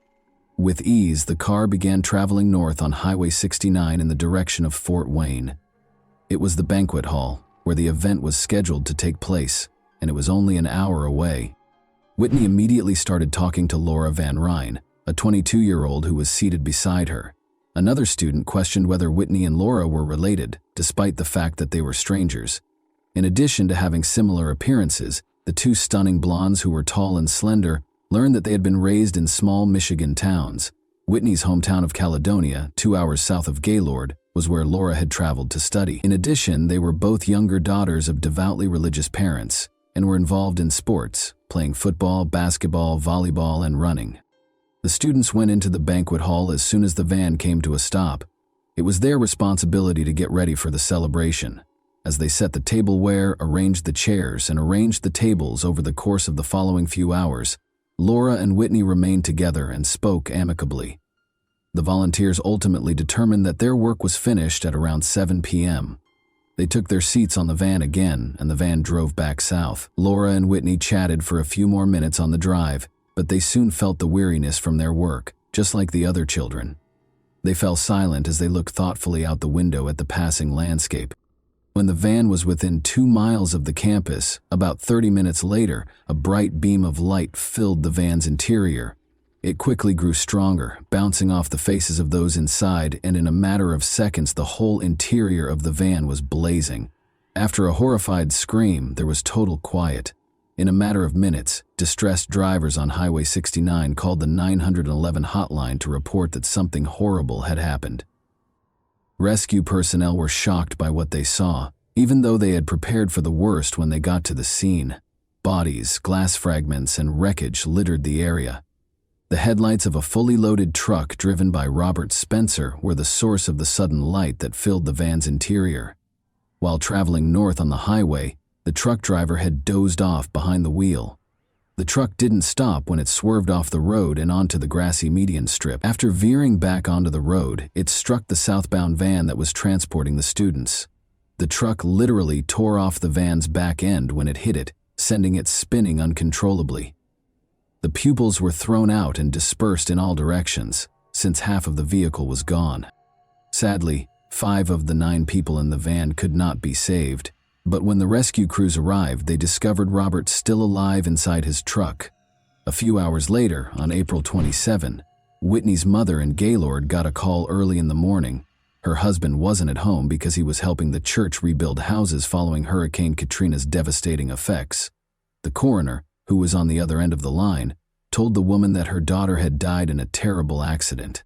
With ease, the car began traveling north on Highway 69 in the direction of Fort Wayne. It was the banquet hall, where the event was scheduled to take place, and it was only an hour away. Whitney immediately started talking to Laura Van Ryn, a 22-year-old who was seated beside her. Another student questioned whether Whitney and Laura were related, despite the fact that they were strangers. In addition to having similar appearances, the two stunning blondes who were tall and slender learned that they had been raised in small Michigan towns. Whitney's hometown of Caledonia, 2 hours south of Gaylord, was where Laura had traveled to study. In addition, they were both younger daughters of devoutly religious parents and were involved in sports, playing football, basketball, volleyball, and running. The students went into the banquet hall as soon as the van came to a stop. It was their responsibility to get ready for the celebration. As they set the tableware, arranged the chairs, and arranged the tables over the course of the following few hours, Laura and Whitney remained together and spoke amicably. The volunteers ultimately determined that their work was finished at around 7 p.m. They took their seats on the van again, and the van drove back south. Laura and Whitney chatted for a few more minutes on the drive, but they soon felt the weariness from their work, just like the other children. They fell silent as they looked thoughtfully out the window at the passing landscape. When the van was within 2 miles of the campus, about 30 minutes later, a bright beam of light filled the van's interior. It quickly grew stronger, bouncing off the faces of those inside, and in a matter of seconds the whole interior of the van was blazing. After a horrified scream, there was total quiet. In a matter of minutes, distressed drivers on Highway 69 called the 911 hotline to report that something horrible had happened. Rescue personnel were shocked by what they saw, even though they had prepared for the worst when they got to the scene. Bodies, glass fragments, and wreckage littered the area. The headlights of a fully loaded truck driven by Robert Spencer were the source of the sudden light that filled the van's interior. While traveling north on the highway, the truck driver had dozed off behind the wheel. The truck didn't stop when it swerved off the road and onto the grassy median strip. After veering back onto the road, it struck the southbound van that was transporting the students. The truck literally tore off the van's back end when it hit it, sending it spinning uncontrollably. The pupils were thrown out and dispersed in all directions, since half of the vehicle was gone. Sadly, 5 of the 9 people in the van could not be saved, but when the rescue crews arrived, they discovered Robert still alive inside his truck. A few hours later, on April 27, Whitney's mother in Gaylord got a call early in the morning. Her husband wasn't at home because he was helping the church rebuild houses following Hurricane Katrina's devastating effects. The coroner, who was on the other end of the line, told the woman that her daughter had died in a terrible accident.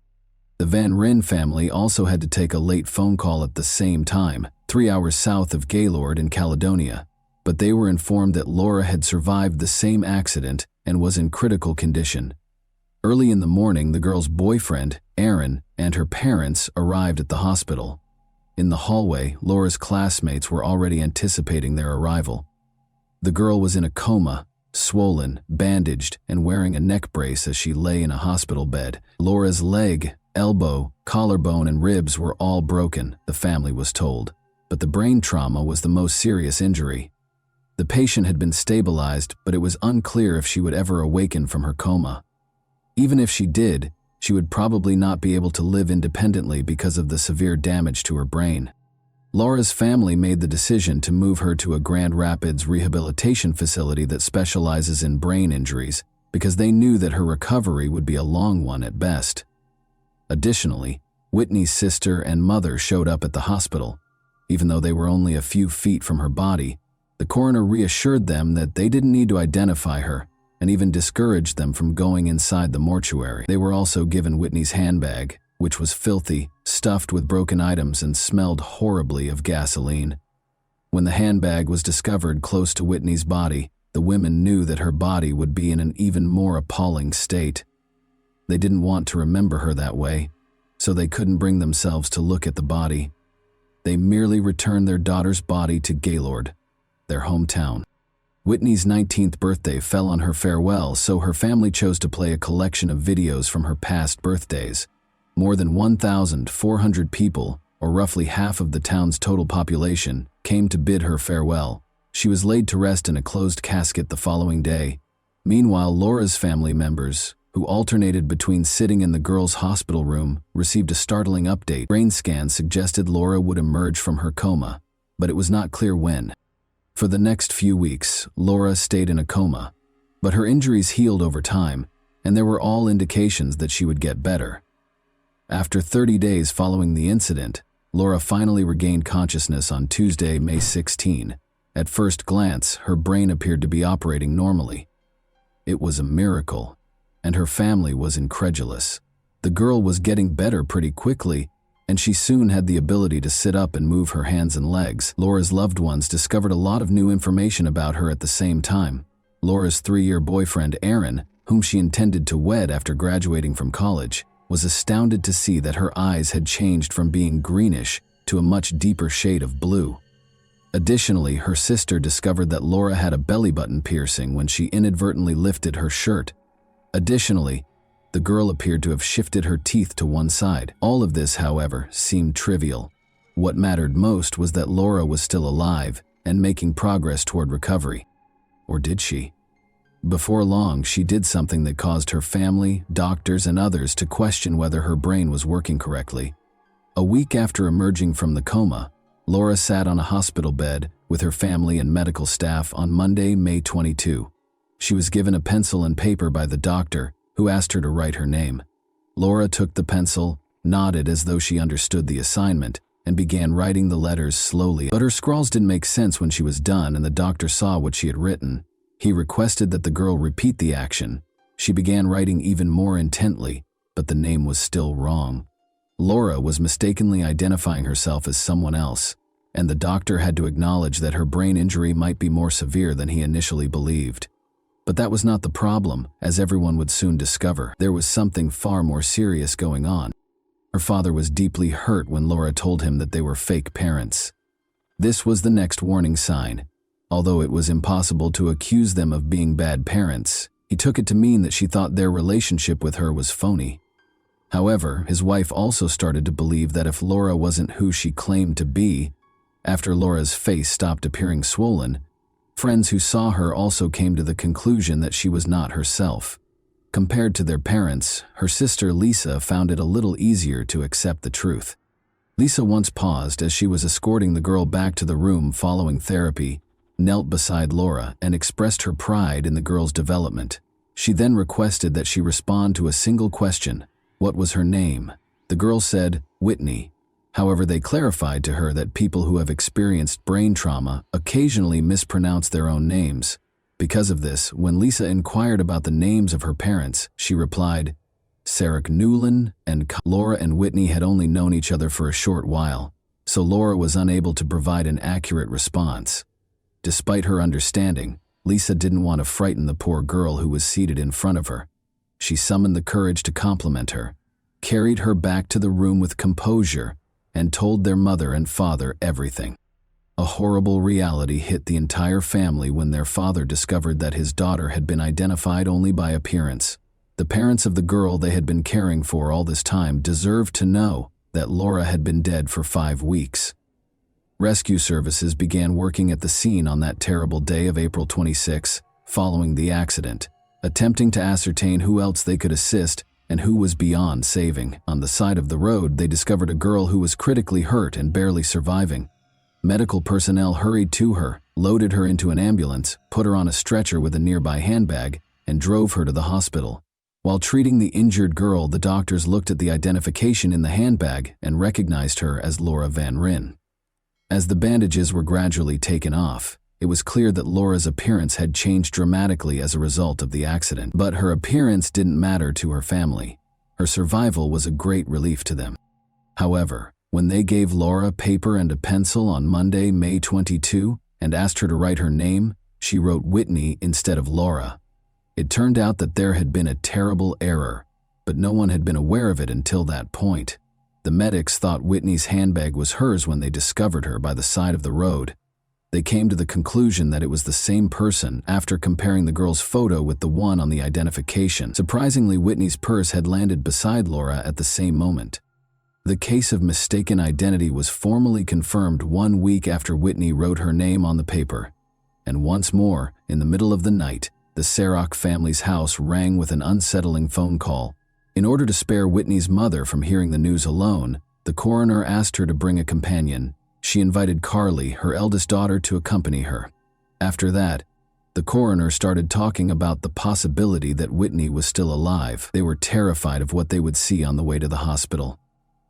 The Van Ryn family also had to take a late phone call at the same time, 3 hours south of Gaylord in Caledonia, but they were informed that Laura had survived the same accident and was in critical condition. Early in the morning, the girl's boyfriend, Aaron, and her parents arrived at the hospital. In the hallway, Laura's classmates were already anticipating their arrival. The girl was in a coma, swollen, bandaged, and wearing a neck brace as she lay in a hospital bed. Laura's leg, elbow, collarbone, and ribs were all broken, the family was told, but the brain trauma was the most serious injury. The patient had been stabilized, but it was unclear if she would ever awaken from her coma. Even if she did, she would probably not be able to live independently because of the severe damage to her brain. Laura's family made the decision to move her to a Grand Rapids rehabilitation facility that specializes in brain injuries because they knew that her recovery would be a long one at best. Additionally, Whitney's sister and mother showed up at the hospital. Even though they were only a few feet from her body, the coroner reassured them that they didn't need to identify her and even discouraged them from going inside the mortuary. They were also given Whitney's handbag, which was filthy, stuffed with broken items, and smelled horribly of gasoline. When the handbag was discovered close to Whitney's body, the women knew that her body would be in an even more appalling state. They didn't want to remember her that way, so they couldn't bring themselves to look at the body. They merely returned their daughter's body to Gaylord, their hometown. Whitney's 19th birthday fell on her farewell, so her family chose to play a collection of videos from her past birthdays. More than 1,400 people, or roughly half of the town's total population, came to bid her farewell. She was laid to rest in a closed casket the following day. Meanwhile, Laura's family members, who alternated between sitting in the girl's hospital room, received a startling update. Brain scans suggested Laura would emerge from her coma, but it was not clear when. For the next few weeks, Laura stayed in a coma, but her injuries healed over time, and there were all indications that she would get better. After 30 days following the incident, Laura finally regained consciousness on Tuesday, May 16. At first glance, her brain appeared to be operating normally. It was a miracle, and her family was incredulous. The girl was getting better pretty quickly, and she soon had the ability to sit up and move her hands and legs. Laura's loved ones discovered a lot of new information about her at the same time. Laura's 3-year boyfriend, Aaron, whom she intended to wed after graduating from college, was astounded to see that her eyes had changed from being greenish to a much deeper shade of blue. Additionally, her sister discovered that Laura had a belly button piercing when she inadvertently lifted her shirt. Additionally, the girl appeared to have shifted her teeth to one side. All of this, however, seemed trivial. What mattered most was that Laura was still alive and making progress toward recovery. Or did she? Before long, she did something that caused her family, doctors, and others to question whether her brain was working correctly. A week after emerging from the coma, Laura sat on a hospital bed with her family and medical staff on Monday, May 22. She was given a pencil and paper by the doctor, who asked her to write her name. Laura took the pencil, nodded as though she understood the assignment, and began writing the letters slowly. But her scrawls didn't make sense when she was done, and the doctor saw what she had written. He requested that the girl repeat the action. She began writing even more intently, but the name was still wrong. Laura was mistakenly identifying herself as someone else, and the doctor had to acknowledge that her brain injury might be more severe than he initially believed. But that was not the problem, as everyone would soon discover. There was something far more serious going on. Her father was deeply hurt when Laura told him that they were fake parents. This was the next warning sign. Although it was impossible to accuse them of being bad parents, he took it to mean that she thought their relationship with her was phony. However, his wife also started to believe that if Laura wasn't who she claimed to be, after Laura's face stopped appearing swollen, friends who saw her also came to the conclusion that she was not herself. Compared to their parents, her sister Lisa found it a little easier to accept the truth. Lisa once paused as she was escorting the girl back to the room following therapy, knelt beside Laura, and expressed her pride in the girl's development. She then requested that she respond to a single question: what was her name? The girl said, Whitney. However, they clarified to her that people who have experienced brain trauma occasionally mispronounce their own names. Because of this, when Lisa inquired about the names of her parents, she replied, Sarek Newland and Laura and Whitney had only known each other for a short while, so Laura was unable to provide an accurate response. Despite her understanding, Lisa didn't want to frighten the poor girl who was seated in front of her. She summoned the courage to compliment her, carried her back to the room with composure, and told their mother and father everything. A horrible reality hit the entire family when their father discovered that his daughter had been identified only by appearance. The parents of the girl they had been caring for all this time deserved to know that Laura had been dead for 5 weeks. Rescue services began working at the scene on that terrible day of April 26, following the accident, attempting to ascertain who else they could assist and who was beyond saving. On the side of the road, they discovered a girl who was critically hurt and barely surviving. Medical personnel hurried to her, loaded her into an ambulance, put her on a stretcher with a nearby handbag, and drove her to the hospital. While treating the injured girl, the doctors looked at the identification in the handbag and recognized her as Laura Van Ryn. As the bandages were gradually taken off, it was clear that Laura's appearance had changed dramatically as a result of the accident. But her appearance didn't matter to her family. Her survival was a great relief to them. However, when they gave Laura paper and a pencil on Monday, May 22, and asked her to write her name, she wrote Whitney instead of Laura. It turned out that there had been a terrible error, but no one had been aware of it until that point. The medics thought Whitney's handbag was hers when they discovered her by the side of the road. They came to the conclusion that it was the same person after comparing the girl's photo with the one on the identification. Surprisingly, Whitney's purse had landed beside Laura at the same moment. The case of mistaken identity was formally confirmed 1 week after Whitney wrote her name on the paper. And once more, in the middle of the night, the Sarok family's house rang with an unsettling phone call. In order to spare Whitney's mother from hearing the news alone, the coroner asked her to bring a companion. She invited Carly, her eldest daughter, to accompany her. After that, the coroner started talking about the possibility that Whitney was still alive. They were terrified of what they would see on the way to the hospital.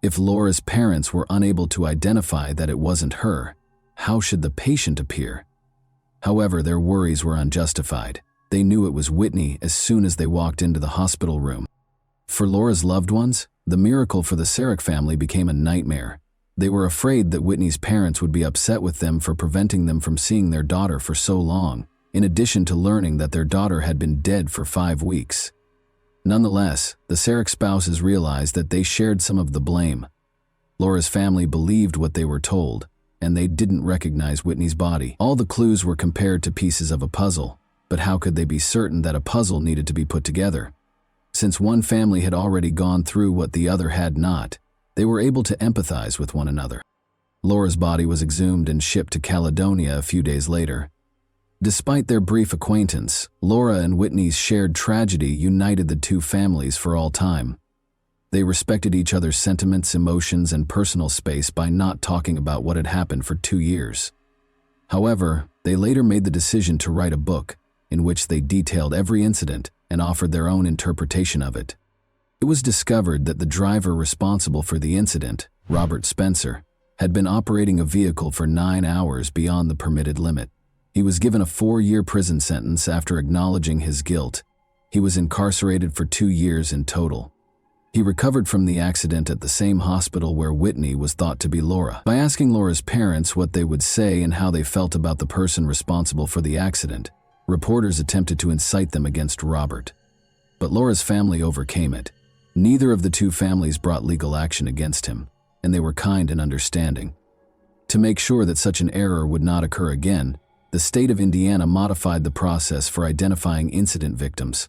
If Laura's parents were unable to identify that it wasn't her, how should the patient appear? However, their worries were unjustified. They knew it was Whitney as soon as they walked into the hospital room. For Laura's loved ones, the miracle for the Sarok family became a nightmare. They were afraid that Whitney's parents would be upset with them for preventing them from seeing their daughter for so long, in addition to learning that their daughter had been dead for 5 weeks. Nonetheless, the Sarok spouses realized that they shared some of the blame. Laura's family believed what they were told, and they didn't recognize Whitney's body. All the clues were compared to pieces of a puzzle, but how could they be certain that a puzzle needed to be put together? Since one family had already gone through what the other had not, they were able to empathize with one another. Laura's body was exhumed and shipped to Caledonia a few days later. Despite their brief acquaintance, Laura and Whitney's shared tragedy united the two families for all time. They respected each other's sentiments, emotions, and personal space by not talking about what had happened for 2 years. However, they later made the decision to write a book in which they detailed every incident and offered their own interpretation of it. It was discovered that the driver responsible for the incident, Robert Spencer, had been operating a vehicle for 9 hours beyond the permitted limit. He was given a 4-year prison sentence after acknowledging his guilt. He was incarcerated for 2 years in total. He recovered from the accident at the same hospital where Whitney was thought to be Laura. By asking Laura's parents what they would say and how they felt about the person responsible for the accident, reporters attempted to incite them against Robert. But Laura's family overcame it. Neither of the two families brought legal action against him, and they were kind and understanding. To make sure that such an error would not occur again, the state of Indiana modified the process for identifying incident victims.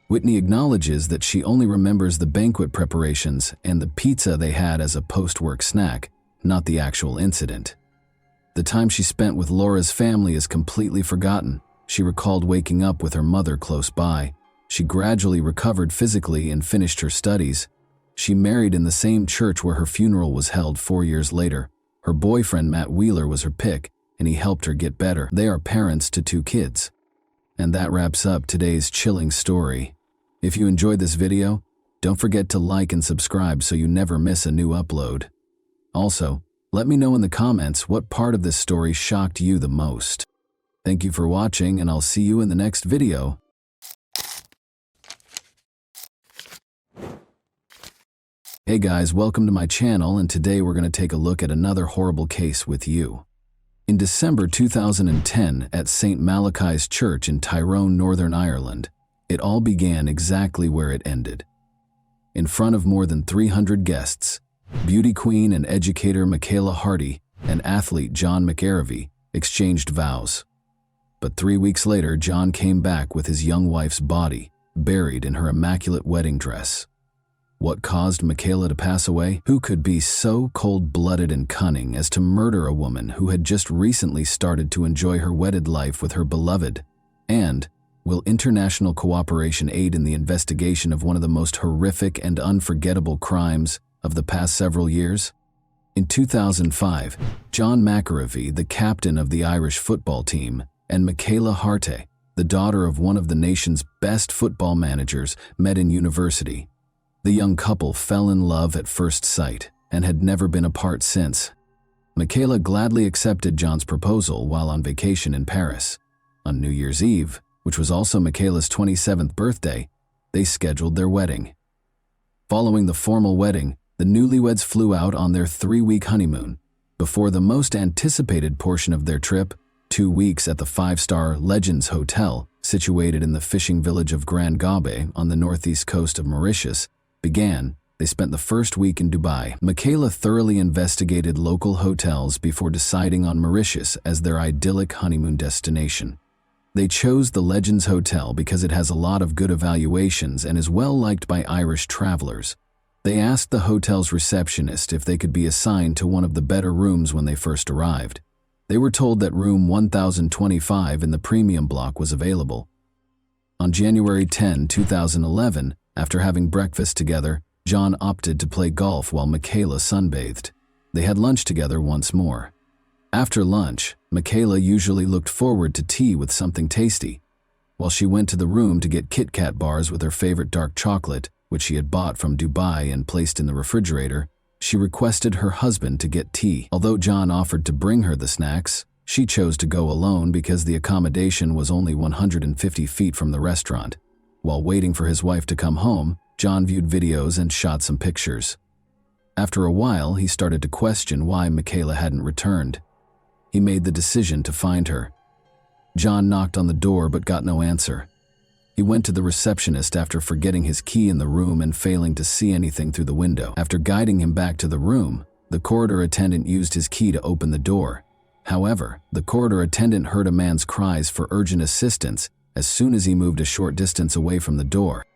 Whitney acknowledges that she only remembers the banquet preparations and the pizza they had as a post-work snack, not the actual incident. The time she spent with Laura's family is completely forgotten. She recalled waking up with her mother close by. She gradually recovered physically and finished her studies. She married in the same church where her funeral was held 4 years later. Her boyfriend, Matt Wheeler, was her pick, and he helped her get better. They are parents to 2 kids. And that wraps up today's chilling story. If you enjoyed this video, don't forget to like and subscribe so you never miss a new upload. Also, let me know in the comments what part of this story shocked you the most. Thank you for watching, and I'll see you in the next video. Hey guys, welcome to my channel, and today we're going to take a look at another horrible case with you. In December 2010, at St. Malachi's Church in Tyrone, Northern Ireland, it all began exactly where it ended. In front of more than 300 guests, beauty queen and educator Michaela Hardy and athlete John McArevey exchanged vows. But 3 weeks later, John came back with his young wife's body, buried in her immaculate wedding dress. What caused Michaela to pass away? Who could be so cold-blooded and cunning as to murder a woman who had just recently started to enjoy her wedded life with her beloved? And will international cooperation aid in the investigation of one of the most horrific and unforgettable crimes of the past several years? In 2005, John McArevey, the captain of the Irish football team, and Michaela Harte, the daughter of one of the nation's best football managers, met in university. The young couple fell in love at first sight and had never been apart since. Michaela gladly accepted John's proposal while on vacation in Paris. On New Year's Eve, which was also Michaela's 27th birthday, they scheduled their wedding. Following the formal wedding, the newlyweds flew out on their 3-week honeymoon. Before the most anticipated portion of their trip, 2 weeks at the 5-star Legends Hotel, situated in the fishing village of Grand Gabe on the northeast coast of Mauritius, began, they spent the first week in Dubai. Michaela thoroughly investigated local hotels before deciding on Mauritius as their idyllic honeymoon destination. They chose the Legends Hotel because it has a lot of good evaluations and is well liked by Irish travelers. They asked the hotel's receptionist if they could be assigned to one of the better rooms when they first arrived. They were told that room 1025 in the premium block was available. On January 10, 2011, after having breakfast together, John opted to play golf while Michaela sunbathed. They had lunch together once more. After lunch, Michaela usually looked forward to tea with something tasty. While she went to the room to get Kit Kat bars with her favorite dark chocolate, which she had bought from Dubai and placed in the refrigerator, she requested her husband to get tea. Although John offered to bring her the snacks, she chose to go alone because the accommodation was only 150 feet from the restaurant. While waiting for his wife to come home, John viewed videos and shot some pictures. After a while, he started to question why Michaela hadn't returned. He made the decision to find her. John knocked on the door but got no answer. He went to the receptionist after forgetting his key in the room and failing to see anything through the window. After guiding him back to the room, the corridor attendant used his key to open the door. However, the corridor attendant heard a man's cries for urgent assistance as soon as he moved a short distance away from the door.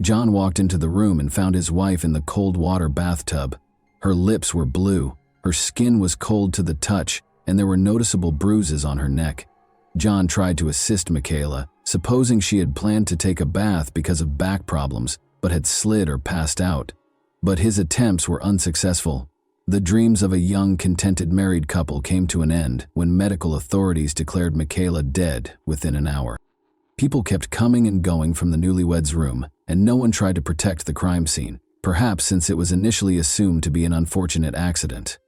John walked into the room and found his wife in the cold water bathtub. Her lips were blue, her skin was cold to the touch, and there were noticeable bruises on her neck. John tried to assist Michaela, supposing she had planned to take a bath because of back problems, but had slid or passed out. But his attempts were unsuccessful. The dreams of a young, contented married couple came to an end when medical authorities declared Michaela dead within an hour. People kept coming and going from the newlyweds' room, and no one tried to protect the crime scene, perhaps since it was initially assumed to be an unfortunate accident.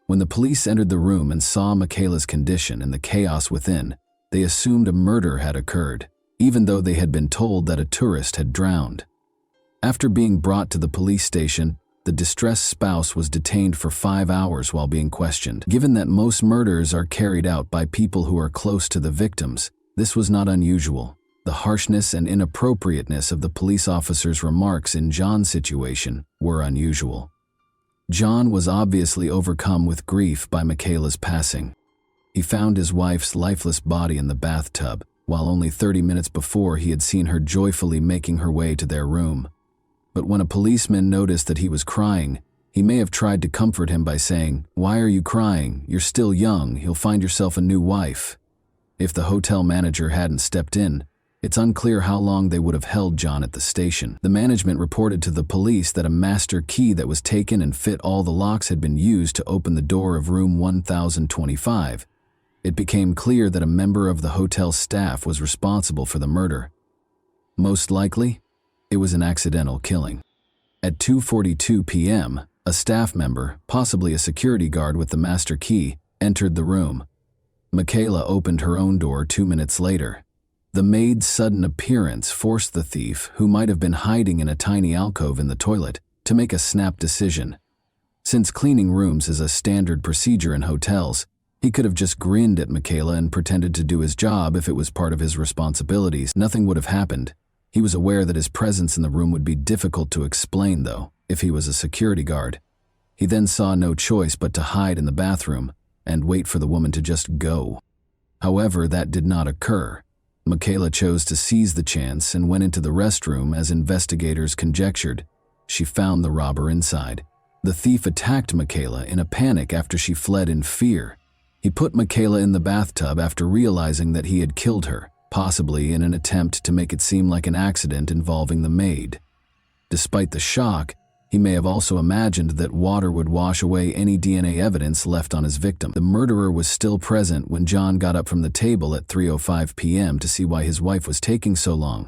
When the police entered the room and saw Michaela's condition and the chaos within, they assumed a murder had occurred, even though they had been told that a tourist had drowned. After being brought to the police station, the distressed spouse was detained for 5 hours while being questioned. Given that most murders are carried out by people who are close to the victims, this was not unusual. The harshness and inappropriateness of the police officer's remarks in John's situation were unusual. John was obviously overcome with grief by Michaela's passing. He found his wife's lifeless body in the bathtub, while only 30 minutes before he had seen her joyfully making her way to their room. But when a policeman noticed that he was crying, he may have tried to comfort him by saying, "Why are you crying? You're still young, you'll find yourself a new wife." If the hotel manager hadn't stepped in, it's unclear how long they would have held John at the station. The management reported to the police that a master key that was taken and fit all the locks had been used to open the door of room 1025. It became clear that a member of the hotel staff was responsible for the murder. Most likely, it was an accidental killing. At 2:42 p.m., a staff member, possibly a security guard with the master key, entered the room. Michaela opened her own door 2 minutes later. The maid's sudden appearance forced the thief, who might have been hiding in a tiny alcove in the toilet, to make a snap decision. Since cleaning rooms is a standard procedure in hotels, he could have just grinned at Michaela and pretended to do his job if it was part of his responsibilities. Nothing would have happened. He was aware that his presence in the room would be difficult to explain, though, if he was a security guard. He then saw no choice but to hide in the bathroom and wait for the woman to just go. However, that did not occur. Michaela chose to seize the chance and went into the restroom as investigators conjectured. she found the robber inside. The thief attacked Michaela in a panic after she fled in fear. He put Michaela in the bathtub after realizing that he had killed her, possibly in an attempt to make it seem like an accident involving the maid. Despite the shock, he may have also imagined that water would wash away any DNA evidence left on his victim. The murderer was still present when John got up from the table at 3:05 p.m. to see why his wife was taking so long.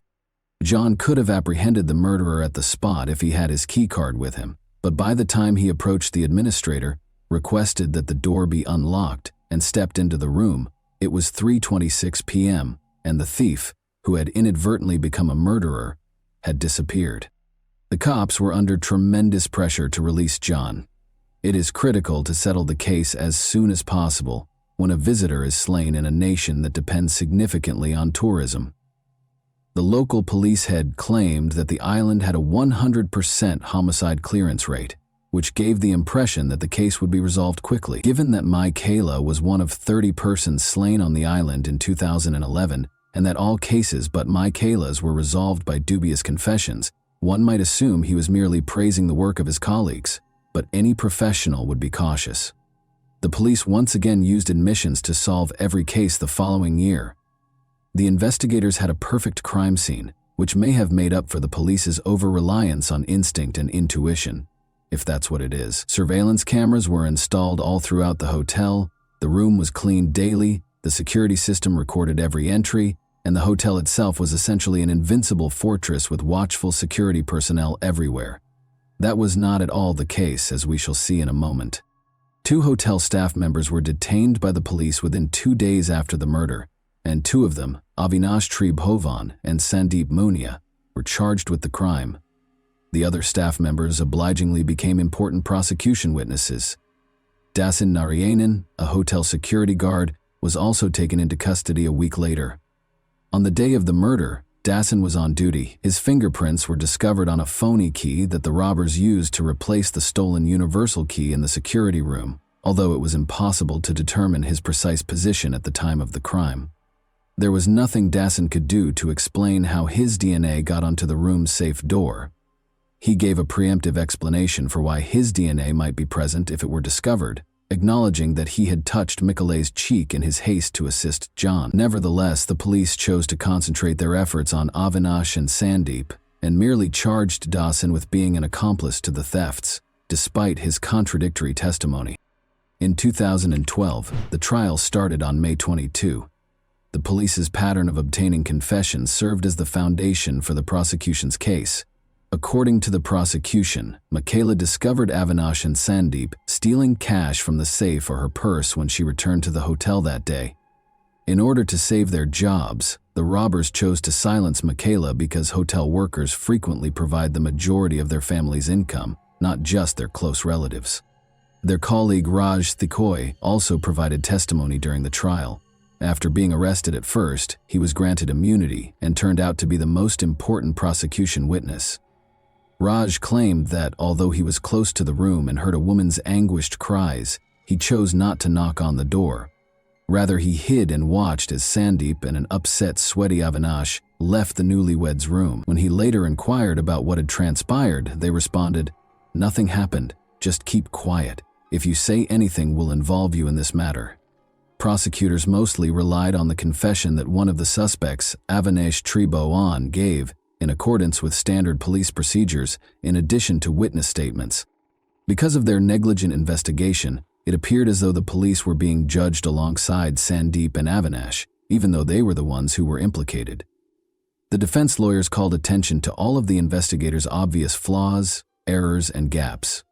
John could have apprehended the murderer at the spot if he had his keycard with him, but by the time he approached the administrator, requested that the door be unlocked, and stepped into the room, it was 3:26 p.m., and the thief, who had inadvertently become a murderer, had disappeared. The cops were under tremendous pressure to release John. It is critical to settle the case as soon as possible when a visitor is slain in a nation that depends significantly on tourism. The local police head claimed that the island had a 100% homicide clearance rate, which gave the impression that the case would be resolved quickly. Given that Michaela was one of 30 persons slain on the island in 2011, and that all cases but Michaela's were resolved by dubious confessions, one might assume he was merely praising the work of his colleagues, but any professional would be cautious. The police once again used admissions to solve every case the following year. The investigators had a perfect crime scene, which may have made up for the police's over-reliance on instinct and intuition, if that's what it is. Surveillance cameras were installed all throughout the hotel, the room was cleaned daily, the security system recorded every entry, and the hotel itself was essentially an invincible fortress with watchful security personnel everywhere. That was not at all the case, as we shall see in a moment. 2 hotel staff members were detained by the police within 2 days after the murder, and 2 of them, Avinash Tribhovan and Sandeep Munia, were charged with the crime. The other staff members obligingly became important prosecution witnesses. Dasan Narayanan, a hotel security guard, was also taken into custody a week later. On the day of the murder, Dasan was on duty. His fingerprints were discovered on a phony key that the robbers used to replace the stolen universal key in the security room, although it was impossible to determine his precise position at the time of the crime. There was nothing Dasan could do to explain how his DNA got onto the room's safe door. He gave a preemptive explanation for why his DNA might be present if it were discovered, acknowledging that he had touched Michaela's cheek in his haste to assist John. Nevertheless, the police chose to concentrate their efforts on Avinash and Sandeep and merely charged Dasan with being an accomplice to the thefts, despite his contradictory testimony. In 2012, the trial started on May 22. The police's pattern of obtaining confessions served as the foundation for the prosecution's case. According to the prosecution, Michaela discovered Avinash and Sandeep stealing cash from the safe or her purse when she returned to the hotel that day. In order to save their jobs, the robbers chose to silence Michaela because hotel workers frequently provide the majority of their family's income, not just their close relatives. Their colleague Raj Thikoi also provided testimony during the trial. After being arrested at first, he was granted immunity and turned out to be the most important prosecution witness. Raj claimed that although he was close to the room and heard a woman's anguished cries, he chose not to knock on the door. Rather, he hid and watched as Sandeep and an upset, sweaty Avinash left the newlyweds' room. When he later inquired about what had transpired, they responded, "Nothing happened, just keep quiet. If you say anything, we'll involve you in this matter." Prosecutors mostly relied on the confession that one of the suspects, Avinash Tribhovan, gave, in accordance with standard police procedures, in addition to witness statements. Because of their negligent investigation, it appeared as though the police were being judged alongside Sandeep and Avinash, even though they were the ones who were implicated. The defense lawyers called attention to all of the investigators' obvious flaws, errors, and gaps.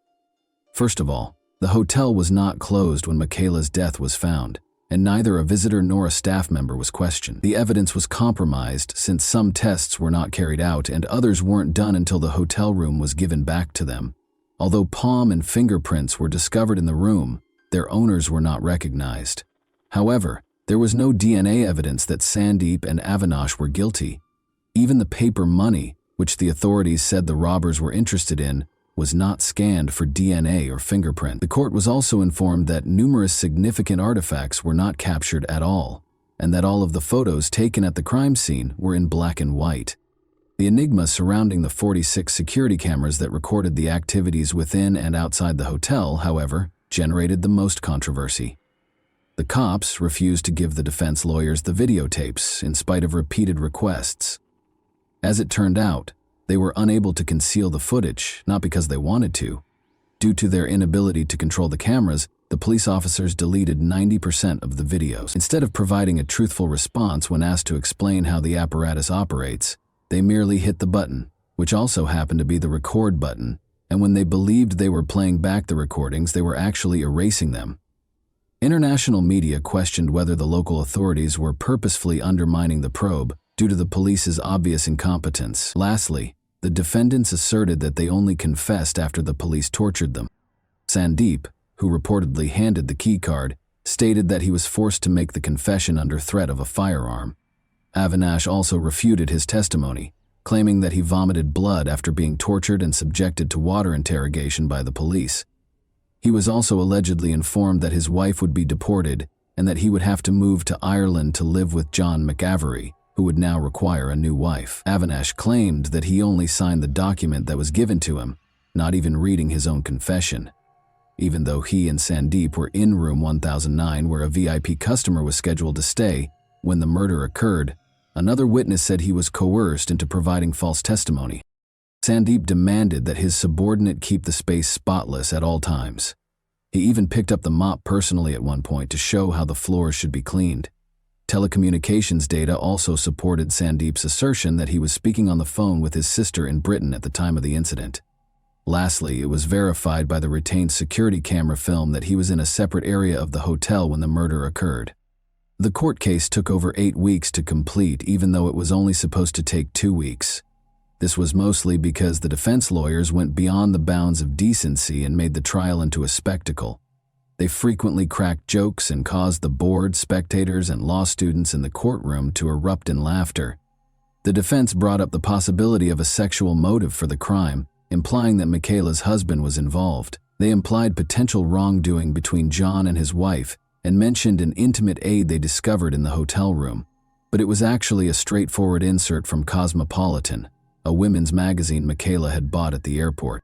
First of all, the hotel was not closed when Michaela's death was found, and neither a visitor nor a staff member was questioned. The evidence was compromised since some tests were not carried out and others weren't done until the hotel room was given back to them. Although palm and fingerprints were discovered in the room, their owners were not recognized. However, there was no DNA evidence that Sandeep and Avinash were guilty. Even the paper money, which the authorities said the robbers were interested in, was not scanned for DNA or fingerprint. The court was also informed that numerous significant artifacts were not captured at all, and that all of the photos taken at the crime scene were in black and white. The enigma surrounding the 46 security cameras that recorded the activities within and outside the hotel, however, generated the most controversy. The cops refused to give the defense lawyers the videotapes in spite of repeated requests. As it turned out, they were unable to conceal the footage, not because they wanted to. Due to their inability to control the cameras, the police officers deleted 90% of the videos. Instead of providing a truthful response when asked to explain how the apparatus operates, they merely hit the button, which also happened to be the record button, and when they believed they were playing back the recordings, they were actually erasing them. International media questioned whether the local authorities were purposefully undermining the probe due to the police's obvious incompetence. Lastly, the defendants asserted that they only confessed after the police tortured them. Sandeep, who reportedly handed the keycard, stated that he was forced to make the confession under threat of a firearm. Avinash also refuted his testimony, claiming that he vomited blood after being tortured and subjected to water interrogation by the police. He was also allegedly informed that his wife would be deported and that he would have to move to Ireland to live with John McAvery, who would now require a new wife. Avinash claimed that he only signed the document that was given to him, not even reading his own confession. Even though he and Sandeep were in room 1009 where a VIP customer was scheduled to stay when the murder occurred, another witness said he was coerced into providing false testimony. Sandeep demanded that his subordinate keep the space spotless at all times. He even picked up the mop personally at one point to show how the floors should be cleaned. Telecommunications data also supported Sandeep's assertion that he was speaking on the phone with his sister in Britain at the time of the incident. Lastly, it was verified by the retained security camera film that he was in a separate area of the hotel when the murder occurred. The court case took over 8 weeks to complete, even though it was only supposed to take 2 weeks. This was mostly because the defense lawyers went beyond the bounds of decency and made the trial into a spectacle. They frequently cracked jokes and caused the board, spectators, and law students in the courtroom to erupt in laughter. The defense brought up the possibility of a sexual motive for the crime, implying that Michaela's husband was involved. They implied potential wrongdoing between John and his wife and mentioned an intimate aid they discovered in the hotel room, but it was actually a straightforward insert from Cosmopolitan, a women's magazine Michaela had bought at the airport.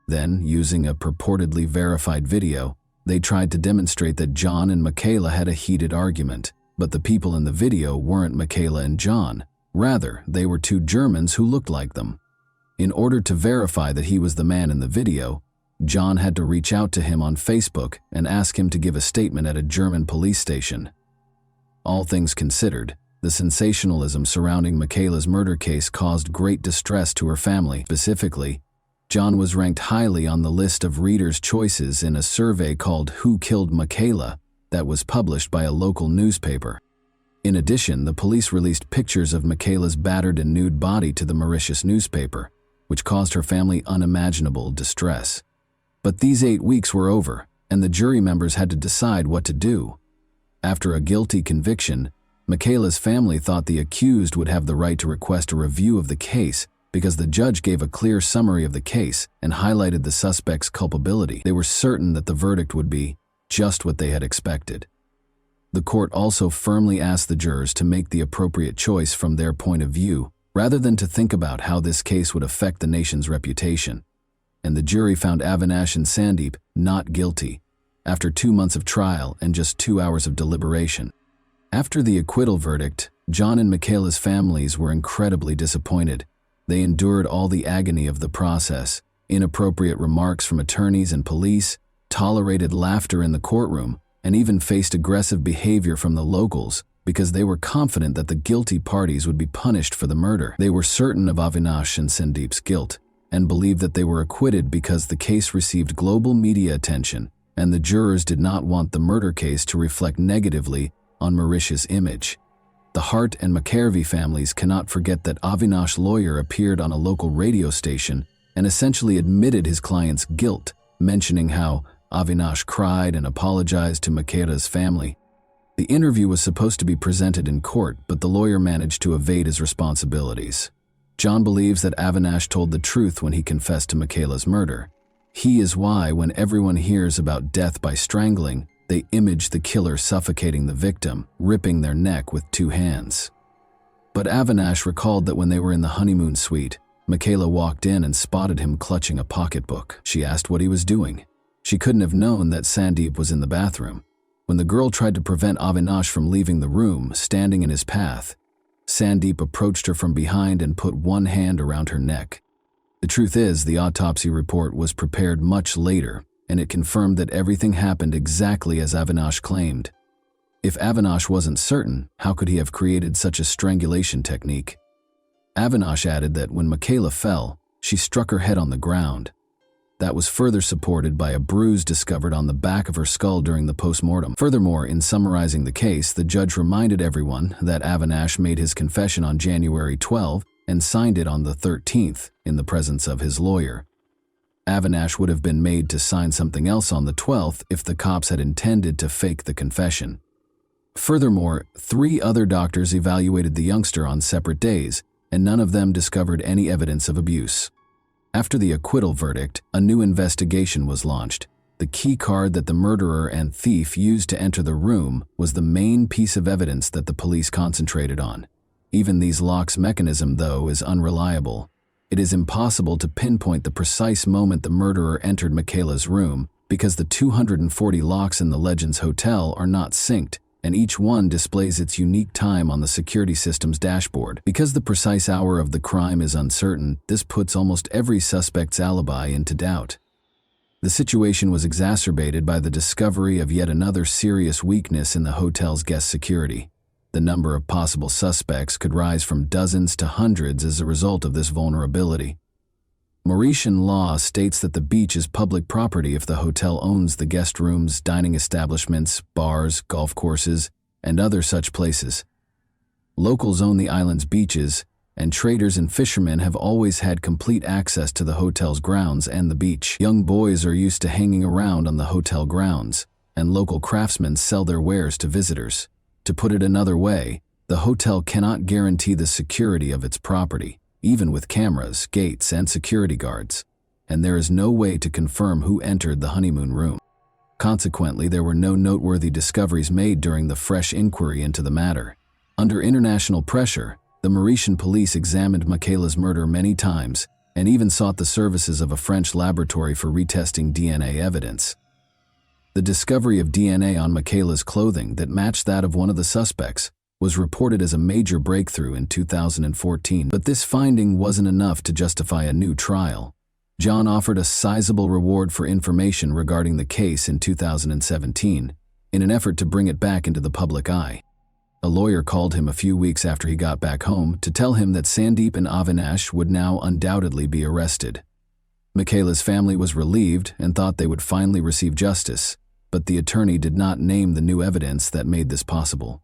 Then, using a purportedly verified video, they tried to demonstrate that John and Michaela had a heated argument, but the people in the video weren't Michaela and John. Rather, they were 2 Germans who looked like them. In order to verify that he was the man in the video, John had to reach out to him on Facebook and ask him to give a statement at a German police station. All things considered, the sensationalism surrounding Michaela's murder case caused great distress to her family. Specifically, John was ranked highly on the list of readers' choices in a survey called Who Killed Michaela that was published by a local newspaper. In addition, the police released pictures of Michaela's battered and nude body to the Mauritius newspaper, which caused her family unimaginable distress. But these 8 weeks were over, and the jury members had to decide what to do. After a guilty conviction, Michaela's family thought the accused would have the right to request a review of the case because the judge gave a clear summary of the case and highlighted the suspect's culpability. They were certain that the verdict would be just what they had expected. The court also firmly asked the jurors to make the appropriate choice from their point of view, rather than to think about how this case would affect the nation's reputation. And the jury found Avinash and Sandeep not guilty, after 2 months of trial and just 2 hours of deliberation. After the acquittal verdict, John and Michaela's families were incredibly disappointed. They endured all the agony of the process, inappropriate remarks from attorneys and police, tolerated laughter in the courtroom, and even faced aggressive behavior from the locals because they were confident that the guilty parties would be punished for the murder. They were certain of Avinash and Sandeep's guilt and believed that they were acquitted because the case received global media attention and the jurors did not want the murder case to reflect negatively on Mauritius' image. The Hart and McCarvey families cannot forget that Avinash's lawyer appeared on a local radio station and essentially admitted his client's guilt, mentioning how Avinash cried and apologized to Michaela's family. The interview was supposed to be presented in court, but the lawyer managed to evade his responsibilities. John believes that Avinash told the truth when he confessed to Michaela's murder. He is why, when everyone hears about death by strangling, they image the killer suffocating the victim, ripping their neck with 2 hands. But Avinash recalled that when they were in the honeymoon suite, Michaela walked in and spotted him clutching a pocketbook. She asked what he was doing. She couldn't have known that Sandeep was in the bathroom. When the girl tried to prevent Avinash from leaving the room, standing in his path, Sandeep approached her from behind and put one hand around her neck. The truth is, the autopsy report was prepared much later, and it confirmed that everything happened exactly as Avinash claimed. If Avinash wasn't certain, how could he have created such a strangulation technique? Avinash added that when Michaela fell, she struck her head on the ground. That was further supported by a bruise discovered on the back of her skull during the post-mortem. Furthermore, in summarizing the case, the judge reminded everyone that Avinash made his confession on January 12 and signed it on the 13th in the presence of his lawyer. Avinash would have been made to sign something else on the 12th if the cops had intended to fake the confession. Furthermore, 3 other doctors evaluated the youngster on separate days, and none of them discovered any evidence of abuse. After the acquittal verdict, a new investigation was launched. The key card that the murderer and thief used to enter the room was the main piece of evidence that the police concentrated on. Even these locks' mechanism, though, is unreliable. It is impossible to pinpoint the precise moment the murderer entered Michaela's room because the 240 locks in the Legends Hotel are not synced, and each one displays its unique time on the security system's dashboard. Because the precise hour of the crime is uncertain, this puts almost every suspect's alibi into doubt. The situation was exacerbated by the discovery of yet another serious weakness in the hotel's guest security. The number of possible suspects could rise from dozens to hundreds as a result of this vulnerability. Mauritian law states that the beach is public property if the hotel owns the guest rooms, dining establishments, bars, golf courses, and other such places. Locals own the island's beaches, and traders and fishermen have always had complete access to the hotel's grounds and the beach. Young boys are used to hanging around on the hotel grounds, and local craftsmen sell their wares to visitors. To put it another way, the hotel cannot guarantee the security of its property, even with cameras, gates, and security guards, and there is no way to confirm who entered the honeymoon room. Consequently, there were no noteworthy discoveries made during the fresh inquiry into the matter. Under international pressure, the Mauritian police examined Michaela's murder many times and even sought the services of a French laboratory for retesting DNA evidence. The discovery of DNA on Michaela's clothing that matched that of one of the suspects was reported as a major breakthrough in 2014, but this finding wasn't enough to justify a new trial. John offered a sizable reward for information regarding the case in 2017, in an effort to bring it back into the public eye. A lawyer called him a few weeks after he got back home to tell him that Sandeep and Avinash would now undoubtedly be arrested. Michaela's family was relieved and thought they would finally receive justice, but the attorney did not name the new evidence that made this possible.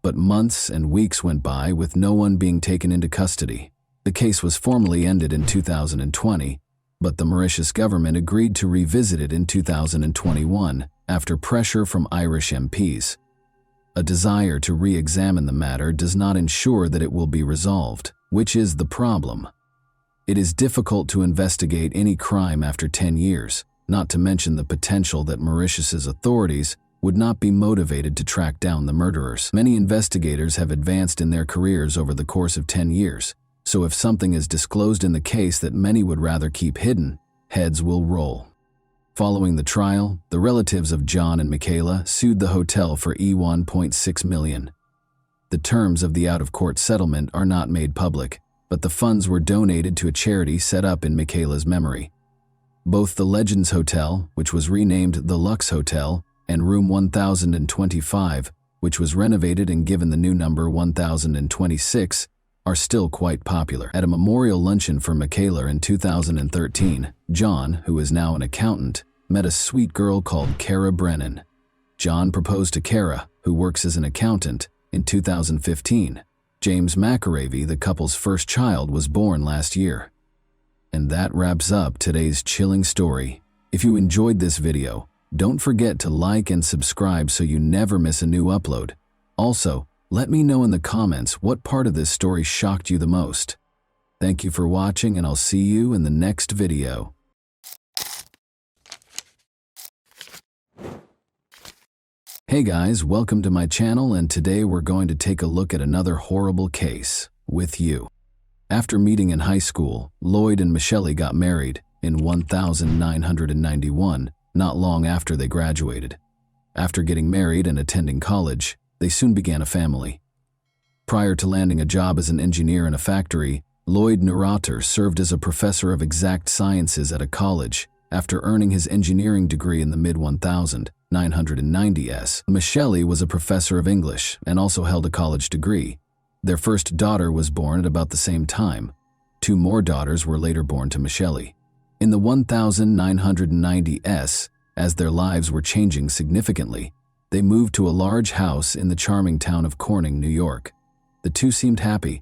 But months and weeks went by with no one being taken into custody. The case was formally ended in 2020, but the Mauritius government agreed to revisit it in 2021 after pressure from Irish MPs. A desire to re-examine the matter does not ensure that it will be resolved, which is the problem. It is difficult to investigate any crime after 10 years, not to mention the potential that Mauritius's authorities would not be motivated to track down the murderers. Many investigators have advanced in their careers over the course of 10 years, so if something is disclosed in the case that many would rather keep hidden, heads will roll. Following the trial, the relatives of John and Michaela sued the hotel for $1.6 million. The terms of the out-of-court settlement are not made public, but the funds were donated to a charity set up in Michaela's memory. Both the Legends Hotel, which was renamed the Lux Hotel, and Room 1025, which was renovated and given the new number 1026, are still quite popular. At a memorial luncheon for Michaela in 2013, John, who is now an accountant, met a sweet girl called Kara Brennan. John proposed to Kara, who works as an accountant, in 2015. James McAravey, the couple's first child, was born last year. And that wraps up today's chilling story. If you enjoyed this video, don't forget to like and subscribe so you never miss a new upload. Also, let me know in the comments what part of this story shocked you the most. Thank you for watching, and I'll see you in the next video. Hey guys, welcome to my channel, and today we're going to take a look at another horrible case with you. After meeting in high school, Lloyd and Michelle got married in 1991, not long after they graduated. After getting married and attending college, they soon began a family. Prior to landing a job as an engineer in a factory, Lloyd Neurotter served as a professor of exact sciences at a college after earning his engineering degree in the mid-1990s. Michelle was a professor of English and also held a college degree. Their first daughter was born at about the same time. Two more daughters were later born to Michelle. In the 1990s, as their lives were changing significantly, they moved to a large house in the charming town of Corning, New York. The two seemed happy.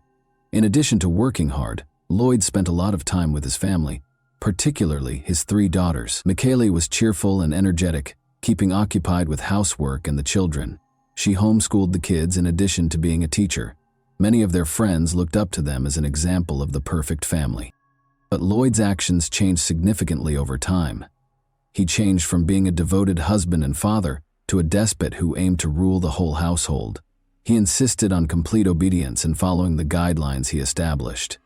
In addition to working hard, Lloyd spent a lot of time with his family, particularly his three daughters. Michelle was cheerful and energetic, keeping occupied with housework and the children. She homeschooled the kids in addition to being a teacher. Many of their friends looked up to them as an example of the perfect family. But Lloyd's actions changed significantly over time. He changed from being a devoted husband and father to a despot who aimed to rule the whole household. He insisted on complete obedience and following the guidelines he established.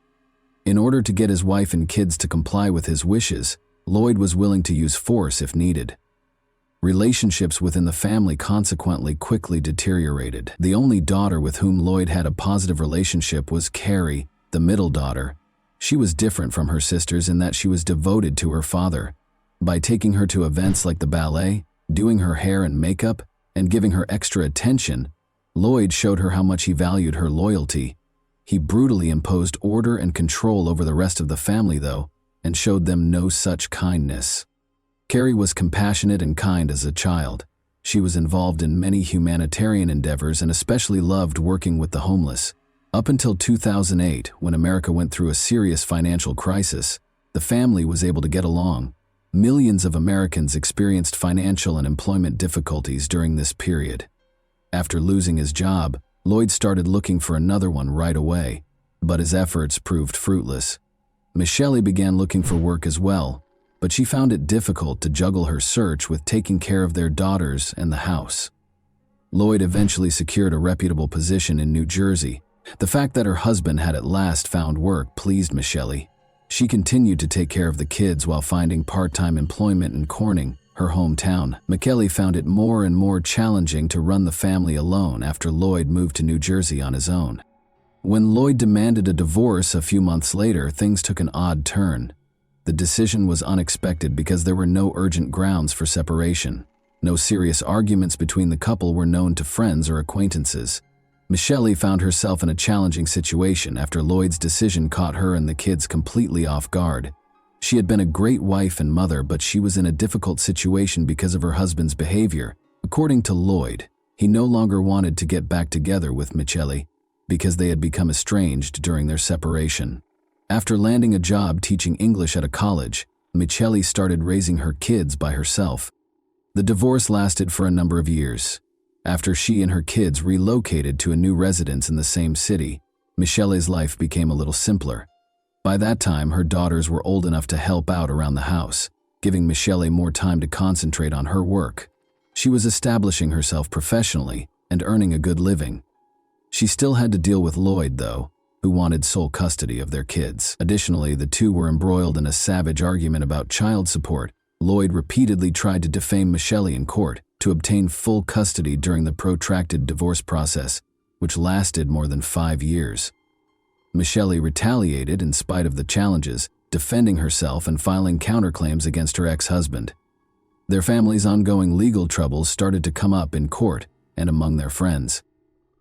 In order to get his wife and kids to comply with his wishes, Lloyd was willing to use force if needed. Relationships within the family consequently quickly deteriorated. The only daughter with whom Lloyd had a positive relationship was Carrie, the middle daughter. She was different from her sisters in that she was devoted to her father. By taking her to events like the ballet, doing her hair and makeup, and giving her extra attention, Lloyd showed her how much he valued her loyalty. He brutally imposed order and control over the rest of the family, though, and showed them no such kindness. Carrie was compassionate and kind as a child. She was involved in many humanitarian endeavors and especially loved working with the homeless. Up until 2008, when America went through a serious financial crisis, the family was able to get along. Millions of Americans experienced financial and employment difficulties during this period. After losing his job, Lloyd started looking for another one right away, but his efforts proved fruitless. Michelle began looking for work as well, but she found it difficult to juggle her search with taking care of their daughters and the house. Lloyd eventually secured a reputable position in New Jersey. The fact that her husband had at last found work pleased Michelle. She continued to take care of the kids while finding part-time employment in Corning, her hometown. Michelle found it more and more challenging to run the family alone after Lloyd moved to New Jersey on his own. When Lloyd demanded a divorce a few months later, things took an odd turn. The decision was unexpected because there were no urgent grounds for separation. No serious arguments between the couple were known to friends or acquaintances. Michelle found herself in a challenging situation after Lloyd's decision caught her and the kids completely off guard. She had been a great wife and mother, but she was in a difficult situation because of her husband's behavior. According to Lloyd, he no longer wanted to get back together with Michelle because they had become estranged during their separation. After landing a job teaching English at a college, Michelle started raising her kids by herself. The divorce lasted for a number of years. After she and her kids relocated to a new residence in the same city, Michelle's life became a little simpler. By that time, her daughters were old enough to help out around the house, giving Michelle more time to concentrate on her work. She was establishing herself professionally and earning a good living. She still had to deal with Lloyd, though, who wanted sole custody of their kids. Additionally, the two were embroiled in a savage argument about child support. Lloyd repeatedly tried to defame Michelle in court to obtain full custody during the protracted divorce process, which lasted more than 5 years. Michelle retaliated in spite of the challenges, defending herself and filing counterclaims against her ex-husband. Their family's ongoing legal troubles started to come up in court and among their friends.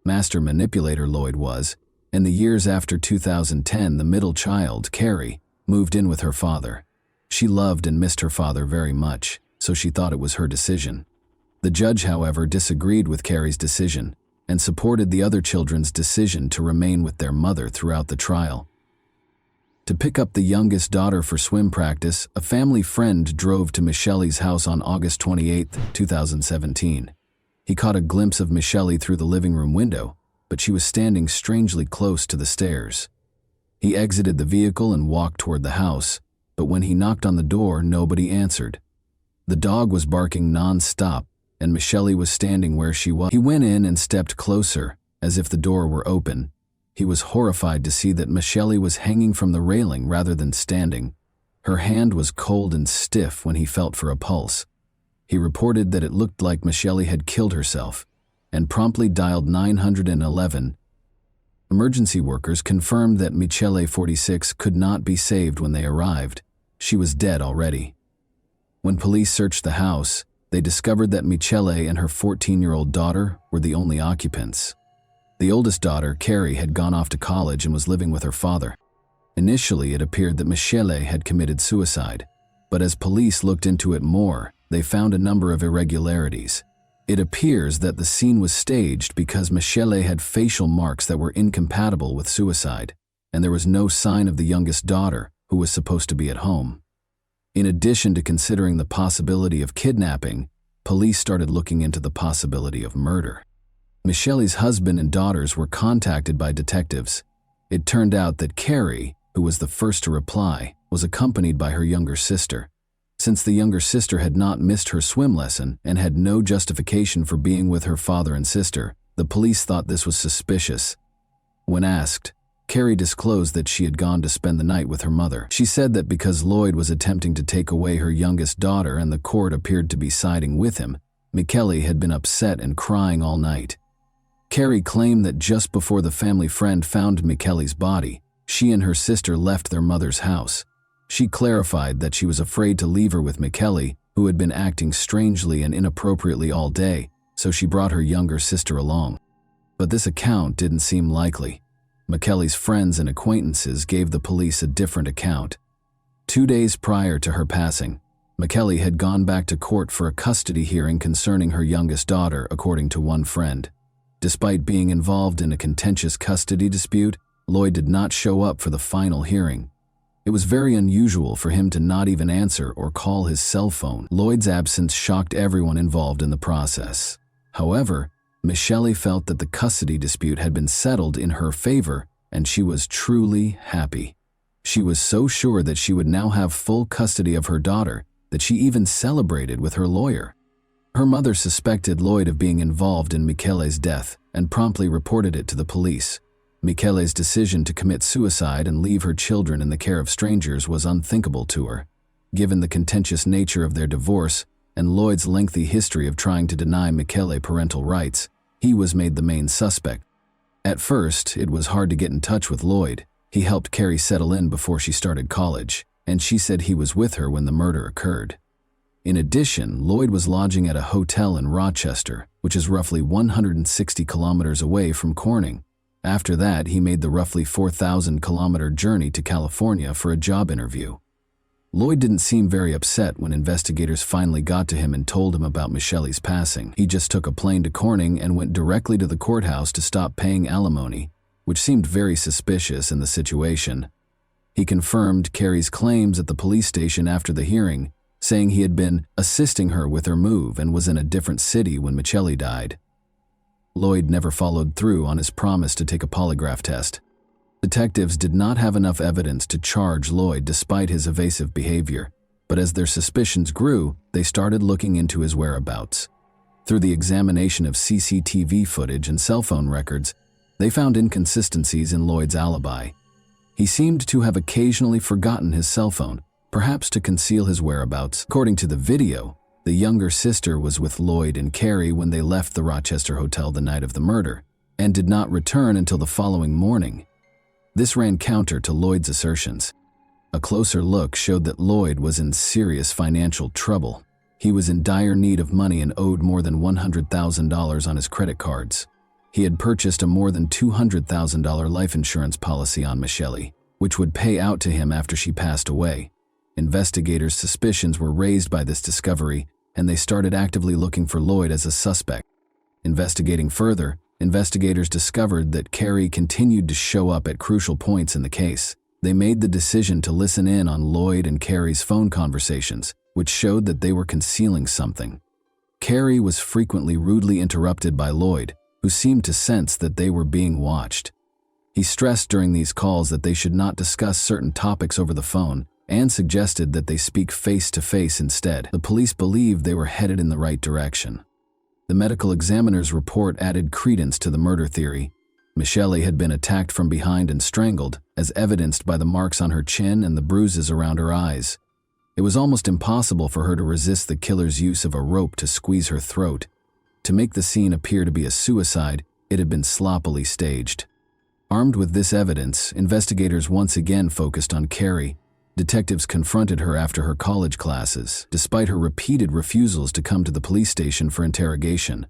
Master manipulator Lloyd was. In the years after 2010, the middle child, Carrie, moved in with her father. She loved and missed her father very much, so she thought it was her decision. The judge, however, disagreed with Carrie's decision and supported the other children's decision to remain with their mother throughout the trial. To pick up the youngest daughter for swim practice, a family friend drove to Michelle's house on August 28, 2017. He caught a glimpse of Michelle through the living room window, but she was standing strangely close to the stairs. He exited the vehicle and walked toward the house, but when he knocked on the door, nobody answered. The dog was barking non-stop, and Michele was standing where she was. He went in and stepped closer, as if the door were open. He was horrified to see that Michele was hanging from the railing rather than standing. Her hand was cold and stiff when he felt for a pulse. He reported that it looked like Michele had killed herself, and promptly dialed 911. Emergency workers confirmed that Michele, 46, could not be saved when they arrived. She was dead already. When police searched the house, they discovered that Michele and her 14-year-old daughter were the only occupants. The oldest daughter, Carrie, had gone off to college and was living with her father. Initially, it appeared that Michele had committed suicide, but as police looked into it more, they found a number of irregularities. It appears that the scene was staged because Michele had facial marks that were incompatible with suicide, and there was no sign of the youngest daughter, who was supposed to be at home. In addition to considering the possibility of kidnapping, police started looking into the possibility of murder. Michele's husband and daughters were contacted by detectives. It turned out that Carrie, who was the first to reply, was accompanied by her younger sister. Since the younger sister had not missed her swim lesson and had no justification for being with her father and sister, the police thought this was suspicious. When asked, Carrie disclosed that she had gone to spend the night with her mother. She said that because Lloyd was attempting to take away her youngest daughter and the court appeared to be siding with him, Michele had been upset and crying all night. Carrie claimed that just before the family friend found Michele's body, she and her sister left their mother's house. She clarified that she was afraid to leave her with Michele, who had been acting strangely and inappropriately all day, so she brought her younger sister along. But this account didn't seem likely. Michele's friends and acquaintances gave the police a different account. 2 days prior to her passing, Michele had gone back to court for a custody hearing concerning her youngest daughter, according to one friend. Despite being involved in a contentious custody dispute, Lloyd did not show up for the final hearing. It was very unusual for him to not even answer or call his cell phone. Lloyd's absence shocked everyone involved in the process. However, Michele felt that the custody dispute had been settled in her favor, and she was truly happy. She was so sure that she would now have full custody of her daughter that she even celebrated with her lawyer. Her mother suspected Lloyd of being involved in Michele's death and promptly reported it to the police. Michele's decision to commit suicide and leave her children in the care of strangers was unthinkable to her. Given the contentious nature of their divorce and Lloyd's lengthy history of trying to deny Michele parental rights, he was made the main suspect. At first, it was hard to get in touch with Lloyd. He helped Carrie settle in before she started college, and she said he was with her when the murder occurred. In addition, Lloyd was lodging at a hotel in Rochester, which is roughly 160 kilometers away from Corning. After that, he made the roughly 4,000-kilometer journey to California for a job interview. Lloyd didn't seem very upset when investigators finally got to him and told him about Michele's passing. He just took a plane to Corning and went directly to the courthouse to stop paying alimony, which seemed very suspicious in the situation. He confirmed Carrie's claims at the police station after the hearing, saying he had been assisting her with her move and was in a different city when Michele died. Lloyd never followed through on his promise to take a polygraph test. Detectives did not have enough evidence to charge Lloyd despite his evasive behavior, but as their suspicions grew, they started looking into his whereabouts. Through the examination of CCTV footage and cell phone records, they found inconsistencies in Lloyd's alibi. He seemed to have occasionally forgotten his cell phone, perhaps to conceal his whereabouts. According to the video, the younger sister was with Lloyd and Carrie when they left the Rochester hotel the night of the murder, and did not return until the following morning. This ran counter to Lloyd's assertions. A closer look showed that Lloyd was in serious financial trouble. He was in dire need of money and owed more than $100,000 on his credit cards. He had purchased a more than $200,000 life insurance policy on Michele, which would pay out to him after she passed away. Investigators' suspicions were raised by this discovery, and they started actively looking for Lloyd as a suspect. Investigating further, investigators discovered that Carrie continued to show up at crucial points in the case. They made the decision to listen in on Lloyd and Carrie's phone conversations, which showed that they were concealing something. Carrie was frequently rudely interrupted by Lloyd, who seemed to sense that they were being watched. He stressed during these calls that they should not discuss certain topics over the phone, and suggested that they speak face-to-face instead. The police believed they were headed in the right direction. The medical examiner's report added credence to the murder theory. Michelle had been attacked from behind and strangled, as evidenced by the marks on her chin and the bruises around her eyes. It was almost impossible for her to resist the killer's use of a rope to squeeze her throat. To make the scene appear to be a suicide, it had been sloppily staged. Armed with this evidence, investigators once again focused on Carrie. Detectives confronted her after her college classes, despite her repeated refusals to come to the police station for interrogation.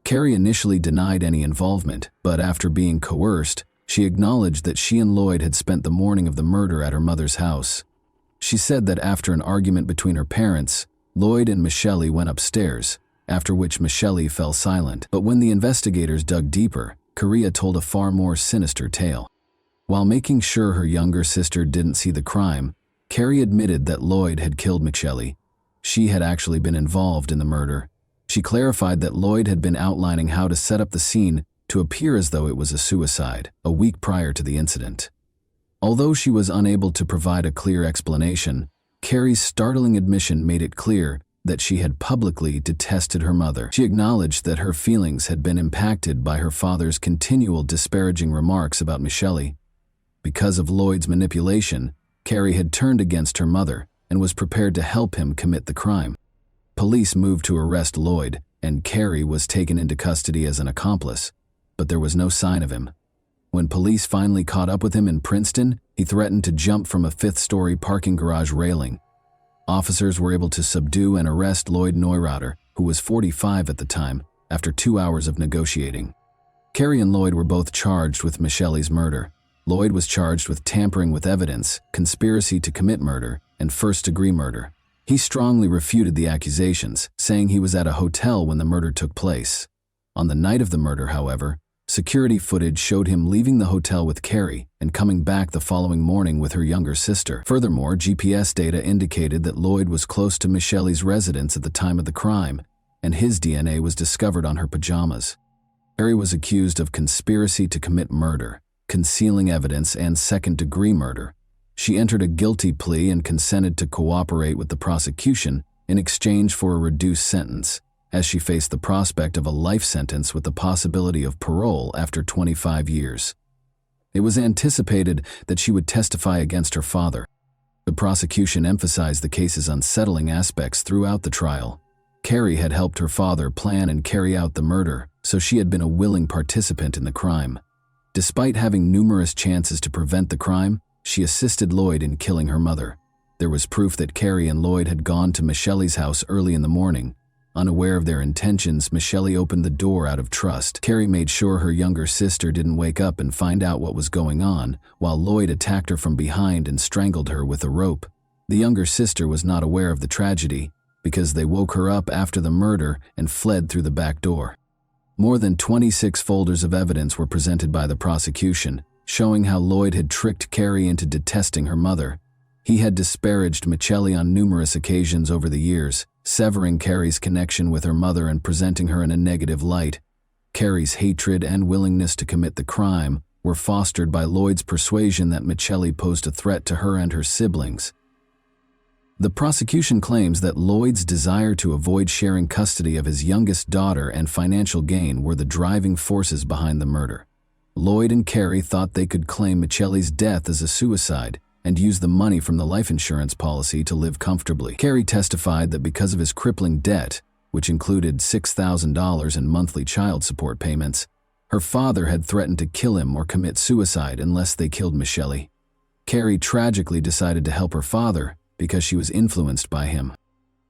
Carrie initially denied any involvement, but after being coerced, she acknowledged that she and Lloyd had spent the morning of the murder at her mother's house. She said that after an argument between her parents, Lloyd and Michelle went upstairs, after which Michelle fell silent. But when the investigators dug deeper, Carrie told a far more sinister tale. While making sure her younger sister didn't see the crime, Carrie admitted that Lloyd had killed Michelle. She had actually been involved in the murder. She clarified that Lloyd had been outlining how to set up the scene to appear as though it was a suicide, a week prior to the incident. Although she was unable to provide a clear explanation, Carrie's startling admission made it clear that she had publicly detested her mother. She acknowledged that her feelings had been impacted by her father's continual disparaging remarks about Michelle. Because of Lloyd's manipulation, Carrie had turned against her mother and was prepared to help him commit the crime. Police moved to arrest Lloyd, and Carrie was taken into custody as an accomplice, but there was no sign of him. When police finally caught up with him in Princeton, he threatened to jump from a fifth-story parking garage railing. Officers were able to subdue and arrest Lloyd Neureuther, who was 45 at the time, after 2 hours of negotiating. Carrie and Lloyd were both charged with Michelle's murder. Lloyd was charged with tampering with evidence, conspiracy to commit murder, and first-degree murder. He strongly refuted the accusations, saying he was at a hotel when the murder took place. On the night of the murder, however, security footage showed him leaving the hotel with Carrie and coming back the following morning with her younger sister. Furthermore, GPS data indicated that Lloyd was close to Michelle's residence at the time of the crime, and his DNA was discovered on her pajamas. Carrie was accused of conspiracy to commit murder, concealing evidence, and second-degree murder. She entered a guilty plea and consented to cooperate with the prosecution in exchange for a reduced sentence, as she faced the prospect of a life sentence with the possibility of parole after 25 years. It was anticipated that she would testify against her father. The prosecution emphasized the case's unsettling aspects throughout the trial. Carrie had helped her father plan and carry out the murder, so she had been a willing participant in the crime. Despite having numerous chances to prevent the crime, she assisted Lloyd in killing her mother. There was proof that Carrie and Lloyd had gone to Michelle's house early in the morning. Unaware of their intentions, Michelle opened the door out of trust. Carrie made sure her younger sister didn't wake up and find out what was going on, while Lloyd attacked her from behind and strangled her with a rope. The younger sister was not aware of the tragedy, because they woke her up after the murder and fled through the back door. More than 26 folders of evidence were presented by the prosecution, showing how Lloyd had tricked Carrie into detesting her mother. He had disparaged Michelle on numerous occasions over the years, severing Carrie's connection with her mother and presenting her in a negative light. Carrie's hatred and willingness to commit the crime were fostered by Lloyd's persuasion that Michelle posed a threat to her and her siblings. The prosecution claims that Lloyd's desire to avoid sharing custody of his youngest daughter and financial gain were the driving forces behind the murder. Lloyd and Carrie thought they could claim Michelle's death as a suicide and use the money from the life insurance policy to live comfortably. Carrie testified that because of his crippling debt, which included $6,000 in monthly child support payments, her father had threatened to kill him or commit suicide unless they killed Michelle. Carrie tragically decided to help her father because she was influenced by him.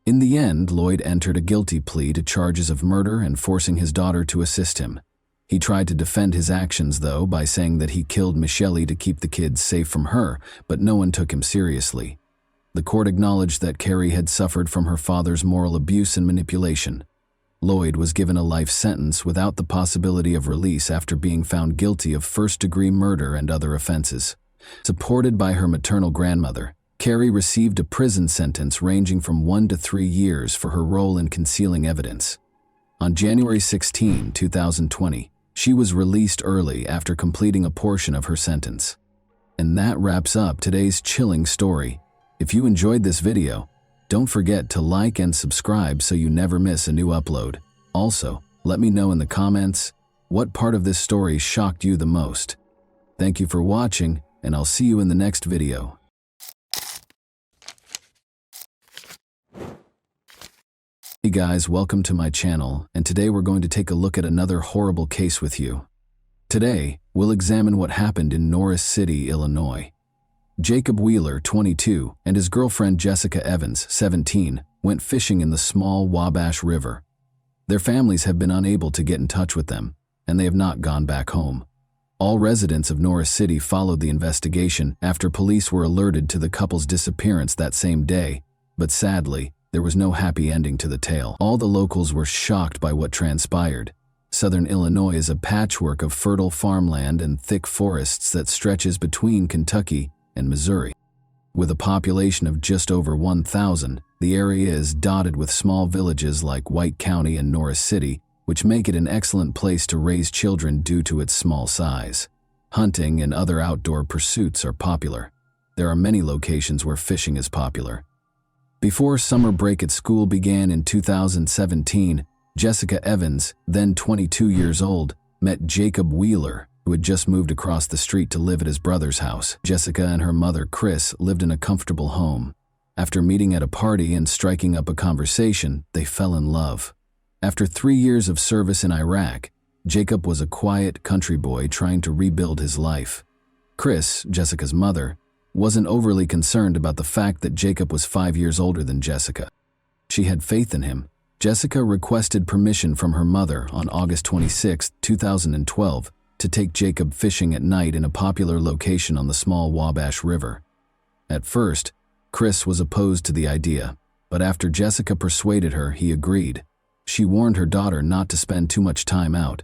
In the end, Lloyd entered a guilty plea to charges of murder and forcing his daughter to assist him. He tried to defend his actions, though, by saying that he killed Michelle to keep the kids safe from her, but no one took him seriously. The court acknowledged that Carrie had suffered from her father's moral abuse and manipulation. Lloyd was given a life sentence without the possibility of release after being found guilty of first-degree murder and other offenses. Supported by her maternal grandmother, Carrie received a prison sentence ranging from 1 to 3 years for her role in concealing evidence. On January 16, 2020, she was released early after completing a portion of her sentence. And that wraps up today's chilling story. If you enjoyed this video, don't forget to like and subscribe so you never miss a new upload. Also, Let me know in the comments what part of this story shocked you the most. Thank you for watching, and I'll see you in the next video. Hey guys, welcome to my channel, and today we're going to take a look at another horrible case with you. Today, we'll examine what happened in Norris City, Illinois. Jacob Wheeler, 22, and his girlfriend Jessica Evans, 17, went fishing in the small Wabash River. Their families have been unable to get in touch with them, and they have not gone back home. All residents of Norris City followed the investigation after police were alerted to the couple's disappearance that same day, but sadly, there was no happy ending to the tale. All the locals were shocked by what transpired. Southern Illinois is a patchwork of fertile farmland and thick forests that stretches between Kentucky and Missouri. With a population of just over 1,000, the area is dotted with small villages like White County and Norris City, which make it an excellent place to raise children due to its small size. Hunting and other outdoor pursuits are popular. There are many locations where fishing is popular. Before summer break at school began in 2017, Jessica Evans, then 22 years old, met Jacob Wheeler, who had just moved across the street to live at his brother's house. Jessica and her mother, Chris, lived in a comfortable home. After meeting at a party and striking up a conversation, they fell in love. After 3 years of service in Iraq, Jacob was a quiet country boy trying to rebuild his life. Chris, Jessica's mother, wasn't overly concerned about the fact that Jacob was 5 years older than Jessica. She had faith in him. Jessica requested permission from her mother on August 26, 2012, to take Jacob fishing at night in a popular location on the small Wabash River. At first, Chris was opposed to the idea, but after Jessica persuaded her, he agreed. She warned her daughter not to spend too much time out.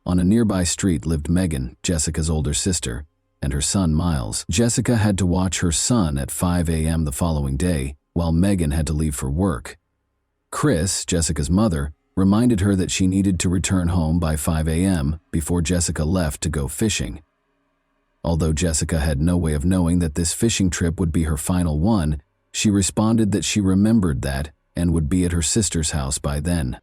On a nearby street lived Megan, Jessica's older sister, and her son Miles. Jessica had to watch her son at 5 a.m. the following day, while Megan had to leave for work. Chris, Jessica's mother, reminded her that she needed to return home by 5 a.m. before Jessica left to go fishing. Although Jessica had no way of knowing that this fishing trip would be her final one, she responded that she remembered that and would be at her sister's house by then.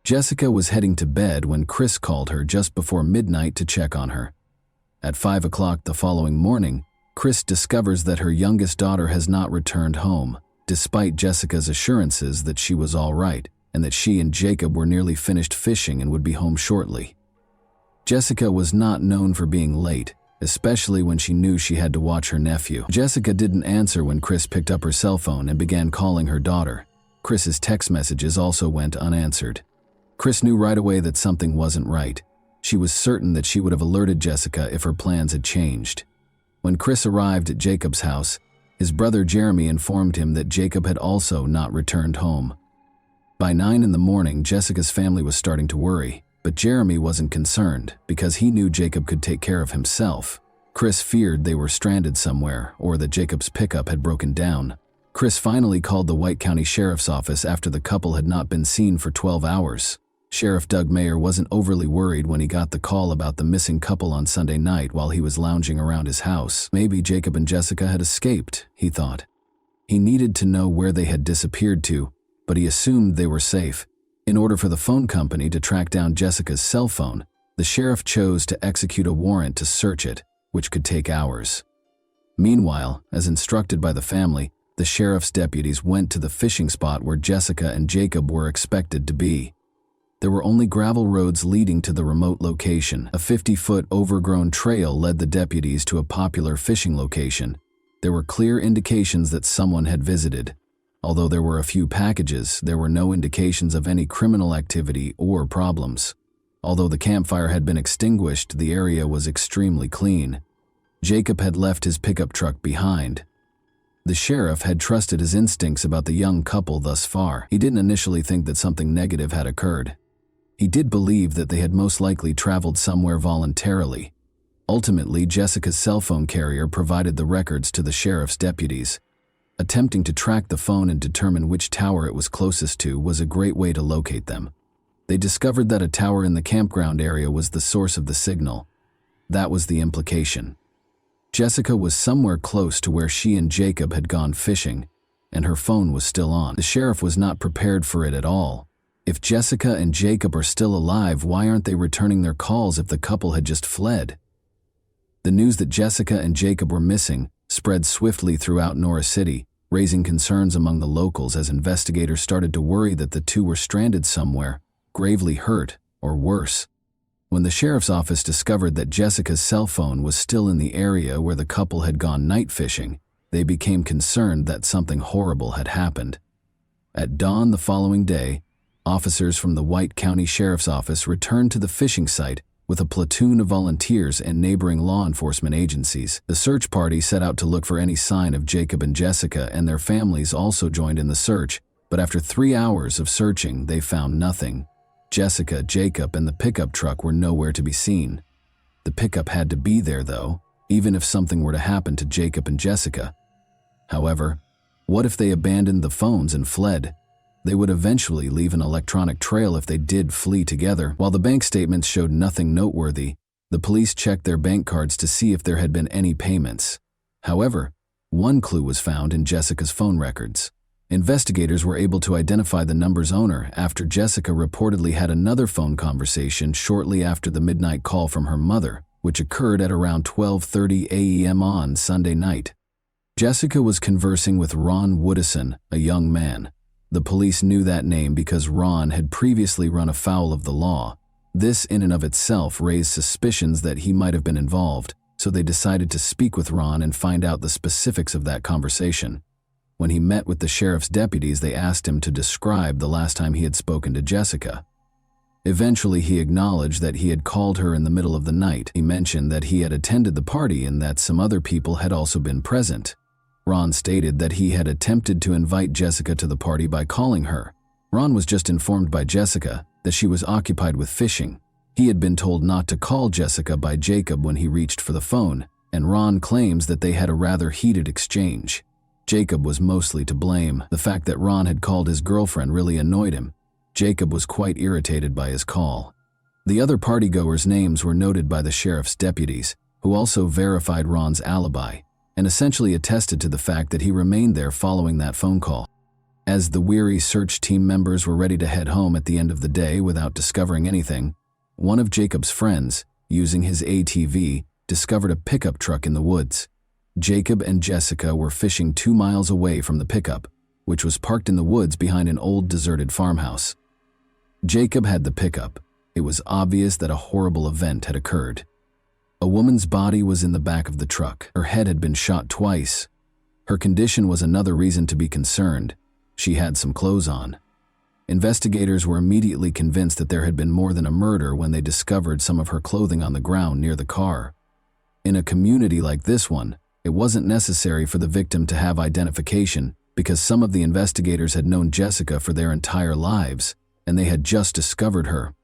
Jessica was heading to bed when Chris called her just before midnight to check on her. At 5 o'clock the following morning, Chris discovers that her youngest daughter has not returned home, despite Jessica's assurances that she was all right and that she and Jacob were nearly finished fishing and would be home shortly. Jessica was not known for being late, especially when she knew she had to watch her nephew. Jessica didn't answer when Chris picked up her cell phone and began calling her daughter. Chris's text messages also went unanswered. Chris knew right away that something wasn't right. She was certain that she would have alerted Jessica if her plans had changed. When Chris arrived at Jacob's house, his brother Jeremy informed him that Jacob had also not returned home. By 9 in the morning, Jessica's family was starting to worry, but Jeremy wasn't concerned because he knew Jacob could take care of himself. Chris feared they were stranded somewhere or that Jacob's pickup had broken down. Chris finally called the White County Sheriff's Office after the couple had not been seen for 12 hours. Sheriff Doug Mayer wasn't overly worried when he got the call about the missing couple on Sunday night while he was lounging around his house. Maybe Jacob and Jessica had escaped, he thought. He needed to know where they had disappeared to, but he assumed they were safe. In order for the phone company to track down Jessica's cell phone, the sheriff chose to execute a warrant to search it, which could take hours. Meanwhile, as instructed by the family, the sheriff's deputies went to the fishing spot where Jessica and Jacob were expected to be. There were only gravel roads leading to the remote location. A 50-foot overgrown trail led the deputies to a popular fishing location. There were clear indications that someone had visited. Although there were a few packages, there were no indications of any criminal activity or problems. Although the campfire had been extinguished, the area was extremely clean. Jacob had left his pickup truck behind. The sheriff had trusted his instincts about the young couple thus far. He didn't initially think that something negative had occurred. He did believe that they had most likely traveled somewhere voluntarily. Ultimately, Jessica's cell phone carrier provided the records to the sheriff's deputies. Attempting to track the phone and determine which tower it was closest to was a great way to locate them. They discovered that a tower in the campground area was the source of the signal. That was the implication. Jessica was somewhere close to where she and Jacob had gone fishing, and her phone was still on. The sheriff was not prepared for it at all. If Jessica and Jacob are still alive, why aren't they returning their calls if the couple had just fled? The news that Jessica and Jacob were missing spread swiftly throughout Norris City, raising concerns among the locals as investigators started to worry that the two were stranded somewhere, gravely hurt, or worse. When the sheriff's office discovered that Jessica's cell phone was still in the area where the couple had gone night fishing, they became concerned that something horrible had happened. At dawn the following day, officers from the White County Sheriff's Office returned to the fishing site with a platoon of volunteers and neighboring law enforcement agencies. The search party set out to look for any sign of Jacob and Jessica, and their families also joined in the search, but after 3 hours of searching, they found nothing. Jessica, Jacob, and the pickup truck were nowhere to be seen. The pickup had to be there, though, even if something were to happen to Jacob and Jessica. However, what if they abandoned the phones and fled? They would eventually leave an electronic trail if they did flee together. While the bank statements showed nothing noteworthy, the police checked their bank cards to see if there had been any payments. However, one clue was found in Jessica's phone records. Investigators were able to identify the number's owner after Jessica reportedly had another phone conversation shortly after the midnight call from her mother, which occurred at around 12:30 a.m. on Sunday night. Jessica was conversing with Ron Woodison, a young man. The police knew that name because Ron had previously run afoul of the law. This in and of itself raised suspicions that he might have been involved, so they decided to speak with Ron and find out the specifics of that conversation. When he met with the sheriff's deputies, they asked him to describe the last time he had spoken to Jessica. Eventually, he acknowledged that he had called her in the middle of the night. He mentioned that he had attended the party and that some other people had also been present. Ron stated that he had attempted to invite Jessica to the party by calling her. Ron was just informed by Jessica that she was occupied with fishing. He had been told not to call Jessica by Jacob when he reached for the phone, and Ron claims that they had a rather heated exchange. Jacob was mostly to blame. The fact that Ron had called his girlfriend really annoyed him. Jacob was quite irritated by his call. The other partygoers' names were noted by the sheriff's deputies, who also verified Ron's alibi and essentially attested to the fact that he remained there following that phone call. As the weary search team members were ready to head home at the end of the day without discovering anything, one of Jacob's friends, using his ATV, discovered a pickup truck in the woods. Jacob and Jessica were fishing 2 miles away from the pickup, which was parked in the woods behind an old deserted farmhouse. Jacob had the pickup. It was obvious that a horrible event had occurred. A woman's body was in the back of the truck. Her head had been shot twice. Her condition was another reason to be concerned. She had some clothes on. Investigators were immediately convinced that there had been more than a murder when they discovered some of her clothing on the ground near the car. In a community like this one, it wasn't necessary for the victim to have identification because some of the investigators had known Jessica for their entire lives, and they had just discovered her.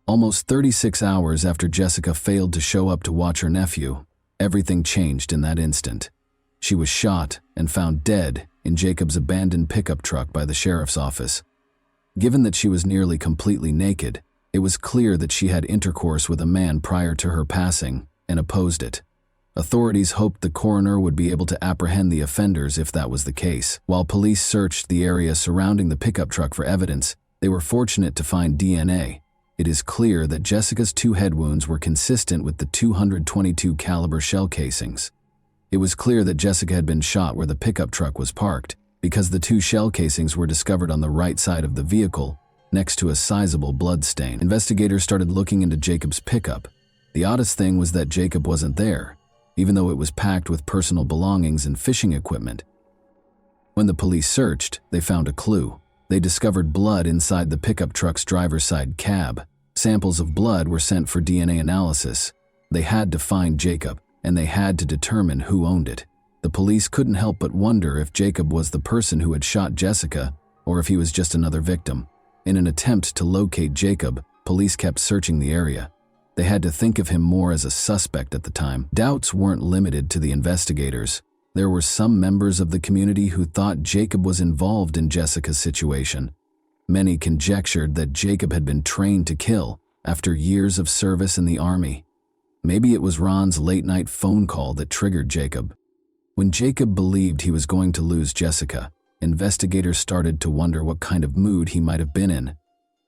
Almost 36 hours after Jessica failed to show up to watch her nephew, everything changed in that instant. She was shot and found dead in Jacob's abandoned pickup truck by the sheriff's office. Given that she was nearly completely naked, it was clear that she had intercourse with a man prior to her passing and opposed it. Authorities hoped the coroner would be able to apprehend the offenders if that was the case. While police searched the area surrounding the pickup truck for evidence, they were fortunate to find DNA. It is clear that Jessica's 2 head wounds were consistent with the .222 caliber shell casings. It was clear that Jessica had been shot where the pickup truck was parked because the 2 shell casings were discovered on the right side of the vehicle, next to a sizable blood stain. Investigators started looking into Jacob's pickup. The oddest thing was that Jacob wasn't there, even though it was packed with personal belongings and fishing equipment. When the police searched, they found a clue. They discovered blood inside the pickup truck's driver's side cab. Samples of blood were sent for DNA analysis. They had to find Jacob, and they had to determine who owned it. The police couldn't help but wonder if Jacob was the person who had shot Jessica, or if he was just another victim. In an attempt to locate Jacob, police kept searching the area. They had to think of him more as a suspect at the time. Doubts weren't limited to the investigators. There were some members of the community who thought Jacob was involved in Jessica's situation. Many conjectured that Jacob had been trained to kill after years of service in the army. Maybe it was Ron's late-night phone call that triggered Jacob. When Jacob believed he was going to lose Jessica, investigators started to wonder what kind of mood he might have been in.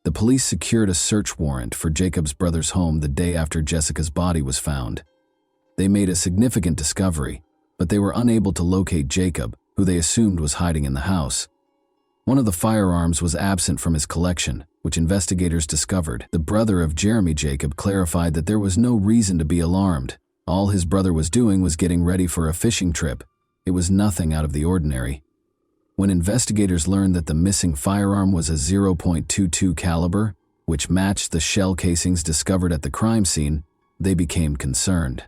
The police secured a search warrant for Jacob's brother's home the day after Jessica's body was found. They made a significant discovery, but they were unable to locate Jacob, who they assumed was hiding in the house. One of the firearms was absent from his collection, which investigators discovered. The brother of Jeremy Jacob clarified that there was no reason to be alarmed. All his brother was doing was getting ready for a fishing trip. It was nothing out of the ordinary. When investigators learned that the missing firearm was a .22 caliber, which matched the shell casings discovered at the crime scene, they became concerned.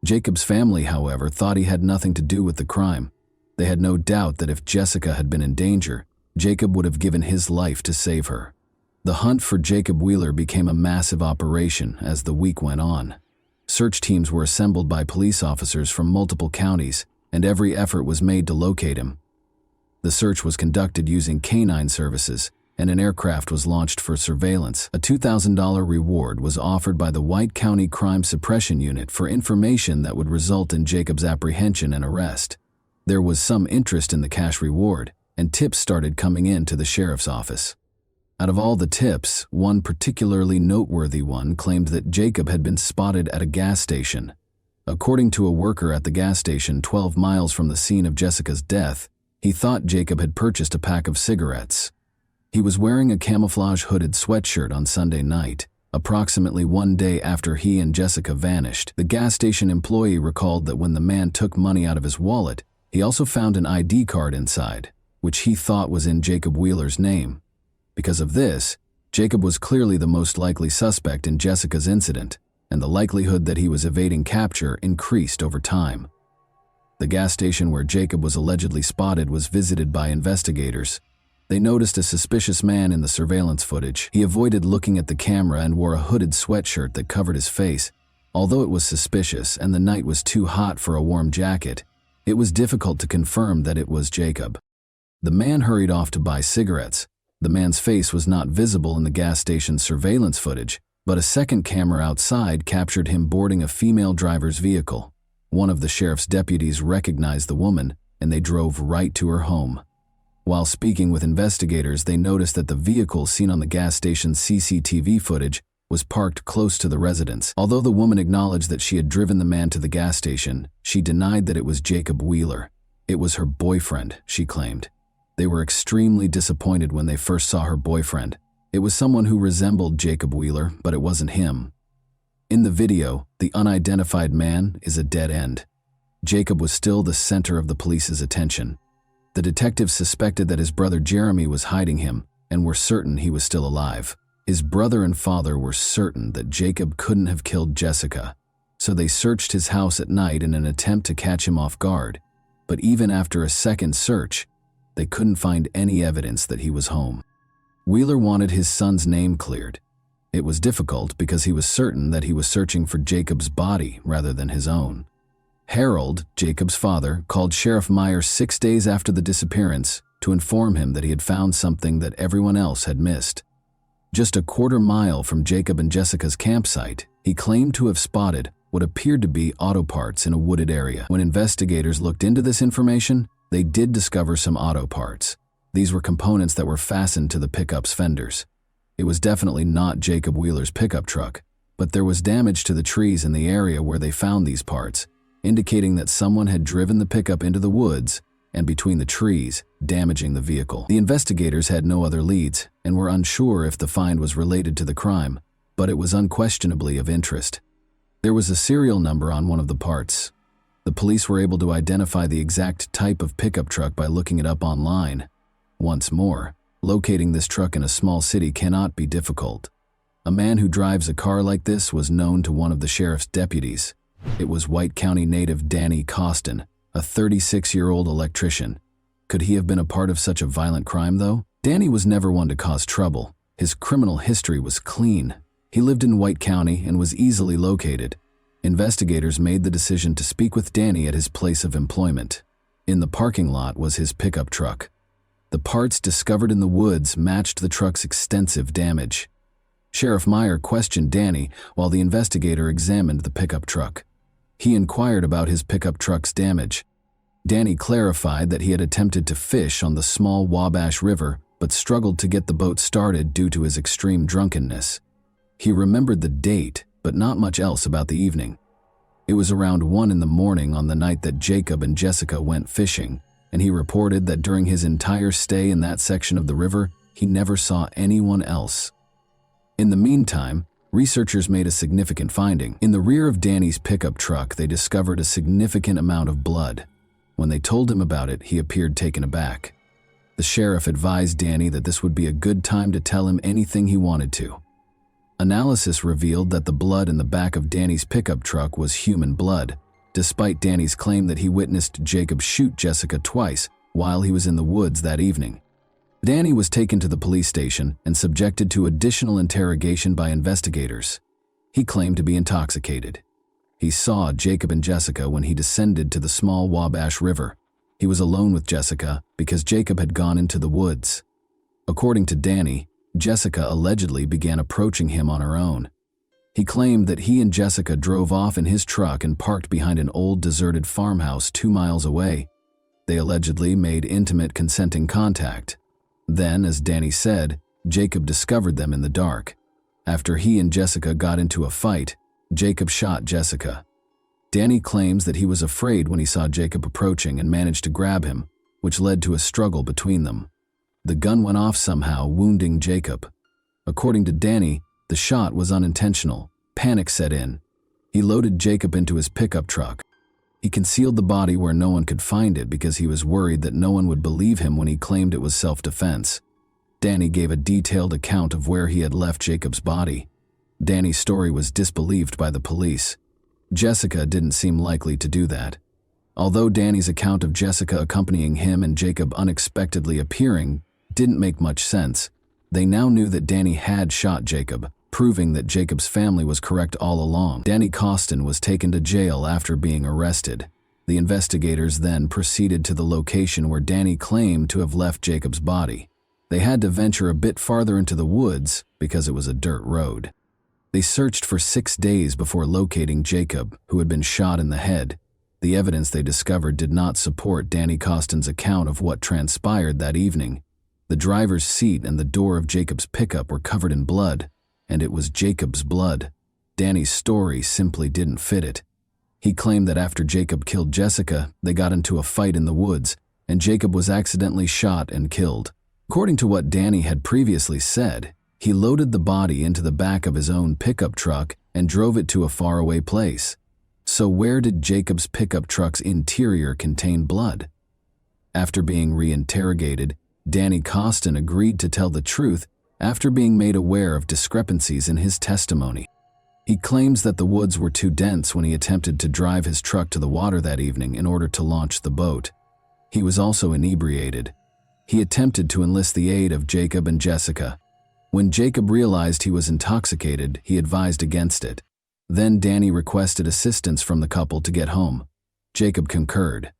Jacob's family, however, thought he had nothing to do with the crime. They had no doubt that if Jessica had been in danger, Jacob would have given his life to save her. The hunt for Jacob Wheeler became a massive operation as the week went on. Search teams were assembled by police officers from multiple counties, and every effort was made to locate him. The search was conducted using canine services, and an aircraft was launched for surveillance. A $2,000 reward was offered by the White County Crime Suppression Unit for information that would result in Jacob's apprehension and arrest. There was some interest in the cash reward, and tips started coming in to the sheriff's office. Out of all the tips, one particularly noteworthy one claimed that Jacob had been spotted at a gas station. According to a worker at the gas station 12 miles from the scene of Jessica's death, he thought Jacob had purchased a pack of cigarettes. He was wearing a camouflage hooded sweatshirt on Sunday night, approximately one day after he and Jessica vanished. The gas station employee recalled that when the man took money out of his wallet, he also found an ID card inside, which he thought was in Jacob Wheeler's name. Because of this, Jacob was clearly the most likely suspect in Jessica's incident, and the likelihood that he was evading capture increased over time. The gas station where Jacob was allegedly spotted was visited by investigators. They noticed a suspicious man in the surveillance footage. He avoided looking at the camera and wore a hooded sweatshirt that covered his face. Although it was suspicious and the night was too hot for a warm jacket, it was difficult to confirm that it was Jacob. The man hurried off to buy cigarettes. The man's face was not visible in the gas station's surveillance footage, but a second camera outside captured him boarding a female driver's vehicle. One of the sheriff's deputies recognized the woman, and they drove right to her home. While speaking with investigators, they noticed that the vehicle seen on the gas station's CCTV footage was parked close to the residence. Although the woman acknowledged that she had driven the man to the gas station, she denied that it was Jacob Wheeler. It was her boyfriend, she claimed. They were extremely disappointed when they first saw her boyfriend. It was someone who resembled Jacob Wheeler, but it wasn't him. In the video, the unidentified man is a dead end. Jacob was still the center of the police's attention. The detectives suspected that his brother Jeremy was hiding him and were certain he was still alive. His brother and father were certain that Jacob couldn't have killed Jessica, so they searched his house at night in an attempt to catch him off guard. But even after a second search, they couldn't find any evidence that he was home. Wheeler wanted his son's name cleared. It was difficult because he was certain that he was searching for Jacob's body rather than his own. Harold, Jacob's father, called Sheriff Meyer 6 days after the disappearance to inform him that he had found something that everyone else had missed. Just a quarter-mile from Jacob and Jessica's campsite, he claimed to have spotted what appeared to be auto parts in a wooded area. When investigators looked into this information, they did discover some auto parts. These were components that were fastened to the pickup's fenders. It was definitely not Jacob Wheeler's pickup truck, but there was damage to the trees in the area where they found these parts, indicating that someone had driven the pickup into the woods and between the trees, damaging the vehicle. The investigators had no other leads and were unsure if the find was related to the crime, but it was unquestionably of interest. There was a serial number on one of the parts. The police were able to identify the exact type of pickup truck by looking it up online. Once more, locating this truck in a small city cannot be difficult. A man who drives a car like this was known to one of the sheriff's deputies. It was White County native Danny Costin, a 36-year-old electrician. Could he have been a part of such a violent crime, though? Danny was never one to cause trouble. His criminal history was clean. He lived in White County and was easily located. Investigators made the decision to speak with Danny at his place of employment. In the parking lot was his pickup truck. The parts discovered in the woods matched the truck's extensive damage. Sheriff Meyer questioned Danny while the investigator examined the pickup truck. He inquired about his pickup truck's damage. Danny clarified that he had attempted to fish on the small Wabash River but struggled to get the boat started due to his extreme drunkenness. He remembered the date, but not much else about the evening. It was around 1 in the morning on the night that Jacob and Jessica went fishing, and he reported that during his entire stay in that section of the river, he never saw anyone else. In the meantime, researchers made a significant finding. In the rear of Danny's pickup truck, they discovered a significant amount of blood. When they told him about it, he appeared taken aback. The sheriff advised Danny that this would be a good time to tell him anything he wanted to. Analysis revealed that the blood in the back of Danny's pickup truck was human blood, despite Danny's claim that he witnessed Jacob shoot Jessica twice while he was in the woods that evening. Danny was taken to the police station and subjected to additional interrogation by investigators. He claimed to be intoxicated. He saw Jacob and Jessica when he descended to the small Wabash River. He was alone with Jessica because Jacob had gone into the woods. According to Danny, Jessica allegedly began approaching him on her own. He claimed that he and Jessica drove off in his truck and parked behind an old deserted farmhouse 2 miles away. They allegedly made intimate consenting contact. Then, as Danny said, Jacob discovered them in the dark. After he and Jessica got into a fight, Jacob shot Jessica. Danny claims that he was afraid when he saw Jacob approaching and managed to grab him, which led to a struggle between them. The gun went off somehow, wounding Jacob. According to Danny, the shot was unintentional. Panic set in. He loaded Jacob into his pickup truck. He concealed the body where no one could find it because he was worried that no one would believe him when he claimed it was self-defense. Danny gave a detailed account of where he had left Jacob's body. Danny's story was disbelieved by the police. Jessica didn't seem likely to do that. Although Danny's account of Jessica accompanying him and Jacob unexpectedly appearing didn't make much sense, they now knew that Danny had shot Jacob, proving that Jacob's family was correct all along. Danny Costin was taken to jail after being arrested. The investigators then proceeded to the location where Danny claimed to have left Jacob's body. They had to venture a bit farther into the woods because it was a dirt road. They searched for 6 days before locating Jacob, who had been shot in the head. The evidence they discovered did not support Danny Costin's account of what transpired that evening. The driver's seat and the door of Jacob's pickup were covered in blood, and it was Jacob's blood. Danny's story simply didn't fit it. He claimed that after Jacob killed Jessica, they got into a fight in the woods, and Jacob was accidentally shot and killed. According to what Danny had previously said, he loaded the body into the back of his own pickup truck and drove it to a faraway place. So where did Jacob's pickup truck's interior contain blood? After being reinterrogated, Danny Costin agreed to tell the truth after being made aware of discrepancies in his testimony. He claims that the woods were too dense when he attempted to drive his truck to the water that evening in order to launch the boat. He was also inebriated. He attempted to enlist the aid of Jacob and Jessica. When Jacob realized he was intoxicated, he advised against it. Then Danny requested assistance from the couple to get home. Jacob concurred.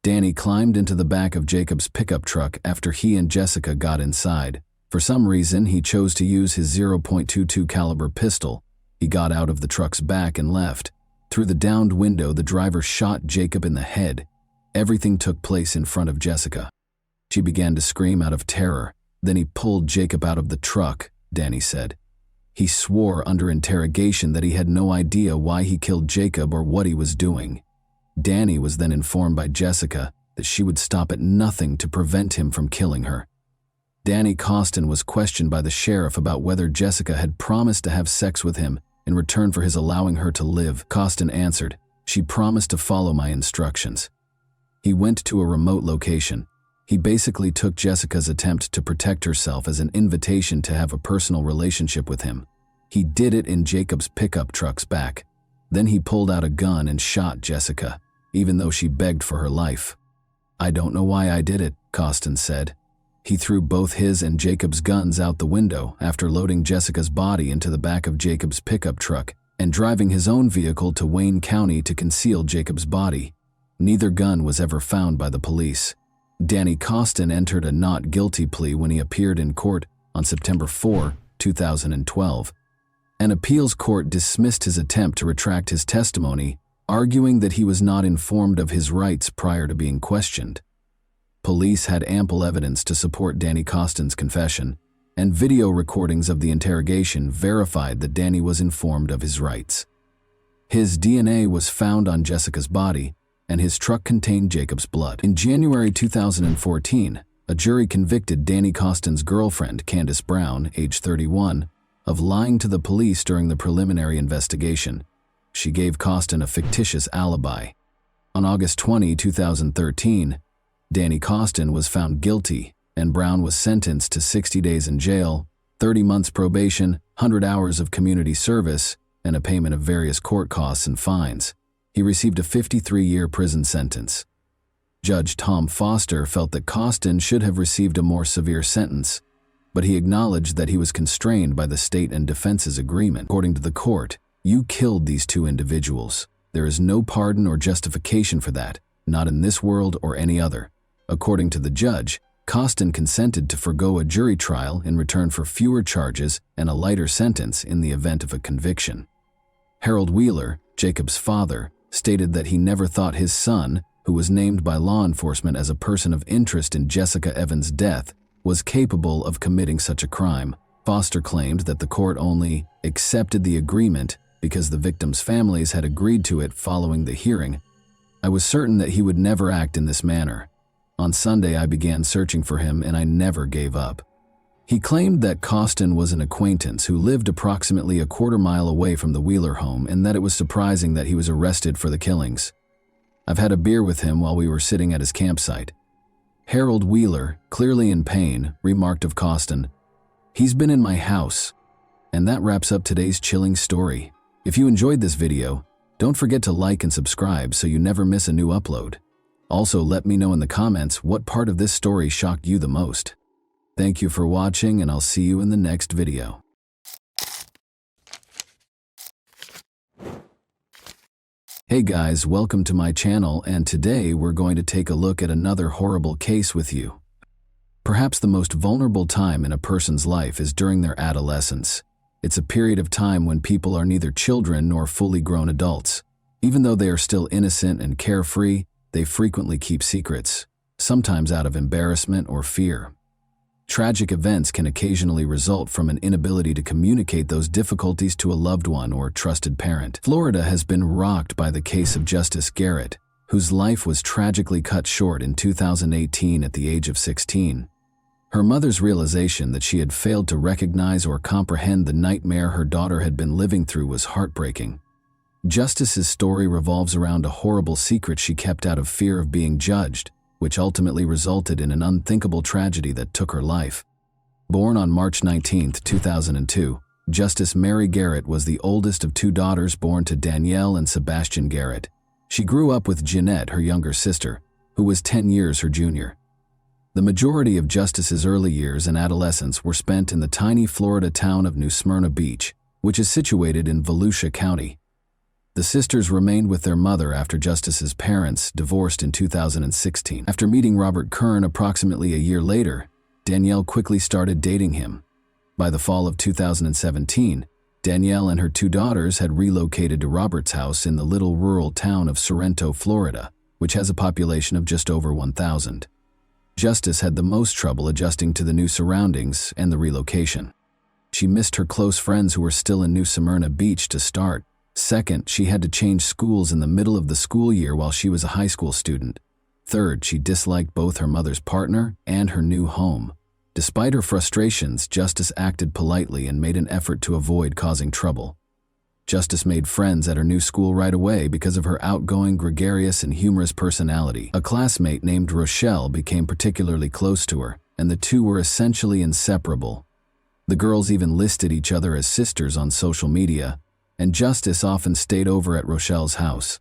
Danny climbed into the back of Jacob's pickup truck after he and Jessica got inside. For some reason, he chose to use his .22 caliber pistol. He got out of the truck's back and left. Through the downed window, the driver shot Jacob in the head. Everything took place in front of Jessica. She began to scream out of terror. Then he pulled Jacob out of the truck, Danny said. He swore under interrogation that he had no idea why he killed Jacob or what he was doing. Danny was then informed by Jessica that she would stop at nothing to prevent him from killing her. Danny Costin was questioned by the sheriff about whether Jessica had promised to have sex with him in return for his allowing her to live. Costin answered, "She promised to follow my instructions." He went to a remote location. He basically took Jessica's attempt to protect herself as an invitation to have a personal relationship with him. He did it in Jacob's pickup truck's back. Then he pulled out a gun and shot Jessica, even though she begged for her life. "I don't know why I did it," Costin said. He threw both his and Jacob's guns out the window after loading Jessica's body into the back of Jacob's pickup truck and driving his own vehicle to Wayne County to conceal Jacob's body. Neither gun was ever found by the police. Danny Costin entered a not guilty plea when he appeared in court on September 4, 2012. An appeals court dismissed his attempt to retract his testimony, arguing that he was not informed of his rights prior to being questioned. Police had ample evidence to support Danny Costin's confession, and video recordings of the interrogation verified that Danny was informed of his rights. His DNA was found on Jessica's body, and his truck contained Jacob's blood. In January 2014, a jury convicted Danny Costin's girlfriend, Candace Brown, age 31, of lying to the police during the preliminary investigation. She gave Costin a fictitious alibi. On August 20, 2013, Danny Costin was found guilty, and Brown was sentenced to 60 days in jail, 30 months probation, 100 hours of community service, and a payment of various court costs and fines. He received a 53-year prison sentence. Judge Tom Foster felt that Costin should have received a more severe sentence, but he acknowledged that he was constrained by the state and defense's agreement. According to the court, "You killed these two individuals. There is no pardon or justification for that, not in this world or any other." According to the judge, Costin consented to forgo a jury trial in return for fewer charges and a lighter sentence in the event of a conviction. Harold Wheeler, Jacob's father, stated that he never thought his son, who was named by law enforcement as a person of interest in Jessica Evans' death, was capable of committing such a crime. Foster claimed that the court only accepted the agreement because the victims' families had agreed to it following the hearing. "I was certain that he would never act in this manner. On Sunday, I began searching for him and I never gave up." He claimed that Costin was an acquaintance who lived approximately a quarter-mile away from the Wheeler home and that it was surprising that he was arrested for the killings. "I've had a beer with him while we were sitting at his campsite." Harold Wheeler, clearly in pain, remarked of Costin, "He's been in my house." And that wraps up today's chilling story. If you enjoyed this video, don't forget to like and subscribe so you never miss a new upload. Also, let me know in the comments what part of this story shocked you the most. Thank you for watching, and I'll see you in the next video. Hey guys, welcome to my channel, and today we're going to take a look at another horrible case with you. Perhaps the most vulnerable time in a person's life is during their adolescence. It's a period of time when people are neither children nor fully grown adults. Even though they are still innocent and carefree, they frequently keep secrets, sometimes out of embarrassment or fear. Tragic events can occasionally result from an inability to communicate those difficulties to a loved one or trusted parent. Florida has been rocked by the case of Justice Garrett, whose life was tragically cut short in 2018 at the age of 16. Her mother's realization that she had failed to recognize or comprehend the nightmare her daughter had been living through was heartbreaking. Justice's story revolves around a horrible secret she kept out of fear of being judged, which ultimately resulted in an unthinkable tragedy that took her life. Born on March 19, 2002, Justice Mary Garrett was the oldest of two daughters born to Danielle and Sebastian Garrett. She grew up with Jeanette, her younger sister, who was 10 years her junior. The majority of Justice's early years and adolescence were spent in the tiny Florida town of New Smyrna Beach, which is situated in Volusia County. The sisters remained with their mother after Justice's parents divorced in 2016. After meeting Robert Kern approximately a year later, Danielle quickly started dating him. By the fall of 2017, Danielle and her two daughters had relocated to Robert's house in the little rural town of Sorrento, Florida, which has a population of just over 1,000. Justice had the most trouble adjusting to the new surroundings and the relocation. She missed her close friends who were still in New Smyrna Beach to start. Second, she had to change schools in the middle of the school year while she was a high school student. Third, she disliked both her mother's partner and her new home. Despite her frustrations, Justice acted politely and made an effort to avoid causing trouble. Justice made friends at her new school right away because of her outgoing, gregarious, and humorous personality. A classmate named Rochelle became particularly close to her, and the two were essentially inseparable. The girls even listed each other as sisters on social media, and Justice often stayed over at Rochelle's house.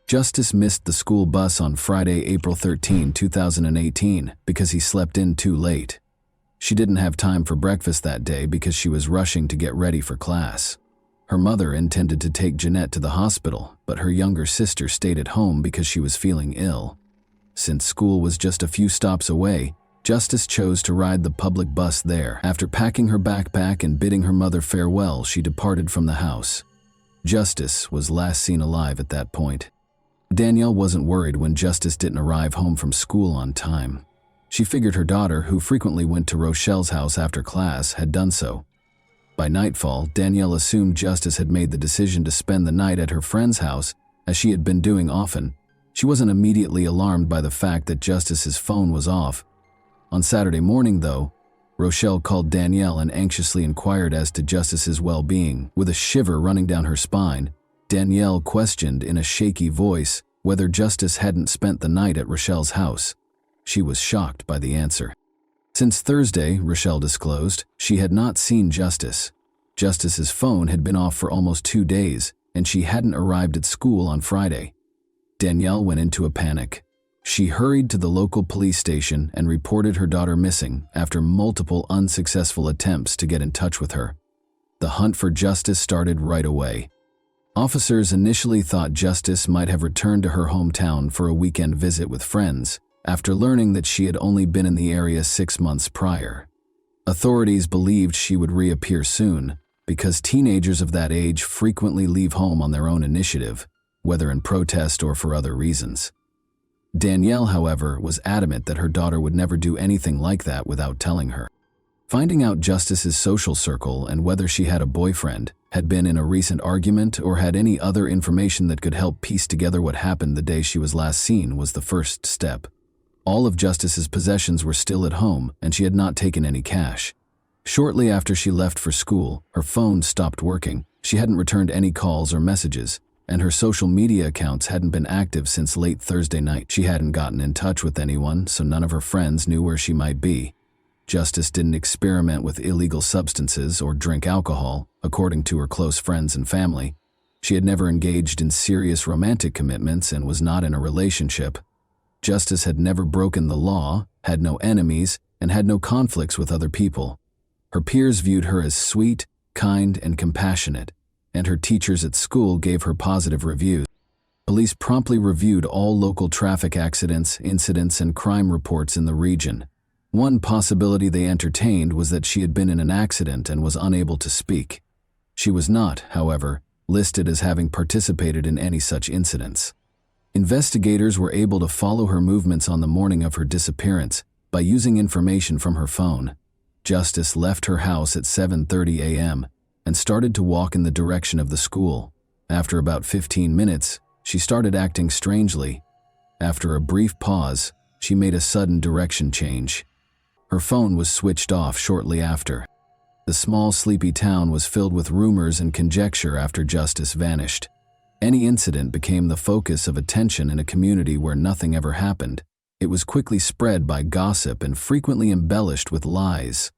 Justice missed the school bus on Friday, April 13, 2018, because he slept in too late. She didn't have time for breakfast that day because she was rushing to get ready for class. Her mother intended to take Jeanette to the hospital, but her younger sister stayed at home because she was feeling ill. Since school was just a few stops away, Justice chose to ride the public bus there. After packing her backpack and bidding her mother farewell, she departed from the house. Justice was last seen alive at that point. Danielle wasn't worried when Justice didn't arrive home from school on time. She figured her daughter, who frequently went to Rochelle's house after class, had done so. By nightfall, Danielle assumed Justice had made the decision to spend the night at her friend's house, as she had been doing often. She wasn't immediately alarmed by the fact that Justice's phone was off. On Saturday morning, though, Rochelle called Danielle and anxiously inquired as to Justice's well-being. With a shiver running down her spine, Danielle questioned in a shaky voice whether Justice hadn't spent the night at Rochelle's house. She was shocked by the answer. Since Thursday, Rochelle disclosed, she had not seen Justice. Justice's phone had been off for almost 2 days, and she hadn't arrived at school on Friday. Danielle went into a panic. She hurried to the local police station and reported her daughter missing after multiple unsuccessful attempts to get in touch with her. The hunt for Justice started right away. Officers initially thought Justice might have returned to her hometown for a weekend visit with friends, after learning that she had only been in the area 6 months prior. Authorities believed she would reappear soon, because teenagers of that age frequently leave home on their own initiative, whether in protest or for other reasons. Danielle, however, was adamant that her daughter would never do anything like that without telling her. Finding out Justice's social circle and whether she had a boyfriend, had been in a recent argument, or had any other information that could help piece together what happened the day she was last seen was the first step. All of Justice's possessions were still at home, and she had not taken any cash. Shortly after she left for school, her phone stopped working. She hadn't returned any calls or messages, and her social media accounts hadn't been active since late Thursday night. She hadn't gotten in touch with anyone, so none of her friends knew where she might be. Justice didn't experiment with illegal substances or drink alcohol, according to her close friends and family. She had never engaged in serious romantic commitments and was not in a relationship. Justice had never broken the law, had no enemies, and had no conflicts with other people. Her peers viewed her as sweet, kind, and compassionate, and her teachers at school gave her positive reviews. Police promptly reviewed all local traffic accidents, incidents, and crime reports in the region. One possibility they entertained was that she had been in an accident and was unable to speak. She was not, however, listed as having participated in any such incidents. Investigators were able to follow her movements on the morning of her disappearance by using information from her phone. Justice left her house at 7:30 a.m. and started to walk in the direction of the school. After about 15 minutes, she started acting strangely. After a brief pause, she made a sudden direction change. Her phone was switched off shortly after. The small, sleepy town was filled with rumors and conjecture after Justice vanished. Any incident became the focus of attention in a community where nothing ever happened. It was quickly spread by gossip and frequently embellished with lies.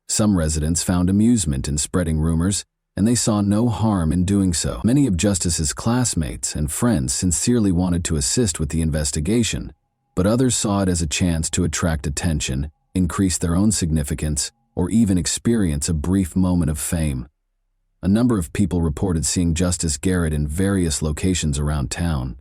Some residents found amusement in spreading rumors, and they saw no harm in doing so. Many of Justice's classmates and friends sincerely wanted to assist with the investigation, but others saw it as a chance to attract attention, increase their own significance, or even experience a brief moment of fame. A number of people reported seeing Justice Garrett in various locations around town.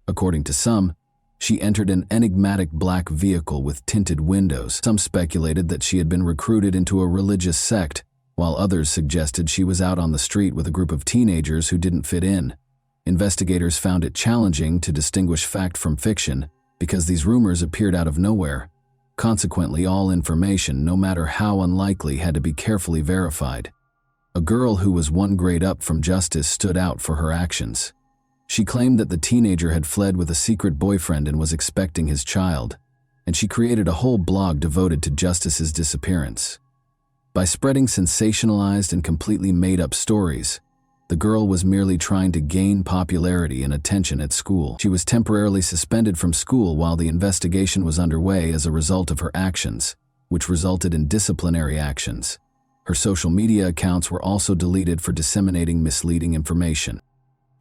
According to some, she entered an enigmatic black vehicle with tinted windows. Some speculated that she had been recruited into a religious sect, while others suggested she was out on the street with a group of teenagers who didn't fit in. Investigators found it challenging to distinguish fact from fiction because these rumors appeared out of nowhere. Consequently, all information, no matter how unlikely, had to be carefully verified. A girl who was 1 grade up from Justice stood out for her actions. She claimed that the teenager had fled with a secret boyfriend and was expecting his child, and she created a whole blog devoted to Justice's disappearance. By spreading sensationalized and completely made-up stories, the girl was merely trying to gain popularity and attention at school. She was temporarily suspended from school while the investigation was underway as a result of her actions, which resulted in disciplinary actions. Her social media accounts were also deleted for disseminating misleading information.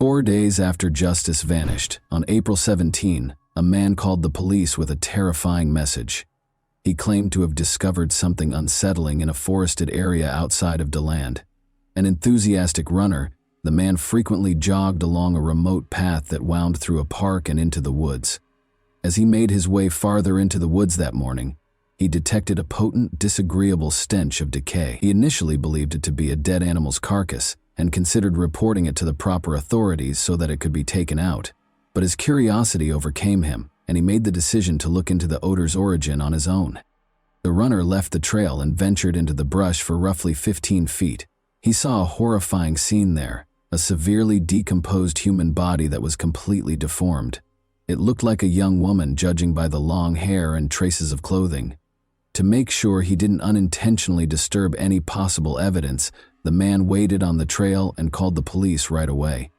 4 days after Justice vanished, on April 17, a man called the police with a terrifying message. He claimed to have discovered something unsettling in a forested area outside of DeLand. An enthusiastic runner, the man frequently jogged along a remote path that wound through a park and into the woods. As he made his way farther into the woods that morning, he detected a potent, disagreeable stench of decay. He initially believed it to be a dead animal's carcass and considered reporting it to the proper authorities so that it could be taken out. But his curiosity overcame him, and he made the decision to look into the odor's origin on his own. The runner left the trail and ventured into the brush for roughly 15 feet. He saw a horrifying scene there, a severely decomposed human body that was completely deformed. It looked like a young woman, judging by the long hair and traces of clothing. To make sure he didn't unintentionally disturb any possible evidence, the man waited on the trail and called the police right away.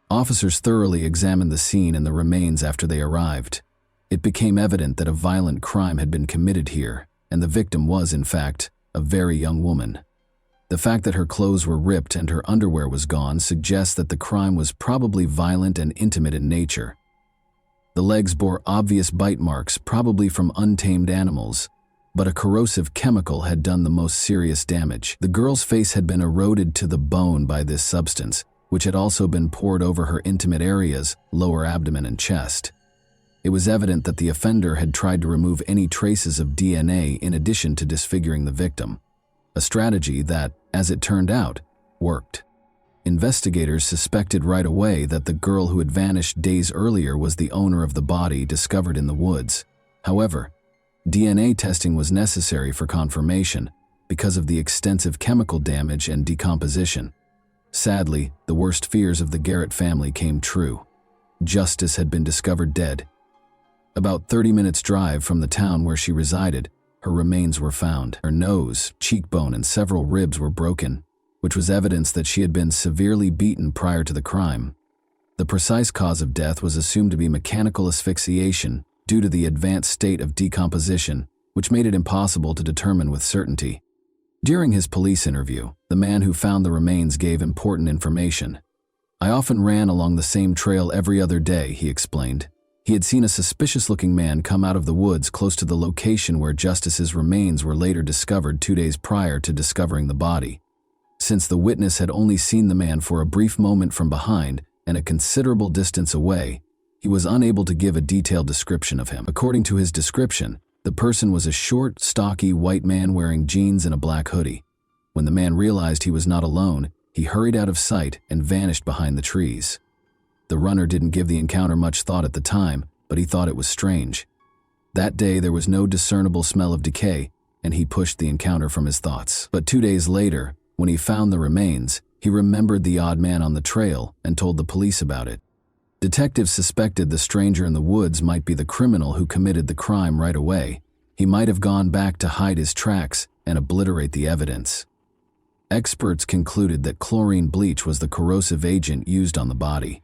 Officers thoroughly examined the scene and the remains after they arrived. It became evident that a violent crime had been committed here, and the victim was, in fact, a very young woman. The fact that her clothes were ripped and her underwear was gone suggests that the crime was probably violent and intimate in nature. The legs bore obvious bite marks, probably from untamed animals, but a corrosive chemical had done the most serious damage. The girl's face had been eroded to the bone by this substance, which had also been poured over her intimate areas, lower abdomen and chest. It was evident that the offender had tried to remove any traces of DNA in addition to disfiguring the victim, a strategy that, as it turned out, worked. Investigators suspected right away that the girl who had vanished days earlier was the owner of the body discovered in the woods. However, DNA testing was necessary for confirmation because of the extensive chemical damage and decomposition. Sadly, the worst fears of the Garrett family came true. Justice had been discovered dead. About 30 minutes' drive from the town where she resided, her remains were found. Her nose, cheekbone, and several ribs were broken, which was evidence that she had been severely beaten prior to the crime. The precise cause of death was assumed to be mechanical asphyxiation due to the advanced state of decomposition, which made it impossible to determine with certainty. During his police interview, the man who found the remains gave important information. "I often ran along the same trail every other day," he explained. He had seen a suspicious-looking man come out of the woods close to the location where Justice's remains were later discovered 2 days prior to discovering the body. Since the witness had only seen the man for a brief moment from behind and a considerable distance away, he was unable to give a detailed description of him. According to his description, the person was a short, stocky white man wearing jeans and a black hoodie. When the man realized he was not alone, he hurried out of sight and vanished behind the trees. The runner didn't give the encounter much thought at the time, but he thought it was strange. That day there was no discernible smell of decay, and he pushed the encounter from his thoughts. But 2 days later, when he found the remains, he remembered the odd man on the trail and told the police about it. Detectives suspected the stranger in the woods might be the criminal who committed the crime right away. He might have gone back to hide his tracks and obliterate the evidence. Experts concluded that chlorine bleach was the corrosive agent used on the body.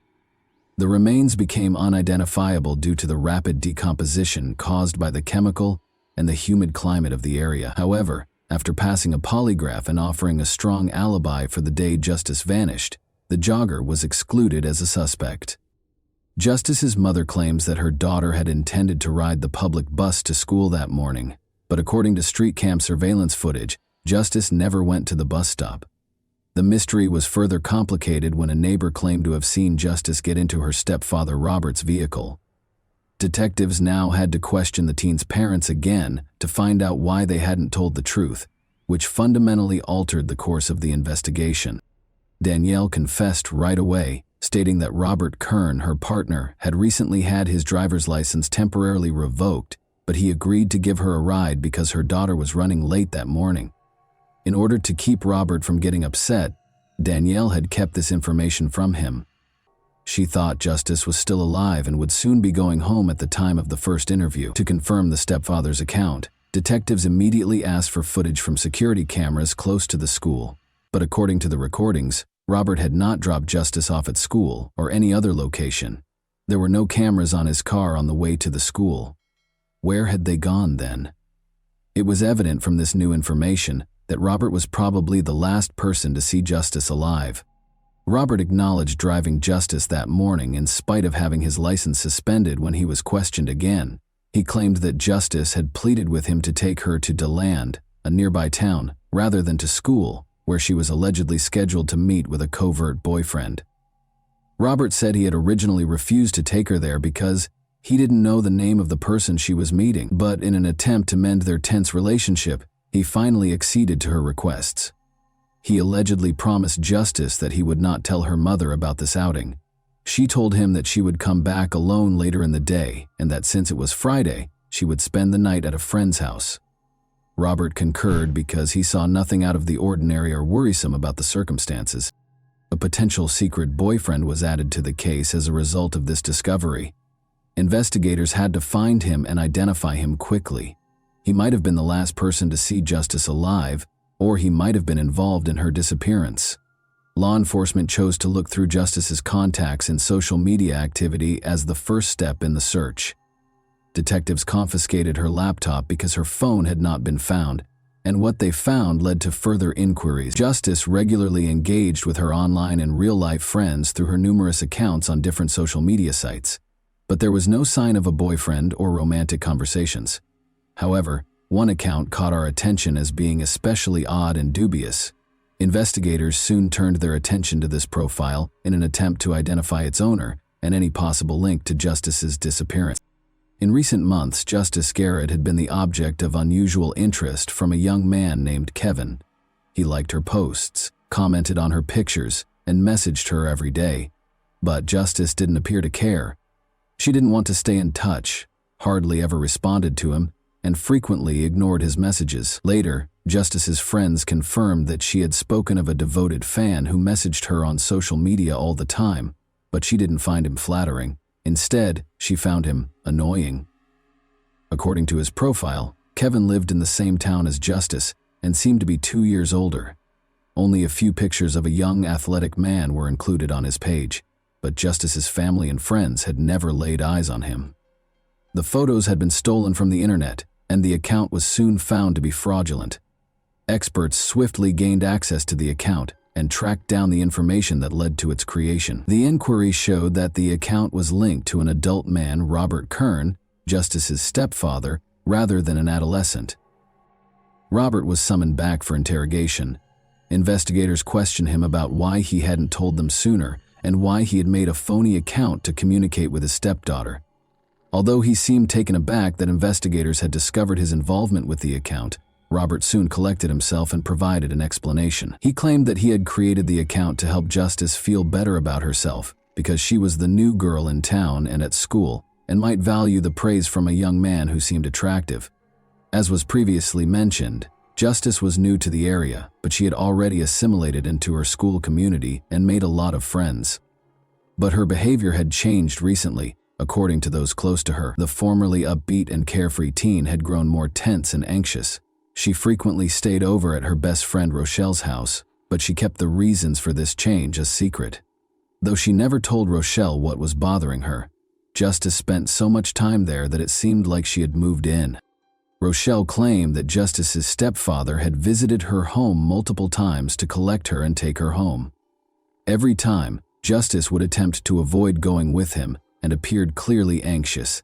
The remains became unidentifiable due to the rapid decomposition caused by the chemical and the humid climate of the area. However, after passing a polygraph and offering a strong alibi for the day Justice vanished, the jogger was excluded as a suspect. Justice's mother claims that her daughter had intended to ride the public bus to school that morning, but according to street cam surveillance footage, Justice never went to the bus stop. The mystery was further complicated when a neighbor claimed to have seen Justice get into her stepfather Robert's vehicle. Detectives now had to question the teen's parents again to find out why they hadn't told the truth, which fundamentally altered the course of the investigation. Danielle confessed right away, stating that Robert Kern, her partner, had recently had his driver's license temporarily revoked, but he agreed to give her a ride because her daughter was running late that morning. In order to keep Robert from getting upset, Danielle had kept this information from him. She thought Justice was still alive and would soon be going home at the time of the first interview. To confirm the stepfather's account, detectives immediately asked for footage from security cameras close to the school. But according to the recordings, Robert had not dropped Justice off at school or any other location. There were no cameras on his car on the way to the school. Where had they gone then? It was evident from this new information that Robert was probably the last person to see Justice alive. Robert acknowledged driving Justice that morning in spite of having his license suspended when he was questioned again. He claimed that Justice had pleaded with him to take her to DeLand, a nearby town, rather than to school, where she was allegedly scheduled to meet with a covert boyfriend. Robert said he had originally refused to take her there because he didn't know the name of the person she was meeting, but in an attempt to mend their tense relationship, he finally acceded to her requests. He allegedly promised Justice that he would not tell her mother about this outing. She told him that she would come back alone later in the day and that since it was Friday, she would spend the night at a friend's house. Robert concurred because he saw nothing out of the ordinary or worrisome about the circumstances. A potential secret boyfriend was added to the case as a result of this discovery. Investigators had to find him and identify him quickly. He might have been the last person to see Justice alive, or he might have been involved in her disappearance. Law enforcement chose to look through Justice's contacts and social media activity as the first step in the search. Detectives confiscated her laptop because her phone had not been found, and what they found led to further inquiries. Justice regularly engaged with her online and real-life friends through her numerous accounts on different social media sites, but there was no sign of a boyfriend or romantic conversations. However, one account caught our attention as being especially odd and dubious. Investigators soon turned their attention to this profile in an attempt to identify its owner and any possible link to Justice's disappearance. In recent months, Justice Garrett had been the object of unusual interest from a young man named Kevin. He liked her posts, commented on her pictures, and messaged her every day. But Justice didn't appear to care. She didn't want to stay in touch, hardly ever responded to him, and frequently ignored his messages. Later, Justice's friends confirmed that she had spoken of a devoted fan who messaged her on social media all the time, but she didn't find him flattering. Instead, she found him annoying. According to his profile, Kevin lived in the same town as Justice and seemed to be 2 years older. Only a few pictures of a young athletic man were included on his page, but Justice's family and friends had never laid eyes on him. The photos had been stolen from the internet, and the account was soon found to be fraudulent. Experts swiftly gained access to the account and tracked down the information that led to its creation. The inquiry showed that the account was linked to an adult man, Robert Kern, Justice's stepfather, rather than an adolescent. Robert was summoned back for interrogation. Investigators questioned him about why he hadn't told them sooner and why he had made a phony account to communicate with his stepdaughter. Although he seemed taken aback that investigators had discovered his involvement with the account, Robert soon collected himself and provided an explanation. He claimed that he had created the account to help Justice feel better about herself because she was the new girl in town and at school and might value the praise from a young man who seemed attractive. As was previously mentioned, Justice was new to the area, but she had already assimilated into her school community and made a lot of friends. But her behavior had changed recently. According to those close to her, the formerly upbeat and carefree teen had grown more tense and anxious. She frequently stayed over at her best friend Rochelle's house, but she kept the reasons for this change a secret. Though she never told Rochelle what was bothering her, Justice spent so much time there that it seemed like she had moved in. Rochelle claimed that Justice's stepfather had visited her home multiple times to collect her and take her home. Every time, Justice would attempt to avoid going with him and appeared clearly anxious.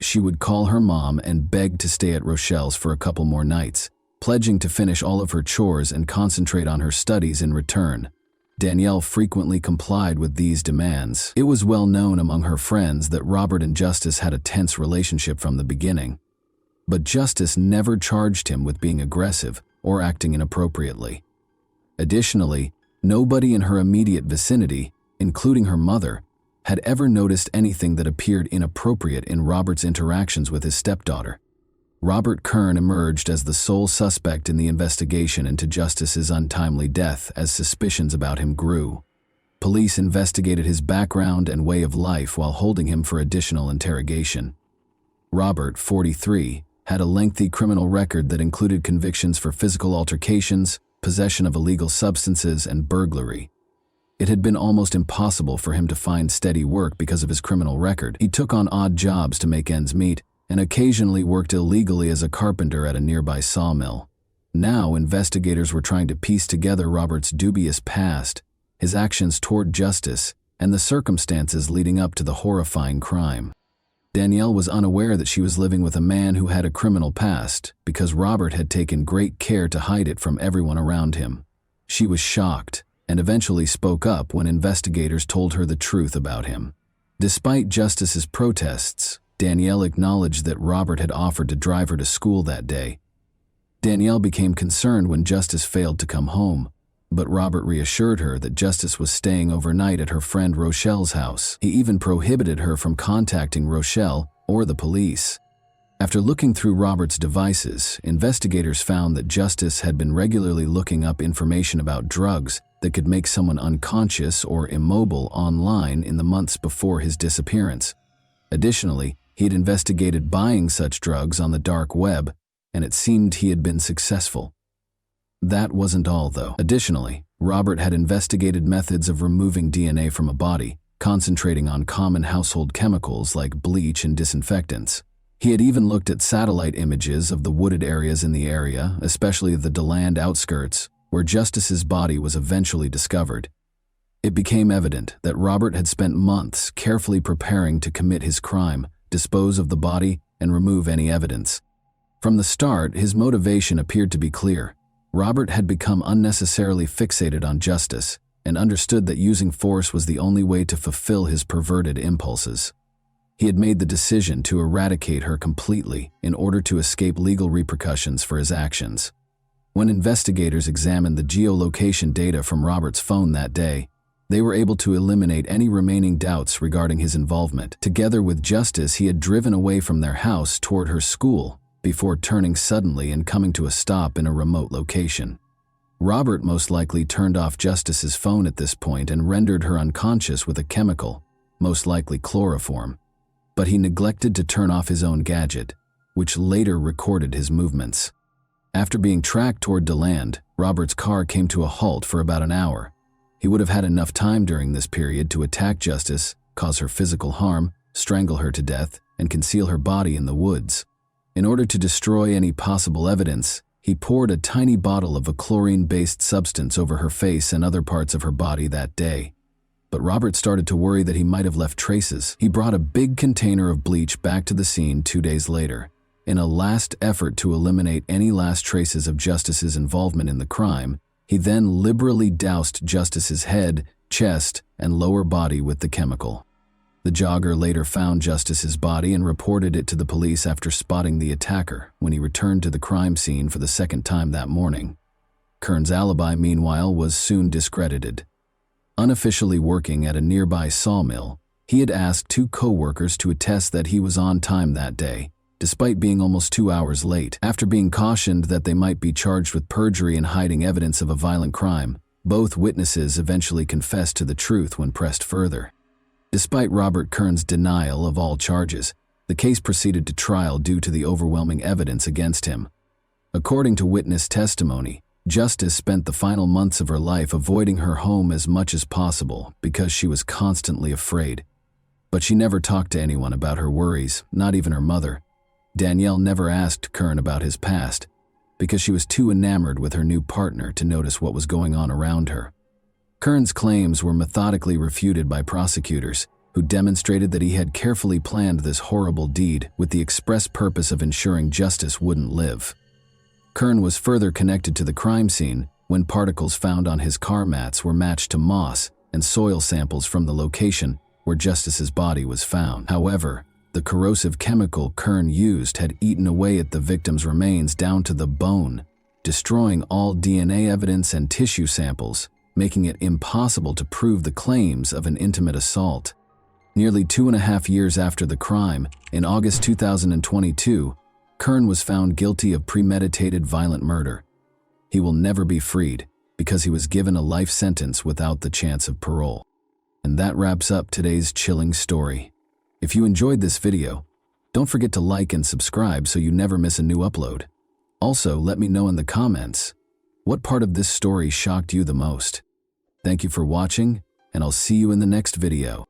She would call her mom and beg to stay at Rochelle's for a couple more nights, pledging to finish all of her chores and concentrate on her studies in return. Danielle frequently complied with these demands. It was well known among her friends that Robert and Justice had a tense relationship from the beginning. But Justice never charged him with being aggressive or acting inappropriately. Additionally, nobody in her immediate vicinity, including her mother, had ever noticed anything that appeared inappropriate in Robert's interactions with his stepdaughter. Robert Kern emerged as the sole suspect in the investigation into Justice's untimely death as suspicions about him grew. Police investigated his background and way of life while holding him for additional interrogation. Robert, 43, had a lengthy criminal record that included convictions for physical altercations, possession of illegal substances, and burglary. It had been almost impossible for him to find steady work because of his criminal record. He took on odd jobs to make ends meet and occasionally worked illegally as a carpenter at a nearby sawmill. Now, investigators were trying to piece together Robert's dubious past, his actions toward Justice, and the circumstances leading up to the horrifying crime. Danielle was unaware that she was living with a man who had a criminal past because Robert had taken great care to hide it from everyone around him. She was shocked and eventually spoke up when investigators told her the truth about him. Despite Justice's protests, Danielle acknowledged that Robert had offered to drive her to school that day. Danielle became concerned when Justice failed to come home. But Robert reassured her that Justice was staying overnight at her friend Rochelle's house. He even prohibited her from contacting Rochelle or the police. After looking through Robert's devices, investigators found that Justice had been regularly looking up information about drugs that could make someone unconscious or immobile online in the months before his disappearance. Additionally, he had investigated buying such drugs on the dark web, and it seemed he had been successful. That wasn't all, though. Additionally, Robert had investigated methods of removing DNA from a body, concentrating on common household chemicals like bleach and disinfectants. He had even looked at satellite images of the wooded areas in the area, especially the DeLand outskirts, where Justice's body was eventually discovered. It became evident that Robert had spent months carefully preparing to commit his crime, dispose of the body, and remove any evidence. From the start, his motivation appeared to be clear. Robert had become unnecessarily fixated on Justice and understood that using force was the only way to fulfill his perverted impulses. He had made the decision to eradicate her completely in order to escape legal repercussions for his actions. When investigators examined the geolocation data from Robert's phone that day, they were able to eliminate any remaining doubts regarding his involvement. Together with Justice, he had driven away from their house toward her school before turning suddenly and coming to a stop in a remote location. Robert most likely turned off Justice's phone at this point and rendered her unconscious with a chemical, most likely chloroform. But he neglected to turn off his own gadget, which later recorded his movements. After being tracked toward DeLand, Robert's car came to a halt for about an hour. He would have had enough time during this period to attack Justice, cause her physical harm, strangle her to death, and conceal her body in the woods. In order to destroy any possible evidence, he poured a tiny bottle of a chlorine-based substance over her face and other parts of her body that day. But Robert started to worry that he might have left traces. He brought a big container of bleach back to the scene 2 days later. In a last effort to eliminate any last traces of Justice's involvement in the crime, he then liberally doused Justice's head, chest, and lower body with the chemical. The jogger later found Justice's body and reported it to the police after spotting the attacker when he returned to the crime scene for the second time that morning. Kern's alibi, meanwhile, was soon discredited. Unofficially working at a nearby sawmill, he had asked 2 co-workers to attest that he was on time that day, despite being almost 2 hours late. After being cautioned that they might be charged with perjury and hiding evidence of a violent crime, both witnesses eventually confessed to the truth when pressed further. Despite Robert Kern's denial of all charges, the case proceeded to trial due to the overwhelming evidence against him. According to witness testimony, Justice spent the final months of her life avoiding her home as much as possible because she was constantly afraid. But she never talked to anyone about her worries, not even her mother. Danielle never asked Kern about his past because she was too enamored with her new partner to notice what was going on around her. Kern's claims were methodically refuted by prosecutors, who demonstrated that he had carefully planned this horrible deed with the express purpose of ensuring Justice wouldn't live. Kern was further connected to the crime scene when particles found on his car mats were matched to moss and soil samples from the location where Justice's body was found. However, the corrosive chemical Kern used had eaten away at the victim's remains down to the bone, destroying all DNA evidence and tissue samples, making it impossible to prove the claims of an intimate assault. Nearly 2.5 years after the crime, in August 2022, Kern was found guilty of premeditated violent murder. He will never be freed because he was given a life sentence without the chance of parole. And that wraps up today's chilling story. If you enjoyed this video, don't forget to like and subscribe so you never miss a new upload. Also, let me know in the comments, what part of this story shocked you the most? Thank you for watching, and I'll see you in the next video.